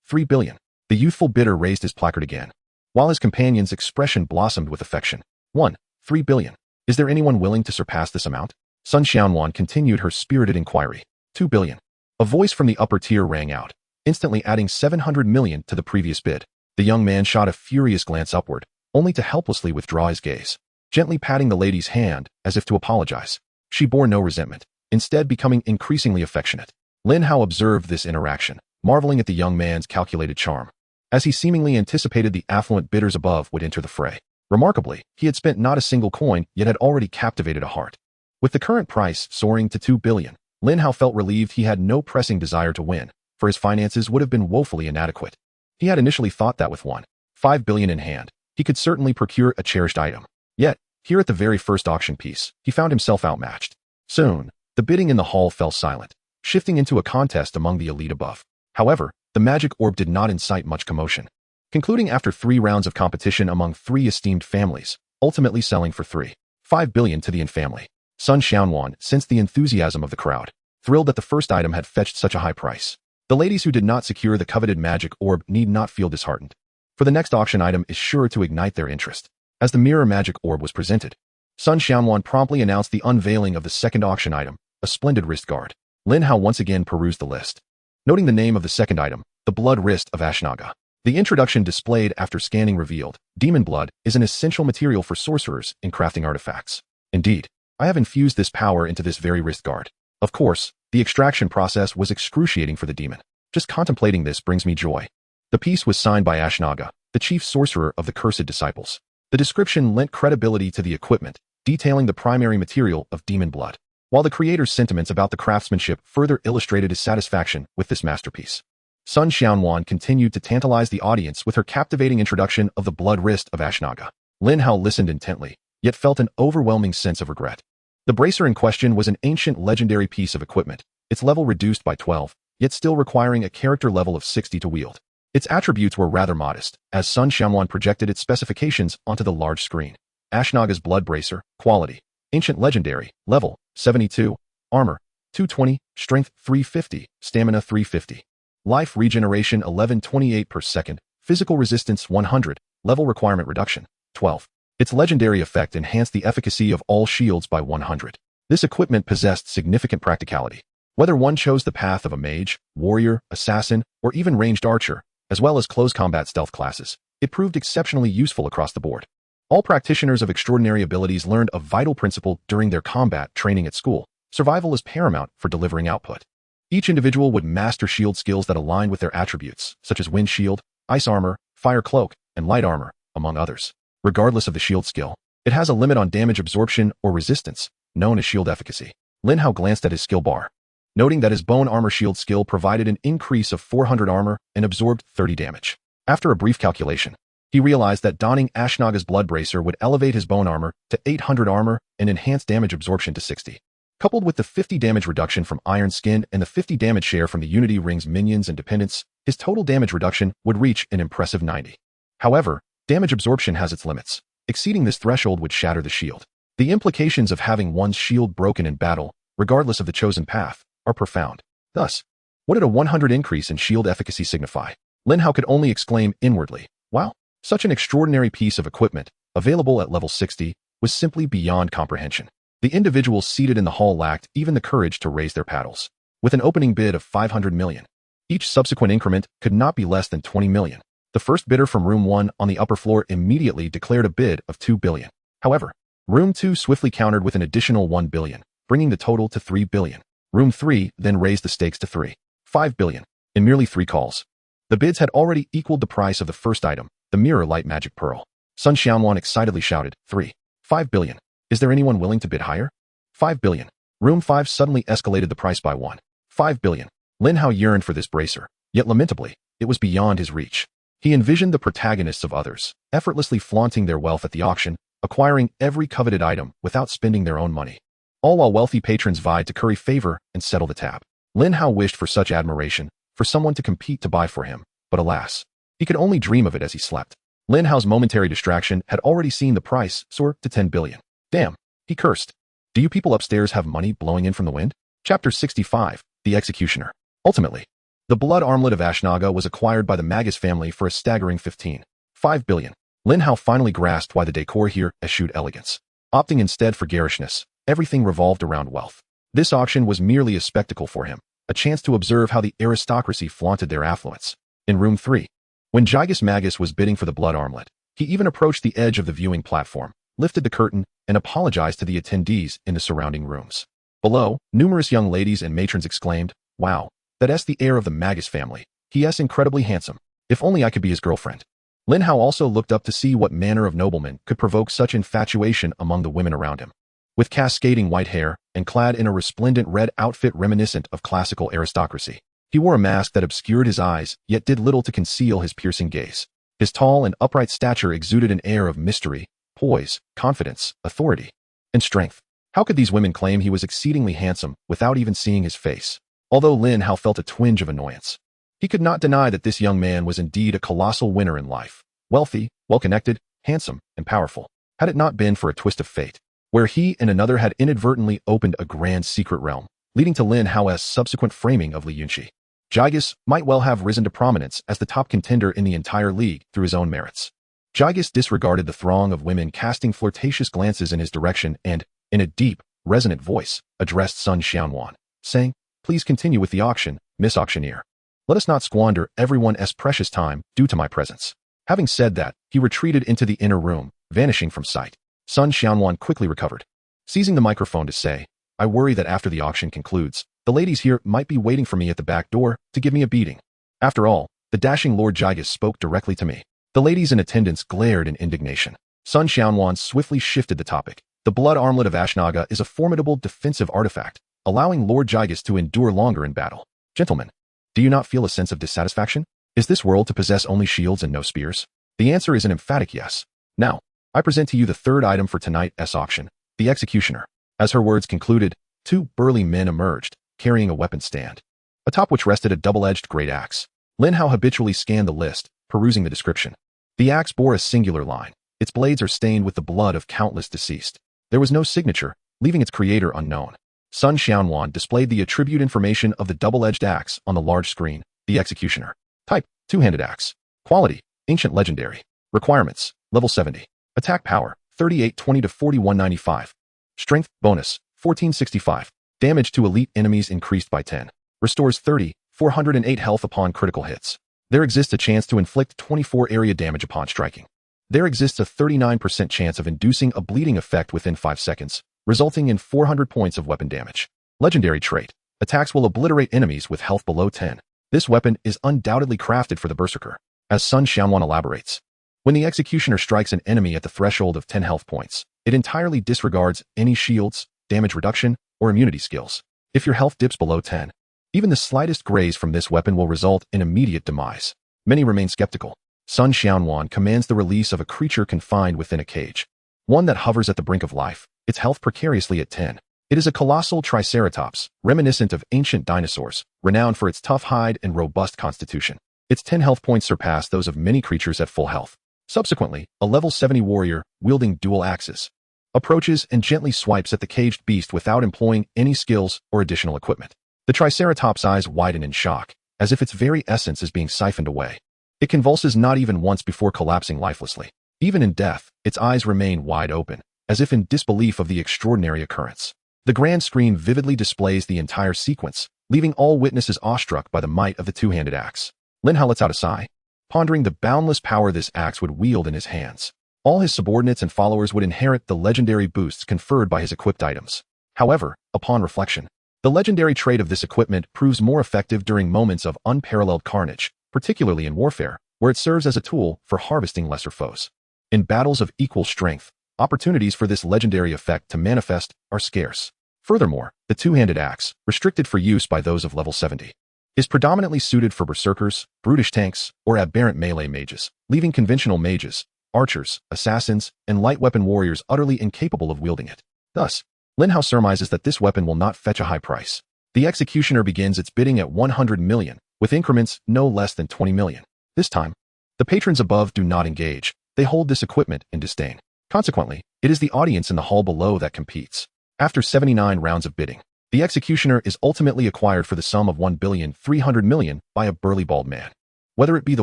3 billion. The youthful bidder raised his placard again, while his companion's expression blossomed with affection. 3 billion. Is there anyone willing to surpass this amount? Sun Xianwan continued her spirited inquiry. 2 billion. A voice from the upper tier rang out, instantly adding 700 million to the previous bid. The young man shot a furious glance upward, only to helplessly withdraw his gaze, gently patting the lady's hand as if to apologize. She bore no resentment, instead becoming increasingly affectionate. Lin Hao observed this interaction, marveling at the young man's calculated charm, as he seemingly anticipated the affluent bidders above would enter the fray. Remarkably, he had spent not a single coin, yet had already captivated a heart. With the current price soaring to 2 billion, Lin Hao felt relieved he had no pressing desire to win, for his finances would have been woefully inadequate. He had initially thought that with 5 billion in hand, he could certainly procure a cherished item. Yet, here at the very first auction piece, he found himself outmatched. Soon, the bidding in the hall fell silent, shifting into a contest among the elite above. However, the magic orb did not incite much commotion, concluding after 3 rounds of competition among 3 esteemed families, ultimately selling for 3.5 billion to the Yin family. Sun Xianwan sensed the enthusiasm of the crowd, thrilled that the first item had fetched such a high price. The ladies who did not secure the coveted magic orb need not feel disheartened, for the next auction item is sure to ignite their interest. As the mirror magic orb was presented, Sun Xianwan promptly announced the unveiling of the second auction item, a splendid wrist guard. Lin Hao once again perused the list, noting the name of the second item, the blood wrist of Ashnaga. The introduction displayed after scanning revealed, demon blood is an essential material for sorcerers in crafting artifacts. Indeed, I have infused this power into this very wrist guard. Of course, the extraction process was excruciating for the demon. Just contemplating this brings me joy. The piece was signed by Ashnaga, the chief sorcerer of the Cursed Disciples. The description lent credibility to the equipment, detailing the primary material of demon blood, while the creator's sentiments about the craftsmanship further illustrated his satisfaction with this masterpiece. Sun Xianwan continued to tantalize the audience with her captivating introduction of the blood wrist of Ashnaga. Lin Hao listened intently, yet felt an overwhelming sense of regret. The bracer in question was an ancient legendary piece of equipment, its level reduced by 12, yet still requiring a character level of 60 to wield. Its attributes were rather modest, as Sun Xianwan projected its specifications onto the large screen. Ashnaga's Blood Bracer, quality, Ancient Legendary, level, 72, armor, 220, strength 350, stamina 350. Life regeneration 1128 per second, physical resistance 100, level requirement reduction, 12. Its legendary effect enhanced the efficacy of all shields by 100. This equipment possessed significant practicality. Whether one chose the path of a mage, warrior, assassin, or even ranged archer, as well as close combat stealth classes, it proved exceptionally useful across the board. All practitioners of extraordinary abilities learned a vital principle during their combat training at school. Survival is paramount for delivering output. Each individual would master shield skills that aligned with their attributes, such as wind shield, ice armor, fire cloak, and light armor, among others. Regardless of the shield skill, it has a limit on damage absorption or resistance, known as shield efficacy. Lin Hao glanced at his skill bar, noting that his bone armor shield skill provided an increase of 400 armor and absorbed 30 damage. After a brief calculation, he realized that donning Ashnaga's Blood Bracer would elevate his bone armor to 800 armor and enhance damage absorption to 60. Coupled with the 50 damage reduction from Iron Skin and the 50 damage share from the Unity Ring's minions and dependents, his total damage reduction would reach an impressive 90. However, damage absorption has its limits. Exceeding this threshold would shatter the shield. The implications of having one's shield broken in battle, regardless of the chosen path, are profound. Thus, what did a 100 increase in shield efficacy signify? Lin Hao could only exclaim inwardly, wow, such an extraordinary piece of equipment, available at level 60, was simply beyond comprehension. The individuals seated in the hall lacked even the courage to raise their paddles. With an opening bid of 500 million, each subsequent increment could not be less than 20 million. The first bidder from Room 1 on the upper floor immediately declared a bid of 2 billion. However, Room 2 swiftly countered with an additional 1 billion, bringing the total to 3 billion. Room 3 then raised the stakes to 3.5 billion, in merely 3 calls. The bids had already equaled the price of the first item, the Mirror Light Magic Pearl. Sun Xianwan excitedly shouted, 3.5 billion. Is there anyone willing to bid higher? 5 billion. Room 5 suddenly escalated the price by 1.5 billion. Lin Hao yearned for this bracer, yet lamentably, it was beyond his reach. He envisioned the protagonists of others, effortlessly flaunting their wealth at the auction, acquiring every coveted item without spending their own money. All while wealthy patrons vied to curry favor and settle the tab. Lin Hao wished for such admiration, for someone to compete to buy for him, but alas, he could only dream of it as he slept. Lin Hao's momentary distraction had already seen the price soar to 10 billion. Damn, he cursed. Do you people upstairs have money blowing in from the wind? Chapter 65, The Executioner. Ultimately, the blood armlet of Ashnaga was acquired by the Magus family for a staggering 15.5 billion. Lin Hao finally grasped why the decor here eschewed elegance. Opting instead for garishness, everything revolved around wealth. This auction was merely a spectacle for him, a chance to observe how the aristocracy flaunted their affluence. In Room 3, when Gigas Magus was bidding for the blood armlet, he even approached the edge of the viewing platform, lifted the curtain, and apologized to the attendees in the surrounding rooms. Below, numerous young ladies and matrons exclaimed, wow, that's the heir of the Magus family. He is incredibly handsome. If only I could be his girlfriend. Lin Hao also looked up to see what manner of nobleman could provoke such infatuation among the women around him. With cascading white hair and clad in a resplendent red outfit reminiscent of classical aristocracy, he wore a mask that obscured his eyes yet did little to conceal his piercing gaze. His tall and upright stature exuded an air of mystery, poise, confidence, authority, and strength. How could these women claim he was exceedingly handsome without even seeing his face? Although Lin Hao felt a twinge of annoyance, he could not deny that this young man was indeed a colossal winner in life. Wealthy, well-connected, handsome, and powerful. Had it not been for a twist of fate, where he and another had inadvertently opened a grand secret realm, leading to Lin Hao's subsequent framing of Li Yunqi, Gigas might well have risen to prominence as the top contender in the entire league through his own merits. Gigas disregarded the throng of women casting flirtatious glances in his direction and, in a deep, resonant voice, addressed Sun Xianwan, saying, please continue with the auction, Miss Auctioneer. Let us not squander everyone's precious time due to my presence. Having said that, he retreated into the inner room, vanishing from sight. Sun Xianwan quickly recovered, seizing the microphone to say, I worry that after the auction concludes, the ladies here might be waiting for me at the back door to give me a beating. After all, the dashing Lord Gigas spoke directly to me. The ladies in attendance glared in indignation. Sun Xianwan swiftly shifted the topic. The blood armlet of Ashnaga is a formidable defensive artifact, allowing Lord Gigas to endure longer in battle. Gentlemen, do you not feel a sense of dissatisfaction? Is this world to possess only shields and no spears? The answer is an emphatic yes. Now, I present to you the third item for tonight's auction, the Executioner. As her words concluded, 2 burly men emerged, carrying a weapon stand, atop which rested a double-edged great axe. Lin Hao habitually scanned the list, perusing the description. The axe bore a singular line. Its blades are stained with the blood of countless deceased. There was no signature, leaving its creator unknown. Sun Xianwan displayed the attribute information of the double-edged axe on the large screen. The executioner. Type, two-handed axe. Quality, ancient legendary. Requirements, level 70. Attack power, 3820 to 4195. Strength, bonus, 1465. Damage to elite enemies increased by 10. Restores 408 health upon critical hits. There exists a chance to inflict 24 area damage upon striking. There exists a 39% chance of inducing a bleeding effect within 5 seconds, resulting in 400 points of weapon damage. Legendary trait. Attacks will obliterate enemies with health below 10. This weapon is undoubtedly crafted for the Berserker. As Sun Xianwan elaborates, when the executioner strikes an enemy at the threshold of 10 health points, it entirely disregards any shields, damage reduction, or immunity skills. If your health dips below 10, even the slightest graze from this weapon will result in immediate demise. Many remain skeptical. Sun Xianwan commands the release of a creature confined within a cage. One that hovers at the brink of life, its health precariously at 10. It is a colossal triceratops, reminiscent of ancient dinosaurs, renowned for its tough hide and robust constitution. Its 10 health points surpass those of many creatures at full health. Subsequently, a level 70 warrior, wielding dual axes, approaches and gently swipes at the caged beast without employing any skills or additional equipment. The Triceratops' eyes widen in shock, as if its very essence is being siphoned away. It convulses not even once before collapsing lifelessly. Even in death, its eyes remain wide open, as if in disbelief of the extraordinary occurrence. The grand screen vividly displays the entire sequence, leaving all witnesses awestruck by the might of the two-handed axe. Lin Hao lets out a sigh, pondering the boundless power this axe would wield in his hands. All his subordinates and followers would inherit the legendary boosts conferred by his equipped items. However, upon reflection, the legendary trait of this equipment proves more effective during moments of unparalleled carnage, particularly in warfare, where it serves as a tool for harvesting lesser foes. In battles of equal strength, opportunities for this legendary effect to manifest are scarce. Furthermore, the two-handed axe, restricted for use by those of level 70, is predominantly suited for berserkers, brutish tanks, or aberrant melee mages, leaving conventional mages, archers, assassins, and light weapon warriors utterly incapable of wielding it. Thus, Lin Hao surmises that this weapon will not fetch a high price. The executioner begins its bidding at 100 million, with increments no less than 20 million. This time, the patrons above do not engage. They hold this equipment in disdain. Consequently, it is the audience in the hall below that competes. After 79 rounds of bidding, the executioner is ultimately acquired for the sum of 1,300,000,000 by a burly bald man. Whether it be the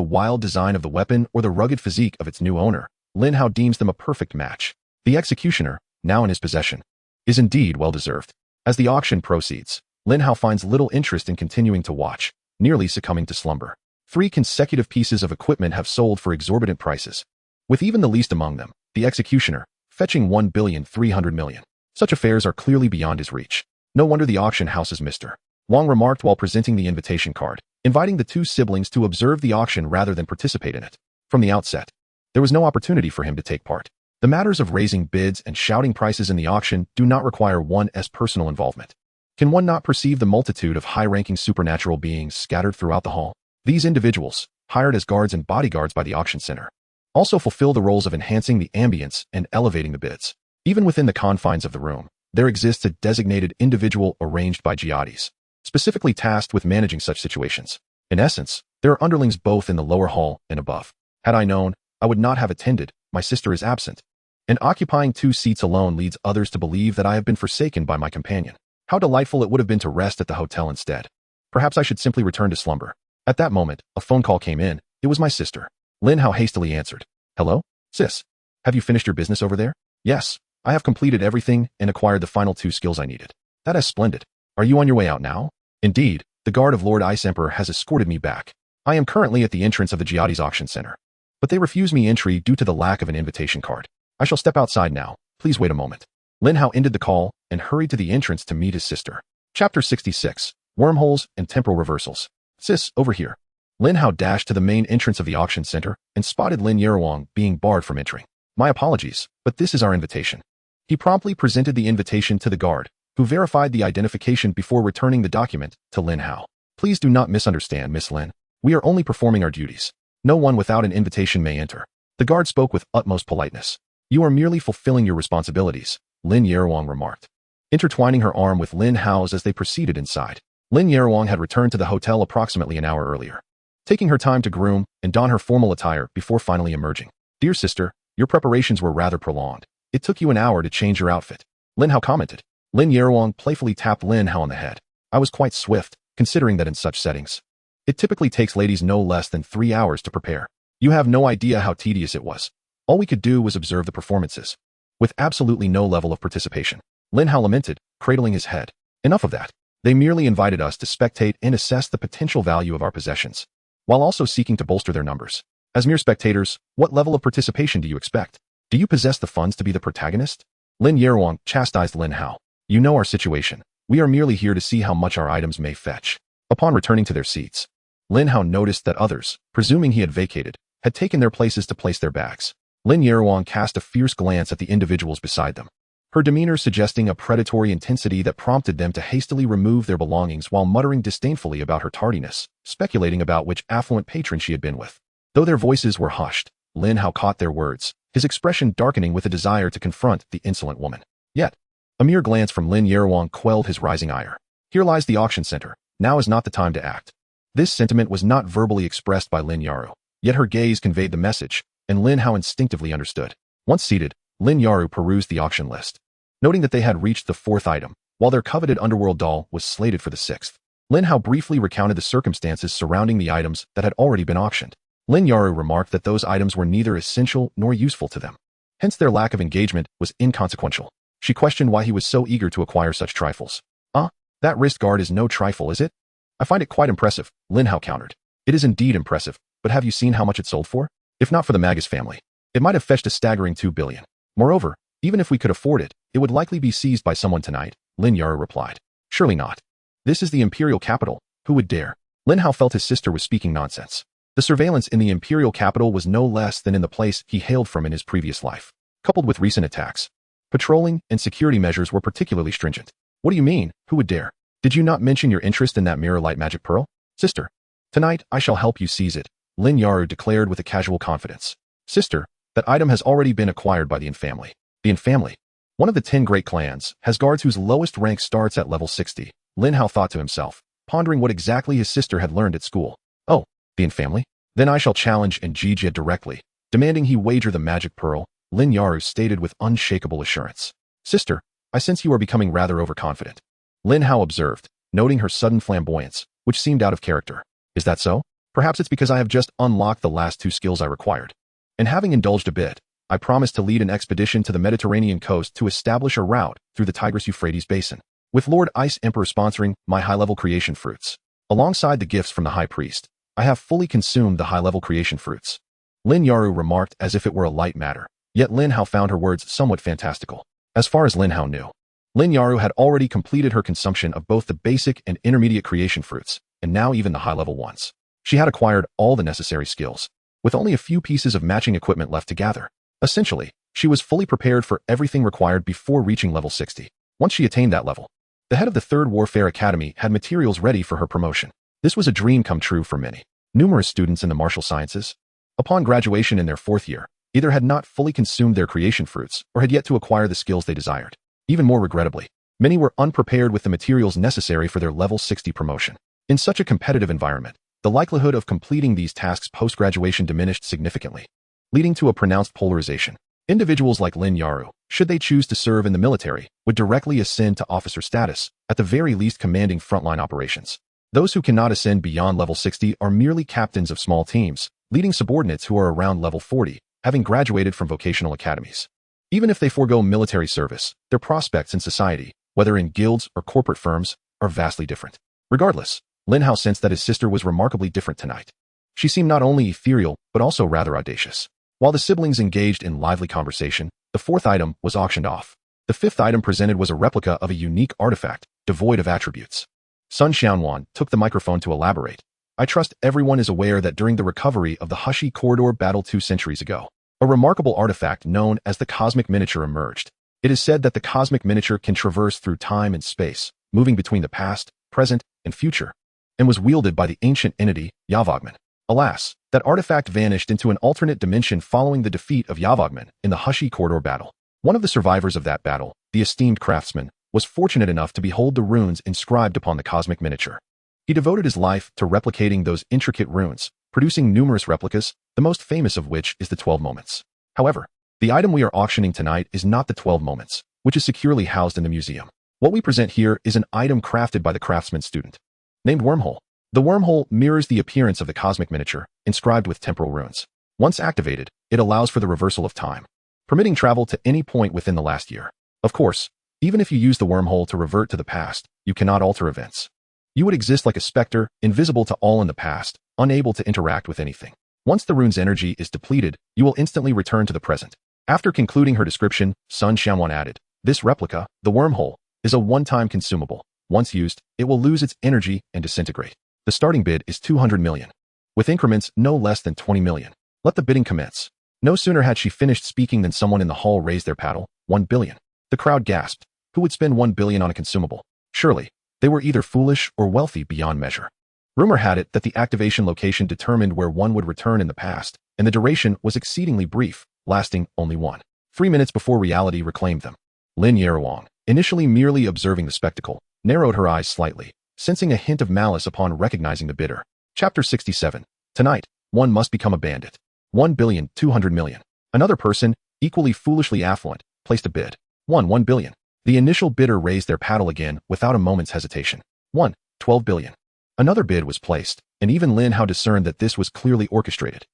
wild design of the weapon or the rugged physique of its new owner, Lin Hao deems them a perfect match. The executioner, now in his possession, is indeed well-deserved. As the auction proceeds, Lin Hao finds little interest in continuing to watch, nearly succumbing to slumber. 3 consecutive pieces of equipment have sold for exorbitant prices, with even the least among them, the executioner, fetching 1,300,000,000. Such affairs are clearly beyond his reach. No wonder the auction house's Mr. Wang remarked while presenting the invitation card, inviting the 2 siblings to observe the auction rather than participate in it. From the outset, there was no opportunity for him to take part. The matters of raising bids and shouting prices in the auction do not require one's personal involvement. Can one not perceive the multitude of high-ranking supernatural beings scattered throughout the hall? These individuals, hired as guards and bodyguards by the auction center, also fulfill the roles of enhancing the ambience and elevating the bids. Even within the confines of the room, there exists a designated individual arranged by Giades, specifically tasked with managing such situations. In essence, there are underlings both in the lower hall and above. Had I known, I would not have attended. My sister is absent, and occupying 2 seats alone leads others to believe that I have been forsaken by my companion. How delightful it would have been to rest at the hotel instead. Perhaps I should simply return to slumber. At that moment, a phone call came in. It was my sister. Lin Hao hastily answered. Hello? Sis. Have you finished your business over there? Yes. I have completed everything and acquired the final 2 skills I needed. That is splendid. Are you on your way out now? Indeed, the guard of Lord Ice Emperor has escorted me back. I am currently at the entrance of the Giades auction center, but they refuse me entry due to the lack of an invitation card. I shall step outside now. Please wait a moment. Lin Hao ended the call and hurried to the entrance to meet his sister. Chapter 66. Wormholes and Temporal Reversals. Sis, over here. Lin Hao dashed to the main entrance of the auction center and spotted Lin Yerwang being barred from entering. My apologies, but this is our invitation. He promptly presented the invitation to the guard, who verified the identification before returning the document to Lin Hao. Please do not misunderstand, Miss Lin. We are only performing our duties. No one without an invitation may enter. The guard spoke with utmost politeness. You are merely fulfilling your responsibilities, Lin Yerwang remarked, intertwining her arm with Lin Hao's as they proceeded inside. Lin Yerwang had returned to the hotel approximately an hour earlier. taking her time to groom and don her formal attire before finally emerging. "Dear sister, your preparations were rather prolonged. It took you an hour to change your outfit," Lin Hao commented. Lin Yaowang playfully tapped Lin Hao on the head. "I was quite swift, considering that in such settings, it typically takes ladies no less than 3 hours to prepare. You have no idea how tedious it was. All we could do was observe the performances, with absolutely no level of participation." Lin Hao lamented, cradling his head. "Enough of that. They merely invited us to spectate and assess the potential value of our possessions, while also seeking to bolster their numbers. As mere spectators, what level of participation do you expect? Do you possess the funds to be the protagonist?" Lin Yaowang chastised Lin Hao. "You know our situation. We are merely here to see how much our items may fetch." Upon returning to their seats, Lin Hao noticed that others, presuming he had vacated, had taken their places to place their bags. Lin Yaowang cast a fierce glance at the individuals beside them, her demeanor suggesting a predatory intensity that prompted them to hastily remove their belongings while muttering disdainfully about her tardiness, speculating about which affluent patron she had been with. Though their voices were hushed, Lin Hao caught their words, his expression darkening with a desire to confront the insolent woman. Yet, a mere glance from Lin Yaowang quelled his rising ire. "Here lies the auction center. Now is not the time to act." This sentiment was not verbally expressed by Lin Yaru, yet her gaze conveyed the message, and Lin Hao instinctively understood. Once seated, Lin Yaru perused the auction list, noting that they had reached the 4th item, while their coveted underworld doll was slated for the 6th. Lin Hao briefly recounted the circumstances surrounding the items that had already been auctioned. Lin Yaru remarked that those items were neither essential nor useful to them. Hence their lack of engagement was inconsequential. She questioned why he was so eager to acquire such trifles. That wrist guard is no trifle, is it?" "I find it quite impressive," Lin Hao countered. "It is indeed impressive, but have you seen how much it sold for? If not for the Magus family, it might have fetched a staggering 2 billion. Moreover, even if we could afford it, it would likely be seized by someone tonight," Lin Yaru replied. "Surely not. This is the imperial capital. Who would dare?" Lin Hao felt his sister was speaking nonsense. The surveillance in the imperial capital was no less than in the place he hailed from in his previous life. Coupled with recent attacks, patrolling and security measures were particularly stringent. "What do you mean, who would dare? Did you not mention your interest in that mirror light magic pearl?" "Sister, tonight I shall help you seize it," Lin Yaru declared with a casual confidence. "Sister, that item has already been acquired by the Yin family." "The Yin family? One of the 10 great clans, has guards whose lowest rank starts at level 60, Lin Hao thought to himself, pondering what exactly his sister had learned at school. "Oh, the Yin family? Then I shall challenge and Jijia directly." Demanding he wager the magic pearl, Lin Yaru stated with unshakable assurance. "Sister, I sense you are becoming rather overconfident," Lin Hao observed, noting her sudden flamboyance, which seemed out of character. "Is that so? Perhaps it's because I have just unlocked the last 2 skills I required. And having indulged a bit, I promise to lead an expedition to the Mediterranean coast to establish a route through the Tigris-Euphrates basin, with Lord Ice Emperor sponsoring my high-level creation fruits. Alongside the gifts from the High Priest, I have fully consumed the high-level creation fruits," Lin Yaru remarked as if it were a light matter, yet Lin Hao found her words somewhat fantastical. As far as Lin Hao knew, Lin Yaru had already completed her consumption of both the basic and intermediate creation fruits, and now even the high-level ones. She had acquired all the necessary skills, with only a few pieces of matching equipment left to gather. Essentially, she was fully prepared for everything required before reaching level 60. Once she attained that level, the head of the 3rd Warfare Academy had materials ready for her promotion. This was a dream come true for many. Numerous students in the martial sciences, upon graduation in their 4th year, either had not fully consumed their creation fruits or had yet to acquire the skills they desired. Even more regrettably, many were unprepared with the materials necessary for their level 60 promotion. In such a competitive environment, the likelihood of completing these tasks post-graduation diminished significantly, leading to a pronounced polarization. Individuals like Lin Yaru, should they choose to serve in the military, would directly ascend to officer status, at the very least commanding frontline operations. Those who cannot ascend beyond level 60 are merely captains of small teams, leading subordinates who are around level 40, having graduated from vocational academies. Even if they forego military service, their prospects in society, whether in guilds or corporate firms, are vastly different. Regardless, Lin Hao sensed that his sister was remarkably different tonight. She seemed not only ethereal, but also rather audacious. While the siblings engaged in lively conversation, the 4th item was auctioned off. The 5th item presented was a replica of a unique artifact, devoid of attributes. Sun Xianwan took the microphone to elaborate. "I trust everyone is aware that during the recovery of the Hushi Corridor battle 2 centuries ago, a remarkable artifact known as the Cosmic Miniature emerged. It is said that the Cosmic Miniature can traverse through time and space, moving between the past, present, and future, and was wielded by the ancient entity, Yavogman. Alas, that artifact vanished into an alternate dimension following the defeat of Yavogman in the Hushi Corridor battle. One of the survivors of that battle, the esteemed craftsman, was fortunate enough to behold the runes inscribed upon the Cosmic Miniature. He He devoted his life to replicating those intricate runes, producing numerous replicas, the most famous of which is the 12 Moments. However, the item we are auctioning tonight is not the 12 Moments, which is securely housed in the museum. What we present here is an item crafted by the craftsman student, named Wormhole. The wormhole mirrors the appearance of the cosmic miniature, inscribed with temporal runes. Once activated, it allows for the reversal of time, permitting travel to any point within the last year. Of course, even if you use the wormhole to revert to the past, you cannot alter events. You would exist like a specter, invisible to all in the past, unable to interact with anything. Once the rune's energy is depleted, you will instantly return to the present. After concluding her description, Sun Xianwan added, "This replica, the wormhole, is a one-time consumable. Once used, it will lose its energy and disintegrate. The starting bid is 200 million, with increments no less than 20 million. Let the bidding commence." No sooner had she finished speaking than someone in the hall raised their paddle. 1 billion. The crowd gasped. Who would spend 1 billion on a consumable? Surely, they were either foolish or wealthy beyond measure. Rumor had it that the activation location determined where one would return in the past, and the duration was exceedingly brief, lasting only 3 minutes before reality reclaimed them. Lin Hao, initially merely observing the spectacle, narrowed her eyes slightly, sensing a hint of malice upon recognizing the bidder. Chapter 67. Tonight, one must become a bandit. 1,200 million. Another person, equally foolishly affluent, placed a bid. 1 billion. The initial bidder raised their paddle again without a moment's hesitation. 12 billion. Another bid was placed, and even Lin Hao discerned that this was clearly orchestrated.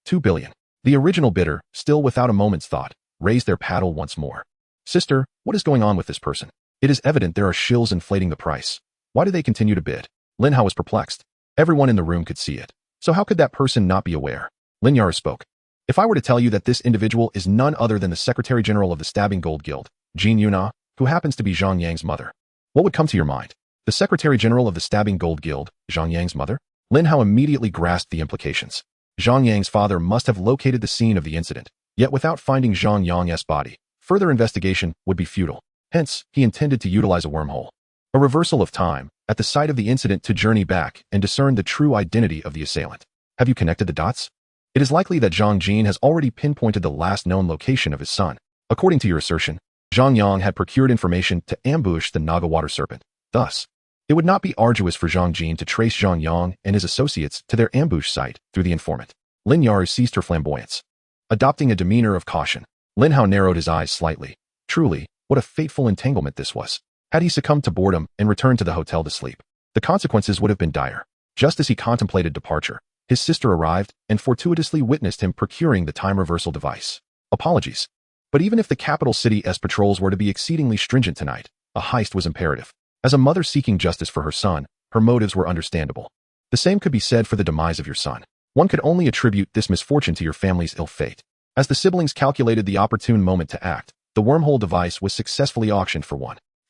2 billion. The original bidder, still without a moment's thought, raised their paddle once more. Sister, what is going on with this person? It is evident there are shills inflating the price. Why do they continue to bid? Lin Hao was perplexed. Everyone in the room could see it. So how could that person not be aware? Lin Hao spoke. If I were to tell you that this individual is none other than the Secretary General of the Stabbing Gold Guild, Jin Yuna, who happens to be Zhang Yang's mother, what would come to your mind? The Secretary General of the Stabbing Gold Guild, Zhang Yang's mother? Lin Hao immediately grasped the implications. Zhang Yang's father must have located the scene of the incident, yet without finding Zhang Yang's body, further investigation would be futile. Hence, he intended to utilize a wormhole, a reversal of time, at the site of the incident to journey back and discern the true identity of the assailant. Have you connected the dots? It is likely that Zhang Jin has already pinpointed the last known location of his son. According to your assertion, Zhang Yang had procured information to ambush the Naga water serpent. Thus, it would not be arduous for Zhang Jin to trace Zhang Yang and his associates to their ambush site through the informant. Lin Hao ceased her flamboyance. Adopting a demeanor of caution, Lin Hao narrowed his eyes slightly. Truly, what a fateful entanglement this was. Had he succumbed to boredom and returned to the hotel to sleep, the consequences would have been dire. Just as he contemplated departure, his sister arrived and fortuitously witnessed him procuring the time reversal device. Apologies. But even if the capital city's patrols were to be exceedingly stringent tonight, a heist was imperative. As a mother seeking justice for her son, her motives were understandable. The same could be said for the demise of your son. One could only attribute this misfortune to your family's ill fate. As the siblings calculated the opportune moment to act, the wormhole device was successfully auctioned for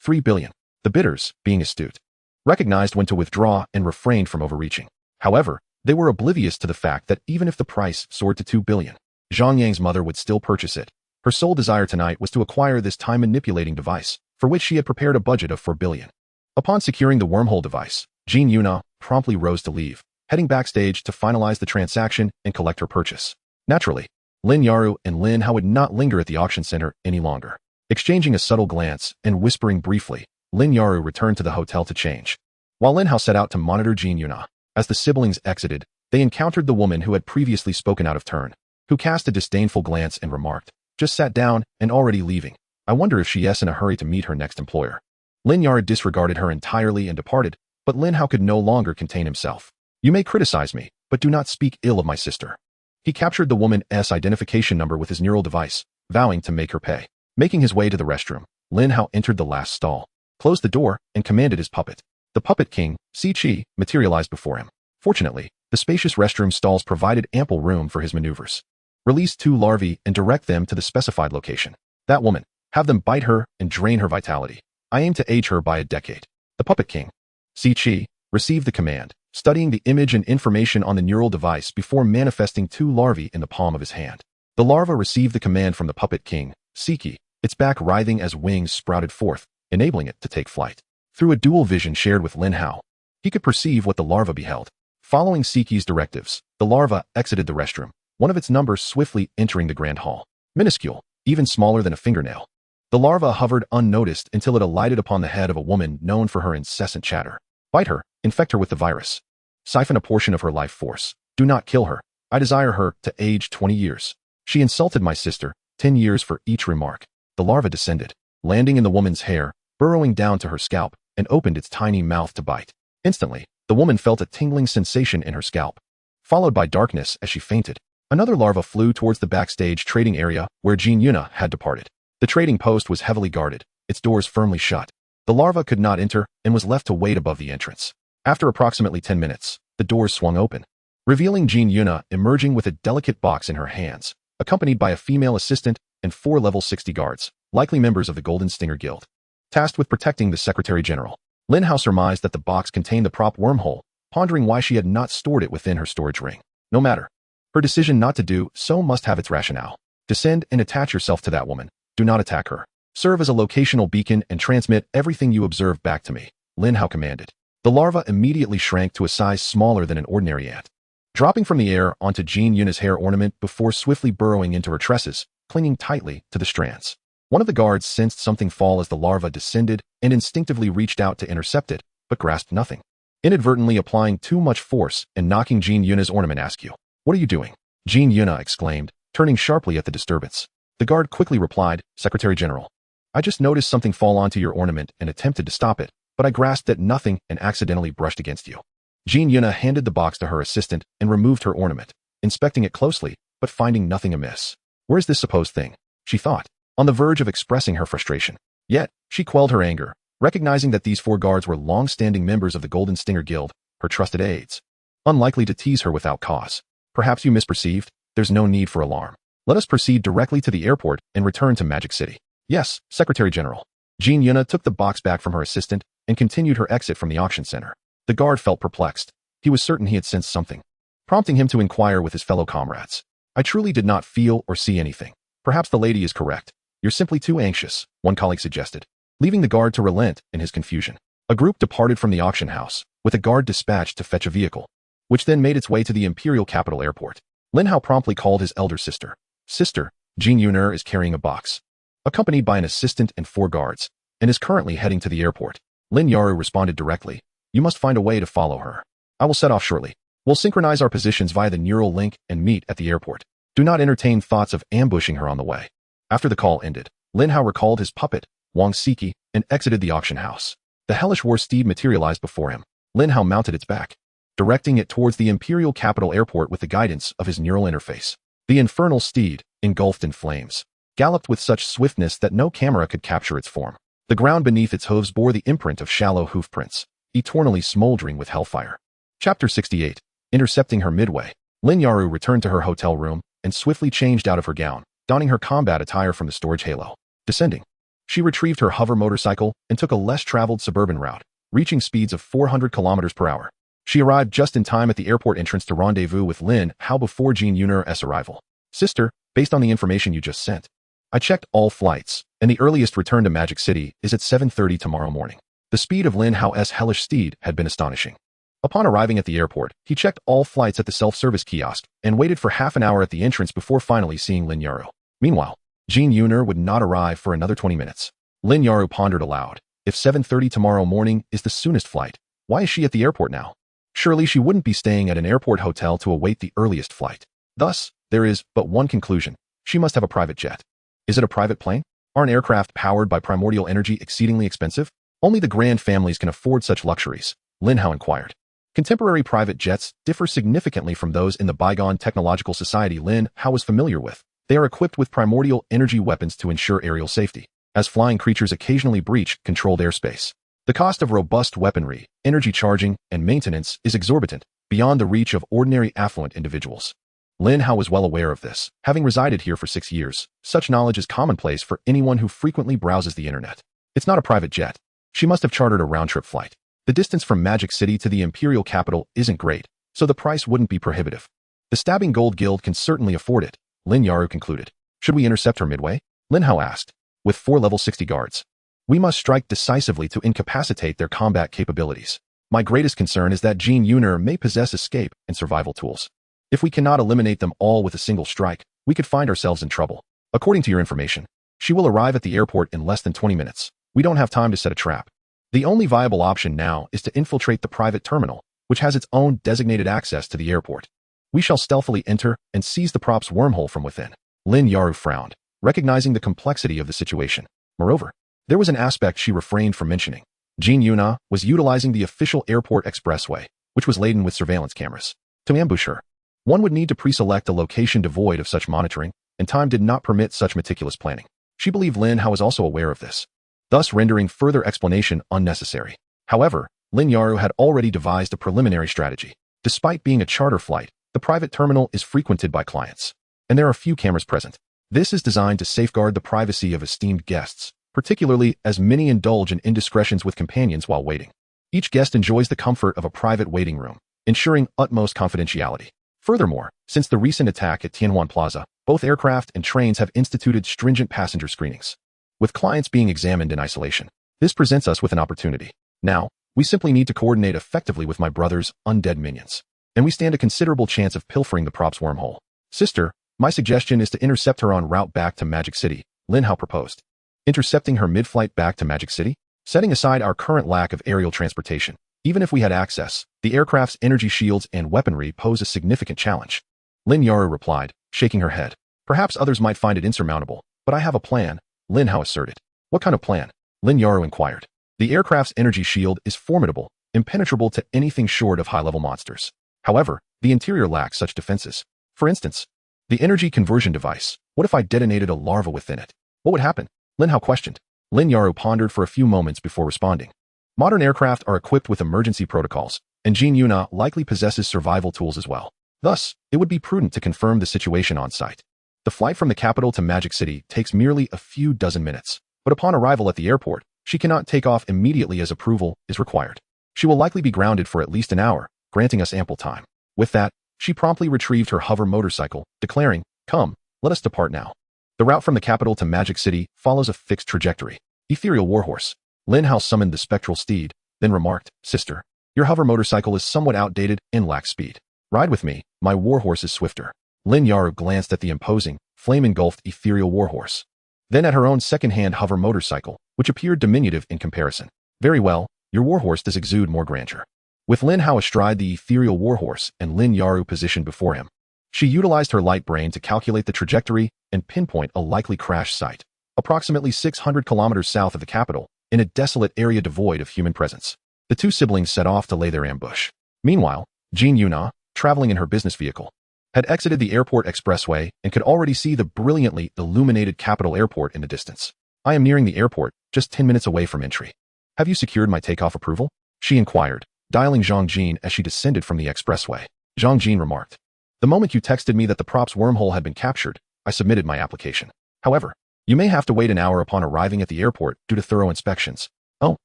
3 billion. The bidders, being astute, recognized when to withdraw and refrained from overreaching. However, they were oblivious to the fact that even if the price soared to 2 billion, Zhang Yang's mother would still purchase it. Her sole desire tonight was to acquire this time-manipulating device, for which she had prepared a budget of 4 billion. Upon securing the wormhole device, Jin Yuna promptly rose to leave, heading backstage to finalize the transaction and collect her purchase. Naturally, Lin Hao and Lin Hao would not linger at the auction center any longer. Exchanging a subtle glance and whispering briefly, Lin Hao returned to the hotel to change, while Lin Hao set out to monitor Jin Yuna. As the siblings exited, they encountered the woman who had previously spoken out of turn, who cast a disdainful glance and remarked, "Just sat down and already leaving. I wonder if she's in a hurry to meet her next employer." Lin Hao disregarded her entirely and departed, but Lin Hao could no longer contain himself. "You may criticize me, but do not speak ill of my sister." He captured the woman's identification number with his neural device, vowing to make her pay. Making his way to the restroom, Lin Hao entered the last stall, closed the door, and commanded his puppet. The puppet king, Si Chi, materialized before him. Fortunately, the spacious restroom stalls provided ample room for his maneuvers. Release 2 larvae and direct them to the specified location. That woman, have them bite her and drain her vitality. I aim to age her by a decade. The puppet king, Si Chi, received the command, studying the image and information on the neural device before manifesting 2 larvae in the palm of his hand. The larva received the command from the puppet king, Si Chi, its back writhing as wings sprouted forth, enabling it to take flight. Through a dual vision shared with Lin Hao, he could perceive what the larva beheld. Following Si Chi's directives, the larva exited the restroom, one of its numbers swiftly entering the grand hall. Minuscule, even smaller than a fingernail. The larva hovered unnoticed until it alighted upon the head of a woman known for her incessant chatter. "Bite her, Infect her with the virus. Siphon a portion of her life force. Do not kill her. I desire her to age 20 years. She insulted my sister, 10 years for each remark. The larva descended, landing in the woman's hair, burrowing down to her scalp, and opened its tiny mouth to bite. Instantly, the woman felt a tingling sensation in her scalp, followed by darkness as she fainted. Another larva flew towards the backstage trading area where Jin Yuna had departed. The trading post was heavily guarded, its doors firmly shut. The larva could not enter and was left to wait above the entrance. After approximately 10 minutes, the doors swung open, revealing Jin Yuna emerging with a delicate box in her hands, accompanied by a female assistant and 4 level 60 guards, likely members of the Golden Stinger Guild, tasked with protecting the Secretary General. Lin Hao surmised that the box contained the prop wormhole, pondering why she had not stored it within her storage ring. No matter. Her decision not to do so must have its rationale. Descend and attach yourself to that woman. Do not attack her. Serve as a locational beacon and transmit everything you observe back to me, Lin Hao commanded. The larva immediately shrank to a size smaller than an ordinary ant, dropping from the air onto Jin Yuna's hair ornament before swiftly burrowing into her tresses, clinging tightly to the strands. One of the guards sensed something fall as the larva descended and instinctively reached out to intercept it, but grasped nothing. Inadvertently applying too much force and knocking Jin Yuna's ornament askew. What are you doing? Jin Yuna exclaimed, turning sharply at the disturbance. The guard quickly replied, Secretary General. I just noticed something fall onto your ornament and attempted to stop it, but I grasped at nothing and accidentally brushed against you. Jin Yuna handed the box to her assistant and removed her ornament, inspecting it closely, but finding nothing amiss. Where is this supposed thing? She thought, on the verge of expressing her frustration. Yet, she quelled her anger, recognizing that these 4 guards were long-standing members of the Golden Stinger Guild, her trusted aides. Unlikely to tease her without cause. Perhaps you misperceived? There's no need for alarm. Let us proceed directly to the airport and return to Magic City. Yes, Secretary General. Jin Yuna took the box back from her assistant and continued her exit from the auction center. The guard felt perplexed. He was certain he had sensed something, prompting him to inquire with his fellow comrades. I truly did not feel or see anything. Perhaps the lady is correct. You're simply too anxious, one colleague suggested, leaving the guard to relent in his confusion. A group departed from the auction house, with a guard dispatched to fetch a vehicle, which then made its way to the imperial capital airport. Lin Hao promptly called his elder sister. Sister, Jin Yuna is carrying a box, accompanied by an assistant and 4 guards, and is currently heading to the airport. Lin Yaru responded directly. You must find a way to follow her. I will set off shortly. We'll synchronize our positions via the neural link and meet at the airport. Do not entertain thoughts of ambushing her on the way. After the call ended, Lin Hao recalled his puppet, Wang Siki, and exited the auction house. The hellish war steed materialized before him. Lin Hao mounted its back, directing it towards the imperial capital airport with the guidance of his neural interface. The infernal steed, engulfed in flames, galloped with such swiftness that no camera could capture its form. The ground beneath its hooves bore the imprint of shallow hoofprints, eternally smoldering with hellfire. Chapter 68. Intercepting her midway. Lin Yaru returned to her hotel room and swiftly changed out of her gown, donning her combat attire from the storage halo. Descending, she retrieved her hover motorcycle and took a less-traveled suburban route, reaching speeds of 400 kilometers per hour. She arrived just in time at the airport entrance to rendezvous with Lin Hao before Jin Yuna's arrival. Sister, based on the information you just sent, I checked all flights, and the earliest return to Magic City is at 7:30 tomorrow morning. The speed of Lin Hao's hellish steed had been astonishing. Upon arriving at the airport, he checked all flights at the self-service kiosk and waited for half an hour at the entrance before finally seeing Lin Yaru. Meanwhile, Jin Yuna would not arrive for another 20 minutes. Lin Yaru pondered aloud. If 7:30 tomorrow morning is the soonest flight, why is she at the airport now? Surely she wouldn't be staying at an airport hotel to await the earliest flight. Thus, there is but one conclusion. She must have a private jet. Is it a private plane? Aren't aircraft powered by primordial energy exceedingly expensive? Only the grand families can afford such luxuries, Lin Hao inquired. Contemporary private jets differ significantly from those in the bygone technological society Lin Hao was familiar with. They are equipped with primordial energy weapons to ensure aerial safety, as flying creatures occasionally breach controlled airspace. The cost of robust weaponry, energy charging, and maintenance is exorbitant, beyond the reach of ordinary affluent individuals. Lin Hao was well aware of this, having resided here for 6 years. Such knowledge is commonplace for anyone who frequently browses the internet. It's not a private jet. She must have chartered a round-trip flight. The distance from Magic City to the imperial capital isn't great, so the price wouldn't be prohibitive. The Stabbing Gold Guild can certainly afford it, Lin Yaru concluded. Should we intercept her midway? Lin Hao asked. With 4 level 60 guards, we must strike decisively to incapacitate their combat capabilities. My greatest concern is that Jin Yuna may possess escape and survival tools. If we cannot eliminate them all with a single strike, we could find ourselves in trouble. According to your information, she will arrive at the airport in less than 20 minutes. We don't have time to set a trap. The only viable option now is to infiltrate the private terminal, which has its own designated access to the airport. We shall stealthily enter and seize the prop's wormhole from within. Lin Hao frowned, recognizing the complexity of the situation. Moreover, there was an aspect she refrained from mentioning. Jin Yuna was utilizing the official airport expressway, which was laden with surveillance cameras. To ambush her, one would need to pre-select a location devoid of such monitoring, and time did not permit such meticulous planning. She believed Lin Hao was also aware of this, thus rendering further explanation unnecessary. However, Lin Hao had already devised a preliminary strategy. Despite being a charter flight, the private terminal is frequented by clients, and there are few cameras present. This is designed to safeguard the privacy of esteemed guests, particularly as many indulge in indiscretions with companions while waiting. Each guest enjoys the comfort of a private waiting room, ensuring utmost confidentiality. Furthermore, since the recent attack at Tianhuan Plaza, both aircraft and trains have instituted stringent passenger screenings, with clients being examined in isolation. This presents us with an opportunity. Now, we simply need to coordinate effectively with my brother's undead minions, and we stand a considerable chance of pilfering the prop's wormhole. Sister, my suggestion is to intercept her en route back to Magic City, Lin Hao proposed. Intercepting her mid-flight back to Magic City? Setting aside our current lack of aerial transportation, even if we had access, the aircraft's energy shields and weaponry pose a significant challenge. Lin Hao replied, shaking her head. Perhaps others might find it insurmountable, but I have a plan, Lin Hao asserted. What kind of plan? Lin Hao inquired. The aircraft's energy shield is formidable, impenetrable to anything short of high-level monsters. However, the interior lacks such defenses. For instance, the energy conversion device. What if I detonated a larva within it? What would happen? Lin Hao questioned. Lin Hao pondered for a few moments before responding. Modern aircraft are equipped with emergency protocols, and Jin Yuna likely possesses survival tools as well. Thus, it would be prudent to confirm the situation on site. The flight from the capital to Magic City takes merely a few dozen minutes, but upon arrival at the airport, she cannot take off immediately as approval is required. She will likely be grounded for at least an hour, granting us ample time. With that, she promptly retrieved her hover motorcycle, declaring, "Come, let us depart now." The route from the capital to Magic City follows a fixed trajectory. Ethereal Warhorse. Lin Hao summoned the spectral steed, then remarked, "Sister, your hover motorcycle is somewhat outdated and lacks speed. Ride with me, my warhorse is swifter." Lin Hao glanced at the imposing, flame-engulfed ethereal warhorse, then at her own second-hand hover motorcycle, which appeared diminutive in comparison. "Very well, your warhorse does exude more grandeur." With Lin Hao astride the ethereal warhorse and Lin Hao positioned before him, she utilized her light brain to calculate the trajectory and pinpoint a likely crash site, approximately 600 kilometers south of the capital, in a desolate area devoid of human presence. The two siblings set off to lay their ambush. Meanwhile, Jin Yuna, traveling in her business vehicle, had exited the airport expressway and could already see the brilliantly illuminated capital airport in the distance. "I am nearing the airport, just 10 minutes away from entry. Have you secured my takeoff approval?" she inquired, dialing Zhang Jin as she descended from the expressway. Zhang Jin remarked, "The moment you texted me that the prop's wormhole had been captured, I submitted my application. However, you may have to wait an hour upon arriving at the airport due to thorough inspections." "Oh,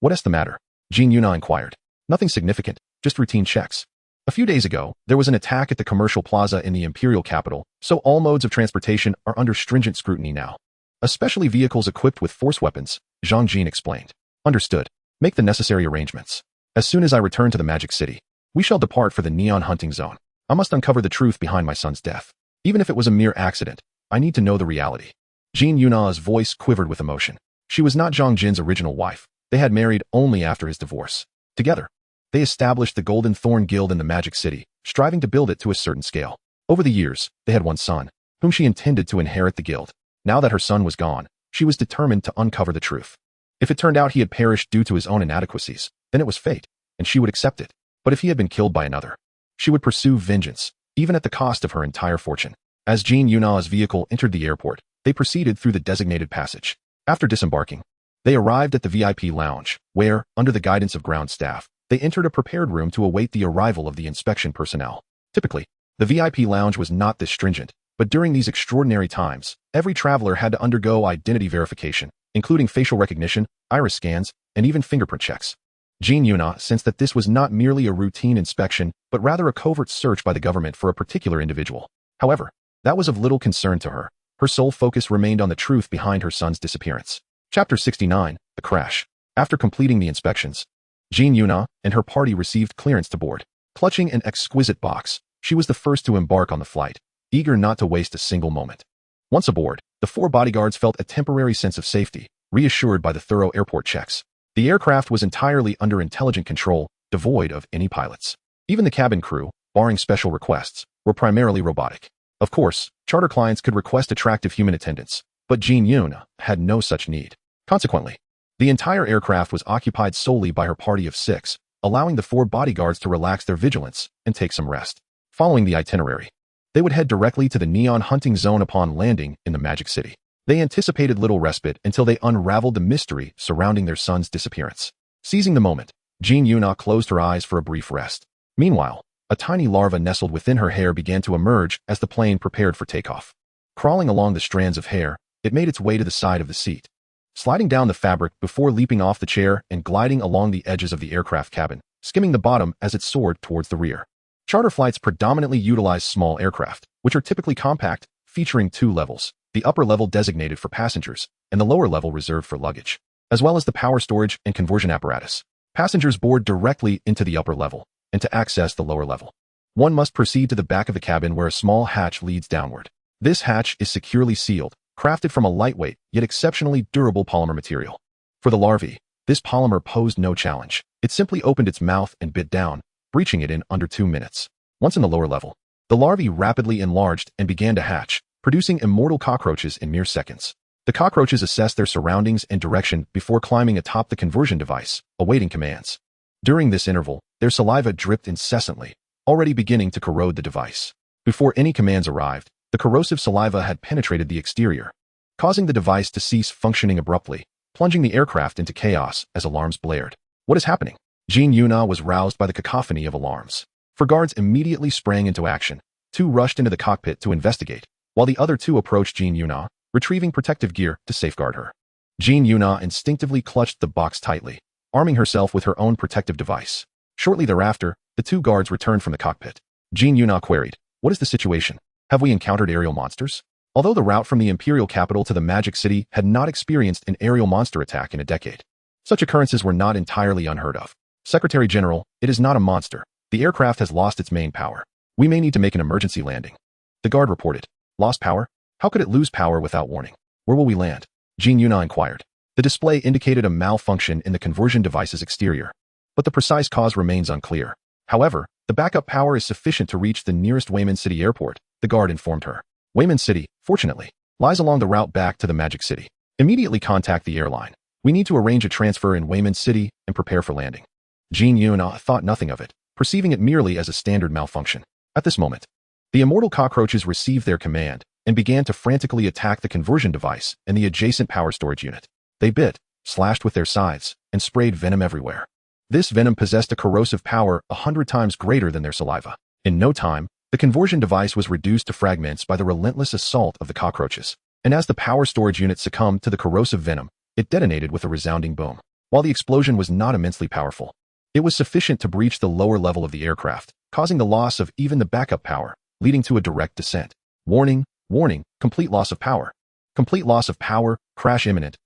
what is the matter?" Jin Yuna inquired. "Nothing significant, just routine checks. A few days ago, there was an attack at the commercial plaza in the imperial capital, so all modes of transportation are under stringent scrutiny now. Especially vehicles equipped with force weapons," Zhang Jin explained. "Understood. Make the necessary arrangements. As soon as I return to the Magic City, we shall depart for the neon hunting zone. I must uncover the truth behind my son's death. Even if it was a mere accident, I need to know the reality." Jin Yuna's voice quivered with emotion. She was not Zhang Jin's original wife. They had married only after his divorce. Together, they established the Golden Thorn Guild in the Magic City, striving to build it to a certain scale. Over the years, they had one son, whom she intended to inherit the guild. Now that her son was gone, she was determined to uncover the truth. If it turned out he had perished due to his own inadequacies, then it was fate, and she would accept it. But if he had been killed by another, she would pursue vengeance, even at the cost of her entire fortune. As Jin Yuna's vehicle entered the airport, they proceeded through the designated passage. After disembarking, they arrived at the VIP lounge, where, under the guidance of ground staff, they entered a prepared room to await the arrival of the inspection personnel. Typically, the VIP lounge was not this stringent, but during these extraordinary times, every traveler had to undergo identity verification, including facial recognition, iris scans, and even fingerprint checks. Jin Yuna sensed that this was not merely a routine inspection, but rather a covert search by the government for a particular individual. However, that was of little concern to her. Her sole focus remained on the truth behind her son's disappearance. Chapter 69, The Crash. After completing the inspections, Jin Yuna and her party received clearance to board. Clutching an exquisite box, she was the first to embark on the flight, eager not to waste a single moment. Once aboard, the 4 bodyguards felt a temporary sense of safety, reassured by the thorough airport checks. The aircraft was entirely under intelligent control, devoid of any pilots. Even the cabin crew, barring special requests, were primarily robotic. Of course, charter clients could request attractive human attendants, but Jin Yoon had no such need. Consequently, the entire aircraft was occupied solely by her party of 6, allowing the 4 bodyguards to relax their vigilance and take some rest. Following the itinerary, they would head directly to the neon hunting zone upon landing in the Magic City. They anticipated little respite until they unraveled the mystery surrounding their son's disappearance. Seizing the moment, Jin Yoon closed her eyes for a brief rest. Meanwhile, a tiny larva nestled within her hair began to emerge as the plane prepared for takeoff. Crawling along the strands of hair, it made its way to the side of the seat, sliding down the fabric before leaping off the chair and gliding along the edges of the aircraft cabin, skimming the bottom as it soared towards the rear. Charter flights predominantly utilize small aircraft, which are typically compact, featuring 2 levels, the upper level designated for passengers, and the lower level reserved for luggage, as well as the power storage and conversion apparatus. Passengers board directly into the upper level, and to access the lower level, one must proceed to the back of the cabin where a small hatch leads downward. This hatch is securely sealed, crafted from a lightweight yet exceptionally durable polymer material. For the larvae, this polymer posed no challenge. It simply opened its mouth and bit down, breaching it in under 2 minutes. Once in the lower level, the larvae rapidly enlarged and began to hatch, producing immortal cockroaches in mere seconds. The cockroaches assessed their surroundings and direction before climbing atop the conversion device, awaiting commands. During this interval, their saliva dripped incessantly, already beginning to corrode the device. Before any commands arrived, the corrosive saliva had penetrated the exterior, causing the device to cease functioning abruptly, plunging the aircraft into chaos as alarms blared. What is happening? Jin Yoon was roused by the cacophony of alarms. 4 guards immediately sprang into action. 2 rushed into the cockpit to investigate, while the other 2 approached Jin Yoon, retrieving protective gear to safeguard her. Jin Yoon instinctively clutched the box tightly, arming herself with her own protective device. Shortly thereafter, the 2 guards returned from the cockpit. Jin Yoon queried, "What is the situation? Have we encountered aerial monsters?" Although the route from the imperial capital to the Magic City had not experienced an aerial monster attack in a decade, such occurrences were not entirely unheard of. "Secretary General, it is not a monster. The aircraft has lost its main power. We may need to make an emergency landing." The guard reported. "Lost power? How could it lose power without warning? Where will we land?" Jin Yoon inquired. The display indicated a malfunction in the conversion device's exterior, but the precise cause remains unclear. However, the backup power is sufficient to reach the nearest Wayman City airport, the guard informed her. Wayman City, fortunately, lies along the route back to the Magic City. Immediately contact the airline. We need to arrange a transfer in Wayman City and prepare for landing. Jin Yoon thought nothing of it, perceiving it merely as a standard malfunction. At this moment, the immortal cockroaches received their command and began to frantically attack the conversion device and the adjacent power storage unit. They bit, slashed with their scythes, and sprayed venom everywhere. This venom possessed a corrosive power 100 times greater than their saliva. In no time, the conversion device was reduced to fragments by the relentless assault of the cockroaches, and as the power storage unit succumbed to the corrosive venom, it detonated with a resounding boom. While the explosion was not immensely powerful, it was sufficient to breach the lower level of the aircraft, causing the loss of even the backup power, leading to a direct descent. Warning, warning, complete loss of power. Complete loss of power, crash imminent,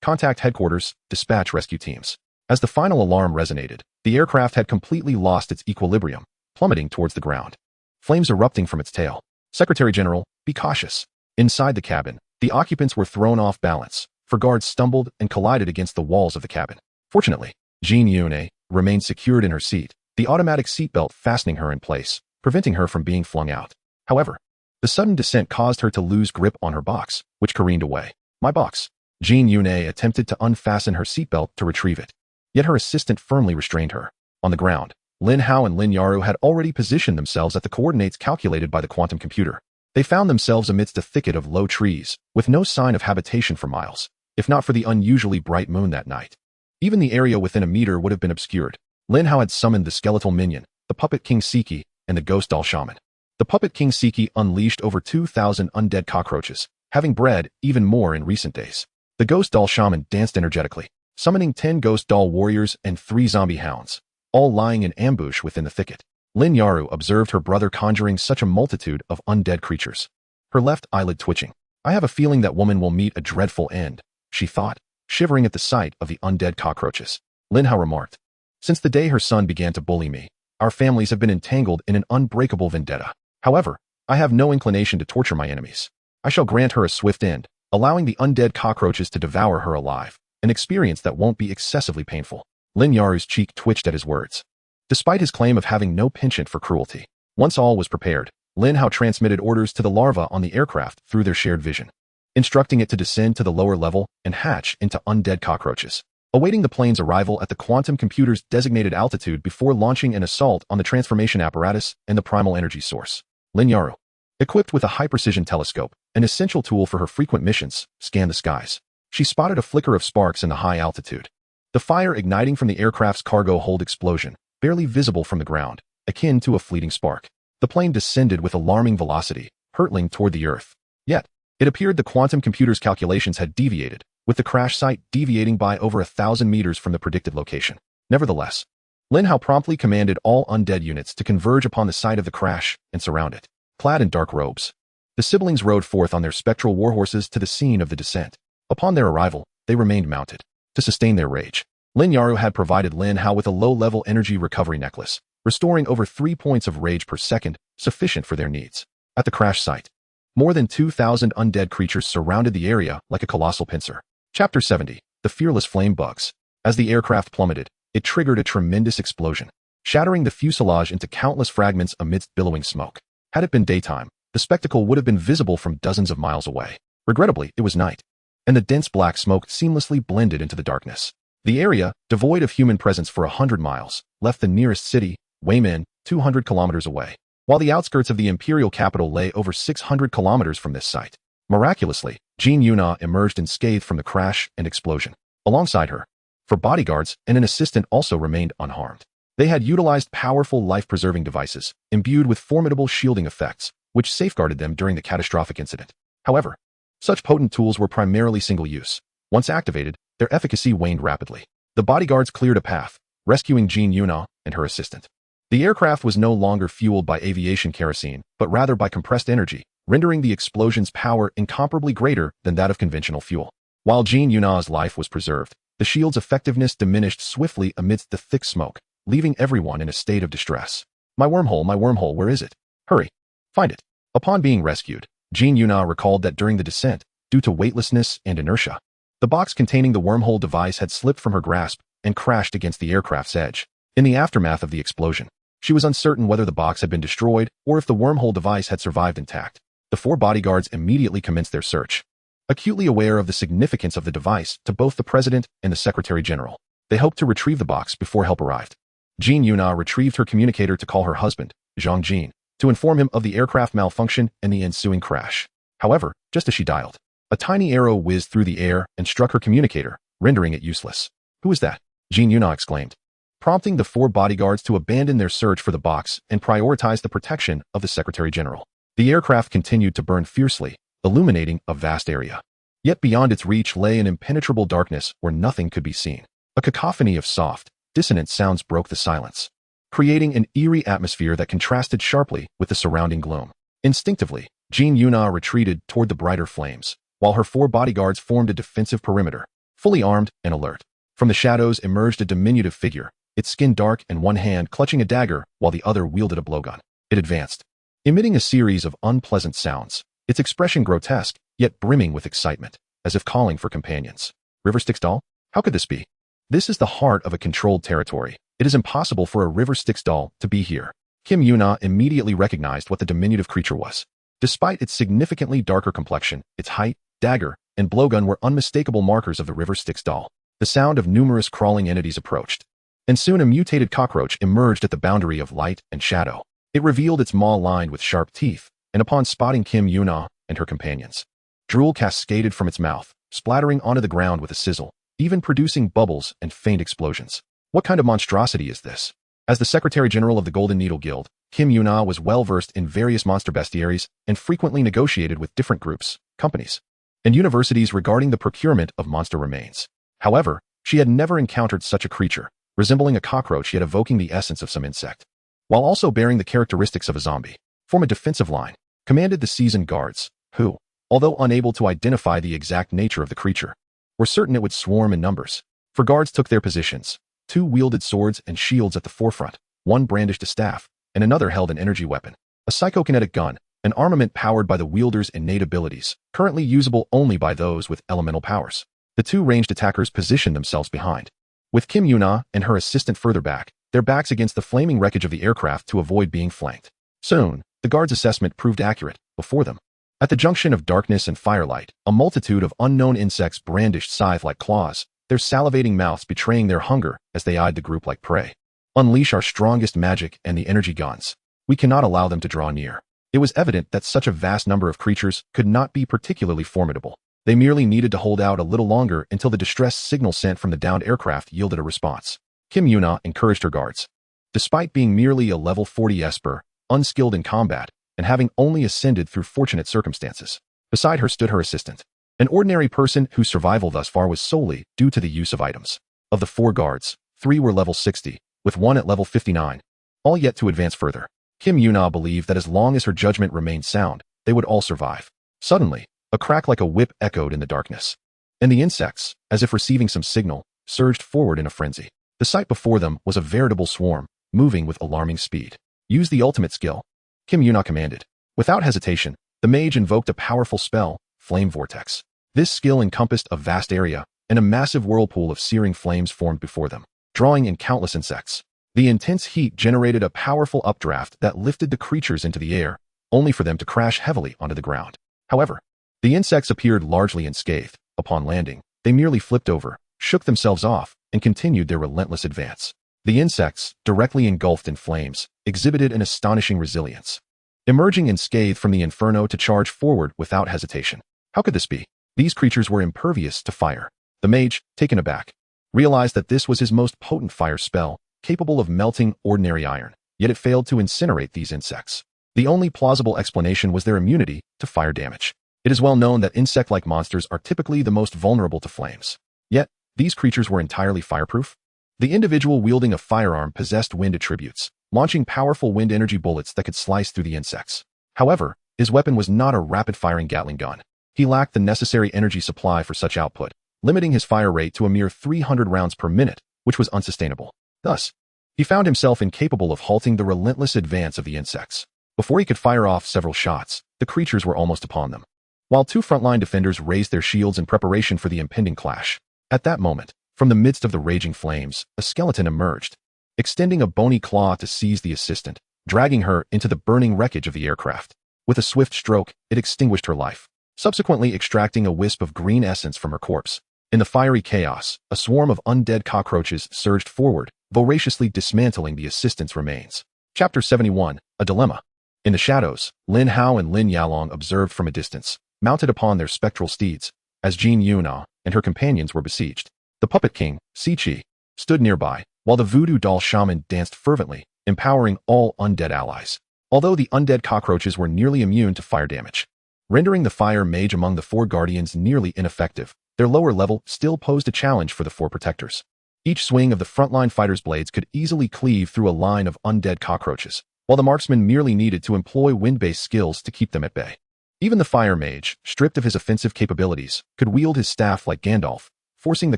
contact headquarters, dispatch rescue teams. As the final alarm resonated, the aircraft had completely lost its equilibrium, plummeting towards the ground. Flames erupting from its tail. Secretary General, be cautious. Inside the cabin, the occupants were thrown off balance, for guards stumbled and collided against the walls of the cabin. Fortunately, Jin Yoon remained secured in her seat, the automatic seatbelt fastening her in place, preventing her from being flung out. However, the sudden descent caused her to lose grip on her box, which careened away. My box. Jin Yoon attempted to unfasten her seatbelt to retrieve it, yet her assistant firmly restrained her. On the ground, Lin Hao and Lin Hao had already positioned themselves at the coordinates calculated by the quantum computer. They found themselves amidst a thicket of low trees, with no sign of habitation for miles, if not for the unusually bright moon that night. Even the area within a meter would have been obscured. Lin Hao had summoned the skeletal minion, the puppet King Siki, and the ghost doll shaman. The puppet King Siki unleashed over 2,000 undead cockroaches, having bred even more in recent days. The ghost doll shaman danced energetically, summoning 10 ghost doll warriors and 3 zombie hounds, all lying in ambush within the thicket. Lin Hao observed her brother conjuring such a multitude of undead creatures, her left eyelid twitching. I have a feeling that woman will meet a dreadful end, she thought, shivering at the sight of the undead cockroaches. Lin Hao remarked, since the day her son began to bully me, our families have been entangled in an unbreakable vendetta. However, I have no inclination to torture my enemies. I shall grant her a swift end, allowing the undead cockroaches to devour her alive, an experience that won't be excessively painful. Lin Hao's cheek twitched at his words. Despite his claim of having no penchant for cruelty, once all was prepared, Lin Hao transmitted orders to the larvae on the aircraft through their shared vision, instructing it to descend to the lower level and hatch into undead cockroaches, awaiting the plane's arrival at the quantum computer's designated altitude before launching an assault on the transformation apparatus and the primal energy source. Lin Hao, equipped with a high-precision telescope, an essential tool for her frequent missions, scanned the skies. She spotted a flicker of sparks in the high altitude, the fire igniting from the aircraft's cargo hold explosion, barely visible from the ground, akin to a fleeting spark. The plane descended with alarming velocity, hurtling toward the Earth. Yet, it appeared the quantum computer's calculations had deviated, with the crash site deviating by over 1,000 meters from the predicted location. Nevertheless, Lin Hao promptly commanded all undead units to converge upon the site of the crash and surround it. Clad in dark robes, the siblings rode forth on their spectral warhorses to the scene of the descent. Upon their arrival, they remained mounted. To sustain their rage, Lin Hao had provided Lin Hao with a low-level energy recovery necklace, restoring over 3 points of rage per second, sufficient for their needs. At the crash site, more than 2,000 undead creatures surrounded the area like a colossal pincer. Chapter 70. The Fearless Flame Bugs. As the aircraft plummeted, it triggered a tremendous explosion, shattering the fuselage into countless fragments amidst billowing smoke. Had it been daytime, the spectacle would have been visible from dozens of miles away. Regrettably, it was night, and the dense black smoke seamlessly blended into the darkness. The area, devoid of human presence for 100 miles, left the nearest city, Weimin, 200 kilometers away, while the outskirts of the imperial capital lay over 600 kilometers from this site. Miraculously, Jin Yuna emerged unscathed from the crash and explosion. Alongside her, her bodyguards and an assistant also remained unharmed. They had utilized powerful life-preserving devices, imbued with formidable shielding effects, which safeguarded them during the catastrophic incident. However, such potent tools were primarily single-use. Once activated, their efficacy waned rapidly. The bodyguards cleared a path, rescuing Jin Yuna and her assistant. The aircraft was no longer fueled by aviation kerosene, but rather by compressed energy, rendering the explosion's power incomparably greater than that of conventional fuel. While Jin Yuna's life was preserved, the shield's effectiveness diminished swiftly amidst the thick smoke, leaving everyone in a state of distress. My wormhole, where is it? Hurry, find it. Upon being rescued, Jin Yuna recalled that during the descent, due to weightlessness and inertia, the box containing the wormhole device had slipped from her grasp and crashed against the aircraft's edge. In the aftermath of the explosion, she was uncertain whether the box had been destroyed or if the wormhole device had survived intact. The 4 bodyguards immediately commenced their search, acutely aware of the significance of the device to both the president and the secretary general. They hoped to retrieve the box before help arrived. Jin Yuna retrieved her communicator to call her husband, Zhang Jin, to inform him of the aircraft malfunction and the ensuing crash. However, just as she dialed, a tiny arrow whizzed through the air and struck her communicator, rendering it useless. Who is that? Jin Yuna exclaimed, prompting the 4 bodyguards to abandon their search for the box and prioritize the protection of the Secretary General. The aircraft continued to burn fiercely, illuminating a vast area. Yet beyond its reach lay an impenetrable darkness where nothing could be seen. A cacophony of soft, dissonant sounds broke the silence, creating an eerie atmosphere that contrasted sharply with the surrounding gloom. Instinctively, Jin Yuna retreated toward the brighter flames, while her 4 bodyguards formed a defensive perimeter, fully armed and alert. From the shadows emerged a diminutive figure, its skin dark and one hand clutching a dagger while the other wielded a blowgun. It advanced, emitting a series of unpleasant sounds, its expression grotesque, yet brimming with excitement, as if calling for companions. River Styx doll? How could this be? This is the heart of a controlled territory. It is impossible for a River Styx doll to be here. Kim Yuna immediately recognized what the diminutive creature was. Despite its significantly darker complexion, its height, dagger, and blowgun were unmistakable markers of the River Styx doll. The sound of numerous crawling entities approached, and soon a mutated cockroach emerged at the boundary of light and shadow. It revealed its maw lined with sharp teeth, and upon spotting Kim Yuna and her companions, drool cascaded from its mouth, splattering onto the ground with a sizzle, even producing bubbles and faint explosions. What kind of monstrosity is this? As the Secretary General of the Golden Needle Guild, Kim Yuna was well versed in various monster bestiaries and frequently negotiated with different groups, companies, and universities regarding the procurement of monster remains. However, she had never encountered such a creature, resembling a cockroach yet evoking the essence of some insect, while also bearing the characteristics of a zombie. Form a defensive line, commanded the seasoned guards, who, although unable to identify the exact nature of the creature, were certain it would swarm in numbers. For guards took their positions, 2 wielded swords and shields at the forefront, 1 brandished a staff, and another held an energy weapon, a psychokinetic gun, an armament powered by the wielder's innate abilities, currently usable only by those with elemental powers. The two ranged attackers positioned themselves behind, with Kim Yuna and her assistant further back, their backs against the flaming wreckage of the aircraft to avoid being flanked. Soon, the guard's assessment proved accurate. Before them, at the junction of darkness and firelight, a multitude of unknown insects brandished scythe-like claws, their salivating mouths betraying their hunger as they eyed the group like prey. Unleash our strongest magic and the energy guns. We cannot allow them to draw near. It was evident that such a vast number of creatures could not be particularly formidable. They merely needed to hold out a little longer until the distress signal sent from the downed aircraft yielded a response. Kim Yuna encouraged her guards. Despite being merely a level 40 Esper, unskilled in combat, and having only ascended through fortunate circumstances, beside her stood her assistant, an ordinary person whose survival thus far was solely due to the use of items. Of the 4 guards, 3 were level 60, with 1 at level 59, all yet to advance further. Kim Yuna believed that as long as her judgment remained sound, they would all survive. Suddenly, a crack like a whip echoed in the darkness, and the insects, as if receiving some signal, surged forward in a frenzy. The sight before them was a veritable swarm, moving with alarming speed. Use the ultimate skill, Kim Yuna commanded. Without hesitation, the mage invoked a powerful spell, Flame Vortex. This skill encompassed a vast area, and a massive whirlpool of searing flames formed before them, drawing in countless insects. The intense heat generated a powerful updraft that lifted the creatures into the air, only for them to crash heavily onto the ground. However, the insects appeared largely unscathed. Upon landing, they merely flipped over, shook themselves off, and continued their relentless advance. The insects, directly engulfed in flames, exhibited an astonishing resilience, emerging unscathed from the inferno to charge forward without hesitation. How could this be? These creatures were impervious to fire. The mage, taken aback, realized that this was his most potent fire spell, capable of melting ordinary iron, yet it failed to incinerate these insects. The only plausible explanation was their immunity to fire damage. It is well known that insect-like monsters are typically the most vulnerable to flames. Yet, these creatures were entirely fireproof. The individual wielding a firearm possessed wind attributes, launching powerful wind energy bullets that could slice through the insects. However, his weapon was not a rapid-firing Gatling gun. He lacked the necessary energy supply for such output, limiting his fire rate to a mere 300 rounds per minute, which was unsustainable. Thus, he found himself incapable of halting the relentless advance of the insects. Before he could fire off several shots, the creatures were almost upon them, while 2 frontline defenders raised their shields in preparation for the impending clash. At that moment, from the midst of the raging flames, a skeleton emerged, extending a bony claw to seize the assistant, dragging her into the burning wreckage of the aircraft. With a swift stroke, it extinguished her life, subsequently extracting a wisp of green essence from her corpse. In the fiery chaos, a swarm of undead cockroaches surged forward, voraciously dismantling the assistant's remains. Chapter 71, A Dilemma. In the shadows, Lin Hao and Lin Yalong observed from a distance, mounted upon their spectral steeds, as Jin Yuna and her companions were besieged. The puppet king, Si Chi, stood nearby, while the voodoo doll shaman danced fervently, empowering all undead allies. Although the undead cockroaches were nearly immune to fire damage, rendering the fire mage among the 4 guardians nearly ineffective, their lower level still posed a challenge for the 4 protectors. Each swing of the frontline fighters' blades could easily cleave through a line of undead cockroaches, while the marksman merely needed to employ wind-based skills to keep them at bay. Even the fire mage, stripped of his offensive capabilities, could wield his staff like Gandalf, forcing the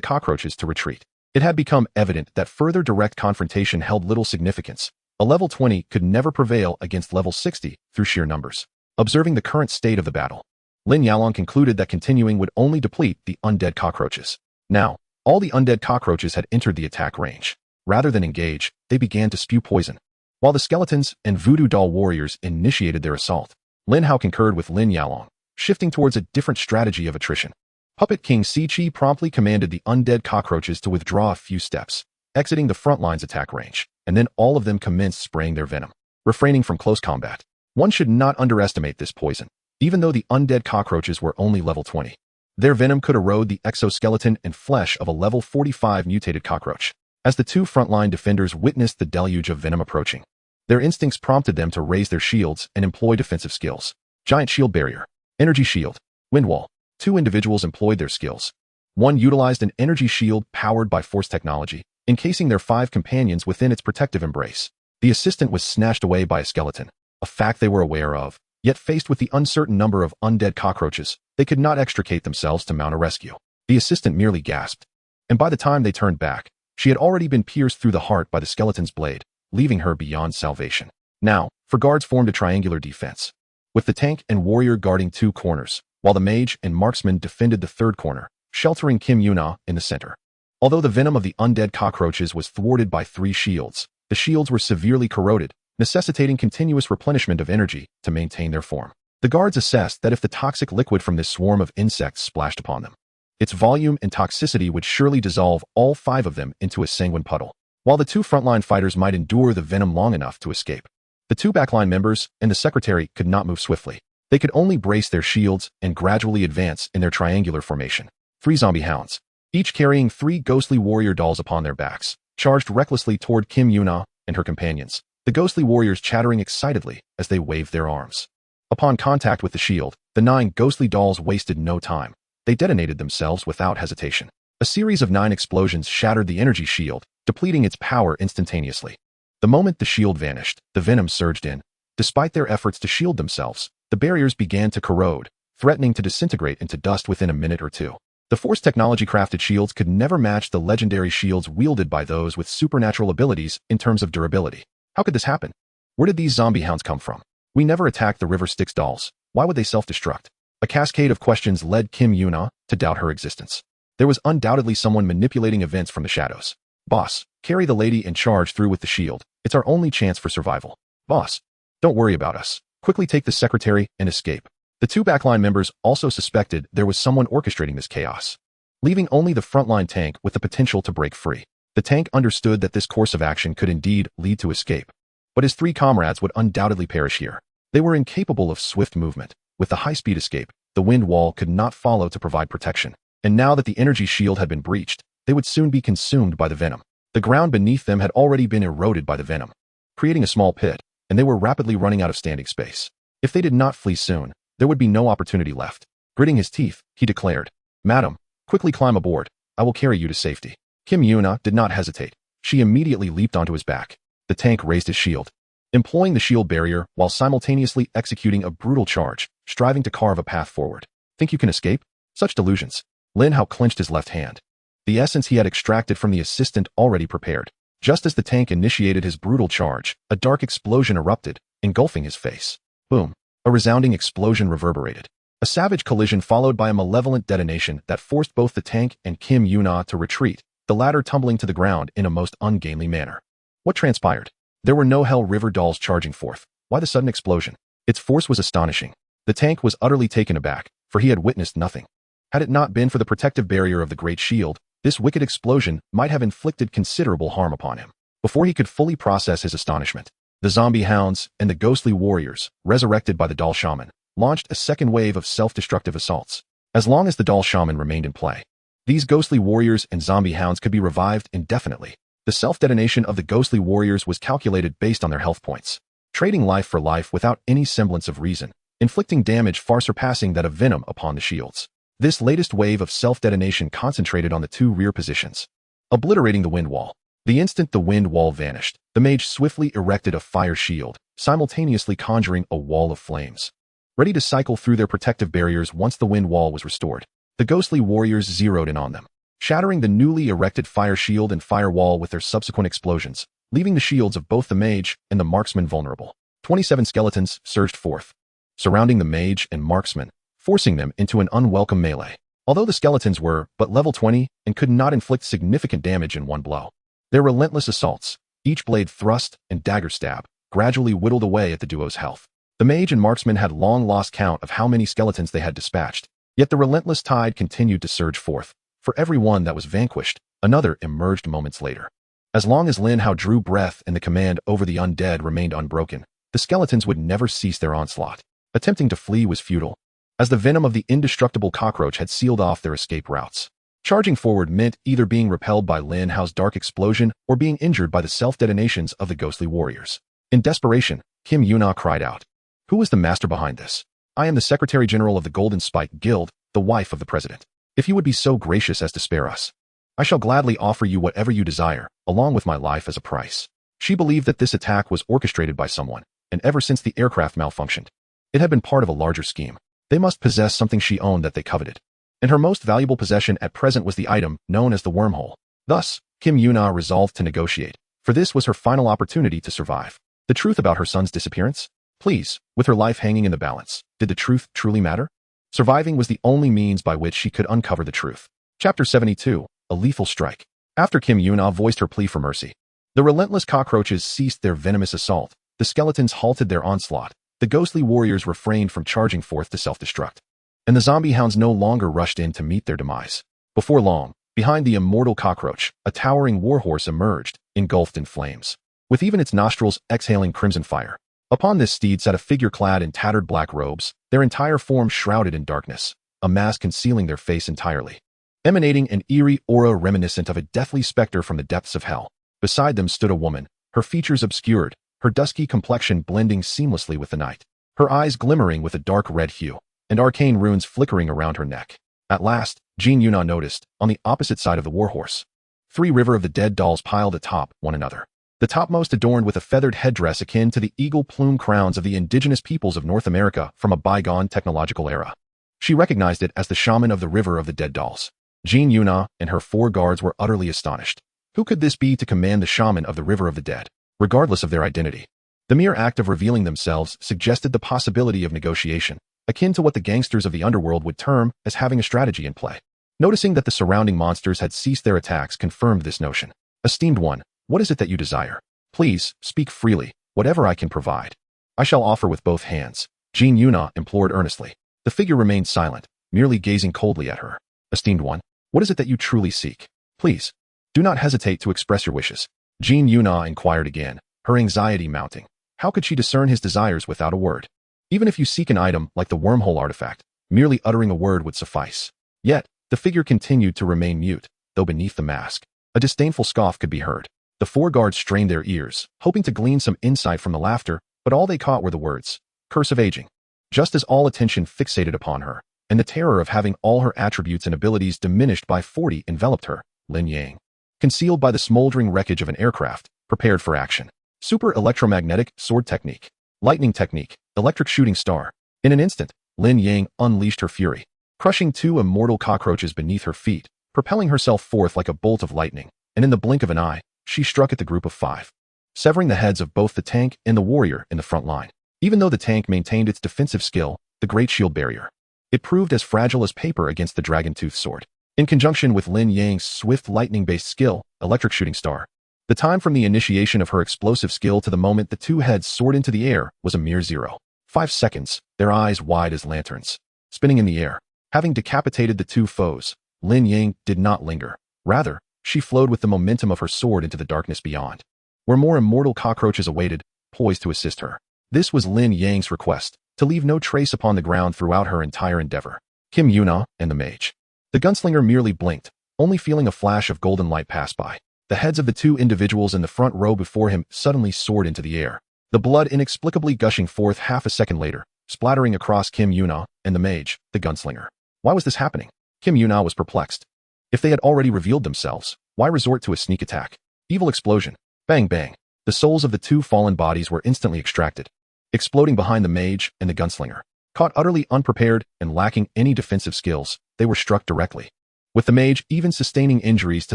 cockroaches to retreat. It had become evident that further direct confrontation held little significance. A level 20 could never prevail against level 60 through sheer numbers. Observing the current state of the battle, Lin Yalong concluded that continuing would only deplete the undead cockroaches. Now, all the undead cockroaches had entered the attack range. Rather than engage, they began to spew poison. While the skeletons and voodoo doll warriors initiated their assault, Lin Hao concurred with Lin Yalong, shifting towards a different strategy of attrition. Puppet King Si Chi promptly commanded the undead cockroaches to withdraw a few steps, exiting the front line's attack range, and then all of them commenced spraying their venom, refraining from close combat. One should not underestimate this poison. Even though the undead cockroaches were only level 20, their venom could erode the exoskeleton and flesh of a level 45 mutated cockroach. As the 2 frontline defenders witnessed the deluge of venom approaching, their instincts prompted them to raise their shields and employ defensive skills. Giant shield barrier, energy shield, wind wall. 2 individuals employed their skills. One utilized an energy shield powered by force technology, encasing their 5 companions within its protective embrace. The assistant was snatched away by a skeleton, a fact they were aware of, yet faced with the uncertain number of undead cockroaches, they could not extricate themselves to mount a rescue. The assistant merely gasped, and by the time they turned back, she had already been pierced through the heart by the skeleton's blade, leaving her beyond salvation. Now, 4 guards formed a triangular defense, with the tank and warrior guarding 2 corners, while the mage and marksman defended the 3rd corner. sheltering Kim Yuna in the center. Although the venom of the undead cockroaches was thwarted by 3 shields, the shields were severely corroded, necessitating continuous replenishment of energy to maintain their form. The guards assessed that if the toxic liquid from this swarm of insects splashed upon them, its volume and toxicity would surely dissolve all 5 of them into a sanguine puddle. While the 2 frontline fighters might endure the venom long enough to escape, the 2 backline members and the secretary could not move swiftly. They could only brace their shields and gradually advance in their triangular formation. 3 zombie hounds, each carrying 3 ghostly warrior dolls upon their backs, charged recklessly toward Kim Yuna and her companions, the ghostly warriors chattering excitedly as they waved their arms. Upon contact with the shield, the 9 ghostly dolls wasted no time. They detonated themselves without hesitation. A series of 9 explosions shattered the energy shield, depleting its power instantaneously. The moment the shield vanished, the venom surged in. Despite their efforts to shield themselves, the barriers began to corrode, threatening to disintegrate into dust within a minute or 2. The Force technology-crafted shields could never match the legendary shields wielded by those with supernatural abilities in terms of durability. How could this happen? Where did these zombie hounds come from? We never attacked the River Styx dolls. Why would they self-destruct? A cascade of questions led Kim Yuna to doubt her existence. There was undoubtedly someone manipulating events from the shadows. Boss, carry the lady in charge through with the shield. It's our only chance for survival. Boss, don't worry about us. Quickly take the secretary and escape. The 2 backline members also suspected there was someone orchestrating this chaos, leaving only the frontline tank with the potential to break free. The tank understood that this course of action could indeed lead to escape, but his 3 comrades would undoubtedly perish here. They were incapable of swift movement. With the high-speed escape, the wind wall could not follow to provide protection, and now that the energy shield had been breached, they would soon be consumed by the venom. The ground beneath them had already been eroded by the venom, creating a small pit, and they were rapidly running out of standing space. If they did not flee soon, there would be no opportunity left. Gritting his teeth, he declared, "Madam, quickly climb aboard. I will carry you to safety." Kim Yuna did not hesitate. She immediately leaped onto his back. The tank raised his shield, employing the shield barrier while simultaneously executing a brutal charge, striving to carve a path forward. Think you can escape? Such delusions. Lin Hao clenched his left hand. The essence he had extracted from the assistant already prepared. Just as the tank initiated his brutal charge, a dark explosion erupted, engulfing his face. Boom. A resounding explosion reverberated. A savage collision followed by a malevolent detonation that forced both the tank and Kim Yuna to retreat, the latter tumbling to the ground in a most ungainly manner. What transpired? There were no Hell River dolls charging forth. Why the sudden explosion? Its force was astonishing. The tank was utterly taken aback, for he had witnessed nothing. Had it not been for the protective barrier of the Great Shield, this wicked explosion might have inflicted considerable harm upon him. Before he could fully process his astonishment, the zombie hounds and the ghostly warriors, resurrected by the doll shaman, launched a second wave of self-destructive assaults. As long as the doll shaman remained in play, these ghostly warriors and zombie hounds could be revived indefinitely. The self-detonation of the ghostly warriors was calculated based on their health points, trading life for life without any semblance of reason, inflicting damage far surpassing that of venom upon the shields. This latest wave of self-detonation concentrated on the 2 rear positions, obliterating the wind wall. The instant the wind wall vanished, the mage swiftly erected a fire shield, simultaneously conjuring a wall of flames, ready to cycle through their protective barriers once the wind wall was restored. The ghostly warriors zeroed in on them, shattering the newly erected fire shield and fire wall with their subsequent explosions, leaving the shields of both the mage and the marksman vulnerable. 27 skeletons surged forth, surrounding the mage and marksman, forcing them into an unwelcome melee. Although the skeletons were but level 20 and could not inflict significant damage in one blow, their relentless assaults, each blade thrust and dagger stab, gradually whittled away at the duo's health. The mage and marksman had long lost count of how many skeletons they had dispatched, yet the relentless tide continued to surge forth. For every one that was vanquished, another emerged moments later. As long as Lin Hao drew breath and the command over the undead remained unbroken, the skeletons would never cease their onslaught. Attempting to flee was futile, as the venom of the indestructible cockroach had sealed off their escape routes. Charging forward meant either being repelled by Lin Hao's dark explosion or being injured by the self-detonations of the ghostly warriors. In desperation, Kim Yuna cried out, "Who was the master behind this? I am the Secretary General of the Golden Spike Guild, the wife of the president. If you would be so gracious as to spare us, I shall gladly offer you whatever you desire, along with my life as a price." She believed that this attack was orchestrated by someone, and ever since the aircraft malfunctioned, it had been part of a larger scheme. They must possess something she owned that they coveted, and her most valuable possession at present was the item known as the wormhole. Thus, Kim Yuna resolved to negotiate, for this was her final opportunity to survive. The truth about her son's disappearance? Please, with her life hanging in the balance, did the truth truly matter? Surviving was the only means by which she could uncover the truth. Chapter 72, A Lethal Strike. After Kim Yuna voiced her plea for mercy, the relentless cockroaches ceased their venomous assault, the skeletons halted their onslaught, the ghostly warriors refrained from charging forth to self-destruct, and the zombie hounds no longer rushed in to meet their demise. Before long, behind the immortal cockroach, a towering warhorse emerged, engulfed in flames, with even its nostrils exhaling crimson fire. Upon this steed sat a figure clad in tattered black robes, their entire form shrouded in darkness, a mask concealing their face entirely, emanating an eerie aura reminiscent of a deathly specter from the depths of hell. Beside them stood a woman, her features obscured, her dusky complexion blending seamlessly with the night, her eyes glimmering with a dark red hue, and arcane runes flickering around her neck. At last, Jin Yuna noticed, on the opposite side of the warhorse, 3 River of the Dead dolls piled atop one another, the topmost adorned with a feathered headdress akin to the eagle plume crowns of the indigenous peoples of North America from a bygone technological era. She recognized it as the shaman of the River of the Dead dolls. Jin Yuna and her 4 guards were utterly astonished. Who could this be to command the shaman of the River of the Dead, regardless of their identity? The mere act of revealing themselves suggested the possibility of negotiation, akin to what the gangsters of the underworld would term as having a strategy in play. Noticing that the surrounding monsters had ceased their attacks confirmed this notion. Esteemed one, what is it that you desire? Please, speak freely, whatever I can provide, I shall offer with both hands, Jin Yuna implored earnestly. The figure remained silent, merely gazing coldly at her. Esteemed one, what is it that you truly seek? Please, do not hesitate to express your wishes. Jin Yuna inquired again, her anxiety mounting. How could she discern his desires without a word? Even if you seek an item like the wormhole artifact, merely uttering a word would suffice. Yet, the figure continued to remain mute, though beneath the mask, a disdainful scoff could be heard. The 4 guards strained their ears, hoping to glean some insight from the laughter, but all they caught were the words, "Curse of aging." Just as all attention fixated upon her, and the terror of having all her attributes and abilities diminished by 40 enveloped her, Lin Yang, concealed by the smoldering wreckage of an aircraft, prepared for action. Super electromagnetic sword technique, lightning technique, electric shooting star. In an instant, Lin Yang unleashed her fury, crushing 2 immortal cockroaches beneath her feet, propelling herself forth like a bolt of lightning, and in the blink of an eye, she struck at the group of 5, severing the heads of both the tank and the warrior in the front line. Even though the tank maintained its defensive skill, the Great Shield Barrier, it proved as fragile as paper against the dragon-tooth sword. In conjunction with Lin Yang's swift lightning-based skill, electric shooting star, the time from the initiation of her explosive skill to the moment the 2 heads soared into the air was a mere 0.5 seconds, their eyes wide as lanterns, spinning in the air. Having decapitated the 2 foes, Lin Yang did not linger. Rather, she flowed with the momentum of her sword into the darkness beyond, where more immortal cockroaches awaited, poised to assist her. This was Lin Yang's request, to leave no trace upon the ground throughout her entire endeavor. Kim Yuna and the mage. The gunslinger merely blinked, only feeling a flash of golden light pass by. The heads of the 2 individuals in the front row before him suddenly soared into the air, the blood inexplicably gushing forth half a second later, splattering across Kim Yuna and the mage, the gunslinger. Why was this happening? Kim Yuna was perplexed. If they had already revealed themselves, why resort to a sneak attack? Evil explosion. Bang bang. The souls of the 2 fallen bodies were instantly extracted, exploding behind the mage and the gunslinger. Caught utterly unprepared and lacking any defensive skills, they were struck directly, with the mage even sustaining injuries to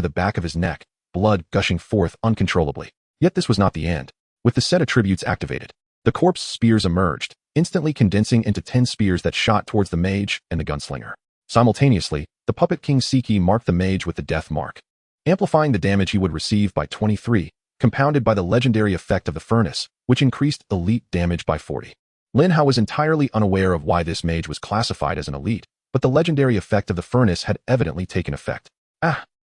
the back of his neck, blood gushing forth uncontrollably. Yet this was not the end. With the set attributes activated, the corpse spears emerged, instantly condensing into 10 spears that shot towards the mage and the gunslinger. Simultaneously, the puppet king Siki marked the mage with the death mark, amplifying the damage he would receive by 23, compounded by the legendary effect of the furnace, which increased elite damage by 40. Lin Hao was entirely unaware of why this mage was classified as an elite, but the legendary effect of the furnace had evidently taken effect.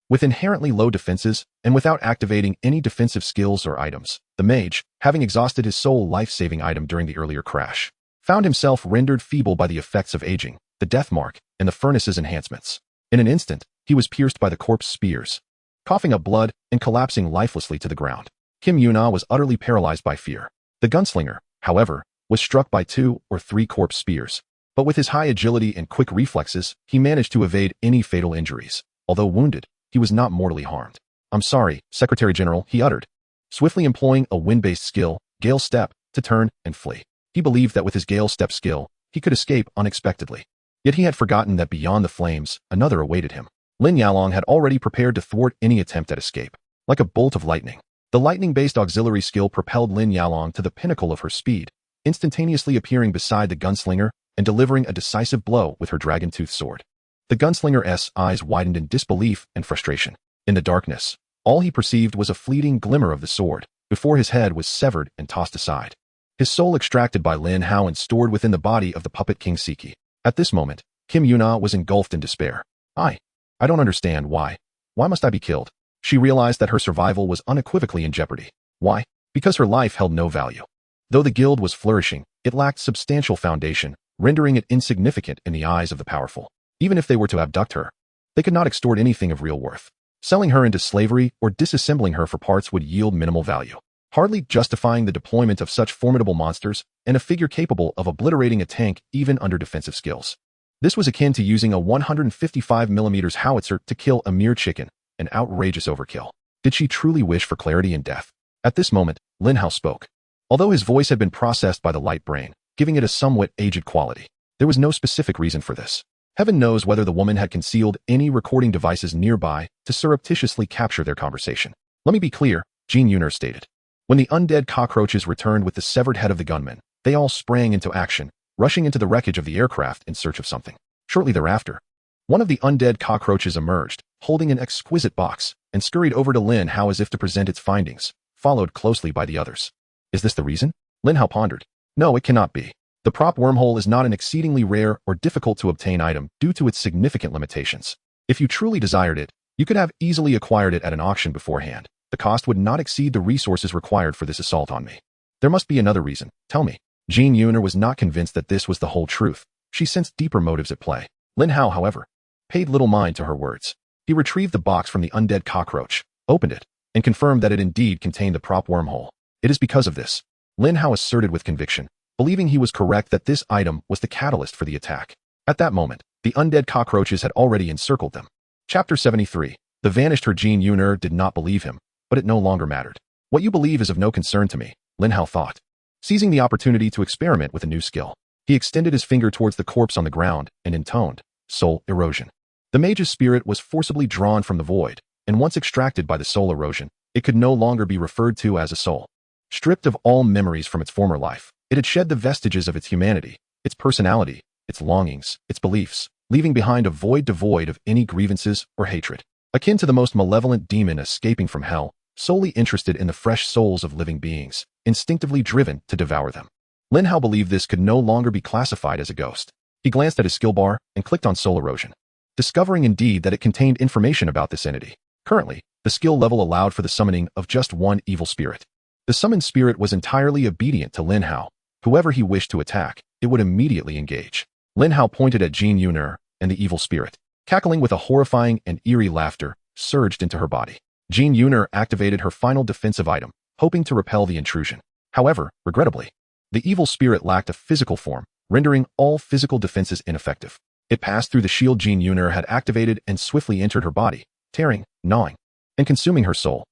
With inherently low defenses, and without activating any defensive skills or items, the mage, having exhausted his sole life-saving item during the earlier crash, found himself rendered feeble by the effects of aging, the death mark, and the furnace's enhancements. In an instant, he was pierced by the corpse spears, coughing up blood and collapsing lifelessly to the ground. Kim Yuna was utterly paralyzed by fear. The gunslinger, however, was struck by 2 or 3 corpse spears, but with his high agility and quick reflexes, he managed to evade any fatal injuries. Although wounded, he was not mortally harmed. "I'm sorry, Secretary General," he uttered, swiftly employing a wind-based skill, Gale Step, to turn and flee. He believed that with his Gale Step skill, he could escape unexpectedly. Yet he had forgotten that beyond the flames, another awaited him. Lin Yalong had already prepared to thwart any attempt at escape. Like a bolt of lightning, the lightning-based auxiliary skill propelled Lin Yalong to the pinnacle of her speed, instantaneously appearing beside the gunslinger and delivering a decisive blow with her dragon-tooth sword. The gunslinger's eyes widened in disbelief and frustration. In the darkness, all he perceived was a fleeting glimmer of the sword, before his head was severed and tossed aside. His soul extracted by Lin Hao and stored within the body of the puppet king Siki. At this moment, Kim Yuna was engulfed in despair. I don't understand why. Why must I be killed? She realized that her survival was unequivocally in jeopardy. Why? Because her life held no value. Though the guild was flourishing, it lacked substantial foundation, rendering it insignificant in the eyes of the powerful. Even if they were to abduct her, they could not extort anything of real worth. Selling her into slavery or disassembling her for parts would yield minimal value, hardly justifying the deployment of such formidable monsters and a figure capable of obliterating a tank even under defensive skills. This was akin to using a 155mm howitzer to kill a mere chicken, an outrageous overkill. Did she truly wish for clarity and death? At this moment, Lin Hao spoke. Although his voice had been processed by the light brain, giving it a somewhat aged quality, there was no specific reason for this. Heaven knows whether the woman had concealed any recording devices nearby to surreptitiously capture their conversation. Let me be clear, Jean Yuner stated. When the undead cockroaches returned with the severed head of the gunman, they all sprang into action, rushing into the wreckage of the aircraft in search of something. Shortly thereafter, one of the undead cockroaches emerged, holding an exquisite box, and scurried over to Lin Hao as if to present its findings, followed closely by the others. Is this the reason? Lin Hao pondered. No, it cannot be. The prop wormhole is not an exceedingly rare or difficult to obtain item due to its significant limitations. If you truly desired it, you could have easily acquired it at an auction beforehand. The cost would not exceed the resources required for this assault on me. There must be another reason. Tell me. Jean Yuner was not convinced that this was the whole truth. She sensed deeper motives at play. Lin Hao, however, paid little mind to her words. He retrieved the box from the undead cockroach, opened it, and confirmed that it indeed contained the prop wormhole. It is because of this, Lin Hao asserted with conviction, believing he was correct that this item was the catalyst for the attack. At that moment, the undead cockroaches had already encircled them. Chapter 73. The vanished her Jean Yuner did not believe him, but it no longer mattered. What you believe is of no concern to me, Lin Hao thought. Seizing the opportunity to experiment with a new skill, he extended his finger towards the corpse on the ground and intoned, soul erosion. The mage's spirit was forcibly drawn from the void, and once extracted by the soul erosion, it could no longer be referred to as a soul. Stripped of all memories from its former life, it had shed the vestiges of its humanity, its personality, its longings, its beliefs, leaving behind a void devoid of any grievances or hatred. Akin to the most malevolent demon escaping from hell, solely interested in the fresh souls of living beings, instinctively driven to devour them. Lin Hao believed this could no longer be classified as a ghost. He glanced at his skill bar and clicked on soul erosion, discovering indeed that it contained information about this entity. Currently, the skill level allowed for the summoning of just one evil spirit. The summoned spirit was entirely obedient to Lin Hao. Whoever he wished to attack, it would immediately engage. Lin Hao pointed at Jean Yuner, and the evil spirit, cackling with a horrifying and eerie laughter, surged into her body. Jean Yuner activated her final defensive item, hoping to repel the intrusion. However, regrettably, the evil spirit lacked a physical form, rendering all physical defenses ineffective. It passed through the shield Jean Yuner had activated and swiftly entered her body, tearing, gnawing, and consuming her soul.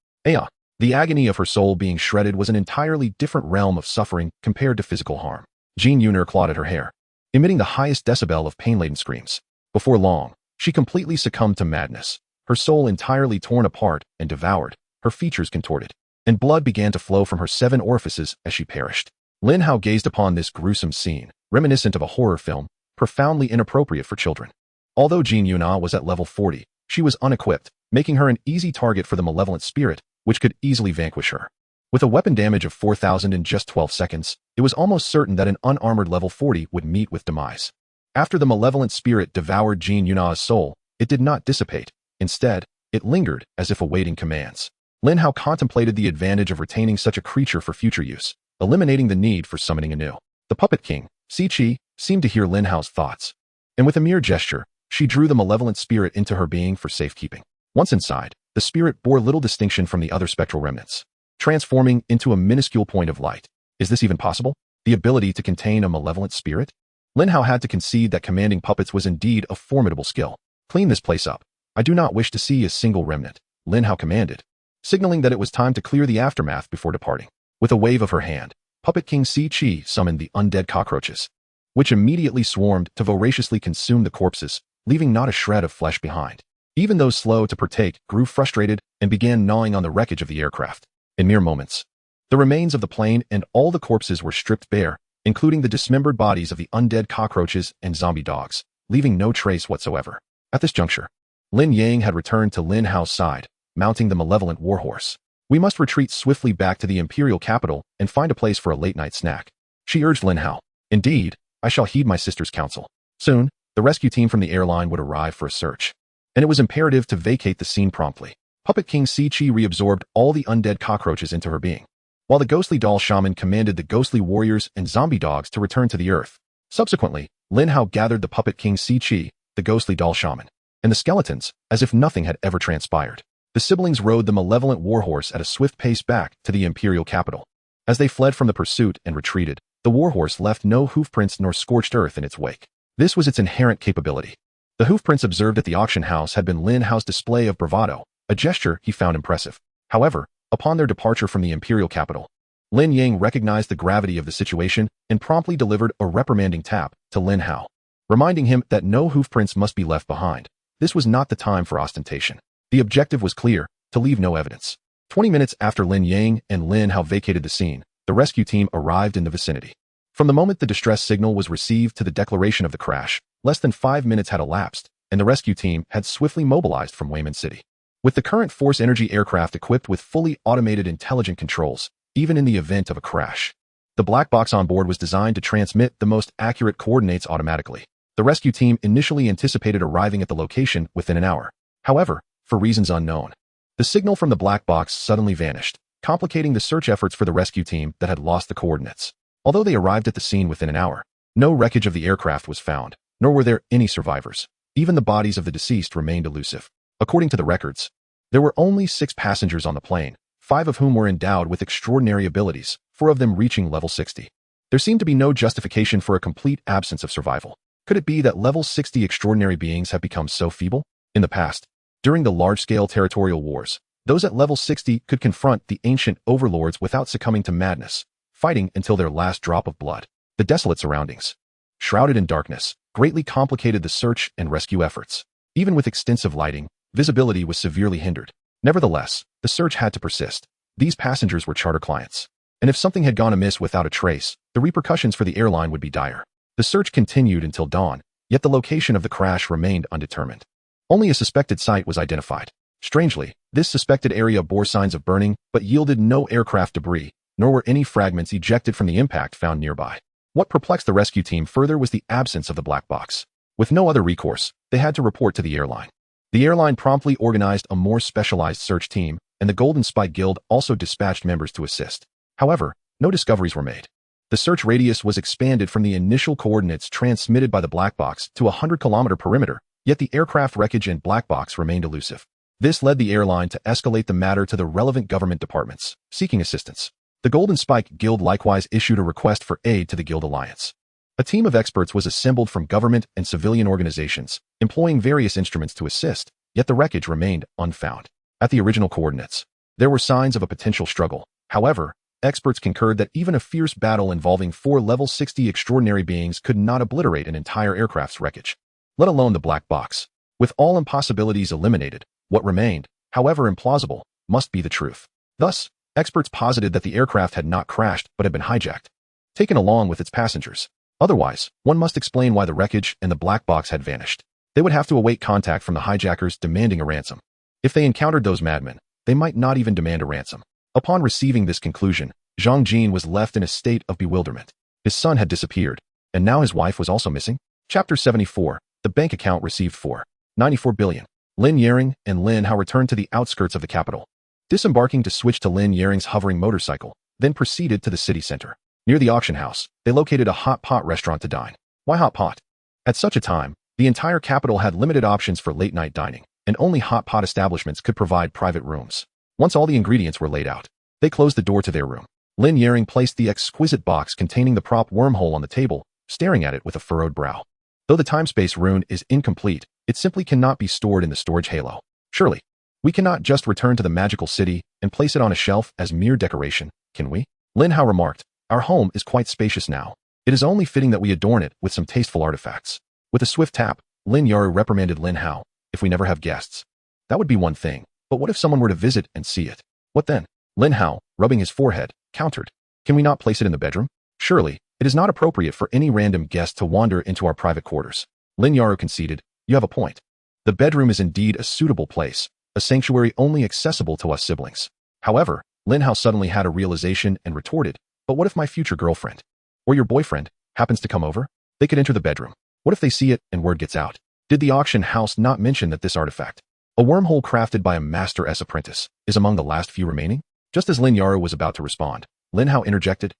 The agony of her soul being shredded was an entirely different realm of suffering compared to physical harm. Jean Yuner clawed at her hair, emitting the highest decibel of pain-laden screams. Before long, she completely succumbed to madness, her soul entirely torn apart and devoured, her features contorted, and blood began to flow from her 7 orifices as she perished. Lin Hao gazed upon this gruesome scene, reminiscent of a horror film, profoundly inappropriate for children. Although Jean Yuner was at level 40, she was unequipped, making her an easy target for the malevolent spirit, which could easily vanquish her. With a weapon damage of 4,000 in just 12 seconds, it was almost certain that an unarmored level 40 would meet with demise. After the malevolent spirit devoured Jean Yuner's soul, it did not dissipate. Instead, it lingered as if awaiting commands. Lin Hao contemplated the advantage of retaining such a creature for future use, eliminating the need for summoning anew. The puppet king, Si-Chi, seemed to hear Lin Hao's thoughts, and with a mere gesture, she drew the malevolent spirit into her being for safekeeping. Once inside, the spirit bore little distinction from the other spectral remnants, transforming into a minuscule point of light. Is this even possible? The ability to contain a malevolent spirit? Lin Hao had to concede that commanding puppets was indeed a formidable skill. Clean this place up. I do not wish to see a single remnant, Lin Hao commanded, signaling that it was time to clear the aftermath before departing. With a wave of her hand, Puppet King Si-Chi summoned the undead cockroaches, which immediately swarmed to voraciously consume the corpses, leaving not a shred of flesh behind. Even those slow to partake grew frustrated and began gnawing on the wreckage of the aircraft. In mere moments, the remains of the plane and all the corpses were stripped bare, including the dismembered bodies of the undead cockroaches and zombie dogs, leaving no trace whatsoever. At this juncture, Lin Yang had returned to Lin Hao's side, mounting the malevolent warhorse. We must retreat swiftly back to the imperial capital and find a place for a late-night snack. She urged Lin Hao. Indeed, I shall heed my sister's counsel. Soon, the rescue team from the airline would arrive for a search, and it was imperative to vacate the scene promptly. Puppet King Si Chi reabsorbed all the undead cockroaches into her being, while the ghostly doll shaman commanded the ghostly warriors and zombie dogs to return to the earth. Subsequently, Lin Hao gathered the Puppet King Si Chi, the ghostly doll shaman, and the skeletons, as if nothing had ever transpired. The siblings rode the malevolent warhorse at a swift pace back to the imperial capital. As they fled from the pursuit and retreated, the warhorse left no hoofprints nor scorched earth in its wake. This was its inherent capability. The hoofprints observed at the auction house had been Lin Hao's display of bravado, a gesture he found impressive. However, upon their departure from the imperial capital, Lin Yang recognized the gravity of the situation and promptly delivered a reprimanding tap to Lin Hao, reminding him that no hoofprints must be left behind. This was not the time for ostentation. The objective was clear, to leave no evidence. 20 minutes after Lin Yang and Lin Hao vacated the scene, the rescue team arrived in the vicinity. From the moment the distress signal was received to the declaration of the crash, less than 5 minutes had elapsed, and the rescue team had swiftly mobilized from Wayman City. With the current Force Energy aircraft equipped with fully automated intelligent controls, even in the event of a crash, the black box on board was designed to transmit the most accurate coordinates automatically. The rescue team initially anticipated arriving at the location within an hour. However, for reasons unknown, the signal from the black box suddenly vanished, complicating the search efforts for the rescue team that had lost the coordinates. Although they arrived at the scene within an hour, no wreckage of the aircraft was found, nor were there any survivors. Even the bodies of the deceased remained elusive. According to the records, there were only 6 passengers on the plane, 5 of whom were endowed with extraordinary abilities, 4 of them reaching level 60. There seemed to be no justification for a complete absence of survival. Could it be that level 60 extraordinary beings have become so feeble? In the past, during the large-scale territorial wars, those at level 60 could confront the ancient overlords without succumbing to madness, fighting until their last drop of blood. The desolate surroundings, shrouded in darkness, greatly complicated the search and rescue efforts. Even with extensive lighting, visibility was severely hindered. Nevertheless, the search had to persist. These passengers were charter clients, and if something had gone amiss without a trace, the repercussions for the airline would be dire. The search continued until dawn, yet the location of the crash remained undetermined. Only a suspected site was identified. Strangely, this suspected area bore signs of burning, but yielded no aircraft debris, nor were any fragments ejected from the impact found nearby. What perplexed the rescue team further was the absence of the black box. With no other recourse, they had to report to the airline. The airline promptly organized a more specialized search team, and the Golden Spike Guild also dispatched members to assist. However, no discoveries were made. The search radius was expanded from the initial coordinates transmitted by the black box to a 100-kilometer perimeter, yet the aircraft wreckage and black box remained elusive. This led the airline to escalate the matter to the relevant government departments, seeking assistance. The Golden Spike Guild likewise issued a request for aid to the Guild Alliance. A team of experts was assembled from government and civilian organizations, employing various instruments to assist, yet the wreckage remained unfound. At the original coordinates, there were signs of a potential struggle. However, experts concurred that even a fierce battle involving 4 level 60 extraordinary beings could not obliterate an entire aircraft's wreckage, let alone the black box. With all impossibilities eliminated, what remained, however implausible, must be the truth. Thus, experts posited that the aircraft had not crashed but had been hijacked, taken along with its passengers. Otherwise, one must explain why the wreckage and the black box had vanished. They would have to await contact from the hijackers demanding a ransom. If they encountered those madmen, they might not even demand a ransom. Upon receiving this conclusion, Zhang Jin was left in a state of bewilderment. His son had disappeared, and now his wife was also missing. Chapter 74. The bank account received 4.94 billion. Lin Yaring and Lin Hao returned to the outskirts of the capital, disembarking to switch to Lin Yaring's hovering motorcycle, then proceeded to the city center. Near the auction house, they located a hot pot restaurant to dine. Why hot pot? At such a time, the entire capital had limited options for late-night dining, and only hot pot establishments could provide private rooms. Once all the ingredients were laid out, they closed the door to their room. Lin Yaring placed the exquisite box containing the prop wormhole on the table, staring at it with a furrowed brow. Though the time-space rune is incomplete, it simply cannot be stored in the storage halo. Surely, we cannot just return to the magical city and place it on a shelf as mere decoration, can we? Lin Hao remarked, our home is quite spacious now. It is only fitting that we adorn it with some tasteful artifacts. With a swift tap, Lin Yaru reprimanded Lin Hao. If we never have guests, that would be one thing, but what if someone were to visit and see it? What then? Lin Hao, rubbing his forehead, countered. Can we not place it in the bedroom? Surely, it is not appropriate for any random guest to wander into our private quarters. Lin Yaru conceded, you have a point. The bedroom is indeed a suitable place, a sanctuary only accessible to us siblings. However, Lin Hao suddenly had a realization and retorted, but what if my future girlfriend, or your boyfriend, happens to come over? They could enter the bedroom. What if they see it and word gets out? Did the auction house not mention that this artifact, a wormhole crafted by a master-s apprentice, is among the last few remaining? Just as Lin Hao was about to respond, Lin Hao interjected,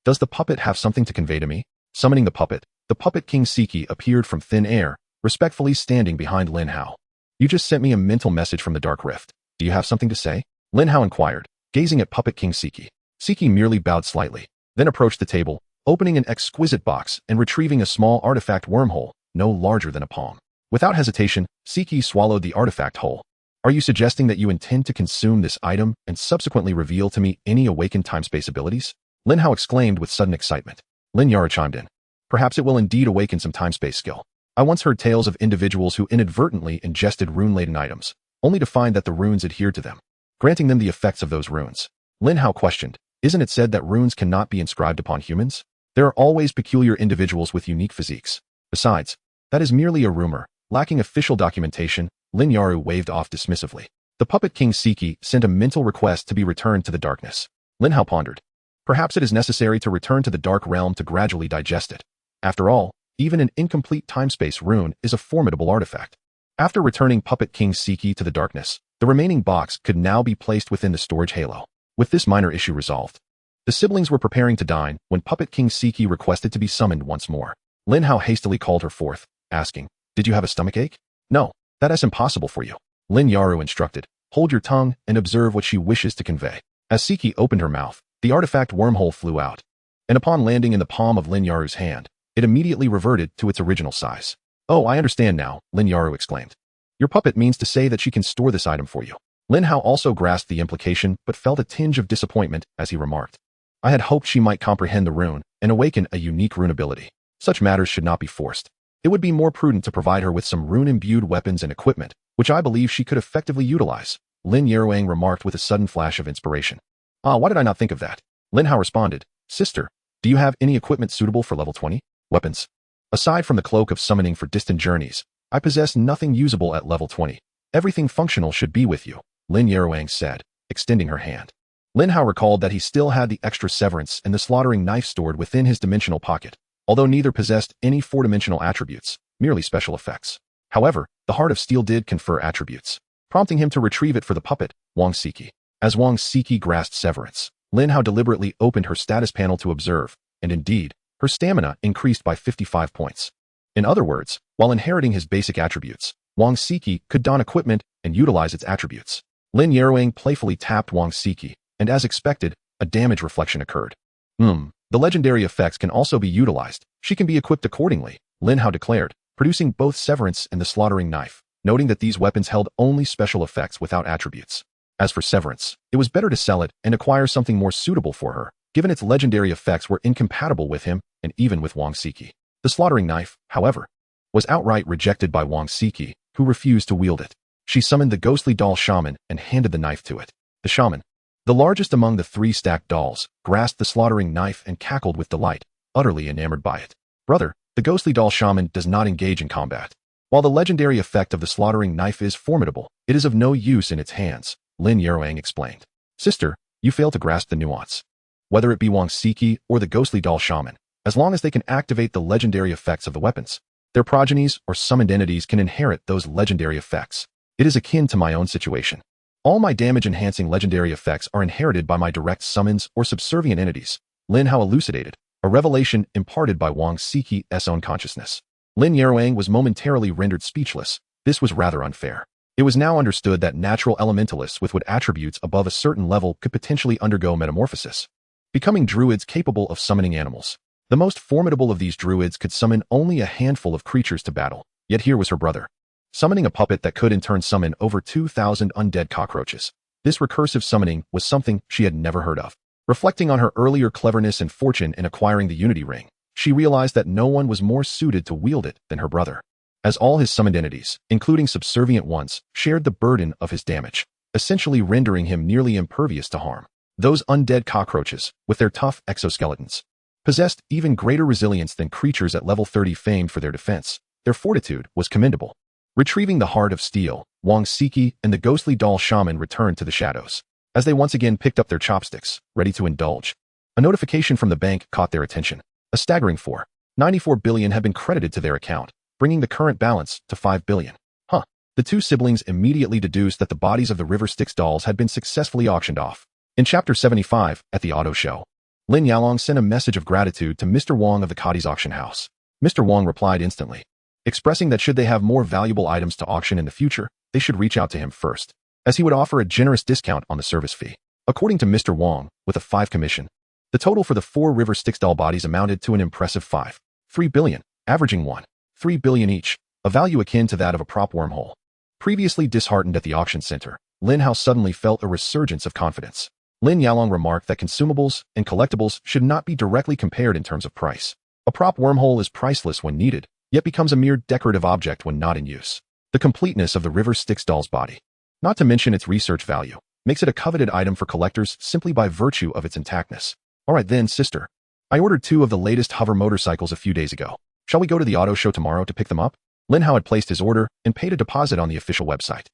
Does the puppet have something to convey to me? Summoning the puppet King Siki appeared from thin air, respectfully standing behind Lin Hao. You just sent me a mental message from the Dark Rift. Do you have something to say? Lin Hao inquired, gazing at Puppet King Siki. Siki merely bowed slightly, then approached the table, opening an exquisite box and retrieving a small artifact wormhole, no larger than a palm. Without hesitation, Siki swallowed the artifact whole. Are you suggesting that you intend to consume this item and subsequently reveal to me any awakened time-space abilities? Lin Hao exclaimed with sudden excitement. Lin Hao chimed in. Perhaps it will indeed awaken some time-space skill. I once heard tales of individuals who inadvertently ingested rune-laden items, only to find that the runes adhered to them, granting them the effects of those runes. Lin Hao questioned, Isn't it said that runes cannot be inscribed upon humans? There are always peculiar individuals with unique physiques. Besides, that is merely a rumor, lacking official documentation. Lin Hao waved off dismissively. The Puppet King Siki sent a mental request to be returned to the darkness. Lin Hao pondered. Perhaps it is necessary to return to the dark realm to gradually digest it. After all, even an incomplete time-space rune is a formidable artifact. After returning Puppet King Siki to the darkness, the remaining box could now be placed within the storage halo. With this minor issue resolved, the siblings were preparing to dine when Puppet King Siki requested to be summoned once more. Lin Hao hastily called her forth, asking, Did you have a stomachache? No, that is impossible for you. Lin Hao instructed, Hold your tongue and observe what she wishes to convey. As Siki opened her mouth, the artifact wormhole flew out, and upon landing in the palm of Lin Hao's hand, it immediately reverted to its original size. Oh, I understand now, Lin Hao exclaimed. Your puppet means to say that she can store this item for you. Lin Hao also grasped the implication but felt a tinge of disappointment as he remarked. I had hoped she might comprehend the rune and awaken a unique rune ability. Such matters should not be forced. It would be more prudent to provide her with some rune-imbued weapons and equipment, which I believe she could effectively utilize, Lin Hao remarked with a sudden flash of inspiration. Why did I not think of that? Lin Hao responded, Sister, do you have any equipment suitable for level 20? Weapons. Aside from the cloak of summoning for distant journeys, I possess nothing usable at level 20. Everything functional should be with you, Lin Hao said, extending her hand. Lin Hao recalled that he still had the extra severance and the slaughtering knife stored within his dimensional pocket, although neither possessed any four-dimensional attributes, merely special effects. However, the Heart of Steel did confer attributes, prompting him to retrieve it for the puppet, Wang Siki. As Wang Siki grasped severance, Lin Hao deliberately opened her status panel to observe, and indeed, her stamina increased by 55 points. In other words, while inheriting his basic attributes, Wang Siki could don equipment and utilize its attributes. Lin Hao playfully tapped Wang Siki, and as expected, a damage reflection occurred. The legendary effects can also be utilized. She can be equipped accordingly, Lin Hao declared, producing both severance and the slaughtering knife, noting that these weapons held only special effects without attributes. As for severance, it was better to sell it and acquire something more suitable for her, given its legendary effects were incompatible with him and even with Wang Siki. The slaughtering knife, however, was outright rejected by Wang Siki, who refused to wield it. She summoned the ghostly doll shaman and handed the knife to it. The shaman, the largest among the three stacked dolls, grasped the slaughtering knife and cackled with delight, utterly enamored by it. Brother, the ghostly doll shaman does not engage in combat. While the legendary effect of the slaughtering knife is formidable, it is of no use in its hands, Lin Hao explained. Sister, you fail to grasp the nuance. Whether it be Wang Siki or the ghostly doll shaman, as long as they can activate the legendary effects of the weapons, their progenies or summoned entities can inherit those legendary effects. It is akin to my own situation. All my damage-enhancing legendary effects are inherited by my direct summons or subservient entities, Lin Hao elucidated, a revelation imparted by Wang Siki's own consciousness. Lin Hao was momentarily rendered speechless. This was rather unfair. It was now understood that natural elementalists with attributes above a certain level could potentially undergo metamorphosis, becoming druids capable of summoning animals. The most formidable of these druids could summon only a handful of creatures to battle, yet here was her brother, summoning a puppet that could in turn summon over 2,000 undead cockroaches. This recursive summoning was something she had never heard of. Reflecting on her earlier cleverness and fortune in acquiring the Unity Ring, she realized that no one was more suited to wield it than her brother, as all his summoned entities, including subservient ones, shared the burden of his damage, essentially rendering him nearly impervious to harm. Those undead cockroaches, with their tough exoskeletons, possessed even greater resilience than creatures at level 30 famed for their defense. Their fortitude was commendable. Retrieving the Heart of Steel, Wang Siki and the ghostly doll shaman returned to the shadows. As they once again picked up their chopsticks, ready to indulge, a notification from the bank caught their attention. A staggering 94 billion had been credited to their account, bringing the current balance to 5 billion. The two siblings immediately deduced that the bodies of the River Styx dolls had been successfully auctioned off. In Chapter 75, at the auto show, Lin Hao sent a message of gratitude to Mr. Wang of the Kadi's auction house. Mr. Wang replied instantly, expressing that should they have more valuable items to auction in the future, they should reach out to him first, as he would offer a generous discount on the service fee. According to Mr. Wang, with a 5 commission, the total for the 4 River Styx doll bodies amounted to an impressive 3 billion, averaging 3 billion each, a value akin to that of a prop wormhole. Previously disheartened at the auction center, Lin Hao suddenly felt a resurgence of confidence. Lin Hao remarked that consumables and collectibles should not be directly compared in terms of price. A prop wormhole is priceless when needed, yet becomes a mere decorative object when not in use. The completeness of the River Styx doll's body, not to mention its research value, makes it a coveted item for collectors simply by virtue of its intactness. Alright then, sister. I ordered 2 of the latest hover motorcycles a few days ago. Shall we go to the auto show tomorrow to pick them up? Lin Hao had placed his order and paid a deposit on the official website.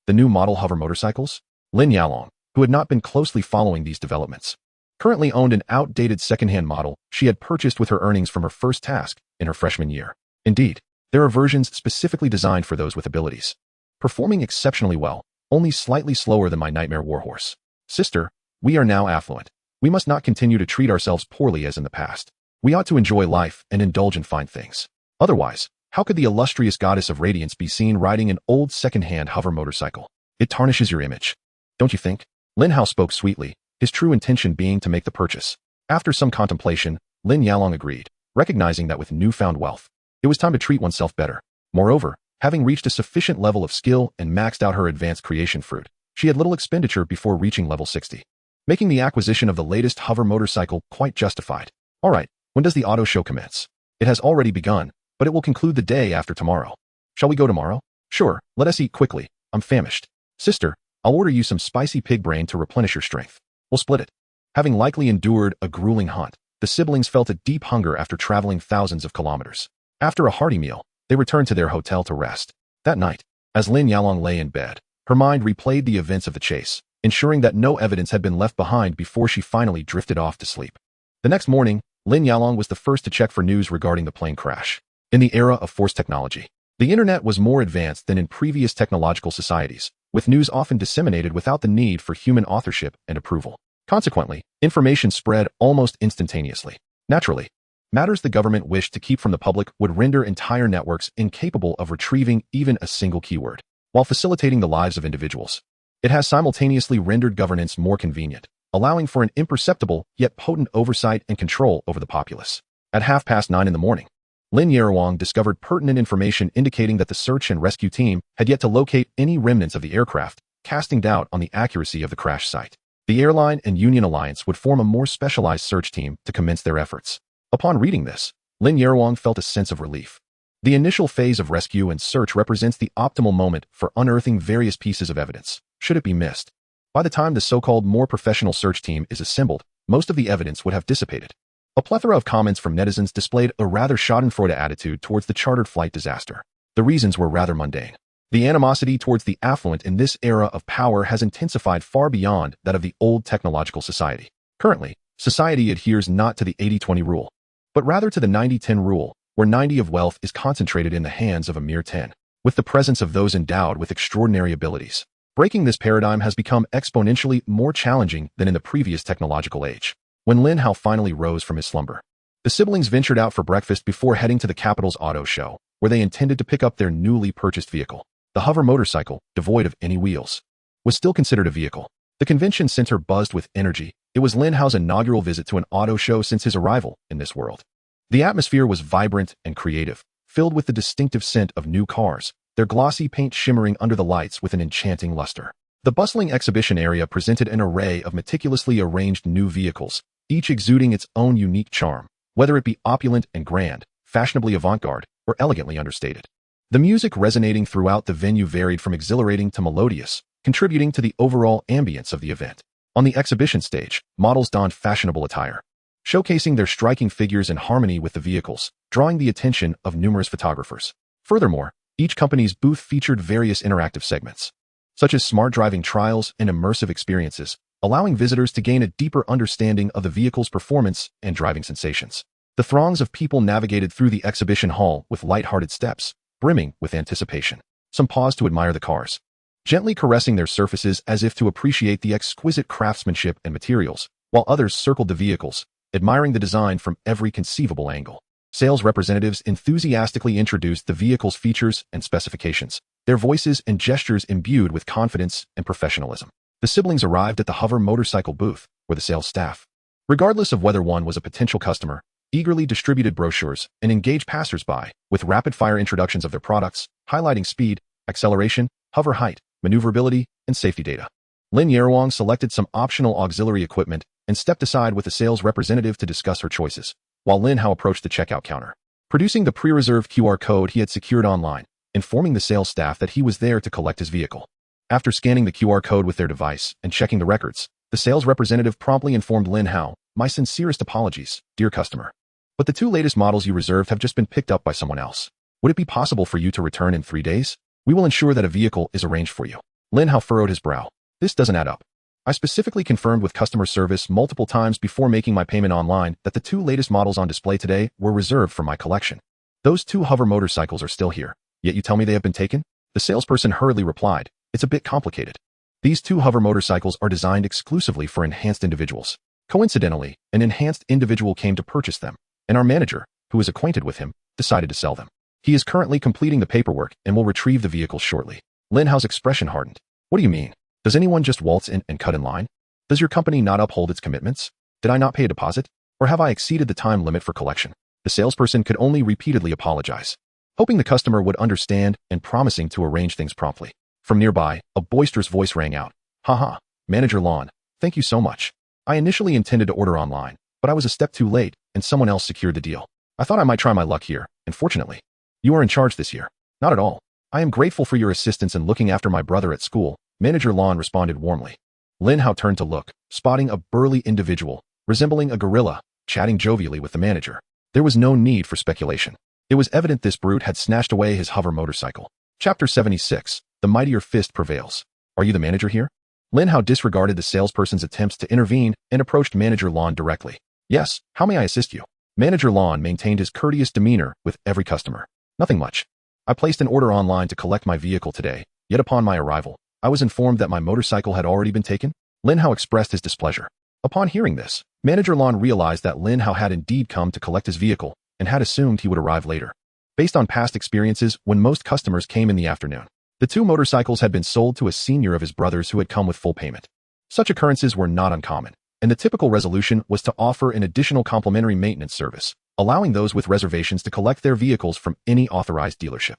The new model hover motorcycles? Lin Hao, who had not been closely following these developments, currently owned an outdated second-hand model she had purchased with her earnings from her first task in her freshman year. Indeed, there are versions specifically designed for those with abilities, performing exceptionally well, only slightly slower than my nightmare warhorse. Sister, we are now affluent. We must not continue to treat ourselves poorly as in the past. We ought to enjoy life and indulge in fine things. Otherwise, how could the illustrious goddess of radiance be seen riding an old second-hand hover motorcycle? It tarnishes your image. Don't you think? Lin Hao spoke sweetly, his true intention being to make the purchase. After some contemplation, Lin Hao agreed, recognizing that with newfound wealth, it was time to treat oneself better. Moreover, having reached a sufficient level of skill and maxed out her advanced creation fruit, she had little expenditure before reaching level 60, making the acquisition of the latest hover motorcycle quite justified. Alright, when does the auto show commence? It has already begun, but it will conclude the day after tomorrow. Shall we go tomorrow? Sure, let us eat quickly. I'm famished. Sister, I'll order you some spicy pig brain to replenish your strength. We'll split it. Having likely endured a grueling hunt, the siblings felt a deep hunger after traveling thousands of kilometers. After a hearty meal, they returned to their hotel to rest. That night, as Lin Hao lay in bed, her mind replayed the events of the chase, ensuring that no evidence had been left behind before she finally drifted off to sleep. The next morning, Lin Hao was the first to check for news regarding the plane crash. In the era of force technology, the internet was more advanced than in previous technological societies, with news often disseminated without the need for human authorship and approval. Consequently, information spread almost instantaneously. Naturally, matters the government wished to keep from the public would render entire networks incapable of retrieving even a single keyword, while facilitating the lives of individuals. It has simultaneously rendered governance more convenient, allowing for an imperceptible yet potent oversight and control over the populace. At 9:30 in the morning, Lin Hao discovered pertinent information indicating that the search and rescue team had yet to locate any remnants of the aircraft, casting doubt on the accuracy of the crash site. The airline and Union Alliance would form a more specialized search team to commence their efforts. Upon reading this, Lin Hao felt a sense of relief. The initial phase of rescue and search represents the optimal moment for unearthing various pieces of evidence, should it be missed. By the time the so-called more professional search team is assembled, most of the evidence would have dissipated. A plethora of comments from netizens displayed a rather schadenfreude attitude towards the chartered flight disaster. The reasons were rather mundane. The animosity towards the affluent in this era of power has intensified far beyond that of the old technological society. Currently, society adheres not to the 80-20 rule, but rather to the 90-10 rule, where 90 of wealth is concentrated in the hands of a mere 10, with the presence of those endowed with extraordinary abilities. Breaking this paradigm has become exponentially more challenging than in the previous technological age. When Lin Hao finally rose from his slumber, the siblings ventured out for breakfast before heading to the capital's auto show, where they intended to pick up their newly purchased vehicle. The hover motorcycle, devoid of any wheels, was still considered a vehicle. The convention center buzzed with energy. It was Lin Hao's inaugural visit to an auto show since his arrival in this world. The atmosphere was vibrant and creative, filled with the distinctive scent of new cars, their glossy paint shimmering under the lights with an enchanting luster. The bustling exhibition area presented an array of meticulously arranged new vehicles, each exuding its own unique charm, whether it be opulent and grand, fashionably avant-garde, or elegantly understated. The music resonating throughout the venue varied from exhilarating to melodious, contributing to the overall ambience of the event. On the exhibition stage, models donned fashionable attire, showcasing their striking figures in harmony with the vehicles, drawing the attention of numerous photographers. Furthermore, Each company's booth featured various interactive segments, such as smart driving trials and immersive experiences, allowing visitors to gain a deeper understanding of the vehicle's performance and driving sensations. The throngs of people navigated through the exhibition hall with light-hearted steps, brimming with anticipation. Some paused to admire the cars, gently caressing their surfaces as if to appreciate the exquisite craftsmanship and materials, while others circled the vehicles, admiring the design from every conceivable angle. Sales representatives enthusiastically introduced the vehicle's features and specifications, their voices and gestures imbued with confidence and professionalism. The siblings arrived at the hover motorcycle booth, where the sales staff, regardless of whether one was a potential customer, eagerly distributed brochures and engaged passers-by with rapid-fire introductions of their products, highlighting speed, acceleration, hover height, maneuverability, and safety data. Lin Hao selected some optional auxiliary equipment and stepped aside with a sales representative to discuss her choices, while Lin Hao approached the checkout counter, producing the pre-reserved QR code he had secured online, informing the sales staff that he was there to collect his vehicle. After scanning the QR code with their device and checking the records, the sales representative promptly informed Lin Hao, "My sincerest apologies, dear customer. But the 2 latest models you reserved have just been picked up by someone else. Would it be possible for you to return in 3 days? We will ensure that a vehicle is arranged for you." Lin Hao furrowed his brow. This doesn't add up. I specifically confirmed with customer service multiple times before making my payment online that the 2 latest models on display today were reserved for my collection. Those 2 hover motorcycles are still here, yet you tell me they have been taken? The salesperson hurriedly replied, "It's a bit complicated. These 2 hover motorcycles are designed exclusively for enhanced individuals. Coincidentally, an enhanced individual came to purchase them, and our manager, who is acquainted with him, decided to sell them. He is currently completing the paperwork and will retrieve the vehicles shortly." Lin Hao's expression hardened. "What do you mean? Does anyone just waltz in and cut in line? Does your company not uphold its commitments? Did I not pay a deposit? Or have I exceeded the time limit for collection?" The salesperson could only repeatedly apologize, hoping the customer would understand and promising to arrange things promptly. From nearby, a boisterous voice rang out. "Haha, Manager Lon, thank you so much. I initially intended to order online, but I was a step too late and someone else secured the deal. I thought I might try my luck here, and fortunately, you are in charge this year." "Not at all. I am grateful for your assistance in looking after my brother at school," Manager Lon responded warmly. Lin Hao turned to look, spotting a burly individual, resembling a gorilla, chatting jovially with the manager. There was no need for speculation. It was evident this brute had snatched away his hover motorcycle. Chapter 76. The Mightier Fist Prevails. "Are you the manager here?" Lin Hao disregarded the salesperson's attempts to intervene and approached Manager Lon directly. "Yes, how may I assist you?" Manager Lon maintained his courteous demeanor with every customer. "Nothing much. I placed an order online to collect my vehicle today, yet upon my arrival, I was informed that my motorcycle had already been taken." Lin Hao expressed his displeasure. Upon hearing this, Manager Lon realized that Lin Hao had indeed come to collect his vehicle and had assumed he would arrive later. Based on past experiences when most customers came in the afternoon, the 2 motorcycles had been sold to a senior of his brothers who had come with full payment. Such occurrences were not uncommon, and the typical resolution was to offer an additional complimentary maintenance service, allowing those with reservations to collect their vehicles from any authorized dealership.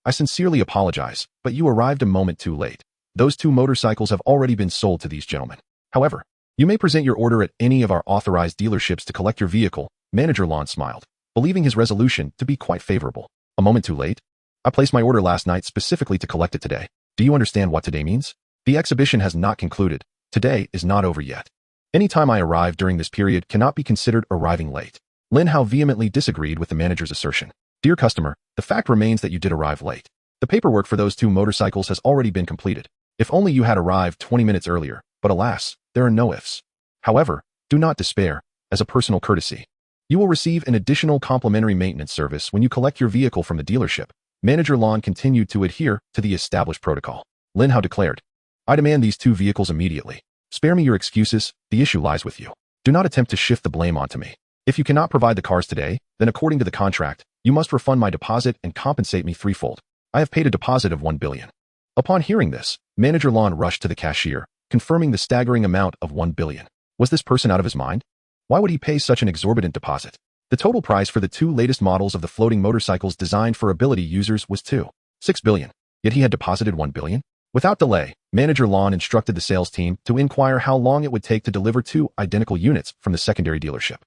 "I sincerely apologize, but you arrived a moment too late. Those 2 motorcycles have already been sold to these gentlemen. However, you may present your order at any of our authorized dealerships to collect your vehicle." Manager Lon smiled, believing his resolution to be quite favorable. "A moment too late? I placed my order last night specifically to collect it today. Do you understand what today means? The exhibition has not concluded. Today is not over yet. Any time I arrive during this period cannot be considered arriving late." Lin Hao vehemently disagreed with the manager's assertion. "Dear customer, the fact remains that you did arrive late. The paperwork for those 2 motorcycles has already been completed. If only you had arrived 20 minutes earlier, but alas, there are no ifs. However, do not despair. As a personal courtesy, you will receive an additional complimentary maintenance service when you collect your vehicle from the dealership." Manager Lon continued to adhere to the established protocol. Lin Hao declared, "I demand these 2 vehicles immediately. Spare me your excuses, the issue lies with you. Do not attempt to shift the blame onto me. If you cannot provide the cars today, then according to the contract, you must refund my deposit and compensate me threefold. I have paid a deposit of 1 billion. Upon hearing this, Manager Lon rushed to the cashier, confirming the staggering amount of 1 billion. Was this person out of his mind? Why would he pay such an exorbitant deposit? The total price for the 2 latest models of the floating motorcycles designed for ability users was 2.6 billion, yet he had deposited 1 billion? Without delay, Manager Lon instructed the sales team to inquire how long it would take to deliver 2 identical units from the secondary dealership.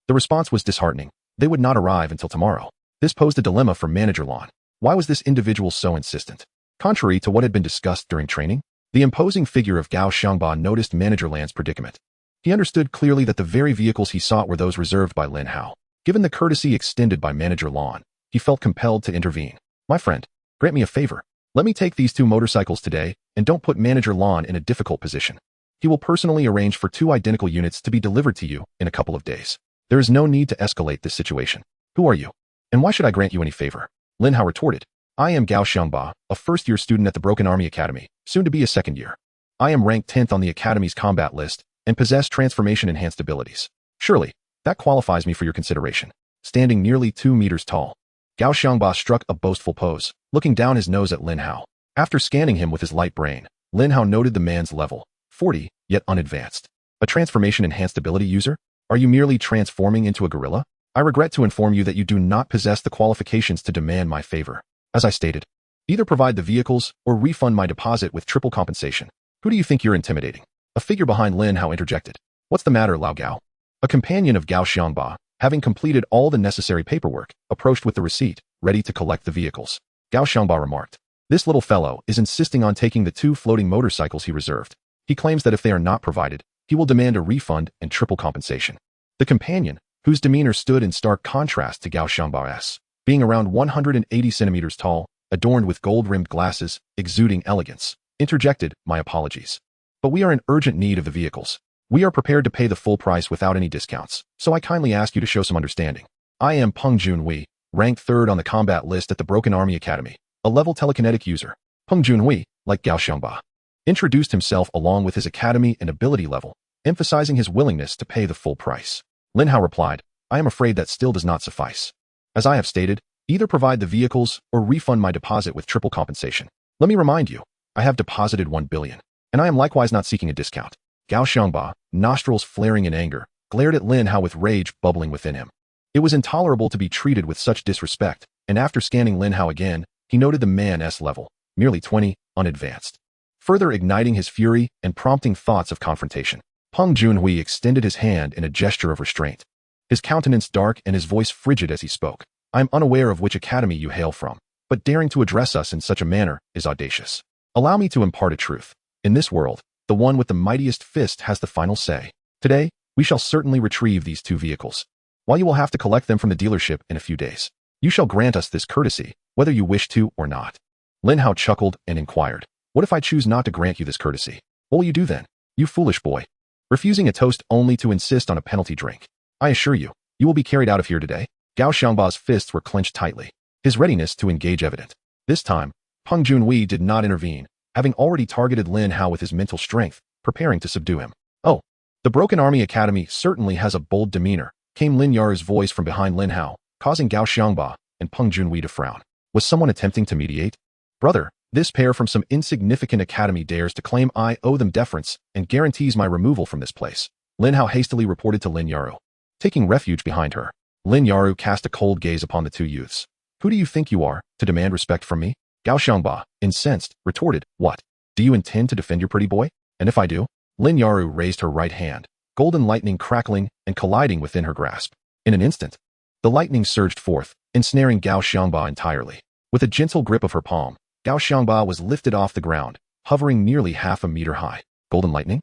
The response was disheartening. They would not arrive until tomorrow. This posed a dilemma for Manager Lon. Why was this individual so insistent? Contrary to what had been discussed during training, the imposing figure of Gao Xiangba noticed Manager Lan's predicament. He understood clearly that the very vehicles he sought were those reserved by Lin Hao. Given the courtesy extended by Manager Lon, he felt compelled to intervene. "My friend, Grant me a favor. Let me take these 2 motorcycles today, and don't put Manager Lon in a difficult position. He will personally arrange for 2 identical units to be delivered to you in a couple of days. There is no need to escalate this situation. Who are you? And why should I grant you any favor? Lin Hao retorted. I am Gao Xiangba, a first-year student at the Broken Army Academy, soon to be a second year. I am ranked 10th on the Academy's combat list and possess transformation-enhanced abilities. Surely, that qualifies me for your consideration. Standing nearly 2 meters tall, Gao Xiangba struck a boastful pose, looking down his nose at Lin Hao. After scanning him with his light brain, Lin Hao noted the man's level, 40, yet unadvanced. A transformation-enhanced ability user? Are you merely transforming into a gorilla? I regret to inform you that you do not possess the qualifications to demand my favor. As I stated, either provide the vehicles or refund my deposit with triple compensation. Who do you think you're intimidating? A figure behind Lin Hao interjected. What's the matter, Lao Gao? A companion of Gao Xiangba, having completed all the necessary paperwork, approached with the receipt, ready to collect the vehicles. Gao Xiangba remarked. This little fellow is insisting on taking the 2 floating motorcycles he reserved. He claims that if they are not provided, he will demand a refund and triple compensation. The companion, whose demeanor stood in stark contrast to Gao Xiangba's, being around 180 centimeters tall, adorned with gold-rimmed glasses, exuding elegance, interjected, my apologies. But we are in urgent need of the vehicles. We are prepared to pay the full price without any discounts, so I kindly ask you to show some understanding. I am Peng Junhui, ranked 3rd on the combat list at the Broken Army Academy, a level telekinetic user. Peng Junhui, like Gao Xiangba, introduced himself along with his academy and ability level, emphasizing his willingness to pay the full price. Lin Hao replied, I am afraid that still does not suffice. As I have stated, either provide the vehicles or refund my deposit with triple compensation. Let me remind you, I have deposited 1 billion, and I am likewise not seeking a discount. Gao Xiangba, nostrils flaring in anger, glared at Lin Hao with rage bubbling within him. It was intolerable to be treated with such disrespect, and after scanning Lin Hao again, he noted the man's level, merely 20, unadvanced. Further igniting his fury and prompting thoughts of confrontation, Peng Junhui extended his hand in a gesture of restraint. His countenance dark and his voice frigid as he spoke. I am unaware of which academy you hail from, but daring to address us in such a manner is audacious. Allow me to impart a truth. In this world, the one with the mightiest fist has the final say. Today, we shall certainly retrieve these 2 vehicles. While you will have to collect them from the dealership in a few days, you shall grant us this courtesy, whether you wish to or not. Lin Hao chuckled and inquired, what if I choose not to grant you this courtesy? What will you do then, you foolish boy? Refusing a toast only to insist on a penalty drink. I assure you, you will be carried out of here today. Gao Xiangba's fists were clenched tightly, his readiness to engage evident. This time, Peng Junhui did not intervene, having already targeted Lin Hao with his mental strength, preparing to subdue him. Oh, the Broken Army Academy certainly has a bold demeanor, came Lin Yaru's voice from behind Lin Hao, causing Gao Xiangba and Peng Junhui to frown. Was someone attempting to mediate? Brother, this pair from some insignificant academy dares to claim I owe them deference and guarantees my removal from this place. Lin Hao hastily reported to Lin Yaru. Taking refuge behind her, Lin Yaru cast a cold gaze upon the 2 youths. Who do you think you are, to demand respect from me? Gao Xiangba, incensed, retorted, what? Do you intend to defend your pretty boy? And if I do? Lin Yaru raised her right hand, golden lightning crackling and colliding within her grasp. In an instant, the lightning surged forth, ensnaring Gao Xiangba entirely. With a gentle grip of her palm, Gao Xiangba was lifted off the ground, hovering nearly half a meter high. Golden lightning?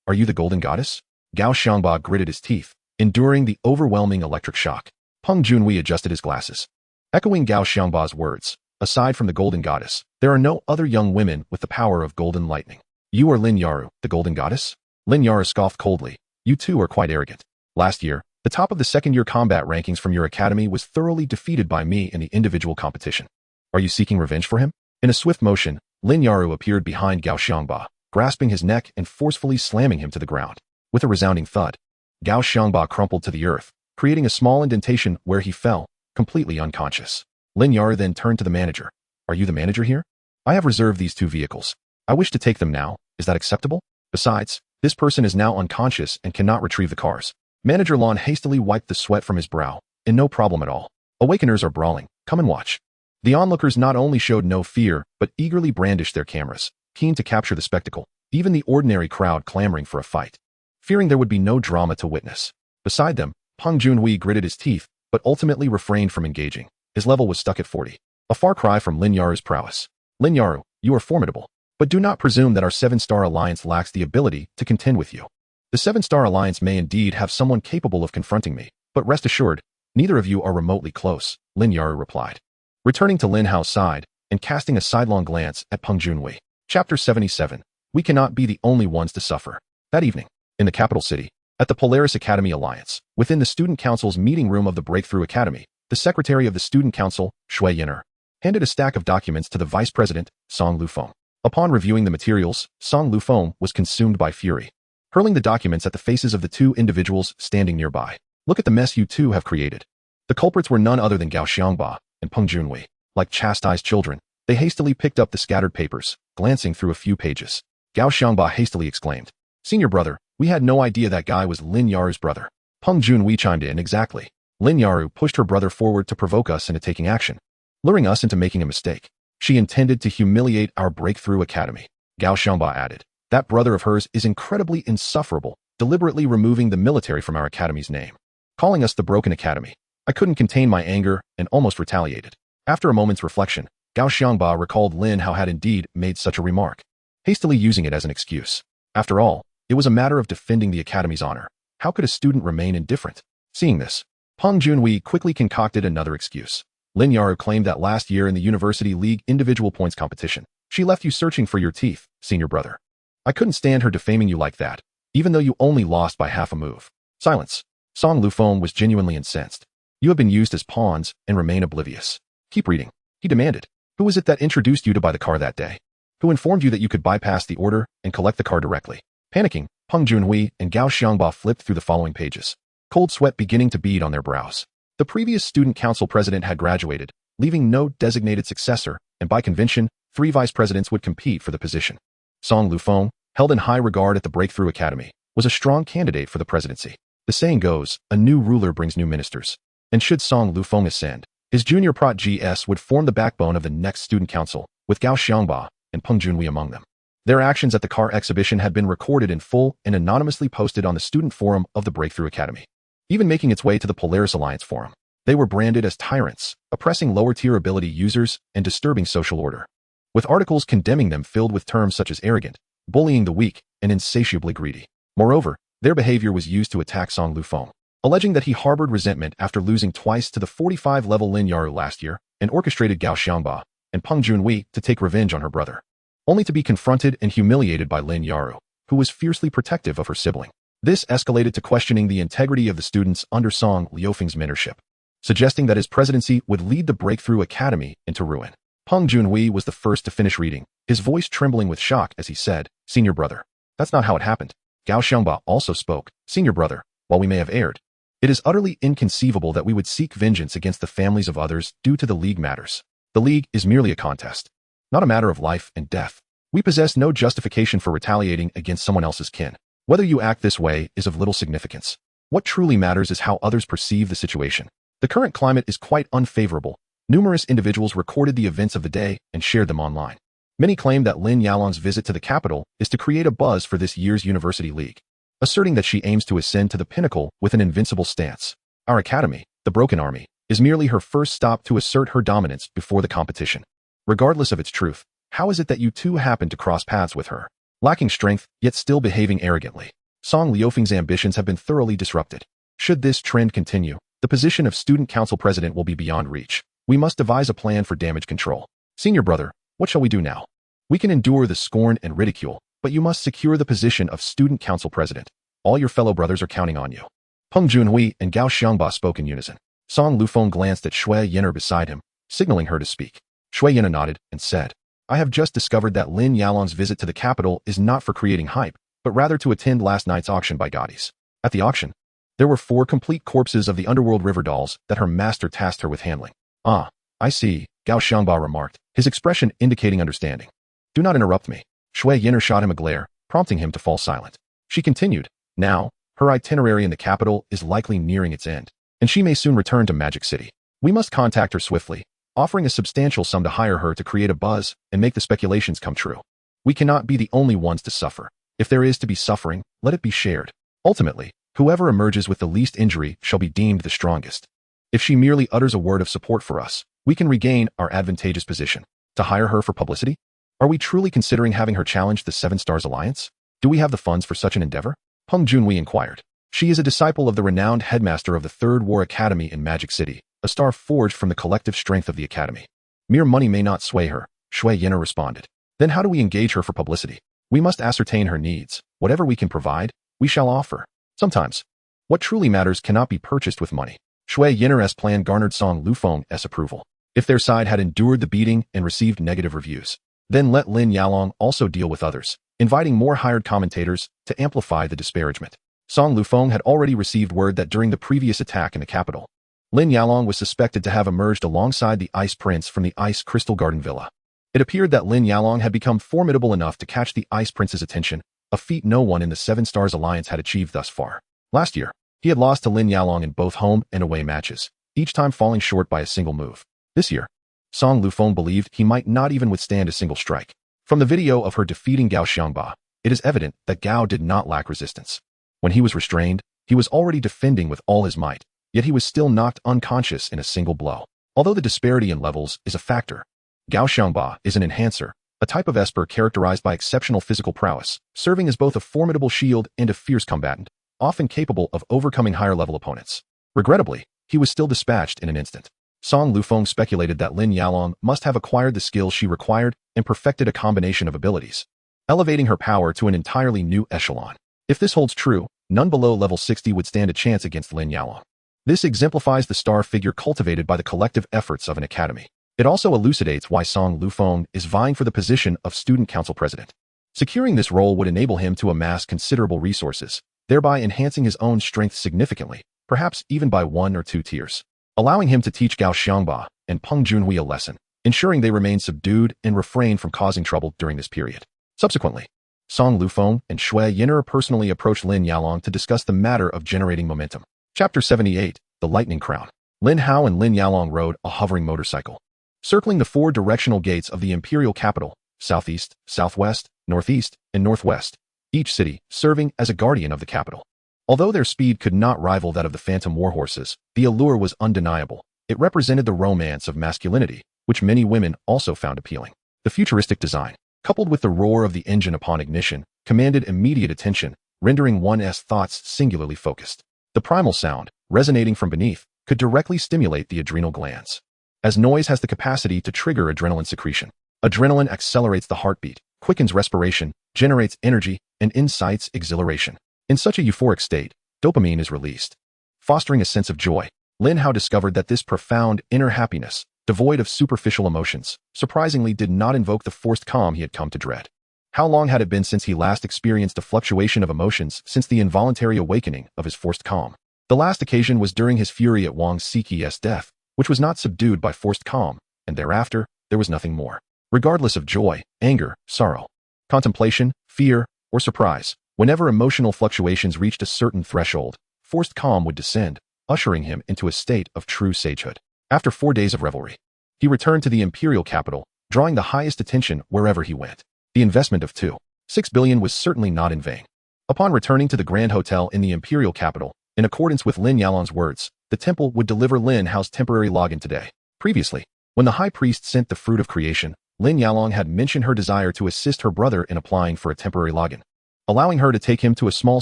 Are you the golden goddess? Gao Xiangba gritted his teeth, enduring the overwhelming electric shock. Peng Junhui adjusted his glasses. Echoing Gao Xiangba's words, aside from the golden goddess, there are no other young women with the power of golden lightning. You are Lin Yaru, the golden goddess? Lin Yaru scoffed coldly. You too are quite arrogant. Last year, the top of the second-year combat rankings from your academy was thoroughly defeated by me in the individual competition. Are you seeking revenge for him? In a swift motion, Lin Yaru appeared behind Gao Xiangba, grasping his neck and forcefully slamming him to the ground. With a resounding thud, Gao Xiangba crumpled to the earth, creating a small indentation where he fell, completely unconscious. Lin Yaru then turned to the manager. Are you the manager here? I have reserved these 2 vehicles. I wish to take them now. Is that acceptable? Besides, this person is now unconscious and cannot retrieve the cars. Manager Lon hastily wiped the sweat from his brow. And no problem at all. Awakeners are brawling. Come and watch. The onlookers not only showed no fear, but eagerly brandished their cameras, keen to capture the spectacle, even the ordinary crowd clamoring for a fight, fearing there would be no drama to witness. Beside them, Peng Junhui gritted his teeth, but ultimately refrained from engaging. His level was stuck at 40. A far cry from Lin Yaru's prowess. Lin Yaru, you are formidable, but do not presume that our 7-star alliance lacks the ability to contend with you. The 7-star alliance may indeed have someone capable of confronting me, but rest assured, neither of you are remotely close, Lin Yaru replied. Returning to Lin Hao's side, and casting a sidelong glance at Peng Junhui. Chapter 77. We cannot be the only ones to suffer. That evening, in the capital city, at the Polaris Academy Alliance, within the Student Council's meeting room of the Breakthrough Academy, the secretary of the Student Council, Shui Yin'er, handed a stack of documents to the vice president, Song Lufeng. Upon reviewing the materials, Song Lufeng was consumed by fury, hurling the documents at the faces of the two individuals standing nearby. Look at the mess you two have created. The culprits were none other than Gao Xiangba and Peng Junhui. Like chastised children, they hastily picked up the scattered papers, glancing through a few pages. Gao Xiangba hastily exclaimed, "Senior brother, we had no idea that guy was Lin Yaru's brother." Peng Junhui chimed in, "Exactly. Lin Yaru pushed her brother forward to provoke us into taking action, luring us into making a mistake. She intended to humiliate our Breakthrough Academy." Gao Xiangba added, "That brother of hers is incredibly insufferable, deliberately removing the military from our academy's name, calling us the Broken Academy." I couldn't contain my anger and almost retaliated. After a moment's reflection, Gao Xiangba recalled Lin Hao had indeed made such a remark, hastily using it as an excuse. After all, it was a matter of defending the academy's honor. How could a student remain indifferent? Seeing this, Peng Junhui quickly concocted another excuse. Lin Yaru claimed that last year in the University League individual points competition, she left you searching for your teeth, senior brother. I couldn't stand her defaming you like that, even though you only lost by half a move. Silence. Song Lufeng was genuinely incensed. You have been used as pawns and remain oblivious. Keep reading, he demanded. Who was it that introduced you to buy the car that day? Who informed you that you could bypass the order and collect the car directly? Panicking, Peng Junhui and Gao Xiangba flipped through the following pages, cold sweat beginning to bead on their brows. The previous student council president had graduated, leaving no designated successor, and by convention, 3 vice presidents would compete for the position. Song Lufeng, held in high regard at the Breakthrough Academy, was a strong candidate for the presidency. The saying goes, a new ruler brings new ministers. And should Song Lufeng ascend, his junior Prot GS would form the backbone of the next student council, with Gao Xiangba and Peng Junhui among them. Their actions at the car exhibition had been recorded in full and anonymously posted on the student forum of the Breakthrough Academy, even making its way to the Polaris Alliance forum. They were branded as tyrants, oppressing lower-tier ability users and disturbing social order, with articles condemning them filled with terms such as arrogant, bullying the weak, and insatiably greedy. Moreover, their behavior was used to attack Song Lufeng, alleging that he harbored resentment after losing twice to the 45-level Lin Yaru last year and orchestrated Gao Xiangba and Peng Junhui to take revenge on her brother, only to be confronted and humiliated by Lin Yaru, who was fiercely protective of her sibling. This escalated to questioning the integrity of the students under Song Liufeng's mentorship, suggesting that his presidency would lead the Breakthrough Academy into ruin. Peng Junhui was the first to finish reading, his voice trembling with shock as he said, "Senior brother, that's not how it happened." Gao Xiangba also spoke, "Senior brother, while we may have erred, it is utterly inconceivable that we would seek vengeance against the families of others due to the League matters. The League is merely a contest, not a matter of life and death. We possess no justification for retaliating against someone else's kin. Whether you act this way is of little significance. What truly matters is how others perceive the situation. The current climate is quite unfavorable. Numerous individuals recorded the events of the day and shared them online. Many claim that Lin Yalong's visit to the capital is to create a buzz for this year's University League, asserting that she aims to ascend to the pinnacle with an invincible stance. Our academy, the Broken Army, is merely her first stop to assert her dominance before the competition. Regardless of its truth, how is it that you two happen to cross paths with her? Lacking strength, yet still behaving arrogantly. Song Liufeng's ambitions have been thoroughly disrupted. Should this trend continue, the position of student council president will be beyond reach. We must devise a plan for damage control. Senior brother, what shall we do now? We can endure the scorn and ridicule, but you must secure the position of student council president. All your fellow brothers are counting on you." Peng Junhui and Gao Xiangba spoke in unison. Song Lufeng glanced at Shui Yin'er beside him, signaling her to speak. Shui Yin'er nodded and said, "I have just discovered that Lin Yalong's visit to the capital is not for creating hype, but rather to attend last night's auction by Gaudis. At the auction, there were 4 complete corpses of the underworld river dolls that her master tasked her with handling." "Ah, I see," Gao Xiangba remarked, his expression indicating understanding. "Do not interrupt me." Shui Yin'er shot him a glare, prompting him to fall silent. She continued, "Now, her itinerary in the capital is likely nearing its end, and she may soon return to Magic City. We must contact her swiftly, offering a substantial sum to hire her to create a buzz and make the speculations come true. We cannot be the only ones to suffer. If there is to be suffering, let it be shared. Ultimately, whoever emerges with the least injury shall be deemed the strongest. If she merely utters a word of support for us, we can regain our advantageous position. To hire her for publicity? Are we truly considering having her challenge the 7 Stars Alliance? Do we have the funds for such an endeavor?" Peng Junhui inquired. She is a disciple of the renowned headmaster of the Third War Academy in Magic City, a star forged from the collective strength of the academy. Mere money may not sway her, Shui Yin'er responded. Then how do we engage her for publicity? We must ascertain her needs. Whatever we can provide, we shall offer. Sometimes, what truly matters cannot be purchased with money. Shui Yin'er's plan garnered Song Lufeng's approval. If their side had endured the beating and received negative reviews, then let Lin Yalong also deal with others, inviting more hired commentators to amplify the disparagement. Song Lufeng had already received word that during the previous attack in the capital, Lin Yalong was suspected to have emerged alongside the Ice Prince from the Ice Crystal Garden Villa. It appeared that Lin Yalong had become formidable enough to catch the Ice Prince's attention, a feat no one in the Seven Stars Alliance had achieved thus far. Last year, he had lost to Lin Yalong in both home and away matches, each time falling short by a single move. This year, Song Lufeng believed he might not even withstand a single strike. From the video of her defeating Gao Xiangba, it is evident that Gao did not lack resistance. When he was restrained, he was already defending with all his might, yet he was still knocked unconscious in a single blow. Although the disparity in levels is a factor, Gao Xiangba is an enhancer, a type of esper characterized by exceptional physical prowess, serving as both a formidable shield and a fierce combatant, often capable of overcoming higher-level opponents. Regrettably, he was still dispatched in an instant. Song Lufeng speculated that Lin Yalong must have acquired the skills she required and perfected a combination of abilities, elevating her power to an entirely new echelon. If this holds true, none below level 60 would stand a chance against Lin Yalong. This exemplifies the star figure cultivated by the collective efforts of an academy. It also elucidates why Song Lufeng is vying for the position of student council president. Securing this role would enable him to amass considerable resources, thereby enhancing his own strength significantly, perhaps even by 1 or 2 tiers, allowing him to teach Gao Xiangba and Peng Junhui a lesson, ensuring they remain subdued and refrain from causing trouble during this period. Subsequently, Song Lufeng and Shui Yin'er personally approached Lin Yalong to discuss the matter of generating momentum. Chapter 78, The Lightning Crown. Lin Hao and Lin Yalong rode a hovering motorcycle, circling the 4 directional gates of the imperial capital, southeast, southwest, northeast, and northwest, each city serving as a guardian of the capital. Although their speed could not rival that of the phantom warhorses, the allure was undeniable. It represented the romance of masculinity, which many women also found appealing. The futuristic design, coupled with the roar of the engine upon ignition, commanded immediate attention, rendering one's thoughts singularly focused. The primal sound, resonating from beneath, could directly stimulate the adrenal glands, as noise has the capacity to trigger adrenaline secretion. Adrenaline accelerates the heartbeat, quickens respiration, generates energy, and incites exhilaration. In such a euphoric state, dopamine is released, fostering a sense of joy. Lin Hao discovered that this profound inner happiness, devoid of superficial emotions, surprisingly did not invoke the forced calm he had come to dread. How long had it been since he last experienced a fluctuation of emotions since the involuntary awakening of his forced calm? The last occasion was during his fury at Wang Siqi's death, which was not subdued by forced calm, and thereafter, there was nothing more. Regardless of joy, anger, sorrow, contemplation, fear, or surprise, whenever emotional fluctuations reached a certain threshold, forced calm would descend, ushering him into a state of true sagehood. After 4 days of revelry, he returned to the imperial capital, drawing the highest attention wherever he went. The investment of 2.6 billion was certainly not in vain. Upon returning to the Grand Hotel in the imperial capital, in accordance with Lin Yalong's words, the temple would deliver Lin Hao's temporary login today. Previously, when the high priest sent the fruit of creation, Lin Yalong had mentioned her desire to assist her brother in applying for a temporary login, allowing her to take him to a small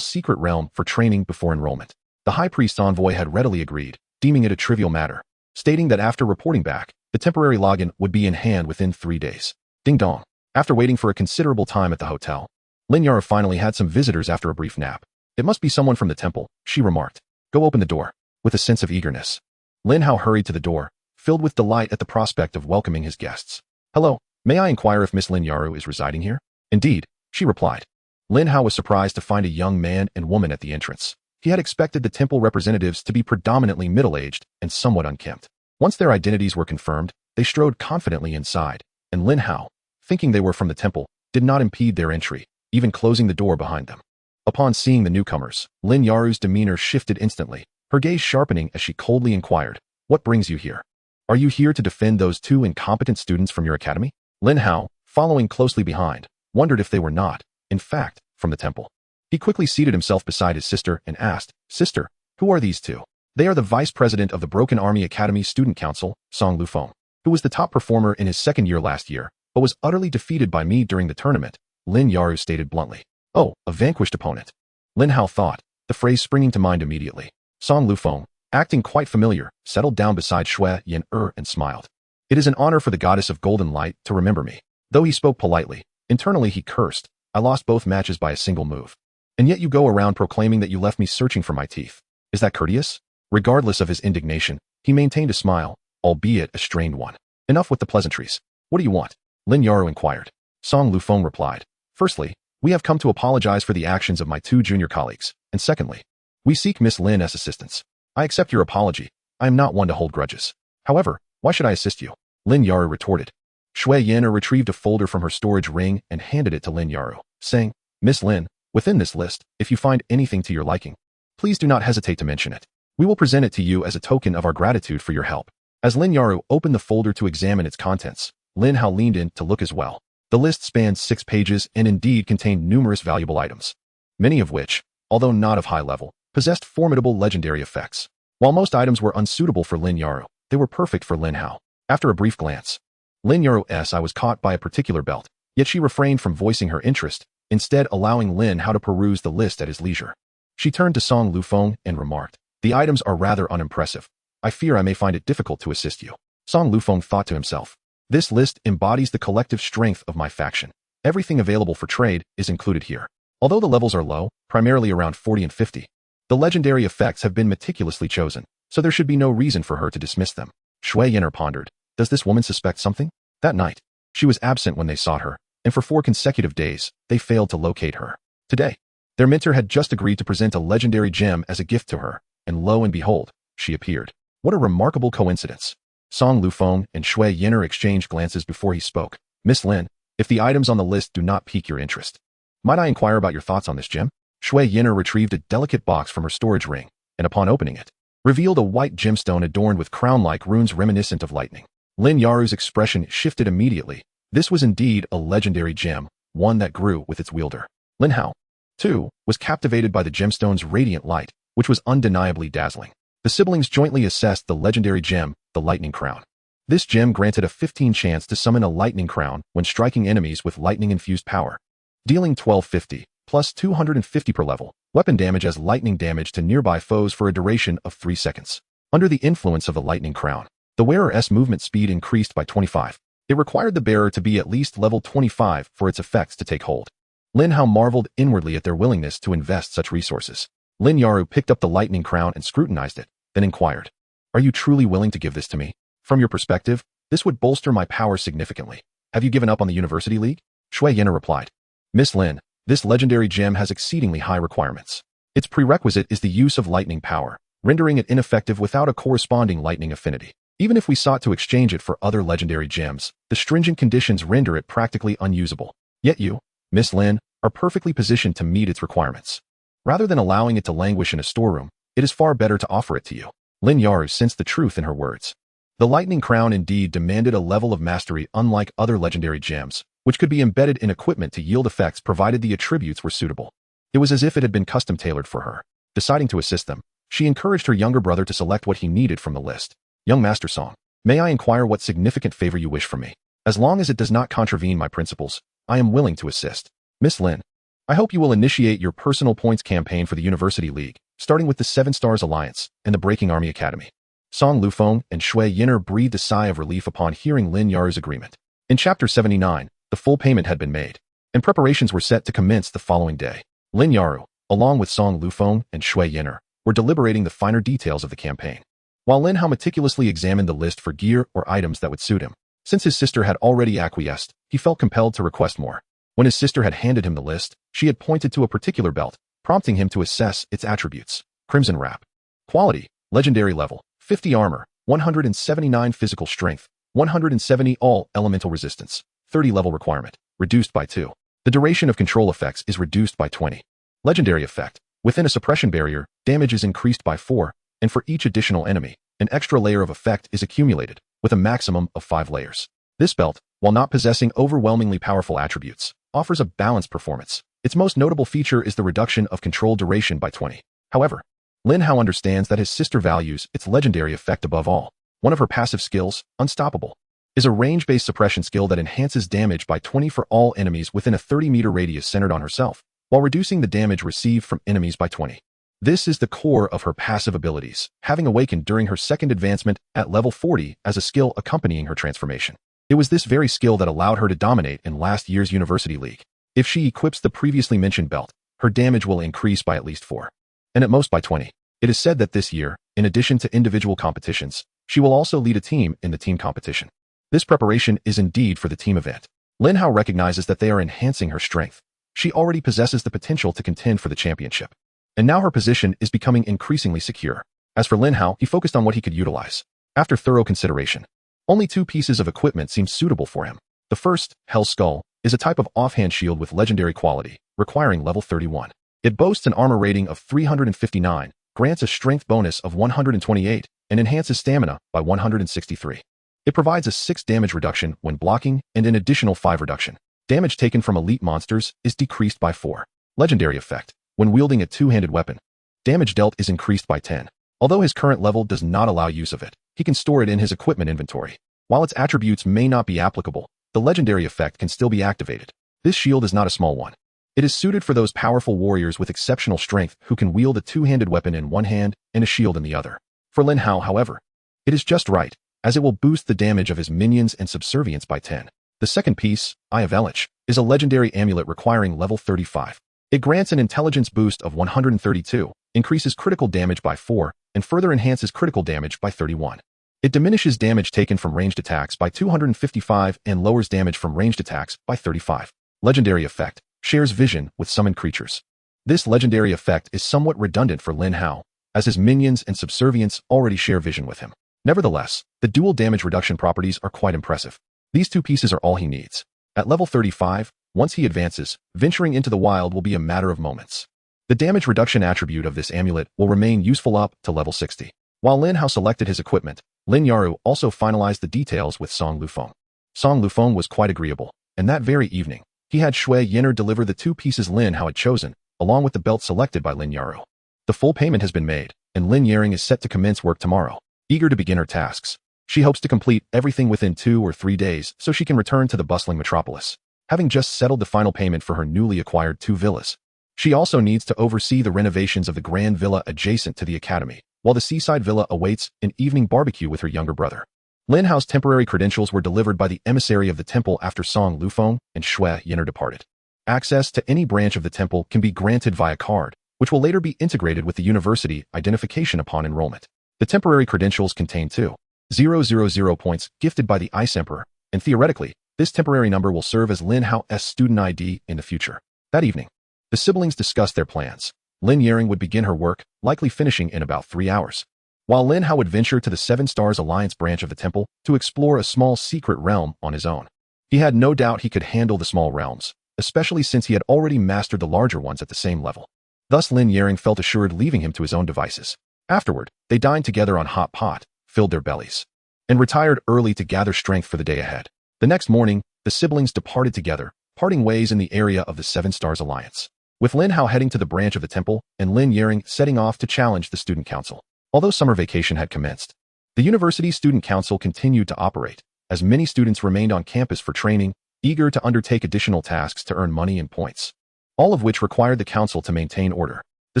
secret realm for training before enrollment. The high priest's envoy had readily agreed, deeming it a trivial matter, stating that after reporting back, the temporary login would be in hand within 3 days. Ding dong. After waiting for a considerable time at the hotel, Lin Yara finally had some visitors after a brief nap. It must be someone from the temple, she remarked. Go open the door. With a sense of eagerness, Lin Hao hurried to the door, filled with delight at the prospect of welcoming his guests. Hello, may I inquire if Miss Lin Yaru is residing here? Indeed, she replied. Lin Hao was surprised to find a young man and woman at the entrance. He had expected the temple representatives to be predominantly middle-aged and somewhat unkempt. Once their identities were confirmed, they strode confidently inside, and Lin Hao, thinking they were from the temple, did not impede their entry, even closing the door behind them. Upon seeing the newcomers, Lin Yaru's demeanor shifted instantly, her gaze sharpening as she coldly inquired, "What brings you here? Are you here to defend those 2 incompetent students from your academy?" Lin Hao, following closely behind, wondered if they were not, in fact, from the temple. He quickly seated himself beside his sister and asked, "Sister, who are these 2? They are the vice president of the Broken Army Academy Student Council, Song Lufeng, who was the top performer in his 2nd year last year, but was utterly defeated by me during the tournament," Lin Yaru stated bluntly. Oh, a vanquished opponent. Lin Hao thought, the phrase springing to mind immediately. Song Lufeng, acting quite familiar, settled down beside Shui Yin'er and smiled. It is an honor for the goddess of golden light to remember me. Though he spoke politely, internally he cursed. I lost both matches by a single move. And yet you go around proclaiming that you left me searching for my teeth. Is that courteous? Regardless of his indignation, he maintained a smile, albeit a strained one. Enough with the pleasantries. What do you want? Lin Hao inquired. Song Lufeng replied. Firstly, we have come to apologize for the actions of my 2 junior colleagues, and secondly, we seek Miss Lin's assistance. I accept your apology. I am not one to hold grudges. However, why should I assist you? Lin Hao retorted. Shui Yan'er retrieved a folder from her storage ring and handed it to Lin Hao, saying, Miss Lin, within this list, if you find anything to your liking, please do not hesitate to mention it. We will present it to you as a token of our gratitude for your help. As Lin Hao opened the folder to examine its contents, Lin Hao leaned in to look as well. The list spanned 6 pages and indeed contained numerous valuable items, many of which, although not of high level, possessed formidable legendary effects. While most items were unsuitable for Lin Hao, they were perfect for Lin Hao. After a brief glance, Lin Hao's eye was caught by a particular belt, yet she refrained from voicing her interest, instead allowing Lin Hao to peruse the list at his leisure. She turned to Song Lufeng and remarked, the items are rather unimpressive. I fear I may find it difficult to assist you. Song Lufeng thought to himself. This list embodies the collective strength of my faction. Everything available for trade is included here. Although the levels are low, primarily around 40 and 50, the legendary effects have been meticulously chosen, so there should be no reason for her to dismiss them. Shui Yan'er pondered. Does this woman suspect something? That night, she was absent when they sought her, and for 4 consecutive days, they failed to locate her. Today, their mentor had just agreed to present a legendary gem as a gift to her, and lo and behold, she appeared. What a remarkable coincidence. Song Lufeng and Shui Yan'er exchanged glances before he spoke. Miss Lin, if the items on the list do not pique your interest, might I inquire about your thoughts on this gem? Shui Yan'er retrieved a delicate box from her storage ring, and upon opening it, revealed a white gemstone adorned with crown-like runes reminiscent of lightning. Lin Hao's expression shifted immediately. This was indeed a legendary gem, one that grew with its wielder. Lin Hao, too, was captivated by the gemstone's radiant light, which was undeniably dazzling. The siblings jointly assessed the legendary gem, the Lightning Crown. This gem granted a 15 chance to summon a lightning crown when striking enemies with lightning-infused power, dealing 1250 plus 250 per level, weapon damage as lightning damage to nearby foes for a duration of 3 seconds. Under the influence of the lightning crown, the wearer's movement speed increased by 25. It required the bearer to be at least level 25 for its effects to take hold. Lin Hao marveled inwardly at their willingness to invest such resources. Lin Hao picked up the lightning crown and scrutinized it, then inquired, Are you truly willing to give this to me? From your perspective, this would bolster my power significantly. Have you given up on the University League? Shui Yan'er replied. Miss Lin, this legendary gem has exceedingly high requirements. Its prerequisite is the use of lightning power, rendering it ineffective without a corresponding lightning affinity. Even if we sought to exchange it for other legendary gems, the stringent conditions render it practically unusable. Yet you, Miss Lin, are perfectly positioned to meet its requirements. Rather than allowing it to languish in a storeroom, it is far better to offer it to you. Lin Hao sensed the truth in her words. The Lightning Crown indeed demanded a level of mastery unlike other legendary gems, which could be embedded in equipment to yield effects provided the attributes were suitable. It was as if it had been custom-tailored for her. Deciding to assist them, she encouraged her younger brother to select what he needed from the list. Young Master Song, may I inquire what significant favor you wish from me? As long as it does not contravene my principles, I am willing to assist. Miss Lin, I hope you will initiate your personal points campaign for the University League, starting with the 7 Stars Alliance and the Breaking Army Academy. Song Lufeng and Shui Yan'er breathed a sigh of relief upon hearing Lin Hao's agreement. In Chapter 79, the full payment had been made, and preparations were set to commence the following day. Lin Hao, along with Song Lufeng and Shui Yan'er, were deliberating the finer details of the campaign. While Lin Hao meticulously examined the list for gear or items that would suit him, since his sister had already acquiesced, he felt compelled to request more. When his sister had handed him the list, she had pointed to a particular belt, prompting him to assess its attributes. Crimson Wrap. Quality, legendary level, 50 armor, 179 physical strength, 170 all elemental resistance, 30 level requirement, reduced by 2. The duration of control effects is reduced by 20. Legendary effect. Within a suppression barrier, damage is increased by 4, and for each additional enemy, an extra layer of effect is accumulated, with a maximum of 5 layers. This belt, while not possessing overwhelmingly powerful attributes, offers a balanced performance. Its most notable feature is the reduction of control duration by 20. However, Lin Hao understands that his sister values its legendary effect above all. One of her passive skills, Unstoppable, is a range-based suppression skill that enhances damage by 20 for all enemies within a 30-meter radius centered on herself, while reducing the damage received from enemies by 20. This is the core of her passive abilities, having awakened during her second advancement at level 40 as a skill accompanying her transformation. It was this very skill that allowed her to dominate in last year's University League. If she equips the previously mentioned belt, her damage will increase by at least 4, and at most by 20. It is said that this year, in addition to individual competitions, she will also lead a team in the team competition. This preparation is indeed for the team event. Lin Hao recognizes that they are enhancing her strength. She already possesses the potential to contend for the championship. And now her position is becoming increasingly secure. As for Lin Hao, he focused on what he could utilize. After thorough consideration, only 2 pieces of equipment seemed suitable for him. The first, Hell's Skull, is a type of offhand shield with legendary quality, requiring level 31. It boasts an armor rating of 359, grants a strength bonus of 128, and enhances stamina by 163. It provides a 6 damage reduction when blocking and an additional 5 reduction. Damage taken from elite monsters is decreased by 4. Legendary effect. When wielding a two-handed weapon, damage dealt is increased by 10. Although his current level does not allow use of it, he can store it in his equipment inventory. While its attributes may not be applicable, the legendary effect can still be activated. This shield is not a small one. It is suited for those powerful warriors with exceptional strength who can wield a two-handed weapon in one hand and a shield in the other. For Lin Hao, however, it is just right, as it will boost the damage of his minions and subservience by 10. The second piece, Eye of Elich, is a legendary amulet requiring level 35. It grants an intelligence boost of 132, increases critical damage by 4, and further enhances critical damage by 31. It diminishes damage taken from ranged attacks by 255 and lowers damage from ranged attacks by 35. Legendary effect, shares vision with summoned creatures. This legendary effect is somewhat redundant for Lin Hao, as his minions and subservients already share vision with him. Nevertheless, the dual damage reduction properties are quite impressive. These 2 pieces are all he needs. At level 35, once he advances, venturing into the wild will be a matter of moments. The damage reduction attribute of this amulet will remain useful up to level 60. While Lin Hao selected his equipment, Lin Yaru also finalized the details with Song Lufeng. Song Lufeng was quite agreeable, and that very evening, he had Shui Yin'er deliver the 2 pieces Lin Hao had chosen, along with the belt selected by Lin Yaru. The full payment has been made, and Lin Yaring is set to commence work tomorrow. Eager to begin her tasks, she hopes to complete everything within 2 or 3 days so she can return to the bustling metropolis. Having just settled the final payment for her newly acquired 2 villas, she also needs to oversee the renovations of the grand villa adjacent to the academy, while the seaside villa awaits an evening barbecue with her younger brother. Lin Hao's temporary credentials were delivered by the emissary of the temple after Song Lufeng and Shui Yin'er departed. Access to any branch of the temple can be granted via card, which will later be integrated with the university identification upon enrollment. The temporary credentials contain 2,000 points gifted by the Ice Emperor, and theoretically, this temporary number will serve as Lin Hao's student ID in the future. That evening, the siblings discussed their plans. Lin Yaring would begin her work, likely finishing in about 3 hours, while Lin Hao would venture to the 7 Stars Alliance branch of the temple to explore a small secret realm on his own. He had no doubt he could handle the small realms, especially since he had already mastered the larger ones at the same level. Thus Lin Yaring felt assured leaving him to his own devices. Afterward, they dined together on hot pot, filled their bellies, and retired early to gather strength for the day ahead. The next morning, the siblings departed together, parting ways in the area of the 7 Stars Alliance, with Lin Hao heading to the branch of the temple and Lin Yaring setting off to challenge the student council. Although summer vacation had commenced, the university's student council continued to operate, as many students remained on campus for training, eager to undertake additional tasks to earn money and points, all of which required the council to maintain order. The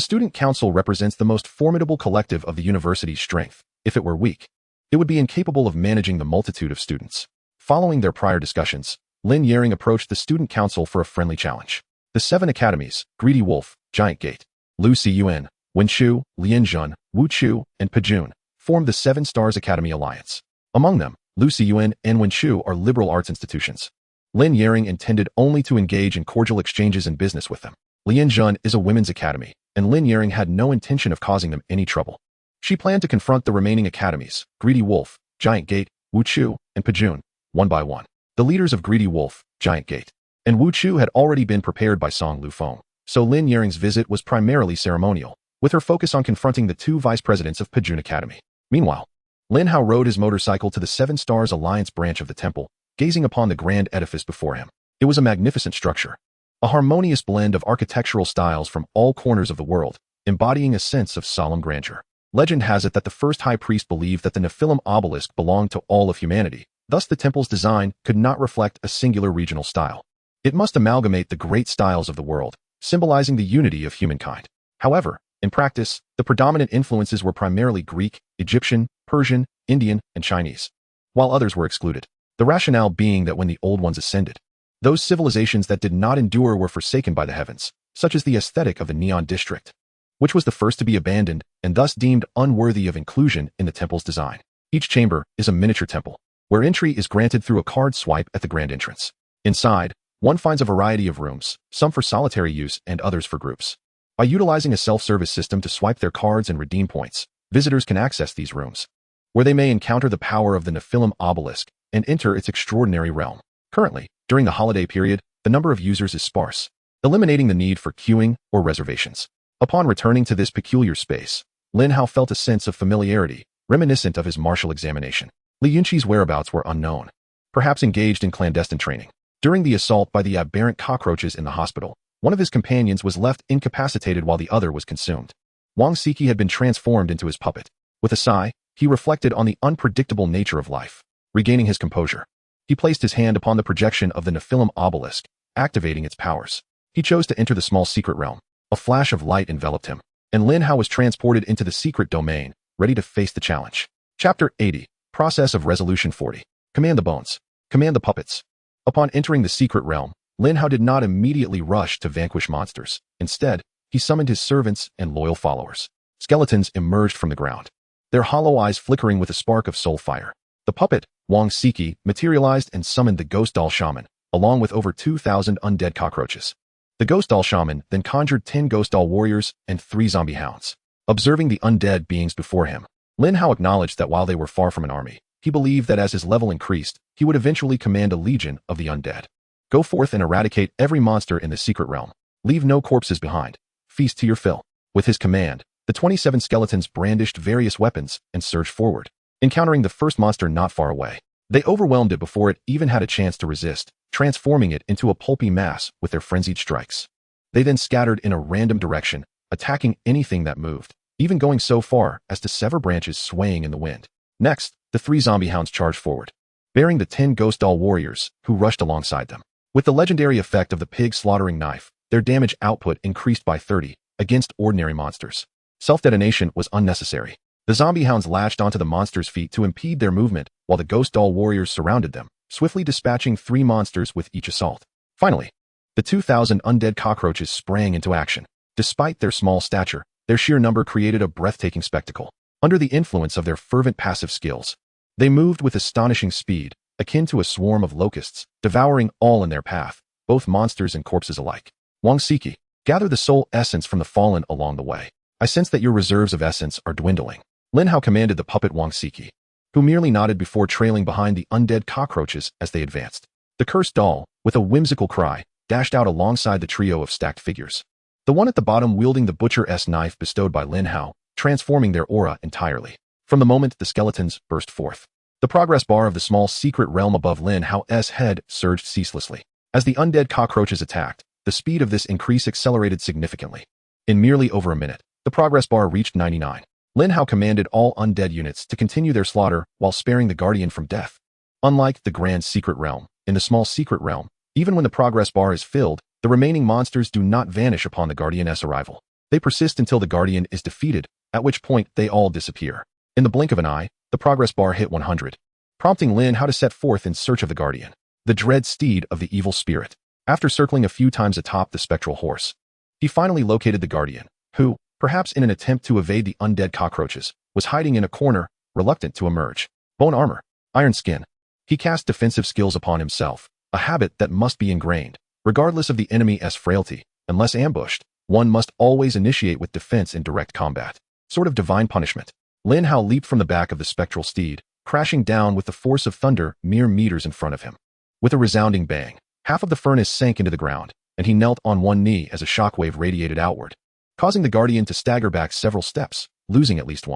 student council represents the most formidable collective of the university's strength. If it were weak, it would be incapable of managing the multitude of students. Following their prior discussions, Lin Yaring approached the student council for a friendly challenge. The 7 academies, Greedy Wolf, Giant Gate, Lu Ciyuan, Wenshu, Lianzhun, Wuchu, and Pejun, formed the 7 Stars Academy Alliance. Among them, Lu Ciyuan and Wenshu are liberal arts institutions. Lin Yaring intended only to engage in cordial exchanges and business with them. Lianzhun is a women's academy, and Lin Yaring had no intention of causing them any trouble. She planned to confront the remaining academies, Greedy Wolf, Giant Gate, Wuchu, and Pejun, one by one. The leaders of Greedy Wolf, Giant Gate, and Wuchu had already been prepared by Song Lufeng, so Lin Yaring's visit was primarily ceremonial, with her focus on confronting the 2 vice presidents of Pejun Academy. Meanwhile, Lin Hao rode his motorcycle to the 7 Stars Alliance branch of the temple, gazing upon the grand edifice before him. It was a magnificent structure, a harmonious blend of architectural styles from all corners of the world, embodying a sense of solemn grandeur. Legend has it that the first high priest believed that the Nephilim obelisk belonged to all of humanity, thus the temple's design could not reflect a singular regional style. It must amalgamate the great styles of the world, symbolizing the unity of humankind. However, In practice, the predominant influences were primarily Greek, Egyptian, Persian, Indian, and Chinese, while others were excluded. The rationale being that when the old ones ascended, those civilizations that did not endure were forsaken by the heavens, such as the aesthetic of the Neon district, which was the first to be abandoned and thus deemed unworthy of inclusion in the temple's design. Each chamber is a miniature temple, where entry is granted through a card swipe at the grand entrance. Inside, one finds a variety of rooms, some for solitary use and others for groups. By utilizing a self-service system to swipe their cards and redeem points, visitors can access these rooms, where they may encounter the power of the Nephilim obelisk and enter its extraordinary realm. Currently, during the holiday period, the number of users is sparse, eliminating the need for queuing or reservations. Upon returning to this peculiar space, Lin Hao felt a sense of familiarity, reminiscent of his martial examination. Li Yunqi's whereabouts were unknown, perhaps engaged in clandestine training. During the assault by the aberrant cockroaches in the hospital, one of his companions was left incapacitated while the other was consumed. Wang Siki had been transformed into his puppet. With a sigh, he reflected on the unpredictable nature of life. Regaining his composure, he placed his hand upon the projection of the Nephilim obelisk, activating its powers. He chose to enter the small secret realm. A flash of light enveloped him, and Lin Hao was transported into the secret domain, ready to face the challenge. Chapter 80. Process of Resolution 40. Command the bones. Command the puppets. Upon entering the secret realm, Lin Hao did not immediately rush to vanquish monsters. Instead, he summoned his servants and loyal followers. Skeletons emerged from the ground, their hollow eyes flickering with a spark of soul fire. The puppet, Wang Siki, materialized and summoned the ghost doll shaman, along with over 2,000 undead cockroaches. The ghost doll shaman then conjured 10 ghost doll warriors and 3 zombie hounds. Observing the undead beings before him, Lin Hao acknowledged that while they were far from an army, he believed that as his level increased, he would eventually command a legion of the undead. Go forth and eradicate every monster in the secret realm. Leave no corpses behind. Feast to your fill. With his command, the 27 skeletons brandished various weapons and surged forward, encountering the first monster not far away. They overwhelmed it before it even had a chance to resist, transforming it into a pulpy mass with their frenzied strikes. They then scattered in a random direction, attacking anything that moved, even going so far as to sever branches swaying in the wind. Next, the 3 zombie hounds charged forward, bearing the 10 ghost doll warriors who rushed alongside them. With the legendary effect of the pig slaughtering knife, their damage output increased by 30 against ordinary monsters. Self-detonation was unnecessary. The zombie hounds latched onto the monsters' feet to impede their movement, while the ghost doll warriors surrounded them, swiftly dispatching 3 monsters with each assault. Finally, the 2,000 undead cockroaches sprang into action. Despite their small stature, their sheer number created a breathtaking spectacle. Under the influence of their fervent passive skills, they moved with astonishing speed, akin to a swarm of locusts, devouring all in their path, both monsters and corpses alike. Wang Siki, gather the soul essence from the fallen along the way. I sense that your reserves of essence are dwindling. Lin Hao commanded the puppet Wang Siki, who merely nodded before trailing behind the undead cockroaches as they advanced. The cursed doll, with a whimsical cry, dashed out alongside the trio of stacked figures. The one at the bottom wielding the butcher's knife bestowed by Lin Hao, transforming their aura entirely. From the moment the skeletons burst forth, the progress bar of the small secret realm above Lin Hao's head surged ceaselessly. As the undead cockroaches attacked, the speed of this increase accelerated significantly. In merely over a minute, the progress bar reached 99. Lin Hao commanded all undead units to continue their slaughter while sparing the guardian from death. Unlike the grand secret realm, in the small secret realm, even when the progress bar is filled, the remaining monsters do not vanish upon the guardian's arrival. They persist until the guardian is defeated, at which point they all disappear. In the blink of an eye, the progress bar hit 100, prompting Lin Hao to set forth in search of the guardian, the dread steed of the evil spirit. After circling a few times atop the spectral horse, he finally located the guardian, who, perhaps in an attempt to evade the undead cockroaches, was hiding in a corner, reluctant to emerge. Bone armor, iron skin. He cast defensive skills upon himself, a habit that must be ingrained. Regardless of the enemy's frailty, unless ambushed, one must always initiate with defense in direct combat. Sort of divine punishment. Lin Hao leaped from the back of the spectral steed, crashing down with the force of thunder mere meters in front of him. With a resounding bang, half of the furnace sank into the ground, and he knelt on one knee as a shockwave radiated outward, causing the guardian to stagger back several steps, losing at least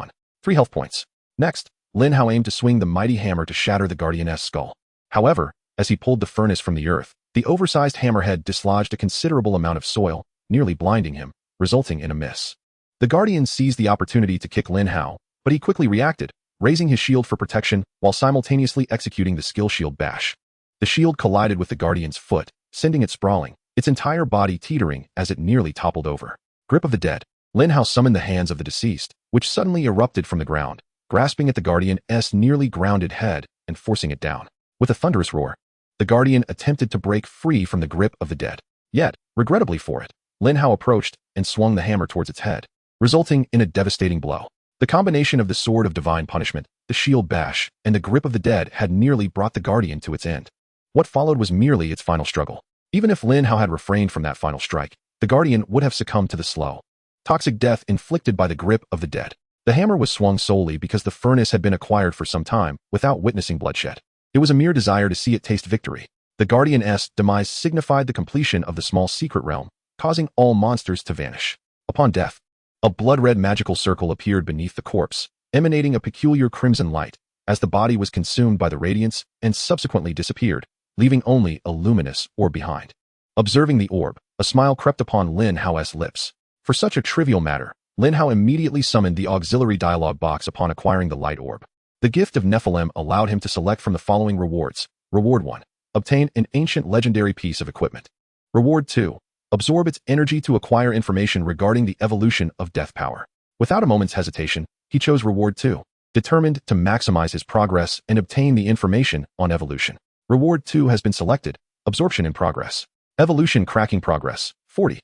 3 health points. Next, Lin Hao aimed to swing the mighty hammer to shatter the guardian's skull. However, as he pulled the furnace from the earth, the oversized hammerhead dislodged a considerable amount of soil, nearly blinding him, resulting in a miss. The guardian seized the opportunity to kick Lin Hao, but he quickly reacted, raising his shield for protection while simultaneously executing the skill shield bash. The shield collided with the guardian's foot, sending it sprawling, its entire body teetering as it nearly toppled over. Grip of the dead. Lin Hao summoned the hands of the deceased, which suddenly erupted from the ground, grasping at the Guardian's nearly grounded head and forcing it down. With a thunderous roar, the Guardian attempted to break free from the grip of the dead. Yet, regrettably for it, Lin Hao approached and swung the hammer towards its head, resulting in a devastating blow. The combination of the sword of divine punishment, the shield bash, and the grip of the dead had nearly brought the Guardian to its end. What followed was merely its final struggle. Even if Lin Hao had refrained from that final strike, the Guardian would have succumbed to the slow, toxic death inflicted by the grip of the dead. The hammer was swung solely because the furnace had been acquired for some time without witnessing bloodshed. It was a mere desire to see it taste victory. The Guardian's demise signified the completion of the small secret realm, causing all monsters to vanish. Upon death, a blood-red magical circle appeared beneath the corpse, emanating a peculiar crimson light, as the body was consumed by the radiance and subsequently disappeared, leaving only a luminous orb behind. Observing the orb, a smile crept upon Lin Hao's lips. For such a trivial matter, Lin Hao immediately summoned the auxiliary dialogue box upon acquiring the light orb. The gift of Nephilim allowed him to select from the following rewards. Reward 1. Obtain an ancient legendary piece of equipment. Reward 2. Absorb its energy to acquire information regarding the evolution of death power. Without a moment's hesitation, he chose Reward 2, determined to maximize his progress and obtain the information on evolution. Reward 2 has been selected. Absorption in progress. Evolution cracking progress. 40.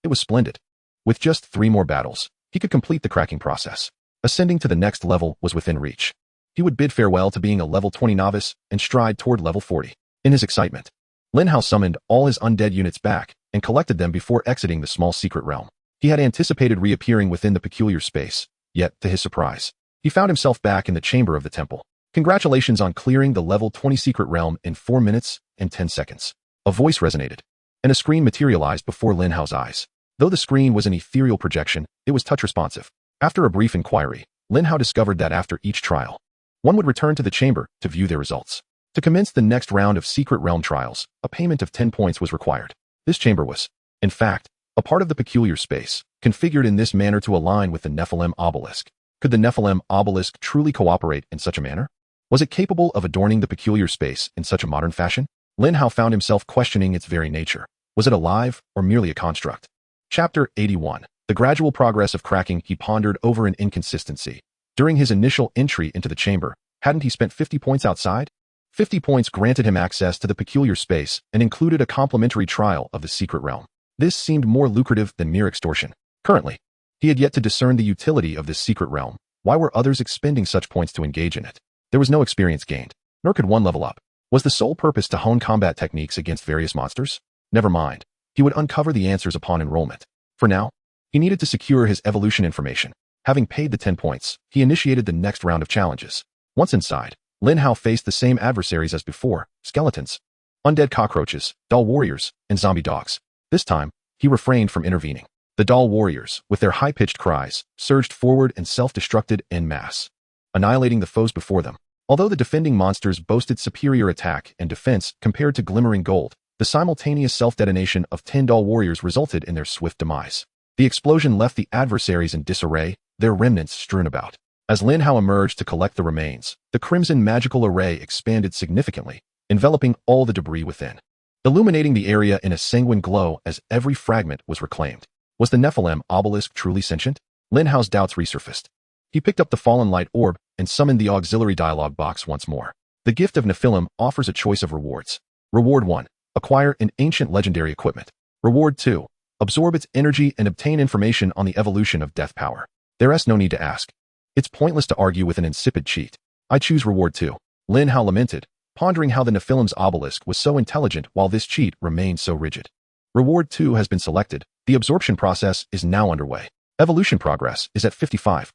It was splendid. With just 3 more battles, he could complete the cracking process. Ascending to the next level was within reach. He would bid farewell to being a level 20 novice and stride toward level 40. In his excitement, Lin Hao summoned all his undead units back and collected them before exiting the small secret realm. He had anticipated reappearing within the peculiar space, yet, to his surprise, he found himself back in the chamber of the temple. Congratulations on clearing the level 20 secret realm in 4 minutes and 10 seconds. A voice resonated, and a screen materialized before Lin Hao's eyes. Though the screen was an ethereal projection, it was touch-responsive. After a brief inquiry, Lin Hao discovered that after each trial, one would return to the chamber to view their results. To commence the next round of Secret Realm trials, a payment of 10 points was required. This chamber was, in fact, a part of the peculiar space, configured in this manner to align with the Nephilim obelisk. Could the Nephilim obelisk truly cooperate in such a manner? Was it capable of adorning the peculiar space in such a modern fashion? Lin Hao found himself questioning its very nature. Was it alive or merely a construct? Chapter 81. The gradual progress of cracking. He pondered over an inconsistency. During his initial entry into the chamber, hadn't he spent 50 points outside? 50 points granted him access to the peculiar space and included a complimentary trial of the secret realm. This seemed more lucrative than mere extortion. Currently, he had yet to discern the utility of this secret realm. Why were others expending such points to engage in it? There was no experience gained, nor could one level up. Was the sole purpose to hone combat techniques against various monsters? Never mind. He would uncover the answers upon enrollment. For now, he needed to secure his evolution information. Having paid the 10 points, he initiated the next round of challenges. Once inside, Lin Hao faced the same adversaries as before: skeletons, undead cockroaches, doll warriors, and zombie dogs. This time, he refrained from intervening. The doll warriors, with their high-pitched cries, surged forward and self-destructed en masse, annihilating the foes before them. Although the defending monsters boasted superior attack and defense compared to glimmering gold, the simultaneous self-detonation of 10 doll warriors resulted in their swift demise. The explosion left the adversaries in disarray, their remnants strewn about. As Lin Hao emerged to collect the remains, the crimson magical array expanded significantly, enveloping all the debris within, illuminating the area in a sanguine glow as every fragment was reclaimed. Was the Nephilim obelisk truly sentient? Lin Hao's doubts resurfaced. He picked up the fallen light orb and summoned the auxiliary dialogue box once more. The gift of Nephilim offers a choice of rewards. Reward 1. Acquire an ancient legendary equipment. Reward 2. Absorb its energy and obtain information on the evolution of death power. There's no need to ask. It's pointless to argue with an insipid cheat. I choose Reward 2. Lin Hao lamented, pondering how the Nephilim's obelisk was so intelligent while this cheat remained so rigid. Reward 2 has been selected. The absorption process is now underway. Evolution progress is at 55.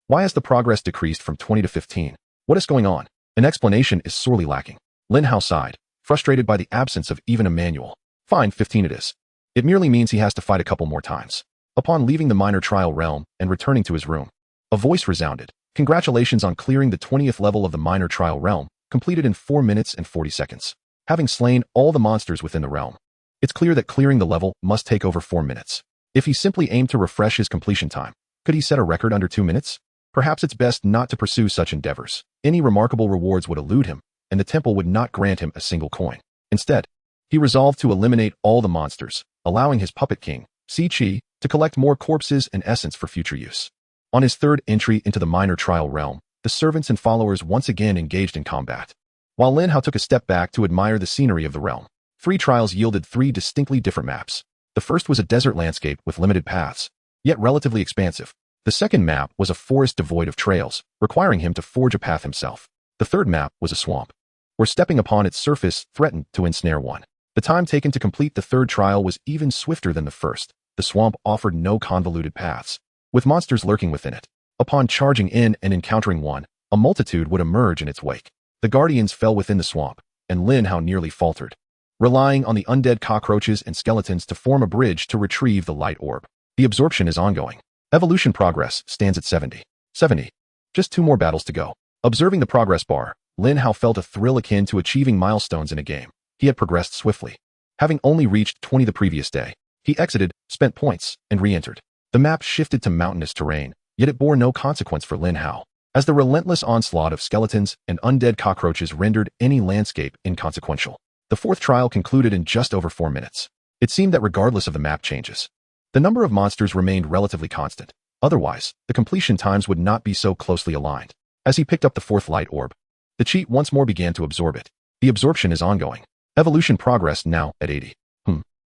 Why has the progress decreased from 20 to 15? What is going on? An explanation is sorely lacking. Lin Hao sighed, frustrated by the absence of even a manual. Fine, 15 it is. It merely means he has to fight a couple more times. Upon leaving the minor trial realm and returning to his room, a voice resounded. Congratulations on clearing the 20th level of the minor trial realm, completed in 4 minutes and 40 seconds. Having slain all the monsters within the realm, it's clear that clearing the level must take over 4 minutes. If he simply aimed to refresh his completion time, could he set a record under 2 minutes? Perhaps it's best not to pursue such endeavors. Any remarkable rewards would elude him, and the temple would not grant him a single coin. Instead, he resolved to eliminate all the monsters, allowing his puppet king, Si Chi, to collect more corpses and essence for future use. On his third entry into the minor trial realm, the servants and followers once again engaged in combat. While Lin Hao took a step back to admire the scenery of the realm, 3 trials yielded 3 distinctly different maps. The first was a desert landscape with limited paths, yet relatively expansive. The second map was a forest devoid of trails, requiring him to forge a path himself. The third map was a swamp, where stepping upon its surface threatened to ensnare one. The time taken to complete the third trial was even swifter than the first. The swamp offered no convoluted paths, with monsters lurking within it. Upon charging in and encountering one, a multitude would emerge in its wake. The guardians fell within the swamp, and Lin Hao nearly faltered, relying on the undead cockroaches and skeletons to form a bridge to retrieve the light orb. The absorption is ongoing. Evolution progress stands at 70. Just 2 more battles to go. Observing the progress bar, Lin Hao felt a thrill akin to achieving milestones in a game. He had progressed swiftly. Having only reached 20 the previous day, he exited, spent points, and re-entered. The map shifted to mountainous terrain, yet it bore no consequence for Lin Hao, as the relentless onslaught of skeletons and undead cockroaches rendered any landscape inconsequential. The fourth trial concluded in just over 4 minutes. It seemed that regardless of the map changes, the number of monsters remained relatively constant. Otherwise, the completion times would not be so closely aligned. As he picked up the fourth light orb, the cheat once more began to absorb it. The absorption is ongoing. Evolution progress now at 80.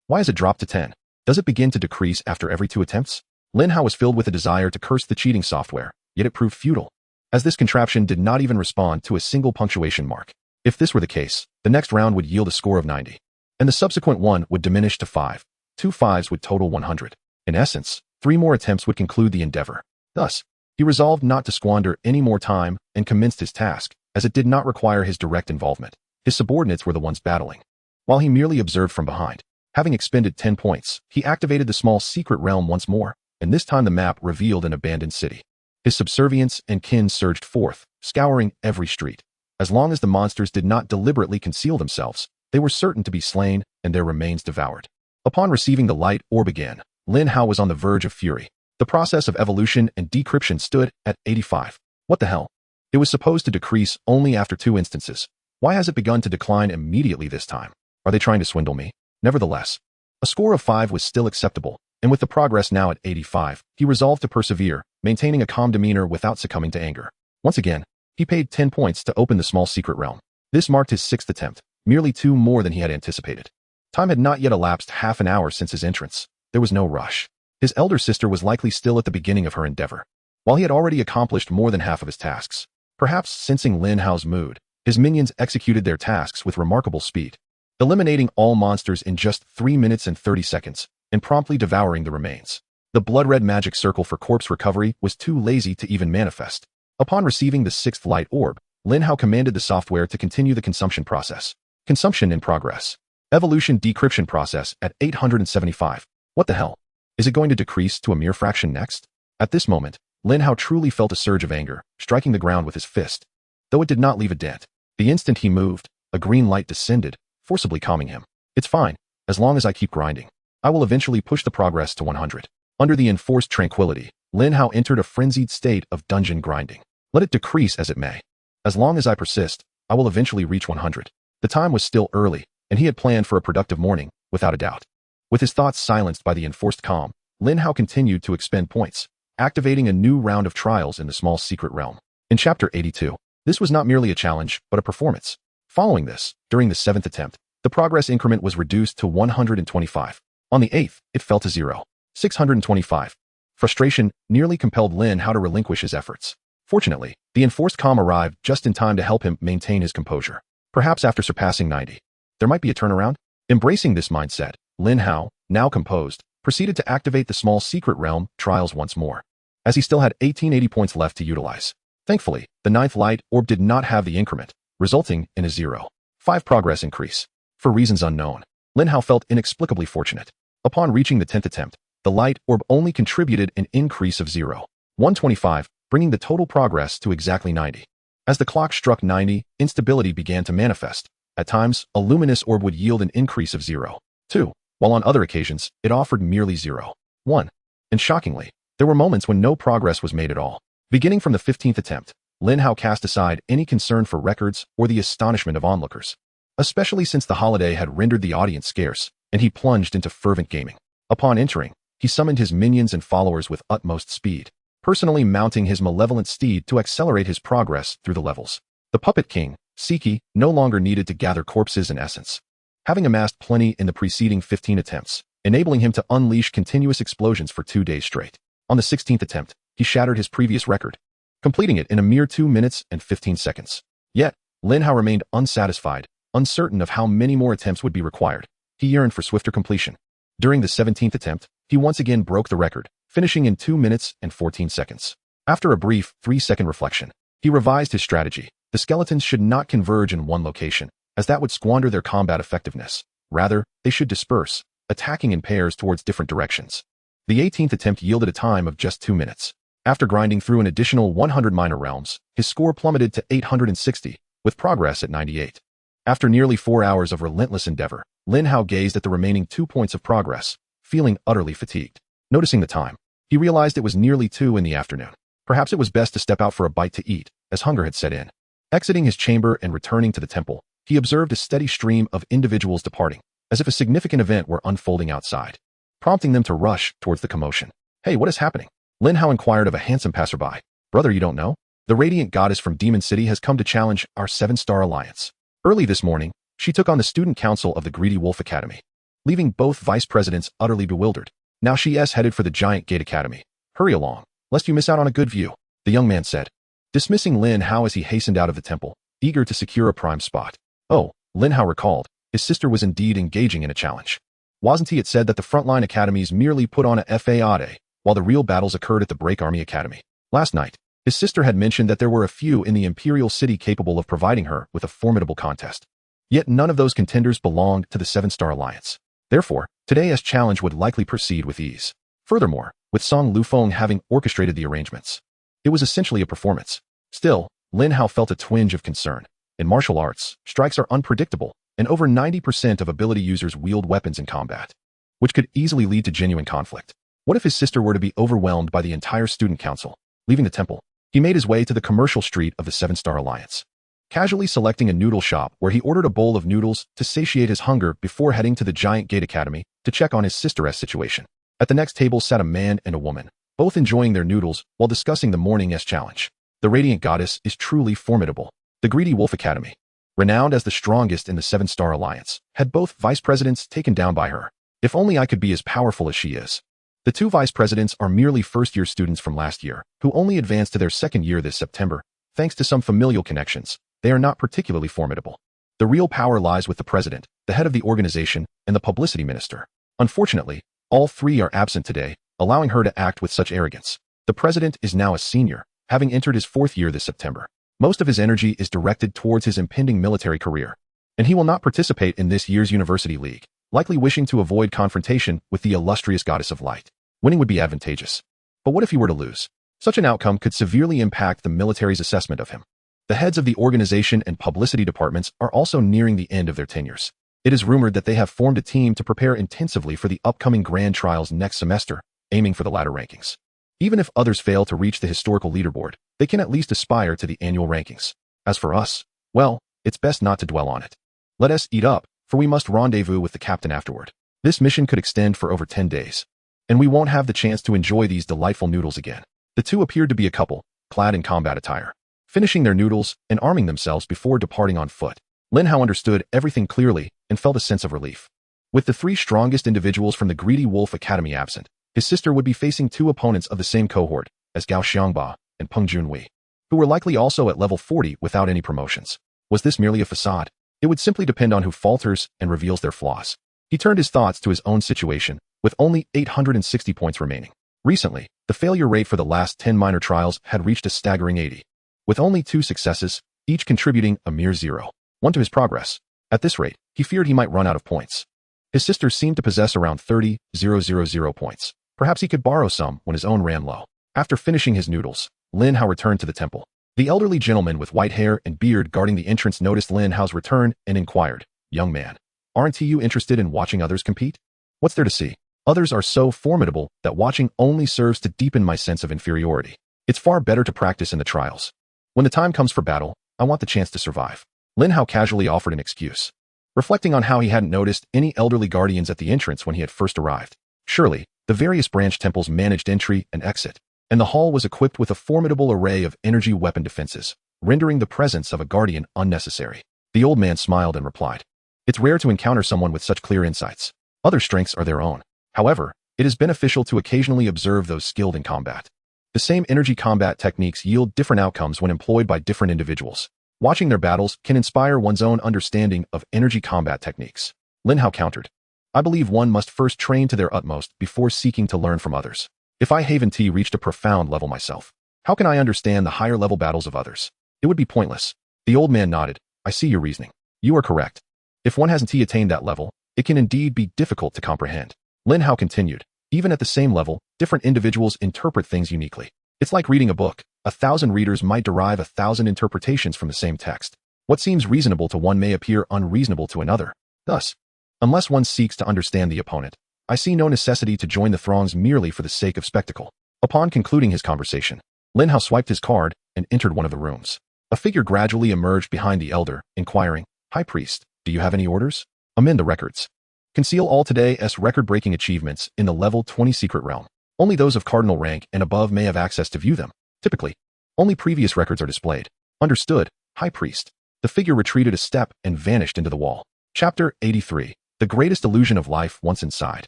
Why has it dropped to 10? Does it begin to decrease after every 2 attempts? Lin Hao was filled with a desire to curse the cheating software, yet it proved futile, as this contraption did not even respond to a single punctuation mark. If this were the case, the next round would yield a score of 90, and the subsequent one would diminish to 5. 2 5s would total 100. In essence, 3 more attempts would conclude the endeavor. Thus, he resolved not to squander any more time and commenced his task, as it did not require his direct involvement. His subordinates were the ones battling, while he merely observed from behind. Having expended 10 points, he activated the small secret realm once more, and this time the map revealed an abandoned city. His subservience and kin surged forth, scouring every street. As long as the monsters did not deliberately conceal themselves, they were certain to be slain and their remains devoured. Upon receiving the light orb again, Lin Hao was on the verge of fury. The process of evolution and decryption stood at 85. What the hell? It was supposed to decrease only after 2 instances. Why has it begun to decline immediately this time? Are they trying to swindle me? Nevertheless, a score of 5 was still acceptable, and with the progress now at 85, he resolved to persevere, maintaining a calm demeanor without succumbing to anger. Once again, he paid 10 points to open the small secret realm. This marked his 6th attempt, merely 2 more than he had anticipated. Time had not yet elapsed half an hour since his entrance. There was no rush. His elder sister was likely still at the beginning of her endeavor, while he had already accomplished more than half of his tasks. Perhaps sensing Lin Hao's mood, his minions executed their tasks with remarkable speed, eliminating all monsters in just 3 minutes and 30 seconds, and promptly devouring the remains. The blood-red magic circle for corpse recovery was too lazy to even manifest. Upon receiving the 6th light orb, Lin Hao commanded the software to continue the consumption process. Consumption in progress. Evolution decryption process at 875. What the hell? Is it going to decrease to a mere fraction next? At this moment, Lin Hao truly felt a surge of anger, striking the ground with his fist. Though it did not leave a dent, the instant he moved, a green light descended, forcibly calming him. It's fine, as long as I keep grinding. I will eventually push the progress to 100. Under the enforced tranquility, Lin Hao entered a frenzied state of dungeon grinding. Let it decrease as it may. As long as I persist, I will eventually reach 100. The time was still early, and he had planned for a productive morning, without a doubt. With his thoughts silenced by the enforced calm, Lin Hao continued to expend points, activating a new round of trials in the small secret realm. In Chapter 82, this was not merely a challenge, but a performance. Following this, during the 7th attempt, the progress increment was reduced to 125. On the 8th, it fell to 0. 625. Frustration nearly compelled Lin Hao to relinquish his efforts. Fortunately, the enforced calm arrived just in time to help him maintain his composure. Perhaps after surpassing 90, there might be a turnaround? Embracing this mindset, Lin Hao, now composed, proceeded to activate the small secret realm trials once more, as he still had 1880 points left to utilize. Thankfully, the 9th light orb did not have the increment, resulting in a 0.5 progress increase. For reasons unknown, Lin Hao felt inexplicably fortunate. Upon reaching the 10th attempt, the light orb only contributed an increase of 0.125, bringing the total progress to exactly 90. As the clock struck 90, instability began to manifest. At times, a luminous orb would yield an increase of 0.2, while on other occasions, it offered merely 0.1. And shockingly, there were moments when no progress was made at all. Beginning from the 15th attempt, Lin Hao cast aside any concern for records or the astonishment of onlookers, especially since the holiday had rendered the audience scarce, and he plunged into fervent gaming. Upon entering, he summoned his minions and followers with utmost speed, personally mounting his malevolent steed to accelerate his progress through the levels. The Puppet King, Siki, no longer needed to gather corpses and essence, having amassed plenty in the preceding 15 attempts, enabling him to unleash continuous explosions for 2 days straight. On the 16th attempt, he shattered his previous record, completing it in a mere 2 minutes and 15 seconds. Yet, Lin Hao remained unsatisfied, uncertain of how many more attempts would be required. He yearned for swifter completion. During the 17th attempt, he once again broke the record, finishing in 2 minutes and 14 seconds. After a brief 3-second reflection, he revised his strategy. The skeletons should not converge in one location, as that would squander their combat effectiveness. Rather, they should disperse, attacking in pairs towards different directions. The 18th attempt yielded a time of just 2 minutes. After grinding through an additional 100 minor realms, his score plummeted to 860, with progress at 98. After nearly 4 hours of relentless endeavor, Lin Hao gazed at the remaining 2 points of progress, feeling utterly fatigued. Noticing the time, he realized it was nearly 2 in the afternoon. Perhaps it was best to step out for a bite to eat, as hunger had set in. Exiting his chamber and returning to the temple, he observed a steady stream of individuals departing, as if a significant event were unfolding outside, prompting them to rush towards the commotion. "Hey, what is happening?" Lin Hao inquired of a handsome passerby. "Brother, you don't know? The radiant goddess from Demon City has come to challenge our 7-star alliance." Early this morning, she took on the student council of the Greedy Wolf Academy, leaving both vice presidents utterly bewildered. Now she's headed for the Giant Gate Academy. "Hurry along, lest you miss out on a good view," the young man said, dismissing Lin Hao as he hastened out of the temple, eager to secure a prime spot. Oh, Lin Hao recalled, his sister was indeed engaging in a challenge. Wasn't he? It said that the frontline academies merely put on a FAAD, while the real battles occurred at the Break Army Academy. Last night, his sister had mentioned that there were a few in the Imperial City capable of providing her with a formidable contest. Yet none of those contenders belonged to the 7-star alliance. Therefore, today's challenge would likely proceed with ease. Furthermore, with Song Lufeng having orchestrated the arrangements, it was essentially a performance. Still, Lin Hao felt a twinge of concern. In martial arts, strikes are unpredictable, and over 90% of ability users wield weapons in combat, which could easily lead to genuine conflict. What if his sister were to be overwhelmed by the entire student council? Leaving the temple, he made his way to the commercial street of the 7-star alliance, casually selecting a noodle shop where he ordered a bowl of noodles to satiate his hunger before heading to the Giant Gate Academy to check on his sister's situation. At the next table sat a man and a woman, both enjoying their noodles while discussing the morning's challenge. The radiant goddess is truly formidable. The Greedy Wolf Academy, renowned as the strongest in the 7-star alliance, had both vice presidents taken down by her. If only I could be as powerful as she is. The 2 vice presidents are merely first-year students from last year, who only advanced to their 2nd year this September. Thanks to some familial connections, they are not particularly formidable. The real power lies with the president, the head of the organization, and the publicity minister. Unfortunately, all 3 are absent today, allowing her to act with such arrogance. The president is now a senior, having entered his 4th year this September. Most of his energy is directed towards his impending military career, and he will not participate in this year's University League, likely wishing to avoid confrontation with the illustrious goddess of light. Winning would be advantageous. But what if he were to lose? Such an outcome could severely impact the military's assessment of him. The heads of the organization and publicity departments are also nearing the end of their tenures. It is rumored that they have formed a team to prepare intensively for the upcoming grand trials next semester, aiming for the latter rankings. Even if others fail to reach the historical leaderboard, they can at least aspire to the annual rankings. As for us, well, it's best not to dwell on it. Let us eat up, for we must rendezvous with the captain afterward. This mission could extend for over 10 days, and we won't have the chance to enjoy these delightful noodles again. The 2 appeared to be a couple, clad in combat attire, finishing their noodles and arming themselves before departing on foot. Lin Hao understood everything clearly and felt a sense of relief. With the 3 strongest individuals from the Greedy Wolf Academy absent, his sister would be facing 2 opponents of the same cohort, as Gao Xiangba and Peng Junhui, who were likely also at level 40 without any promotions. Was this merely a facade? It would simply depend on who falters and reveals their flaws. He turned his thoughts to his own situation, with only 860 points remaining. Recently, the failure rate for the last 10 minor trials had reached a staggering 80, with only 2 successes, each contributing a mere 0.1 to his progress. At this rate, he feared he might run out of points. His sister seemed to possess around 30,000 points. Perhaps he could borrow some when his own ran low. After finishing his noodles, Lin Hao returned to the temple. The elderly gentleman with white hair and beard guarding the entrance noticed Lin Hao's return and inquired, "Young man, aren't you interested in watching others compete? What's there to see? Others are so formidable that watching only serves to deepen my sense of inferiority. It's far better to practice in the trials. When the time comes for battle, I want the chance to survive." Lin Hao casually offered an excuse, reflecting on how he hadn't noticed any elderly guardians at the entrance when he had first arrived. Surely, the various branch temples managed entry and exit, and the hall was equipped with a formidable array of energy weapon defenses, rendering the presence of a guardian unnecessary. The old man smiled and replied, "It's rare to encounter someone with such clear insights. Other strengths are their own. However, it is beneficial to occasionally observe those skilled in combat. The same energy combat techniques yield different outcomes when employed by different individuals. Watching their battles can inspire one's own understanding of energy combat techniques." Lin Hao countered, "I believe one must first train to their utmost before seeking to learn from others. If I haven't reached a profound level myself, how can I understand the higher level battles of others? It would be pointless." The old man nodded. "I see your reasoning. You are correct. If one hasn't attained that level, it can indeed be difficult to comprehend." Lin Hao continued, "Even at the same level, different individuals interpret things uniquely. It's like reading a book. 1,000 readers might derive 1,000 interpretations from the same text. What seems reasonable to one may appear unreasonable to another. Thus, unless one seeks to understand the opponent, I see no necessity to join the throngs merely for the sake of spectacle." Upon concluding his conversation, Lin Hao swiped his card and entered one of the rooms. A figure gradually emerged behind the elder, inquiring, "High Priest, do you have any orders?" "Amend the records. Conceal all today's record-breaking achievements in the level 20 secret realm. Only those of cardinal rank and above may have access to view them. Typically, only previous records are displayed." "Understood, High Priest." The figure retreated a step and vanished into the wall. Chapter 83. The Greatest Illusion of Life Once Inside.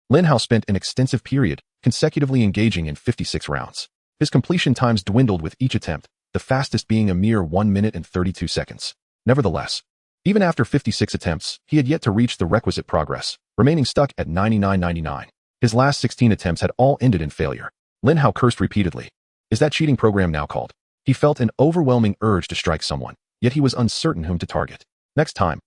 Lin Hao spent an extensive period consecutively engaging in 56 rounds. His completion times dwindled with each attempt, the fastest being a mere 1 minute and 32 seconds. Nevertheless, even after 56 attempts, he had yet to reach the requisite progress, remaining stuck at 99.99. His last 16 attempts had all ended in failure. Lin Hao cursed repeatedly. Is that cheating program now called? He felt an overwhelming urge to strike someone, yet he was uncertain whom to target. Next time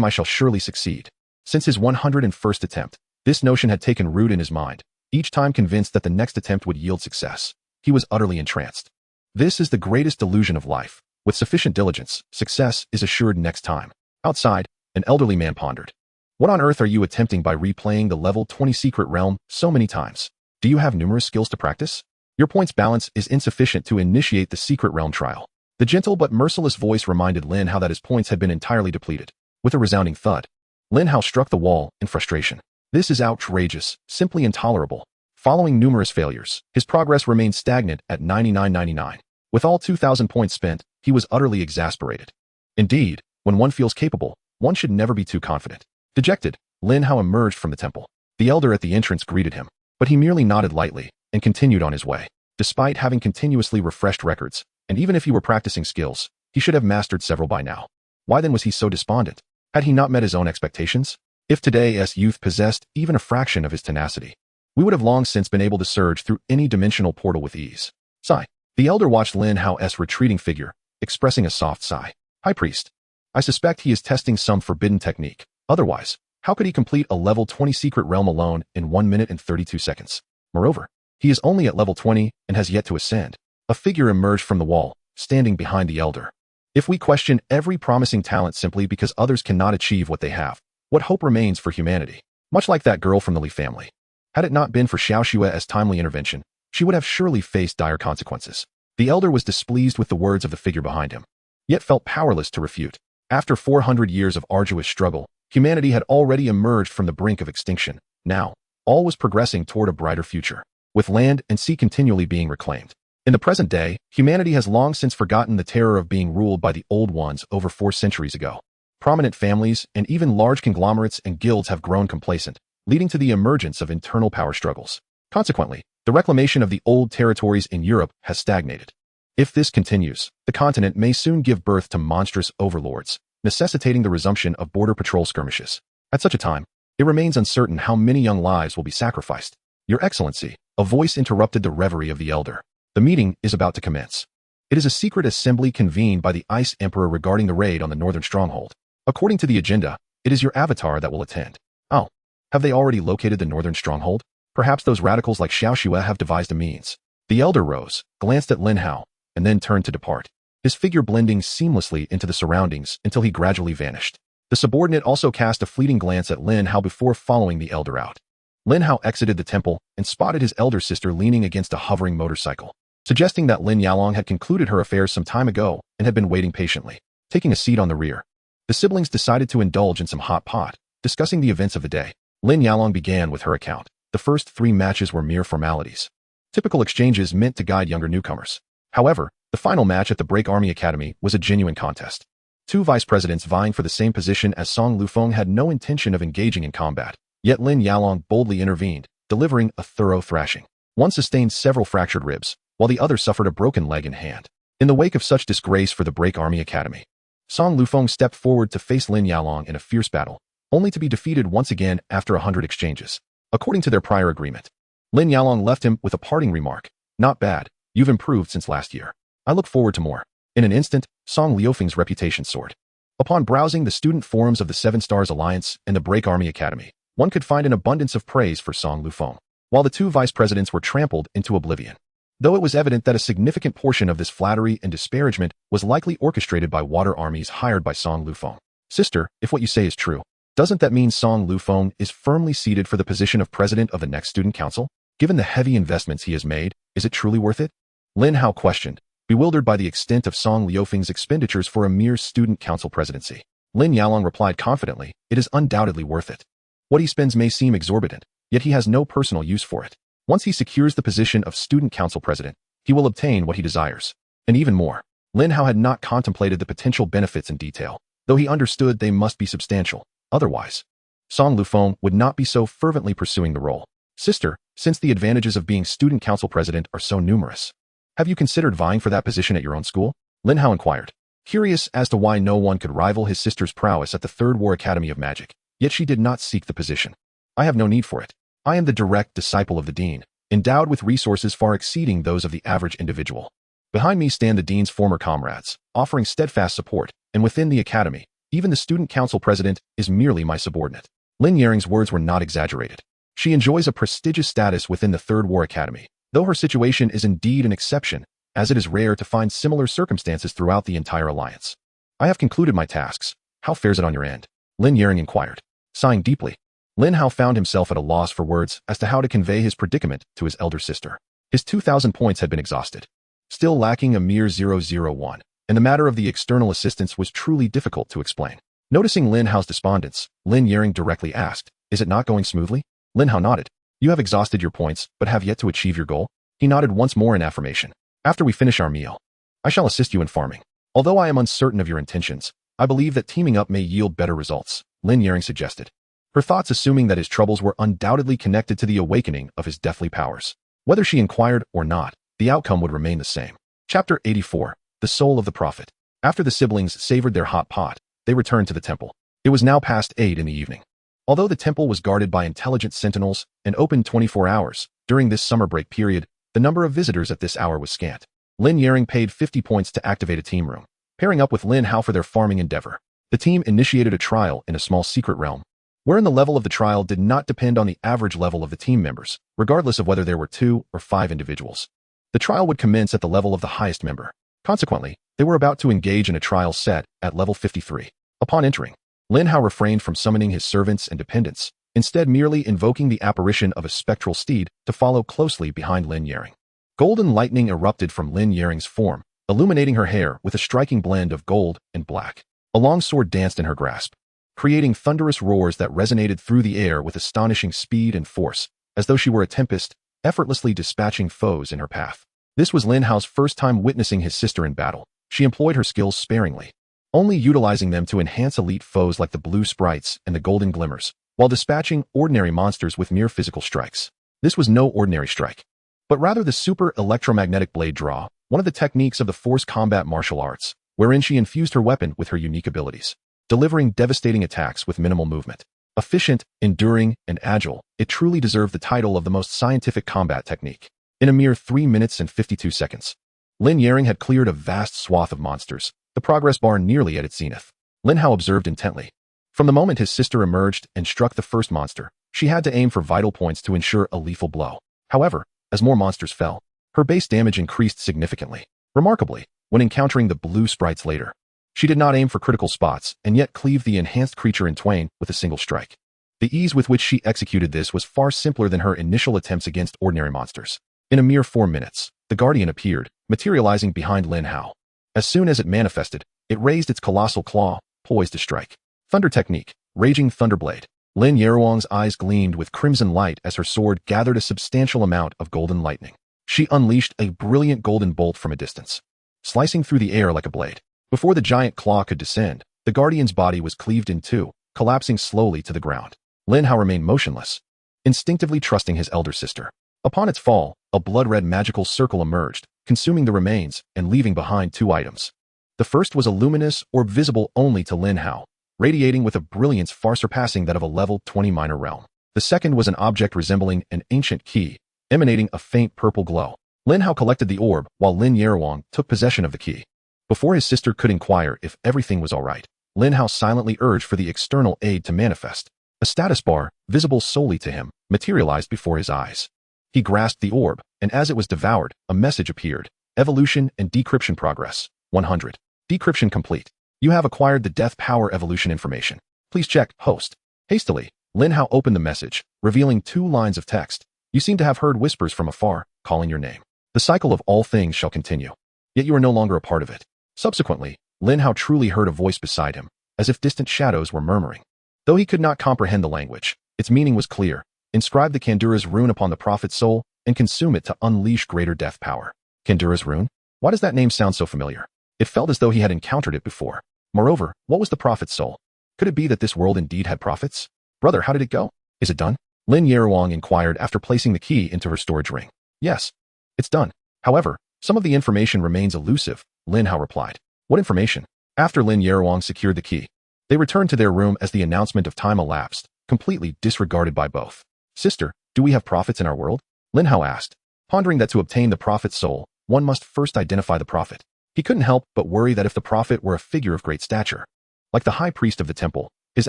I shall surely succeed. Since his 101st attempt, this notion had taken root in his mind, each time convinced that the next attempt would yield success. He was utterly entranced. This is the greatest illusion of life. With sufficient diligence, success is assured next time. Outside, an elderly man pondered. What on earth are you attempting by replaying the level 20 secret realm so many times? Do you have numerous skills to practice? Your points balance is insufficient to initiate the secret realm trial. The gentle but merciless voice reminded Lin Hao that his points had been entirely depleted. With a resounding thud, Lin Hao struck the wall in frustration. This is outrageous, simply intolerable. Following numerous failures, his progress remained stagnant at 99.99. With all 2,000 points spent, he was utterly exasperated. Indeed, when one feels capable, one should never be too confident. Dejected, Lin Hao emerged from the temple. The elder at the entrance greeted him, but he merely nodded lightly and continued on his way. Despite having continuously refreshed records, and even if he were practicing skills, he should have mastered several by now. Why then was he so despondent? Had he not met his own expectations? If today's youth possessed even a fraction of his tenacity, we would have long since been able to surge through any dimensional portal with ease. Sigh. The elder watched Lin Hao's retreating figure, expressing a soft sigh. High Priest. I suspect he is testing some forbidden technique. Otherwise, how could he complete a level 20 secret realm alone in 1 minute and 32 seconds? Moreover, he is only at level 20 and has yet to ascend. A figure emerged from the wall, standing behind the elder. If we question every promising talent simply because others cannot achieve what they have, what hope remains for humanity? Much like that girl from the Li family. Had it not been for Xiao Xue's timely intervention, she would have surely faced dire consequences. The elder was displeased with the words of the figure behind him, yet felt powerless to refute. After 400 years of arduous struggle, humanity had already emerged from the brink of extinction. Now, all was progressing toward a brighter future, with land and sea continually being reclaimed. In the present day, humanity has long since forgotten the terror of being ruled by the old ones over 4 centuries ago. Prominent families and even large conglomerates and guilds have grown complacent, leading to the emergence of internal power struggles. Consequently, the reclamation of the old territories in Europe has stagnated. If this continues, the continent may soon give birth to monstrous overlords, necessitating the resumption of border patrol skirmishes. At such a time, it remains uncertain how many young lives will be sacrificed. Your Excellency, a voice interrupted the reverie of the elder. The meeting is about to commence. It is a secret assembly convened by the Ice Emperor regarding the raid on the northern stronghold. According to the agenda, it is your avatar that will attend. Oh, have they already located the northern stronghold? Perhaps those radicals like Xiao Xue have devised a means. The elder rose, glanced at Lin Hao, and then turned to depart, his figure blending seamlessly into the surroundings until he gradually vanished. The subordinate also cast a fleeting glance at Lin Hao before following the elder out. Lin Hao exited the temple and spotted his elder sister leaning against a hovering motorcycle, suggesting that Lin Yalong had concluded her affairs some time ago and had been waiting patiently. Taking a seat on the rear, the siblings decided to indulge in some hot pot, discussing the events of the day. Lin Yalong began with her account. the first 3 matches were mere formalities. Typical exchanges meant to guide younger newcomers. However, the final match at the Break Army Academy was a genuine contest. 2 vice presidents vying for the same position as Song Lufeng had no intention of engaging in combat, yet Lin Yaolong boldly intervened, delivering a thorough thrashing. One sustained several fractured ribs, while the other suffered a broken leg and hand. In the wake of such disgrace for the Break Army Academy, Song Lufeng stepped forward to face Lin Yaolong in a fierce battle, only to be defeated once again after 100 exchanges. According to their prior agreement, Lin Yaolong left him with a parting remark, "Not bad, you've improved since last year. I look forward to more." In an instant, Song Liufeng's reputation soared. Upon browsing the student forums of the 7 Stars Alliance and the Break Army Academy, one could find an abundance of praise for Song Lufeng, while the 2 vice presidents were trampled into oblivion. Though it was evident that a significant portion of this flattery and disparagement was likely orchestrated by water armies hired by Song Lufeng. Sister, if what you say is true, doesn't that mean Song Lufeng is firmly seated for the position of president of the next student council? Given the heavy investments he has made, is it truly worth it? Lin Hao questioned, bewildered by the extent of Song Liufeng's expenditures for a mere student council presidency. Lin Yaolong replied confidently, "It is undoubtedly worth it. What he spends may seem exorbitant, yet he has no personal use for it. Once he secures the position of student council president, he will obtain what he desires. And even more." Lin Hao had not contemplated the potential benefits in detail, though he understood they must be substantial. Otherwise, Song Lufeng would not be so fervently pursuing the role. "Sister, since the advantages of being student council president are so numerous, have you considered vying for that position at your own school?" Lin Hao inquired, curious as to why no one could rival his sister's prowess at the Third War Academy of Magic, yet she did not seek the position. "I have no need for it. I am the direct disciple of the dean, endowed with resources far exceeding those of the average individual. Behind me stand the dean's former comrades, offering steadfast support, and within the academy, even the student council president is merely my subordinate." Lin Yaring's words were not exaggerated. She enjoys a prestigious status within the Third War Academy, though her situation is indeed an exception, as it is rare to find similar circumstances throughout the entire alliance. "I have concluded my tasks. How fares it on your end?" Lin Yaring inquired. Sighing deeply, Lin Hao found himself at a loss for words as to how to convey his predicament to his elder sister. His 2,000 points had been exhausted, still lacking a mere 001, and the matter of the external assistance was truly difficult to explain. Noticing Lin Hao's despondence, Lin Yaring directly asked, "Is it not going smoothly?" Lin Hao nodded. "You have exhausted your points, but have yet to achieve your goal?" He nodded once more in affirmation. "After we finish our meal, I shall assist you in farming. Although I am uncertain of your intentions, I believe that teaming up may yield better results," Lin Yaring suggested, her thoughts assuming that his troubles were undoubtedly connected to the awakening of his deathly powers. Whether she inquired or not, the outcome would remain the same. Chapter 84, The Soul of the Prophet. After the siblings savored their hot pot, they returned to the temple. It was now past 8 in the evening. Although the temple was guarded by intelligent sentinels and opened 24 hours, during this summer break period, the number of visitors at this hour was scant. Lin Yaring paid 50 points to activate a team room, pairing up with Lin Hao for their farming endeavor. The team initiated a trial in a small secret realm, wherein the level of the trial did not depend on the average level of the team members, regardless of whether there were 2 or 5 individuals. The trial would commence at the level of the highest member. Consequently, they were about to engage in a trial set at level 53. Upon entering, Lin Hao refrained from summoning his servants and dependents, instead merely invoking the apparition of a spectral steed to follow closely behind Lin Yaring. Golden lightning erupted from Lin Yaring's form, illuminating her hair with a striking blend of gold and black. A long sword danced in her grasp, creating thunderous roars that resonated through the air with astonishing speed and force, as though she were a tempest, effortlessly dispatching foes in her path. This was Lin Hao's first time witnessing his sister in battle. She employed her skills sparingly, only utilizing them to enhance elite foes like the blue sprites and the golden glimmers, while dispatching ordinary monsters with mere physical strikes. This was no ordinary strike, but rather the super electromagnetic blade draw, one of the techniques of the force combat martial arts, wherein she infused her weapon with her unique abilities, delivering devastating attacks with minimal movement. Efficient, enduring, and agile, it truly deserved the title of the most scientific combat technique. In a mere 3 minutes and 52 seconds, Lin Yaring had cleared a vast swath of monsters, the progress bar nearly at its zenith. Lin Hao observed intently. From the moment his sister emerged and struck the first monster, she had to aim for vital points to ensure a lethal blow. However, as more monsters fell, her base damage increased significantly. Remarkably, when encountering the blue sprites later, she did not aim for critical spots and yet cleaved the enhanced creature in twain with a single strike. The ease with which she executed this was far simpler than her initial attempts against ordinary monsters. In a mere 4 minutes, the Guardian appeared, materializing behind Lin Hao. As soon as it manifested, it raised its colossal claw, poised to strike. Thunder technique, Raging Thunderblade. Lin Yaowang's eyes gleamed with crimson light as her sword gathered a substantial amount of golden lightning. She unleashed a brilliant golden bolt from a distance, slicing through the air like a blade. Before the giant claw could descend, the guardian's body was cleaved in two, collapsing slowly to the ground. Lin Hao remained motionless, instinctively trusting his elder sister. Upon its fall, a blood-red magical circle emerged, consuming the remains and leaving behind two items. The first was a luminous orb visible only to Lin Hao, radiating with a brilliance far surpassing that of a level 20 minor realm. The second was an object resembling an ancient key, emanating a faint purple glow. Lin Hao collected the orb while Lin Yaowang took possession of the key. Before his sister could inquire if everything was all right, Lin Hao silently urged for the external aid to manifest. A status bar, visible solely to him, materialized before his eyes. He grasped the orb, and as it was devoured, a message appeared. Evolution and decryption progress. 100. Decryption complete. You have acquired the death power evolution information. Please check, host. Hastily, Lin Hao opened the message, revealing 2 lines of text. You seem to have heard whispers from afar, calling your name. The cycle of all things shall continue. Yet you are no longer a part of it. Subsequently, Lin Hao truly heard a voice beside him, as if distant shadows were murmuring. Though he could not comprehend the language, its meaning was clear. Inscribe the Kandura's rune upon the prophet's soul, and consume it to unleash greater death power. Kandura's rune? Why does that name sound so familiar? It felt as though he had encountered it before. Moreover, what was the prophet's soul? Could it be that this world indeed had prophets? Brother, how did it go? Is it done? Lin Yaowang inquired after placing the key into her storage ring. Yes, it's done. However, some of the information remains elusive, Lin Hao replied. What information? After Lin Yaowang secured the key, they returned to their room as the announcement of time elapsed, completely disregarded by both. Sister, do we have prophets in our world? Lin Hao asked, pondering that to obtain the prophet's soul, one must first identify the prophet. He couldn't help but worry that if the prophet were a figure of great stature, like the high priest of the temple, his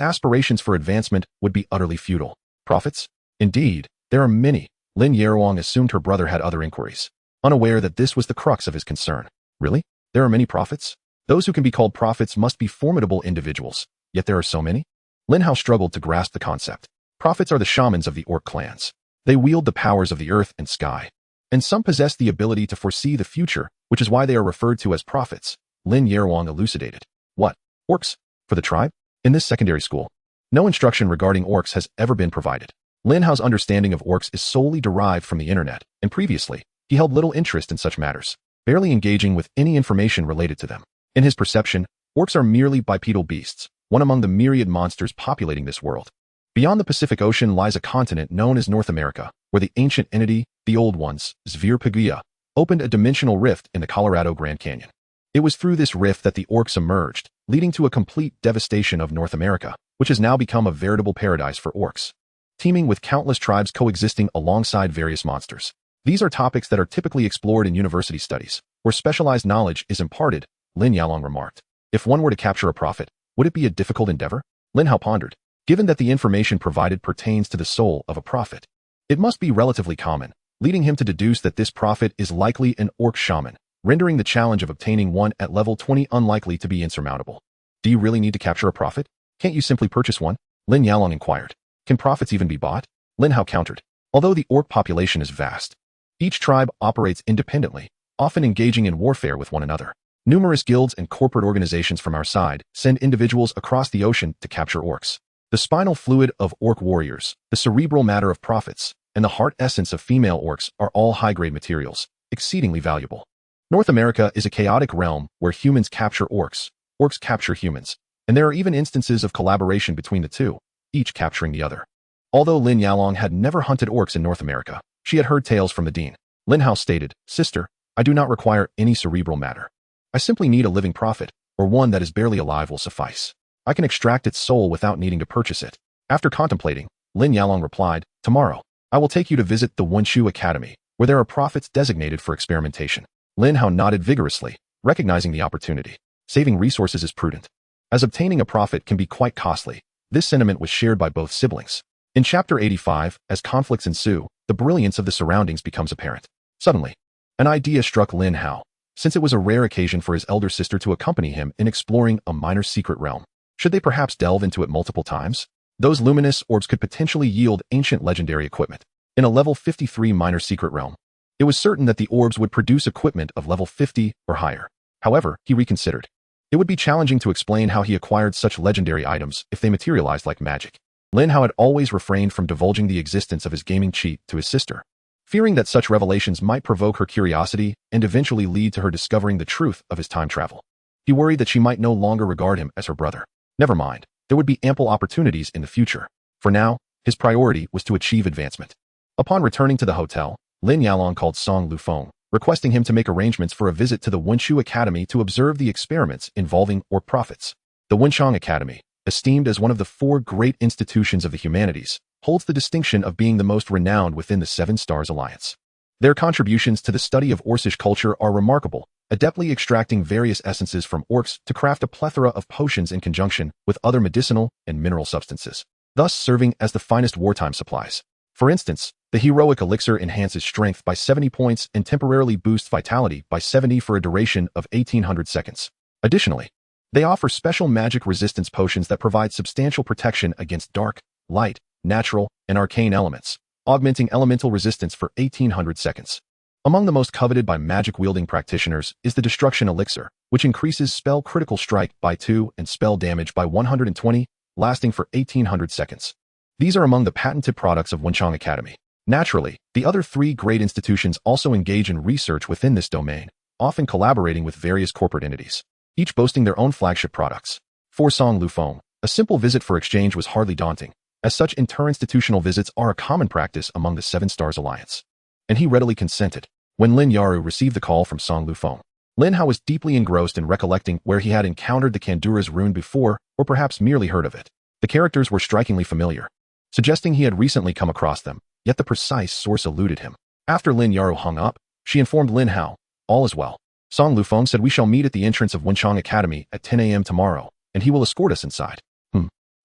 aspirations for advancement would be utterly futile. Prophets? Indeed, there are many. Lin Yaowang assumed her brother had other inquiries, unaware that this was the crux of his concern. Really? There are many prophets? Those who can be called prophets must be formidable individuals, yet there are so many? Lin Hao struggled to grasp the concept. Prophets are the shamans of the orc clans. They wield the powers of the earth and sky, and some possess the ability to foresee the future, which is why they are referred to as prophets. Lin Yaowang elucidated. What? Orcs? For the tribe? In this secondary school, no instruction regarding orcs has ever been provided. Lin Hao's understanding of orcs is solely derived from the internet, and previously, he held little interest in such matters, barely engaging with any information related to them. In his perception, orcs are merely bipedal beasts, one among the myriad monsters populating this world. Beyond the Pacific Ocean lies a continent known as North America, where the ancient entity, the Old Ones, Zvirpagia, opened a dimensional rift in the Colorado Grand Canyon. It was through this rift that the orcs emerged, leading to a complete devastation of North America, which has now become a veritable paradise for orcs, teeming with countless tribes coexisting alongside various monsters. These are topics that are typically explored in university studies, where specialized knowledge is imparted, Lin Yaowang remarked. If one were to capture a prophet, would it be a difficult endeavor? Lin Hao pondered. Given that the information provided pertains to the soul of a prophet, it must be relatively common, leading him to deduce that this prophet is likely an orc shaman, rendering the challenge of obtaining one at level 20 unlikely to be insurmountable. Do you really need to capture a prophet? Can't you simply purchase one? Lin Yaowang inquired. Can prophets even be bought? Lin Hao countered. Although the orc population is vast, each tribe operates independently, often engaging in warfare with one another. Numerous guilds and corporate organizations from our side send individuals across the ocean to capture orcs. The spinal fluid of orc warriors, the cerebral matter of prophets, and the heart essence of female orcs are all high-grade materials, exceedingly valuable. North America is a chaotic realm where humans capture orcs, orcs capture humans, and there are even instances of collaboration between the two, each capturing the other. Although Lin Yaowang had never hunted orcs in North America, she had heard tales from the dean. Lin Hao stated, Sister, I do not require any cerebral matter. I simply need a living prophet, or one that is barely alive will suffice. I can extract its soul without needing to purchase it. After contemplating, Lin Yaowang replied, Tomorrow, I will take you to visit the Wenshu Academy, where there are prophets designated for experimentation. Lin Hao nodded vigorously, recognizing the opportunity. Saving resources is prudent, as obtaining a prophet can be quite costly. This sentiment was shared by both siblings. In Chapter 85, as conflicts ensue, the brilliance of the surroundings becomes apparent. Suddenly, an idea struck Lin Hao, since it was a rare occasion for his elder sister to accompany him in exploring a minor secret realm. Should they perhaps delve into it multiple times? Those luminous orbs could potentially yield ancient legendary equipment. In a level 53 minor secret realm, it was certain that the orbs would produce equipment of level 50 or higher. However, he reconsidered. It would be challenging to explain how he acquired such legendary items if they materialized like magic. Lin Hao had always refrained from divulging the existence of his gaming cheat to his sister, fearing that such revelations might provoke her curiosity and eventually lead to her discovering the truth of his time travel. He worried that she might no longer regard him as her brother. Never mind, there would be ample opportunities in the future. For now, his priority was to achieve advancement. Upon returning to the hotel, Lin Yalong called Song Lufeng, requesting him to make arrangements for a visit to the Wunshu Academy to observe the experiments involving or profits. The Wunshang Academy, esteemed as one of the 4 great institutions of the humanities, holds the distinction of being the most renowned within the Seven Stars Alliance. Their contributions to the study of Orcish culture are remarkable, adeptly extracting various essences from orcs to craft a plethora of potions in conjunction with other medicinal and mineral substances, thus serving as the finest wartime supplies. For instance, the heroic elixir enhances strength by 70 points and temporarily boosts vitality by 70 for a duration of 1800 seconds. Additionally, they offer special magic resistance potions that provide substantial protection against dark, light, natural, and arcane elements, augmenting elemental resistance for 1800 seconds. Among the most coveted by magic-wielding practitioners is the Destruction Elixir, which increases spell critical strike by 2 and spell damage by 120, lasting for 1800 seconds. These are among the patented products of Wunshang Academy. Naturally, the other 3 great institutions also engage in research within this domain, often collaborating with various corporate entities, each boasting their own flagship products. For Song Lufeng, a simple visit for exchange was hardly daunting, as such interinstitutional visits are a common practice among the Seven Stars Alliance. And he readily consented. When Lin Yaru received the call from Song Lufeng, Lin Hao was deeply engrossed in recollecting where he had encountered the Kandura's rune before, or perhaps merely heard of it. The characters were strikingly familiar, suggesting he had recently come across them, yet the precise source eluded him. After Lin Yaru hung up, she informed Lin Hao, all is well. Song Lufeng said we shall meet at the entrance of Wunshang Academy at 10 a.m. tomorrow, and he will escort us inside.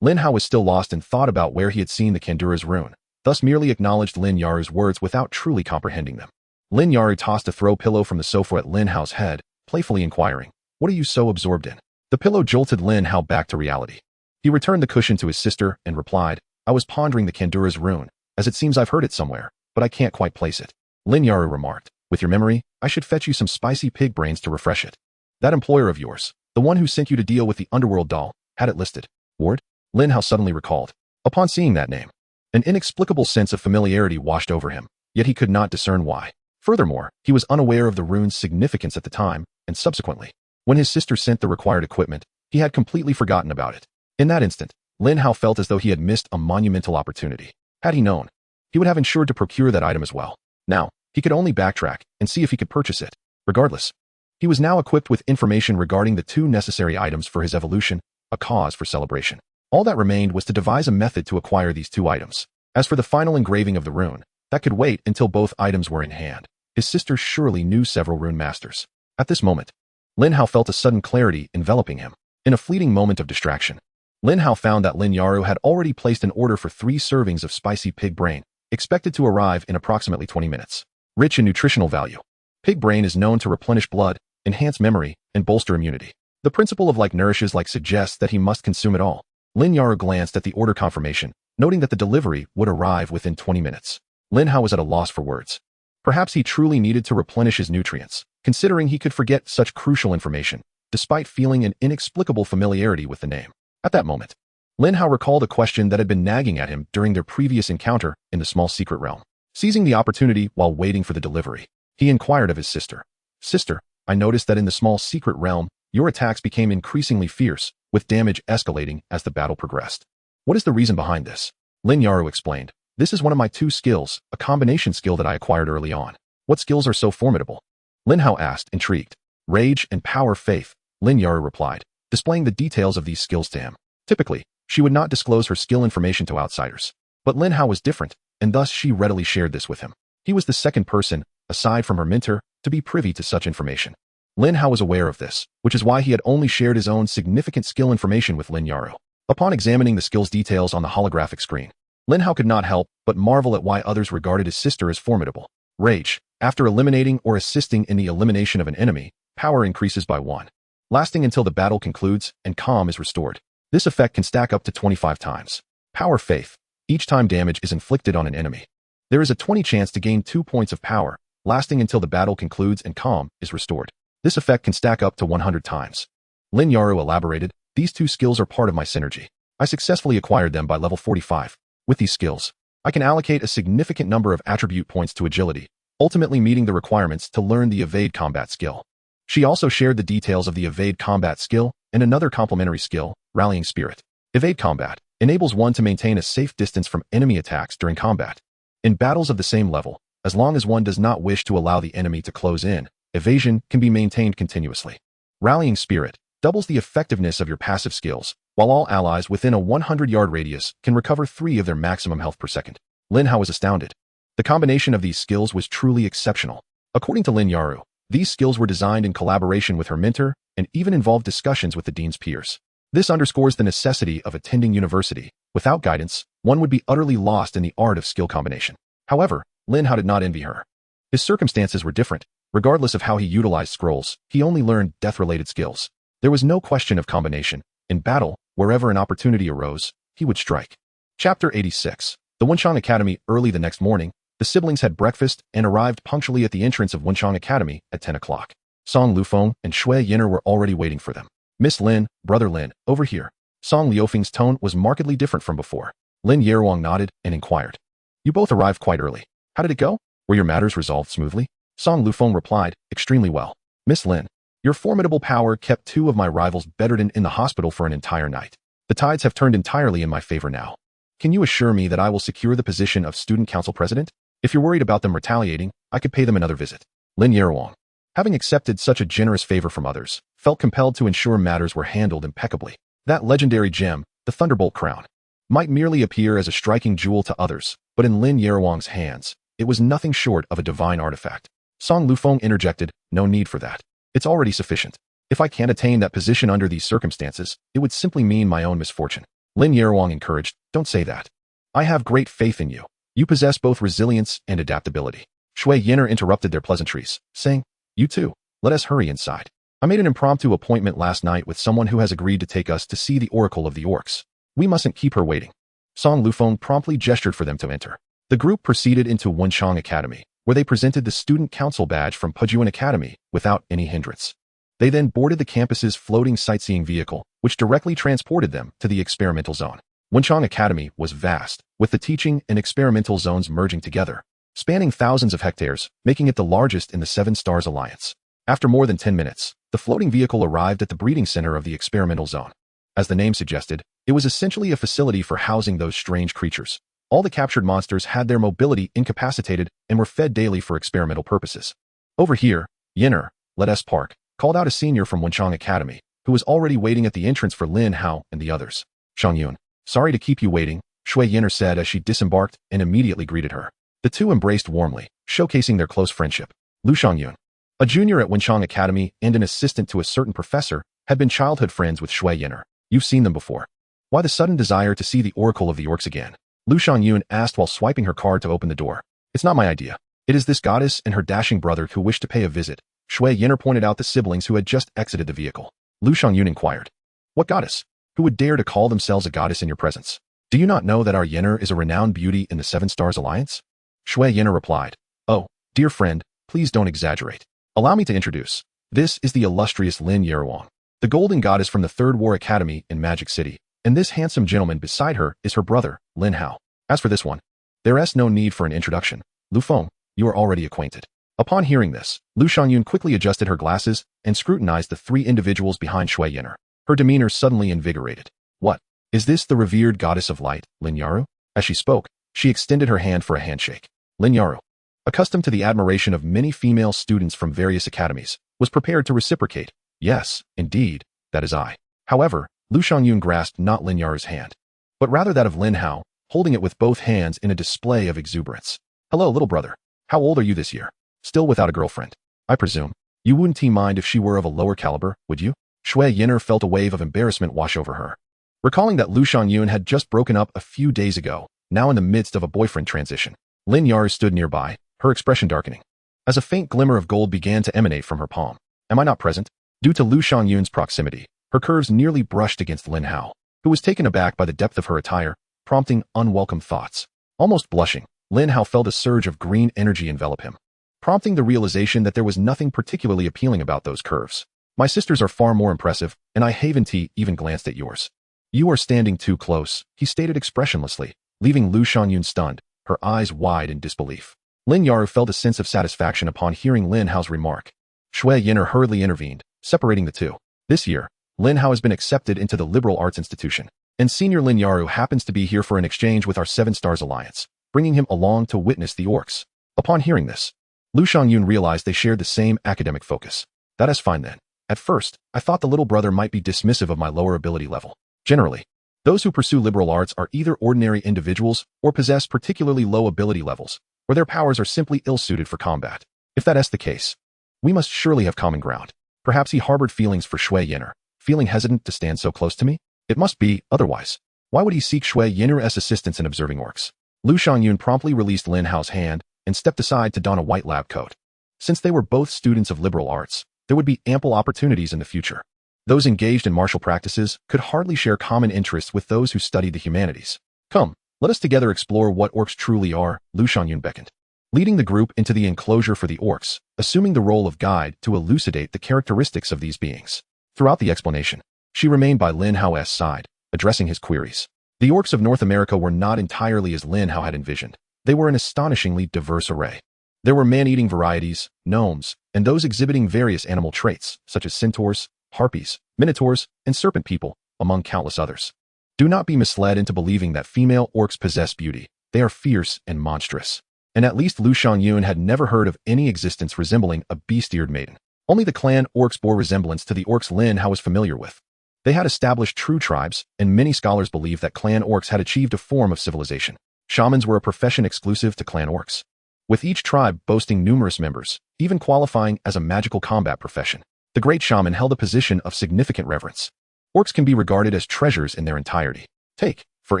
Lin Hao was still lost in thought about where he had seen the Kandura's rune, thus merely acknowledged Lin Yaru's words without truly comprehending them. Lin Yaru tossed a throw pillow from the sofa at Lin Hao's head, playfully inquiring, "What are you so absorbed in?" The pillow jolted Lin Hao back to reality. He returned the cushion to his sister and replied, "I was pondering the Kandura's rune, as it seems I've heard it somewhere, but I can't quite place it." Lin Yaru remarked, "With your memory, I should fetch you some spicy pig brains to refresh it. That employer of yours, the one who sent you to deal with the underworld doll, had it listed." Ward? Lin Hao suddenly recalled. Upon seeing that name, an inexplicable sense of familiarity washed over him, yet he could not discern why. Furthermore, he was unaware of the rune's significance at the time, and subsequently, when his sister sent the required equipment, he had completely forgotten about it. In that instant, Lin Hao felt as though he had missed a monumental opportunity. Had he known, he would have ensured to procure that item as well. Now, he could only backtrack and see if he could purchase it. Regardless, he was now equipped with information regarding the 2 necessary items for his evolution, a cause for celebration. All that remained was to devise a method to acquire these 2 items. As for the final engraving of the rune, that could wait until both items were in hand. His sister surely knew several rune masters. At this moment, Lin Hao felt a sudden clarity enveloping him. In a fleeting moment of distraction, Lin Hao found that Lin Yaru had already placed an order for 3 servings of spicy pig brain, expected to arrive in approximately 20 minutes. Rich in nutritional value, pig brain is known to replenish blood, enhance memory, and bolster immunity. The principle of like nourishes like suggests that he must consume it all. Lin Yaru glanced at the order confirmation, noting that the delivery would arrive within 20 minutes. Lin Hao was at a loss for words. Perhaps he truly needed to replenish his nutrients, considering he could forget such crucial information, despite feeling an inexplicable familiarity with the name. At that moment, Lin Hao recalled a question that had been nagging at him during their previous encounter in the small secret realm. Seizing the opportunity while waiting for the delivery, he inquired of his sister. "Sister, I noticed that in the small secret realm, your attacks became increasingly fierce, with damage escalating as the battle progressed. What is the reason behind this?" Lin Yaru explained, "This is one of my 2 skills, a combination skill that I acquired early on." "What skills are so formidable?" Lin Hao asked, intrigued. "Rage and Power Faith," Lin Yaru replied, displaying the details of these skills to him. Typically, she would not disclose her skill information to outsiders. But Lin Hao was different, and thus she readily shared this with him. He was the second person, aside from her mentor, to be privy to such information. Lin Hao was aware of this, which is why he had only shared his own significant skill information with Lin Yaru. Upon examining the skill's details on the holographic screen, Lin Hao could not help but marvel at why others regarded his sister as formidable. Rage. After eliminating or assisting in the elimination of an enemy, power increases by 1, lasting until the battle concludes and calm is restored. This effect can stack up to 25 times. Power Faith. Each time damage is inflicted on an enemy, there is a 20 chance to gain 2 points of power, lasting until the battle concludes and calm is restored. This effect can stack up to 100 times. Lin Yaru elaborated, "These 2 skills are part of my synergy. I successfully acquired them by level 45. With these skills, I can allocate a significant number of attribute points to agility, ultimately meeting the requirements to learn the evade combat skill. She also shared the details of the evade combat skill and another complementary skill, rallying spirit. Evade combat enables one to maintain a safe distance from enemy attacks during combat. In battles of the same level, as long as one does not wish to allow the enemy to close in, evasion can be maintained continuously. Rallying spirit doubles the effectiveness of your passive skills, while all allies within a 100-yard radius can recover 3 of their maximum health per second. Lin Hao was astounded. The combination of these skills was truly exceptional. According to Lin Yaru, these skills were designed in collaboration with her mentor and even involved discussions with the dean's peers. This underscores the necessity of attending university. Without guidance, one would be utterly lost in the art of skill combination. However, Lin Hao did not envy her. His circumstances were different. Regardless of how he utilized scrolls, he only learned death-related skills. There was no question of combination. In battle, wherever an opportunity arose, he would strike. Chapter 86. The Wenchang Academy. Early the next morning, the siblings had breakfast and arrived punctually at the entrance of Wenchang Academy at 10 o'clock. Song Lufeng and Shui Yin'er were already waiting for them. Miss Lin, Brother Lin, over here. Song Liufeng's tone was markedly different from before. Lin Yaruang nodded and inquired. You both arrived quite early. How did it go? Were your matters resolved smoothly? Song Lufeng replied, extremely well. Miss Lin, your formidable power kept 2 of my rivals bedridden in the hospital for an entire night. The tides have turned entirely in my favor now. Can you assure me that I will secure the position of student council president? If you're worried about them retaliating, I could pay them another visit. Lin Yaruang, having accepted such a generous favor from others, felt compelled to ensure matters were handled impeccably. That legendary gem, the Thunderbolt Crown, might merely appear as a striking jewel to others, but in Lin Yaruang's hands, it was nothing short of a divine artifact. Song Lufeng interjected, no need for that. It's already sufficient. If I can't attain that position under these circumstances, it would simply mean my own misfortune. Lin Yaruang encouraged, don't say that. I have great faith in you. You possess both resilience and adaptability. Shui Yin'er interrupted their pleasantries, saying, you too, let us hurry inside. I made an impromptu appointment last night with someone who has agreed to take us to see the Oracle of the Orcs. We mustn't keep her waiting. Song Lufeng promptly gestured for them to enter. The group proceeded into Wenchang Academy, where they presented the student council badge from Pujuan Academy without any hindrance. They then boarded the campus's floating sightseeing vehicle, which directly transported them to the experimental zone. Wenchang Academy was vast, with the teaching and experimental zones merging together, spanning thousands of hectares, making it the largest in the 7 Stars Alliance. After more than 10 minutes, the floating vehicle arrived at the breeding center of the experimental zone. As the name suggested, it was essentially a facility for housing those strange creatures. All the captured monsters had their mobility incapacitated and were fed daily for experimental purposes. Over here, Yin'er, let us park, called out a senior from Wenchang Academy, who was already waiting at the entrance for Lin Hao and the others. Shangyun, sorry to keep you waiting, Shui Yin'er said as she disembarked and immediately greeted her. The two embraced warmly, showcasing their close friendship. Lu Shangyun, a junior at Wenchang Academy and an assistant to a certain professor, had been childhood friends with Shui Yin'er. You've seen them before. Why the sudden desire to see the Oracle of the Orcs again? Lu Shangyun asked while swiping her card to open the door. It's not my idea. It is this goddess and her dashing brother who wish to pay a visit. Shui Yin'er pointed out the siblings who had just exited the vehicle. Lu Shangyun inquired. What goddess? Who would dare to call themselves a goddess in your presence? Do you not know that our Yin'er is a renowned beauty in the 7 Stars Alliance? Shui Yin'er replied. Oh, dear friend, please don't exaggerate. Allow me to introduce. This is the illustrious Lin Yaruang, the golden goddess from the 3rd War Academy in Magic City, and this handsome gentleman beside her is her brother, Lin Hao. As for this one, there is no need for an introduction. Lu Feng, you are already acquainted. Upon hearing this, Lu Shangyun quickly adjusted her glasses and scrutinized the 3 individuals behind Shui Yin'er. Her demeanor suddenly invigorated. What? Is this the revered goddess of light, Lin Yaru? As she spoke, she extended her hand for a handshake. Lin Yaru, accustomed to the admiration of many female students from various academies, was prepared to reciprocate. Yes, indeed, that is I. However, Lu Shangyun grasped not Lin Yaru's hand, but rather that of Lin Hao, holding it with both hands in a display of exuberance. Hello, little brother. How old are you this year? Still without a girlfriend, I presume. You wouldn't mind if she were of a lower caliber, would you? Shui Yin'er felt a wave of embarrassment wash over her. Recalling that Lu Shangyun had just broken up a few days ago, now in the midst of a boyfriend transition, Lin Yaru stood nearby, her expression darkening, as a faint glimmer of gold began to emanate from her palm. Am I not present? Due to Lu Shangyun's proximity, her curves nearly brushed against Lin Hao, who was taken aback by the depth of her attire, prompting unwelcome thoughts. Almost blushing, Lin Hao felt a surge of green energy envelop him, prompting the realization that there was nothing particularly appealing about those curves. My sisters are far more impressive, and I haven't even glanced at yours. "You are standing too close," he stated expressionlessly, leaving Lu Shangyun stunned, her eyes wide in disbelief. Lin Yaru felt a sense of satisfaction upon hearing Lin Hao's remark. Shui Yin'er hurriedly intervened, separating the two. This year, Lin Hao has been accepted into the liberal arts institution, and Senior Lin Yaru happens to be here for an exchange with our Seven Stars Alliance, bringing him along to witness the orcs. Upon hearing this, Lu Shangyun realized they shared the same academic focus. That is fine then. At first, I thought the little brother might be dismissive of my lower ability level. Generally, those who pursue liberal arts are either ordinary individuals or possess particularly low ability levels, or their powers are simply ill-suited for combat. If that is the case, we must surely have common ground. Perhaps he harbored feelings for Shui Yin'er, feeling hesitant to stand so close to me? It must be, otherwise. Why would he seek Shui Yin'er's assistance in observing orcs? Lu Shangyun promptly released Lin Hao's hand and stepped aside to don a white lab coat. Since they were both students of liberal arts, there would be ample opportunities in the future. Those engaged in martial practices could hardly share common interests with those who studied the humanities. Come, let us together explore what orcs truly are, Lu Shangyun beckoned, leading the group into the enclosure for the orcs, assuming the role of guide to elucidate the characteristics of these beings. Throughout the explanation, she remained by Lin Hao's side, addressing his queries. The orcs of North America were not entirely as Lin Hao had envisioned. They were an astonishingly diverse array. There were man-eating varieties, gnomes, and those exhibiting various animal traits, such as centaurs, harpies, minotaurs, and serpent people, among countless others. Do not be misled into believing that female orcs possess beauty. They are fierce and monstrous. And at least Lu Shangyun had never heard of any existence resembling a beast-eared maiden. Only the clan orcs bore resemblance to the orcs Lin Hao was familiar with. They had established true tribes, and many scholars believe that clan orcs had achieved a form of civilization. Shamans were a profession exclusive to clan orcs, with each tribe boasting numerous members, even qualifying as a magical combat profession. The great shaman held a position of significant reverence. Orcs can be regarded as treasures in their entirety. Take, for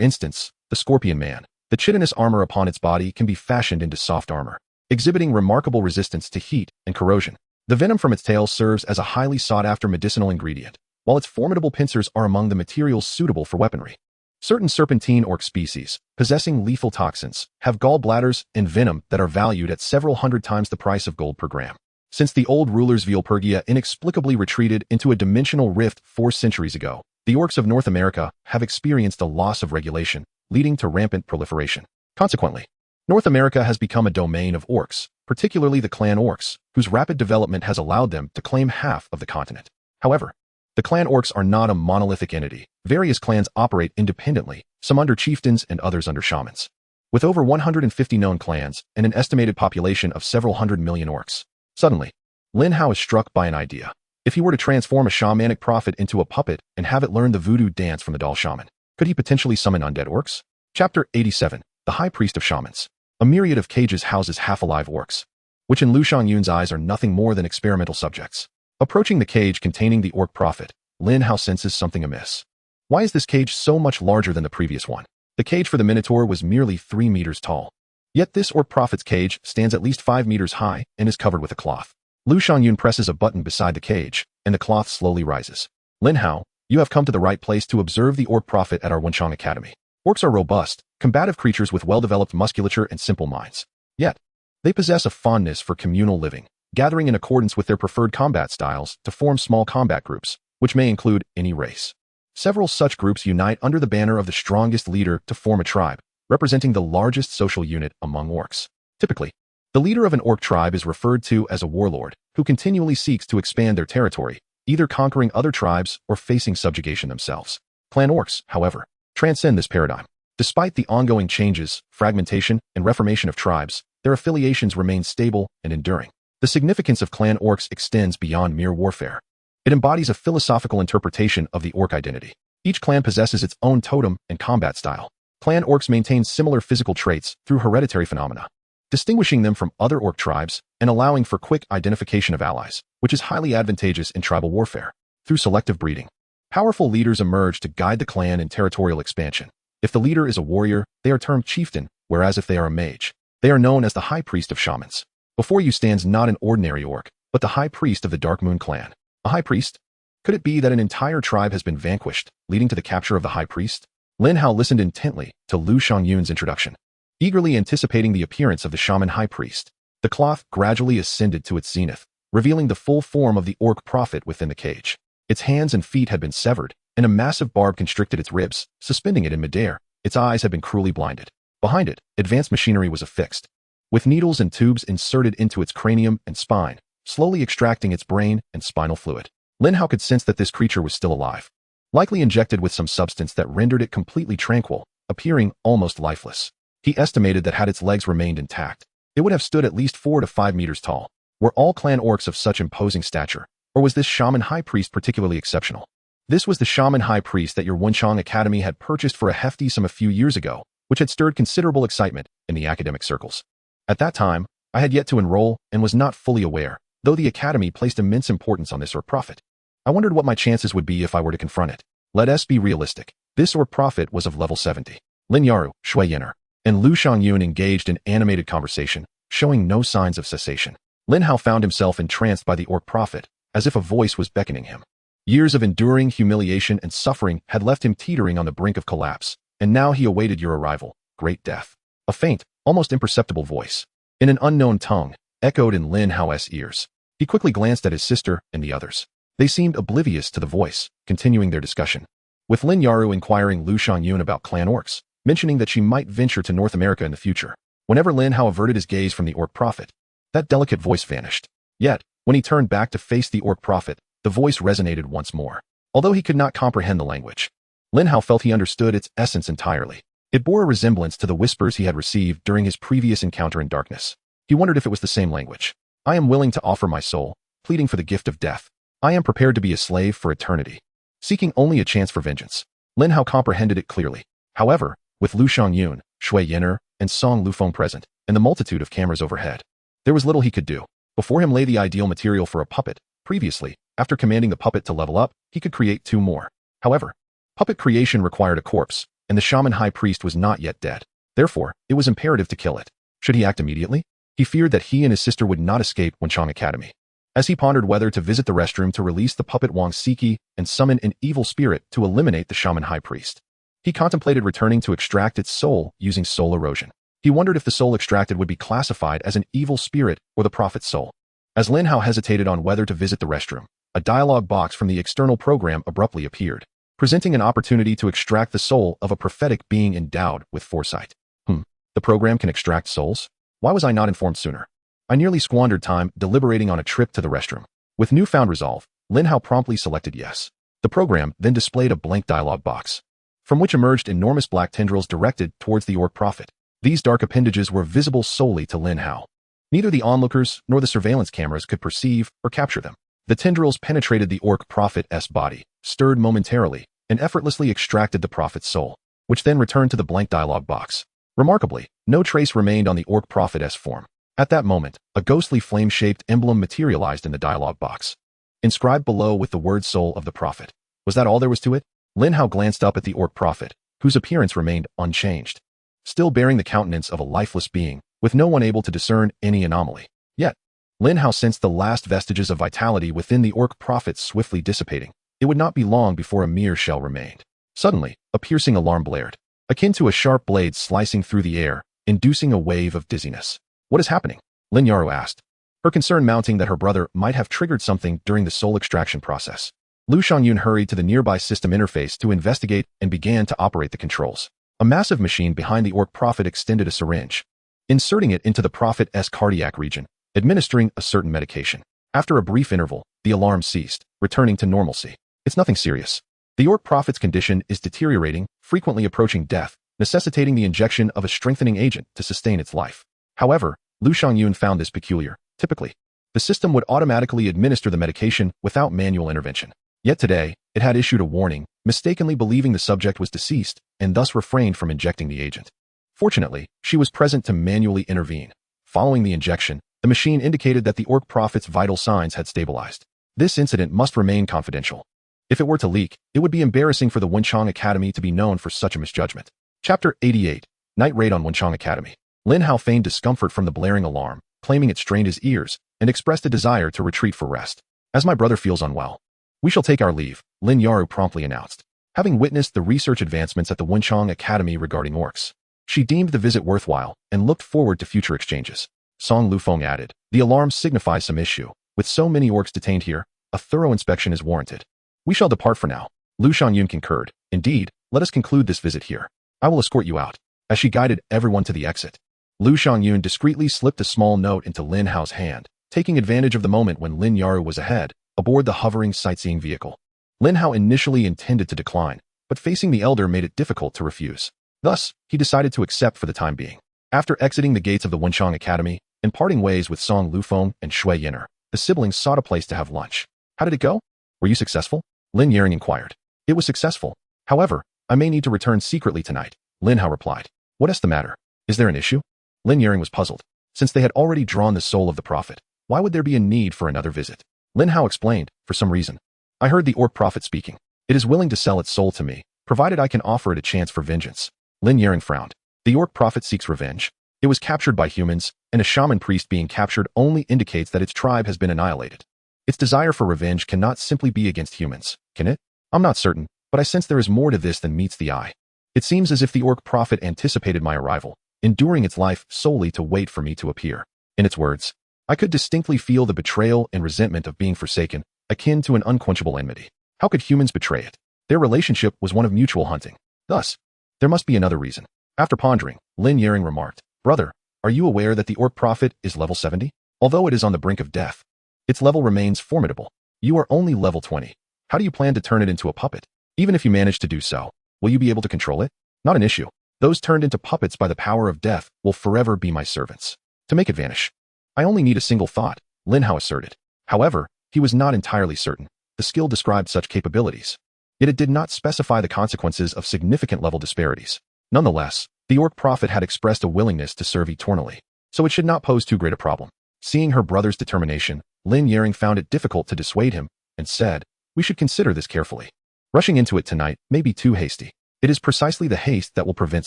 instance, the scorpion man. The chitinous armor upon its body can be fashioned into soft armor, exhibiting remarkable resistance to heat and corrosion. The venom from its tail serves as a highly sought-after medicinal ingredient, while its formidable pincers are among the materials suitable for weaponry. Certain serpentine orc species, possessing lethal toxins, have gallbladders and venom that are valued at several hundred times the price of gold per gram. Since the old rulers of Valpurgia inexplicably retreated into a dimensional rift 4 centuries ago, the orcs of North America have experienced a loss of regulation, leading to rampant proliferation. Consequently, North America has become a domain of orcs, particularly the clan orcs, whose rapid development has allowed them to claim half of the continent. However, the clan orcs are not a monolithic entity. Various clans operate independently, some under chieftains and others under shamans. With over 150 known clans and an estimated population of several hundred million orcs. Suddenly, Lin Hao is struck by an idea. If he were to transform a shamanic prophet into a puppet and have it learn the voodoo dance from the doll shaman, could he potentially summon undead orcs? Chapter 87, The High Priest of Shamans. A myriad of cages houses half-alive orcs, which in Lu Shangyun's eyes are nothing more than experimental subjects. Approaching the cage containing the orc prophet, Lin Hao senses something amiss. Why is this cage so much larger than the previous one? The cage for the Minotaur was merely 3 meters tall. Yet this orc prophet's cage stands at least 5 meters high and is covered with a cloth. Lu Shangyun presses a button beside the cage, and the cloth slowly rises. Lin Hao, you have come to the right place to observe the orc prophet at our Wenchang Academy. Orcs are robust, combative creatures with well-developed musculature and simple minds. Yet, they possess a fondness for communal living, gathering in accordance with their preferred combat styles to form small combat groups, which may include any race. Several such groups unite under the banner of the strongest leader to form a tribe, representing the largest social unit among orcs. Typically, the leader of an orc tribe is referred to as a warlord, who continually seeks to expand their territory, either conquering other tribes or facing subjugation themselves. Clan orcs, however, transcend this paradigm. Despite the ongoing changes, fragmentation, and reformation of tribes, their affiliations remain stable and enduring. The significance of clan orcs extends beyond mere warfare. It embodies a philosophical interpretation of the orc identity. Each clan possesses its own totem and combat style. Clan orcs maintain similar physical traits through hereditary phenomena, distinguishing them from other orc tribes and allowing for quick identification of allies, which is highly advantageous in tribal warfare. Through selective breeding, powerful leaders emerge to guide the clan in territorial expansion. If the leader is a warrior, they are termed chieftain, whereas if they are a mage, they are known as the high priest of shamans. Before you stands not an ordinary orc, but the high priest of the Dark Moon clan. A high priest? Could it be that an entire tribe has been vanquished, leading to the capture of the high priest? Lin Hao listened intently to Lu Shangyun's introduction, eagerly anticipating the appearance of the shaman high priest. The cloth gradually ascended to its zenith, revealing the full form of the orc prophet within the cage. Its hands and feet had been severed, and a massive barb constricted its ribs, suspending it in midair. Its eyes had been cruelly blinded. Behind it, advanced machinery was affixed, with needles and tubes inserted into its cranium and spine, slowly extracting its brain and spinal fluid. Lin Hao could sense that this creature was still alive, likely injected with some substance that rendered it completely tranquil, appearing almost lifeless. He estimated that had its legs remained intact, it would have stood at least 4 to 5 meters tall. Were all clan orcs of such imposing stature, or was this shaman high priest particularly exceptional? This was the shaman high priest that your Wunchang Academy had purchased for a hefty sum a few years ago, which had stirred considerable excitement in the academic circles. At that time, I had yet to enroll and was not fully aware, though the academy placed immense importance on this orc prophet. I wondered what my chances would be if I were to confront it. Let us be realistic. This orc prophet was of level 70. Lin Yaru, Shui Yenner, and Lu Shangyun engaged in animated conversation, showing no signs of cessation. Lin Hao found himself entranced by the orc prophet, as if a voice was beckoning him. Years of enduring humiliation and suffering had left him teetering on the brink of collapse, and now he awaited your arrival, great death. A faint, almost imperceptible voice, in an unknown tongue, echoed in Lin Hao's ears. He quickly glanced at his sister and the others. They seemed oblivious to the voice, continuing their discussion, with Lin Yaru inquiring Lu Shangyun about clan orcs, mentioning that she might venture to North America in the future. Whenever Lin Hao averted his gaze from the orc prophet, that delicate voice vanished. Yet, when he turned back to face the orc prophet, the voice resonated once more. Although he could not comprehend the language, Lin Hao felt he understood its essence entirely. It bore a resemblance to the whispers he had received during his previous encounter in darkness. He wondered if it was the same language. I am willing to offer my soul, pleading for the gift of death. I am prepared to be a slave for eternity, seeking only a chance for vengeance. Lin Hao comprehended it clearly. However, with Lu Shangyun, Shui Yenner, and Song Lufeng present, and the multitude of cameras overhead, there was little he could do. Before him lay the ideal material for a puppet. Previously, after commanding the puppet to level up, he could create 2 more. However, puppet creation required a corpse, and the shaman high priest was not yet dead. Therefore, it was imperative to kill it. Should he act immediately? He feared that he and his sister would not escape Wunchang Academy. As he pondered whether to visit the restroom to release the puppet Wang Siki and summon an evil spirit to eliminate the shaman high priest, he contemplated returning to extract its soul using soul erosion. He wondered if the soul extracted would be classified as an evil spirit or the prophet's soul. As Lin Hao hesitated on whether to visit the restroom, a dialogue box from the external program abruptly appeared, presenting an opportunity to extract the soul of a prophetic being endowed with foresight. The program can extract souls? Why was I not informed sooner? I nearly squandered time deliberating on a trip to the restroom. With newfound resolve, Lin Hao promptly selected yes. The program then displayed a blank dialogue box, from which emerged enormous black tendrils directed towards the orc prophet. These dark appendages were visible solely to Lin Hao. Neither the onlookers nor the surveillance cameras could perceive or capture them. The tendrils penetrated the orc prophet's body, stirred momentarily, and effortlessly extracted the prophet's soul, which then returned to the blank dialogue box. Remarkably, no trace remained on the orc prophet's form. At that moment, a ghostly flame-shaped emblem materialized in the dialogue box, inscribed below with the word soul of the prophet. Was that all there was to it? Lin Hao glanced up at the orc prophet, whose appearance remained unchanged, still bearing the countenance of a lifeless being, with no one able to discern any anomaly. Yet, Lin Hao sensed the last vestiges of vitality within the orc prophet swiftly dissipating. It would not be long before a mere shell remained. Suddenly, a piercing alarm blared, akin to a sharp blade slicing through the air, inducing a wave of dizziness. What is happening? Lin Yaru asked, her concern mounting that her brother might have triggered something during the soul extraction process. Lu Shangyun hurried to the nearby system interface to investigate and began to operate the controls. A massive machine behind the orc prophet extended a syringe, inserting it into the prophet's cardiac region, administering a certain medication. After a brief interval, the alarm ceased, returning to normalcy. It's nothing serious. The orc prophet's condition is deteriorating, frequently approaching death, necessitating the injection of a strengthening agent to sustain its life. However, Lu Shangyun found this peculiar. Typically, the system would automatically administer the medication without manual intervention. Yet today, it had issued a warning, mistakenly believing the subject was deceased, and thus refrained from injecting the agent. Fortunately, she was present to manually intervene. Following the injection, the machine indicated that the orc prophet's vital signs had stabilized. This incident must remain confidential. If it were to leak, it would be embarrassing for the Wunchang Academy to be known for such a misjudgment. Chapter 88. Night Raid on Wunchang Academy. Lin Hao feigned discomfort from the blaring alarm, claiming it strained his ears, and expressed a desire to retreat for rest. As my brother feels unwell, we shall take our leave, Lin Yaru promptly announced. Having witnessed the research advancements at the Wunchang Academy regarding orcs, she deemed the visit worthwhile and looked forward to future exchanges. Song Lufeng added, the alarm signifies some issue. With so many orcs detained here, a thorough inspection is warranted. We shall depart for now. Lu Shangyun concurred. Indeed, let us conclude this visit here. I will escort you out. As she guided everyone to the exit, Lu Shangyun discreetly slipped a small note into Lin Hao's hand, taking advantage of the moment when Lin Yaru was ahead, aboard the hovering sightseeing vehicle. Lin Hao initially intended to decline, but facing the elder made it difficult to refuse. Thus, he decided to accept for the time being. After exiting the gates of the Wenchang Academy and parting ways with Song Lufeng and Shui Yin'er, the siblings sought a place to have lunch. How did it go? Were you successful? Lin Yaring inquired. It was successful. However, I may need to return secretly tonight, Lin Hao replied. What is the matter? Is there an issue? Lin Yaring was puzzled. Since they had already drawn the soul of the prophet, why would there be a need for another visit? Lin Hao explained, for some reason. I heard the orc prophet speaking. It is willing to sell its soul to me, provided I can offer it a chance for vengeance. Lin Yaring frowned. The orc prophet seeks revenge. It was captured by humans, and a shaman priest being captured only indicates that its tribe has been annihilated. Its desire for revenge cannot simply be against humans, can it? I'm not certain, but I sense there is more to this than meets the eye. It seems as if the orc prophet anticipated my arrival, enduring its life solely to wait for me to appear. In its words, I could distinctly feel the betrayal and resentment of being forsaken, akin to an unquenchable enmity. How could humans betray it? Their relationship was one of mutual hunting. Thus, there must be another reason. After pondering, Lin Yaring remarked, Brother, are you aware that the orc prophet is level 70? Although it is on the brink of death, its level remains formidable. You are only level 20. How do you plan to turn it into a puppet? Even if you manage to do so, will you be able to control it? Not an issue. Those turned into puppets by the power of death will forever be my servants. To make it vanish, I only need a single thought, Lin Hao asserted. However, he was not entirely certain. The skill described such capabilities. Yet it did not specify the consequences of significant level disparities. Nonetheless, the orc prophet had expressed a willingness to serve eternally, so it should not pose too great a problem. Seeing her brother's determination, Lin Yaring found it difficult to dissuade him, and said, We should consider this carefully. Rushing into it tonight may be too hasty. It is precisely the haste that will prevent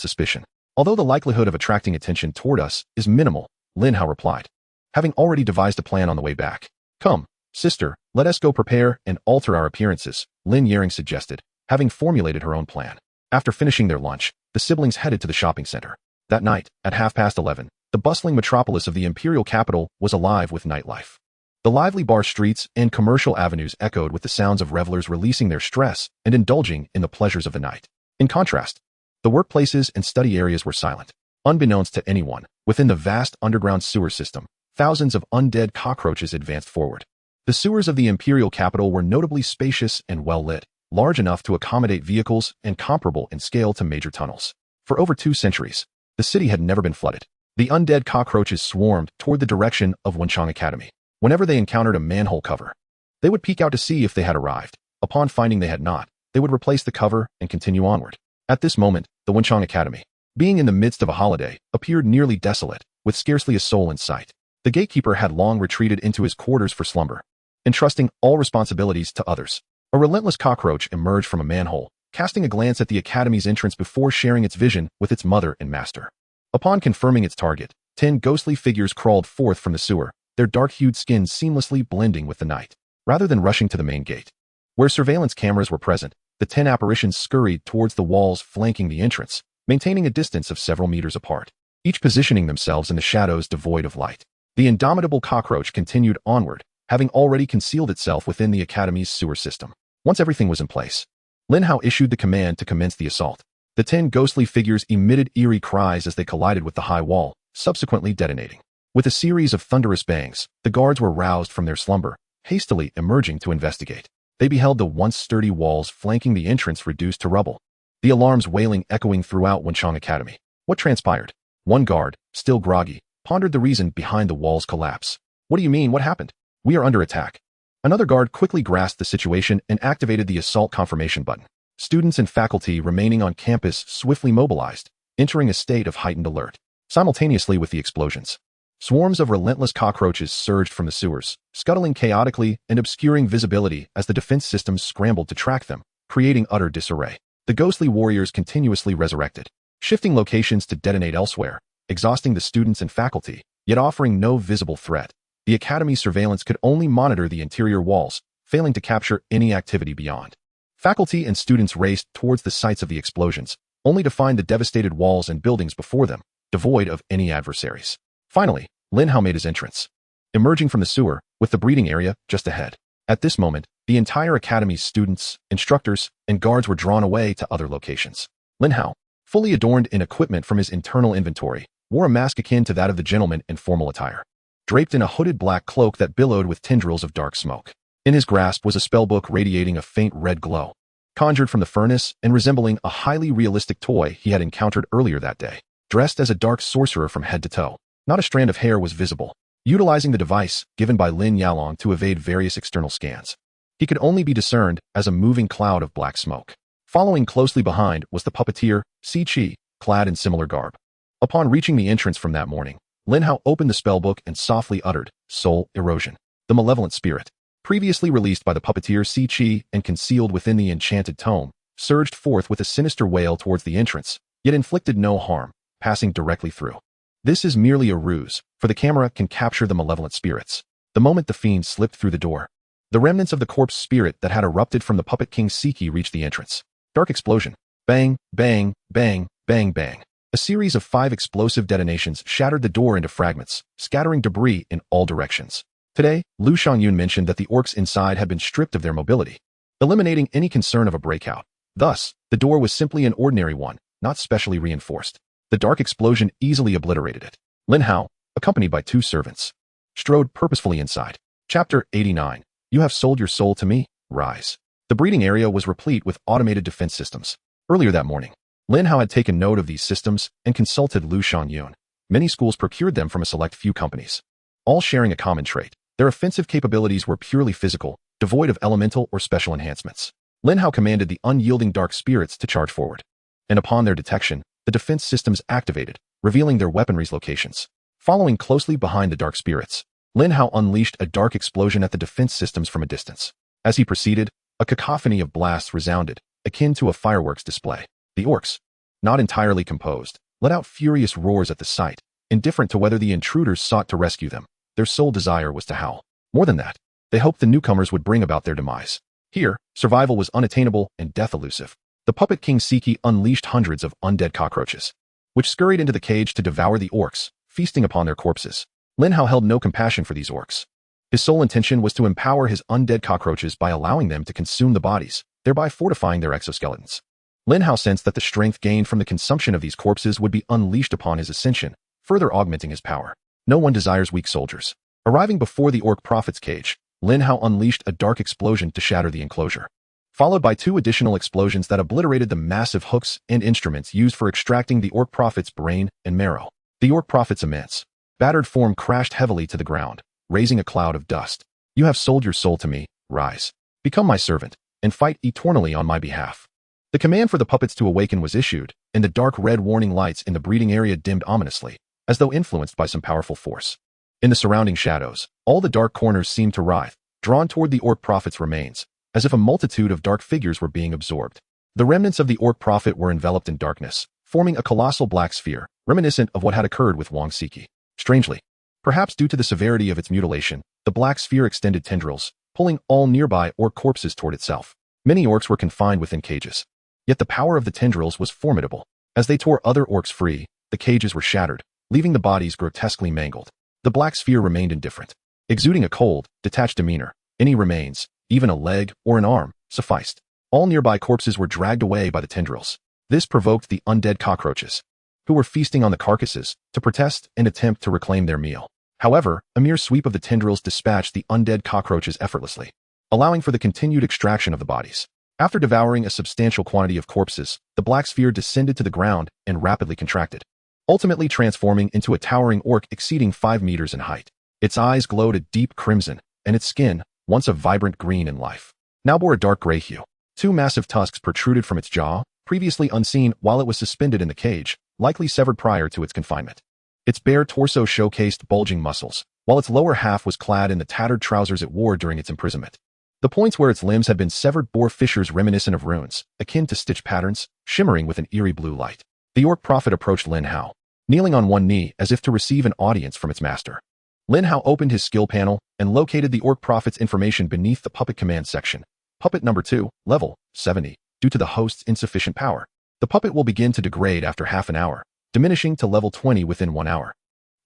suspicion. Although the likelihood of attracting attention toward us is minimal, Lin Hao replied, having already devised a plan on the way back. Come, sister, let us go prepare and alter our appearances, Lin Yaring suggested, having formulated her own plan. After finishing their lunch, the siblings headed to the shopping center. That night, at 11:30, the bustling metropolis of the imperial capital was alive with nightlife. The lively bar streets and commercial avenues echoed with the sounds of revelers releasing their stress and indulging in the pleasures of the night. In contrast, the workplaces and study areas were silent. Unbeknownst to anyone, within the vast underground sewer system, thousands of undead cockroaches advanced forward. The sewers of the imperial capital were notably spacious and well lit, large enough to accommodate vehicles and comparable in scale to major tunnels. For over 2 centuries, the city had never been flooded. The undead cockroaches swarmed toward the direction of Wenchang Academy. Whenever they encountered a manhole cover, they would peek out to see if they had arrived. Upon finding they had not, they would replace the cover and continue onward. At this moment, the Wenchang Academy, being in the midst of a holiday, appeared nearly desolate, with scarcely a soul in sight. The gatekeeper had long retreated into his quarters for slumber, entrusting all responsibilities to others. A relentless cockroach emerged from a manhole, casting a glance at the academy's entrance before sharing its vision with its mother and master. Upon confirming its target, 10 ghostly figures crawled forth from the sewer, their dark-hued skins seamlessly blending with the night. Rather than rushing to the main gate, where surveillance cameras were present, the 10 apparitions scurried towards the walls flanking the entrance, maintaining a distance of several meters apart, each positioning themselves in the shadows devoid of light. The indomitable cockroach continued onward, having already concealed itself within the academy's sewer system. Once everything was in place, Lin Hao issued the command to commence the assault. The 10 ghostly figures emitted eerie cries as they collided with the high wall, subsequently detonating. With a series of thunderous bangs, the guards were roused from their slumber, hastily emerging to investigate. They beheld the once sturdy walls flanking the entrance reduced to rubble, the alarms wailing echoing throughout Wenchang Academy. What transpired? One guard, still groggy, pondered the reason behind the wall's collapse. What do you mean? What happened? We are under attack. Another guard quickly grasped the situation and activated the assault confirmation button. Students and faculty remaining on campus swiftly mobilized, entering a state of heightened alert. Simultaneously with the explosions, swarms of relentless cockroaches surged from the sewers, scuttling chaotically and obscuring visibility as the defense systems scrambled to track them, creating utter disarray. The ghostly warriors continuously resurrected, shifting locations to detonate elsewhere, exhausting the students and faculty, yet offering no visible threat. The academy's surveillance could only monitor the interior walls, failing to capture any activity beyond. Faculty and students raced towards the sites of the explosions, only to find the devastated walls and buildings before them, devoid of any adversaries. Finally, Lin Hao made his entrance, emerging from the sewer, with the breeding area just ahead. At this moment, the entire academy's students, instructors, and guards were drawn away to other locations. Lin Hao, fully adorned in equipment from his internal inventory, wore a mask akin to that of the gentleman in formal attire, draped in a hooded black cloak that billowed with tendrils of dark smoke. In his grasp was a spellbook radiating a faint red glow, conjured from the furnace and resembling a highly realistic toy he had encountered earlier that day. Dressed as a dark sorcerer from head to toe, not a strand of hair was visible. Utilizing the device given by Lin Yalong to evade various external scans, he could only be discerned as a moving cloud of black smoke. Following closely behind was the puppeteer, Si Chi, clad in similar garb. Upon reaching the entrance from that morning, Lin Hao opened the spellbook and softly uttered, "Soul Erosion." The malevolent spirit, previously released by the puppeteer Si Chi and concealed within the enchanted tome, surged forth with a sinister wail towards the entrance, yet inflicted no harm, passing directly through. This is merely a ruse, for the camera can capture the malevolent spirits. The moment the fiend slipped through the door, the remnants of the corpse spirit that had erupted from the puppet king Siki reached the entrance. Dark explosion. Bang, bang, bang, bang, bang. A series of 5 explosive detonations shattered the door into fragments, scattering debris in all directions. Today, Lu Xiangyun mentioned that the orcs inside had been stripped of their mobility, eliminating any concern of a breakout. Thus, the door was simply an ordinary one, not specially reinforced. The dark explosion easily obliterated it. Lin Hao, accompanied by 2 servants, strode purposefully inside. Chapter 89. You have sold your soul to me, rise. The breeding area was replete with automated defense systems. Earlier that morning, Lin Hao had taken note of these systems and consulted Lu Xiangyun. Many schools procured them from a select few companies, all sharing a common trait. Their offensive capabilities were purely physical, devoid of elemental or special enhancements. Lin Hao commanded the unyielding dark spirits to charge forward, and upon their detection, the defense systems activated, revealing their weaponry's locations. Following closely behind the dark spirits, Lin Hao unleashed a dark explosion at the defense systems from a distance. As he proceeded, a cacophony of blasts resounded, akin to a fireworks display. The orcs, not entirely composed, let out furious roars at the sight, indifferent to whether the intruders sought to rescue them. Their sole desire was to howl. More than that, they hoped the newcomers would bring about their demise. Here, survival was unattainable and death elusive. The puppet king Siki unleashed hundreds of undead cockroaches, which scurried into the cage to devour the orcs, feasting upon their corpses. Lin Hao held no compassion for these orcs. His sole intention was to empower his undead cockroaches by allowing them to consume the bodies, thereby fortifying their exoskeletons. Lin Hao sensed that the strength gained from the consumption of these corpses would be unleashed upon his ascension, further augmenting his power. No one desires weak soldiers. Arriving before the orc prophet's cage, Lin Hao unleashed a dark explosion to shatter the enclosure, followed by 2 additional explosions that obliterated the massive hooks and instruments used for extracting the orc prophet's brain and marrow. The orc prophet's immense, battered form crashed heavily to the ground, raising a cloud of dust. You have sold your soul to me, rise. Become my servant, and fight eternally on my behalf. The command for the puppets to awaken was issued, and the dark red warning lights in the breeding area dimmed ominously, as though influenced by some powerful force. In the surrounding shadows, all the dark corners seemed to writhe, drawn toward the orc prophet's remains, as if a multitude of dark figures were being absorbed. The remnants of the orc prophet were enveloped in darkness, forming a colossal black sphere, reminiscent of what had occurred with Wang Siki. Strangely, perhaps due to the severity of its mutilation, the black sphere extended tendrils, pulling all nearby orc corpses toward itself. Many orcs were confined within cages, yet the power of the tendrils was formidable. As they tore other orcs free, the cages were shattered, leaving the bodies grotesquely mangled. The black sphere remained indifferent, exuding a cold, detached demeanor. Any remains, even a leg or an arm, sufficed. All nearby corpses were dragged away by the tendrils. This provoked the undead cockroaches, who were feasting on the carcasses, to protest and attempt to reclaim their meal. However, a mere sweep of the tendrils dispatched the undead cockroaches effortlessly, allowing for the continued extraction of the bodies. After devouring a substantial quantity of corpses, the black sphere descended to the ground and rapidly contracted, ultimately transforming into a towering orc exceeding 5 meters in height. Its eyes glowed a deep crimson, and its skin, once a vibrant green in life, now bore a dark gray hue. 2 massive tusks protruded from its jaw, previously unseen while it was suspended in the cage, likely severed prior to its confinement. Its bare torso showcased bulging muscles, while its lower half was clad in the tattered trousers it wore during its imprisonment. The points where its limbs had been severed bore fissures reminiscent of runes, akin to stitch patterns, shimmering with an eerie blue light. The orc prophet approached Lin Hao, kneeling on one knee as if to receive an audience from its master. Lin Hao opened his skill panel and located the orc prophet's information beneath the puppet command section. Puppet number 2, level 70. Due to the host's insufficient power, the puppet will begin to degrade after half an hour, diminishing to level 20 within 1 hour.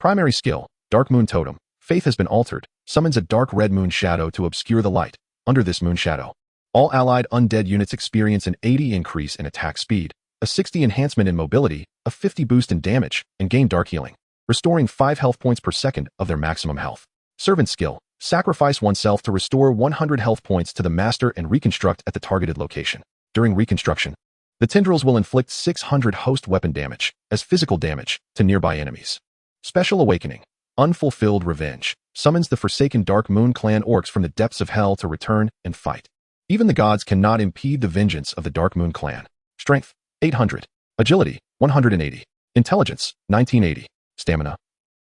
Primary skill, Dark Moon Totem. Faith has been altered, summons a dark red moon shadow to obscure the light, under this moon shadow. All allied undead units experience an 80 increase in attack speed, a 60 enhancement in mobility, a 50 boost in damage, and gain dark healing, restoring 5 health points per second of their maximum health. Servant skill. Sacrifice oneself to restore 100 health points to the master and reconstruct at the targeted location. During reconstruction, the tendrils will inflict 600 host weapon damage as physical damage to nearby enemies. Special Awakening. Unfulfilled Revenge. Summons the forsaken Dark Moon clan orcs from the depths of hell to return and fight. Even the gods cannot impede the vengeance of the Dark Moon clan. Strength, 800. Agility, 180. Intelligence, 1980. Stamina.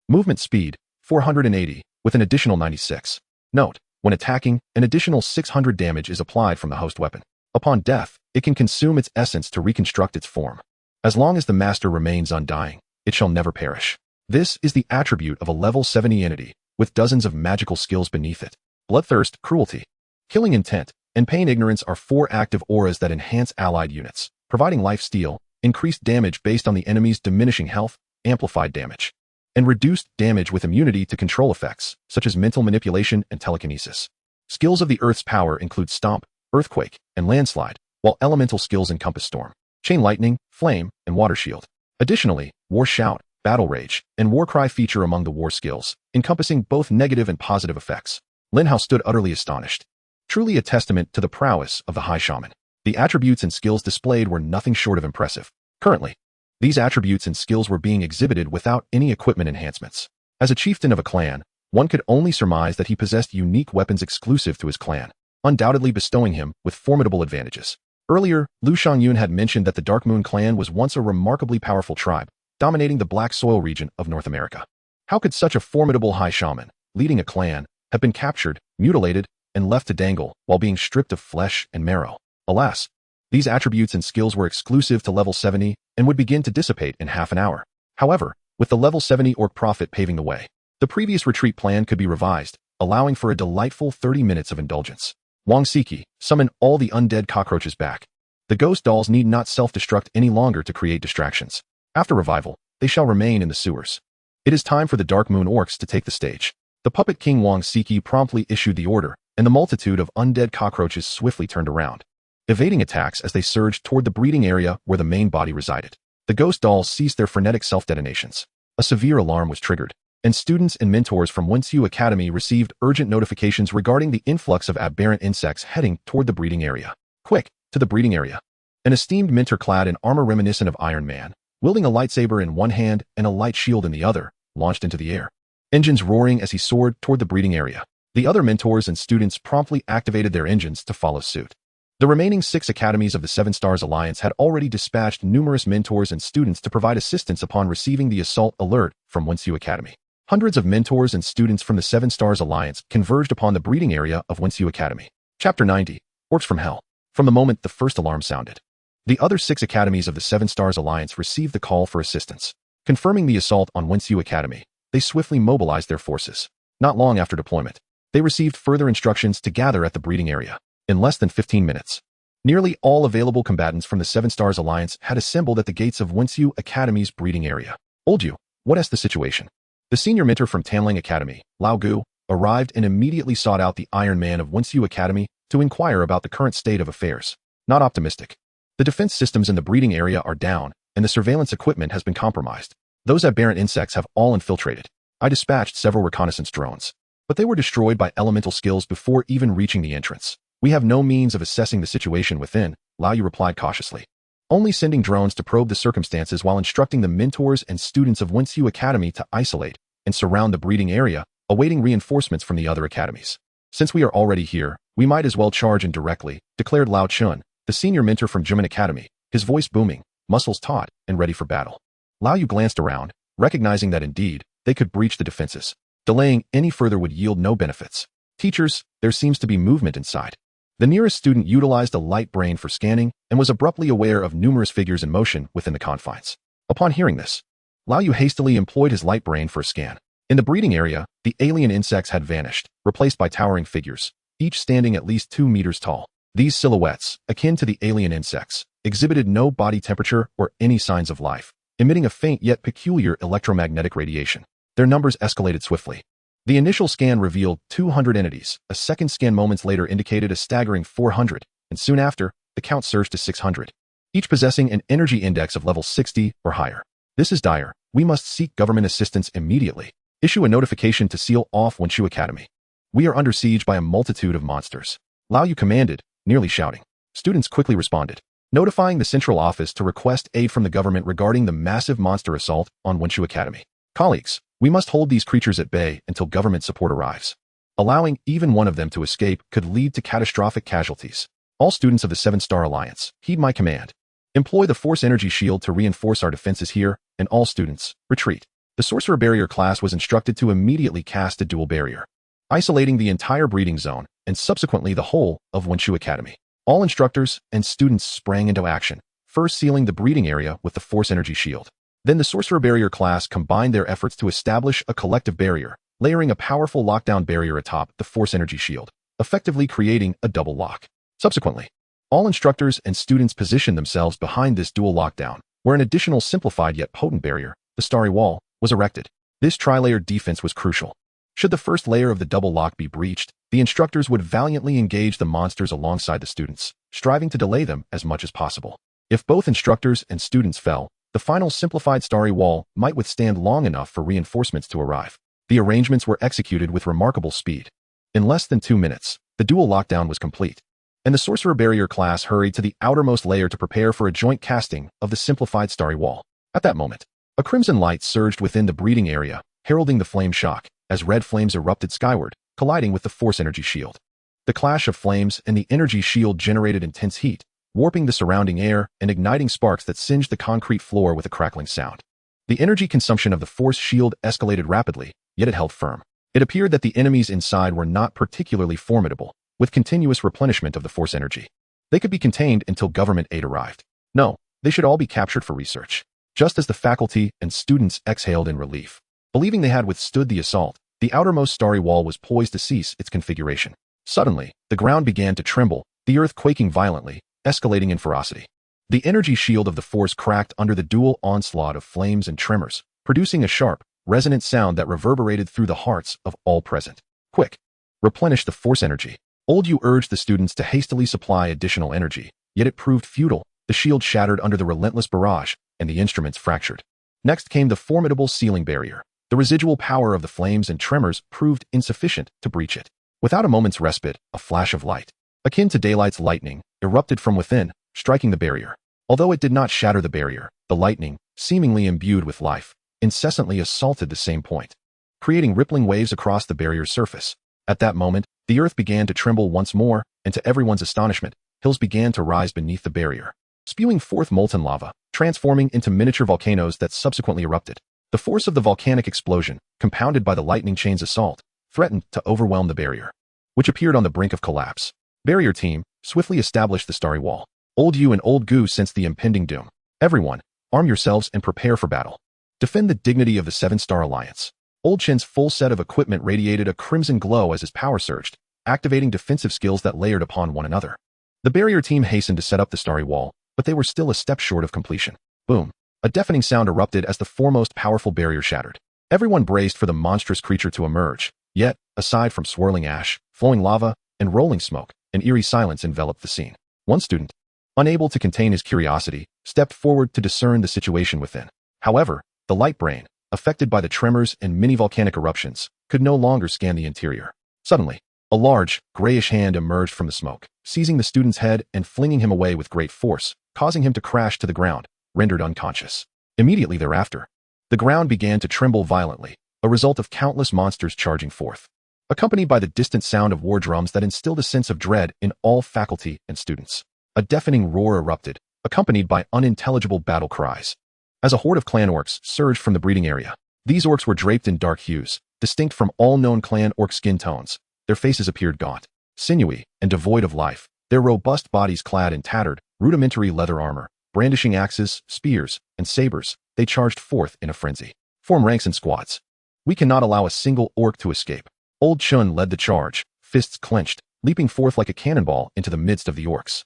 Movement speed, 480, with an additional 96. Note, when attacking, an additional 600 damage is applied from the host weapon. Upon death, it can consume its essence to reconstruct its form. As long as the master remains undying, it shall never perish. This is the attribute of a level 70 entity, with dozens of magical skills beneath it. Bloodthirst, Cruelty, Killing Intent, and Pain Ignorance are 4 active auras that enhance allied units, providing life steal, increased damage based on the enemy's diminishing health, amplified damage, and reduced damage with immunity to control effects, such as mental manipulation and telekinesis. Skills of the Earth's power include Stomp, Earthquake, and Landslide, while elemental skills encompass Storm, Chain Lightning, Flame, and Water Shield. Additionally, War Shout, Battle Rage, and Warcry feature among the war skills, encompassing both negative and positive effects. Lin Hao stood utterly astonished. Truly a testament to the prowess of the High Shaman. The attributes and skills displayed were nothing short of impressive. Currently, these attributes and skills were being exhibited without any equipment enhancements. As a chieftain of a clan, one could only surmise that he possessed unique weapons exclusive to his clan, undoubtedly bestowing him with formidable advantages. Earlier, Lu Shangyun had mentioned that the Dark Moon clan was once a remarkably powerful tribe, dominating the Black Soil region of North America. How could such a formidable high shaman, leading a clan, have been captured, mutilated, and left to dangle while being stripped of flesh and marrow? Alas, these attributes and skills were exclusive to level 70 and would begin to dissipate in half an hour. However, with the level 70 orc prophet paving the way, the previous retreat plan could be revised, allowing for a delightful 30 minutes of indulgence. Wang Siki, summon all the undead cockroaches back. The ghost dolls need not self-destruct any longer to create distractions. After revival, they shall remain in the sewers. It is time for the Dark Moon orcs to take the stage. The puppet king Wang Siki promptly issued the order, and the multitude of undead cockroaches swiftly turned around, evading attacks as they surged toward the breeding area where the main body resided. The ghost dolls ceased their frenetic self-detonations. A severe alarm was triggered, and students and mentors from Wensiu Academy received urgent notifications regarding the influx of aberrant insects heading toward the breeding area. Quick, to the breeding area. An esteemed mentor clad in armor reminiscent of Iron Man, wielding a lightsaber in one hand and a light shield in the other, launched into the air, engines roaring as he soared toward the breeding area. The other mentors and students promptly activated their engines to follow suit. The remaining 6 academies of the Seven Stars Alliance had already dispatched numerous mentors and students to provide assistance upon receiving the assault alert from Wensiu Academy. Hundreds of mentors and students from the Seven Stars Alliance converged upon the breeding area of Wensiu Academy. Chapter 90. Orcs from Hell. From the moment the first alarm sounded, the other 6 academies of the Seven Stars Alliance received the call for assistance. Confirming the assault on Wensiu Academy, they swiftly mobilized their forces. Not long after deployment, they received further instructions to gather at the breeding area. In less than 15 minutes, nearly all available combatants from the Seven Stars Alliance had assembled at the gates of Wensiu Academy's breeding area. Old Yu, what is the situation? The senior mentor from Tanling Academy, Lao Gu, arrived and immediately sought out the Iron Man of Wensiu Academy to inquire about the current state of affairs. Not optimistic. The defense systems in the breeding area are down, and the surveillance equipment has been compromised. Those aberrant insects have all infiltrated. I dispatched several reconnaissance drones, but they were destroyed by elemental skills before even reaching the entrance. We have no means of assessing the situation within, Lao Yu replied cautiously. Only sending drones to probe the circumstances while instructing the mentors and students of Wensiu Academy to isolate and surround the breeding area, awaiting reinforcements from the other academies. Since we are already here, we might as well charge indirectly, declared Lao Chun, the senior mentor from Jimin Academy, his voice booming, muscles taut, and ready for battle. Lao Yu glanced around, recognizing that indeed, they could breach the defenses. Delaying any further would yield no benefits. Teachers, there seems to be movement inside. The nearest student utilized a light brain for scanning and was abruptly aware of numerous figures in motion within the confines. Upon hearing this, Lao Yu hastily employed his light brain for a scan. In the breeding area, the alien insects had vanished, replaced by towering figures, each standing at least 2 meters tall. These silhouettes, akin to the alien insects, exhibited no body temperature or any signs of life, emitting a faint yet peculiar electromagnetic radiation. Their numbers escalated swiftly. The initial scan revealed 200 entities, a second scan moments later indicated a staggering 400, and soon after, the count surged to 600, each possessing an energy index of level 60 or higher. This is dire. We must seek government assistance immediately. Issue a notification to seal off Wenshu Academy. We are under siege by a multitude of monsters. Lao Yu commanded, nearly shouting. Students quickly responded, notifying the central office to request aid from the government regarding the massive monster assault on Wenshu Academy. Colleagues, we must hold these creatures at bay until government support arrives. Allowing even one of them to escape could lead to catastrophic casualties. All students of the 7-Star Alliance, heed my command. Employ the Force Energy Shield to reinforce our defenses here, and all students, retreat. The Sorcerer Barrier class was instructed to immediately cast a dual barrier, isolating the entire breeding zone and subsequently the whole of Wenshu Academy. All instructors and students sprang into action, first sealing the breeding area with the Force Energy Shield. Then the Sorcerer Barrier class combined their efforts to establish a collective barrier, layering a powerful lockdown barrier atop the Force Energy Shield, effectively creating a double lock. Subsequently, all instructors and students positioned themselves behind this dual lockdown, where an additional simplified yet potent barrier, the Starry Wall, was erected. This tri-layered defense was crucial. Should the first layer of the double lock be breached, the instructors would valiantly engage the monsters alongside the students, striving to delay them as much as possible. If both instructors and students fell, the final simplified Starry Wall might withstand long enough for reinforcements to arrive. The arrangements were executed with remarkable speed. In less than 2 minutes, the dual lockdown was complete, and the Sorcerer Barrier class hurried to the outermost layer to prepare for a joint casting of the simplified Starry Wall. At that moment, a crimson light surged within the breeding area, heralding the flame shock, as red flames erupted skyward, colliding with the Force Energy Shield. The clash of flames and the energy shield generated intense heat, warping the surrounding air and igniting sparks that singed the concrete floor with a crackling sound. The energy consumption of the Force Shield escalated rapidly, yet it held firm. It appeared that the enemies inside were not particularly formidable, with continuous replenishment of the Force energy. They could be contained until government aid arrived. No, they should all be captured for research. Just as the faculty and students exhaled in relief, believing they had withstood the assault, the outermost Starry Wall was poised to cease its configuration. Suddenly, the ground began to tremble, the earth quaking violently, escalating in ferocity. The energy shield of the Force cracked under the dual onslaught of flames and tremors, producing a sharp, resonant sound that reverberated through the hearts of all present. Quick! Replenish the Force energy. Old Yu urged the students to hastily supply additional energy, yet it proved futile. The shield shattered under the relentless barrage, and the instruments fractured. Next came the formidable sealing barrier. The residual power of the flames and tremors proved insufficient to breach it. Without a moment's respite, a flash of light, akin to daylight's lightning, erupted from within, striking the barrier. Although it did not shatter the barrier, the lightning, seemingly imbued with life, incessantly assaulted the same point, creating rippling waves across the barrier's surface. At that moment, the earth began to tremble once more, and to everyone's astonishment, hills began to rise beneath the barrier, spewing forth molten lava, transforming into miniature volcanoes that subsequently erupted. The force of the volcanic explosion, compounded by the lightning chain's assault, threatened to overwhelm the barrier, which appeared on the brink of collapse. Barrier team swiftly established the Starry Wall. Old Yu and Old Gu sensed the impending doom. Everyone, arm yourselves and prepare for battle. Defend the dignity of the 7-Star Alliance. Old Chen's full set of equipment radiated a crimson glow as his power surged, activating defensive skills that layered upon one another. The barrier team hastened to set up the Starry Wall, but they were still a step short of completion. Boom! A deafening sound erupted as the foremost powerful barrier shattered. Everyone braced for the monstrous creature to emerge, yet, aside from swirling ash, flowing lava, and rolling smoke, an eerie silence enveloped the scene. One student, unable to contain his curiosity, stepped forward to discern the situation within. However, the light brain, affected by the tremors and mini-volcanic eruptions, could no longer scan the interior. Suddenly, a large, grayish hand emerged from the smoke, seizing the student's head and flinging him away with great force, causing him to crash to the ground, rendered unconscious. Immediately thereafter, the ground began to tremble violently, a result of countless monsters charging forth, accompanied by the distant sound of war drums that instilled a sense of dread in all faculty and students. A deafening roar erupted, accompanied by unintelligible battle cries, as a horde of clan orcs surged from the breeding area. These orcs were draped in dark hues, distinct from all known clan orc skin tones. Their faces appeared gaunt, sinewy, and devoid of life, their robust bodies clad in tattered, rudimentary leather armor. Brandishing axes, spears, and sabers, they charged forth in a frenzy. Form ranks in squads. We cannot allow a single orc to escape. Old Chun led the charge, fists clenched, leaping forth like a cannonball into the midst of the orcs.